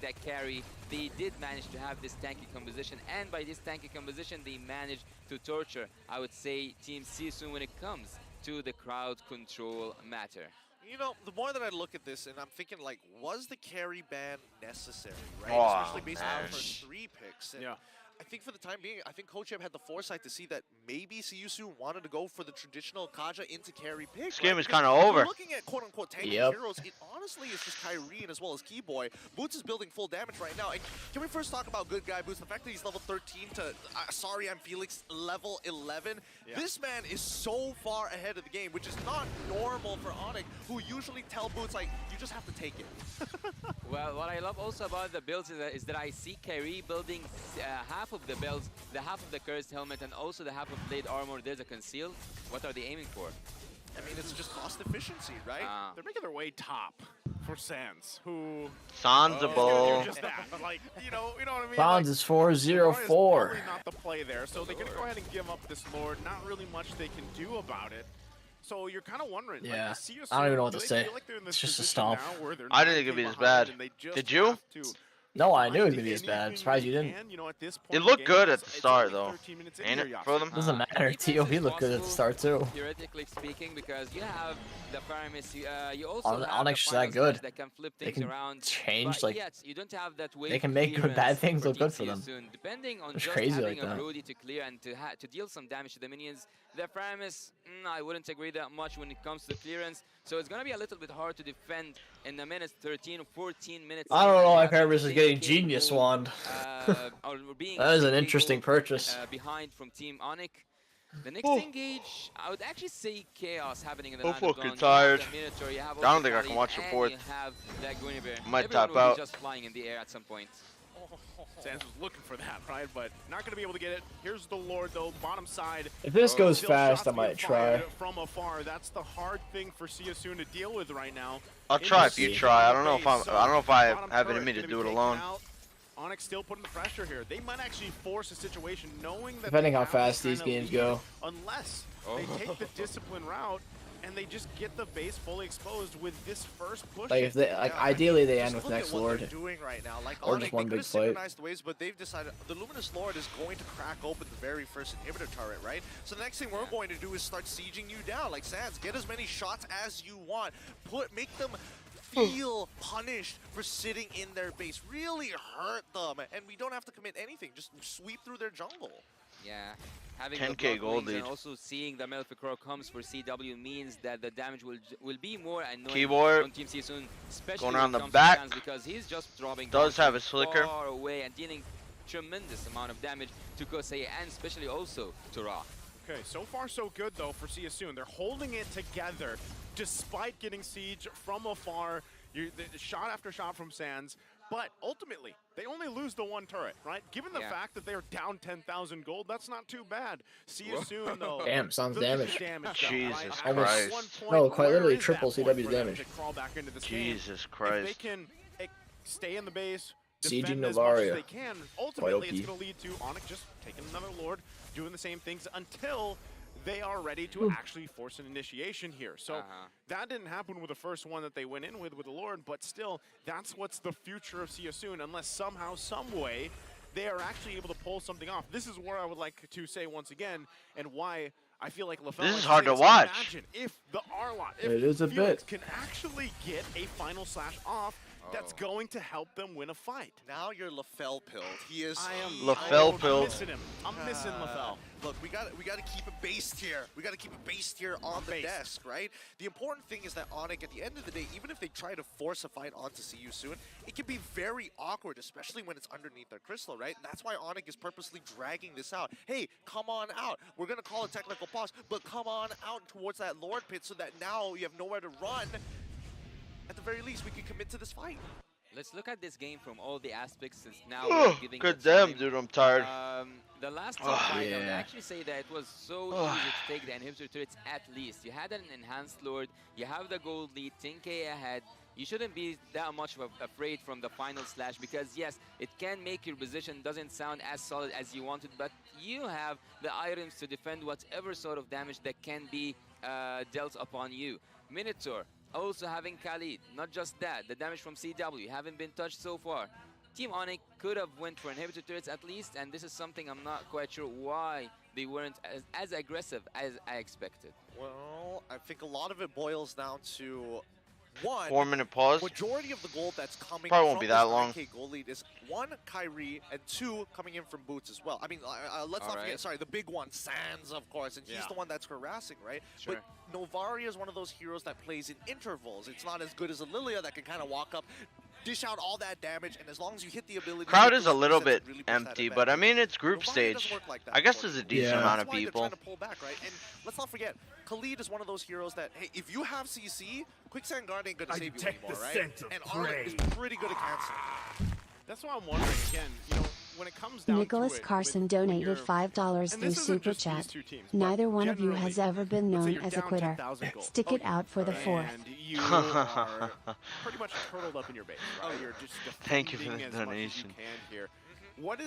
that carry, they did manage to have this tanky composition, and by this tanky composition, they managed to torture, I would say, Team Sisun when it comes to the crowd control matter. You know, the more that I look at this, and I'm thinking, like, was the carry ban necessary, right? Especially based on the first 3 picks. And I think for the time being, I think Coach Eb had the foresight to see that maybe Siyusu wanted to go for the traditional Kaja into carry pick. This game is kind of over. Looking at quote-unquote tanky heroes, it honestly is just Kyrie and as well as Keyboy. Boots is building full damage right now. And can we first talk about good guy Boots? The fact that he's level 13 to, sorry, I'm Felix, level 11. This man is so far ahead of the game, which is not normal for Onyx, who usually tell Boots, like, you just have to take it. Well, what I love also about the builds is that I see Kyrie building half of the builds, the half of the cursed helmet, and also the half of blade armor. There's a conceal. What are they aiming for? I mean, it's just cost efficiency, right? They're making their way top for Sans, who... Sansible. Just that, but like, you know what I mean? Sans is 404. Probably not the play there, so they're gonna go ahead and give up this Lord. Not really much they can do about it. So you're kind of wondering. Yeah, like, I don't even know what to say. It's just a stomp. I didn't think it'd be this bad. Did you? No, I knew it would be this bad. I'm surprised you didn't. It looked good at the start, though. Ain't it for them? Doesn't matter. TOV looked good at the start, too. Theoretically speaking, because you have the Paramis, you also have Onyx is the that good. that can flip They things can around, change, but like, yet you don't have that they can make good bad things look good for them. Depending on It's just crazy having like a that. Brody to clear and to deal some damage to the minions, the Paramis, I wouldn't agree that much when it comes to clearance. So it's going to be a little bit hard to defend in the minutes, 13 or 14 minutes. I don't know if Paramis is getting Genius Wand. Or being That is an interesting purchase. behind from Team Onyx. The next engage, I would actually say chaos happening in the I'm line of fucking dawn. tired. You have the Minotaur, you have I don't also think I can Khalid, watch the and fourth. you have that Guinevere. Might Everyone tap will out. be just flying in the air at some point. Sans was looking for that, right? But not going to be able to get it. Here's the Lord, though, bottom side. If this goes Still fast, shots I might being try. fired from afar. That's the hard thing for Siasoon to deal with right now. I'll try if you try. I don't know if I have it in me to do it alone. Onyx still putting the pressure here. They might actually force a situation knowing that Depending they how have fast this these kind of games lead, go. Unless they take the discipline route and they just get the base fully exposed with this first push. Like if they, like ideally they end with Look next at what Lord. they're doing right now. Like Or Onyx, just one they big could've fight. synchronized the waves, but they've decided the Luminous Lord is going to crack open the very first inhibitor turret, right? So the next thing we're going to do is start sieging you down. Like Sans, get as many shots as you want. Make them feel punished for sitting in their base. Really hurt them, and we don't have to commit anything. Just sweep through their jungle. Yeah. Having 10K the gold lead lead. and also seeing the Malefic Roar comes for CW means that the damage will be more annoying Keyboard. on Team Siasoon, especially Going when around it the comes back. to Sans, because he's just dropping Does down have his flicker. far away and dealing tremendous amount of damage to Kosei and especially also to Ra. Okay, so far so good though for Siasoon. They're holding it together despite getting siege from afar. The shot after shot from Sans. But ultimately, they only lose the one turret, right? Given the fact that they're down 10,000 gold, that's not too bad. Siasoon though. Damn, Sans look at the damage. damage though, Jesus right? Christ. At one point, No, quite where literally is triple that point CW's for them damage. to crawl back into this game? Jesus If Christ. they can stay in the base, Sieging defend as much as Novaria. they can, ultimately it's OP. going to lead to Onyx just taking another Lord, doing the same things until they are ready to actually force an initiation here. So that didn't happen with the first one that they went in with the Lord, but still, that's what's the future of Siasoon, unless somehow, some way, they are actually able to pull something off. This is where I would like to say once again, and why I feel like LaFell This is likes hard say to this. watch. Imagine if the Arlot, if It is a Felix bit. can actually get a final slash off, that's going to help them win a fight. Now you're LaFell pilled. He is. I am LaFell I'm pilled. missing him. I'm missing LaFell. Look, we got to keep it based here. We got to keep it based here on the desk, right? The important thing is that Onyx, at the end of the day, even if they try to force a fight onto Siasoon, it can be very awkward, especially when it's underneath their crystal, right? And that's why Onyx is purposely dragging this out. Hey, come on out. We're gonna call a technical pause, but come on out towards that Lord pit so that now you have nowhere to run. At the very least, we can commit to this fight. Let's look at this game from all the aspects since now Oh, we're giving good the time. damn, dude, I'm tired. The last Oh, fight, I would yeah. actually say that it was so Oh. easy to take the inhibitor turrets at least. You had an enhanced Lord, you have the gold lead, 10k ahead. You shouldn't be that much afraid from the final slash because yes, it can make your position doesn't sound as solid as you wanted, but you have the items to defend whatever sort of damage that can be dealt upon you. Minotaur, also having Khalid, not just that, the damage from CW haven't been touched so far. Team Onyx could have went for inhibitor turrets at least, and this is something I'm not quite sure why they weren't as aggressive as I expected. Well, I think a lot of it boils down to one, 4-minute pause. majority of the gold that's coming Probably from won't be this that long. 9K gold lead is one, Kyrie, and two, coming in from Boots as well. I mean, let's not forget, sorry, the big one, Sans, of course, and he's the one that's harassing, right? Sure. But Novaria is one of those heroes that plays in intervals. It's not as good as a Lilia that can kind of walk up, dish out all that damage, and as long as you hit the ability... Crowd is a little bit empty, but I mean, it's group Novaria stage. doesn't work like that, I guess there's a decent Yeah. amount That's of why people. they're trying to pull back, right? And let's not forget, Khalid is one of those heroes that, hey, if you have CC, Quicksand Guard ain't gonna save you anymore, right? And Onyx is pretty good at canceling. That's why I'm wondering again, you know, when it comes down Nicholas to it, Carson when donated you're- $5 and through this isn't Super just these Chat. two teams, but Neither one of you has generally, ever been let's say known you're as a down quitter. 10,000 gold. Stick it out for the fourth. And you are pretty much turtled up in your base, right? You're just Thank you for defending the as much as you donation. can here. What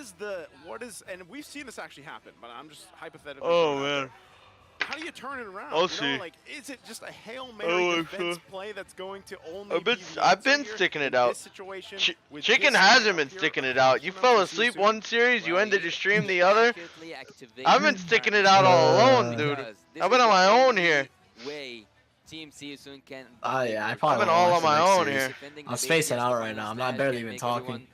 is, and we've seen this actually happen, but I'm just hypothetically. Oh, throwing it out man. there. How do you turn it around? I'll You know, see. like, is it just a Hail Mary Oh, defense sure. play that's going to only be the I've answer been here sticking in it out. this situation with Chicken this hasn't been lineup here? sticking it out. You fell asleep one series, you ended your stream the other. I've been sticking it out all alone, dude. I've been on my own here. Way Team Siasoon can. Oh yeah, I I've probably been won't all watch on the my next own series. here. I'm spacing out right now. I'm not barely even talking.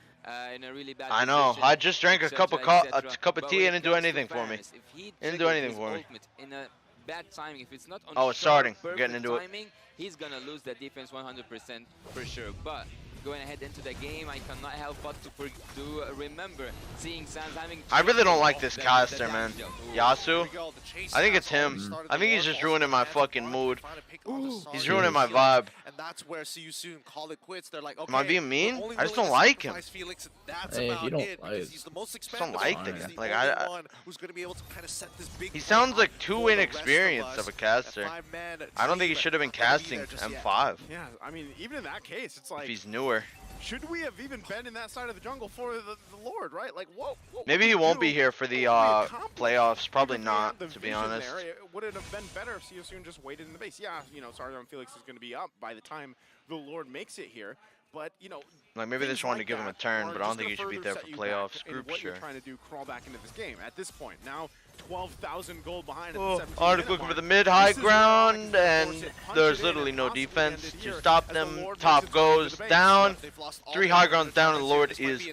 In a really bad I know. position, I just drank a cup of etc., a cup of but tea when and it didn't do comes to anything for me. fairness, if he Didn't do triggers anything his for me. ultimate in a bad timing, if it's not on Oh, it's sharp, starting. We're perfect getting into it. timing, he's gonna lose that defense 100% for sure. But going ahead into the game, I cannot help but to remember seeing Sans having. I really don't like this caster, man. Yasu? I think it's him. I think he's just ruining my fucking mood. He's ruining my vibe. And that's where See Soon call it quits. They're like, okay, Am I being mean? I just don't like him. Felix, that's Hey, about you don't it, like. because he's the most I don't expendable. like the He's guy. the Like only I one who's going to be able to kind of set this big he play sounds up like for too the rest inexperienced of a caster. I don't think he should have been casting M5 Yeah, I mean, even in that case, it's if like, he's newer. should we have even been in that side of the jungle for the Lord, right? Like, what Maybe he won't be here for the playoffs. Probably not, to be honest. Would it have been better if Seosun just waited in the base? Yeah, you know, Sargon Felix is going to be up by the time the Lord makes it here. But, you know, Like maybe they just wanted to give him a turn, but I don't think he should be there for playoffs, group. group What sure. you're trying to do, crawl back into this game at this point. Now, 12,000 gold behind. Oh, Arctic looking for the mid-high ground, and there's literally no defense to stop them. Top goes down. 3 high grounds down, and the Lord is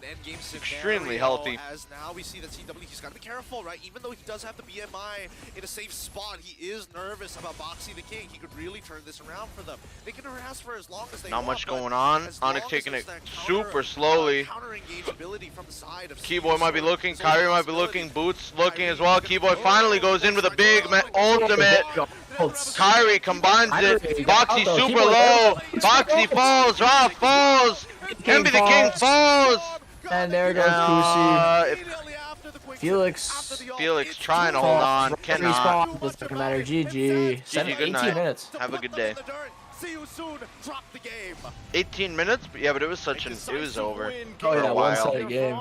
extremely healthy. As now we see that CW, he's got to be careful, right? Even though he does have the BMI in a safe spot, he is nervous about Boxy the King. He could really turn this around for them. They can harass for as long as they Not want, much but going on. as long Onyx as taking there's it that super slowly. counter-engage ability from the side of Keyboy might be looking, Kyrie might be looking, Boots looking as well. Keyboy finally goes in with a big ultimate. Kyrie combines it. Boxy super low. Boxy falls. Ra falls. Envy the King falls. And there goes Kusi. Felix trying to hold on. Cannot. Doesn't matter. GG. GG, good 18 night. minutes. Have a good day. See you soon. Drop the game. 18 minutes? Yeah, but it was such an. It was over. Oh, yeah, for a while. one-sided game.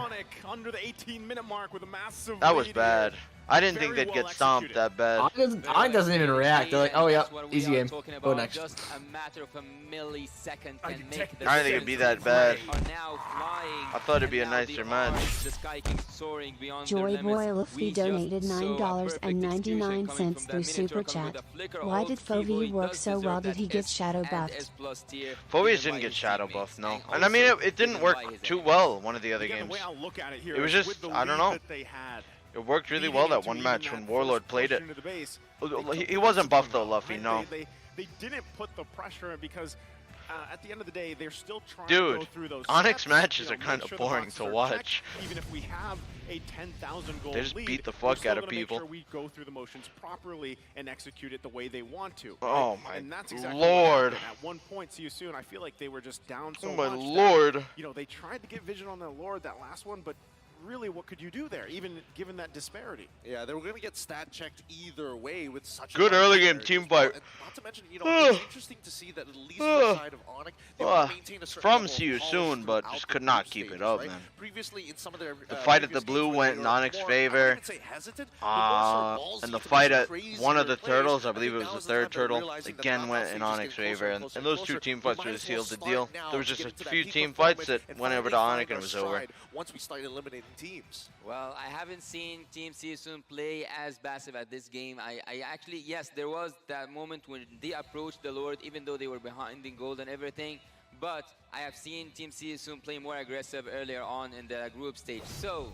Under the 18-minute mark with a massive That was lead bad. here. I didn't think they'd get stomped that bad. Onyx doesn't even react. They're like, oh yeah, easy game. Go next. Just a matter of a millisecond can make the I didn't think it'd be that bad. are now flying. I thought it'd be a and now nicer the match. Orange, the Sky King soaring beyond Joy their Boy limits. Luffy We just donated saw a perfect execution coming $9.99 from through that Super miniature coming Chat. with a flicker. Why All did Keyboy Fovi work does so deserve well? Did that he get S shadow and buffed? S+ tier, Fovius given didn't by get his shadow teammates, buff, no. and And I mean, also it didn't given work by his too enemies. well one of the other Again, games. the way I look at it here It was is just, with the I don't lead know. that they had, It worked really leading well that into one even match that when first Warlord played push it. into the base, He wasn't buffed though, Luffy, no. They didn't put the pressure in because at the end of the day, they're still trying Dude, to go through those Onyx steps, matches you know, are kind make of sure the boring boxes to are watch. checked. Even if we have a 10,000 goal They just lead, beat the we're fuck still out of gonna make people. Sure we go through the motions properly and execute it the way they want to. Oh right? my and that's exactly lord. What happened. At one point, see you soon. I feel like they were just down so Oh my much. lord. That, you know, they tried to get vision on their Lord that last one, but really, what could you do there, even given that disparity? Yeah, they were going to get stat checked either way with such Good a early game team fight. Not to mention, you know, it's interesting to see that at least on the side of Onyx, they want to maintain a certain From level of See You polish Soon, but throughout just the could not group keep it stages, up, right? man. Previously, in some of their The fight at the previous blue games where went they in were Onyx's more, favor. I wouldn't say hesitant, but more so ballsy And the to fight make at crazier one of the plays. turtles, I I believe think it was now the is the third time they're turtle, realizing that again the went knockout in stage is Onyx's getting favor. closer And those two closer. team We fights might really as well sealed the start deal. now There was to just get a into that few peak team fights performance that and went over finally to find Onyx and our it was over. stride once we start eliminating teams. Well, I haven't seen Team Season play as passive at this game. I actually, yes, there was that moment when they approached the Lord, even though they were behind in gold and everything. But I have seen Team Season play more aggressive earlier on in the group stage. So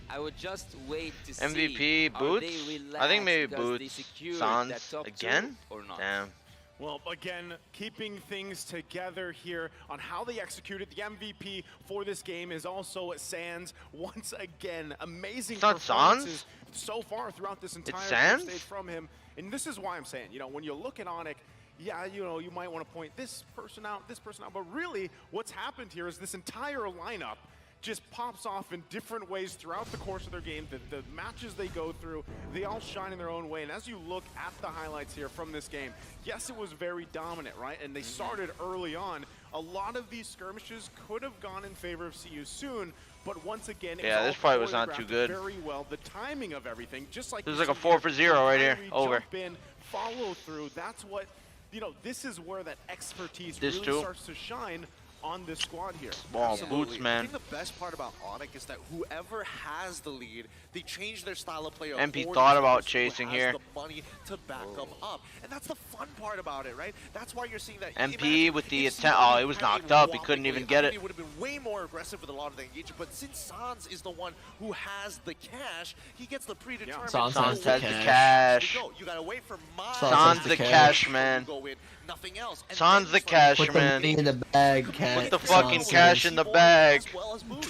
I would just wait to see. MVP, Boots? I think maybe Boots. Sans again? Or not. Damn. Well, again, keeping things together here on how they executed. The MVP for this game is also Sans. Once again, amazing It's not performances so far throughout this entire Sans? stage from him. And this is why I'm saying, you know, when you look at Onyx, yeah, you know, you might want to point this person out, but really what's happened here is this entire lineup just pops off in different ways throughout the course of their game. The matches they go through, they all shine in their own way. And as you look at the highlights here from this game, yes, it was very dominant, right? And they started early on. A lot of these skirmishes could have gone in favor of See You Soon, but once again, Yeah, this fight was not too good. Very well, the timing of everything, just like This is like a 4-for-0 right here. Over. Jump in, follow through. That's what, you know, this is where that expertise This really too. starts to shine on this squad here. Ball, Absolutely. Boots, man. I think the best part about Onyx is that whoever has the lead, they change their style of play. MP according thought to about who chasing has here. the money to back them up, and that's the fun part about it, right? That's why you're seeing that. MP with the attempt. Oh, it was knocked up. He couldn't even get it. He would have been way more aggressive with a lot of the engagement, but since Sans is the one who has the cash, he gets the predetermined. Sans has the cash. You gotta wait for my Sans the cash, man. Go in. nothing else. And Sans the cash, Put the man. money in the bag, cat. Put the fucking cash in the bag.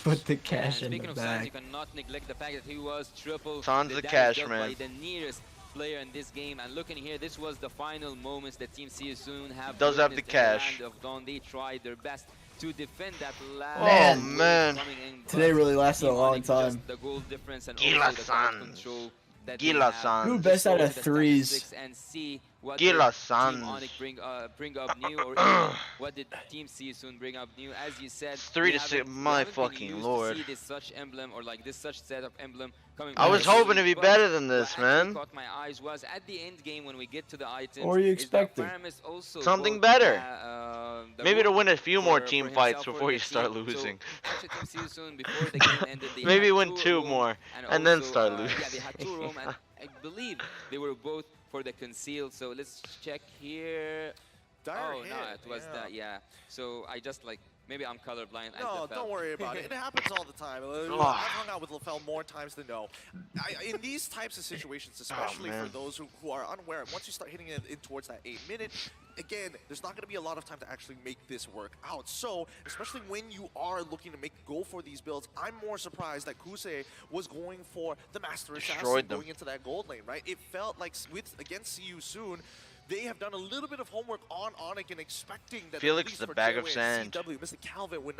Put the cash in Speaking the of Sans, you bag. cannot neglect the fact that he was triple Sans the damage cash, dealt man. by the nearest player in this game. And looking here, this was the final moments that Team See You Soon have. Does have the witnessed in cash. Land of Dawn. They tried their best to defend that last. Oh, man. coming in, Today but really lasted a Team long Onyx just time. The goal difference and Gila also the crowd Sans. control that Gila they have. Sans. Who best out of Just threes? statistics and see what Gila did Sans. Team Onyx bring up new, or even what did Team See You Soon bring up new. As you said, It's 3 we to 6. haven't- we My haven't been fucking used lord. To see this such emblem or like this such set of emblem coming. I was from hoping to be but better than this, what actually man. caught my eyes was at the end game when we get to the items. What were you is that expecting? Faramis also Something bought, better. the Maybe to room win a few more for team himself fights for before the you start team. losing. So, actually, Team See You Soon before the game ended, they Maybe had win 2 rooms more and then also, start Yeah, losing. they had 2 rooms, and I believe they were both for the conceal. So let's check here. Dire Oh hit, no, it was that. Yeah. So I just like maybe I'm colorblind. as No, Lefel. don't worry about it. It happens all the time. I've hung out with Lefel more times than no. In these types of situations, especially for those who are unaware, once you start hitting it in towards that 8-minute, again, there's not going to be a lot of time to actually make this work out. So, especially when you are looking to go for these builds, I'm more surprised that Kusei was going for the Master Assassin Destroyed them. going into that gold lane, right? It felt like against See You Soon, they have done a little bit of homework on Onyx and expecting that Felix, at least the for bag of JOA sand. and CW, Mr. Calvin would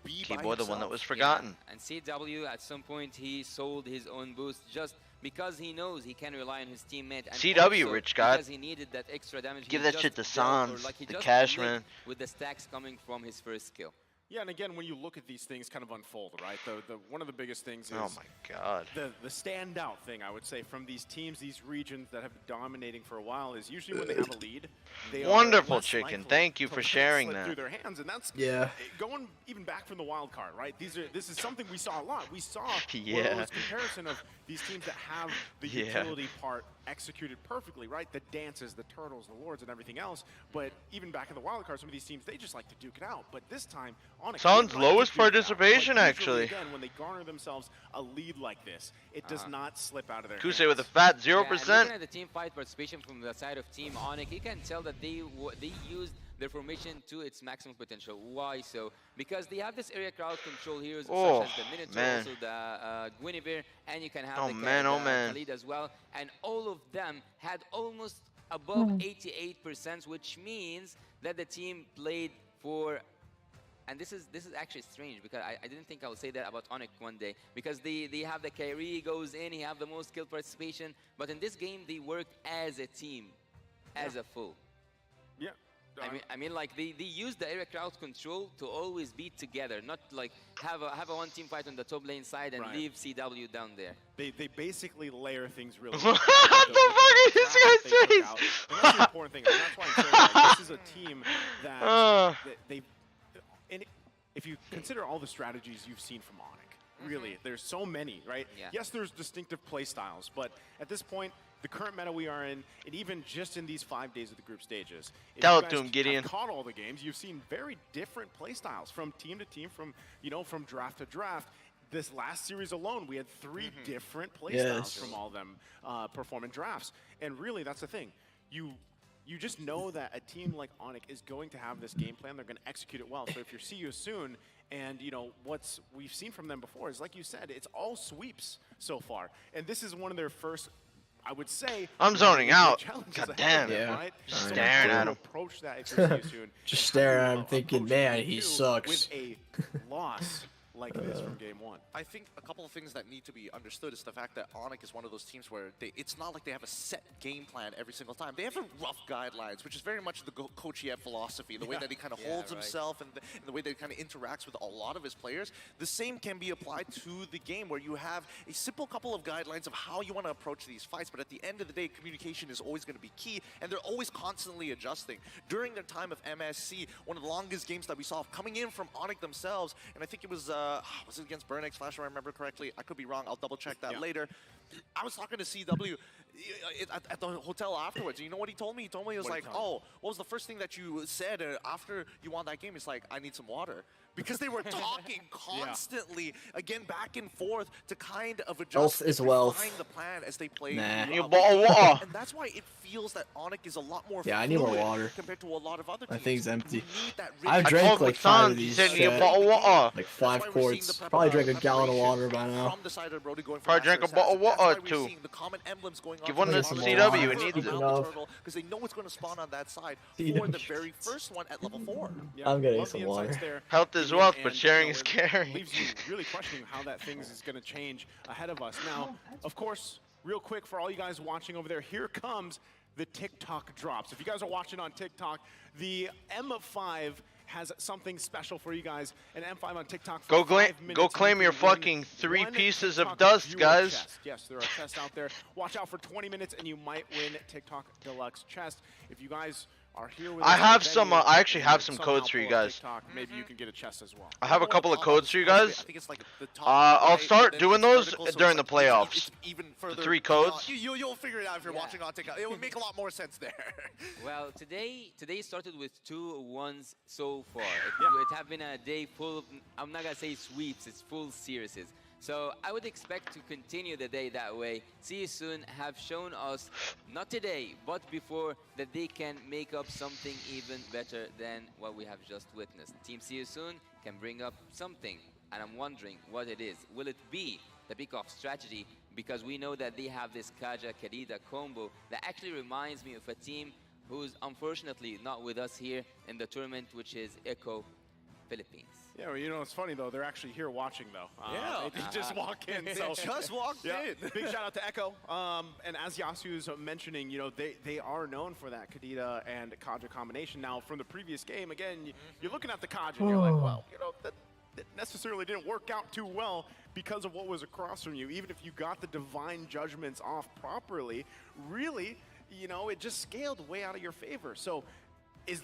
be by Keyboard, the one that himself. was forgotten. Yeah. And CW at some point he sold his own boost just because he knows he can rely on his teammate. And CW, also rich god. because he needed that extra damage. Give he that just shit to dealt, or Sans, like he the just cash lived man. with the stacks coming from his first skill. Yeah, and again, when you look at these things kind of unfold, right? One of the biggest things is Oh my god. the standout thing, I would say, from these teams, these regions that have been dominating for a while is usually when they have a lead, they Wonderful are less chicken. likely Thank you to for let it sharing slip that. through their hands, and that's going even back from the wild card, right? This is something we saw a lot. We saw Yeah. this comparison of these teams that have the utility part executed perfectly, right? The dances, the turtles, the lords, and everything else. But even back in the wild card, some of these teams, they just like to duke it out. But this time, Onyx Sans didn't like to lowest duke it out. participation, But usually, actually. Again, when they garner themselves a lead like this, it does not slip out of their Kusei hands. with a fat Yeah, and 0%. looking at the team fight participation from the side of Team Onyx, you can tell that they used their formation to its maximum potential. Why so? Because they have this area crowd control heroes Oh, such as the Minotaur, man. also the Guinevere, and you can have Oh, the man, oh, man. Khalid as well. And all of them had almost above 88%, which means that the team played for. And this is actually strange because I didn't think I would say that about Onyx one day, because they have the Kyrie goes in, he have the most skill participation, but in this game they worked as a team, as a full. Yeah. I mean, like they use the area crowd control to always be together, not like have a one team fight on the top lane side and Right. leave CW down there. They basically layer things really What the fuck is this guy's face? And that's the important thing. And that's why I'm saying like, this is a team that they. And if you consider all the strategies you've seen from Onyx, really, there's so many, right? Yeah. Yes, there's distinctive play styles, but at this point, the current meta we are in, and even just in these 5 days of the group stages, if Tell you it guys to him, Gideon. have caught all the games, you've seen very different play styles from team to team, from draft to draft. This last series alone, we had 3 different play styles from all of them performing drafts. And really, that's the thing. You just know that a team like Onyx is going to have this game plan. They're going to execute it well. So if you see you soon, and what we've seen from them before is, like you said, it's all sweeps so far. And this is one of their first, I would say, I'm zoning out. challenges God ahead damn. of them, Yeah. right? Just So staring how at do you him. approach that if you're See You soon. Just And staring how at do him you thinking, approach man, game he two sucks. With a loss like this from game 1. I think a couple of things that need to be understood is the fact that Onyx is one of those teams where it's not like they have a set game plan every single time. They have a rough guidelines, which is very much the Coach Yev philosophy, the way that he kind of holds himself and the way that he kind of interacts with a lot of his players. The same can be applied to the game, where you have a simple couple of guidelines of how you want to approach these fights, but at the end of the day, communication is always going to be key, and they're always constantly adjusting. During their time of MSC, one of the longest games that we saw coming in from Onyx themselves, and I think it was it against Burnex Flash, if I remember correctly. I could be wrong. I'll double check that later. I was talking to CW at the hotel afterwards. You know what he told me? He told me, he was like, oh, what was the first thing that you said after you won that game? It's like, I need some water. Because they were talking constantly, again, back and forth to kind of adjust Health is wealth. refine the plan as they play. Nah. You bottle water. And that's why it feels that Onyx is a lot more Yeah, I need more fluid water. compared to a lot of other teams. My thing's empty. We need that I've rich- drank like 5 of these. Said Shit. you bottle water. Like 5 quarts. Probably drank a gallon of water by now. From the side of Brody going for Probably drank a master bottle of assassins. water That's why we're too. seeing the common emblems going Give on one to for the CW, turtle, it needs it. around the turtle, because they know it's going to spawn on that side for the very first one at level 4. I'm getting love some the water. insights there. Health is wealth, but And, sharing you know, is it caring. Leaves you really questioning how that things is going to change ahead of us. Now, of course, real quick for all you guys watching over there, here comes the TikTok drops. If you guys are watching on TikTok, the M5 has something special for you guys. An M5 on TikTok for 5 minutes. Go claim you your can win fucking 3 one pieces of TikTok dust, viewer guys. chest. Yes, there are chests out there. Watch out for 20 minutes and you might win TikTok Deluxe chest. If you guys are here with I us have in the some, venue, I actually and have you some somehow codes for you pull up guys. TikTok, maybe you can get a chest as well. I have a couple of codes for you I guys. think it's like the top I'll right, start and then doing it's those vertical, so during the it's like- playoffs. it's even further The 3 beyond. codes. You'll figure it out if you're watching on TikTok. It would make a lot more sense there. Well, today started with 2 1s so far. It have been a day full of, I'm not gonna say sweeps, it's full series. So I would expect to continue the day that way. See You Soon have shown us, not today, but before, that they can make up something even better than what we have just witnessed. Team See You Soon can bring up something, and I'm wondering what it is. Will it be the pick-off strategy? Because we know that they have this Kaja Kadida combo that actually reminds me of a team who's unfortunately not with us here in the tournament, which is Echo Philippines. Yeah, well, you know, it's funny though. They're actually here watching though. They just walk in. They So just walked in. Big shout out to Echo. And as Yasu's mentioning, you know, they are known for that Kadita and Kaja combination. Now, from the previous game, again, you're looking at the Kaja and you're like, well, you know, that necessarily didn't work out too well because of what was across from you. Even if you got the divine judgments off properly, really, you know, it just scaled way out of your favor. So. Is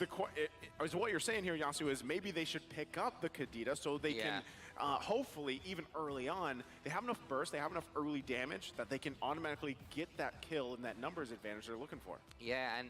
what you're saying here, Yasu, is maybe they should pick up the Kadita so they can, hopefully, even early on, they have enough burst, they have enough early damage that they can automatically get that kill and that numbers advantage they're looking for. Yeah, and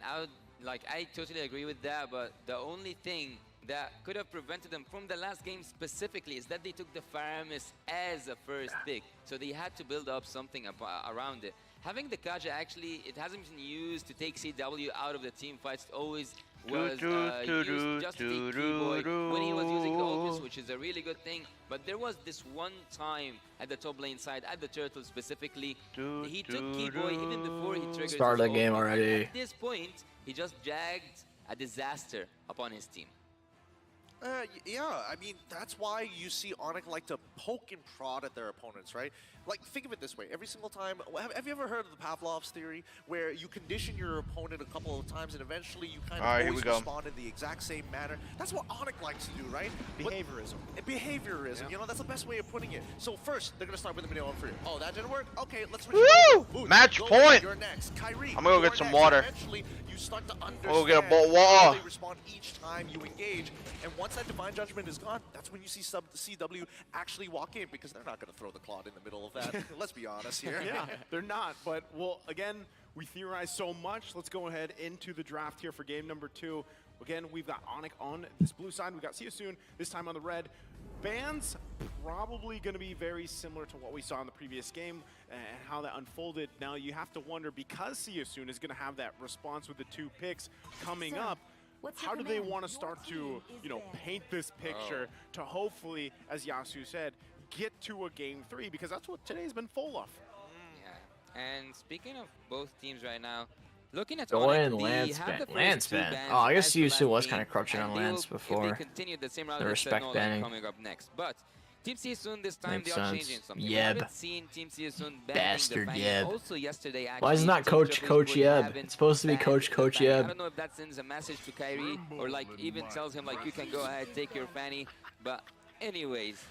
I totally agree with that, but the only thing that could have prevented them from the last game specifically is that they took the Faramis as a first pick, so they had to build up something around it. Having the Kaja, actually, it hasn't been used to take CW out of the team fights. It always was used just to take Keyboy when he was using the Opus, which is a really good thing. But there was this one time at the top lane side, at the Turtle specifically, he took Keyboy even before he triggered Start his the game ult. already. At this point, he just jagged a disaster upon his team. Yeah, I mean, that's why you see Onyx like to poke and prod at their opponents, right? Like, think of it this way. Every single time, have you ever heard of the Pavlov's theory, where you condition your opponent a couple of times and eventually you kind of always respond in the exact same manner? That's what Onyx likes to do, right? Behaviorism. Behaviorism, you know, that's the best way of putting it. So first, they're going to start with the middle one for you. Oh, that didn't work? Okay, let's switch. Woo! Ooh, Match go, point! You're next. Kyrie, I'm gonna go get some water. Eventually, you start to understand I'll go get a bowl of water. how they respond each time you engage. And once that divine judgment is gone, that's when you see CW actually walk in, because they're not going to throw the Claude in the middle of that. Let's be honest here. Yeah, they're not. But, well, again, we theorize so much. Let's go ahead into the draft here for game number 2. Again, we've got Onyx on this blue side. We've got See You Soon, this time on the red. Bans probably going to be very similar to what we saw in the previous game and how that unfolded. Now, you have to wonder, because See You Soon is going to have that response with the 2 picks coming up, how do they want to start to, you know, paint this picture to hopefully, as Yasu said, get to a game 3, because that's what today's been full of. Yeah, and speaking of both teams right now, looking at Join Onyx, Lance ban. Oh, I guess CU2 was kind of crouching on Lance before. If they continued the same route, The they respect said banning. coming up next. But Team CSUN this time, Makes they are sense. changing something. We Yeb. haven't seen Team CSUN banning Bastard the ban. Yeb. Also yesterday, actually, Why is it not Team Coach Triple J Yeb? haven't It's supposed to be banned Coach the Yeb. I don't know if that sends a message to Kyrie or like even tells him like you can go ahead, take your fanny. But anyways,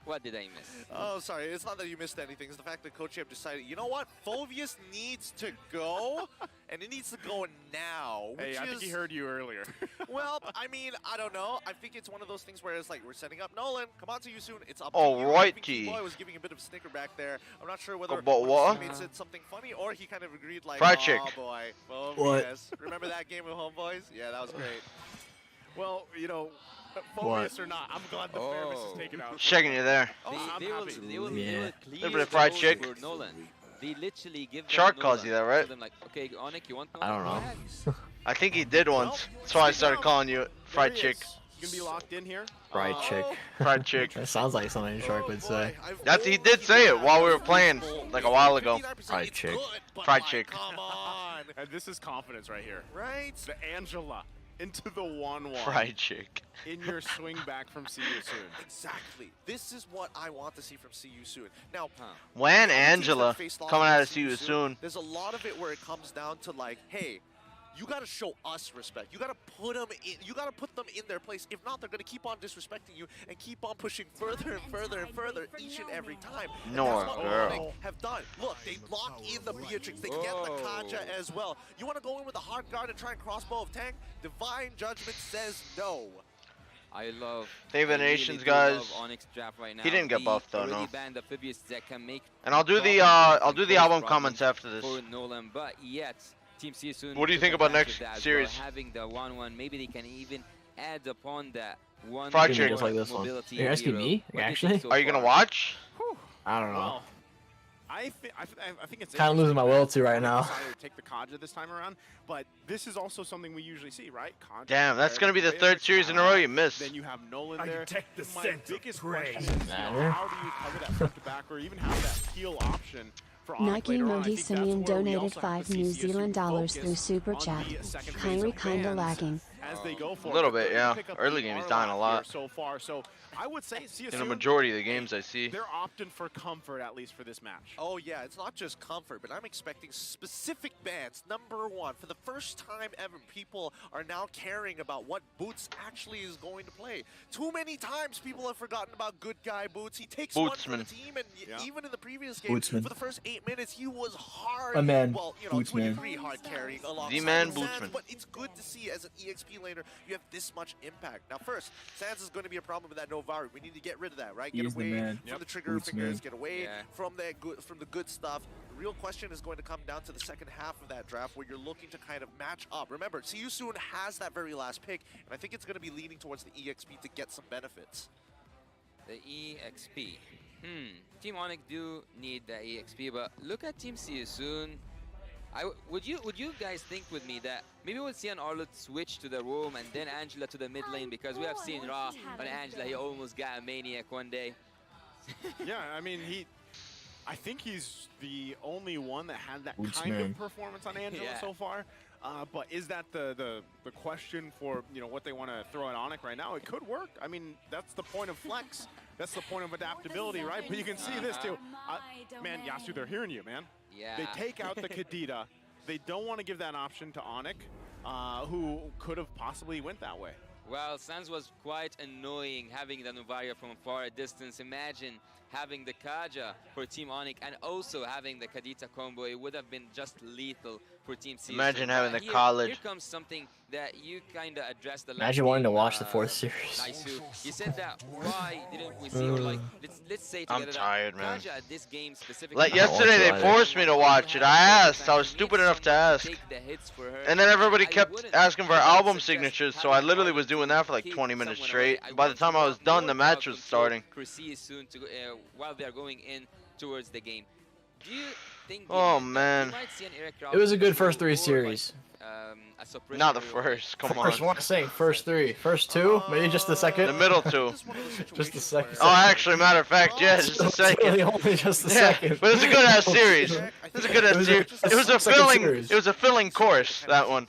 What did I miss? Oh, sorry. It's not that you missed anything. It's the fact that Coach Yep decided, you know what? Phoveus needs to go, and it needs to go now. Hey, I think he heard you earlier. Well, I mean, I don't know. I think it's one of those things where it's like, we're setting up Nolan. Come on to you soon. It's up to you. Alrighty. Boy was giving a bit of a snicker back there. I'm not sure whether About what? his teammate said something funny or he kind of agreed like, Fried oh chick. boy. Well, What? yes. Remember that game with Homeboys? Yeah, that was great. Well, you know, Phoveus or not, I'm glad the fairness is taken out. Checking you there. They will Little clear bit of fried the chick. road for Nolan. They literally give them Shark Nolan. calls you that, right? Tell them like, okay, Onic, you want I Nolan? don't Go know. ahead. I think he did once. That's why I started calling you fried chick. You can be locked in here. Fried chick. Fried chick. That sounds like something Shark would say. That's he did say it while we were playing like a while ago. Fried chick. Fried chick. Come on. And this is confidence right here. Right? The Angela into the 1-1. Fried chick. In your swing back from See You Soon. Exactly. This is what I want to see from See You Soon. Now, When teams Angela that face coming out of See See You Soon. There's a lot of it where it comes down to like, hey, you gotta show us respect. You gotta put them in. You gotta put them in their place. If not, they're gonna keep on disrespecting you and keep on pushing further and further and further each and every time. And No, that's what girl. Onyx have done. Look, they lock in the Beatrix. They get the Kaja as well. You want to go in with a hard guard and try and crossbow of tank? Divine Judgment says no. I love David I really Nations, do love guys. Onyx draft right now. He didn't get They buffed, though, already no. banned amphibious that can make And I'll do the album comments after this. for Nolan, but yet Team See You Soon. What do you took think about advantage next of that as series? Well. Having the 1-1, maybe they can even add upon that one. Fried chick. Just like this one. mobility You're asking hero. me? What do you Actually? think so Are you gonna far? watch? I don't know. Well, I think it's Kinda losing my will to right now. Decided to take the Kaja this time around, but this is also something we usually see, right? Kaja, Damn, that's there, gonna be the Beatrix, third series in a row you missed. Then you have Nolan I there. detect the My scent of biggest prey. question is, you know, how do you cover that front to back or even have that peel option for Onyx Nike later on? I Mogi think that's Simeon where we donated also have 5 to see New CSU Zealand dollars focus through Super on Chat. the second phase Kyrie of kinda bans lagging. as they go for A little it. bit, They're yeah. gonna pick up Early the game's R dying a lap lot. here so far, so I would say CSU, In a majority of the games I see. they're opting for comfort at least for this match. Oh yeah, it's not just comfort, but I'm expecting specific bans. Number one, for the first time ever, people are now caring about what Boots actually is going to play. Too many times people have forgotten about good guy Boots. He takes one for the Bootsman. team, and Yeah. even in the previous game, Bootsman. for the first 8 minutes, he was hard. My man, Well, you know, to a Bootsman. degree hard carrying alongside D-man, Sands, Bootsman. but it's good to see as an EXP laner, you have this much impact. Now first, Sands is going to be a problem with that Novari. We need to get rid of that, right? Get He's the away man. from the trigger fingers, Bootsman. get away Yeah. from the good stuff. The real question is going to come down to the second half of that draft where you're looking to kind of match up. Remember, See You Soon has that very last pick, and I think it's going to be leaning towards the EXP to get some benefits. The EXP. Team Onyx do need the EXP, but look at Team See You Soon. Would you guys think with me that maybe we'll see an Arlott switch to the roam and then Angela to the mid lane, because we have seen Ra on Angela, he almost got a maniac one day. Yeah, I mean, I think he's the only one that had that Bootsman. kind of performance on Angela Yeah. so far. But is that the question for, you know, what they want to throw at Onyx right now? It could work. I mean, that's the point of flex. That's the point of adaptability, right? But you can see this too. Man, Yasu, they're hearing you, man. Yeah. They take out the Kadita. They don't want to give that option to Onyx, who could have possibly went that way. Well, Sans was quite annoying having the Novaria from a far distance. Imagine having the Kaja for Team Onyx and also having the Kadita combo. It would have been just lethal for Team CSU. Imagine having the Here college. comes something that you kind of addressed the last Imagine wanting to game, watch the 4th series. Naisu. You said that, why didn't we see, or like, let's say I'm together tired, that man. Kaja at this game specifically. Like I don't yesterday, watch they it either. forced me to watch it. I asked. I was stupid enough to ask. Take the hits for her. And then everybody I kept wouldn't asking for suggest album signatures, so I literally was doing that for like keep 20 minutes someone straight. away. I By the want time I was more done, the match crowd was control starting. for CSU soon to while they're going in towards the game. Do you think? Oh, Gideon, man. we might see an Eric It was a good first 3 or series. a suppressor Not the or- first. Come on. First one, saying first 3. First 2? Maybe just the second? The middle 2. Just the second. Oh, actually, matter of fact, yeah, just a Really second. only just the Yeah, second. but it's a good ass series. It's a good ass series. It was a second filling. series. It was a filling course. That one.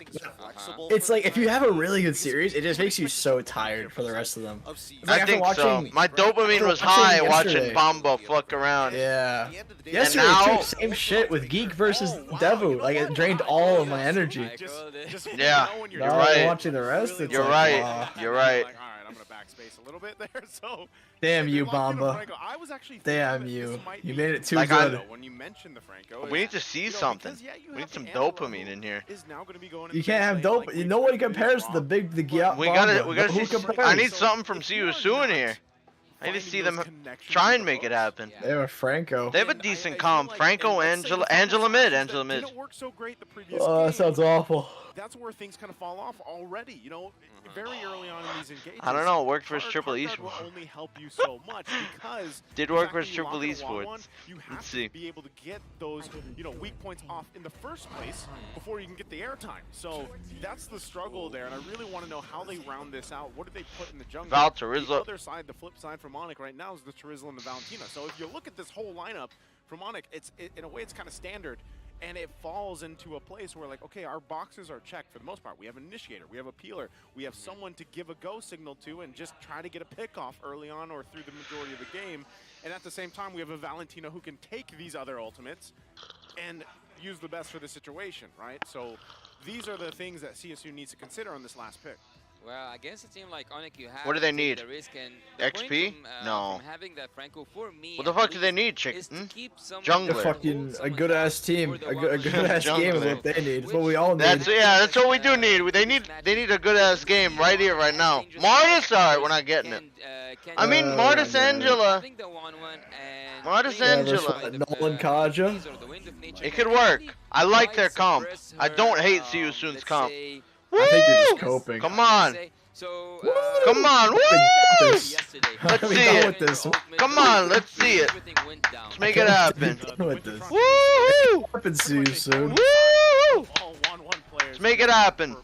It's like, if you have a really good series, it just makes you so tired for the rest of them. It's like I after think so. watching- My dopamine after was high watching yesterday. Bombo fuck around. Yeah. the day, Yesterday, now- too, same shit with Geek versus Devu. Like, it drained all of my energy. Just Yeah, know when you're Now right. watching the rest, it's You're like, right. You're right. Like, all right, I'm gonna back backspace a little bit there. So Damn they you, locked in a Bamba. Franco. I was actually Damn thinking that you. this might You be made it too Like, good. when you mentioned the Franco. We need to see something. Because, yeah, you We have need some the Angela dopamine who in here. is now going to be going in You the can't base have lane dope. like we Nobody expected compares is to the Raw. big the We gotta Bamba. Who see. compares? I need something from CU soon here. I need to see them try and make it happen. They were Franco. They have a decent comp. Franco, Angela mid. Didn't work so great the previous Oh, that game. sounds awful. That's where things kind of fall off already. You know, very early on in these engagements. I don't know. It worked for his triple Hard E guard will sport. only help you so much because Did the work fact for his that you lock triple in E a 1-1, sports. you have Let's to see. be able to get those, weak points off in the first place before you can get the airtime. So that's the struggle there, and I really want to know how they round this out. What do they put in the jungle? Val The Turizla. other side, the flip side for Monic right now is the Turizla and the Valentina. So if you look at this whole lineup for Monic, in a way it's kind of standard. And it falls into a place where, like, okay, our boxes are checked for the most part. We have an initiator, we have a peeler, we have someone to give a go signal to and just try to get a pick off early on or through the majority of the game. And at the same time, we have a Valentina who can take these other ultimates and use the best for the situation, right? So these are the things that CSU needs to consider on this last pick. Well, against a team like Onyx, you have What do they to take need? the risk, and the XP? point from, No. from having that Franco for me. What the at fuck do they least, need, chick? is to keep someone They're Jungler. fucking a good ass team. A good ass game is what they need. It's what we all need. That's what we do need. They need a good ass game right here, right now. Martis, alright, we're not getting it. I mean, Martis Angela. Martis Angela. Nolan Kaja. It could work. I like their comp. I don't hate CU Soon's comp. I think you're just coping. Come on. So, Come on, woo! Let's We see done it. with this. Come on, let's see it. Let's make it happen. Done with this. Woo! Happen soon. Woo! All 1-1 players. Let's make it happen.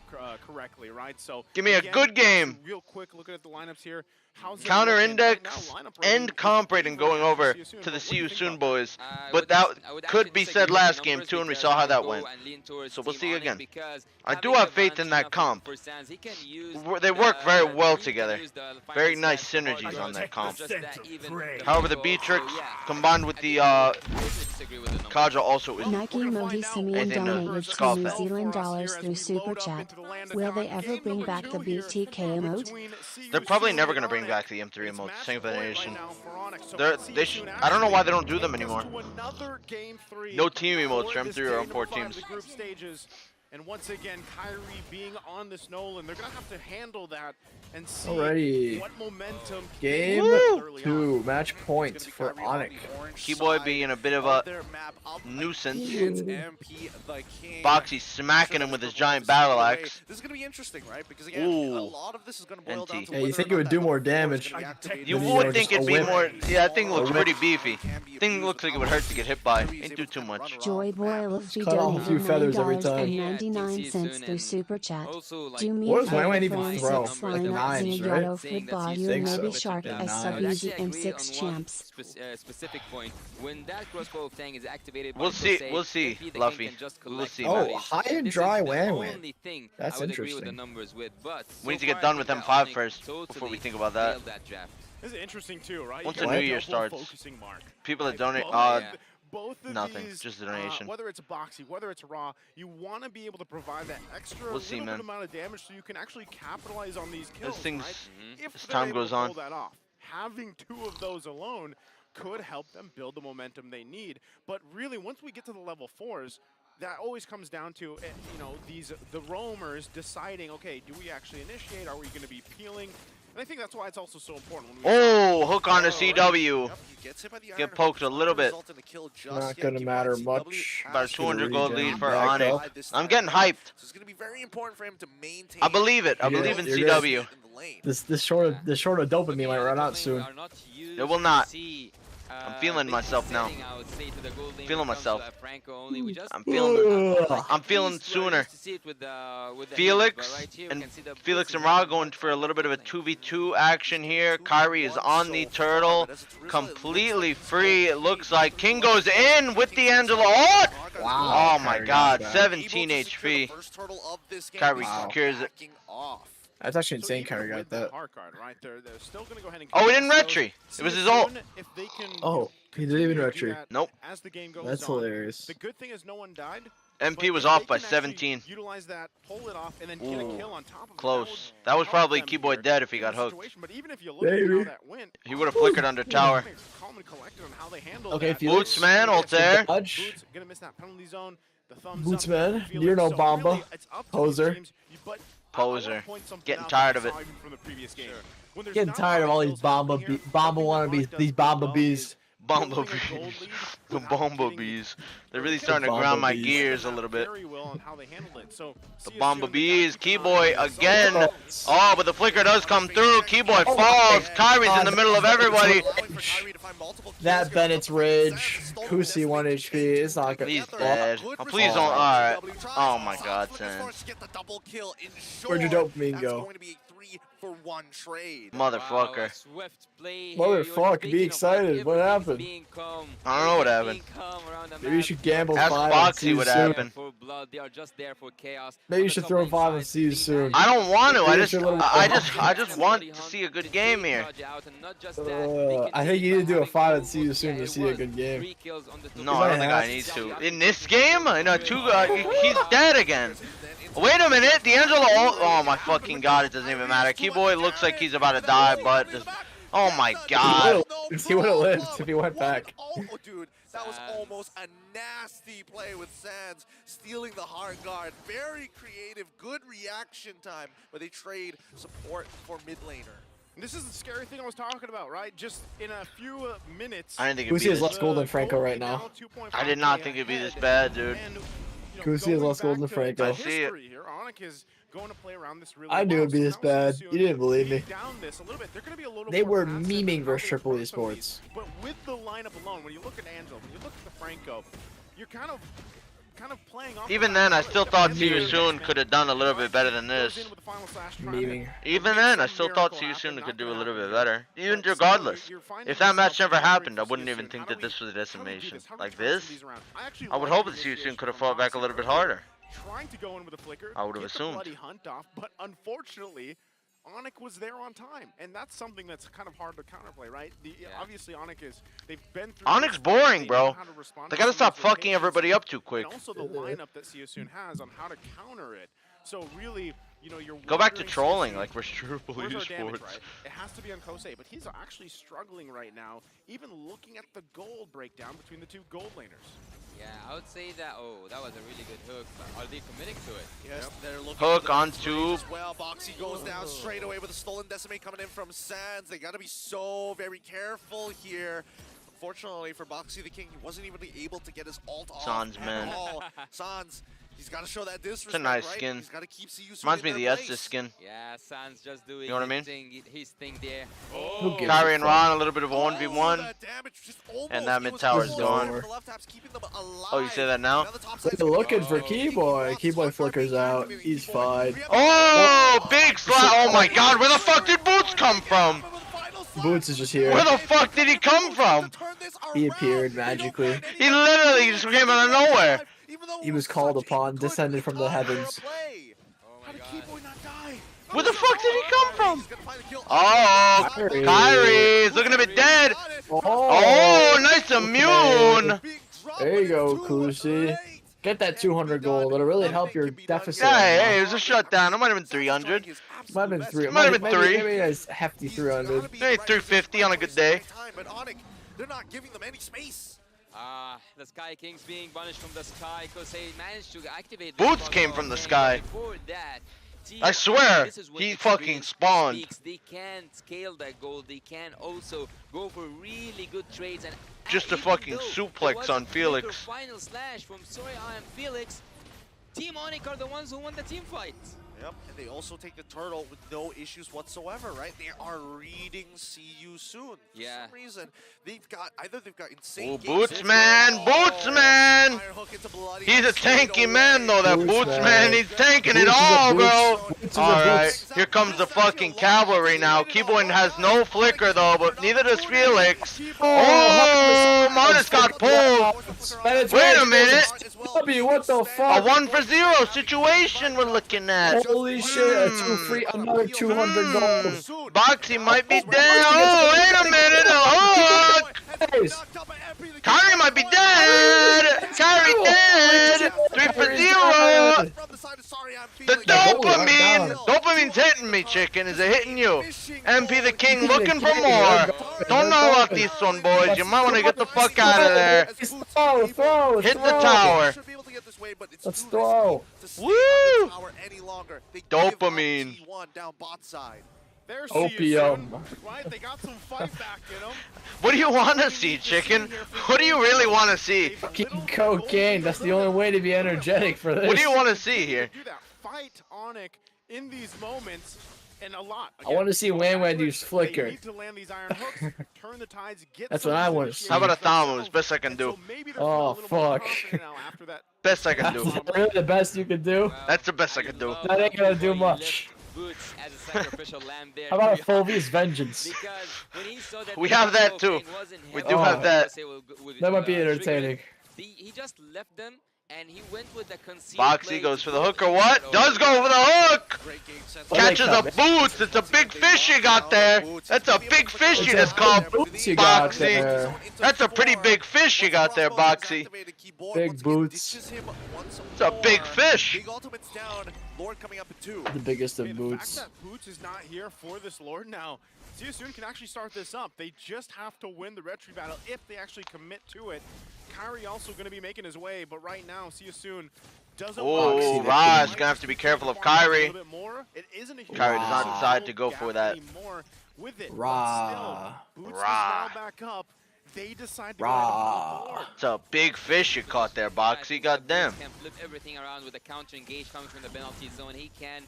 Correctly, right? So Give me a again, good game. Real quick, looking at the lineups here. How's that Counter looking? Right index now, lineup rating and is comp rating favoring going over CSU. to What the do you CU think Soon about boys. I But would that actually could be disagree said with the last game numbers too, and we because saw how I that go went. and lean towards So we'll Team see Onyx again. because I do having have the faith in that Valentina comp. for Sands, he can use They work very the- well he can together. use the Very final nice stand synergies hard on that guard, comp. just that even the However, the Franco, Beatrix yeah. combined with the I disagree with the numbers. Kaja also is. Nike Mohi Simeon Anything to donated scoff 2 New at. Zealand dollars through Super Chat. Will they ever bring back the BTK emote? They're probably never gonna bring back the M3 emotes. Same Nation. I don't know why they don't do them anymore. No team emotes for M3 or M4 teams. And once again, Kyrie being on this Nolan, they're going to have to handle that and see Alrighty. what momentum Game early 2. Match point for Onyx. Keyboy being a bit of a nuisance. Boxy smacking him with his giant battle axe. This is going to be interesting, right? Because again, a lot of this is going to boil down to Hey, you think it would do more damage? You than, would think just a it'd be whip. more. Yeah, that thing looks A whip. pretty beefy. Thing looks like it would hurt to get hit by. Ain't do too much. Joy Boy Luffy Cut off a few donated feathers every time. $9.99 through Super Chat. Do me What a does my favor, man even friends, throw? six Like line up knives, Zane right? Yellow Football, you Think maybe so. Shark Yeah, as knives. sub I would easy actually agree M6 on one champs. specific point. When that crossbow of Tang is activated, by We'll see. Crusade, We'll see, FP the King Luffy. can just We will collect see. the Oh, bodies. high and This dry is the Wan-Wan. only thing That's I would agree with the interesting. numbers with, but We need so to get far, done I with think M5 that Onyx first before totally we think about that. failed that draft. This is interesting too, right? Once You the got new a year double starts, focusing mark. people that donate, Both of nothing, these, just a donation. whether it's Boxy, whether it's Raw, you want to be able to provide that extra We'll see, little man. bit amount of damage so you can actually capitalize on these kills. This thing's, right? If as they're time able goes to on. pull that off, having 2 of those alone could help them build the momentum they need. But really, once we get to the level 4s, that always comes down to the roamers deciding, okay, do we actually initiate? Are we going to be peeling? And I think that's why it's also so important. When we Oh, hook on the CW. Yep, he gets hit by the Get iron poked hook. a little bit. Result in a kill just Not yet. gonna Keep matter on, CW much. has About a to 200 gold regen. lead for Back Onyx. up. I'm getting hyped. So it's going to be very important for him to maintain. I believe it. I Yeah, believe in you're CW. in the lane. This short of dopamine might run out soon. It will not. I'm feeling myself now. Feeling myself. I'm feeling sooner. Felix and Ra going for a little bit of a 2v2 action here. Kyrie is on the turtle, completely free. It looks like King goes in with the Angela. Wow. Oh my God, 17 HP. Kyrie secures it. That's actually insane. Kyrie got that. Oh, he didn't retry. It was his ult. Oh, he didn't even retry. Nope. As the game goes That's on. hilarious. The good thing is no one died. MP was off by 17. Utilize that, pull it off, and then get a kill on top of it. Close. That was probably Keyboy dead if he got hooked. But even if you look at how that went, He would have flickered under tower. calm and collected on how they handled Okay, that. Felix. Boots, man, Altair. Dodge. Boots gonna miss that penalty zone. The thumbs Boots, up man. from Felix. You're no So Bamba. really, it's up to Poser. these teams, but Poser. point something Getting out tired that of we it. saw even from the previous game. When there's Getting not tired of all these kills happening here, Bamba wannabes, these Bamba bees. Bumblebees. The bumblebees. They're really starting to grind my gears a little bit. very well on how they handled it. So The bumblebees. Keyboy again. Oh, but the flicker does come through. Keyboy falls. Kyrie's in the middle of everybody. That Bennett's Ridge. Kusi 1 HP. It's not good. He's dead. Oh, please don't. Alright. Oh my god, Sen. Where'd your dopamine go? For-1 trade. Motherfucker. Motherfucker, be excited. What happened? I don't know what happened. Maybe you should gamble Ask 5 and Foxy see you what soon. happened. Maybe you should throw 5 and see you soon. I don't want to. Maybe I just want to see a good game here. I think you need to do a 5 and see you soon to see a good game. No, I don't think I need to. In this game, in a he's dead again. Wait a minute, D'Angelo. Oh my fucking god, it doesn't even matter. Keyboy looks like he's about to die, but oh my god. He would have lived if he went back. Oh, dude, that was almost a nasty play with Sands stealing the hard guard. Very creative, good reaction time, but they trade support for mid laner. And this is the scary thing I was talking about, right? Just in a few minutes. I didn't think it'd Kusi be has this. less gold than Franco right now. I did not think it'd be this bad, dude. Kusi has less gold than Franco. I see it. I knew it'd be this bad. You didn't believe me. They were more memeing passive versus than Triple how E they Sports. But with the lineup alone, when you look at Angel, when you look at the Franco, you're kind of playing off. Even then, I still thought See You Soon could have done a little bit better than this. Memeing. Even then, I still thought See You Soon could do a little bit better. Even regardless. If that match never happened, I wouldn't even think that this was a decimation. Like this, I would hope that See You Soon could have fought back a little bit harder. Trying to go in with a flicker, I would have get the assumed. bloody hunt off, but unfortunately, Onyx was there on time, and that's something that's kind of hard to counterplay, right? Obviously, Onyx they've been through. Onyx boring, bro. They gotta stop fucking everybody up too quick. And also the lineup that Seosun has on how to counter it. So really, you know, you're Go back to wondering, trolling like we're Triple where's E our damage, Sports. right? It has to be on Kosei, but he's actually struggling right now, even looking at the gold breakdown between the two gold laners. Yeah, I would say that, that was a really good hook. Are they committing to it? Yes, they're looking Hook for the on trade tube. as well. Boxy goes down straight away with a stolen decimate coming in from Sands. They got to be so very careful here. Unfortunately for Boxy the King, he wasn't even able to get his ult off. Sans, man. Sans, he's got to show that disrespect, It's a nice right? skin. He's got to keep CU Reminds me of the Estes skin. Yeah, Sans just doing You know what I mean? his thing there. Kyrie and Ron, a little bit of a 1v1. And that mid tower's gone. Oh, you say that now? They're looking for Keyboy. Keyboy flickers out. He's fine. Oh, big slap. Oh my god, where the fuck did Boots come from? Boots is just here. Where the fuck did he come from? He appeared magically. He literally just came out of nowhere. He was called upon, descended from the heavens. Where the fuck did he come from? Oh, Kyrie's looking a bit dead. Oh, nice immune. There you go, Kusi. Get that 200 gold. It'll really help your deficit. Yeah, hey, it was a shutdown. It might have been 300. Might have been 300. Might have been 3. Maybe a hefty 300. Maybe 350 on a good day. They're not giving them any space. The Sky Kings being banished from the sky because they managed to activate. Boots came from the sky. Before that, I swear, he fucking spawned. They can scale that gold. They can also go for really good trades. And just a fucking suplex on Felix. Final slash from Soraya and Felix. Team Onyx are the ones who won the team fight. Yep, and they also take the turtle with no issues whatsoever, right? They are reading CU soon. For some reason, they've got insane. Oh, Boots man, Boots man. He's a tanky man though. That Boots man, he's tanking it all, bro. All right, here comes the fucking cavalry now. Keyboy has no flicker though, but neither does Felix. Oh, Martis got pulled. Wait a minute. What the fuck? A 1-for-0 situation we're looking at. Holy shit, another 200 gold. Boxy might be dead. Oh, wait a minute. A hook. Kyrie might be dead. Kyrie dead. 3 for Chicken? Is it hitting you? MP the King looking for more. Don't know about these one, boys. You might want to get the fuck out of there. Hit the tower. Let's throw. Woo! Any longer. They Dopamine. give up T1 down bot side. There's Opium. Right? They got some fight back in them. What do you want to see, Chicken? What do you really want to see? Fucking cocaine. That's the only way to be energetic for this. What do you want to see here? Do that fight Onyx in these moments, and a lot. I want to see Wan Wan use They flicker. need to land these iron hooks, turn the tides, get That's some what I of these want to see. How about a Thamus? Best I can do. Oh, fuck. Best I can do. That's really the best you can do? That's the best I can do. That ain't gonna do much. Boots as a sacrificial lamb there. How about a Fulvius Vengeance? Because when he saw that We have that too. We do have that. That might be entertaining. He just left them and he went with the concealed Boxy play goes to for the go hook or for what? it. Does go for the hook! Catches a coming. Boots. It's a big fish you got there. That's a big fish you just caught, Boots you got Boxy. there. That's a pretty big fish you got there, Boxy. Big boots. It's a big fish. Big ultimates down. Lord coming up at 2. The biggest of The boots. fact that Boots is not here for this Lord now, Soon can actually start this up. They just have to win the retry battle if they actually commit to it. Kyrie also going to be making his way, but right now, Soon doesn't. Oh, Ra's gonna have to be careful of Kyrie. It isn't a huge Kyrie does not decide to go for that. with it. Ra. Boots is Ra. now back up. They decide to go ahead and pull the Lord. It's a big fish you caught there, Boxy. Goddamn. Can flip everything around with a counter engage coming from the penalty zone. He can.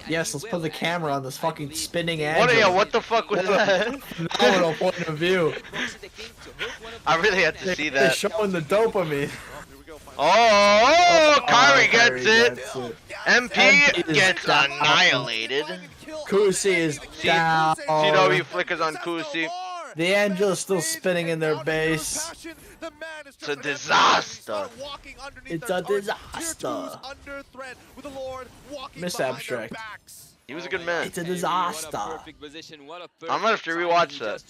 Yes, let's put the camera on this fucking spinning What angle. are you? What the fuck was that? Phenomenal point of view. I really had to see They're that. showing the dopamine. Oh, Kyrie Kyrie gets it. gets it. MP is gets down. annihilated. Kusi is down. CW flickers on Kusi. The Angel's still spinning in their base. It's a disaster. It's a disaster. Miss Abstract. He was a good man. It's a disaster. I'm gonna have to rewatch that.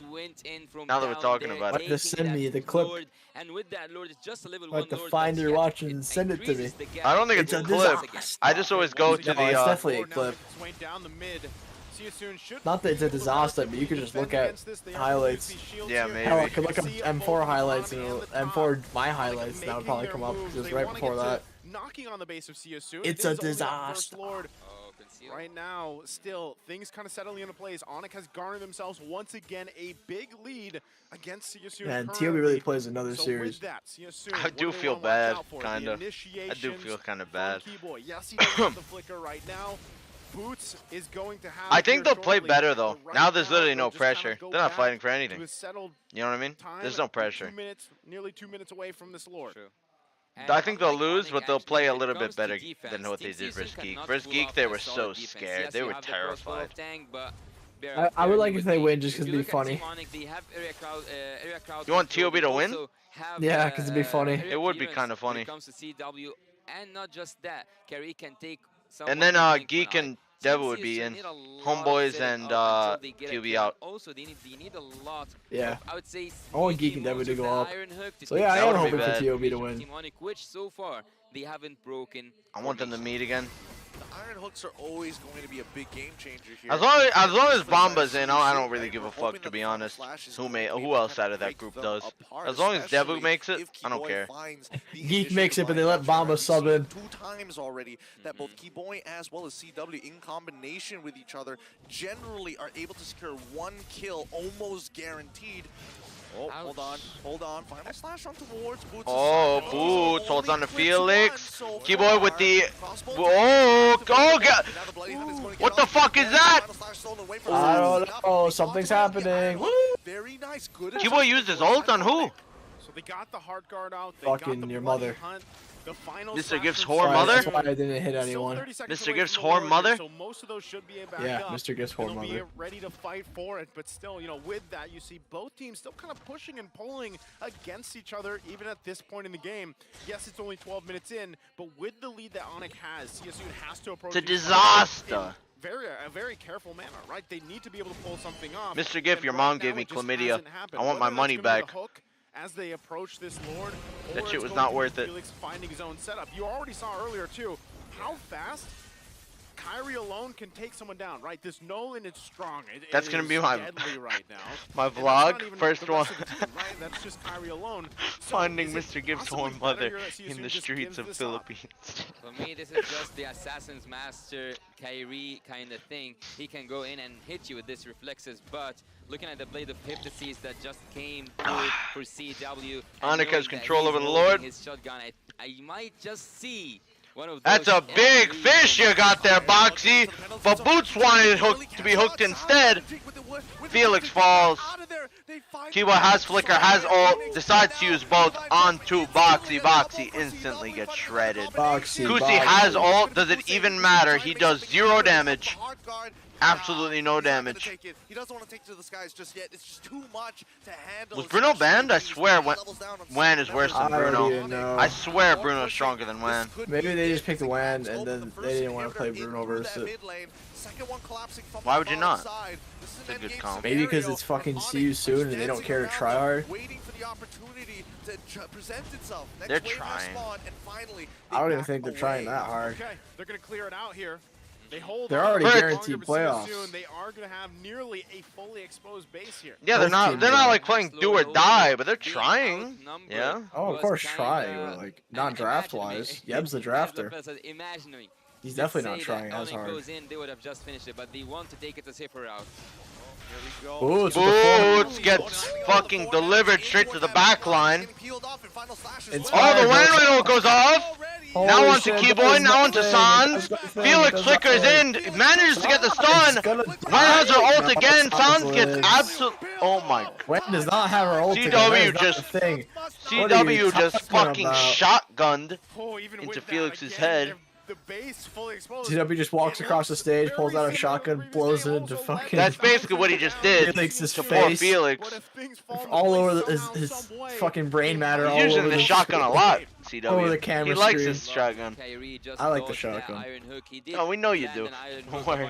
Now that we're talking about Like it. to send me the clip. And with that Lord, it's just a level Like 1 to Lord find that's your yet. watch and send it to me. I don't think it's a clip. disaster. I just always go to No, the. it's definitely a clip. Down the mid. Not that it's a disaster, but you can just look at highlights. Yeah, maybe. Hell, I could look up M4 highlights and M4 my highlights, and that would probably come up just right before that. Knocking on the base of Soon. It's a disaster. Right now, still, things kind of settling into place. Onyx has garnered themselves once again a big lead against Soon. Man, TOB really plays another series. I do feel bad, kinda. I do feel kind of bad. Yes, he does have the flicker right now. Boots is going to have. I think they'll play better though. Right Now there's literally they'll no just kinda pressure. go They're not back fighting for to anything. a settled You know what I mean? time. There's no pressure. 2 minutes, nearly 2 minutes away from this Lord. I think they'll lose, but they'll play a little bit better than what they did versus Geek. Versus Geek, they were so scared. They were terrified. I would like if they win just because it'd be funny. You want TOB to win? Yeah, because it'd be funny. It would be kind of funny. And not just that, Kerry can take. And then Geek and Devil would be in. Homeboys and QB out. Also, they need a lot. Yeah. I would say. I want Geek and Devil to go up. So take yeah, I that am would be hoping for bad. TOB to win. Which so far they haven't broken. I want them to meet again. The iron hooks are always going to be a big game changer here. As long as Bomba's in, I don't really give a fuck, to be honest. Who else out of that group does? As long as Devu makes it, I don't care. Geek makes it, but they let Bomba sub in. 2 times already that both Keyboy as well as CW in combination with each other generally are able to secure 1 kill almost guaranteed. Oh, hold on. Final slash on towards Boots. Oh, Boots holds on to Felix. Keyboy with the. Oh, God. What the fuck is that? I don't know. Something's happening. Woo! Very nice. Good. Keyboy used his ult on who? So they got the hard guard out. They Fucking got the your bloody mother. hunt. The final Mr. Gift's slash whore from mother? That's why I didn't hit anyone. Mr. Gift's whore mother? So most of those should be back Yeah, up. Mr. Gift's whore They'll be mother. ready to fight for it, but still, with that, you see both teams still kind of pushing and pulling against each other, even at this point in the game. Yes, it's only 12 minutes in, but with the lead that Onyx has, CSU has to approach. It's a disaster. A very careful manner, right? They need to be able to pull something off. Mr. Gift, And your right mom now, gave me it just chlamydia. hasn't happened. I want my Whether money that's gonna be back. the hook as they approach this Lord, That or shit it's was going not to be worth it. Felix finding his own setup. You already saw earlier too how fast Kyrie alone can take someone down, right? This Nolan is strong. That's gonna be my deadly right now. my And that's not vlog. even First the one. rest of the team, right? That's just Kyrie alone. So Finding is it Mr. Gibbs' possibly own better mother here that in CSU the just streets gives of this up? Philippines. For me, this is just the Assassin's Master Kyrie kind of thing. He can go in and hit you with this reflexes, but looking at the Blade of Hypnosis that just came through for CW. Anika's control over the Lord. His shotgun, I might just see one of That's those a big fish you got there, Boxy. But Boots wanted to be hooked instead. Felix falls. Kiwa has flicker, has ult, decides to use both onto Boxy. Boxy instantly gets shredded. Kusi has ult, does it even matter? He does 0 damage. Absolutely no damage. He doesn't want to take it to the skies just yet. It's just too much to handle. Was Bruno banned? I swear Wan is worse than Bruno. I swear Bruno's stronger than Wan. Maybe they just picked Wan and then they didn't want to play Bruno versus it. Why would you not? It's a good comp. Maybe because it's fucking see you soon and they don't care to try hard. They're trying. I don't even think they're trying that hard. Okay, they're going to clear it out here. They hold They're on already for guaranteed longer, but playoffs. soon they are going to have nearly a fully exposed base here. Yeah, they're not like playing do or die, but they're trying. Yeah. Oh, of course, trying, but like not draft wise. Yeb's the drafter. He's definitely not trying as hard. Goes in, they would have just finished it, but they want to take it a safer route. Boots gets fucking delivered straight to the back line. Oh, the Wan goes off. Now onto Keyboy, now onto Sans. Felix flickers in, manages to get the stun. Wan has her ult again. Sans gets absolute. Oh my. Wan does not have her ult. CW just fucking shotgunned into Felix's head. The base fully exposed. CW just walks across the stage, pulls out a shotgun, blows it into fucking. That's basically what he just did. Felix's to face. Felix. All over his fucking brain matter. He's using the shotgun a lot. CW. Over the camera he likes screen. his shotgun. I like the shotgun. Oh, we know you do. Don't worry.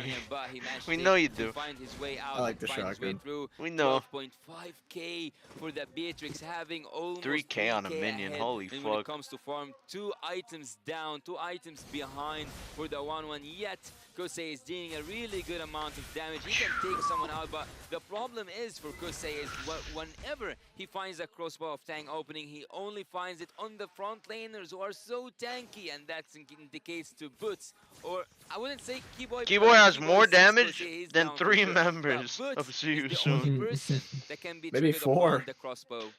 We know you do. I like the shotgun. We know. 12.5k for the Beatrix, having almost 3k on a minion. Holy fuck. fuck. When it comes to farm, 2 items down, 2 items behind for the 1-1. Yet Kosei is dealing a really good amount of damage. He can take someone out, but the problem is for Kosei is whenever he finds a crossbow of tank opening, he only finds it on the front laners who are so tanky, and that's indicates to Boots. Or I wouldn't say Keyboy. Keyboy has more damage than 3 members of CU soon. Maybe 4.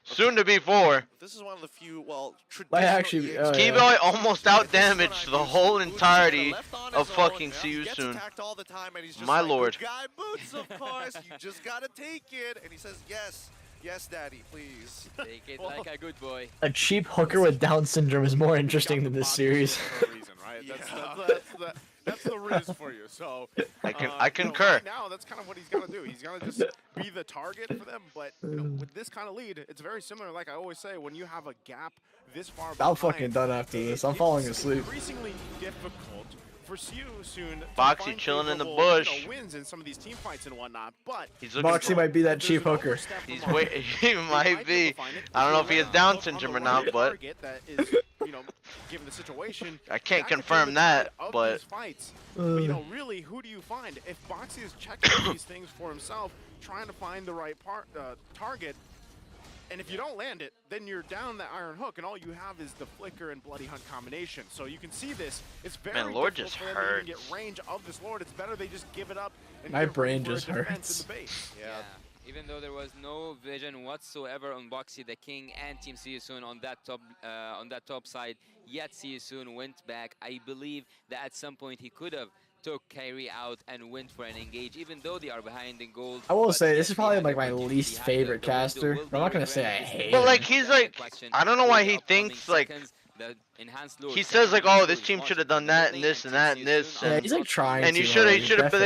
Soon to be 4. This is one of the few, well, actually, Keyboy almost out-damaged the whole entirety of fucking CU soon. My lord. Guy Boots, of course. You just gotta take it. And he says, yes. Yes, daddy, please. Take it like a good boy. A cheap hooker with Down syndrome is more interesting than this series. For a reason, right? That's the riz for you. So I concur. Right now, that's kind of what he's got to do. He's got to just be the target for them. But with this kind of lead, it's very similar. Like I always say, when you have a gap this far behind, I'm fucking done after this. I'm falling asleep. It's increasingly difficult for CU soon. Boxy chilling in the bush. Wins in some of these team fights and whatnot, but Boxy might be that cheap hooker. He might be. I don't know if he has Down syndrome or not, but given the situation, I can't confirm that. But really, who do you find if Boxy is checking these things for himself, trying to find the right target? And if you don't land it, then you're down that Iron Hook, and all you have is the Flicker and Bloody Hunt combination. So you can see this. It's very Lord difficult just for them to even get range of this Lord. It's better they just give it up. And My get brain ready for just a defense hurts. in the base. Yeah. Even though there was no vision whatsoever on Boxy, the King, and Team CSU on that top side, yet CSU went back. I believe that at some point he could have took Kyrie out and went for an engage, even though they are behind in gold. I will say this is probably like my least favorite caster. But I'm not gonna say I hate But him. like he's like, I don't know why he thinks like. He says like, oh, this team should have done that and this and that and this. Yeah, he's like trying. And to, they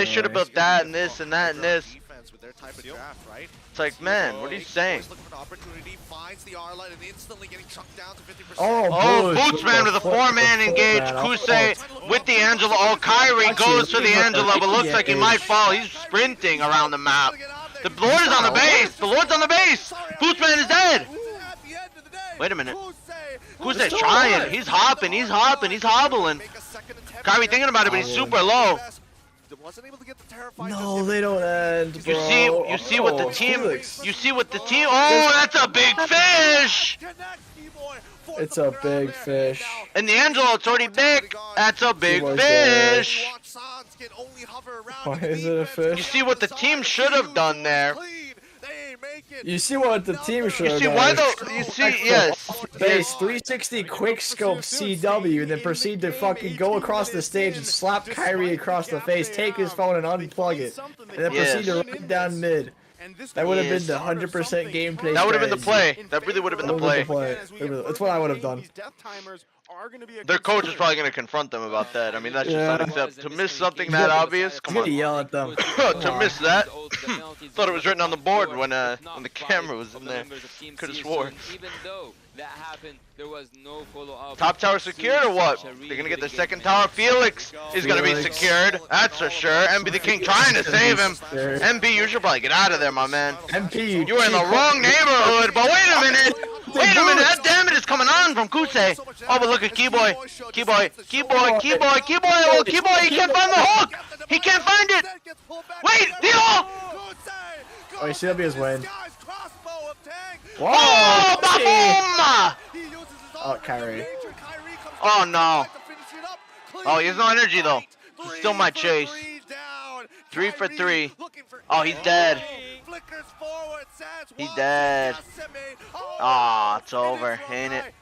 should have built that and this and that and this. It's like, man, what are you saying? Oh, Bootsman with a 4-man engage. Kusei with the Angela. Oh, Kyrie goes for the Angela, but looks like he might fall. He's sprinting around the map. The Lord is on the base. The Lord's on the base. Bootsman is dead. Wait a minute. Kusei's trying. He's hopping. He's hopping. He's hobbling. Kyrie thinking about it, but he's super low. Wasn't able to get the terrifying. No, they don't end, bro. You see what the team. You see what the team. Oh, that's a big fish. It's a big fish. And the Angelo, it's already big. That's a big fish. Why is it a fish? You see what the team should have done there. You see what the team should have done. You see, yes. Base 360 quick scope CW, and then proceed to fucking go across the stage and slap Kyrie across the face, take his phone and unplug it, and then proceed to run it down mid. That would have been the 100% gameplay. That would have been the play. That really would have been the play. That's what I would have done. Their coach is probably going to confront them about that. I mean, that's just unacceptable. To miss something that obvious, come on. Yell at them. To miss that, thought it was written on the board when the camera was in there. Could have swore. Even though that happened, there was no follow-up. Top tower secured or what? They're going to get their second tower. Felix is going to be secured. That's for sure. MB the King trying to save him. MB, you should probably get out of there, my man. MP, you're in the wrong neighborhood. But wait a minute. Wait a minute. That damage is coming on from Kusei. Oh, but look at Keyboy. Keyboy. Oh, Keyboy, he can't find the hook. He can't find it. Wait, Theo. Oh, you see, that'll be his win. Whoa, boom! Oh, Kyrie. Oh, no. Oh, he has no energy, though. He still might chase. 3 for 3. Oh, he's dead. He's dead. Oh, it's over, ain't it?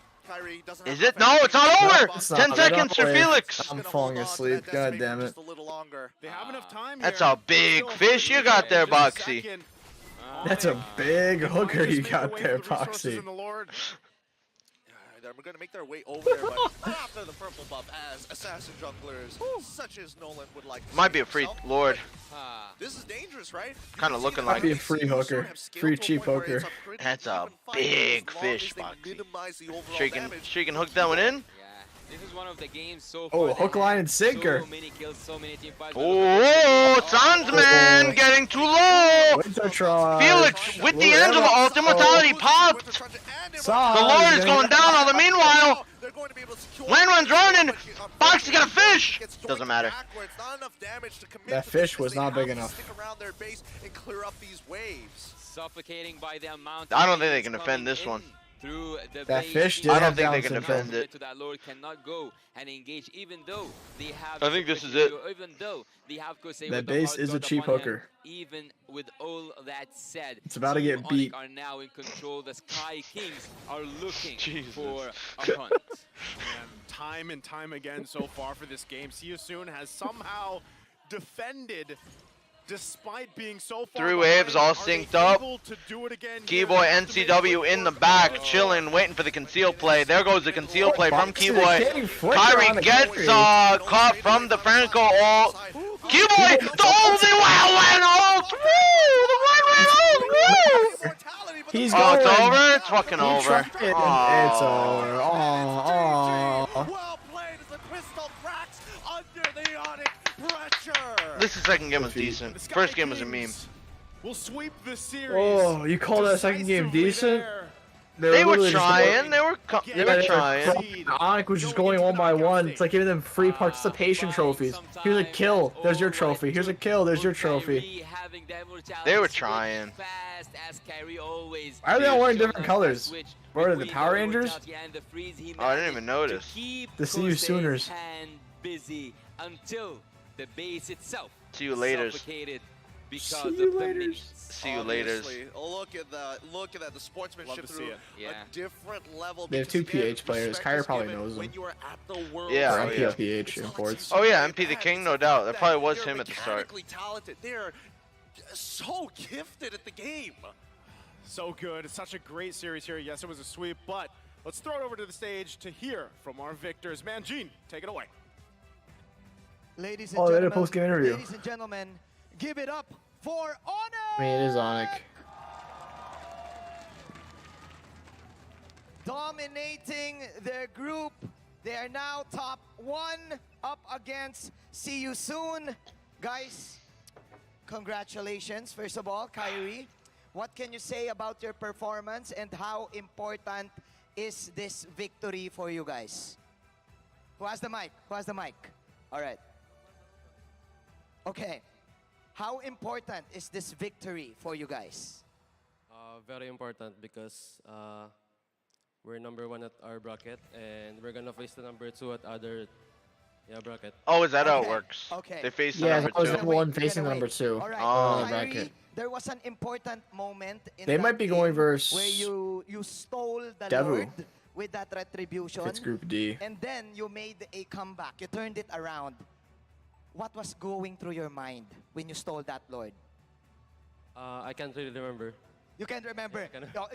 Is it? No, it's not over. 10 seconds for Felix. I'm falling asleep. God damn it. That's a big fish you got there, Boxy. That's a big hooker you got there, Boxy. They're going to make their way over there, but not after the purple buff as assassin junglers such as Nolan would like to might be a free lord. This is dangerous, right? Kind of looking Might like be a free hooker. Free cheap hooker. That's a big fish, Boxy. Sure you can hook that one in? This is one of the games so far. Oh, hook, line, and sinker. So many kills, so many team fights. Oh, Sandsman getting too low. Felix with the Angela ult, immortality popped. The Lord is going down. All the meanwhile, Lane runs running. Boxy got a fish. Doesn't matter. That fish was not big enough. Suffocating by the amount. I don't think they can defend this one. That fish did I don't think they can defend it. That Lord cannot go and engage, even though they have. I think this is it. Even though they have Kosei. That base is a cheap hooker. Even with all that said, it's about to get beat. Are now in control. The Sky Kings are looking for a hunt. And time again so far for this game, See You Soon has somehow defended. Despite being so far 3 waves all synced up. Keyboy NCW in the back, chilling, waiting for the conceal play. There goes the conceal play from Keyboy. Kyrie gets caught from the Franco ult. Keyboy, the only went ult! Woo! The one ult! Woo! He's going. It's over? It's fucking over. It's over. Oh. Well played as the crystal cracks under the Onyx pressure. This second game was decent. First game was a meme. We'll sweep the series. Oh, you call that second game decent? They were trying. They were trying. Onyx was just going 1 by 1. It's like giving them free participation trophies. Here's a kill. There's your trophy. Here's a kill. There's your trophy. They were trying. Why are they all wearing different colors? What are the Power Rangers? Oh, I didn't even notice. The See You Sooners. Busy until the base itself. See you later. See you later. See you later. Look at that. The sportsmanship through a different level. They have 2 PH players. Kyrie probably knows them. Yeah, or MP PH imports. Oh yeah, MP the King, no doubt. That probably was him at the start. Talented. They're so gifted at the game. So good. It's such a great series here. Yes, it was a sweep, but let's throw it over to the stage to hear from our victors. Man, Gene, take it away. Ladies and gentlemen, post-game interview. Ladies and gentlemen, give it up for Honor! I mean, it is Onyx. Dominating their group. They are now top 1 up against See You Soon. Guys, congratulations. First of all, Kyrie, what can you say about your performance and how important is this victory for you guys? Who has the mic? Who has the mic? All right. Okay. How important is this victory for you guys? Very important because we're #1 at our bracket, and we're gonna face the #2 at other bracket. Oh, is that how it Okay, works? okay. They face Yeah, the that was number the two. one facing You're gonna number wait. 2. All right. Oh. Kyrie, there was an important moment in They that might be game going versus where you stole the Devu. Lord with that retribution. It's Group D. And then you made a comeback. You turned it around. What was going through your mind when you stole that Lord? I can't really remember. You can't remember.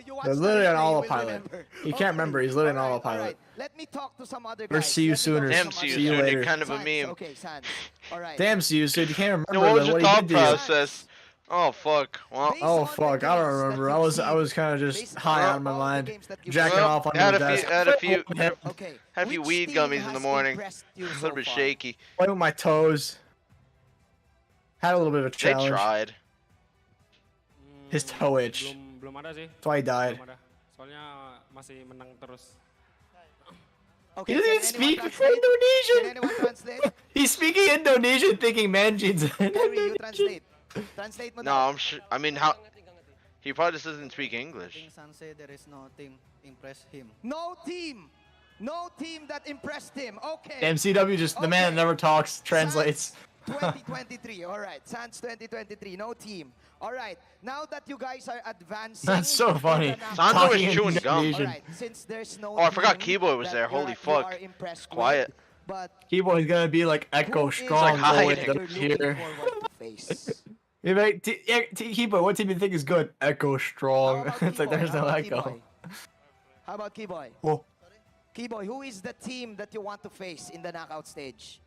You watched They're the literally on replay, you will autopilot. remember. You can't remember. He's literally on All autopilot. right. Let me talk to some other Or guys. see you Let me talk sooner. to Damn, some see you other soon. guys. You're kind of a Sans, meme. Okay, Sans. All right. Damn, you dude, you can't remember What was your what he thought did to you. process? Oh fuck. Well. Oh fuck, I don't remember. I was kind of just high on my mind, jacking off on the desk. Had a few Okay. had a few weed gummies in the morning. A little bit shaky. Playing with my toes. Had a little bit of a They challenge. tried. His toe itch. Belum ada sih. That's why he died. Belum ada. Soalnya masih menang terus. He doesn't even speak Indonesian. Can anyone translate? He's speaking Indonesian, thinking Manjin's Kyrie, you translate. Translate mo No, I'm sure. I mean, how? He probably just doesn't speak English. Say there is no team impress him. No team. No team that impressed him. Okay. MCW just the man that never talks translates. 2023. All right. Sans 2023. No team. All right. Now that you guys are advancing. That's so funny. Sans always Talking chewing gum. Indonesian. All right. Since there's no Oh, I forgot team Keyboy was that there. Holy you fuck. are impressed Quiet. with, but Keyboy's gonna be like Echo who is Strong like boy hiding. up you're here. looking forward to face? You make Keyboy, what team do you think is good? Echo Strong. How about It's like Keyboy? there's no How about Echo. Keyboy? How about Keyboy? Oh. Keyboy, who is the team that you want to face in the knockout stage?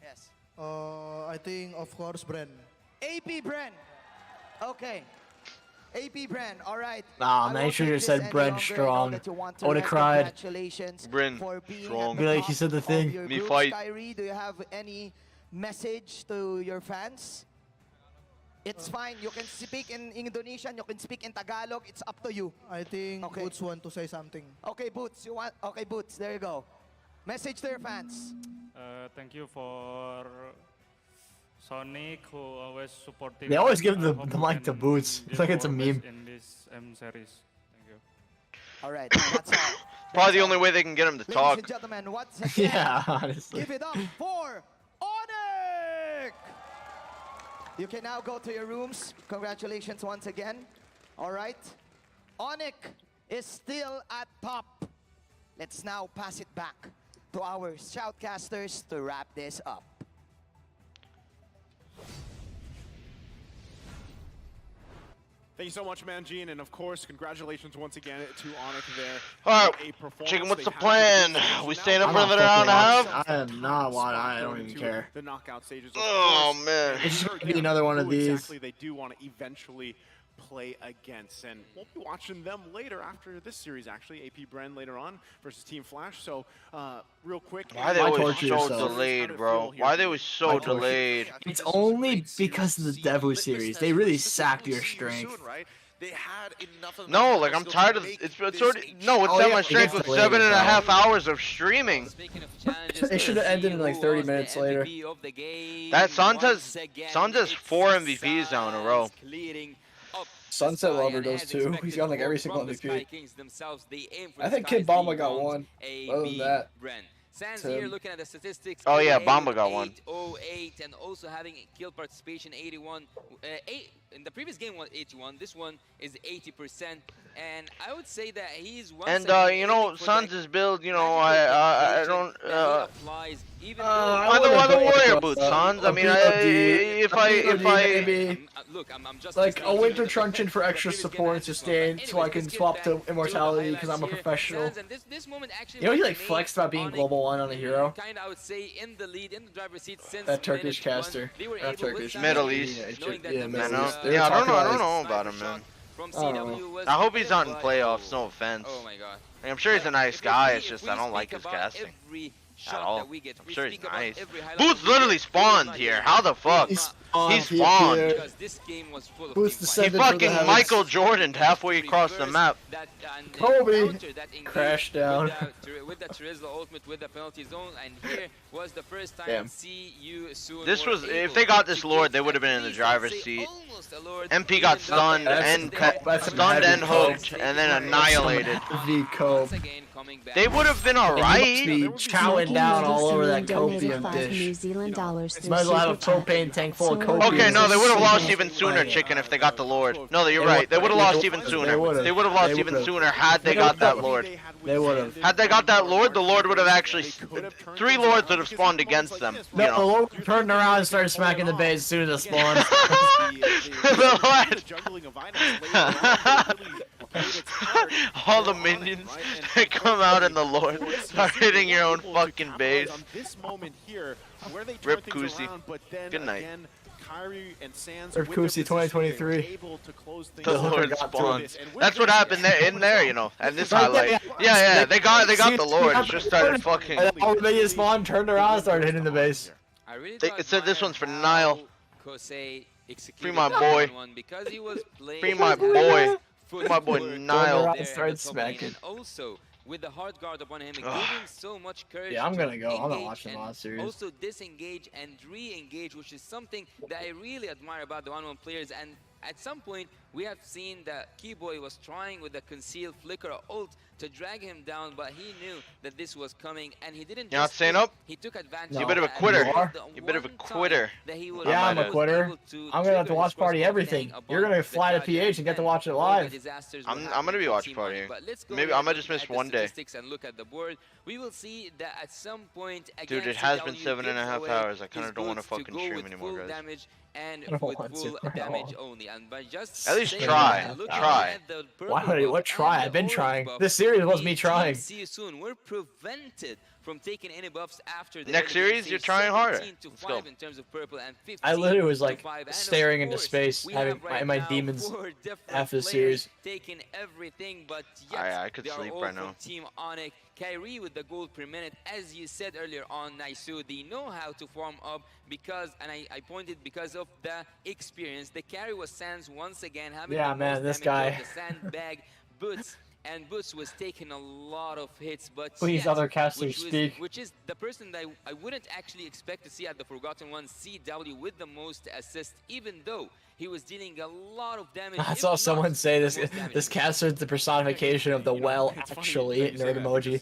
Yes. I think of course Brand. AP Bren. Okay. AP Bren, all right. Nah, I man, you won't should make have this said any Bren longer. I know Strong. that you want to I would've rest. cried. Congratulations Bren for being Strong. at Be the like, top he said the of thing. your Me groups. fight. Kyrie, do you have any message to your fans? It's fine. You can speak in Indonesian. You can speak in Tagalog. It's up to you. I think Okay. Boots want to say something. Okay, Boots. You want? Okay, Boots. There you go. Message to your fans. Thank you for Sonic, who always supporting. They always give us. the I hope the we mic to can Boots. It's give like it's a our meme. best in this series. Thank you. All right. That's all. Probably the only way they can get him to Ladies talk. and gentlemen, once again, Yeah, honestly. give it up for Onyx! You can now go to your rooms. Congratulations once again. All right. Onyx is still at top. Let's now pass it back to our shoutcasters to wrap this up. Thank you so much, Manjin, and of course, congratulations once again to Onyx there. All What a right, performance Chicken, what's they the had plan? to do. We Now staying up they're for another hour and a half? I am not one. I don't going even to care. The knockout stages. Of Oh course, man. It's just heard, gonna be another one of who these. Exactly, they do want to eventually play against, and we'll be watching them later after this series. Actually, AP Bren later on versus Team Flash. So, real quick. Why are they always torture so yourself. delayed, bro? Why are they always so delayed? It's only because of the Devu series. They really sapped your strength. They had enough of No, like I'm tired of it's already no. It's Oh, at yeah, my it strength gets with delayed, 7.5 bro. hours of streaming. They should have ended in like 30 minutes later. That Sans has 4 MVPs now in a row. Sunset Lover does too. He's got like every single MVP. I think Kid Bomba got one. Other than that, Sans Tim. here looking at the statistics. Oh, yeah, 88, Bomba got one. 808, and also having kill participation 81. In the previous game was 81. This one is 80%, and I would say that he's one. And you know, Sans' build, you know, I don't I don't worry about Sans. I mean, if I look, I'm just like a winter truncheon for extra support and sustain, so I can swap to immortality because I'm a professional. You know, he like flexed about being global one on a hero. Kind of, I would say, in the lead, in the driver's seat since That Turkish minute one. caster, They were not able with Turkish, that Middle knowledge, East. knowing that Yeah, the Middle Middle East. East, They were yeah, I talking don't about know about him, man. from I don't CW know. was I hope he's given, not in but- playoffs. No offense. Oh my god. Like, I'm sure he's a nice guy. It's just I don't like his casting. Every shot that we get. I'm We sure he's speak about nice. every highlight Boots that we literally get. spawned here. How the fuck? He spawned. Because this game was full of Boots team the fight. He seven for the fucking heavens. Michael Jordan'd halfway across the map. Kobe crashed down. With the Charizla ultimate, with the penalty zone, and here was the first time Damn. see you soon. This were was, if able they got to this Lord, give they would have been in at the least, driver's I'd say, seat. almost a Lord, MP got even though stunned that's and that's stunned and heavy hooked, cope. and then annihilated. V cope. They would have been Be alright. chowing down all over that donated copium 5 dish. New Zealand dollars through Might as well have a Super Chat. propane tank full of Sword copium. Okay, no, they would have lost Super even Chat. sooner, chicken, if they got the Lord. No, you're They right. would- They would have they lost would- even they sooner. would've. They would have lost They even would've. sooner had they They got that would've. Lord. They would have. Had they got that Lord, the Lord would have actually... 3 Lords would have spawned against them. You No, the know. Lord turned around and started smacking the base as soon as it spawned. The All the minions that come out in the Lord are hitting your own fucking base. On this moment here, where they turn Rip things Kusi. around, but then Good night. again, Kyrie and Sans Rip with their Kusi positioning, 2023. able to close things The out. Lord got to spawns. And we're That's what gonna happened there, in there, you know, and this Right highlight. there. Yeah, they got See, the Lord. It see, just started fucking... And all the minions spawned, turned around, and started hitting the base. I really It said this one's for Nile. Kosei executed Free my that boy. one because he was playing Free my with boy. foot Free my boy work Nile. there at Started the top lane, smacking. and also with the hard guard upon him, giving Ugh. so much courage. Yeah, I'm to gonna go. I'm gonna engage watch the and mod series. Also disengage and re-engage, which is something that I really admire about the 1-1 players. And at some point, we have seen that Keyboy was trying with the concealed flicker ult to drag him down, but he knew that this was coming, and he didn't. You're not just staying wait. up? He took advantage. You're a of bit of a that, and quitter. it was the You're a bit of a one time quitter. that he was Yeah, I'm a able quitter. to I'm gonna have to trigger watch his party crossbow everything. bang You're upon gonna the fly to target, PH and get to and watch it all the live. disasters will I'm happen gonna be for watch Team party. Onyx. But let's go Maybe ahead I might and just look miss at the one day. statistics and look at the board. We will see that at some point, again, Dude, it has been CW 7.5 gives hours. I away kind of his don't want to boots fucking go stream with anymore, full guys. damage and I don't with want to full at damage all. only. And by just At least saying try. that, looking Try. at the purple Why would I? buff What and try? the I've been orange trying. buff, This series was the me team trying. See you soon. We're prevented from taking any buffs after the Next early game series, you're stage, trying harder. 17 to Let's 5 go. in terms of purple and 15 I literally was to like 5. And of staring into course, space, we having have right my now demons 4 different after the players series. taking everything, but yet I could they are sleep all right from now. Team Onyx. Kyrie with the gold per minute, as you said earlier on, Naisu, they know how to farm up because, and I pointed because of the experience. The carry was Sans once again having Yeah, the man, most this damage guy. of the sandbag Boots. And Boots was taking a lot of hits, but Please, yet, other casters, which speak. which is the person that I wouldn't actually expect to see at the Forgotten One, CW, with the most assists, even though he was dealing a lot of damage. I if saw not someone say the this. most damage. This caster is the personification of the well, actually, nerd emoji.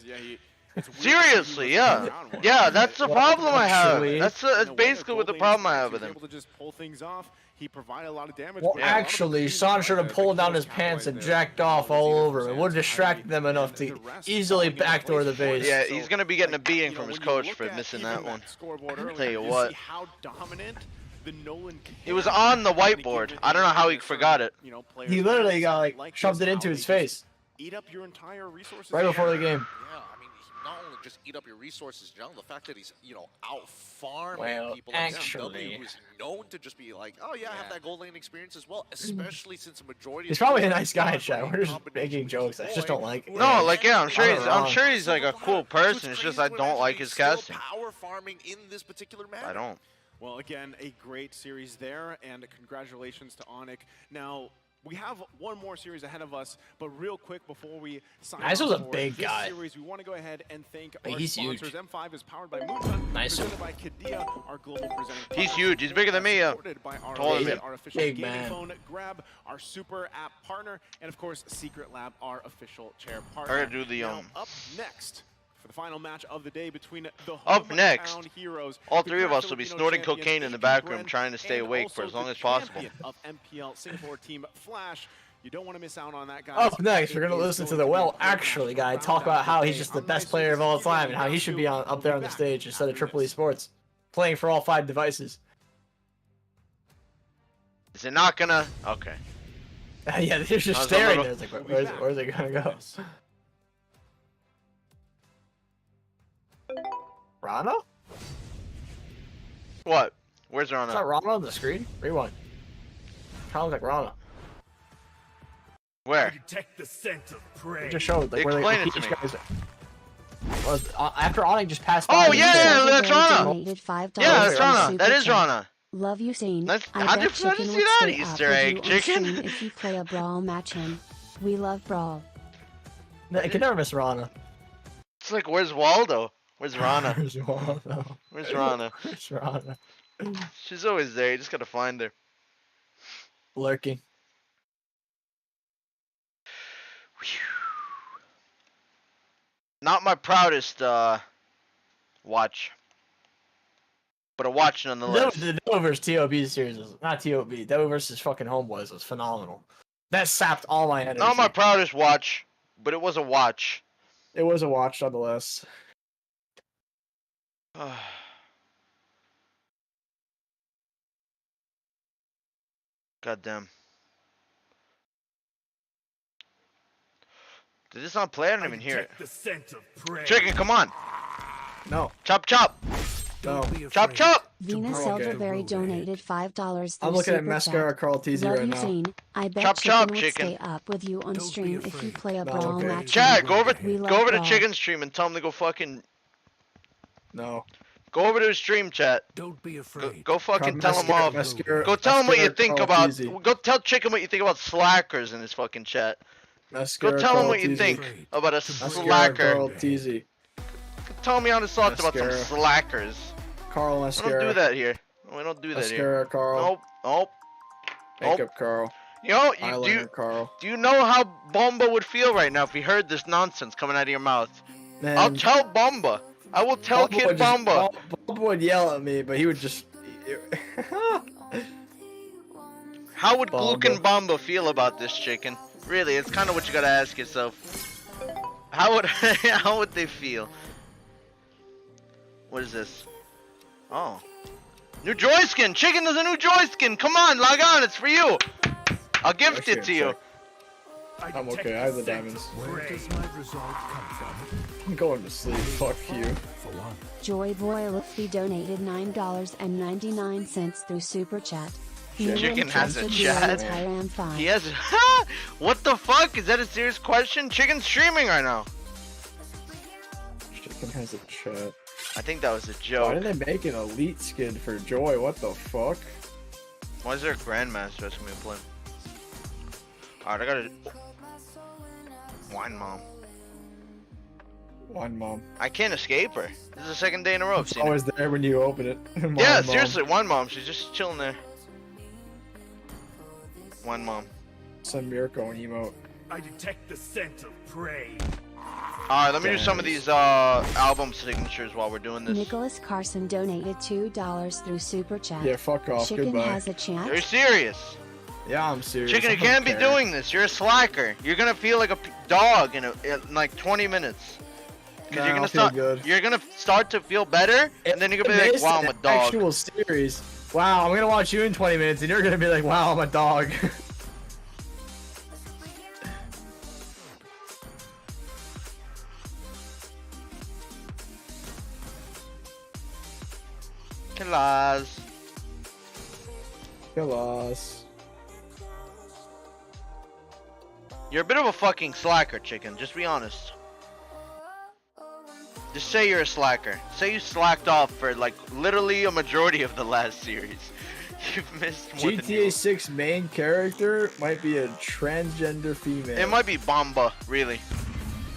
Seriously, yeah. Yeah, that's the problem I have. Actually. That's basically what the problem I have with him. Able to just pull things off. He provided a lot of damage. Well, but a lot of actually, the teams Son tried should have to pulled down his capitalize pants and there. jacked off all over. It would have distracted them enough to easily backdoor the base. Yeah, he's gonna be getting a beating from his coach for missing that one. I'll tell you what. How dominant the Nolan It was on the whiteboard. I don't know how he forgot it. He literally got like shoved it into his face eat up your entire resources right before the game. Yeah, I mean, he not only just eat up your resources in general, the fact that he's, out farming Well, people like actually- CW, who's known to just be like, oh yeah, I have that gold lane experience as well, especially since the majority He's of probably a people nice guy, are chat. We're just making jokes. I just don't like. No, like yeah, I'm sure I he's don't know. like a cool person. It's just I don't like his casting. power farming in this particular match. I don't. Well, again, a great series there, and congratulations to Onyx. Now, we have one more series ahead of us, but real quick before we sign Nice off was a for big this guy. series, we want to go ahead and thank But our he's huge. sponsors. M5 is powered by Moonshot, Nice. presented by Kadia, our global presenting He's partner. huge. He's bigger than me, Supported by our, taller than me. our official Big gaming man. phone Grab, our super app partner, and of course, Secret Lab, our official chair partner. I gotta do the Now, up next, for the final match of the day between the Up next, hometown heroes, all the three of current us will be Filipino snorting champion, cocaine in the AP back room, Bren, trying to stay and awake for also as long the as possible. champion of MPL Singapore team Flash. You don't want to miss out on that, guys. Up next, we're gonna It is listen to going the be a well, great match. actually guy Round talk out about how the he's day. just the I'm best Nice player of to all see you time and how he round should two. be up We'll there be on the back stage instead of after Triple this. Esports, playing for all 5 devices. Is it not gonna? Okay. Yeah, they're just I was a staring little- there. It's like, where's it gonna go? Rana? What? Where's Is that Rana? Rana on the screen? Rewind. Kind of like Rana. Where? Detect the scent of prey. It just showed like where Explain they it to each me. guy's. after Onyx just passed by. Oh yeah, that's Rana. Donated $5 Yeah, that's from Rana. Super That is Chat. Rana. Love you, Zane. How'd you see that Easter egg, chicken? If you play a brawl, match him. We love brawl. No, I can never miss Rana. It's like, where's Waldo? Where's Rana? Where's Waldo? Where's Rana? Where's Rana? She's always there. You just gotta find her. Lurking. Not my proudest watch, but a watch nonetheless. The Doe vs TOB series is not TOB. Doe versus fucking Homeboys was phenomenal. That sapped all my energy. Not my proudest watch, but it was a watch. It was a watch nonetheless. Goddamn. Did this not play? I didn't even hear it. Chicken, come on. No. Chop, chop. No. Chop, chop. Venus Elderberry donated $5 through I'm looking at Super Mascara Chat. Carl TZ Love right you, now. Zane. I bet Chop, Chicken chop, would chicken. stay up with you on stream if you play a No, brawl okay. match. Chad, go over We love to brawl. Chicken's stream and tell him to go fucking. No. Go over to his stream, chat. Don't be afraid. Go fucking Carl tell him Mascara- off. Mascara- Go tell him what you Mascara think Carl about. TZ. Go tell Chicken what you think about slackers in his fucking chat. Mascara Go tell him Carl what you TZ. think about a Mascara slacker. Carl TZ. Tell me honest thoughts about some Mascara. slackers. Carl We Mascara. don't do that here. We don't do that Mascara here. Carl. Nope. Nope. Makeup Carl. You know, Eyeliner Carl. do you know how Bomba would feel right now if he heard this nonsense coming out of your mouth? Man, I'll tell Bomba. I will tell Bomba Kid would just- Bomba. Bomba would yell at me, but he would just. How would Bomba. Gluck and Bomba feel about this, Chicken? Really, it's kind of what you gotta ask yourself. How would how would they feel? What is this? Oh, new joy skin. Chicken, there's a new joy skin. Come on, log on. It's for you. I'll gift it to you. I'm okay. I have the diamonds. Where does my resolve come from? I'm going to sleep. Fuck you. For one. Joy Boy Luffy donated $9.99 through Super Chat. Chicken has a Trusted chat. Hero Tyram 5. He has. What the fuck? Is that a serious question? Chicken's streaming right now. Chicken has a chat. I think that was a Why joke. did they make an elite skin for Joy? What the fuck? Why is there a grandmaster that's gonna be playing? Alright, I gotta. Wine mom. Wine mom. I can't escape her. This is the second day in a row I've It's seen her. always there when you open it. Wine Yeah, mom. seriously, wine mom. She's just chilling there. Wine mom. Some Mirko and emote. I detect the scent of prey. Alright, let me do some of these album signatures while we're doing this. Nicholas Carson donated $2 through Super Chat. Yeah, fuck off. Chicken Goodbye. has a chat. You're serious. Yeah, I'm serious. Chicken, you I don't can't be care. doing this. You're a slacker. You're gonna feel like a dog in like 20 minutes. Cause Nah, you're I'll gonna feel start. good. You're gonna start to feel better, and then you're gonna be like, This "Wow, I'm a dog." Actual series. Wow, I'm gonna watch you in 20 minutes, and you're gonna be like, "Wow, I'm a dog." Claws. Hellas. You're a bit of a fucking slacker, Chicken. Just be honest. Just say you're a slacker. Say you slacked off for like literally a majority of the last series. You've missed more than GTA 6 main character might be a transgender female. It might be Bomba, really.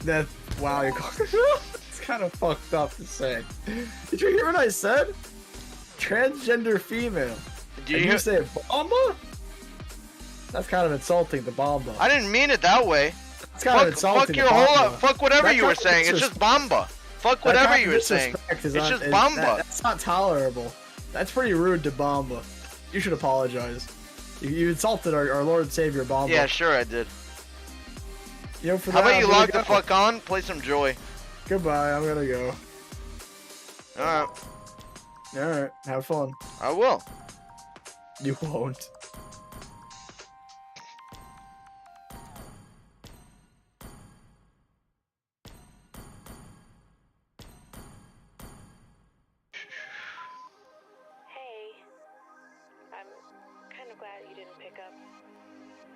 That wow, you're it's kind of fucked up to say. Did you hear what I said? Transgender female. Did And you you say Bomba? That's kind of insulting to Bomba. I didn't mean it that way. It's kind of insulting. Fuck to your whole Bomba. fuck whatever That you were kind of saying. It's just disrespect- Bomba. Fuck that whatever kind you of were saying. disrespect is It's un- just is- Bomba. That's not tolerable. That's pretty rude to Bomba. You should apologize. You insulted our Lord and Savior Bomba. Yeah, sure I did. You know, for How that, about you I'm gonna log the go. fuck on? Play some Joy. Goodbye. I'm gonna go. Alright. Alright. Have fun. I will. You won't. Hey, I'm kind of glad you didn't pick up.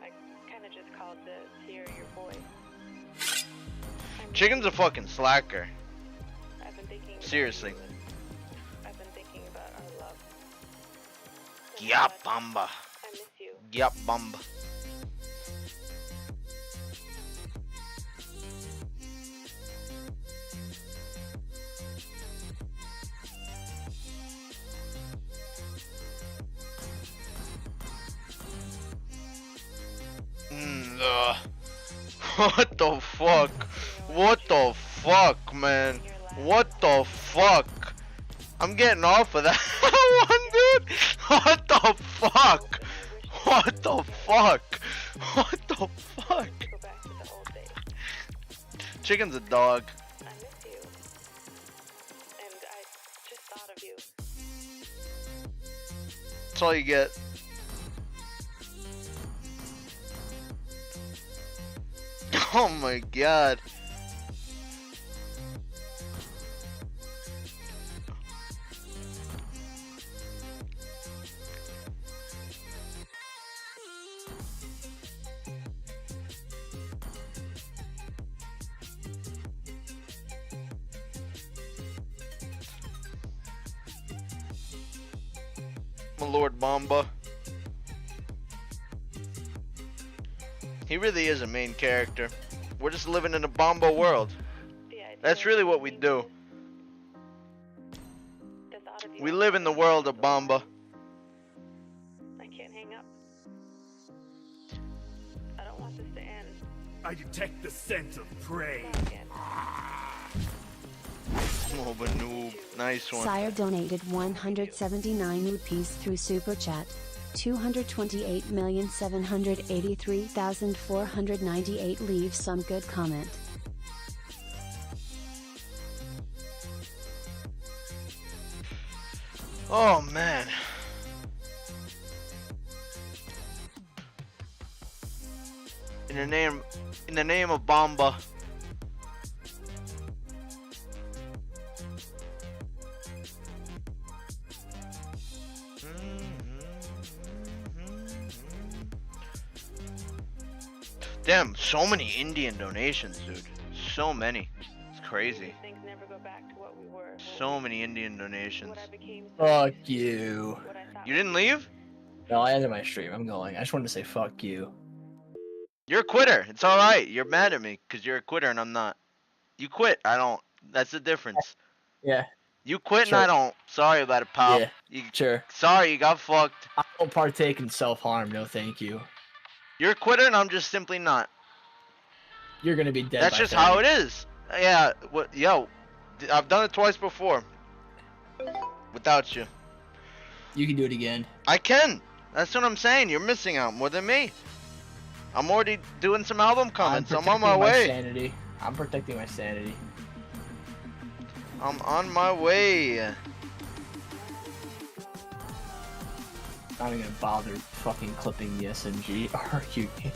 I kind of just called to hear your voice. Chicken's a fucking slacker. Seriously. I've been thinking about our love. Yup, Bamba. I miss you. Yup, Bamba. What the fuck? What the fuck, man? What the fuck? I'm getting off of that one, dude. What the fuck? What the fuck? What the fuck? Chicken's a dog. I miss you. And I just thought of you. That's all you get. Oh my god. My Lord Bomba. He really is a main character. We're just living in a Bomba world. That's really what we do. We live in the world of Bomba. I can't hang up. I don't want this to end. I detect the scent of prey. Moba noob. Nice one. Sire donated 179 rupees through Super Chat. 228,783,498. Leave some good comment. Oh man. In the name of Bomba. Damn, so many Indian donations, dude. So many. It's crazy. Things never go back to what we were. So many Indian donations. Fuck you. You didn't leave? No, I ended my stream. I'm going. I just wanted to say fuck you. You're a quitter. It's alright. You're mad at me because you're a quitter and I'm not. You quit. I don't. That's the difference. Yeah. You quit Sure. and I don't. Sorry about it, pal. Yeah. You, Sure. Sorry, you got fucked. I don't partake in self-harm. No, thank you. You're a quitter and I'm just simply not. You're gonna be dead. That's just how it is. Yeah. What? Yo, I've done it twice before. Without you. You can do it again. I can. That's what I'm saying. You're missing out more than me. I'm already doing some album comments. I'm on my way. Sanity. I'm protecting my sanity. I'm on my way. I'm not even gonna bother fucking clipping the SMG RQ games.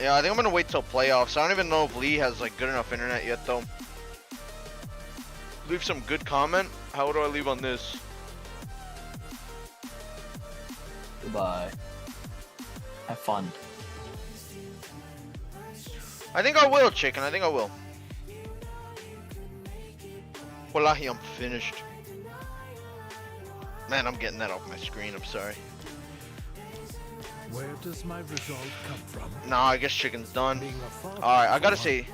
Yeah, I think I'm gonna wait till playoffs. I don't even know if Lee has like good enough internet yet though. Leave some good comment. How do I leave on this? Goodbye. Have fun. I think I will, chicken. I think I will. Wallahi, I'm finished. Man, I'm getting that off my screen. I'm sorry. Where does my result come from? Nah, I guess chicken's done. Alright, I gotta say.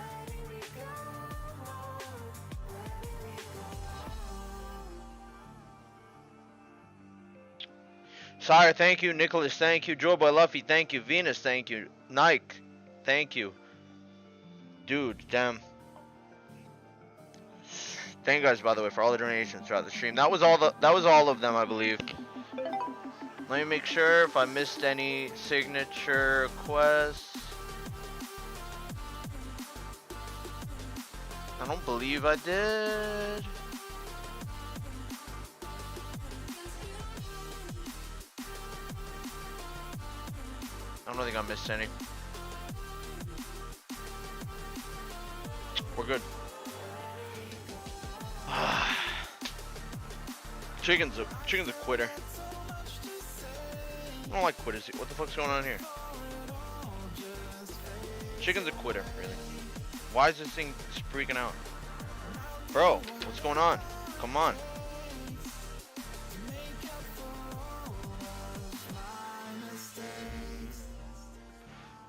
Sire, thank you. Nicholas, thank you. Joe Boy Luffy, thank you. Venus, thank you. Nike, thank you. Dude, damn. Thank you guys, by the way, for all the donations throughout the stream. That was all of them, I believe. Let me make sure if I missed any signature requests. I don't believe I did. I don't think I missed any. We're good. Chicken's a quitter. I don't like quitters. What the fuck's going on here? Chicken's a quitter, really. Why is this thing freaking out? Bro, what's going on? Come on.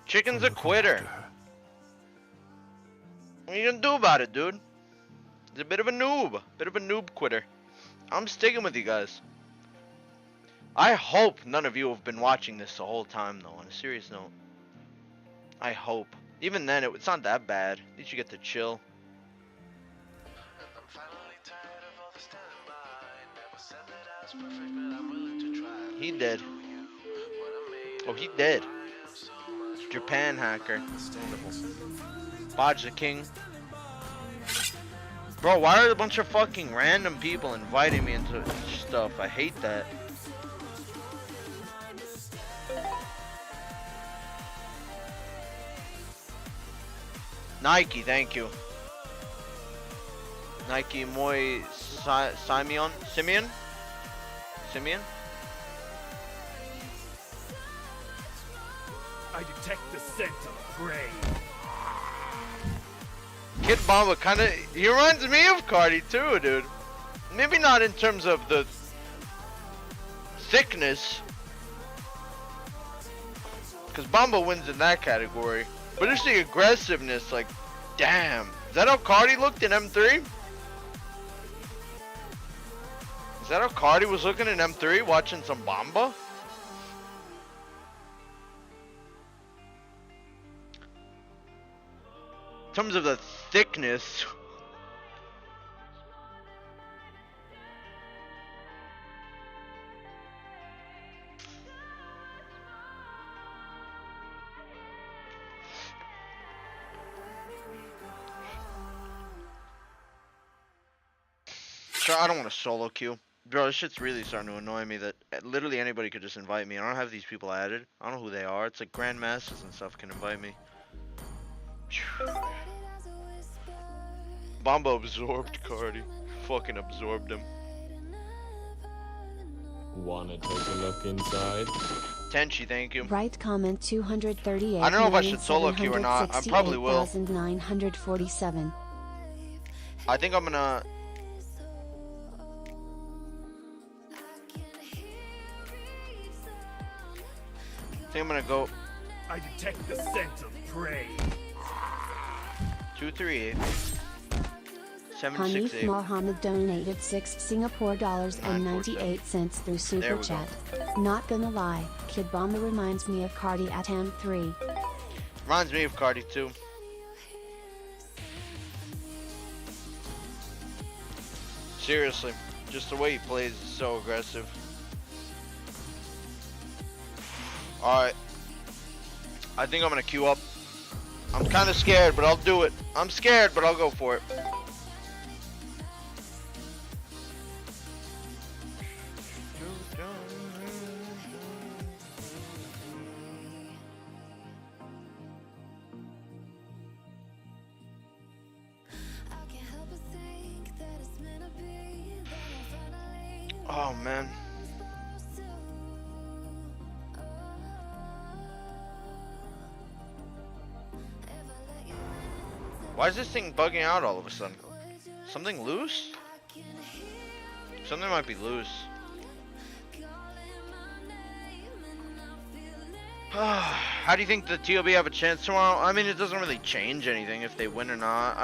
Chicken's a quitter. What are you gonna do about it, dude? He's a bit of a noob. Bit of a noob quitter. I'm sticking with you guys. I hope none of you have been watching this the whole time, though, on a serious note. I hope. Even then, it's not that bad. At least you get to chill. He did. Oh, he did. Japan hacker. Bodge the King. Bro, why are a bunch of fucking random people inviting me into stuff? I hate that. Nike, thank you. Nike Moy Simeon? I detect the scent of prey. Kid Bomba kinda, he reminds me of Cardi too, dude. Maybe not in terms of the thickness, because Bomba wins in that category. But just the aggressiveness, like, damn. Is that how Cardi looked in M3? Is that how Cardi was looking in M3, watching some Bomba? In terms of the thickness. I don't want to solo queue. Bro, this shit's really starting to annoy me that literally anybody could just invite me. I don't have these people added. I don't know who they are. It's like grandmasters and stuff can invite me. Bomba absorbed Cardi. Fucking absorbed him. Wanna take a look inside? Tenchi, thank you. Right comment 238. I don't know if I should solo queue or not. I probably will. 947. I think I'm gonna... I think I'm gonna go... I detect the scent of prey. 238. Hanif 768. Mohammed donated 6 Singapore dollars and 98 cents through Super Chat. Not gonna lie, Kid Bomba reminds me of Cardi at M3. Reminds me of Cardi too. Seriously, just the way he plays is so aggressive. Alright. I think I'm gonna queue up. I'm kinda scared, but I'll do it. I'm scared, but I'll go for it. Oh man. Why is this thing bugging out all of a sudden? Something loose? Something might be loose. How do you think the TOB have a chance tomorrow? I mean, it doesn't really change anything if they win or not.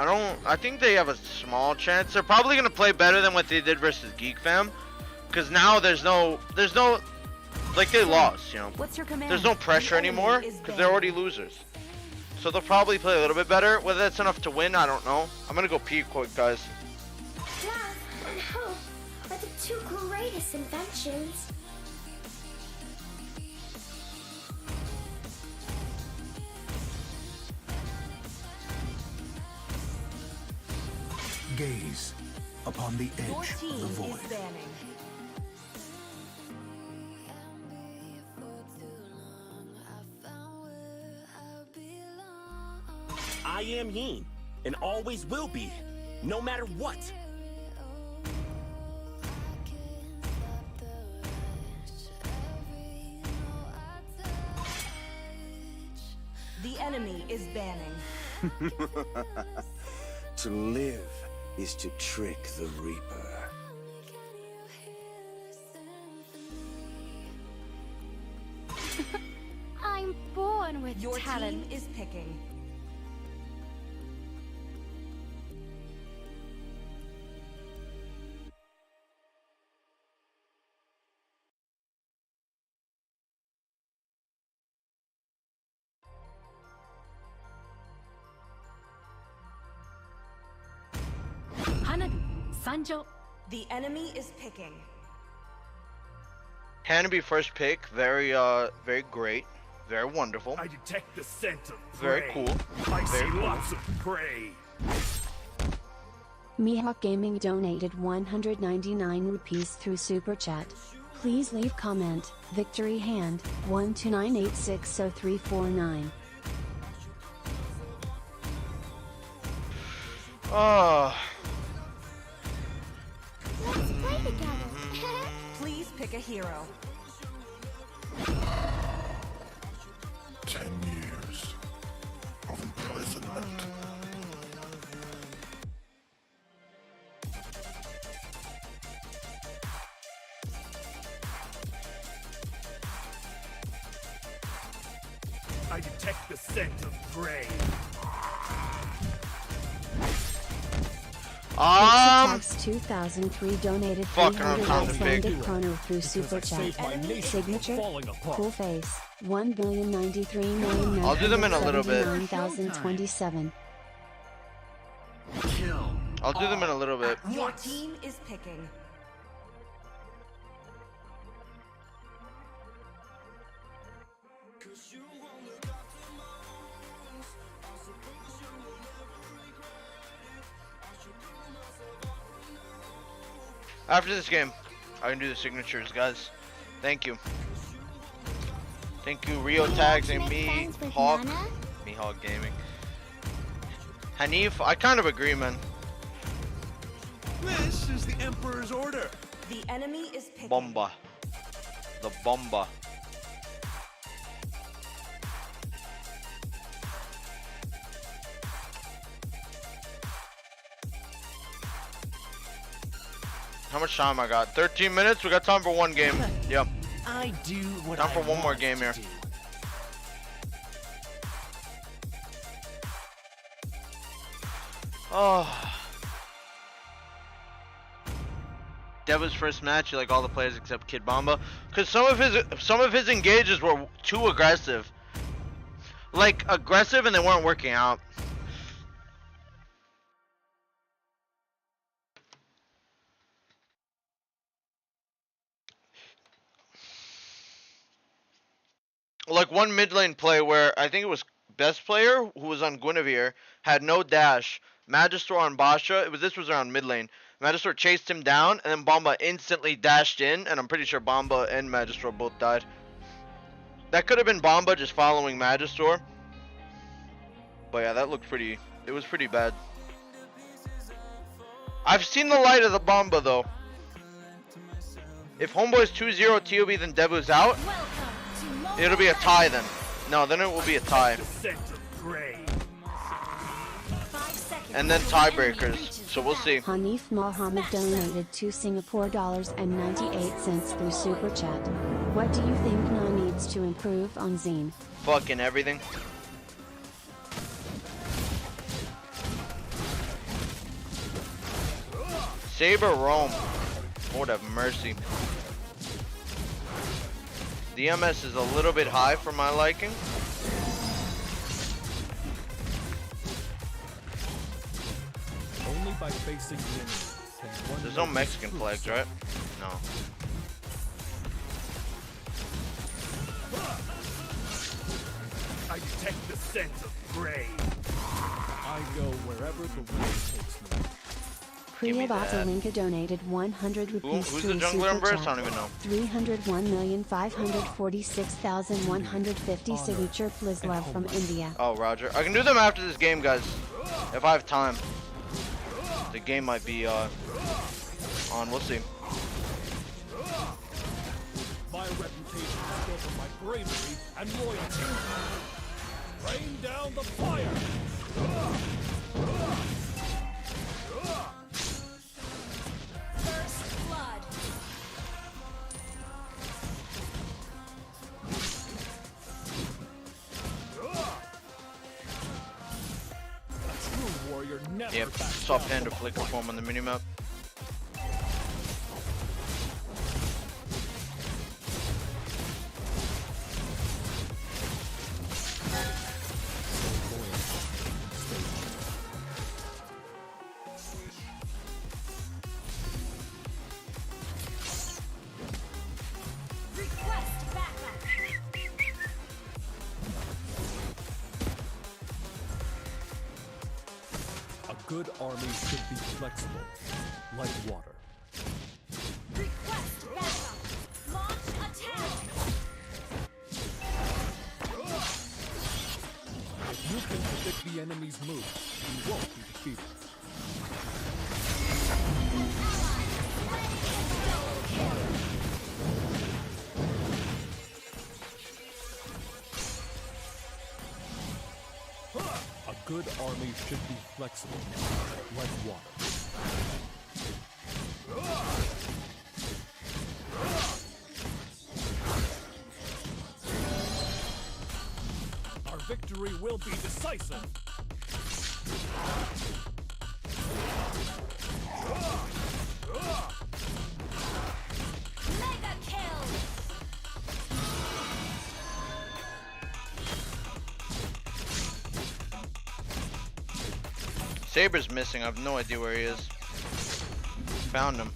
I think they have a small chance. They're probably gonna play better than what they did versus Geek Fam. Because now there's no, like they lost, you know. There's no pressure anymore because they're already losers. So they'll probably play a little bit better. Whether that's enough to win, I don't know. I'm gonna go pee quick, guys. Love and hope are the two greatest inventions. Gaze upon the edge of the void. I am he, and always will be, no matter what. The enemy is banning. To live is to trick the Reaper. I'm born with Your talent. team is picking. The enemy is picking. Hanabi first pick, very great, very wonderful. I detect the scent of Very prey. cool. I Very see cool. lots of prey. Mihawk Gaming donated 199 rupees through Super Chat. Please leave comment, victory hand, 129860349. Oh. Let's play together. Please pick a hero. 10 years of imprisonment. I detect the scent of prey. Tax 2003 donated Fucking on 300 Tom the Pig. Icelandic kroner through Super Chat. Signature, cool face, 1,093,000,000. I'll do them in a little bit. 9,027. I'll do them in a little bit. Your team is picking. After this game, I can do the signatures, guys. Thank you. Thank you, Rio Tags and me, Hawk. Me, Hawk Gaming. Hanif, I kind of agree, man. This is the Emperor's order. The enemy is picking. Bomba. The bomba. How much time I got? 13 minutes? We got time for one game. Yep. I do what Time for I one more want game to here. do. Oh. Deva's first match, you like all the players except Kid Bomba, because some of his engages were too aggressive. Like aggressive, and they weren't working out. Like one mid lane play where I think it was best player who was on Guinevere had no dash. Magister on Basha. This was around mid lane. Magister chased him down, and then Bomba instantly dashed in, and I'm pretty sure Bomba and Magister both died. That could have been Bomba just following Magister. But yeah, that looked pretty. It was pretty bad. I've seen the light of the Bomba though. If Homeboy's 2-0 TOB, then Debu's out. It'll be a tie then. No, then it will be a tie. And then tiebreakers. So we'll see. Hanif Mohammed donated $2 Singapore and 98 cents through Super Chat. What do you think Na needs to improve on Zane? Fucking everything. Saber Rome. Lord have mercy. DMS is a little bit high for my liking. Only by facing the enemy can one There's no know Mexican his flags, true right? No. I detect the scent of prey. I go wherever the wind takes me. Priya Batalinka donated 100 rupees Who's through the jungler in Super burst? I Chat. don't even know. 301,546,150 signature please love from India. Oh, Roger. I can do them after this game, guys. If I have time. The game might be on. We'll see. My reputation is built on my bravery and loyalty. Rain down the fire. never Yep, soft hand or flicker form on the minimap. Request backup. A good army should be flexible, like water. Request backup. Launch attack. If you can predict the enemy's moves, you won't be defeated. A good army should be flexible, like water. Our victory will be decisive. Mega kill. Saber's missing. I have no idea where he is. Found him.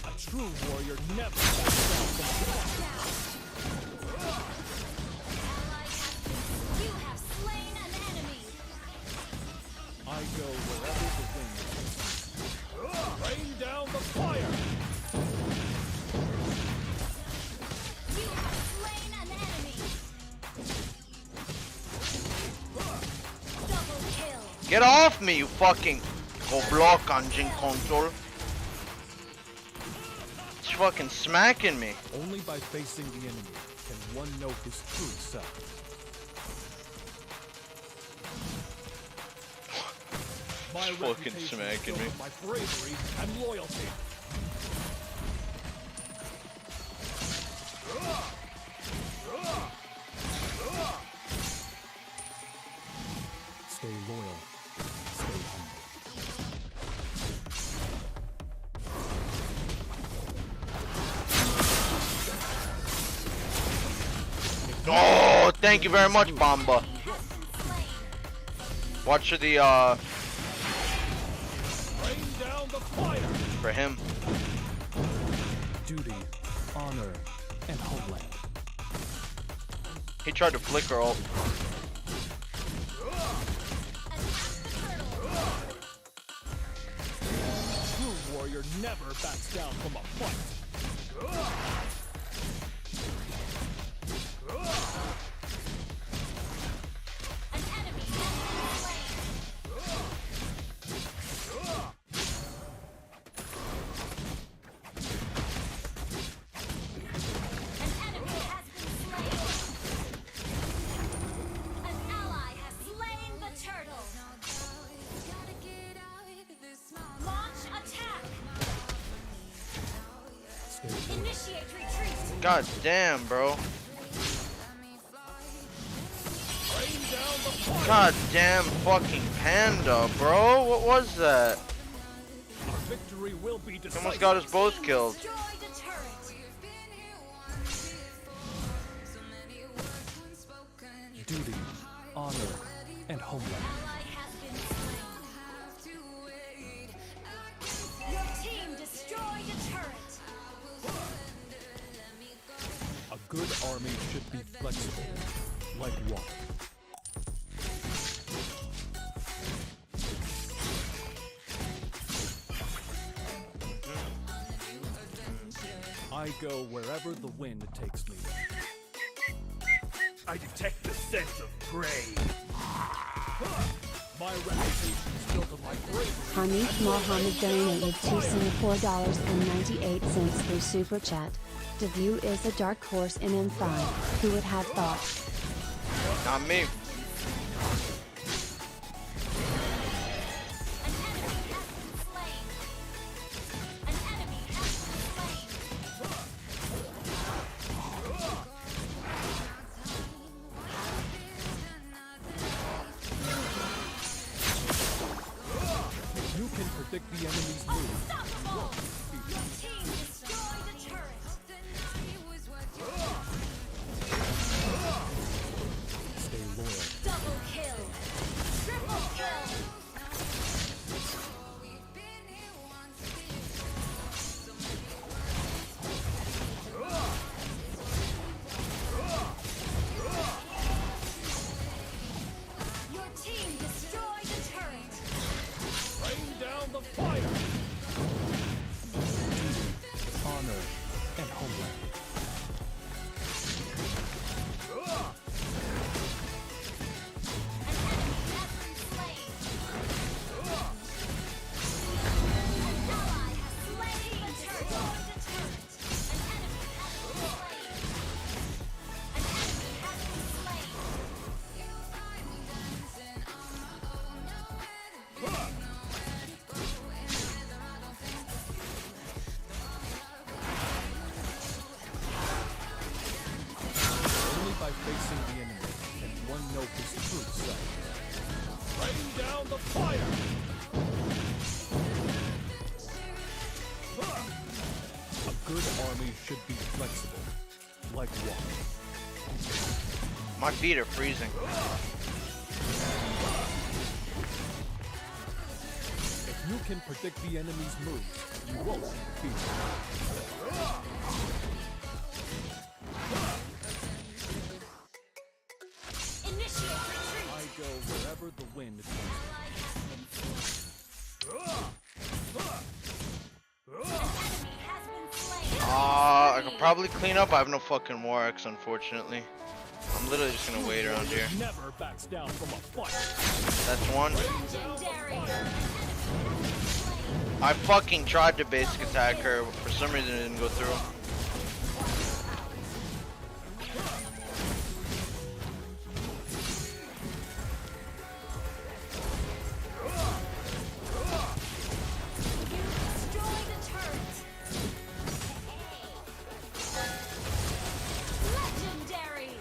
A true warrior never backs down from You have slain an enemy. I go wherever the wind is. Rain down the fire! You have slain an enemy. Double kill. Get off me, you fucking go block on Jin control. It's fucking smacking me. Only by facing the enemy can one know his true self. My It's fucking reputation smacking is me. built on my bravery and loyalty. Stay loyal. Stay humble. Oh, thank you very much, Bamba. Watch for the Rain down the fire! for him. Duty, honor, and homeland. He tried to flicker ult. A true warrior never backs down from a fight. An ally has slain the turtle. Launch attack. Initiate retreat. God damn, bro. God damn fucking panda, bro. What was that? Our victory will be He decisive. almost got us both killed. Destroy the turret. Duty, honor, and homeland. Ally has been slain. Your team destroyed a turret. A good army should be flexible, like water. I go wherever the wind takes me. I detect the scent of gray. My reputation is built on my bravery. Hanif Mohammed donated 2 Singapore dollars and 98 cents through Super Chat. Debut is a dark horse in M5. Who would have thought? Not me. predict the enemy's move, you won't be Your team destroyed a turret. Stay loyal. Double kill. Triple kill. Your team destroyed a turret. Rain down the fire. Honor and homeland. Only by facing the enemy can one know his true self. Rain down the fire! A good army should be flexible, like water. My feet are freezing. If you can predict the enemy's moves, you won't be Initiate retreat. I go wherever the wind takes I could probably clean up. I have no fucking more X, unfortunately. I'm literally just gonna wait around here. Never backs down from a fight. That's one. Legendary. I fucking tried to basic attack her, but for some reason it didn't go through. Destroyed a turret. Legendary.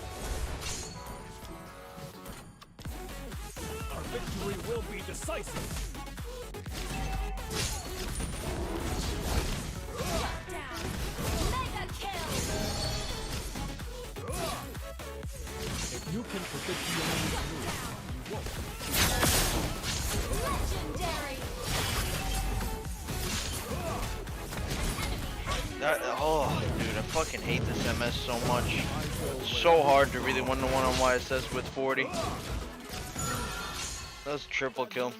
Our victory will be decisive. Mega kill. If you can predict the enemy's move, you won't. Legendary. Oh, dude, I fucking hate this MS so much. It's so hard to really one-to-one on YSS with 40. That was a triple kill.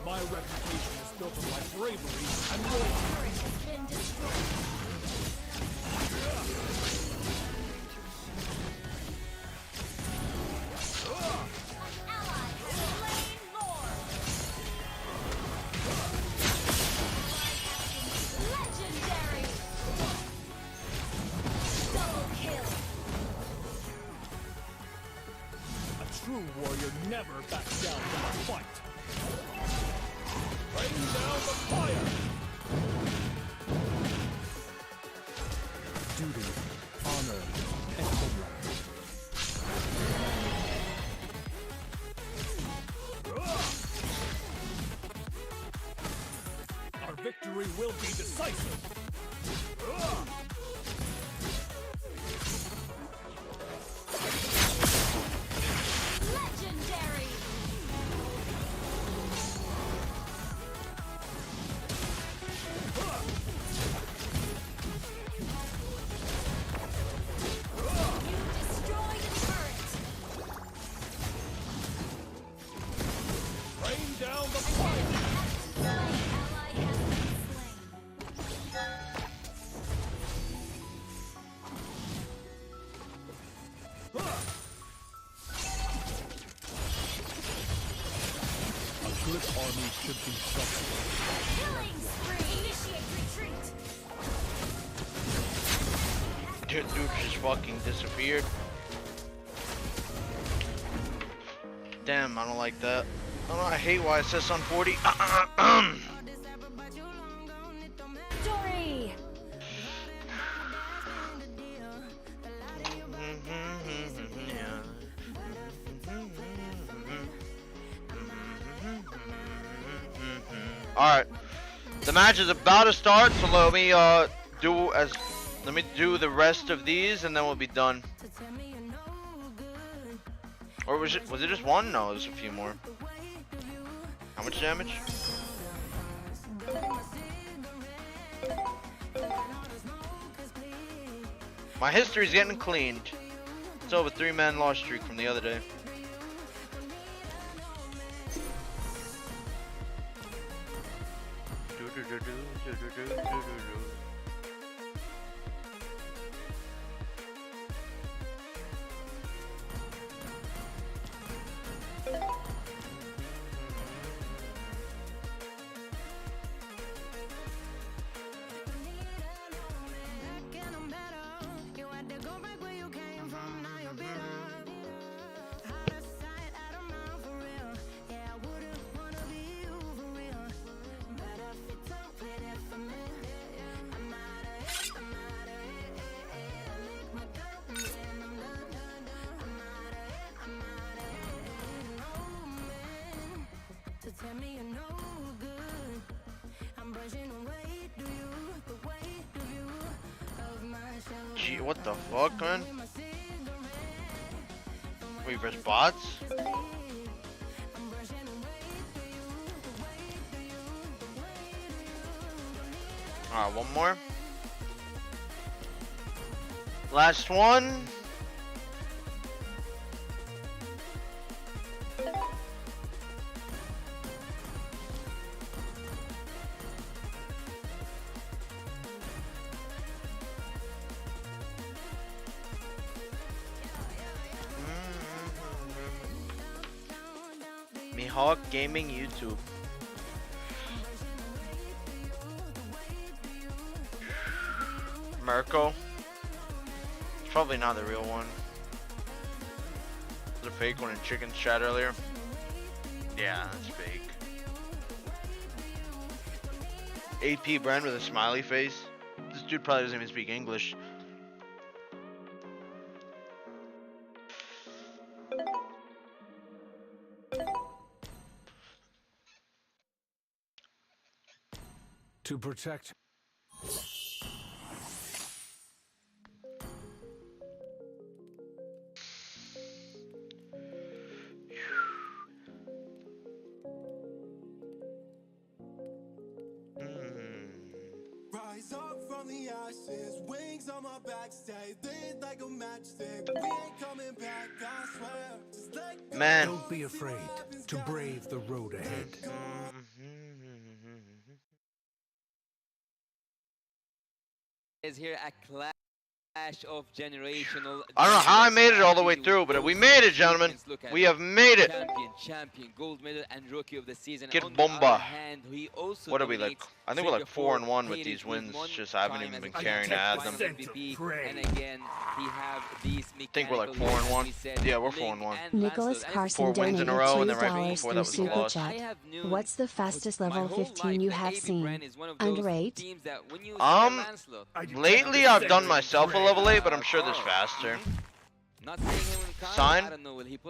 My reputation is built on my bravery and loyalty. Been destroyed. Ally has slain Lord. Legendary. Double kill. A true warrior never backs down from a fight. Rain down the fire! Duty, honor, and homeland. Our victory will be decisive. Legendary. You destroyed a turret. Rain down the fire! Ally has been slain. A good army should be flexible. Killing spree. Initiate retreat. Dude just fucking disappeared. Damn, I don't like that. Oh, no, I hate YSS on 40. Victory. Alright. The match is about to start, so let me do the rest of these and then we'll be done. Or was it just one? No, there's a few more. How much damage? My history's getting cleaned. It's over 3-man loss streak from the other day. Gee, what the fuck, man? Wait, there's bots? Alright, one more. Last one. Mihawk Gaming YouTube. Mirko. It's probably not the real one. Was a fake one in Chicken's chat earlier? Yeah, that's fake. AP Brand with a smiley face. This dude probably doesn't even speak English. To protect. Rise up from the ashes, wings on my back, stay lit like a matchstick. We ain't coming back, I swear. Just let go. Man. Don't be afraid to brave the road ahead. Is here a clash of generational. I don't know how I made it all the way through, but we made it, gentlemen. We have made it. Champion, gold medal, and rookie of the season. Get bomba. What are we like? I think we're like 4-1 with these wins. Just I haven't even been caring to add them. And again, he have these. I think we're like 4-1. Yeah, we're 4-1. Nicholas Carson 4 wins in a row, and then right before that was a Super loss. Chat. What's the fastest level 15 you have seen? Under 8? Lately I've done myself a level 8, but I'm sure there's faster. Sign?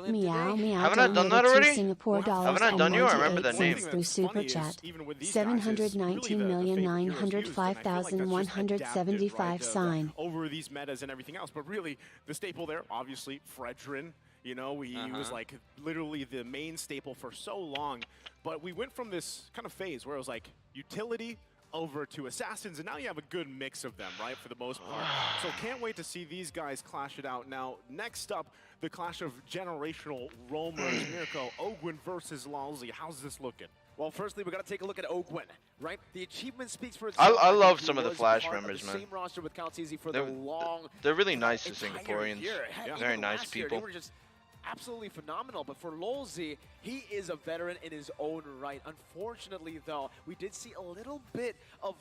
Meow meow. Haven't I done that already? Singapore dollars Haven't I done you? I remember that name. Through Super Chat. 719,905,175 sign. Over these metas and everything else, but really the staple there, obviously, Fredrin. You know, he was like literally the main staple for so long. But we went from this kind of phase where it was like utility over to assassins, and now you have a good mix of them, right, for the most part. So can't wait to see these guys clash it out. Now, next up, the clash of generational roamers. Mirko, Ogwin versus Lalzi. How's this looking? Well, firstly, we got to take a look at Ogwin, right? The achievement speaks for itself. I love some of the Flash members, man. Same roster with Caltese for the long. They're really nice, the Singaporeans. Very nice people. They were just absolutely phenomenal, but for Lolzy, he is a veteran in his own right. Unfortunately, though, we did see a little bit of,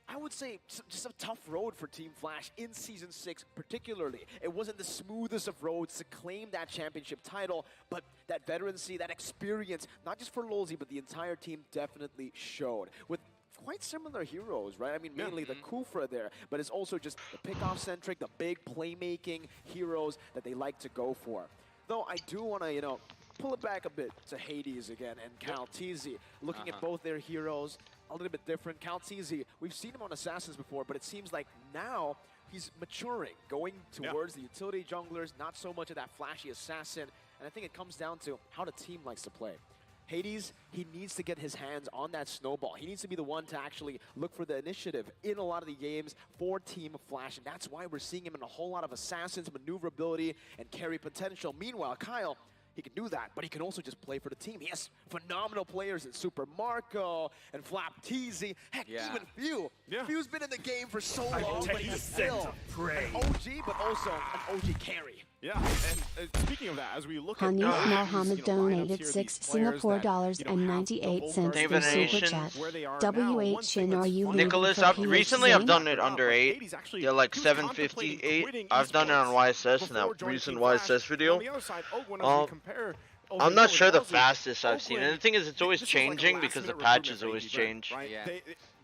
I would say, just a tough road for Team Flash in Season 6 particularly. It wasn't the smoothest of roads to claim that championship title, but that veterancy, that experience, not just for Lolzy, but the entire team definitely showed. With quite similar heroes, right? I mean, mainly the Kufra there, but it's also just the pick-off-centric, the big playmaking heroes that they like to go for. Though I do want to, you know, pull it back a bit to Hades again and Caltese. Looking at both their heroes, a little bit different. Calteezy, we've seen him on Assassins before, but it seems like now he's maturing, going towards the utility junglers, not so much of that flashy assassin. And I think it comes down to how the team likes to play. Hades, he needs to get his hands on that snowball. He needs to be the one to actually look for the initiative in a lot of the games for Team Flash, and that's why we're seeing him in a whole lot of assassins, maneuverability, and carry potential. Meanwhile, Kyle, he can do that, but he can also just play for the team. He has phenomenal players in Super Marco and Flapteezy. Heck, even Few. Few's been in the game for so long, but he's still an OG, but also an OG carry. Yeah, and speaking of that, as we look Hanif at Mohammed donated 6 Singapore dollars and 98 cents through Super Chat. WHN, are you Nicholas, recently I've done it under 8. They're like 758. I've done it on YSS in that recent YSS video. I'm not sure the fastest I've seen. And the thing is, it's always changing because the patches always change.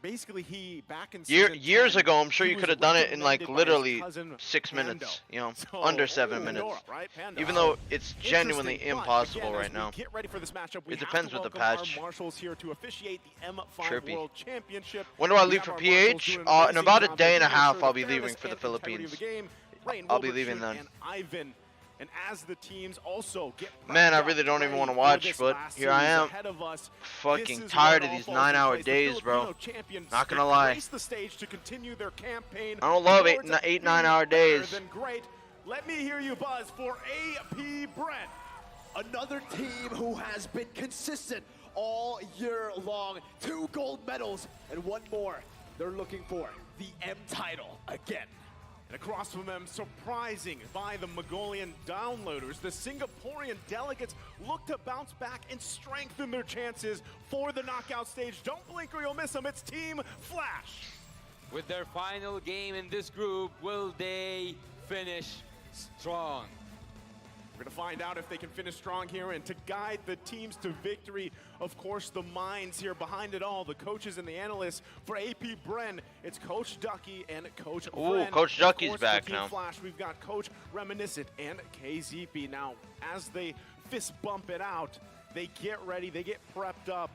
Basically, he back in years ago, I'm sure you could have done it in like literally 6 minutes, you know, under 7 minutes. Even though it's genuinely impossible right now. It depends with the patch. Trippy. When do I leave for PH? In about a day and a half, I'll be leaving for the Philippines. I'll be leaving then. And as the teams also get man, I really don't even want to watch, but here I am. Fucking tired of these 9-hour days, bro. Not gonna lie. I don't love 9-hour days. Let me hear you buzz for AP Brent. Another team who has been consistent all year long. 2 gold medals and 1 more. They're looking for the M title again. And across from them, surprising by the Mongolian downloaders, the Singaporean delegates look to bounce back and strengthen their chances for the knockout stage. Don't blink or you'll miss them. It's Team Flash. With their final game in this group, will they finish strong? We're going to find out if they can finish strong here, and to guide the teams to victory, of course, the minds here behind it all, the coaches and the analysts for AP Bren. It's Coach Ducky and Coach Bren. Coach Ducky's back now. Flash, we've got Coach Reminiscent and KZP. Now, as they fist bump it out, they get ready, they get prepped up.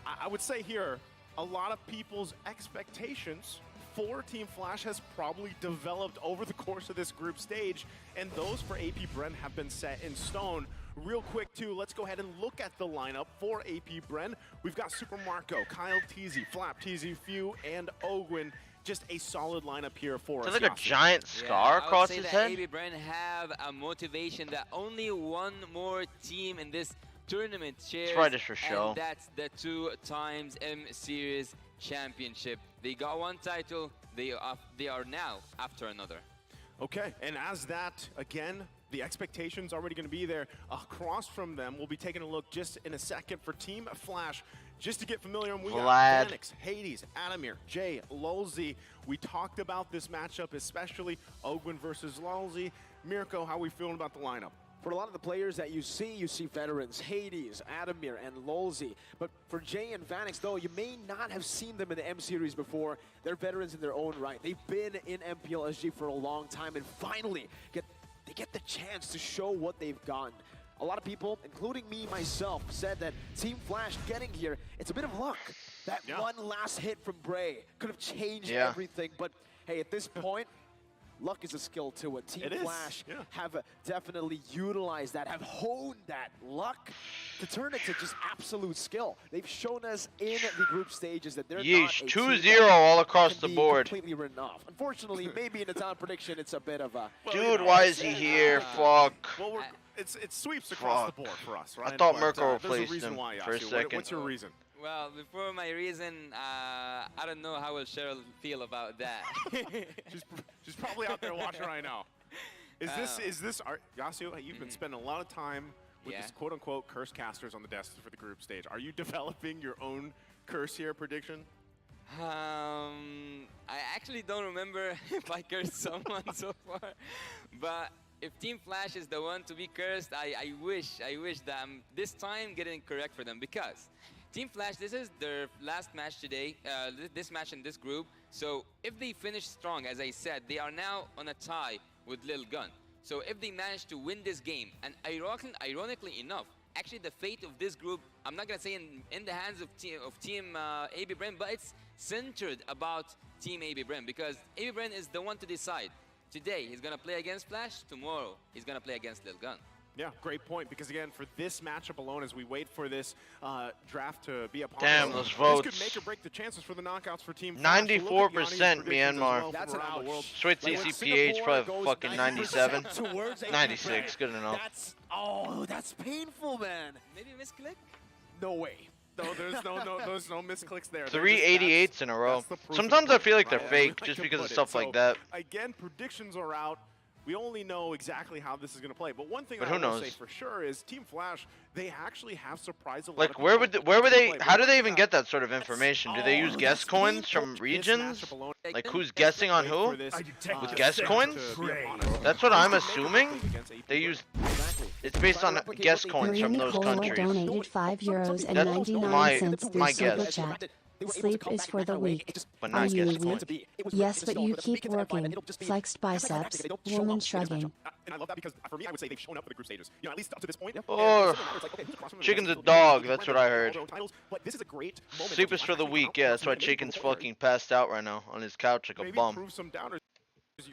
I would say here, a lot of people's expectations for Team Flash has probably developed over the course of this group stage, and those for AP Bren have been set in stone. Real quick too, let's go ahead and look at the lineup for AP Bren. We've got Super Marco, Kyle Teasy, Flapteezy, Few, and Ogwin. Just a solid lineup here for us. There's like a giant scar across his head. AP Bren have a motivation that only one more team in this tournament shares. It's probably just for show. And that's the 2 times M Series Championship. They got 1 title, they are now after another. Okay, and as that, again, the expectations already going to be there. Across from them, we'll be taking a look just in a second for Team Flash. Just to get familiar, we got Phoenix, Hades, Adamir, Jay, Lulzy. We talked about this matchup, especially Ogwin versus Lulzy. Mirko, how are we feeling about the lineup? For a lot of the players that you see veterans, Hades, Adamir, and Lulzy. But for Jay and Vanix, though, you may not have seen them in the M Series before. They're veterans in their own right. They've been in MPLSG for a long time, and finally, they get the chance to show what they've gotten. A lot of people, including me myself, said that Team Flash getting here, it's a bit of luck. That one last hit from Bray could have changed everything. But hey, at this point, luck is a skill too. Team Flash have definitely utilized that, have honed that luck to turn it to just absolute skill. They've shown us in the group stages that they're not a 2-0 all across the board. Completely written off. Unfortunately, maybe in the talent prediction, it's a bit of a... Dude, why is he here? Fuck. Well, it sweeps across the board for us, right? I thought Mirko replaced him for a second. What's your reason? Well, before my reason, I don't know how will Cheryl feel about that. she's probably out there watching right now. Is this Yasuo? You've been spending a lot of time with this quote-unquote curse casters on the desk for the group stage. Are you developing your own curse here prediction? I actually don't remember if I cursed someone so far, but if Team Flash is the one to be cursed, I wish that I'm this time getting correct for them, because Team Flash, this is their last match today, this match in this group. So if they finish strong, as I said, they are now on a tie with Lil Gun. So if they manage to win this game, and ironically enough, actually the fate of this group, I'm not gonna say in the hands of team AB Bren, but it's centered about team AB Bren, because AB Bren is the one to decide. Today he's gonna play against Flash. Tomorrow he's gonna play against Lil Gun. Yeah, great point, because again, for this matchup alone, as we wait for this draft to be upon Damn, us, those this votes. could make or break the chances for the knockouts for Team Flash. 94% Myanmar. That's an ouch. Switch CCPH probably fucking 97. 96, good enough. That's painful, man. Maybe a misclick? No way. No, there's no misclicks there. 388s in a row. Sometimes I feel like they're fake just because of stuff like that. Again, predictions are out. We only know exactly how this is going to play. But one thing But I who will knows? say for sure is Team Flash, they actually have surprised a lot Like, of where people. would they, how do they even get that sort of information? Do they use guess coins from regions? Like, who's guessing on who? With guess coins? That's what I'm assuming. They use, it's based on guess coins from those Nicola countries. donated €5 and That's 99 cents through my Super guess. Chat. Sleep is for the weak. But Are not you guess weak? coins. Yes, but you keep working. Flexed biceps. Woman shrugging. And I love that because for me, I would say they've shown up for the group stages. You know, at least up to this point. Oh, Chicken's a dog. That's what I heard. But this is a great moment. Sleep is for the weak. Yeah, that's why Chicken's fucking passed out right now on his couch like a bum. Prove some downers.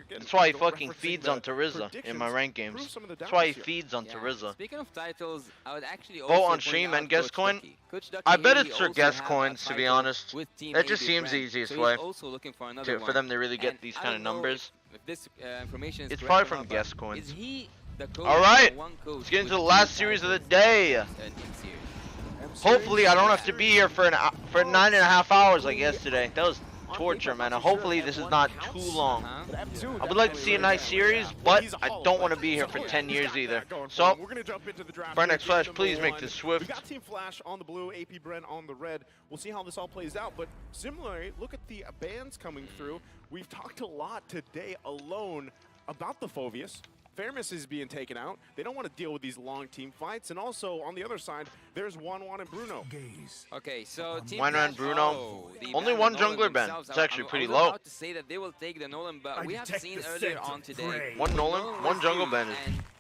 That's why he fucking feeds on Tariza in my ranked games. That's why he feeds on Tariza. Speaking of titles, I would actually Vote also on point stream out and guess Coach coin. Ducky. Coach Ducky I bet here, it's he for also guess have a coins, to be title honest. with Team That just AB seems the Brand. easiest So way he's also looking for another for one. them to really get And these I kind of don't know numbers. if this information is It's correct probably or from not, guess but coins. Is he the coach All right, or one coach let's get into with the two last series of the day. in series? Hopefully, I don't have to be here for 9.5 hours like yesterday. That was torture, man. Hopefully, this is not too long. I would like to see a nice series, but I don't want to be here for 10 years either. So, we're gonna jump into the draft. for our next here, Flash, game please number make one. this swift. We got Team Flash on the blue, AP Bren on the red. We'll see how this all plays out. But similarly, look at the bans coming through. We've talked a lot today alone about the Phobius. Fairness is being taken out. They don't want to deal with these long team fights. And also, on the other side, there's Juan and Bruno. Okay, so Team Juan Flash, and Bruno. the Only ban one the Nolan jungler ban. themselves. It's actually pretty I was low. about to say that they will take the Nolan, but we have seen earlier on today. One Nolan, one jungle ban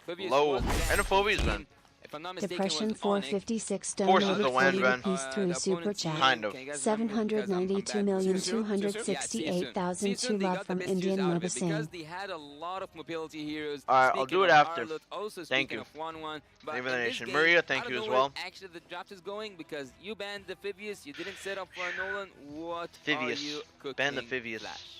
is low. And a Phobius ban. If I'm not mistaken, Depression was Onyx. 456 Forces donated the WAN 40 ban. rupees through Super Chat. Kind of. 792,268,002 love from Indian Because MobaZane. they had a lot of mobility heroes. Alright, I'll Speaking do it of after. Arlott, also Thank speaking you. of 1-1, but Name of in the this nation. game, Maria, I thank you don't as know where well. Actually, the draft is going because you banned the Phobius, you didn't set up for a Nolan. What are Phivius. you cooking? Ban the Phivius. Flash?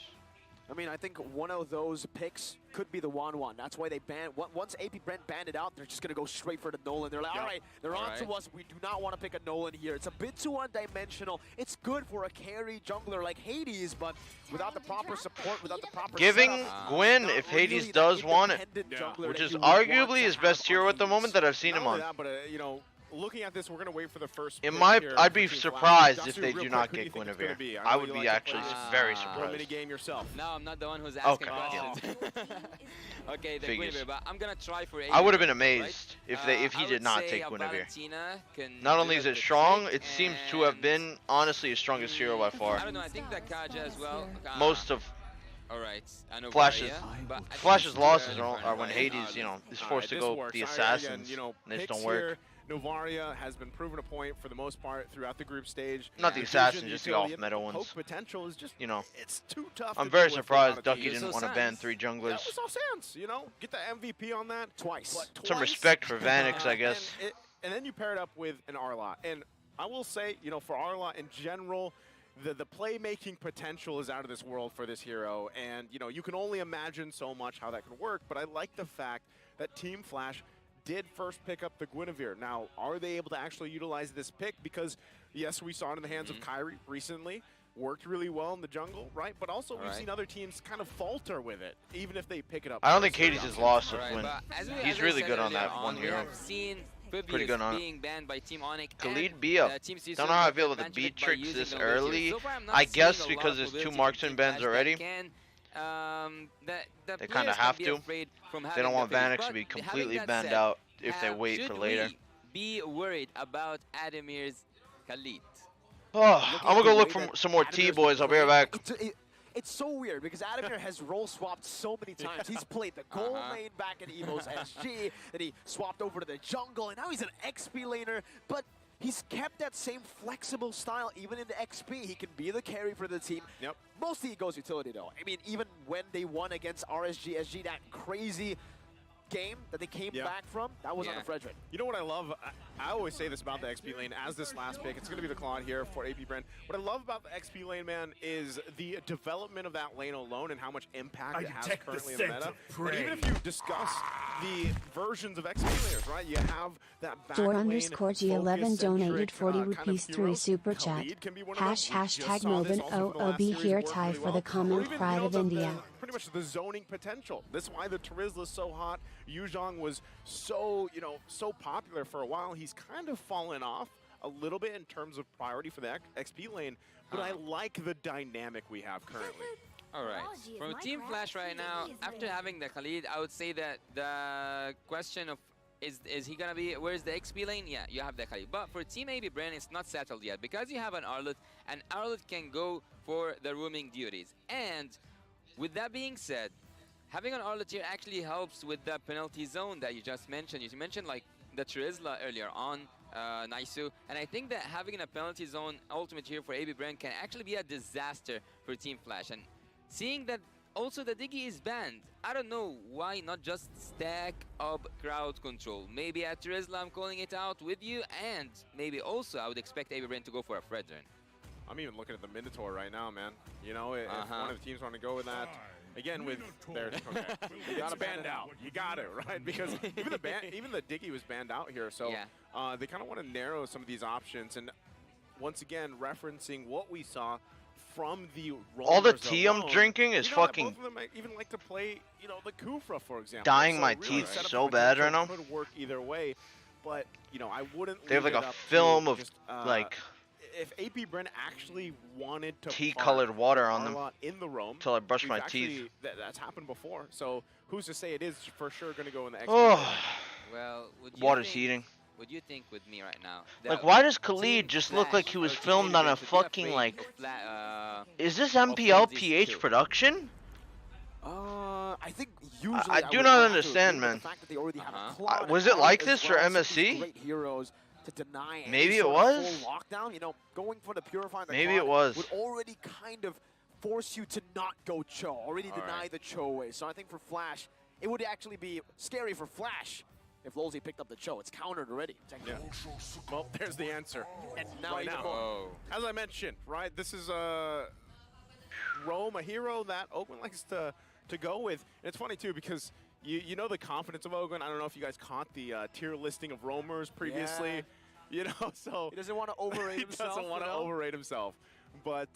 I mean, I think one of those picks could be the one. That's why they banned. Once AP Brent banned it out, they're just going to go straight for the Nolan. They're like, all right, they're on to us. We do not want to pick a Nolan here. It's a bit too one-dimensional. It's good for a carry jungler like Hades, but without the proper support, without the proper Giving setup, Gwyn, not if really Hades that does want it, independent jungler which that is you would want arguably to his have best hero at the Hades. moment that I've seen Not him only on. that, but you know, looking at this, we're gonna wait for the first. In pick my, here I'd for be Team surprised Flash. if Dasu, they real do quick, not who do you get think it's gonna Guinevere. be? I know would you be like to actually play very little surprised. mini game yourself. No, I'm not the one who's Okay, asking yeah. questions. Okay, the Figures. Guinevere, but I'm gonna try for I would have been right? amazed if he I did would not say take a Guinevere. Valentina can Not do only is that it with strong, Trick it seems to have and- been honestly his strongest hero by I far. don't know, I think that Kaja as well. Most of Alright, I know Flash's Varia, but I think Flash's it's losses too early for are when Varia. Hades, you know, is All forced right, to this go works. the Again, assassins, you know, and they just picks don't work. here, Novaria has been proven a point for the most part throughout the group stage. Not the Vision, assassins, just the utility, off-meta and ones. Poke potential is just, You know, it's too tough. I'm to very deal with surprised for a lot of Ducky teams. didn't want to ban 3 That junglers. was all sense, you know, get the MVP on that twice. Some respect for Vanix, I guess. And then you pair it up with an Arlott. And I will say, you know, for Arlott in general, the playmaking potential is out of this world for this hero. And, you know, you can only imagine so much how that can work. But I like the fact that Team Flash did first pick up the Guinevere. Now, are they able to actually utilize this pick? Because, yes, we saw it in the hands of Kyrie recently. Worked really well in the jungle, right? But also we've seen other teams kind of falter with it, even if they pick it up. I don't think first. Hades is lost with Alright, Gwyn. but as He's I really said good on earlier that one we hero. have seen Pretty Phobius good on it. being banned by Team Onyx. Khalid and, Bia. Team CSU Don't know how I got feel with the advantage beat by tricks using this the mobility. early. So far, I'm not I seeing guess a lot because of there's 2 mobility marksman from bans Team Flash already. that can, the They players kind of can have be to. afraid from They having don't want the Phobius. Vanix But to be having completely that banned said, out if they wait should for later. we be worried about Adamir's Khalid? Oh, I'm gonna go look for some more T-boys. I'll be right back. It's so weird because Adamir has role swapped so many times. He's played the gold lane back in Evo's SG, then he swapped over to the jungle, and now he's an XP laner, but he's kept that same flexible style even in the XP. He can be the carry for the team. Yep. Mostly he goes utility though. I mean, even when they won against RSG, SG, that crazy game that they came back from, that was on the Frederick. You know what I love? I always say this about the XP lane as this last pick. It's going to be the Claude here for AP Brand. What I love about the XP lane, man, is the development of that lane alone and how much impact it has currently in the meta. And even if you discuss the versions of XP laners, right? You have that back Thor_G11 donated 40 rupees through super chat. Hashtag Moban OOB here tie for the common pride of India. Pretty much the zoning potential. This is why the Terizla's so hot. Yuzhong was so, so popular for a while. He's kind of fallen off a little bit in terms of priority for the XP lane, but I like the dynamic we have currently. All right. From Team Flash right now, after having the Khalid, I would say that the question of is he gonna be, where's the XP lane? Yeah, you have the Khalid. But for Team AB Brain, it's not settled yet because you have an Arlet, and Arlet can go for the roaming duties. And with that being said, having an Arlet here actually helps with the penalty zone that you just mentioned. You mentioned like the Terizla earlier on, Naisu, and I think that having a penalty zone ultimate here for AB Brand can actually be a disaster for Team Flash. And seeing that also the Diggy is banned, I don't know why not just stack up crowd control. Maybe at Terizla I'm calling it out with you, and maybe also I would expect AB Brand to go for a Fredrin. I'm even looking at the Minotaur right now, man. You know, if one of the teams want to go with that, again, with their you got to banned out. You got it, right? Because even the Diggy was banned out here, so they kind of want to narrow some of these options. And once again, referencing what we saw from the all the rollers tea I'm alone, drinking is fucking. Both of them might even like to play, the Kufra, for example. Dyeing so my really teeth so bad right now. Could work either way, but I wouldn't. They have like leave a it up film to of just, like. If AP Bren actually wanted to tea-colored water on them in the roam until I brush my teeth. That's happened before. So who's to say it is for sure going to go in the XP? Well, water's heating. What do you think with me right now? Like, why does Khalid just look like he was filmed on a fucking like? Is this MPL PH production? I think usually I do not understand, man. Was it like this for MSC? Great heroes to deny maybe it was. Full lockdown, going for the purifying. Maybe it was. Would already kind of force you to not go Cho. Already deny the Cho way. So I think for Flash, it would actually be scary for Flash if Lolzy picked up the Cho. It's countered already. Yeah. Well, there's the answer. And now right now, as I mentioned, right, this is Rome, a hero that Oakland likes to go with. And it's funny too because you know the confidence of Ogun. I don't know if you guys caught the tier listing of roamers previously. So he doesn't want to overrate himself. He doesn't want to overrate himself. But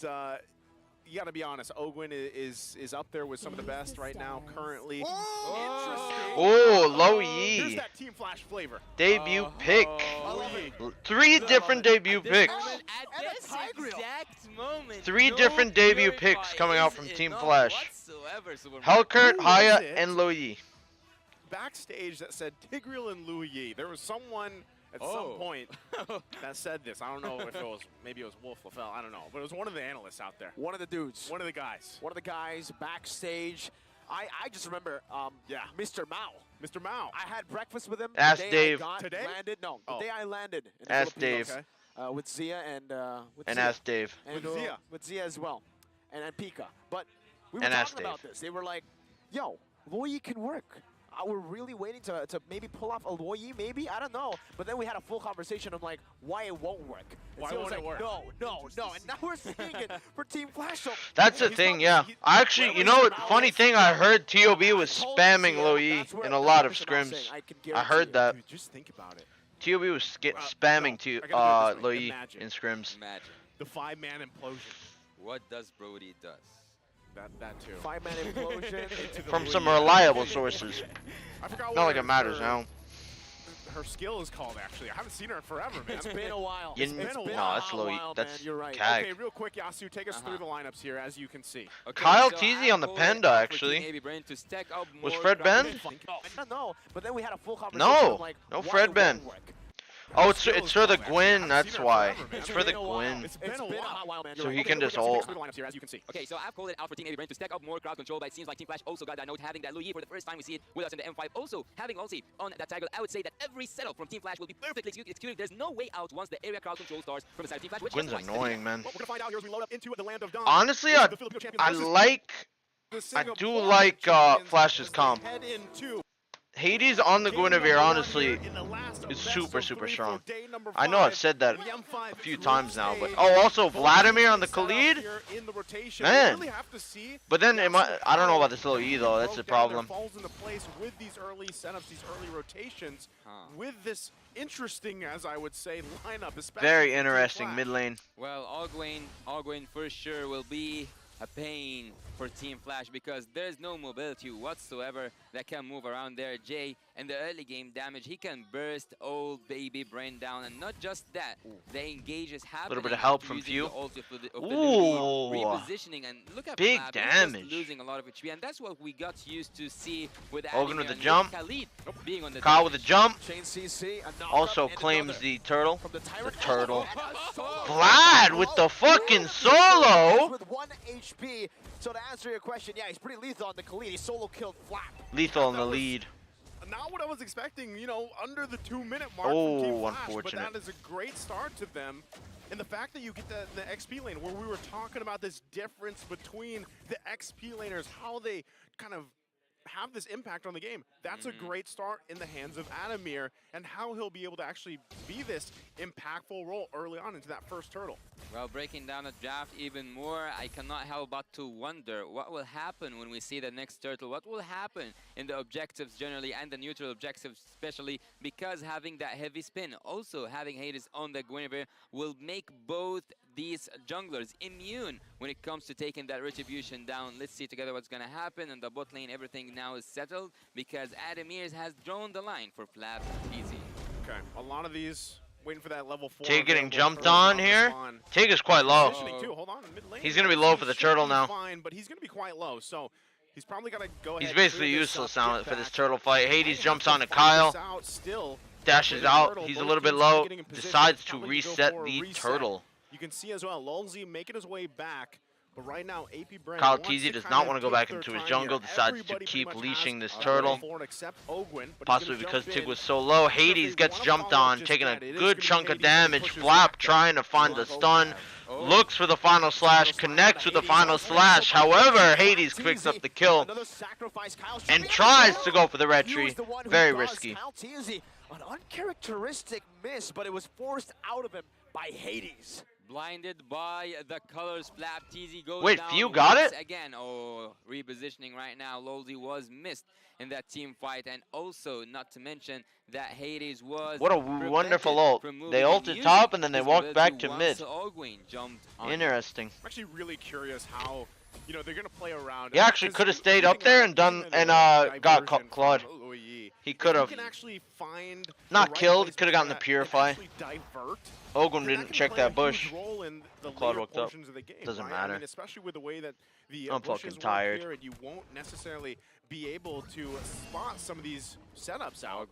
you got to be honest, Ogun is up there with some of the best right now currently. Oh, Low Yi. Here's that Team Flash flavor. Debut pick. 3 different debut picks. At this exact moment, 3 different debut picks coming out from Team Flash. Hellcurt, Haya, and Low Yi. Backstage that said Tigreal and Lu Yi. There was someone at some point that said this. I don't know if it was, maybe it was Wolf LaFell, I don't know. But it was one of the analysts out there. One of the dudes. One of the guys. One of the guys backstage. I just remember Mr. Mao. Mr. Mao. I had breakfast with him. Ask the day Dave. I Today? Landed, no, the day I landed. In Ask the Philippines, Dave. with Zia and ask Dave. And, with Zia. With Zia as well. And Pika. But we were and talking about this. They were like, yo, Loyi can work. We're really waiting to maybe pull off a Loyi, maybe? I don't know. But then we had a full conversation of like, why it won't work. And Why Zia won't was it like, work? No. And now we're seeing it for Team Flash. So That's the thing, yeah. I actually, you know what, funny thing, I heard TOB was spamming Low Yi in a lot of scrims. I heard that. Dude, just think about it. TOB was spamming Low Yi in scrims. Imagine. The 5-man implosion. What does Brody does? That too. 5-man implosion. From some reliable sources. I forgot Not what like it matters now. Her skill is called, actually. I haven't seen her in forever, man. It's been a while. No, that's Low Yi. That's You're right. CAG. Okay, real quick, Yasu, take us through the lineups here, as you can see. Okay, Kyle so Teasy on the Panda, actually. Was Fred Ben? No, but then we had a full conversation No, of like, no why Fred it Ben. won't work. Oh, it's for the Gwyn, that's why. It's for the Gwyn. It's been a while, man. So he can just ult. As you can see. Okay, so I've called it out for Team AB Brain to stack up more crowd control, but it seems like Team Flash also got that note, having that Louis for the first time we see it with us in the M5. Also, having Ulti on that taggle, I would say that every setup from Team Flash will be perfectly executed. There's no way out once the area crowd control starts from the side of Team Flash. Which Gwyn's annoying, man. What we're gonna find out here as we load up into the land of Dawn. Honestly, I do like Flash's comp. Hades on the Guinevere, honestly, is super strong. I know I've said that a few times now, but oh, also Vladimir on the Khalid, man. But then I don't know about this little E though. That's the problem. Falls into place with these early setups, these early rotations, with this interesting, as I would say, lineup. Very interesting mid lane. Well, Ogwyn for sure will be a pain for Team Flash because there's no mobility whatsoever that can move around there. Jay, in the early game damage, he can burst old baby Brain down, and not just that, the engage is happening. A little bit of help from Few. Repositioning, and look at big Flap, damage. he's just losing a lot of HP, and that's what we got used to see with Hogan with the and jump. Khalid being on the Kyle with the jump. CC, Also claims the turtle. The turtle. Vlad with the fucking solo. With 1 HP. So to answer your question, yeah, he's pretty lethal on the Khalid. He solo killed Flap. Lethal in the lead. Not what I was expecting, you know, under the 2-minute mark Oh, from Team Flash, unfortunate. but that is a great start to them. And the fact that you get the XP lane, where we were talking about this difference between the XP laners, how they kind of have this impact on the game. That's a great start in the hands of Adamir, and how he'll be able to actually be this impactful role early on into that first turtle. Well, breaking down the draft even more, I cannot help but to wonder what will happen when we see the next turtle. What will happen in the objectives generally and the neutral objectives especially, because having that heavy spin, also having Hades on the Guinevere will make both these junglers immune when it comes to taking that retribution down. Let's see together what's going to happen. In the bot lane, everything now is settled because Adamir has drawn the line for Flap easy. Okay, a lot of these waiting for that level 4. Tay getting jumped on here. Tay is quite low. Hold on, mid lane. He's going to be low for the turtle now. Fine, but he's going to be quite low, so he's probably got to go ahead. He's basically useless now for this turtle fight. Hades jumps onto Kyle. Dashes out. He's a little bit low. Decides to reset the turtle. You can see as well, Lulzy making his way back, but right now AP Brand Kyle TZ does not want to go back into his jungle, decides to keep leashing this turtle. Possibly because Tig was so low. Hades gets jumped on, taking a good chunk of damage. Flap trying to find the stun, looks for the final slash, connects with the final slash. However, Hades picks up the kill and tries to go for the red tree. Very risky. An uncharacteristic miss, but it was forced out of him by Hades. Blinded by the colors, Flap TZ goes Wait, down Few got once it? again. Oh, repositioning right now. Lolzy was missed in that team fight, and also not to mention that Hades was What a wonderful ult. They ulted top and then they walked back to mid. Interesting. I'm actually really curious how, you know, they're going to play around. He actually could have stayed up there and done and got clawed. He could have not killed. Could have gotten the purify. Ogum didn't check that bush. Claude walked up. Doesn't matter. I mean, especially with the way that the I'm fucking tired. and you won't necessarily be able to spot some of these setups out.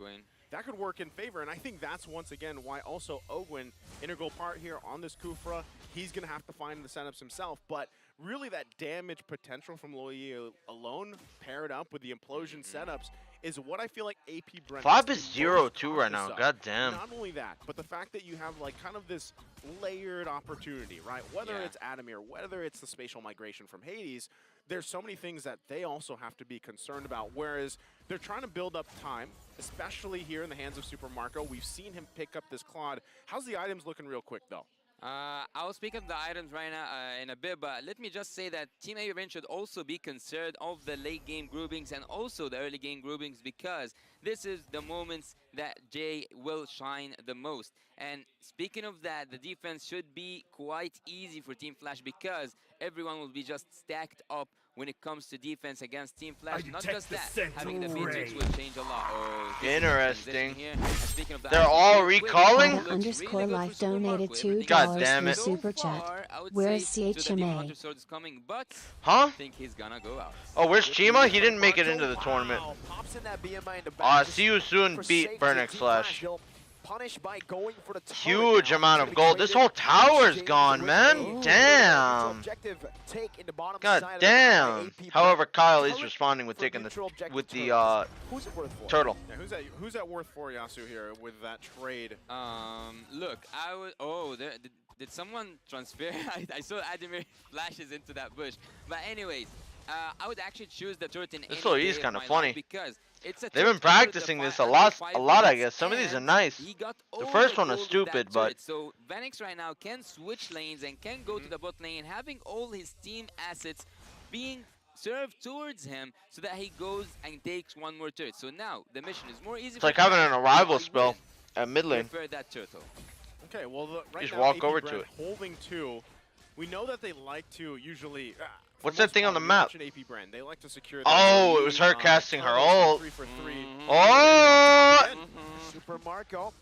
That could work in favor, and I think that's once again why also Ogwyn, integral part here on this Kufra. He's going to have to find the setups himself, but really that damage potential from Loyi alone, paired up with the implosion setups, is what I feel like AP Brent. Flap is 0-2 right now. God damn. Not only that, but the fact that you have like kind of this layered opportunity, right? Whether it's Adamir, whether it's the spatial migration from Hades, there's so many things that they also have to be concerned about. Whereas they're trying to build up time, especially here in the hands of Super Marco. We've seen him pick up this Claude. How's the items looking real quick though? I'll speak of the items right now in a bit, but let me just say that Team A should also be concerned of the late game groupings and also the early game groupings, because this is the moments that Jay will shine the most. And speaking of that, the defense should be quite easy for Team Flash because everyone will be just stacked up when it comes to defense against Team Flash. Not just that, having the Matrix will change a lot. Oh, interesting. Speaking of the They're all recalling? Underscore life donated $2 God damn it. for super chat. Where is CHMA? Huh? Think he's gonna go out. Oh, where's Chima? He didn't make it into the tournament. See you soon, beat Burnex Slash. punished by going for the turret Huge now. amount To of be gold. This traded whole tower is James gone, with man. a Damn. objective take in the bottom God side of the map by damn. AP. However, Kyle is Turret responding with for taking neutral objective with the turret. Who's it worth for? turtle. Yeah, who's that worth for, Yasu, here with that trade? Look, I would. Oh, did someone transfer? I saw Ademir flashes into that bush. But anyways, I would actually choose the turret in This any little day E's of kind of my funny. life because it's a They've been practicing this a lot, I guess. Some of these are nice. The first one was stupid, but So Vanix right now can switch lanes and can go to the bot lane, having all his team assets being served towards him so that he goes and takes one more turret. So now the mission is more easy. it's like having an arrival spell at mid lane. Prefer that turtle. Okay, well, right Just now, walk AP over Brand to it. holding 2. We know that they like to usually. For What's the that most thing on part, the you map? mentioned AP Brand. They like to secure. Oh, it was her casting her ult. 3 for 3. Oh! Super Marco.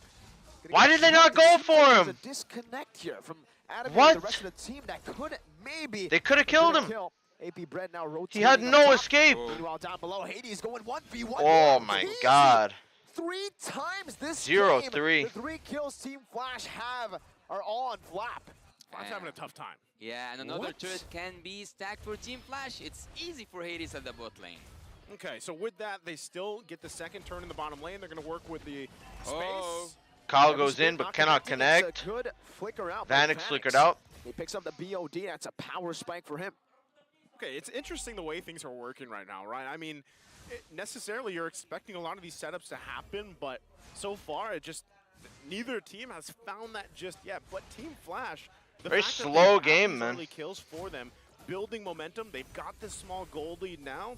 Why did they not go for There's a him? disconnect here from Adam What? and the rest of the team that could maybe. They could have killed him. Kill. AP Bread now rotating. He had on no top. escape. Meanwhile, down below, Hades going 1v1. Oh my Easy. god. 3 times this 0-3. game. The 3 kills Team Flash are all on Flap. Flash having a tough time. Yeah, and another What? turret can be stacked for Team Flash. It's easy for Hades at the bot lane. Okay, so with that, they still get the second turn in the bottom lane. They're going to work with the space. Oh. Kyle goes in but cannot connecting. It's connect. a good flicker out by Vanix flickered out. He picks up the BOD. That's a power spike for him. Okay, it's interesting the way things are working right now, right? I mean, necessarily you're expecting a lot of these setups to happen, but so far neither team has found that just yet. But Team Flash, the Very fact that slow they have game, these man. early kills for them, building momentum. They've got this small gold lead now.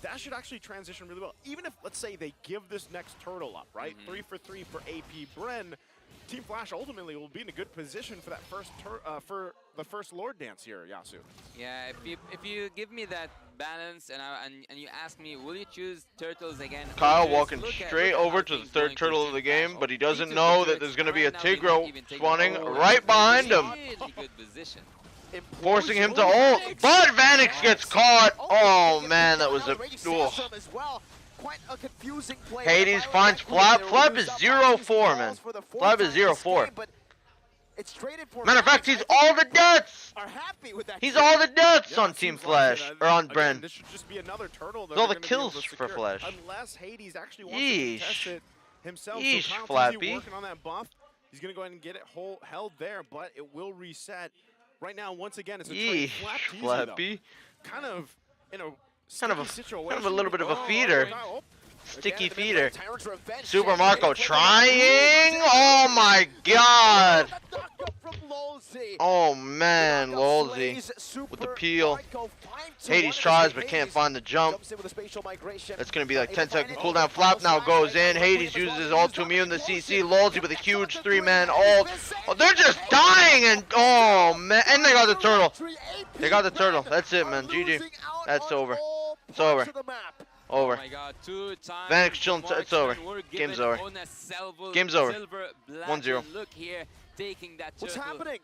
That should actually transition really well. Even if, let's say, they give this next turtle up, right? 3 for 3 for AP Bren. Team Flash ultimately will be in a good position for that for the first Lord Dance here, Yasu. Yeah, if you give me that balance and you ask me, will you choose turtles again? Kyle Just walking look at straight how over to the things third going for turtle of Team the game, Flash. but he He doesn't took know the that turrets, there's going to and be a right now they Tigro might even take spawning the right behind him, Really good position. forcing him to ult. But Vanix gets caught. Oh man, that was a. Oh. As well. Quite a confusing play. Hades finds Flap. Flap is 0-4, man. Flap is 0-4. It's traded for Matter of fact, he's all the deaths. are happy with that. He's all the deaths Yeah, on it Team seems like Flash, it. or on Again, Bren. this should just be another turtle. With all the they're gonna be able kills to for secure. Flash. Unless Hades actually wants to Yeesh. contest it himself. Yeesh, so Kyle Flappy. Teasy working on that buff. He's going to go ahead and get it held there, but it will reset. Right now, once again, it's a trade. Yeesh, Flap Teasy, Flappy. though. Kind of in a Kind of a situation. little bit of a Oh, feeder. oh, Sticky Again, feeder. Tyrant's Revenge. Super Marco trying. Oh my god. Oh man, Lolzy with the peel. Hades tries but can't find the jump. That's going to be like 10-second cooldown. Flap now goes in. Hades uses his ult to immune the CC. Lolzy with a huge 3-man ult. Oh, they're just dying and oh man. And they got the turtle. They got the turtle. That's it, man. GG. That's over. It's over. Over. Oh my god, 2 times. Vanix chilling. It's over. Game's over. Game's over. 1-0. Look here, taking that What's turtle. happening?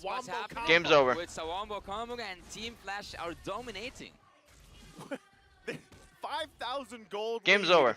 What's happening? Game's over. It's a wombo combo and Team Flash are dominating. 5,000 gold. Game's lead. over.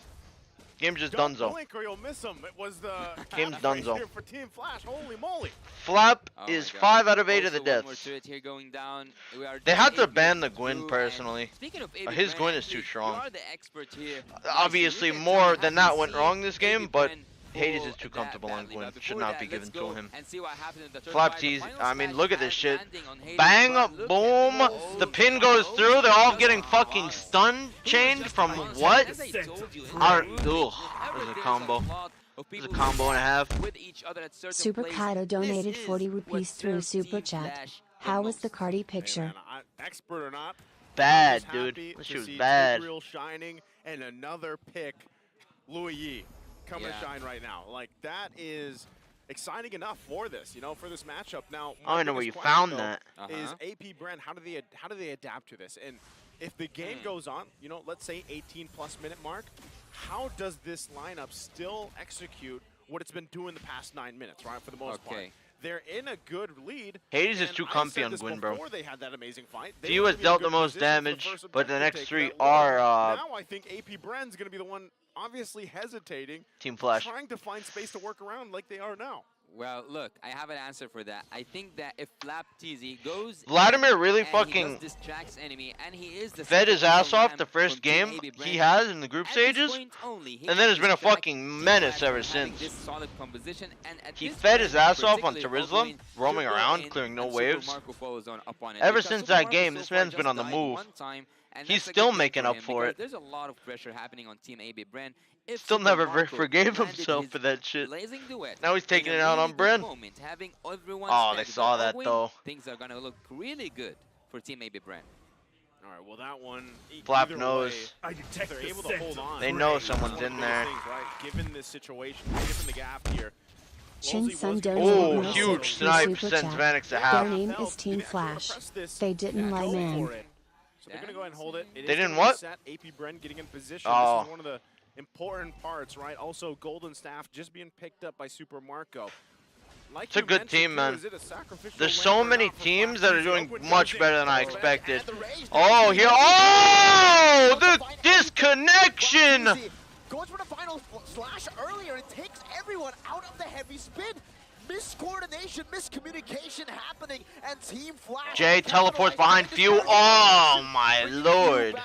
Game's just Don't donezo. blink or you'll miss him. It was the Game's half right donezo. here for Team Flash. Holy moly. Flap Oh is my God. 5 out of 8 of the Also, one more deaths. turret here going down. We are They just had to 8 ban the versus Gwyn 2, personally. and speaking of AB His Brand, Gwyn is too actually, strong. You are the expert here. Obviously, You can more tell than how that you went see wrong this game, AB but Brand Hades pull is too that comfortable on badly. Gwyn. But Should before not that, be given let's to go him. and see what happened in the third Flap fight. The tease. final I mean, smash look at this as shit. landing on Hades, Bang, but look boom. at Lolzy. The pin goes through. They're all getting fucking stun chained from what? As I told you, in Our, the movie, ugh, whenever this is a there's combo. lot of This is a people combo and a half. with each other at certain Super places, Kaido donated this is 40 what rupees through serves Super Team Chat. Flash the How was most. the Cardi picture? Man, expert or not, Bad, I'm just dude. happy This to shit was see bad. Tigreal shining and another pick, Louis Yi, coming to shine right now. Like, that is exciting enough for this, for this matchup. Now, I don't know where you found that. Is AP Brand, how do they adapt to this? And if the game goes on, let's say 18+ minute mark, how does this lineup still execute what it's been doing the past 9 minutes, right? For the most part. They're in a good lead. Hades is and too I comfy said on this Gwyn, bro. before they had that amazing fight. Few has dealt the most damage, but the next 3 are now I think AP Brand's going to be the one obviously hesitating, Team Flash. trying to find space to work around like they are now. Well, look, I have an answer for that. I think that if Flap TZ goes Vladimir really and fucking he just distracts enemy, and he is the fed his ass off ram the first from Team game AB he Brand, has in the group at this stages, point only, he and then can has been a distract fucking Team menace Flash ever from having since. this solid composition, and at He this fed point his ass off on particularly, Terizla, Alduin roaming should go around, in clearing no and Super waves. Marco follows on up on it, Ever because since Super that Marco game, so this far man's been just on the died move. one time, and He's that's a still good thing making for up him, for because it. there's a lot of pressure happening on Team AB Brand. If Still Super never Marco forgave landed himself his for that shit. blazing duet Now he's taking in it a out really on good Bren. moment, having everyone Oh, they stacked saw up that Alduin, though. things are gonna look really good for Team AB Brand. All right, well that one. Flap either knows. way, if they're able to hold on. They know It's someone's one of in the there. things, right? Given this situation, given the gap here. Shin Sun Oh, donated me huge 6 snipe super sends chat. Vanix to Their half. name is Team Flash. They didn't lie, man. So they're gonna go ahead and hold it. It They is didn't gonna what? reset. AP Bren getting in position. Oh. This is one of the important parts, right? Also, Golden Staff just being picked up by Super Marco. Like It's a you good mentioned, team, too, man. is it a sacrificial There's lamb so or many not for teams Flap that are TZ? doing Open much Rising. better than I expected. Oh, here. Oh, the disconnection! Goes for the final slash earlier and takes everyone out of the heavy spin. Miscoordination, miscommunication happening, and Team Flash. Jay teleports behind Few. Oh, my lord.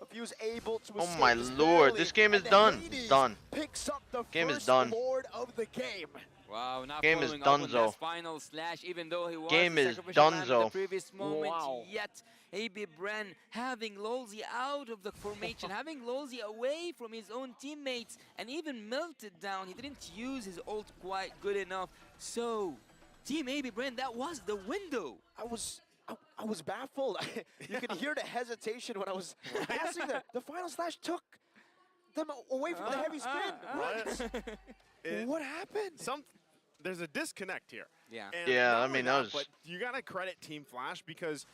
Few's able to Oh, my lord. This game is done. It's done. Picks up the Game is first done. Lord of the game. Wow, not Game is following up on donezo. that final slash, even though he was Game the is sacrificial lamb in the donezo. previous moment, Wow. yet AB Bren having Lolzy out of the formation, having Lolzy away from his own teammates, and even melted down. He didn't use his ult quite good enough. So, Team AB Bren, that was the window. I was baffled. You could hear the hesitation when I was passing the final slash took them away from the heavy spin. What happened? There's a disconnect here. Yeah. And Yeah, not I only mean, that, that was- but you gotta credit Team Flash because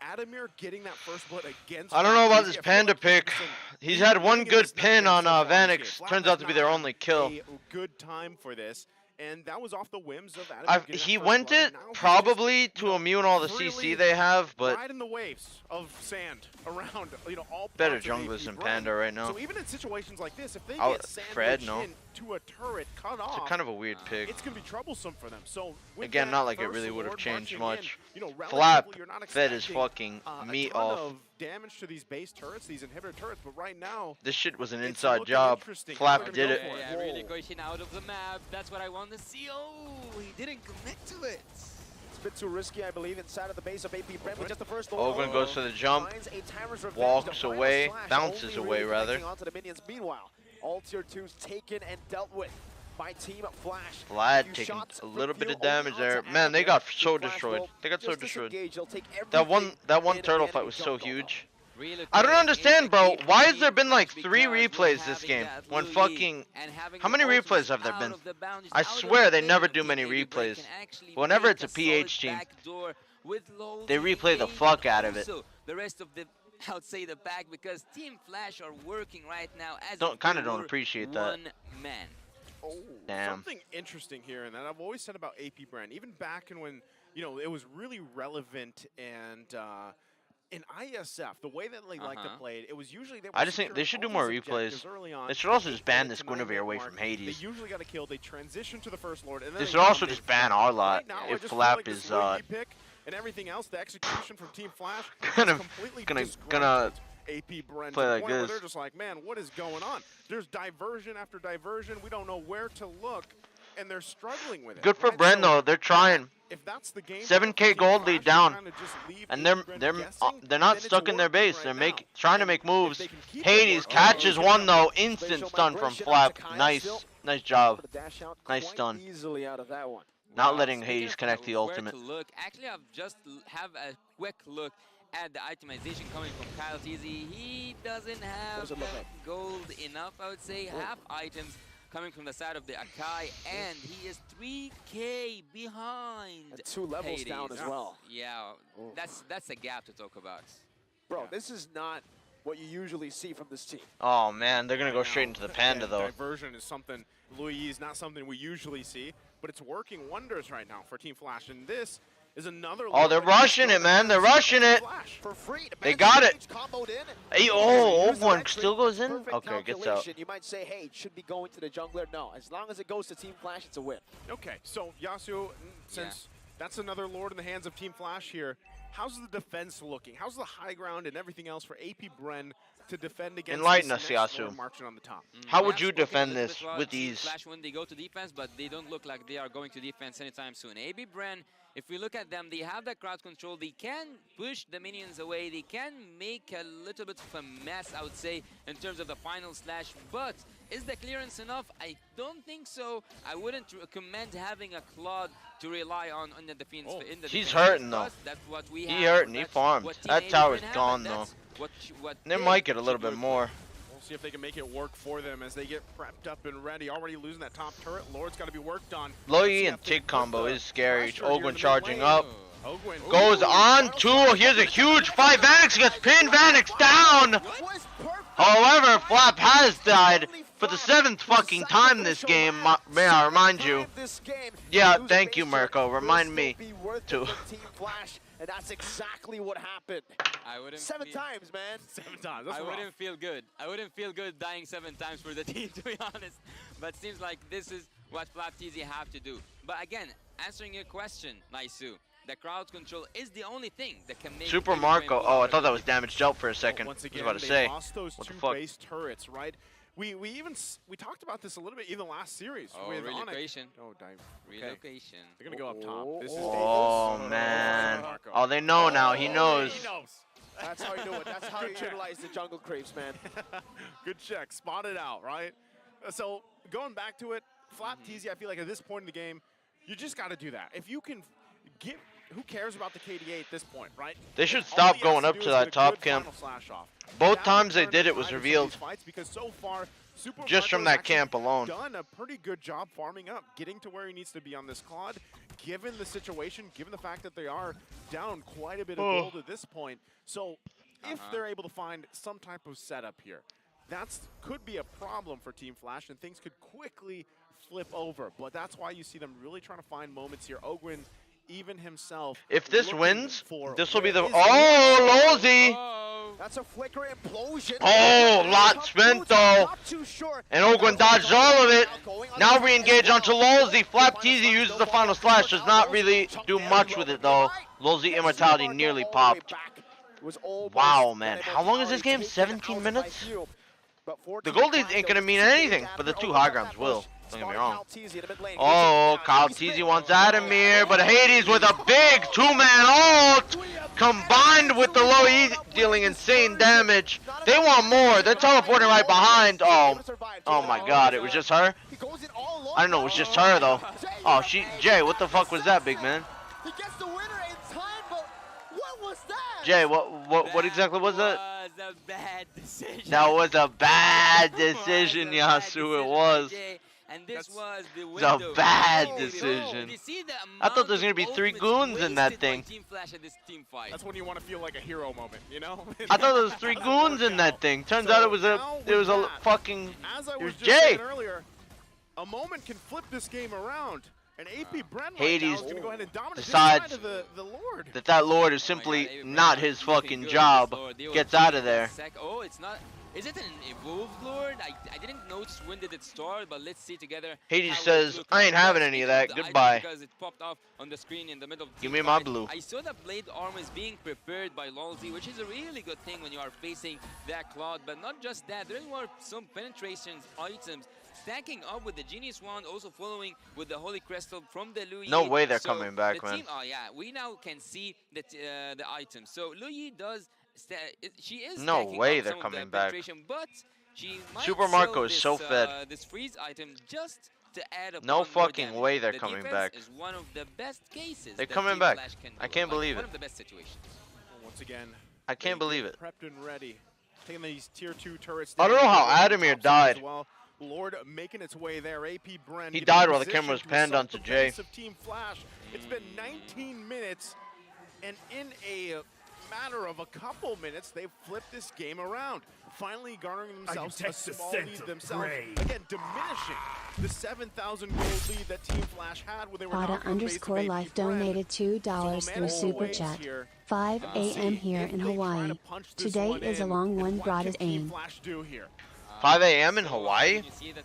Adamir getting that first blood against. I don't know about Flap this TZ, I feel Panda like pick. He's had one winning in good this pin next on game so far this year. Vanix. Flap Turns has out to be their not only kill. a good time for this, and that was off the whims of Adamir. getting that He first went blood, it and now he's probably just, to immune all the freely CC they have, but riding the waves of sand around, all better parts of junglers AP than Bren. Panda right now. So even in situations like this, if they I'll- get sandwiched Fred, no. into a turret cut it's off, a kind of a weird pick. it's going to be troublesome for them. So with Again, that not like it first really would have Lord changed marching in, much. relatively, Flap you're not fed his expecting, fucking a meat ton off. of damage to these base turrets, these inhibitor turrets, but right now This shit was an it's inside looking job. interesting. Flap They're did gonna it. go for Yeah, really pushing out of the map. That's what I want to see. Oh, he didn't connect to it. It's a bit too risky, I believe, inside of the base of AP Brent with just the first Ogun goes for the jump, finds a Timer's Revenge, walks the final away, slash bounces only away really rather. connecting onto the minions. Meanwhile, all tier 2's taken and dealt with by Team Flash. Vlad Few taking shots a little bit from of Few damage only there. onto Man, they Adamir. got Team so Flash destroyed. will They got so just destroyed. disengage. They'll take That one everything turtle in fight enemy was so jungle. huge. Really I don't quick, understand, bro. it's a Why has key there been like because 3 we're replays this having game? that When Louis fucking... and having How the many ultimates replays have there out been? of the boundaries, I out of swear the they base, never Team do many AB Brent replays. can actually Whenever make it's a solid PH team, backdoor with Lolzy they replay the King, fuck but out of it. also the rest of the, I would say the back, because Team Flash are working right now as Kinda don't appreciate that. one man. Oh, Damn. something interesting here, and that I've always said about AP Brand, even back in when it was really relevant and in ISF, the way that they like to play it, it was usually they were I just think they should do more replays. They should also just ban this Guinevere away from Hades. They usually got a kill. They transition to the first Lord, and then They they should run also this just ban thing. our lot Right now, I if just feel Flap like this is Louis pick and everything else. The execution from Team Flash kind is of completely gonna disgruntled AP Brent play to the like point where this. they're just like, man, what is going on? There's diversion after diversion. We don't know where to look, and they're struggling with it. Good for right? Bren So though. They're trying. if that's the game, 7K gold lead down, and they're they're not stuck in their base. They're trying to make moves. Hades catches one though. Instant stun from Flap. Nice job. Nice stun. Easily out of that one. Not letting Hades connect the Where ultimate. to look. Actually, I've just have a quick look at the itemization coming from Kyle TZ. He doesn't have does it look the like? gold enough, I would say. Half items coming from the side of the Akai, and he is 3K behind. And 2 levels Hades. down as well. Yeah, that's a gap to talk about. Bro, this is not what you usually see from this team. Oh man, they're gonna go straight into the Panda though. Diversion is something, Louis, not something we usually see, but it's working wonders right now for Team Flash. And this is another. Oh, they're rushing it, man. They're rushing it. For free. They got it. Comboed in. Hey, oh, Old One still goes in? Okay, gets out. You might say, hey, it should be going to the jungler. No, as long as it goes to Team Flash, it's a win. Okay, so Yasuo, since that's another Lord in the hands of Team Flash here, how's the defense looking? How's the high ground and everything else for AP Bren to defend against Enlighten this us, next Yasu. Lord marching on the top? How would you defend this with ease? Flash when they go to defense, but they don't look like they are going to defense anytime soon. AB Bren, if we look at them, they have that crowd control. They can push the minions away. They can make a little bit of a mess, I would say, in terms of the final slash. But is the clearance enough? I don't think so. I wouldn't recommend having a Claude to rely on in the defense. He's hurting, though. That's what we He have. hurting. He farmed. That tower's gone, though. They might get a little bit more. We'll see if they can make it work for them as they get prepped up and ready. Already losing that top turret. Lord's got to be worked on. Low E and Tig combo is scary. Ogwin charging up. Goes on to. Here's a huge fight. Vanix gets pinned. Vanix down. However, Flap has died for the 7th fucking time this game. May I remind you? Yeah, thank you, Mirko. Remind me to. And that's exactly what happened. Seven times, man. 7 times. That's I wouldn't feel good. I wouldn't feel good dying 7 times for the team, to be honest. But seems like this is what Flap TZ have to do. But again, answering your question, Naisu, the crowd control is the only thing that can make Super Marco. Oh, I thought that was damaged out for a second. Once again, I was about to they say. lost those What the two fuck? base turrets, right? We talked about this a little bit even last series with relocation. Oh, dive. Relocation. They're gonna go up top. This is Oh dangerous. man. Marco. Oh, they know now. He knows. He knows. That's how you do it. That's how you utilize the jungle creeps, man. Good check. Spotted out, right? So going back to it, Flap TZ, I feel like at this point in the game, you just got to do that. If you can give, who cares about the KDA at this point, right? They should All stop he has going to up do to is that get a top good camp. final slash off. Both That times they will did it turn was the tide of revealed. these fights because so far, Super Just from Marco's that camp actually alone. done a pretty good job farming up, getting to where he needs to be on this Claude. Given the situation, given the fact that they are down quite a bit of gold at this point, so if they're able to find some type of setup here, that's could be a problem for Team Flash, and things could quickly flip over. But that's why you see them really trying to find moments here. Ogwin, even himself. If this looking wins, for this will be the. where is Oh, Lolzy! That's a flicker implosion. Oh, lot spent though. And Ogwin dodged all of it. Now re-engage onto Lolzy. Flap TZ uses the final slash. Does not really do much with it though. Lolzy immortality nearly popped. Wow, man. How long is this game? 17 minutes? The Goldies ain't gonna mean anything, but the 2 high grounds will. Don't get me wrong. Oh, Kyle TZ wants Adamir, but Hades with a big 2-man ult combined with the low E dealing insane damage. They want more. They're teleporting right behind. Oh my God! It was just her. I don't know. It was just her though. Oh, Jay, what the fuck was that, big man? He gets the winner in time, but what was that? Jay, what exactly was that? That was a bad decision. That was a bad decision, Yasu. It was. And this was the It's window. a bad decision. You see the I thought there was gonna be 3 goons in that thing. Team Flash at this team fight. That's when you want to feel like a hero moment, you know? I thought there was 3 goons in that thing. Turns out it was a fucking. As I It was was just Jay. saying earlier, a moment can flip this game around. And AP Bren right now Hades is going to go ahead and dominate this decides side of the Lord. that Lord is simply not his fucking job. Gets out of there. Oh, it's not. Is it an evolved Lord? I didn't notice when did it start, but let's see together. Hades how it says, looks. I ain't having any of that. The item Goodbye. Because it popped off on the screen in the middle of the Give team me my fight. blue. I saw the blade armor is being prepared by Lolzy, which is a really good thing when you are facing that Claude. But not just that, there were some penetrations items stacking up with the Genius Wand, also following with the Holy Crystal from the Louis. No way they're So coming back, the man. team, oh yeah, we now can see the items. So Louis does, she is No stacking way up they're some of coming the back. penetration, but she might Super Marco sell is this, so fed. This freeze item just to add up No more fucking damage. way they're The coming defense back. is one of the best cases They're that coming Team back. Flash can I do. can't believe One it. of the best situations. Once again, I can't believe it. prepped and ready. Taking these tier 2 turrets. I don't know how Adamir died. As well. Lord making its way there. AP Bren. He getting died while the positioned camera was to panned assault onto the Jay. base of Team Flash. It's been 19 minutes, and in a matter of a couple minutes, they've flipped this game around. finally garnering themselves a detect the small scent lead of themselves. prey. Again, diminishing the 7,000 gold lead that Team Flash had when they were knocking the base of Pada_life AP Bren. donated $2 through Super Chat. 5 a.m. here in Hawaii. Today is a long one, broad as aim. 5 a.m. in Hawaii? You see the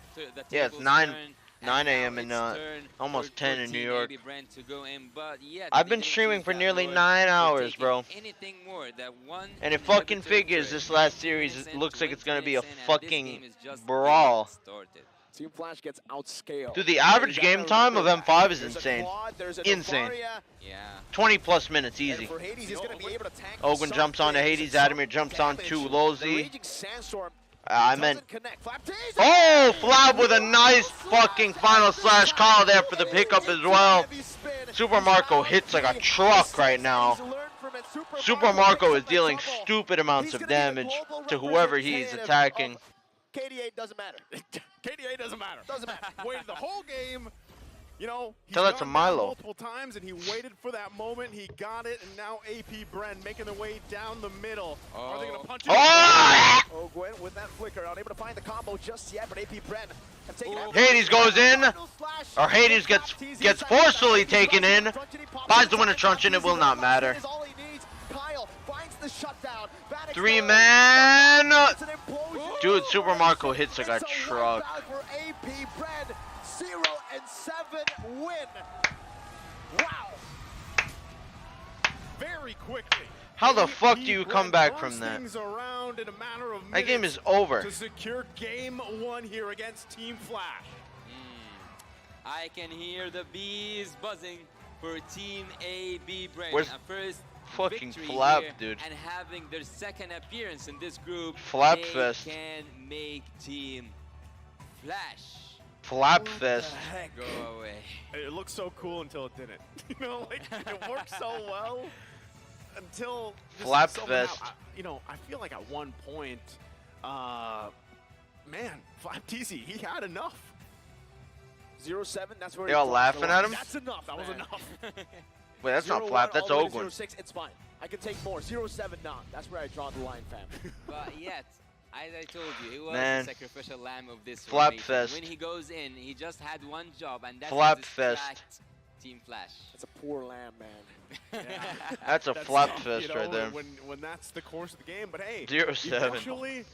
Yeah, it's tables 9 turn, 9 and a.m. now in it's turn almost for 10 in New Team York. AB Brand to go in, but yet I've they been didn't streaming choose for that nearly Lord. 9 They're hours, taking bro. anything more. That one And it fucking inhibitor figures turret this to last win series innocent, looks to like win it's gonna be a innocent, and this game fucking is just brawl. getting started. Team Flash gets outscaled. Dude, the average game time of M5 is insane. Insane. Yeah. 20 plus minutes, easy. For Hades, he's going to be able to tank Ogun jumps onto Hades, Adamir jumps on to Lozi. Raging Sandstorm I meant... connect. Flap tease. Oh, Flab with a nice fucking final slash call there for the pickup as well. Super Marco hits like a truck right now. Super Marco is dealing stupid amounts of damage to whoever he's attacking. KDA doesn't matter. KDA doesn't matter. Doesn't matter. Waited the whole game. You know, he's Tell that to gone down Milo. multiple times, and he waited for that moment. He got it, and now AP Bren making their way down the middle. Are they going to punch it? Oh, Gwen with that flicker, unable to find the combo just yet, but AP Bren have taken it. Hades goes in, or Hades gets forcefully taken in. Buys the winner truncheon, it will not matter. Kyle finds the shutdown. 3-man. Dude, Super Marco hits like a truck. For AP Bren, 0-7 win. Wow. Very quickly. How the fuck do you AP come Bren back turns from that? things around in a matter of That game minutes is over. to secure game 1 here against Team Flash. I can hear the bees buzzing for Team AB Brand. Where's A first fucking victory Flap, here, dude? and having their second appearance in this group, Flap they fest. can make Team Flash Flap fest. go away. It looked so cool until it didn't. You know, like it worked so well until this Flap somehow- fest. you know, I feel like at one point, man, Flap TZ, he had enough. 0-7, that's where They all he draws the laughing line. at him? That's enough. That was man. enough. Wait, that's not 0-1 Flap, that's all the way to Ogun. 0-6, it's fine. I can take more. 0-7 not. That's where I draw the line, fam. But yet, as I told you, he was Man. the sacrificial lamb of this Flap formation. fest. When he goes in, he just had one job, and that's Flap to fest. distract Team Flash. That's a poor lamb, man. That's a flap tough, fest you know, right there. When that's the course of the game, but hey, 0-7. eventually,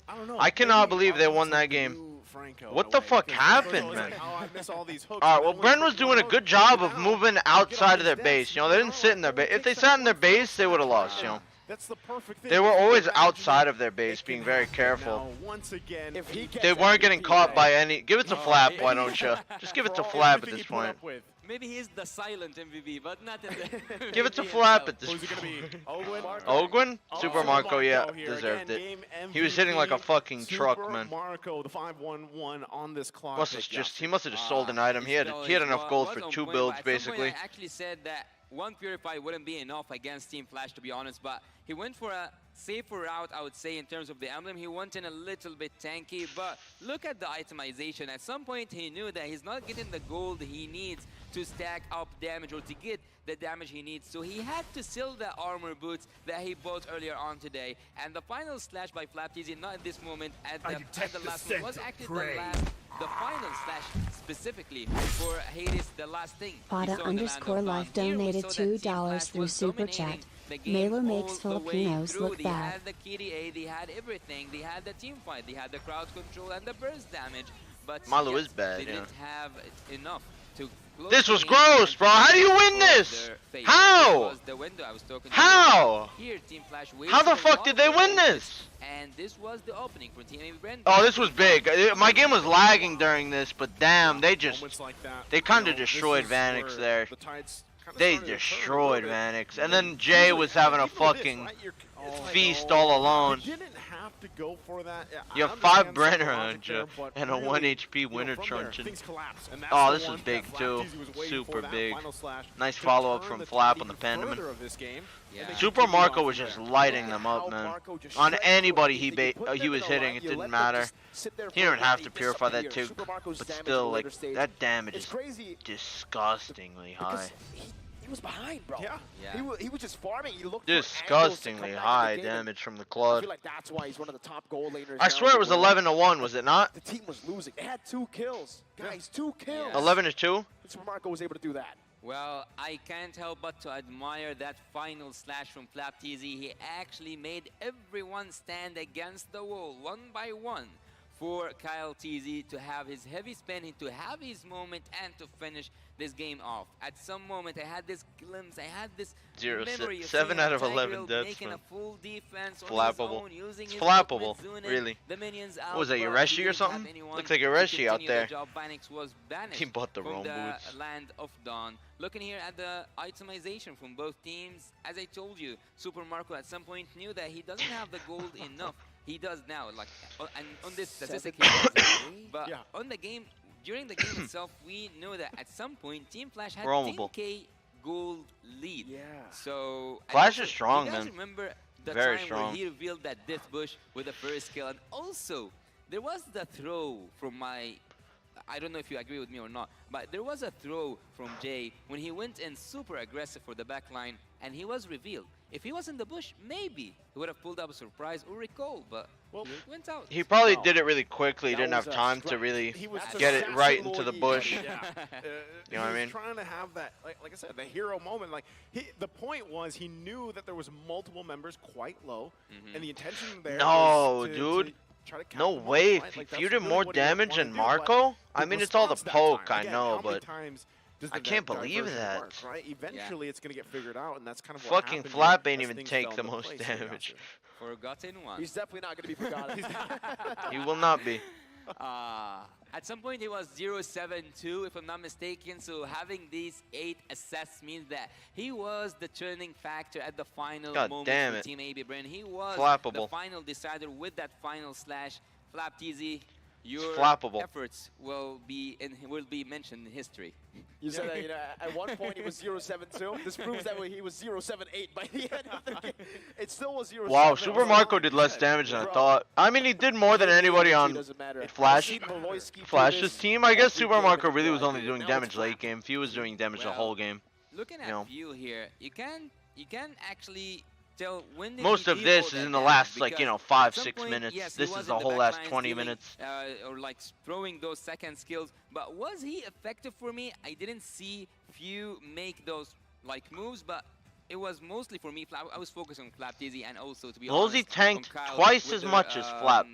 I don't know. I cannot maybe believe they won offense that game. do Franco What in a the way, fuck because happened, it's man? like, oh, I miss all these hooks. Alright, well, And then Bren when was you doing a hook, good job of now, moving get outside on of their his base. desk, You know, they didn't sit in their base. If they sat in their base, they would have lost, you know. That's the perfect thing. They were If you always imagine outside that, of their base, it can being very happen. careful. Now, once again, If he gets They weren't getting MVP, caught man. by any... Give it to Flap, yeah. why don't you? Just give it to For Flap at everything this he put point. up with. Maybe he's the silent MVP, but not in the Give it to MVP Flap himself. at this Who's it going to point. be? Owen? Ogun? Super Super Marco, yeah, here. deserved Again, it. game He was hitting like a MVP, fucking truck, Super man. Marco, the 5-1-1 on this clock. Must have just he must have just sold an item. He had enough gold for 2 builds basically. I actually said that one Purify wouldn't be enough against Team Flash, to be honest, but he went for a safer route, I would say, in terms of the emblem. He went in a little bit tanky, but look at the itemization. At some point, he knew that he's not getting the gold he needs to stack up damage or to get the damage he needs. So he had to sell the armor boots that he bought earlier on today. And the final slash by Flap TZ, not at this moment, at the last one, was actually the final slash specifically for Hades, the last thing. Pada_life donated $2 through Super Chat. Mailer makes Filipinos look They bad. had the KDA, they had everything. They had the team fight, they had the crowd control and the burst damage. But Milo yet is bad, they yeah. didn't have enough to close This the was game gross, and bro. How do you close win this? their fate. How? This was the window I was talking How? about. Here, Team Flash How the wasted a fuck lot did they of win their this? And this was the opening for Team AB Brand. Oh, this was big. My game was lagging during this, but damn, they just Moments like that, they kind you of know, this destroyed is Vanix where there. the tides kinda They started to turn a destroyed little bit. Vanix, and then Jay was having a fucking feast all alone. You didn't have to go for that. You have I 5 understand some Brenner logic on you there, but and a really, 1 HP you know, winner from there, truncheon. things collapse, and that's Oh, the this was one big that too. Flap TZ was waiting Super for, that big. final slash Nice to follow up turn from the Flap tide on the even Pendaman. further of this game, and they Super continue Marco on was from just there. lighting them up, man. On anybody he was hitting, it didn't matter. He didn't have to purify that too, but still, like, that damage is disgustingly high. he was behind, bro. Yeah. He was just farming. He looked Disgustingly for high damage from the I Claude. feel like that's why he's one of the top goal laners. I now swear in it was the world. 11-1, was it not? The team was losing. They had 2 kills. Guys, 2 kills. 11-2? Super Marco was able to do that. Well, I can't help but to admire that final slash from FlapTZ. He actually made everyone stand against the wall, one by one, for Kyle TZ to have his heavy spin, to have his moment, and to finish this game off. At some moment, I had this glimpse, I had this memory of 7 out of seeing 11 Tigreal deaths, making man. a full defense on Flappable. his own, using It's his flappable, ultimate, really. the minions out, What was that, but Yoreshi he or didn't have something? anyone Looks like to Yoreshi out continue there. the job. Banix was banished He bought the from wrong the boots. land of Dawn. Looking here at the itemization from both teams, as I told you, Super Marco at some point knew that he doesn't have the gold enough. He does now, like, and on this statistic, he does. But on the game, during the game itself, we know that at some point, Team Flash had Roamable. 10k gold lead. Yeah. So Flash is strong, you guys man. remember the Very time strong. where he revealed that Death Bush with the first kill, and also there was the throw from I don't know if you agree with me or not, but there was a throw from Jay when he went in super aggressive for the back line and he was revealed. If he was in the bush, maybe he would have pulled up a surprise or recall, but he went out. He probably did it really quickly. He That didn't was have a time to strike. really He was get it right into the assassin bush. Lloyd. You know what I he mean? was trying to have that, like I said, the hero moment. Like the point was, he knew that there was multiple members quite low, and the intention there. No, was to dude. try to count No them way. off, right? If Like, you that's did really more what he wanted damage to than do, but Marco, I mean, it's all the response that poke, time, I again, know, how many but times does I the can't diversion believe that. work, right? Eventually, it's going to get figured out, and that's kind of what Fucking happened Flap here ain't as even things take fell the into most place for damage. Yasuo. Forgotten one. He's definitely not going to be forgotten. He will not be. At some point, he was 0-7-2, if I'm not mistaken. So having these 8 assists means that he was the turning factor at the final God moment damn for it. Team AB Brain. He was Flappable. the final decider with that final slash. FlapTZ, your flappable. efforts will be mentioned in history. You said that, at one point he was 0-7-2. This proves that he was 0-7-8 by the end of the game. It still was 0-7. Wow, Super Marco did less damage than I thought. I mean, he did more than anybody on Flash's team. I guess Super Marco really was only doing damage late game. Few was doing damage the whole game. Looking at View here, you can actually tell when did Most he of deal this all is that in the damage, last, like, because 5, at some 6 point, minutes. yes, he This was is in the whole back last lines 20 dealing, minutes. or like throwing those second skills. But was he effective for me? I didn't see Few make those like moves, but it was mostly for me. I was focused on FlapTZ and also, to be honest, Lolzy tanked on Kyle twice with as the, much as Flap.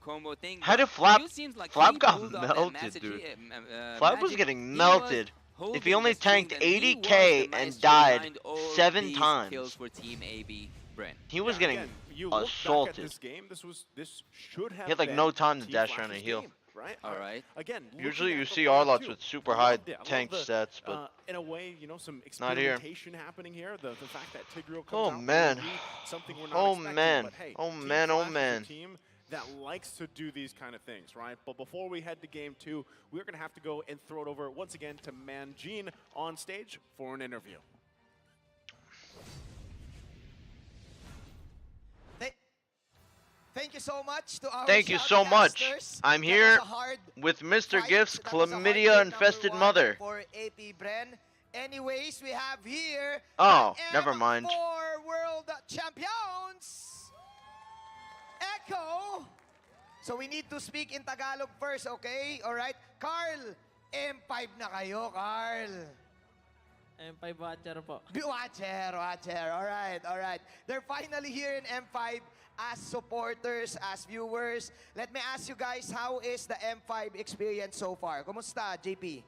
combo thing. How did But Flap? Few seems like Flap he got pulled off that melted, massive dude. magic. Flap was getting He melted. was If he only holding the tanked string, then he was 80k the and maestro died behind all 7 these times, kills for Team AB Brent. he was getting Again, you look back at assaulted. this game, this should have He had like been no time to Team dash Flash's around and heal. game, right? All right. Again, Usually looking you at the see round Arlots two, with super I high loved it. I tank love the, stats, but in a way, some not here. experimentation happening here. The fact that Tigreal comes Oh out man. may be something we're not Oh expecting, man. but hey, Oh Team man. Oh Flash is a man. team that likes to do these kind of things, right? But before we head to game 2, we're going to have to go and throw it over once again to Manjin on stage for an interview. Thank you so much to our Thank you so much. shoutcasters. I'm That here was a hard with Mr. fight. Gift's That was a hard chlamydia game, infested #1 mother. For AP Bren. Anyways, we have here Oh, the never mind. M4 World Champions, Echo. So we need to speak in Tagalog first, okay? All right. Carl, M5 na kayo, Carl. M5 Watcher po. Watcher. All right. They're finally here in M5 as supporters, as viewers. Let me ask you guys, how is the M5 experience so far? Kumusta, JP?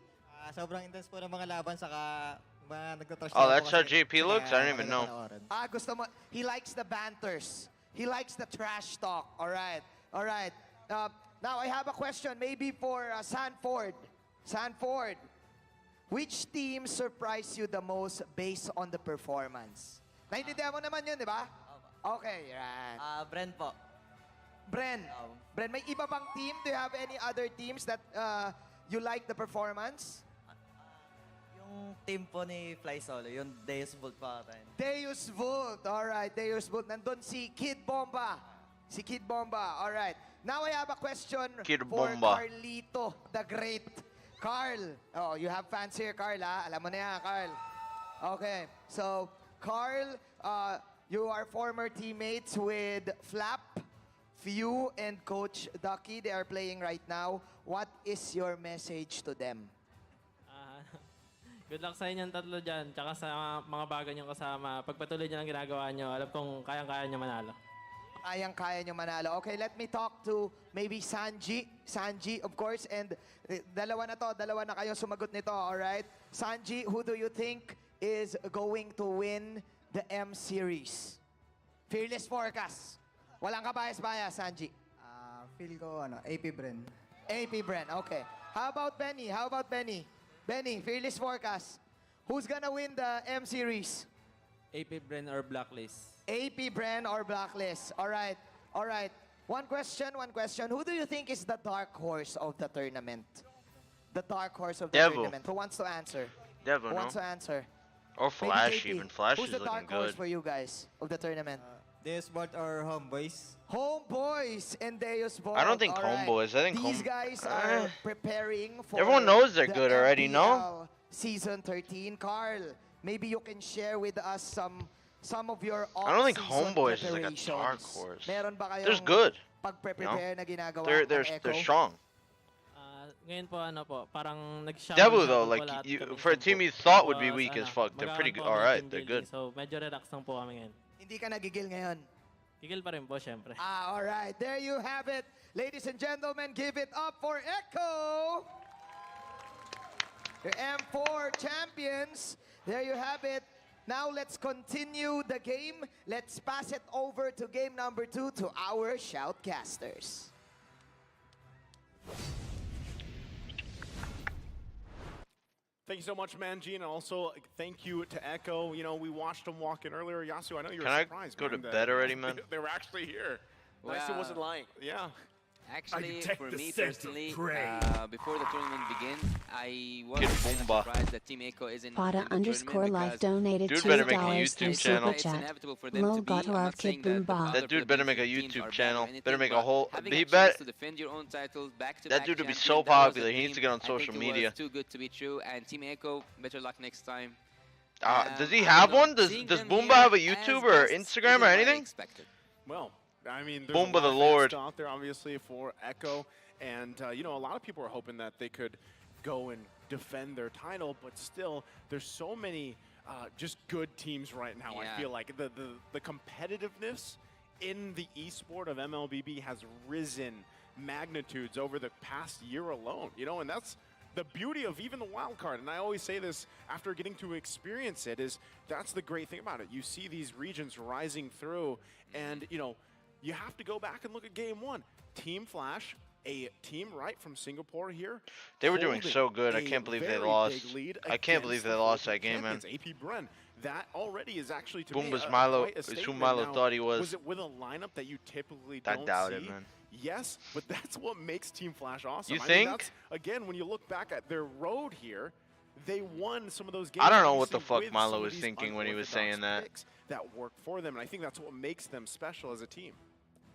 Sobrang intense po ng mga laban, saka mga nagtatrash. Oh, that's how JP looks? I don't even know. Gusto mo, he likes the banters. He likes the trash talk. All right. Now, I have a question maybe for Sanford. Sanford, which team surprised you the most based on the performance? Naintindihan mo naman yun, di ba? Okay, right. Bren po. Bren, may iba bang team? Do you have any other teams that you like the performance? Yung team po ni Fly Solo, yung Deus Vult pa rin. Deus Vult. Alright, Deus Vult. Nandun si Kid Bomba. Alright. Now I have a question Kid for Bomba. Carlito the Great. Carl. Oh, you have fans here, Carl, ha? Alam mo na yan, Carl. Okay, so Carl, you are former teammates with Flap, Few, and Coach Ducky. They are playing right now. What is your message to them? Good luck sa inyong tatlo dyan, tsaka sa mga bago niyong kasama. Pagpatuloy niyo ang ginagawa niyo, alam kong kayang-kaya niyo manalo. Kayang-kaya nyo manalo. Okay, let me talk to maybe Sanji. Sanji, of course, and dalawa na kayo sumagot nito, alright? Sanji, who do you think is going to win the M Series? Fearless forecast. Walang kabayas-bayas, Sanji. Feel ko, AP Bren. AP Bren, okay. How about Benny? Benny, fearless forecast. Who's gonna win the M Series? AP Bren or Blacklist? AP Bren or Blacklist. All right. One question. Who do you think is the dark horse of the tournament? The dark horse of the tournament. Who wants to answer? Devil, Who wants to answer? Or Flash, Maybe KP. even. Flash Who's is the looking dark horse good. for you guys of the tournament? Deus Bolt or Homeboys? Homeboys and Deus Bolt. I don't think All right. Homeboys. I think These guys are preparing for everyone knows they're the good already, no? MPL Season 13. Carl, maybe you can share with us some of your I don't think off-season Homeboys is like a dark preparations. horse. Meron ba kayong They're good. pag-prepare na ginagawa They're ng Echo? they're strong. Ngayon po, parang nag-shower Devil na though, po like lahat you, kami for a sa team you group. thought would be Tapos, weak as fuck, they're pretty good. magkakaroon po All kami right, ng they're team good. building. So medyo relax lang po kami ngayon. Hindi ka nagigil ngayon. Gigil pa rin po, syempre. All right, there you have it. Ladies and gentlemen, give it up for Echo. Your M4 champions. There you have it. Now let's continue the game. Let's pass it over to game number 2 to our shoutcasters. Thank you so much, Manji, and also thank you to Echo. You know, we watched them walk in earlier. Yasu, I know you were Can I surprised. go to man, that bed already, man? They were actually here. Nice, he wasn't lying. Yeah. Actually, detect for the me sense of personally, prey. before the tournament begins, I was Get kind of Boomba. surprised that Team Echo isn't Pada in the tournament _life because donated Dude better make a $2 through YouTube Super channel. it's Chat. inevitable for them Lol to be. got I'm our not saying kid that the Boomba. other That dude better make a teams YouTube are bad or channel. anything, Better make a but whole. having He a chance bet to defend your own titles back to that back dude would be champion, so that was a popular. He needs to dream. get on I think social it media. was too good to be true, and Team Echo, better luck next time. Does he I have don't know. one? Does Seeing Does them Boomba here have a as YouTube or guests Instagram isn't or what I anything? expected. Well, I mean, there's Boomba a lot the of Lord. fans out there, obviously, for Echo. And, you know, a lot of people are hoping that they could go and defend their title. But still, there's so many just good teams right now. Yeah. I feel like the competitiveness in the esport of MLBB has risen magnitudes over the past year alone. You know, and that's the beauty of even the wild card. And I always say this after getting to experience it, is that's the great thing about it. You see these regions rising through, and, you know, you have to go back and look at game 1. Team Flash, a team right from Singapore here. They were doing holding so good. I a can't believe they very lost. big lead I can't believe against they the lost that defending game, man. champions, AP Bren. That already is actually, to Boomba's me, Milo quite a is who statement. Milo Now, thought he was. Was it with a lineup that you typically I don't doubt see? it, man. Yes, but that's what makes Team Flash awesome. You I mean, think? that's, again, when you look back at their road here, they won some of those games. I don't know what the obviously, fuck with Milo some of was these thinking when he was unorthodox saying that. picks that work for them, and I think that's what makes them special as a team.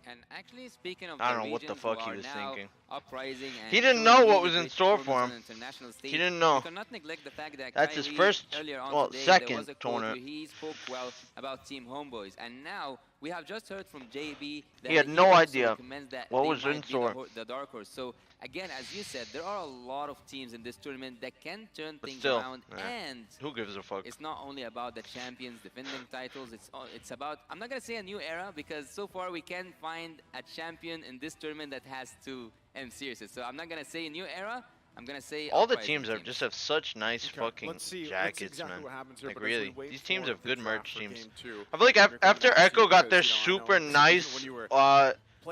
And actually, speaking of I the don't know what the regions fuck who he are was now thinking. uprising and He didn't showing know what really was in great store performance for on him. the international stage, He didn't know. We cannot neglect the fact that That's his Kyrie, first, earlier on well, today, second there was a quote tournament. where he spoke well about Team Homeboys, and now we have just heard from JB that He had no also idea recommends that what they was might in be store. the dark horse. So again, as you said, there are a lot of teams in this tournament that can turn But things still, around, and who gives a fuck? it's not only about the champions defending titles. It's about, I'm not gonna say a new era, because so far we can't find a champion in this tournament that has 2 M series. So I'm not gonna say a new era. I'm gonna say All the uprising teams just have such nice fucking Let's see jackets, exactly man. what happens here, Like but as we really, wait these teams for have the good draft merch for teams. game 2, I feel like here comes after Ashley, Echo got their because, you know, I super know nice when you were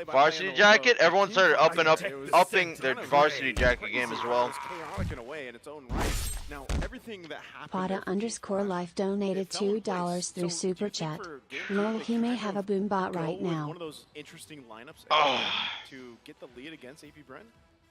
varsity jacket, everyone started upping their varsity jacket game as well. chaotic in a way in its own right. Now, everything that happened Pada _life donated $2 through Super Chat. Lol, he may have a Boombot right now. one of those interesting lineups to get the lead against AP Bren?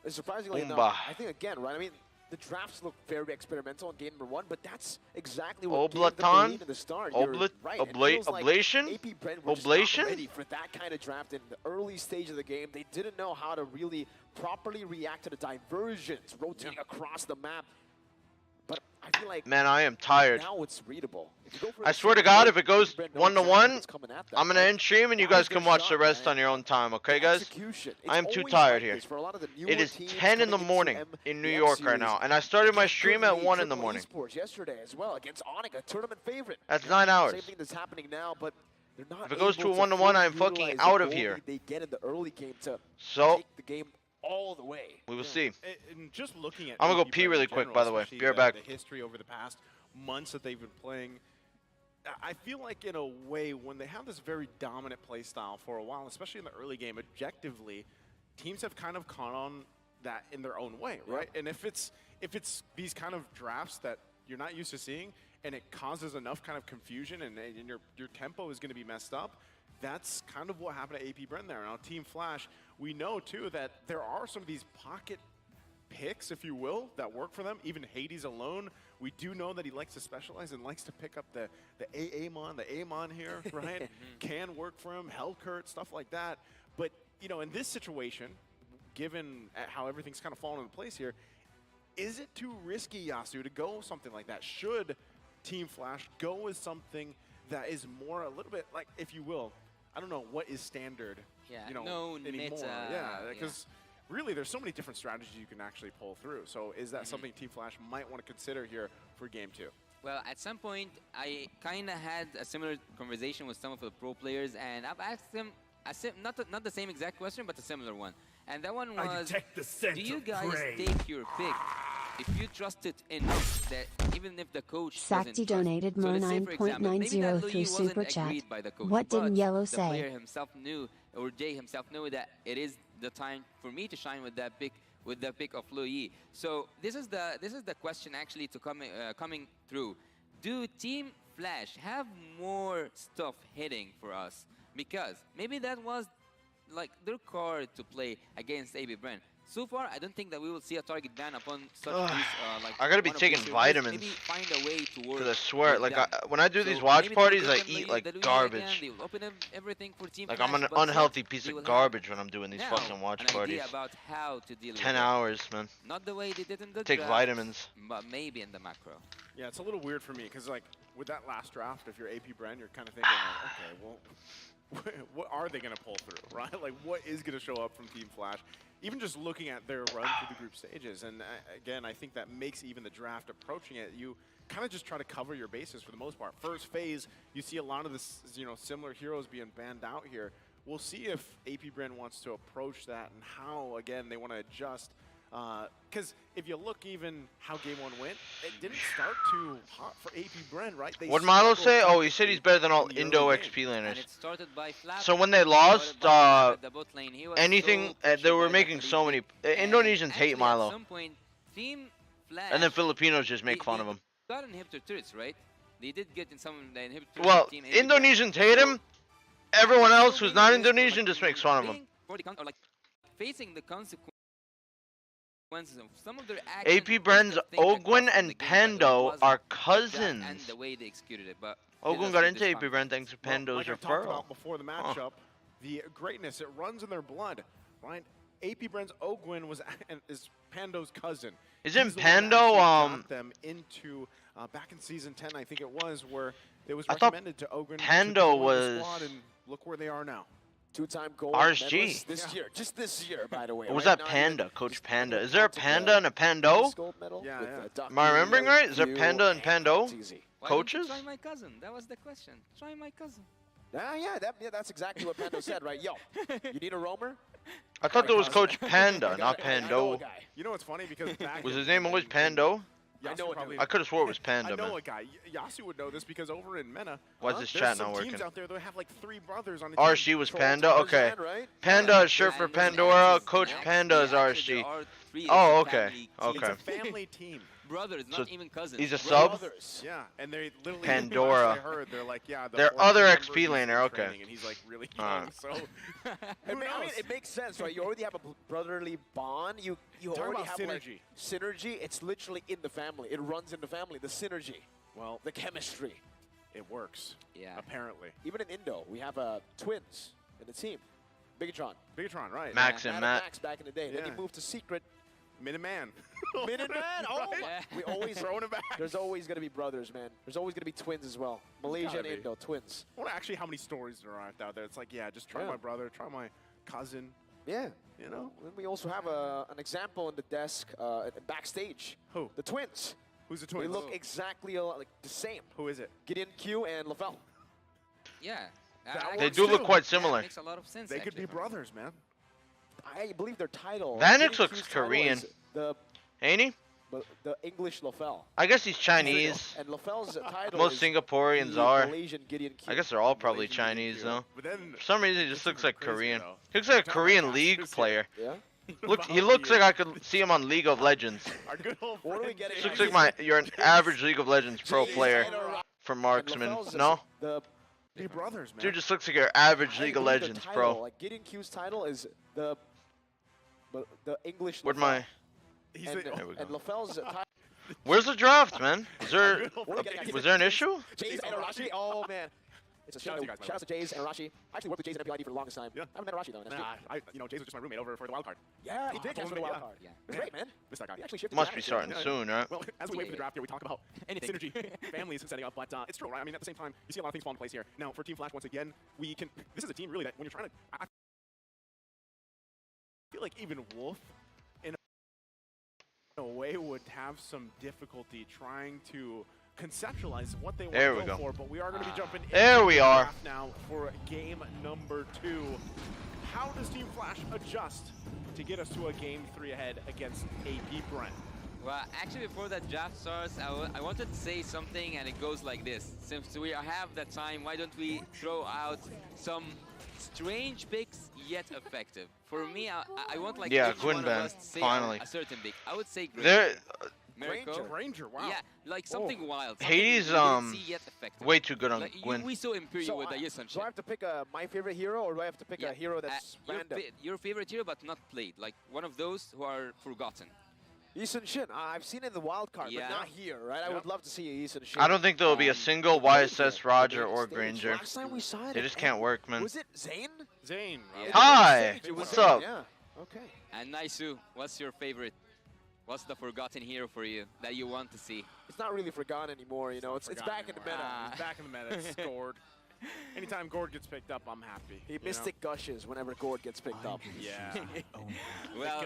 Surprisingly Boomba. enough, I think again, right? I mean, the drafts look very experimental in game number 1, but that's exactly what gave them the Oblaton? lead in the start. You're right. It feels like Oblation? AP Bren were just Oblation? not ready for that kind of draft in the early stage of the game. They didn't know how to really properly react to the diversions rotating across the map. But I I feel like Man, I am tired. now it's readable. If you go for I the swear to single God, play, if it goes Brent knows 1-1, exactly what's coming at them, I'm gonna right? end stream and you That was guys can their watch the shot, rest man. on your own time, okay, The guys? execution. It's I am too always tired like here. this for a lot of the It newer is teams 10 in the coming into morning in New York right now, and I started my stream at 1 in the morning. Esports yesterday as well against Onika, tournament favorite. That's 9 hours. Same thing that's happening now, but they're not If it goes able to a 1-1, fully I'm fucking utilize the out of goal here. lead they get in the early game to So, take the game all the way. we will see. And just looking at I'm gonna go AP pee Brand really in quick, general, by the way. especially Be right back. The history over the past months that they've been playing, I feel like in a way when they have this very dominant play style for a while, especially in the early game, objectively, teams have kind of caught on that in their own way, right? And if it's these kind of drafts that you're not used to seeing, and it causes enough kind of confusion, and your tempo is going to be messed up. That's kind of what happened to AP Bren there. Now, Team Flash, we know too that there are some of these pocket picks, if you will, that work for them. Even Hades alone, we do know that he likes to specialize and likes to pick up the Amon, the Amon here, right? Can work for him, Hellkurt, stuff like that. But, you know, in this situation, given how everything's kind of fallen into place here, is it too risky, Yasu, to go something like that? Should Team Flash go with something that is more a little bit like, if you will, I don't know, what is standard, you know, anymore? Because really there's so many different strategies you can actually pull through. So is that something Team Flash might want to consider here for Game 2? Well, at some point, I kind of had a similar conversation with some of the pro players, and I've asked them, not the same exact question, but a similar one. And that one was, do you guys take your pick if you trust it enough that even if the coach Sakti donated Mo 9.90 through Super Chat. What didn't Yellow the player say? himself knew, or Jay himself knew, that it is the time for me to shine with that pick, with the pick of Luyi. So this is the question actually to coming through. Do Team Flash have more stuff hitting for us? Because maybe that was like their card to play against AB Brent. So far, I don't think that we will see a target ban upon such these, like I gotta be one of taking these vitamins. Maybe find a way to work. Because I swear, with like, them. when I do these So watch maybe parties, they'll I give them eat the like Luigi garbage. again, they'll open everything for Team Like, I'm Flash, an but unhealthy still, piece they of will garbage have when I'm doing these now fucking watch an parties. idea about how to deal 10 with it. hours, man. Not the way they did in the Take draft, vitamins. but maybe in the macro. Yeah, it's a little weird for me because, like, with that last draft, if you're AP Bren, you're kind of thinking, like, okay, well, what are they going to pull through, right? Like, what is going to show up from Team Flash? Even just looking at their run through the group stages. And again, I think that makes even the draft approaching it, you kind of just try to cover your bases for the most part. First phase, you see a lot of this, you know, similar heroes being banned out here. We'll see if AP Bren wants to approach that and how, again, they want to adjust. Because if you look even how Game 1 went, it didn't start too hot for AP Bren, right? They What'd Milo struggled say? Oh, he said he's better than all in the Indo early XP game. laners. And it started by Flap. So when they lost, the bot lane. He was anything, so they were pushy by making that so lead. many. Indonesians hate Actually, At Milo. some point, Team Flash, And then Filipinos just make they fun of him. got inhibitor turrets, right? They did get in some of the inhibitor Well, Team AB Bren. Indonesians hate him. Everyone else who's not Indonesian just makes fun of him. Being for the or like facing the consequences of some of their actions. AP Bren's Ogwin and Pando are cousins. And the way they executed it, but Ogwin got into AP Bren thanks to Well, Pando's like I talked referral. about before the matchup, the greatness, it runs in their blood, right? AP Bren's Ogwin is Pando's cousin. Isn't He's the one that Pando, actually got them into back in season 10, I think it was, where it was I thought recommended to Ogwin Pando to join the was squad, and look where they are now. Two-time gold RSG. medalist this year. Just this year, by the way. Or was right? that Not Panda, even Coach just Panda? even Is there a counting Panda and a Pando? gold medal Yeah, with, yeah. Doc Am I remembering Julio, right? Is there Hugh, Panda and Pando? it's easy. Why don't you Coaches? try my cousin? That was the question. Try my cousin. Yeah, that's exactly what Pando said, right? Yo, you need a roamer? I thought that was Coach Panda, not I know a Pando. guy. You know what's funny? Because back Was in his name always Pando? I know probably- I could have swore it was I Panda, know man. a guy. Yasu would know this because over in Mena, Why is this there's chat some not teams working? out there that have like 3 brothers on a team. RSG was Panda? Okay. Tarzan, right? Panda is shirt for And there's Pandora. actually- Coach actually- Panda is actually, RSG. there are 3 Oh, different okay. family Okay. It's a family team. Brothers, So not even cousins. he's a sub? Brothers. Yeah, and they literally Pandora. I heard they're like, yeah, the Their 14 other members XP he's laner, in okay. training, and he's like really young, Alright. so I who mean, knows? it makes sense, right? You already have a brotherly bond. You Talk already about have synergy. like synergy. It's literally in the family. It runs in the family. The synergy, Well, the chemistry. it works. Yeah. Apparently. Even in Indo, we have twins in the team. Bigatron. Bigatron, right? Max Matt and Matt. Max back in the day. Then he Yeah. moved to Secret. Minuteman. Minuteman. Oh, Right? we always throwing it back. There's always gonna be brothers, man. There's always gonna be twins as well. Malaysia and gotta be. Indo, twins. I wonder actually how many stories there are out there. It's like, yeah, just try Yeah. my brother, try my cousin. Yeah. You know? Then we also have an example in the desk backstage. Who? The twins. Who's the They twins? look exactly like the same. Who is it? Gideon Q and Lavelle. Yeah. They do look quite similar. Makes a lot of sense. They could be brothers, man. I believe their title. Vanix Gideon looks Q's title Korean. is The Ain't he? the English Lavelle. I guess he's Chinese. And Lafelle's title Most is Singaporeans the are. Malaysian Gideon Q. I guess they're all probably Chinese though. But then For some reason, he just looks like crazy, Korean. though. He looks like a Korean League player. Yeah. He looks like I could see him on League of Legends. Our good old What are we friend getting? Looks like you're an average League of Legends pro player for marksman. Lafelle's No, The Be brothers, man. dude just looks like your average I League of believe their Legends title, pro. Like Gideon Q's title is the English. Where'd Lavelle. my? He's And, the, There we go. and Lafelle's title. Where's the draft, man? Is there? What are we getting? Was there an issue? Jays and Arashi. Oh man. It's a Shout out shame. to you guys, by the Shout out to Jays and Arashi. I actually worked with Jays and MPID for the longest time. Yeah. I haven't met Arashi though. and that's nah, good. Jace was just my roommate over for the wild card. Yeah, he did catch for the wild Yeah. card. Yeah. It's great, man. Missed that guy. He actually shifted. Must to be Anaheim. starting soon, right? Well, as we wait for the draft here, we talk about Anything. synergy, families setting up, but it's true, right? I mean, at the same time, you see a lot of things fall into place here. Now, for Team Flash, once again, we can. This is a team really that when you're trying to, I feel like even Wolf, in a way, would have some difficulty trying to conceptualize what they want There to we go go. for. But we are going to be jumping. There into we the are. draft now for game number 2. How does Team Flash adjust to get us to a game 3 ahead against AP Brent? Well, actually, before that draft starts, I wanted to say something, and it goes like this. Since we have that time, why don't we throw out some strange picks, yet effective? For me, I want like Yeah, each one of Gwynban, us to say finally. a certain pick. I would say There, Miracle. Ranger, wow. Yeah, like something wild. Something Hades, we didn't see yet effective. way too good on Like, Gwyn. we saw Imperial So with the I- Yisun Do I have to pick my favorite hero, or do I have to pick a hero that's random? your favorite hero, but not played. Like one of those who are forgotten. Yisun Shin. I've seen it in the wild card, Yeah. but not here, right? I Yeah. would love to see a Yisun Shin. I don't think there will be a single YSS Roger or Stage. Granger. Last time we saw it, They just can't work, man. Was it Zane? Zane. Yeah. Hi, It was what's Zane, up? Yeah. Okay. And Naisu, what's your favorite? What's the forgotten hero for you that you want to see? It's not really forgotten anymore, you know. It's back in the meta. Ah. He's back in the meta. It's Gord. Anytime Gord gets picked up, I'm happy. He you know? mystic gushes whenever Gord gets picked up. Yeah. Well,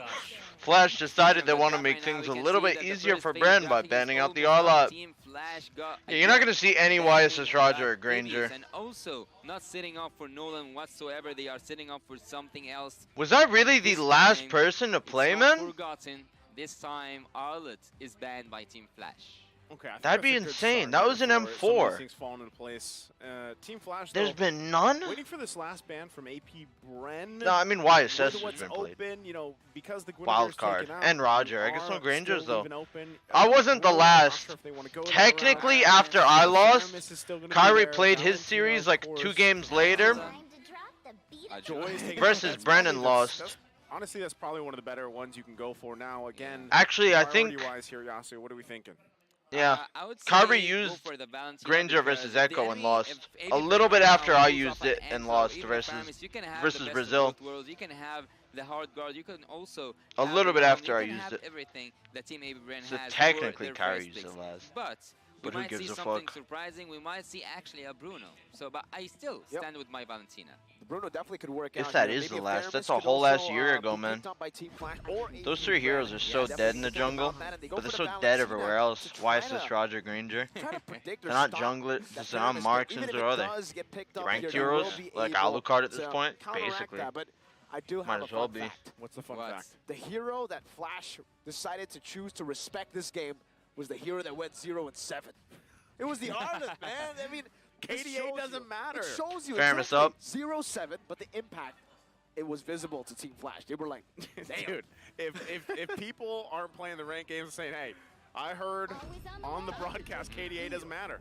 Flash decided they from the want to top make right now, things we a can little see bit that the easier first for phase Bren by drafting is banning out the almost R-Lot. Team Flash got Yeah, you're not again going to see any banning YSS Roger or that Granger. previous, and also not sitting up for Nolan whatsoever. They are sitting up for something else. Was that really the This last time, person to it's play, not man? Forgotten. This time, Arlet is banned by Team Flash. Okay, I think That'd that's be a good insane. start That here was an for some of M4. these things falling into place. Team Flash, There's though, been none? waiting for this last ban from AP Bren. No, I mean YSS With has what's been played. open, you know, because the Wild Gwyneth's card. taken out, And Roger. I we guess no are Grangers, still though. leaving open. I wasn't the We're not last. sure if they wanna go that Technically, route. after I lost, Aramis is still gonna be Kyrie there. played his Valentino, series of like course. 2 games later. Joy's taking- Versus that's Brennan probably lost. Honestly, that's probably one of the better ones you can go for now. Again, Actually, I think- priority-wise here, Yasu, what are we thinking? Yeah. I would Kyrie say used go for the Valentino Granger because versus the Echo and enemy- lost. if A little bit right now after I goes used up it an and Echo, lost even versus Paramis, you can have versus the best of Brazil. both worlds. You can have the hard guard. You can also A have little the bit drum. after I You can used have it. everything that Team AB Bren So has. technically, for their Kyrie first used it picks. last. But we But who might gives see a something fuck? surprising. We might see actually a Bruno. So, but I still stand with my Valentina. Bruno definitely could work If out. that here. is Maybe the a last, Faramis that's a could whole also, ass year be ago, picked man. up by Team Flash or Those AP 3 Bren. heroes are so Yeah, dead in the definitely jungle, think about that, and they go but they're for so the dead Valentina everywhere else. to try YSS to- Roger Granger. try to predict They're or not stop junglers, that they're not Faramis, but marksmen, even or if are it they? does get picked up Ranked here, they will heroes? be Like able Alucard at this to point? counteract Basically. that, but I do have Might a as well fun be. fact. What's the fun What? fact? The hero that Flash decided to choose to respect this game was the hero that went 0-7. It was the artist, man. I mean, this KDA shows doesn't you. matter. It shows you Faramis exactly. up. 0-7, but the impact, it was visible to Team Flash. They were like, damn. Dude, if people aren't playing the ranked games and saying, hey, I heard on the broadcast KDA doesn't matter.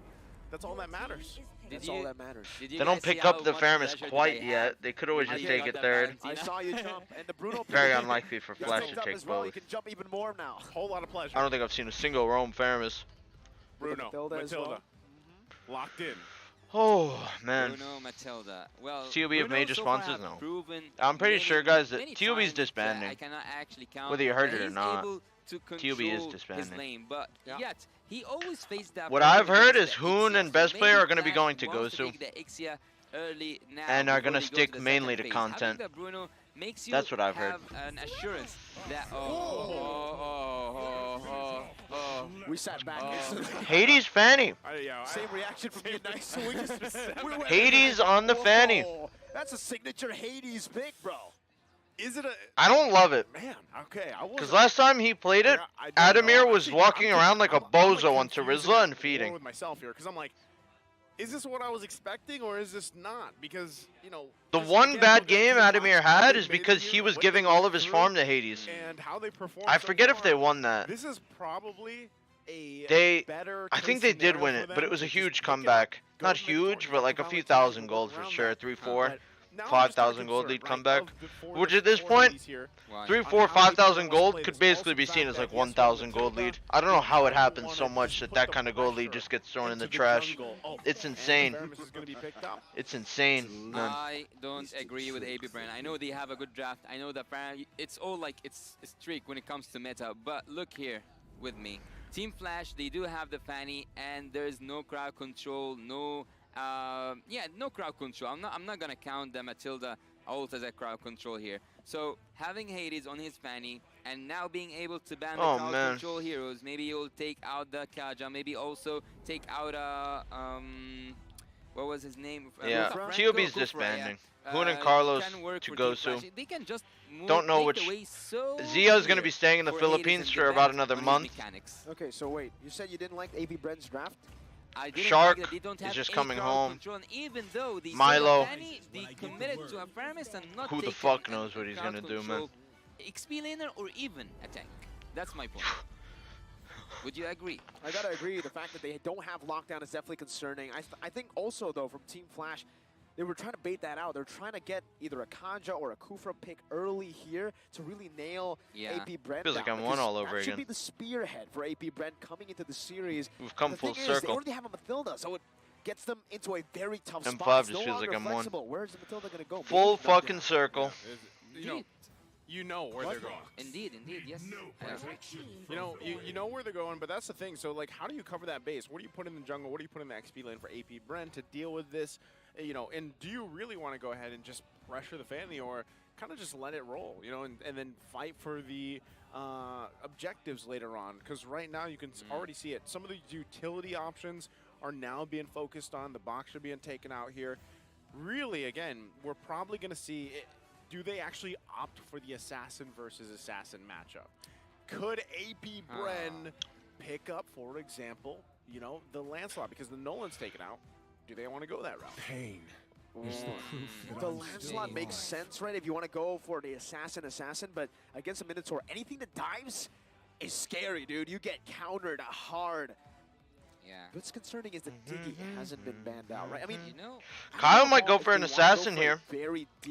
That's all that matters. That's all that matters. Did They you don't guys see pick up how the much Faramis pleasure quite they yet. have? They could always I just did take got it that third. I saw you jump, and the Bruno Very unlikely for you Flash jumped to up take as well. both. You can jump even more now. Whole lot of pleasure. I don't think I've seen a single roam Faramis. Bruno, Matilda as well. Locked in. Oh, man. Bruno, Matilda. Well, TOB of Bruno major so far sponsors? have No. proven I'm pretty many, sure, guys, that many TOB's times that disbanding. I cannot actually count Whether you him, heard that it or he's not, able to TOB is control his disbanding. lane, but yet he always faced that. What problem I've heard against is the Hoon Ixia. and So Best Player maybe are going to be Flash going to wants Gosu. take the Ixia early now And are before gonna they go stick the mainly second to phase. Having content. that Bruno makes you That's what I've heard. have an assurance that We sat back. Hades Fanny. Same reaction from you, nice. We just, Hades on the Fanny. That's a signature Hades pick, bro. Is it a? I don't love it. Man, okay. Because last time he played it, Adamir was walking around like a bozo on Terizla and feeding. With myself here, because I'm like, is this what I was expecting or is this not? Because The one bad game Adamir had is because he was giving all of his farm to Hades. And how they performed. I so forget if far, they won that. This is probably a I think they did win it, but it was a huge comeback. Not huge, but like a few thousand gold for sure. 3-4. 5,000 gold lead comeback. Which at this point, 3, 4, 5,000 gold could basically be seen as like 1,000 gold lead. I don't know how it happens so much that that kind of gold lead just gets thrown in the trash. It's insane. It's insane, man. I don't agree with AB Brand. I know they have a good draft. I know that it's all like it's a streak when it comes to meta. But look here with me. Team Flash, they do have the Fanny, and there's no crowd control, no no crowd control. I'm not gonna count the Matilda ult as a crowd control here. So having Hades on his Fanny and now being able to ban the crowd control heroes, maybe he'll take out the Kaja, maybe also take out what was his name? Yeah, Franco TOB's Kufra, disbanding. yeah. Hoon and Carlos can work to for Team Gosu. Flash. They can just Don't know make the which. way so Zia is going to clear be staying in the for Philippines Hades for and about depends another on his month. mechanics. Okay, so wait, you said you didn't like AB Bren's draft? I didn't Shark like that they don't is have just any coming crowd home. control, and even though they Milo. they committed to a premise and not Who the taking fuck any knows what he's crowd going to do, man. control, XP laner or even a tank. That's my point. Would you agree? I gotta agree. The fact that they don't have lockdown is definitely concerning. I think also though from Team Flash, they were trying to bait that out. They're trying to get either a Kanja or a Kufra pick early here to really nail AP Brent. Feels like I'm one all over That should again. be the spearhead for AP Brent coming into the series. We've come The full thing is, they circle. already have a Mathilda, so it gets them into a very tough M5 spot. It's just no feels like longer I'm one. flexible. Where's the Mathilda gonna go? Full Maybe not fucking down. circle. You know where they're going. Indeed, yes. You know where they're going, but that's the thing. So like, how do you cover that base? What do you put in the jungle? What do you put in the XP lane for AP Brent to deal with this? And do you really want to go ahead and just pressure the Fanny, or kind of just let it roll? And then fight for the objectives later on? Because right now you can already see it. Some of the utility options are now being focused on. The box are being taken out here. Really, again, we're probably going to see it. Do they actually opt for the assassin versus assassin matchup? Could AP Bren pick up, for example, the Lancelot, because the Nolan's taken out? Do they want to go that route? Pain. The Lancelot makes sense, right? If you want to go for the assassin, but against a Minotaur, anything that dives is scary, dude. You get countered hard. Yeah. What's concerning is that Diggy hasn't been banned out, right? I mean, Kyle might go for an assassin here.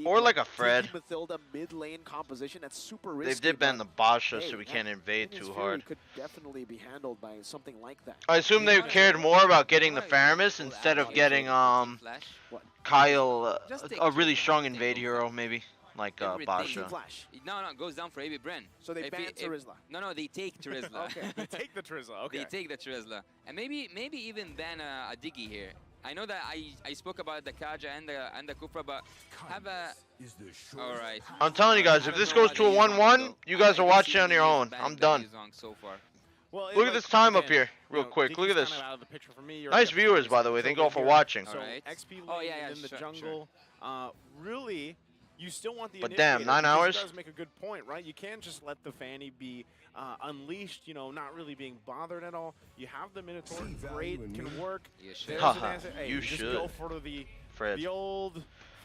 Or like a Fred. Mathilda mid-lane composition, that's super They risky. did ban the Basha, Hey, so we can't invade Ignis too Fury hard. could definitely be handled by something like that. I assume they cared more about getting the Faramis instead of getting Kyle a really strong invade hero, maybe. Like Basha. No, it goes down for AB Bren. So they ban Terizla. No, they take Terizla. Okay. They take the Terizla, okay. They take the Terizla. And maybe even ban a Diggy here. I know that I spoke about the Kaja and the Kufra, but have a... Alright. I'm telling you guys, if this goes to a 1-1, you guys are watching on your own. I'm done. So far. Well, Look at this time up here, real quick. Look at this. Nice viewers, by the way. Thank you all for watching. So XP lane in the jungle, really, you still want the But initiator, damn, 9 because hours? You guys make a good point, right? You can't just let the Fanny be unleashed, not really being bothered at all. You have the Minotaur, great, can work. There's an answer. Hey, You just should. go for the old...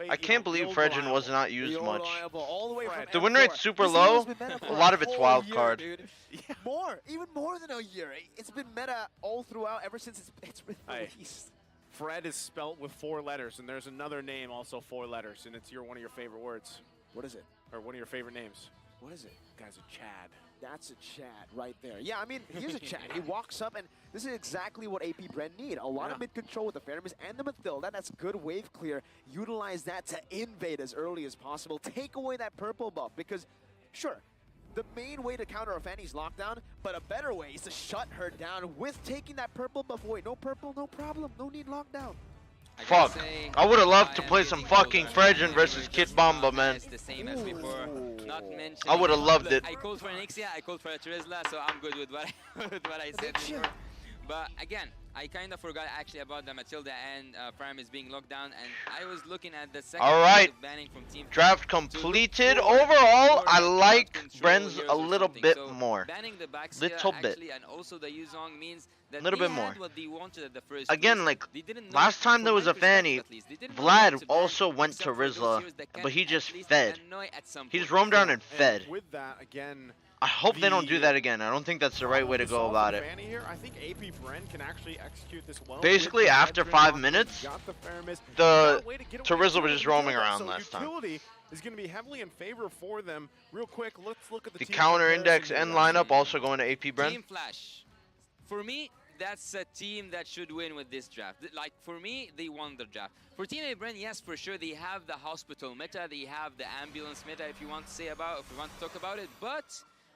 I can't believe Fredgen was not used much. All the way from The win M4. rate's super This low. hero's been meta for A lot of it's whole wild year, card. dude. Even more than a year. It's been meta all throughout ever since it's been released. Fred is spelt with 4 letters, and there's another name also 4 letters, and it's one of your favorite words. What is it? Or one of your favorite names. What is it? Guy's a Chad. That's a Chad right there. Yeah, I mean, he's a Chad. He walks up, and this is exactly what AP Bren need. A lot of mid-control with the Faramis and the Mathilda. That's good wave clear. Utilize that to invade as early as possible. Take away that purple buff, because, sure, the main way to counter a Fanny's lockdown, but a better way is to shut her down with taking that purple buff away. No purple, no problem. No need lockdown. Fuck. I would have loved to play some fucking Fredgen versus Kid Bomba, man. It's the same as before. Not mentioning. I would have loved it. I called for Nixia, I called for a Trizla, so I'm good with what I said before. But again, I kind of forgot actually about the Matilda and Faramis being locked down, and I was looking at the second banning from Team Draft completed. Overall, I like Bren's a little bit more. Banning the Baxia Little bit. actually, and also the Yuzong means that Little they bit more. had what they wanted at the first Again, place. like, They didn't know, last time from there was my a Fanny, perspective at least, they didn't know Vlad what to ban, also went to except for those Rizla, heroes that can but he at just least fed. annoy at some He just point. roamed around and fed. With that, again, I hope they don't do that again. I don't think that's the right way to go about it. Fanny here, I think AP Bren can actually execute this well. Basically, after 5 minutes, the Rizla was just roaming around last time. Utility is going to be heavily in favor for them. Real quick, let's look at the The team counter index comparison and here. lineup also going to AP Bren. Team Flash. For me, that's a team that should win with this draft. Like, for me, they won the draft. For Team Bren, yes, for sure, they have the hospital meta, they have the ambulance meta, if you want to say about, if you want to talk about it, but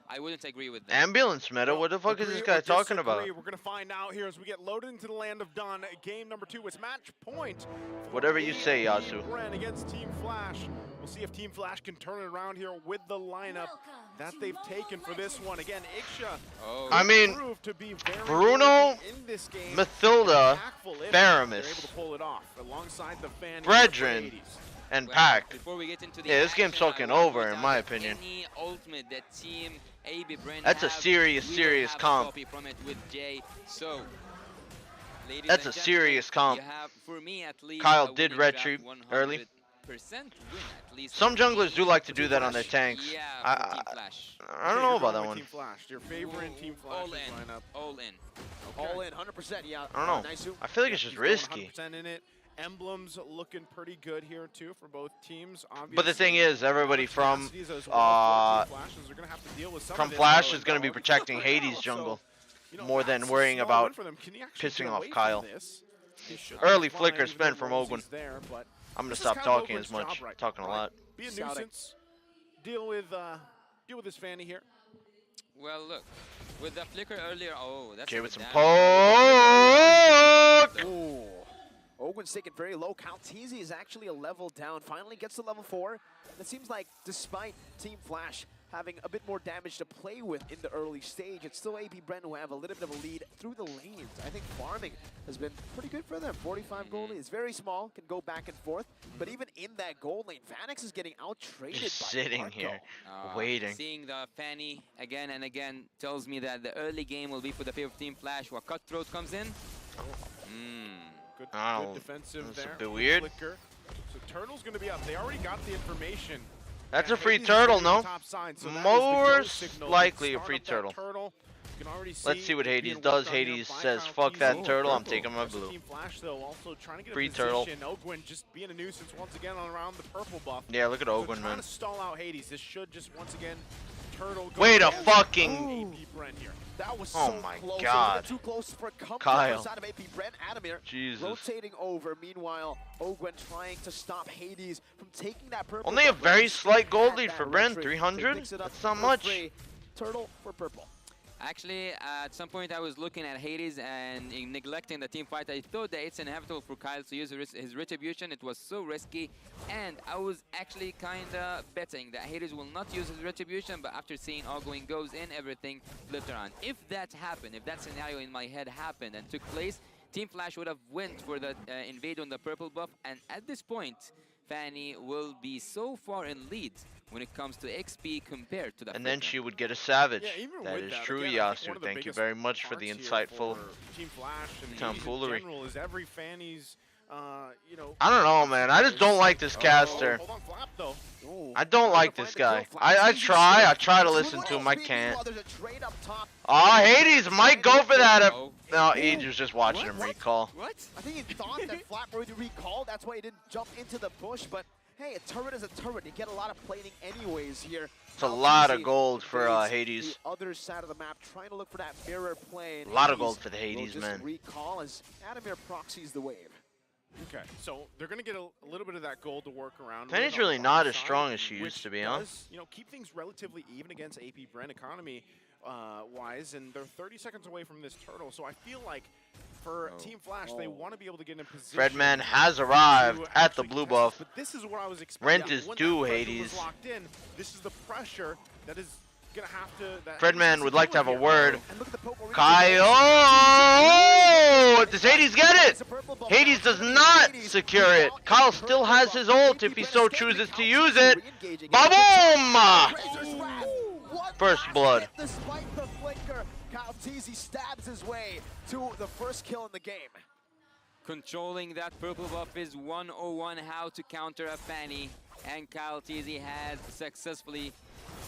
I wouldn't agree with that. Ambulance meta? What the fuck is this guy talking about? We're going to find out here as we get loaded into the land of Dawn. Game number 2, it's match point. Whatever you say, Yasu. Bren against Team Flash. We'll see if Team Flash can turn it around here with the lineup that they've taken for this one. Again, Iksha. I mean, proved to be very Bruno, worthy in this game. Mathilda, Impactful if they're able Faramis, to pull it off alongside the Fanny Fredgen, and Pac. Before we get into the Yeah, this game's action, I fucking want to over, point in out my that opinion. Any ultimate that Team AB Bren That's a have, serious, we will serious have a comp. copy from it with Jay. So, ladies That's and a serious gentlemen, comp. you have, for me at least, Kyle a did winning red draft, tree 100% early. win, at least. Some junglers do like to do that on their tanks. Yeah, for Team Flash. I don't know about that one. Team Flash, your favorite Team Flash All in. lineup. All in. All in, 100%, yeah. I don't know. Nice. I feel like it's just He's going risky. 100% in it. Emblems looking pretty good here too for both teams. But the thing is, everybody from Flashes are gonna have to deal with some of this Flash though, is going to be protecting Hades jungle more than worrying about pissing off Kyle. Early flicker spent from Ogwen. I'm going to stop talking as much. Talking a lot. Be a nuisance. Deal with this Fanny here. Well, look, with the flicker earlier, that's Jay with some damage. poke! Ooh. Ogwen's taken very low. Kaltizi is actually a level down. Finally gets to level 4. And it seems like despite Team Flash having a bit more damage to play with in the early stage, it's still AP Bren who have a little bit of a lead through the lanes. I think farming has been pretty good for them. 45 gold lead. It's very small, can go back and forth. But even in that gold lane, Vanix is getting out-traded Just by sitting Marco. here, waiting. Seeing the Fanny again and again tells me that the early game will be for the favor of Team Flash, where Cutthroat comes in. Good defensive that's there. a bit weird. Flicker. So Turtle's going to be up. They already got the information. That's a that free Hades is turtle, gonna be no? top side, so that is the go Most signal. likely a Start free up that turtle. turtle. You can already Let's see what being Hades worked does. on here Hades by says, Kyle fuck that Keys. turtle, I'm taking my Versus blue. Team Flash, though, also trying to get Free a turtle. position. Ogwen just being a nuisance once again around the purple buff. Yeah, look at So Ogwen, trying man. to stall out Hades. This should just once again turtle go Wait a against fucking... AP Bren here. That was Oh so my close. God. A little too close for comfort Kyle. for the side of AP Bren. Adamir Jesus. rotating over. Meanwhile, Ogwen trying to stop Hades from taking that purple. Only a buff. very slight gold lead That for red Bren, tree. 300? He picks it up That's not for much. free. Turtle for purple. Actually, at some point I was looking at Hades and neglecting the team fight. I thought that it's inevitable for Kyle to use his retribution. It was so risky, and I was actually kind of betting that Hades will not use his retribution, but after seeing Ogwen goes in, everything flipped around. If that happened, if that scenario in my head happened and took place, Team Flash would have went for the invade on the purple buff, and at this point, Fanny will be so far in lead when it comes to XP compared to the And then flicker. she would get a savage. Yeah, even That with is that, true, again, I think one Yasu. of the Thank you biggest very much for the parts here insightful for Team Flash and tomfoolery. in general is every Fanny's, you know. I don't know, man. I just don't like this caster. Hold on, Flap though. I don't like this guy. I try to listen to him. I can't. Aw, Hades might go for that. No, Age was just watching him recall. What? I think he thought that Flap already recalled. That's why he didn't jump into the bush. But hey, a turret is a turret. You get a lot of plating anyways here. It's a lot of gold for Hades. The other side of the map, trying to look for that mirror plane. A lot of gold for the Hades, just man. Recall as Adamir proxies the wave. Okay, so they're going to get a little bit of that gold to work around. Penny's really not as strong as she used to be, huh? You know, keep things relatively even against AP Brent economy wise, and they're 30 seconds away from this turtle. So I feel like for Team Flash, they want to be able to get in position. Fredman has arrived at the blue buff. But this is what I was expecting. Rent is due, Hades. Locked in. This is the pressure that is gonna have to. Fredman would like to have a word. Kyle! Does Hades get it? Hades does not secure it. Kyle still has his ult if he so chooses to use it. Ba-boom! First blood. Despite the flicker, Kyle Teasy stabs his way to the first kill in the game. Controlling that purple buff is 101 how to counter a Fanny, and Kyle Teasy has successfully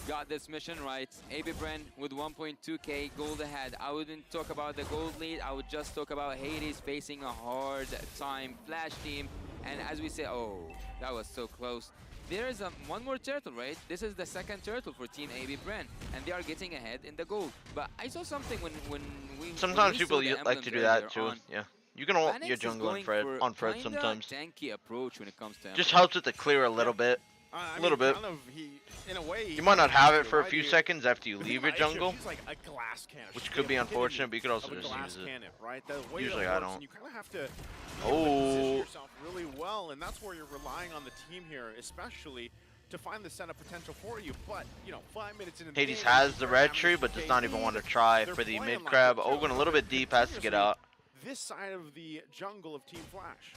got this mission right. AB Bren with 1.2k gold ahead. I wouldn't talk about the gold lead, I would just talk about Hades facing a hard time Flash team. And as we say, oh, that was so close. There is one more turtle, right? This is the second turtle for Team AB Bren, and they are getting ahead in the gold. But I saw something when we Sometimes when we saw people the like to do emblems that too. earlier on. Yeah, you can ult Phoenix your is jungle going on Fred kinda sometimes. tanky approach when it comes to Just emblems. helps it to clear a little bit. I A little mean, bit. kind of, in a way, You might not have it for a right? few seconds after you But leave think your about it, jungle, she's like a glass cannon. which She's could be the epitome unfortunate, but you could also of a just glass use it. cannon, right? The way Usually that I works, don't. and you kind of have to Oh. position yourself really well, and that's where you're relying on the team here, especially to find the setup potential for you. But, you know, 5 minutes into the Hades game, has the red Graham tree, but does not even want to try they're for the playing mid like crab. that. Ogun a little bit deep, has to get out. This side of the jungle of Team Flash.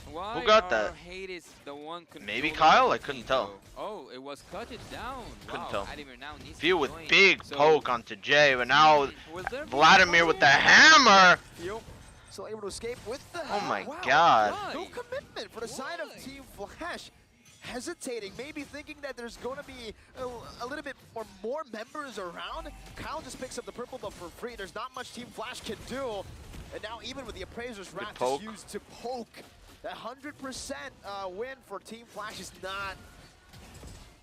Why Who got are that? Hades the one Maybe controlling Kyle? the I couldn't team, tell. though? Oh, it was cut it down. Couldn't Wow, tell. Adamir now needs to View with join. big So, poke onto Jay, but now will there be Vladimir a with the hammer. Still able to escape with the Oh my wow. God. No commitment for the side of Team Flash. Hesitating, maybe thinking that there's going to be a little bit more members around. Kyle just picks up the purple buff for free. There's not much Team Flash can do. And now even with the Appraiser's Wrath just used to poke, that 100% win for Team Flash is not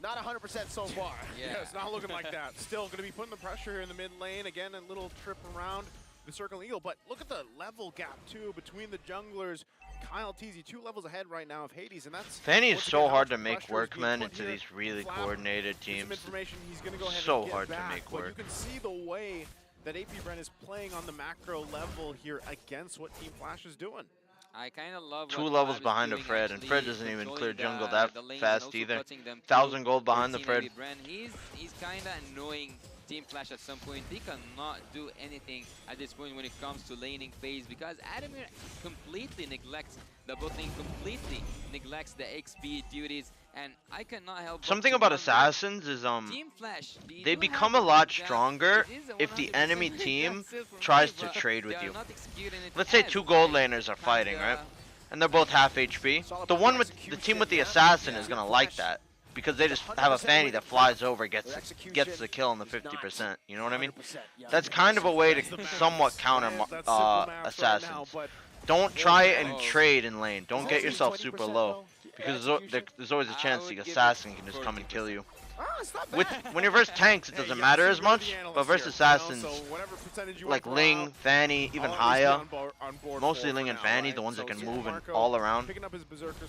100% so far. Yeah, it's not looking like that. Still going to be putting the pressure here in the mid lane. Again, a little trip around the Circle Eagle. But look at the level gap, too, between the junglers. Kyle Teasy 2 levels ahead right now of Hades, and that's Fanny is once so again, how hard much to make pressure is work, being man, put into here. these really Flap, coordinated here's some teams. information he's gonna go ahead So and get hard to back, make but work. you can see the way that AP Bren is playing on the macro level here against what Team Flash is doing. I kind of love 2 what levels Fab is behind of doing, Fred, and actually, Fred doesn't even clear controlling jungle the that lanes and fast also either. cutting them 1,000 through gold for behind the Team Fred. AB Bren. He's kind of annoying Team Flash at some point. They cannot do anything at this point when it comes to laning phase because Adamir completely neglects the bot lane, completely neglects the XP duties, and I cannot help but Something to about wonder, assassins is Team Flash, they become a lot stronger if the enemy team tries to trade with you. Let's say 2 gold laners are fighting, right? And they're both half HP. The one with the team with the assassin is gonna like that because they just have a Fanny that flies over, gets the kill on the 50%. You know what I mean? That's kind of a way to somewhat counter assassins. Don't try and trade in lane. Don't get yourself super low because there's always a chance the assassin can just come and kill you. When you're versus tanks, it doesn't matter as much, but versus assassins, like Ling, Fanny, even Haya, mostly Ling and Fanny, the ones that can move and all around,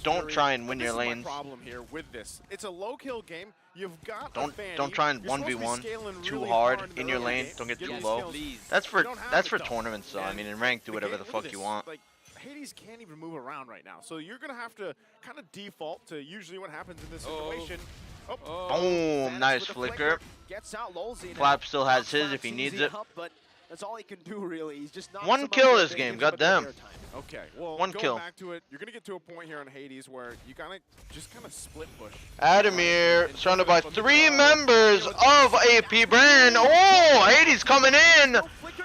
don't try and win your lanes. Problem here with this. It's a low kill game. You've got Don't try and 1v1 too hard in your lane. Don't get too low. That's for tournaments though. I mean, in ranked, do whatever the fuck you want. Like, Hades can't even move around right now, so you're gonna have to kind of default to usually what happens in this situation. Boom, nice flicker. Gets out Lolzy. Flap still has his if he needs it. But that's all he can do really. He's just 1 kill this game, goddamn. Okay, well, 1 going kill. back to it, you're gonna get to a point here on Hades where you gotta just kind of split push. Adamir surrounded by 3 members of AP Bren. Oh, Hades coming in.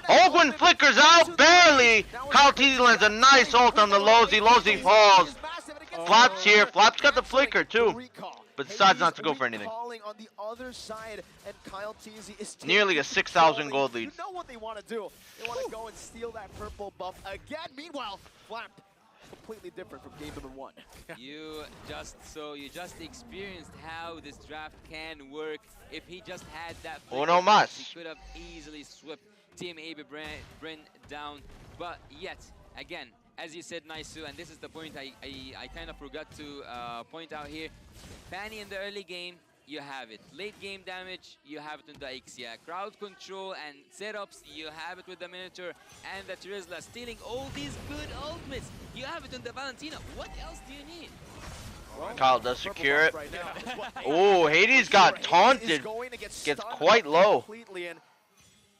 Ogun flickers out barely. Kyle Teasy lands a nice ult on the Lozy. Lozy falls. Flap's here. Flap's got the flicker too, but decides not to go for anything. On the other side, and Kyle Teasy is Nearly a 6,000 gold lead. You know what they want to do. They want to go and steal that purple buff again. Meanwhile, Flap completely different from game number 1. You just experienced how this draft can work. If he just had that Uno más. he could have easily swept Team AB Bren down. But yet, again, as you said, Naisu, and this is the point I kind of forgot to point out here. Fanny in the early game, you have it. Late game damage, you have it in the Ixia. Crowd control and setups, you have it with the Minotaur and the Trizla. Stealing all these good ultimates, you have it in the Valentina. What else do you need? Kyle does secure it. Oh, Hades got taunted. Gets quite low.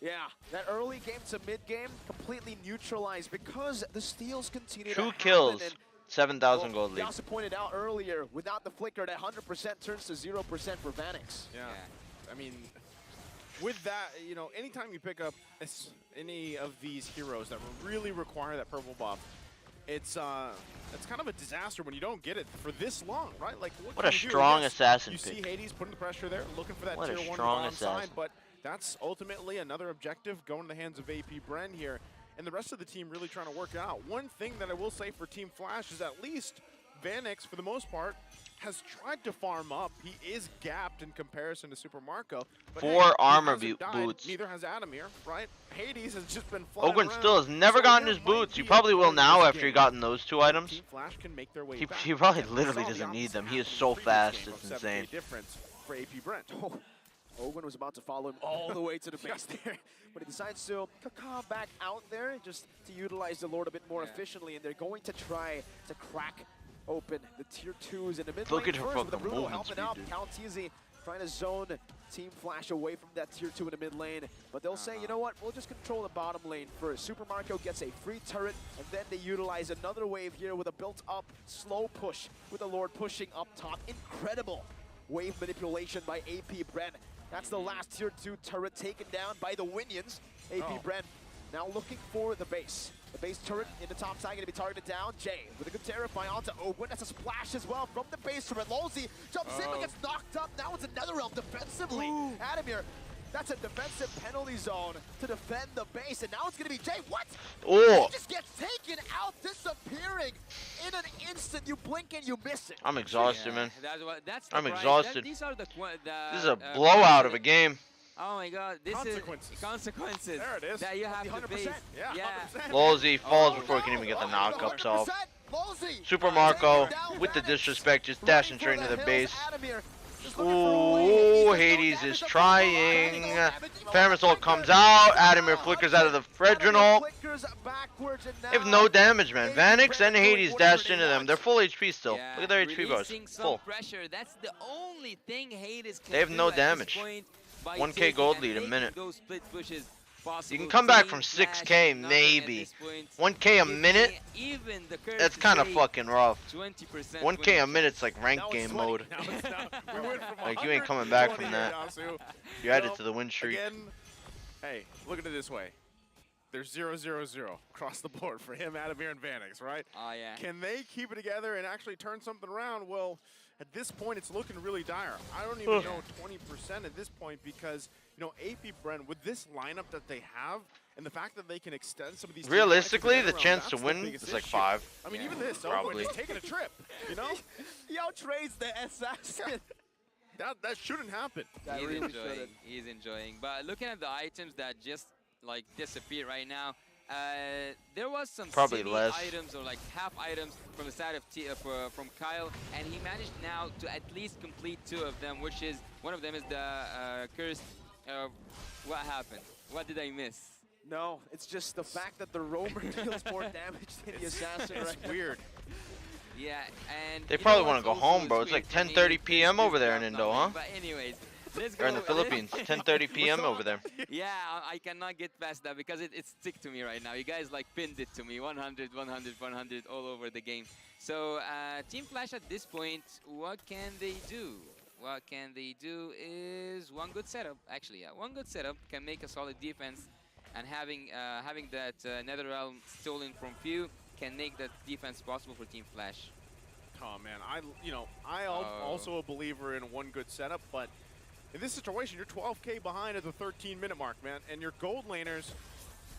Yeah, that early game to mid game completely neutralized because the steals continue to 2 happen. kills, And 7,000 gold he lead. also pointed out earlier, without the flicker, that 100% turns to 0% for Vanix. Yeah. I mean, with that, you know, anytime you pick up any of these heroes that really require that purple buff, it's kind of a disaster when you don't get it for this long, right? Like, what a can you do? strong Yes, assassin you pick. see Hades putting the pressure there, looking for that What a tier 1 strong bottom side, assassin. but that's ultimately another objective going in the hands of AP Bren here, and the rest of the team really trying to work it out. One thing that I will say for Team Flash is at least Vanix, for the most part, has tried to farm up. He is gapped in comparison to Super Marco. But 4 hey, armor he hasn't died. boots. Neither has Adamir, right? Hades has just been flying Ogun around. still has never So gotten there his might boots. He be a probably will point in now this after he game gotten those 2 items. Team Flash can make their way He back. probably And we literally saw the doesn't need opposite them. He is happen so in the previous fast, game it's of insane. 7K difference for AP Brent. Ogun was about to follow him all the way to the base there, but he decides to caca back out there just to utilize the Lord a bit more efficiently, and they're going to try to crack open the tier 2s in the mid Look lane at her first with the fucking Bruno movement helping out. speed, dude. Caltizi trying to zone Team Flash away from that tier 2 in the mid lane, but they'll say, you know what, we'll just control the bottom lane first. Super Marco gets a free turret, and then they utilize another wave here with a built-up slow push with the Lord pushing up top. Incredible wave manipulation by AP Bren. That's the last tier 2 turret taken down by the Winions. AP Bren now looking for the base. The base turret in the top side going to be targeted down. Jay with a good Terrify onto Ogun. That's a splash as well from the base turret. Lolzy jumps in but gets knocked up. Now it's another realm defensively. Adamir, that's a defensive penalty zone to defend the base. And now it's going to be Jay. What? Oh. He just gets taken out, disappearing in an instant. You blink and you miss it. I'm exhausted, man. That's the I'm price. exhausted. These are the This is a blowout of a prices. game. Oh my god, this Consequences. is consequences There it is. that you have to face. 100%. Yeah, 100%. Lolzy falls before he can even get the knockups off. Super Marco, with the disrespect, just dashing straight into the base. Ooh, Hades is trying. Paramisol comes out. Adamir flickers out of the Fredrinal. They have no damage, man. Vanix and Hades dashed into them. They're full HP still. Yeah, Look at their HP bars. releasing some Full. pressure. That's the only thing Hades can They have do no at this damage. point by 1K taking gold and lead a making minute. those split pushes possible. You can come back Team from Flash 6K, nothing at maybe. this point. 1K a minute? Even the curse That's kind of rate, fucking rough. 20% 1K a minute's like ranked Now it's game 20. mode. Now it's we went from Like, you ain't 100 coming to back 20 from here, that. Yasu. You added to the win streak. Again, hey, look at it this way. There's 0-0-0 across the board for him, Adamir, and Vanix, right? Oh, yeah. Can they keep it together and actually turn something around? Well, at this point, it's looking really dire. I don't even know 20% at this point because, you know, AP Bren, with this lineup that they have, and the fact that they can extend some of these... Realistically, the teams chance to that's the win biggest is like issue. 5. I mean, even this, Probably. Ogun is taking a trip, you know? He outtrades the assassin. That shouldn't happen. He's enjoying. He's enjoying. But looking at the items that just like disappeared right now, there was some Probably silly less. items or like half items from the side of from Kyle, and he managed now to at least complete 2 of them, which is one of them is the cursed. What happened? What did I miss? No, it's just the fact that the roamer deals more damage than the assassin. It's right? weird. Yeah, and They you probably know want to what's go also home, bro. It's weird like for me? 10:30 p.m. over there in Indo, huh? But anyways, let's go. Or in the Philippines, 10:30 p.m. over there. Yeah, I cannot get past that because it stick to me right now. You guys like pinned it to me, 100, 100, 100 all over the game. So Team Flash at this point, what can they do? What can they do is one good setup. Actually, yeah, one good setup can make a solid defense, and having that Nether Realm stolen from few can make that defense possible for Team Flash. Oh man, I also a believer in one good setup, but in this situation, you're 12K behind at the 13-minute mark, man, and your gold laners,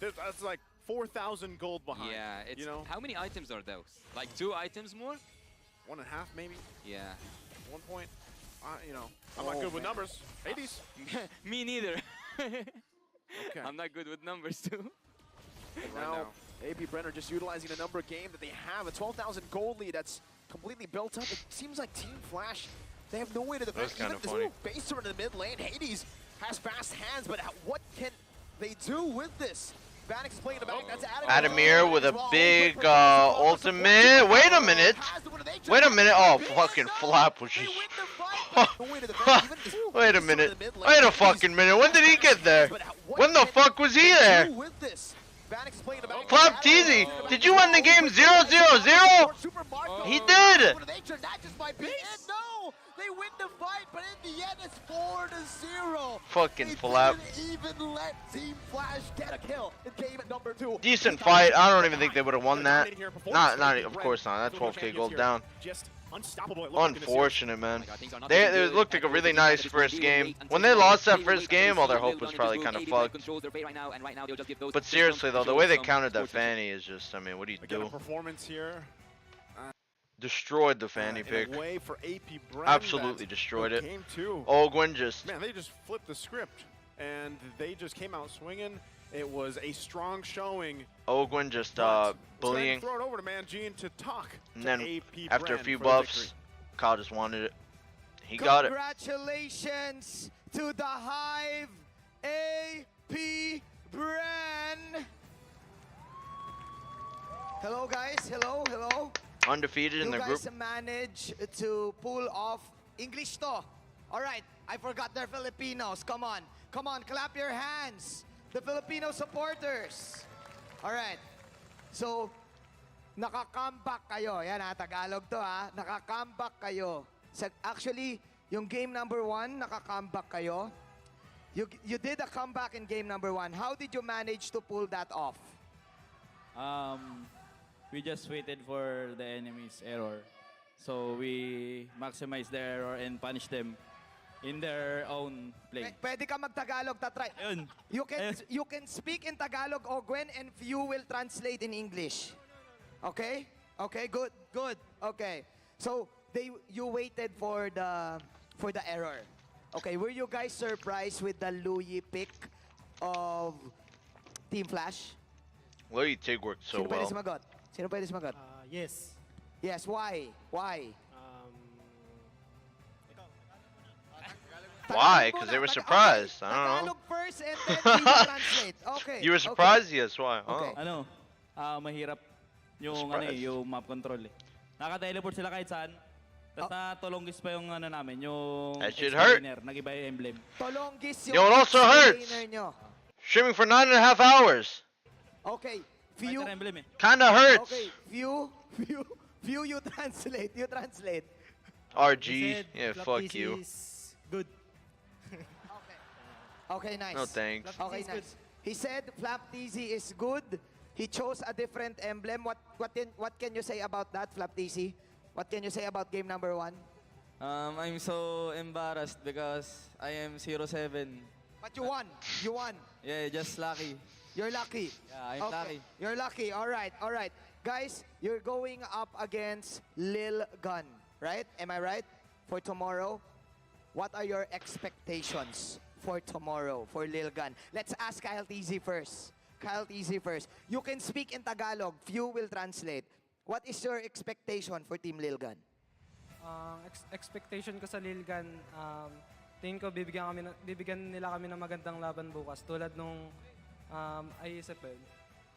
that's like 4,000 gold behind. Yeah, it's, you know, how many items are those? Like 2 items more? 1.5 maybe. Yeah. 1 point. You know, I'm not good with numbers. Hades. Me neither. Okay. I'm not good with numbers too. Now, AP Brenner just utilizing a number game that they have. A 12,000 gold lead that's completely built up. It seems like Team Flash, they have no way to defend. That's kind of this funny. little baser in the mid lane. Hades has fast hands, but what can they do with this? Vanix playing the back. That's Adamir with a big ultimate. Wait a minute. Wait a minute. Oh, fucking Flap was just. Wait a minute. Wait a fucking minute. When did he get there? When the fuck was he there? Flap Teasy, did you win the game 0-0-0? He did. No, they win the fight, but in the end it's 4-0. Fucking Flap. Even let Team Flash get a kill in game number 2. Decent fight. I don't even think they would have won that. Not, of course not. That 12k gold down. Just unstoppable. Unfortunate, man. They looked like a really nice first game. When they lost that first game, all their hope was probably kind of fucked. But seriously though, the way they countered that Fanny is just, I mean, what do you do? Performance here. Destroyed the Fanny pick. For AP Absolutely destroyed it. Game 2. Ogwin just... Man, they just flipped the script. And they just came out swinging. It was a strong showing. Ogwin just bullying. Throw it over to Mangine to talk. And then AP after a Bren few for buffs, Kyle just wanted it. He got it. Congratulations to the Hive, AP Bren. Hello guys, hello. Undefeated in the group. You guys managed to pull off English to. All right, I forgot they're Filipinos. Come on, clap your hands. The Filipino supporters. All right. So, naka-comeback kayo. Yan ha, Tagalog to ha. Naka-comeback kayo. Actually, yung game number 1, naka-comeback kayo. You did a comeback in game number 1. How did you manage to pull that off? We just waited for the enemy's error. So we maximized their error and punished them in their own play. Pwede ka mag-Tagalog, tatry. Ayun. You can speak in Tagalog, Ogwen, and you will translate in English. Okay? Okay, good. Okay. So you waited for the error. Okay, were you guys surprised with the Louis pick of Team Flash? Louis Tig worked so well. Sino pwede sumagot? Yes. Yes, why? Why? Why? Because they were surprised. I don't know. Tagalog first and then we will translate. Okay. You were surprised? Yes, why? Okay. Oh. Mahirap yung yung map control eh. Naka-teleport sila kahit saan. Tapos natulonggis pa yung namin, yung that shit hurt. Nag-iba yung emblem. Tolonggis Yo, it also hurts. Streaming for 9.5 hours. Okay. Few. Kinda hurts. Okay. Few. You translate. RG. Yeah, fuck you. Good. Okay, nice. No thanks. Okay, nice. He said Flap TZ is good. He chose a different emblem. What can you say about that, Flap TZ? What can you say about game number 1? I'm so embarrassed because I am 0-7. But you won. Yeah, just lucky. You're lucky. Yeah, I'm lucky. You're lucky. All right. Guys, you're going up against Lil Gun, right? Am I right? For tomorrow. What are your expectations for tomorrow for Lil Gun? Let's ask Kyle TZ first. You can speak in Tagalog. Few will translate. What is your expectation for Team Lil Gun? Expectation ko sa Lil Gun, tingin ko bibigyan nila kami ng magandang laban bukas. Tulad nung ISF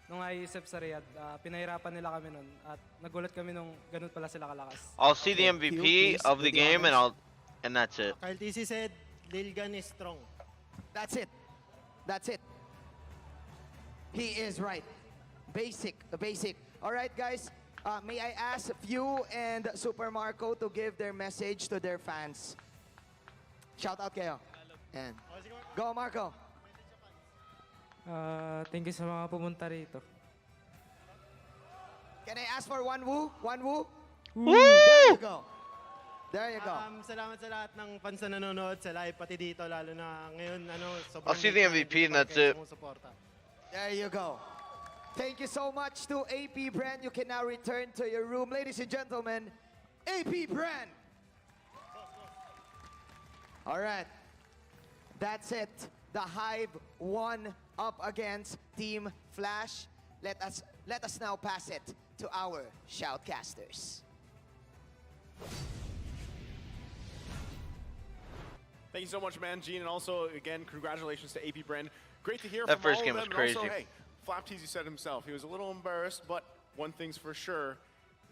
Nung ISF sa Riyadh, pinahirapan nila kami nun. At nagulat kami nung ganun pala sila kalakas. I'll see the MVP of the game and that's it. Kyle TC said, Lil Gun is strong. That's it. He is right. Basic. All right, guys. May I ask Few and Super Marco to give their message to their fans? Shout out kayo. And go, Marco. Thank you sa mga pumunta rito. Can I ask for one woo? Woo! There you go. Salamat sa lahat ng fans na nanonood sa live, pati dito, lalo na ngayon, sobrang... I'll see the MVP and that's it. There you go. Thank you so much to AP Brand. You can now return to your room. Ladies and gentlemen, AP Brand. All right. That's it. The Hive won up against Team Flash. Let us now pass it to our shoutcasters. Thank you so much, man, Gene, and also, again, congratulations to AP Bren. Great to hear That from first all game of was them. crazy. And also, hey, Flapteasy said himself, he was a little embarrassed, but one thing's for sure,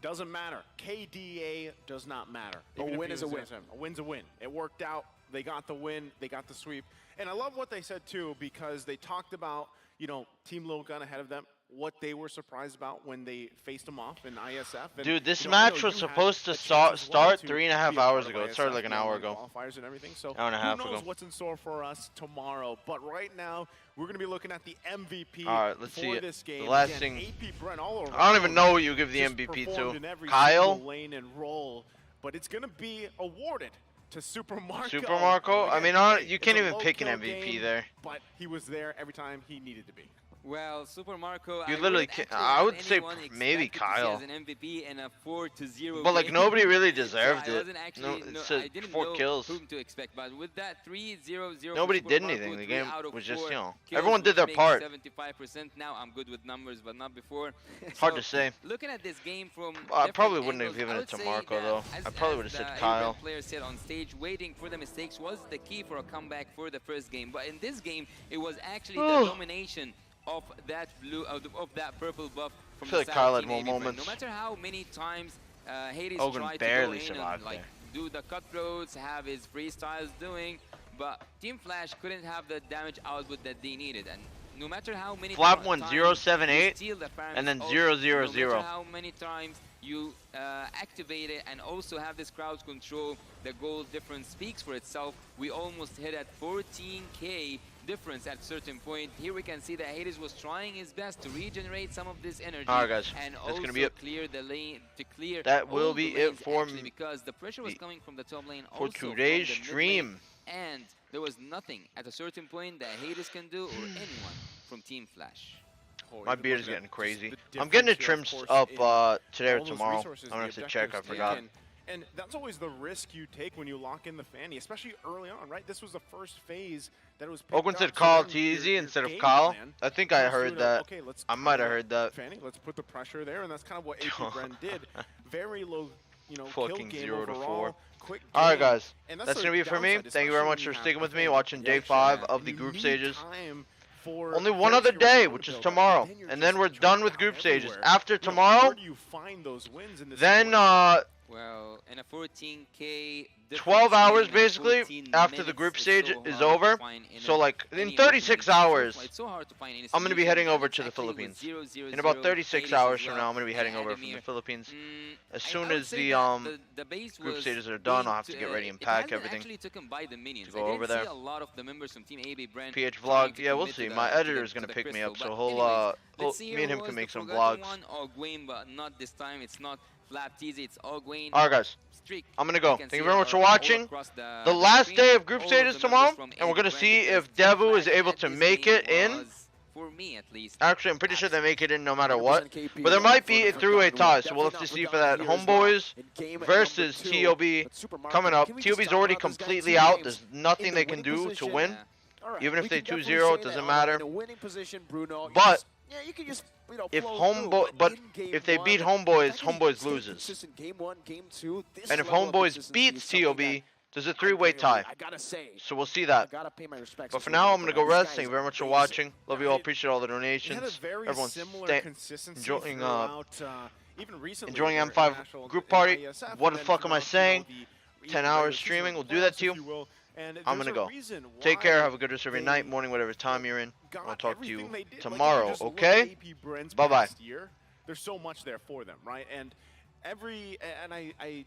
doesn't matter. KDA does not matter. A Even if win he is a was win. him. A win's a win. It worked out. They got the win. They got the sweep. And I love what they said, too, because they talked about, you know, Team Lil Gun ahead of them, what they were surprised about when they faced them off in ISF. And, Dude, this you know, I match know was you had supposed to a chance as well start to 3.5 be a part hours of ago. It started ISF, like an you know, hour the ago. Qualifiers and everything. So Hour and a half who knows ago. what's in store for us tomorrow? But right now, we're going to be looking at the MVP All right, let's for see it. this game. The last Again, thing. AP Brent all around. I don't even know what you give the just MVP performed to. in every Kyle? single lane and role, but it's going to be awarded to Super Marco. Super Marco? I Again, mean, hey, you it's can't a even pick an low-kill MVP game, there. But he was there every time he needed to be. Well, Super Marco, You I literally wouldn't can't- actually I have would say anyone maybe expected to see Kyle. as an MVP in a 4-0 But, like, game. nobody really So deserved I it. wasn't actually, No, no, it said I didn't 4 know kills. whom to expect, but with that 3-0-0 for Nobody Super did Marco, anything. The 3 game out of was just, 4 you know, kills, everyone did which their makes part. 75%. Now I'm good with numbers, but not before. Hard So, to say. Looking at this game from I probably different wouldn't have angles, given I it would to say Marco, that though. I probably would have said Kyle. The player said on stage, waiting for the mistakes was the key for a comeback for the first game. But in this game, it was actually the domination of that blue, of that purple buff from I feel the like side Kyle of had Team more AB Brand. moments. No matter how many times Hades Hogan tried barely to go in survived and like there. do the cutthroats, have his freestyles doing, but Team Flash couldn't have the damage output that they needed. And no matter how many Flap times won you 0-7-8, steal the Pyramid and then ult, 0-0-0. No matter how many times you activate it and also have this crowd control, the goal difference speaks for itself. We almost hit at 14k difference at a certain point. Here we can see that Hades was trying his best to regenerate some of this energy Alright, guys, and that's also gonna be it. clear the lane to clear That will all be the it lanes for actually, because the pressure was coming from the top lane, for also today's from the mid stream. lane, and there was nothing at a certain point that Hades can do or anyone from Team Flash. My beard is getting crazy. the I'm getting it difference trimmed here, of up course, today or all those tomorrow. resources, I'm gonna the have to check. I objectives forgot. taken. And that's always the risk you take when you lock in the Fanny, especially early on, right? This was the first phase that was picked Oakland up, said so Kyle then Teasy your instead of game Kyle. plan I think I comes through heard to, that. okay, let's I might have cover heard that. Fanny, let's put the pressure there, and that's kind of what AP Bren did. Very low, you know, Fucking kill game 0 to overall. 4. Quick All right, game. guys. And That's the gonna be it for me. downside, Thank you very especially much when for you sticking have with the me, Fanny. watching You day actually 5 have- of the you group need stages. time for Only one other day, which is tomorrow, and then we're done with group stages. After tomorrow, Where do you find those wins in this then Well, in a 14k 12 hours basically after the group stage is over. So like in 36 hours, I'm going to be heading over to the Philippines. In about 36 hours from now, I'm going to be heading over from the Philippines. As soon as the group stages are done, I'll have to get ready and pack everything to go over there. PH vlog, yeah, we'll see. My editor is going to pick me up, so me and him can make some vlogs. But not this time. It's not Flapteasy, it's Ogwayne. Alright guys, Streak. I'm gonna go. Can Thank you see very much for all watching. across The last day of group stages tomorrow, and we're gonna see if Devu is able to make it in. For me at least. Actually, I'm pretty sure they make it in no matter what. But there might be a three-way tie, so we'll have to see for that. Homeboys versus TOB coming up. TOB's already completely out. There's nothing they can do to win. Even if they 2-0, it doesn't matter. But if they beat Homeboys, Homeboys loses. And if Homeboys beats TOB, there's a three-way tie. So we'll see that. But for now, I'm going to go rest. Thank you very much for watching. Love you all. Appreciate all the donations. Everyone's enjoying M5 group party. What the fuck am I saying? 10 hours streaming. We'll do that to you. I'm going to go. Take care. Have a good rest of your night, morning, whatever time you're in. I'll talk to you tomorrow, okay? Bye-bye. There's so much there for them, right? And I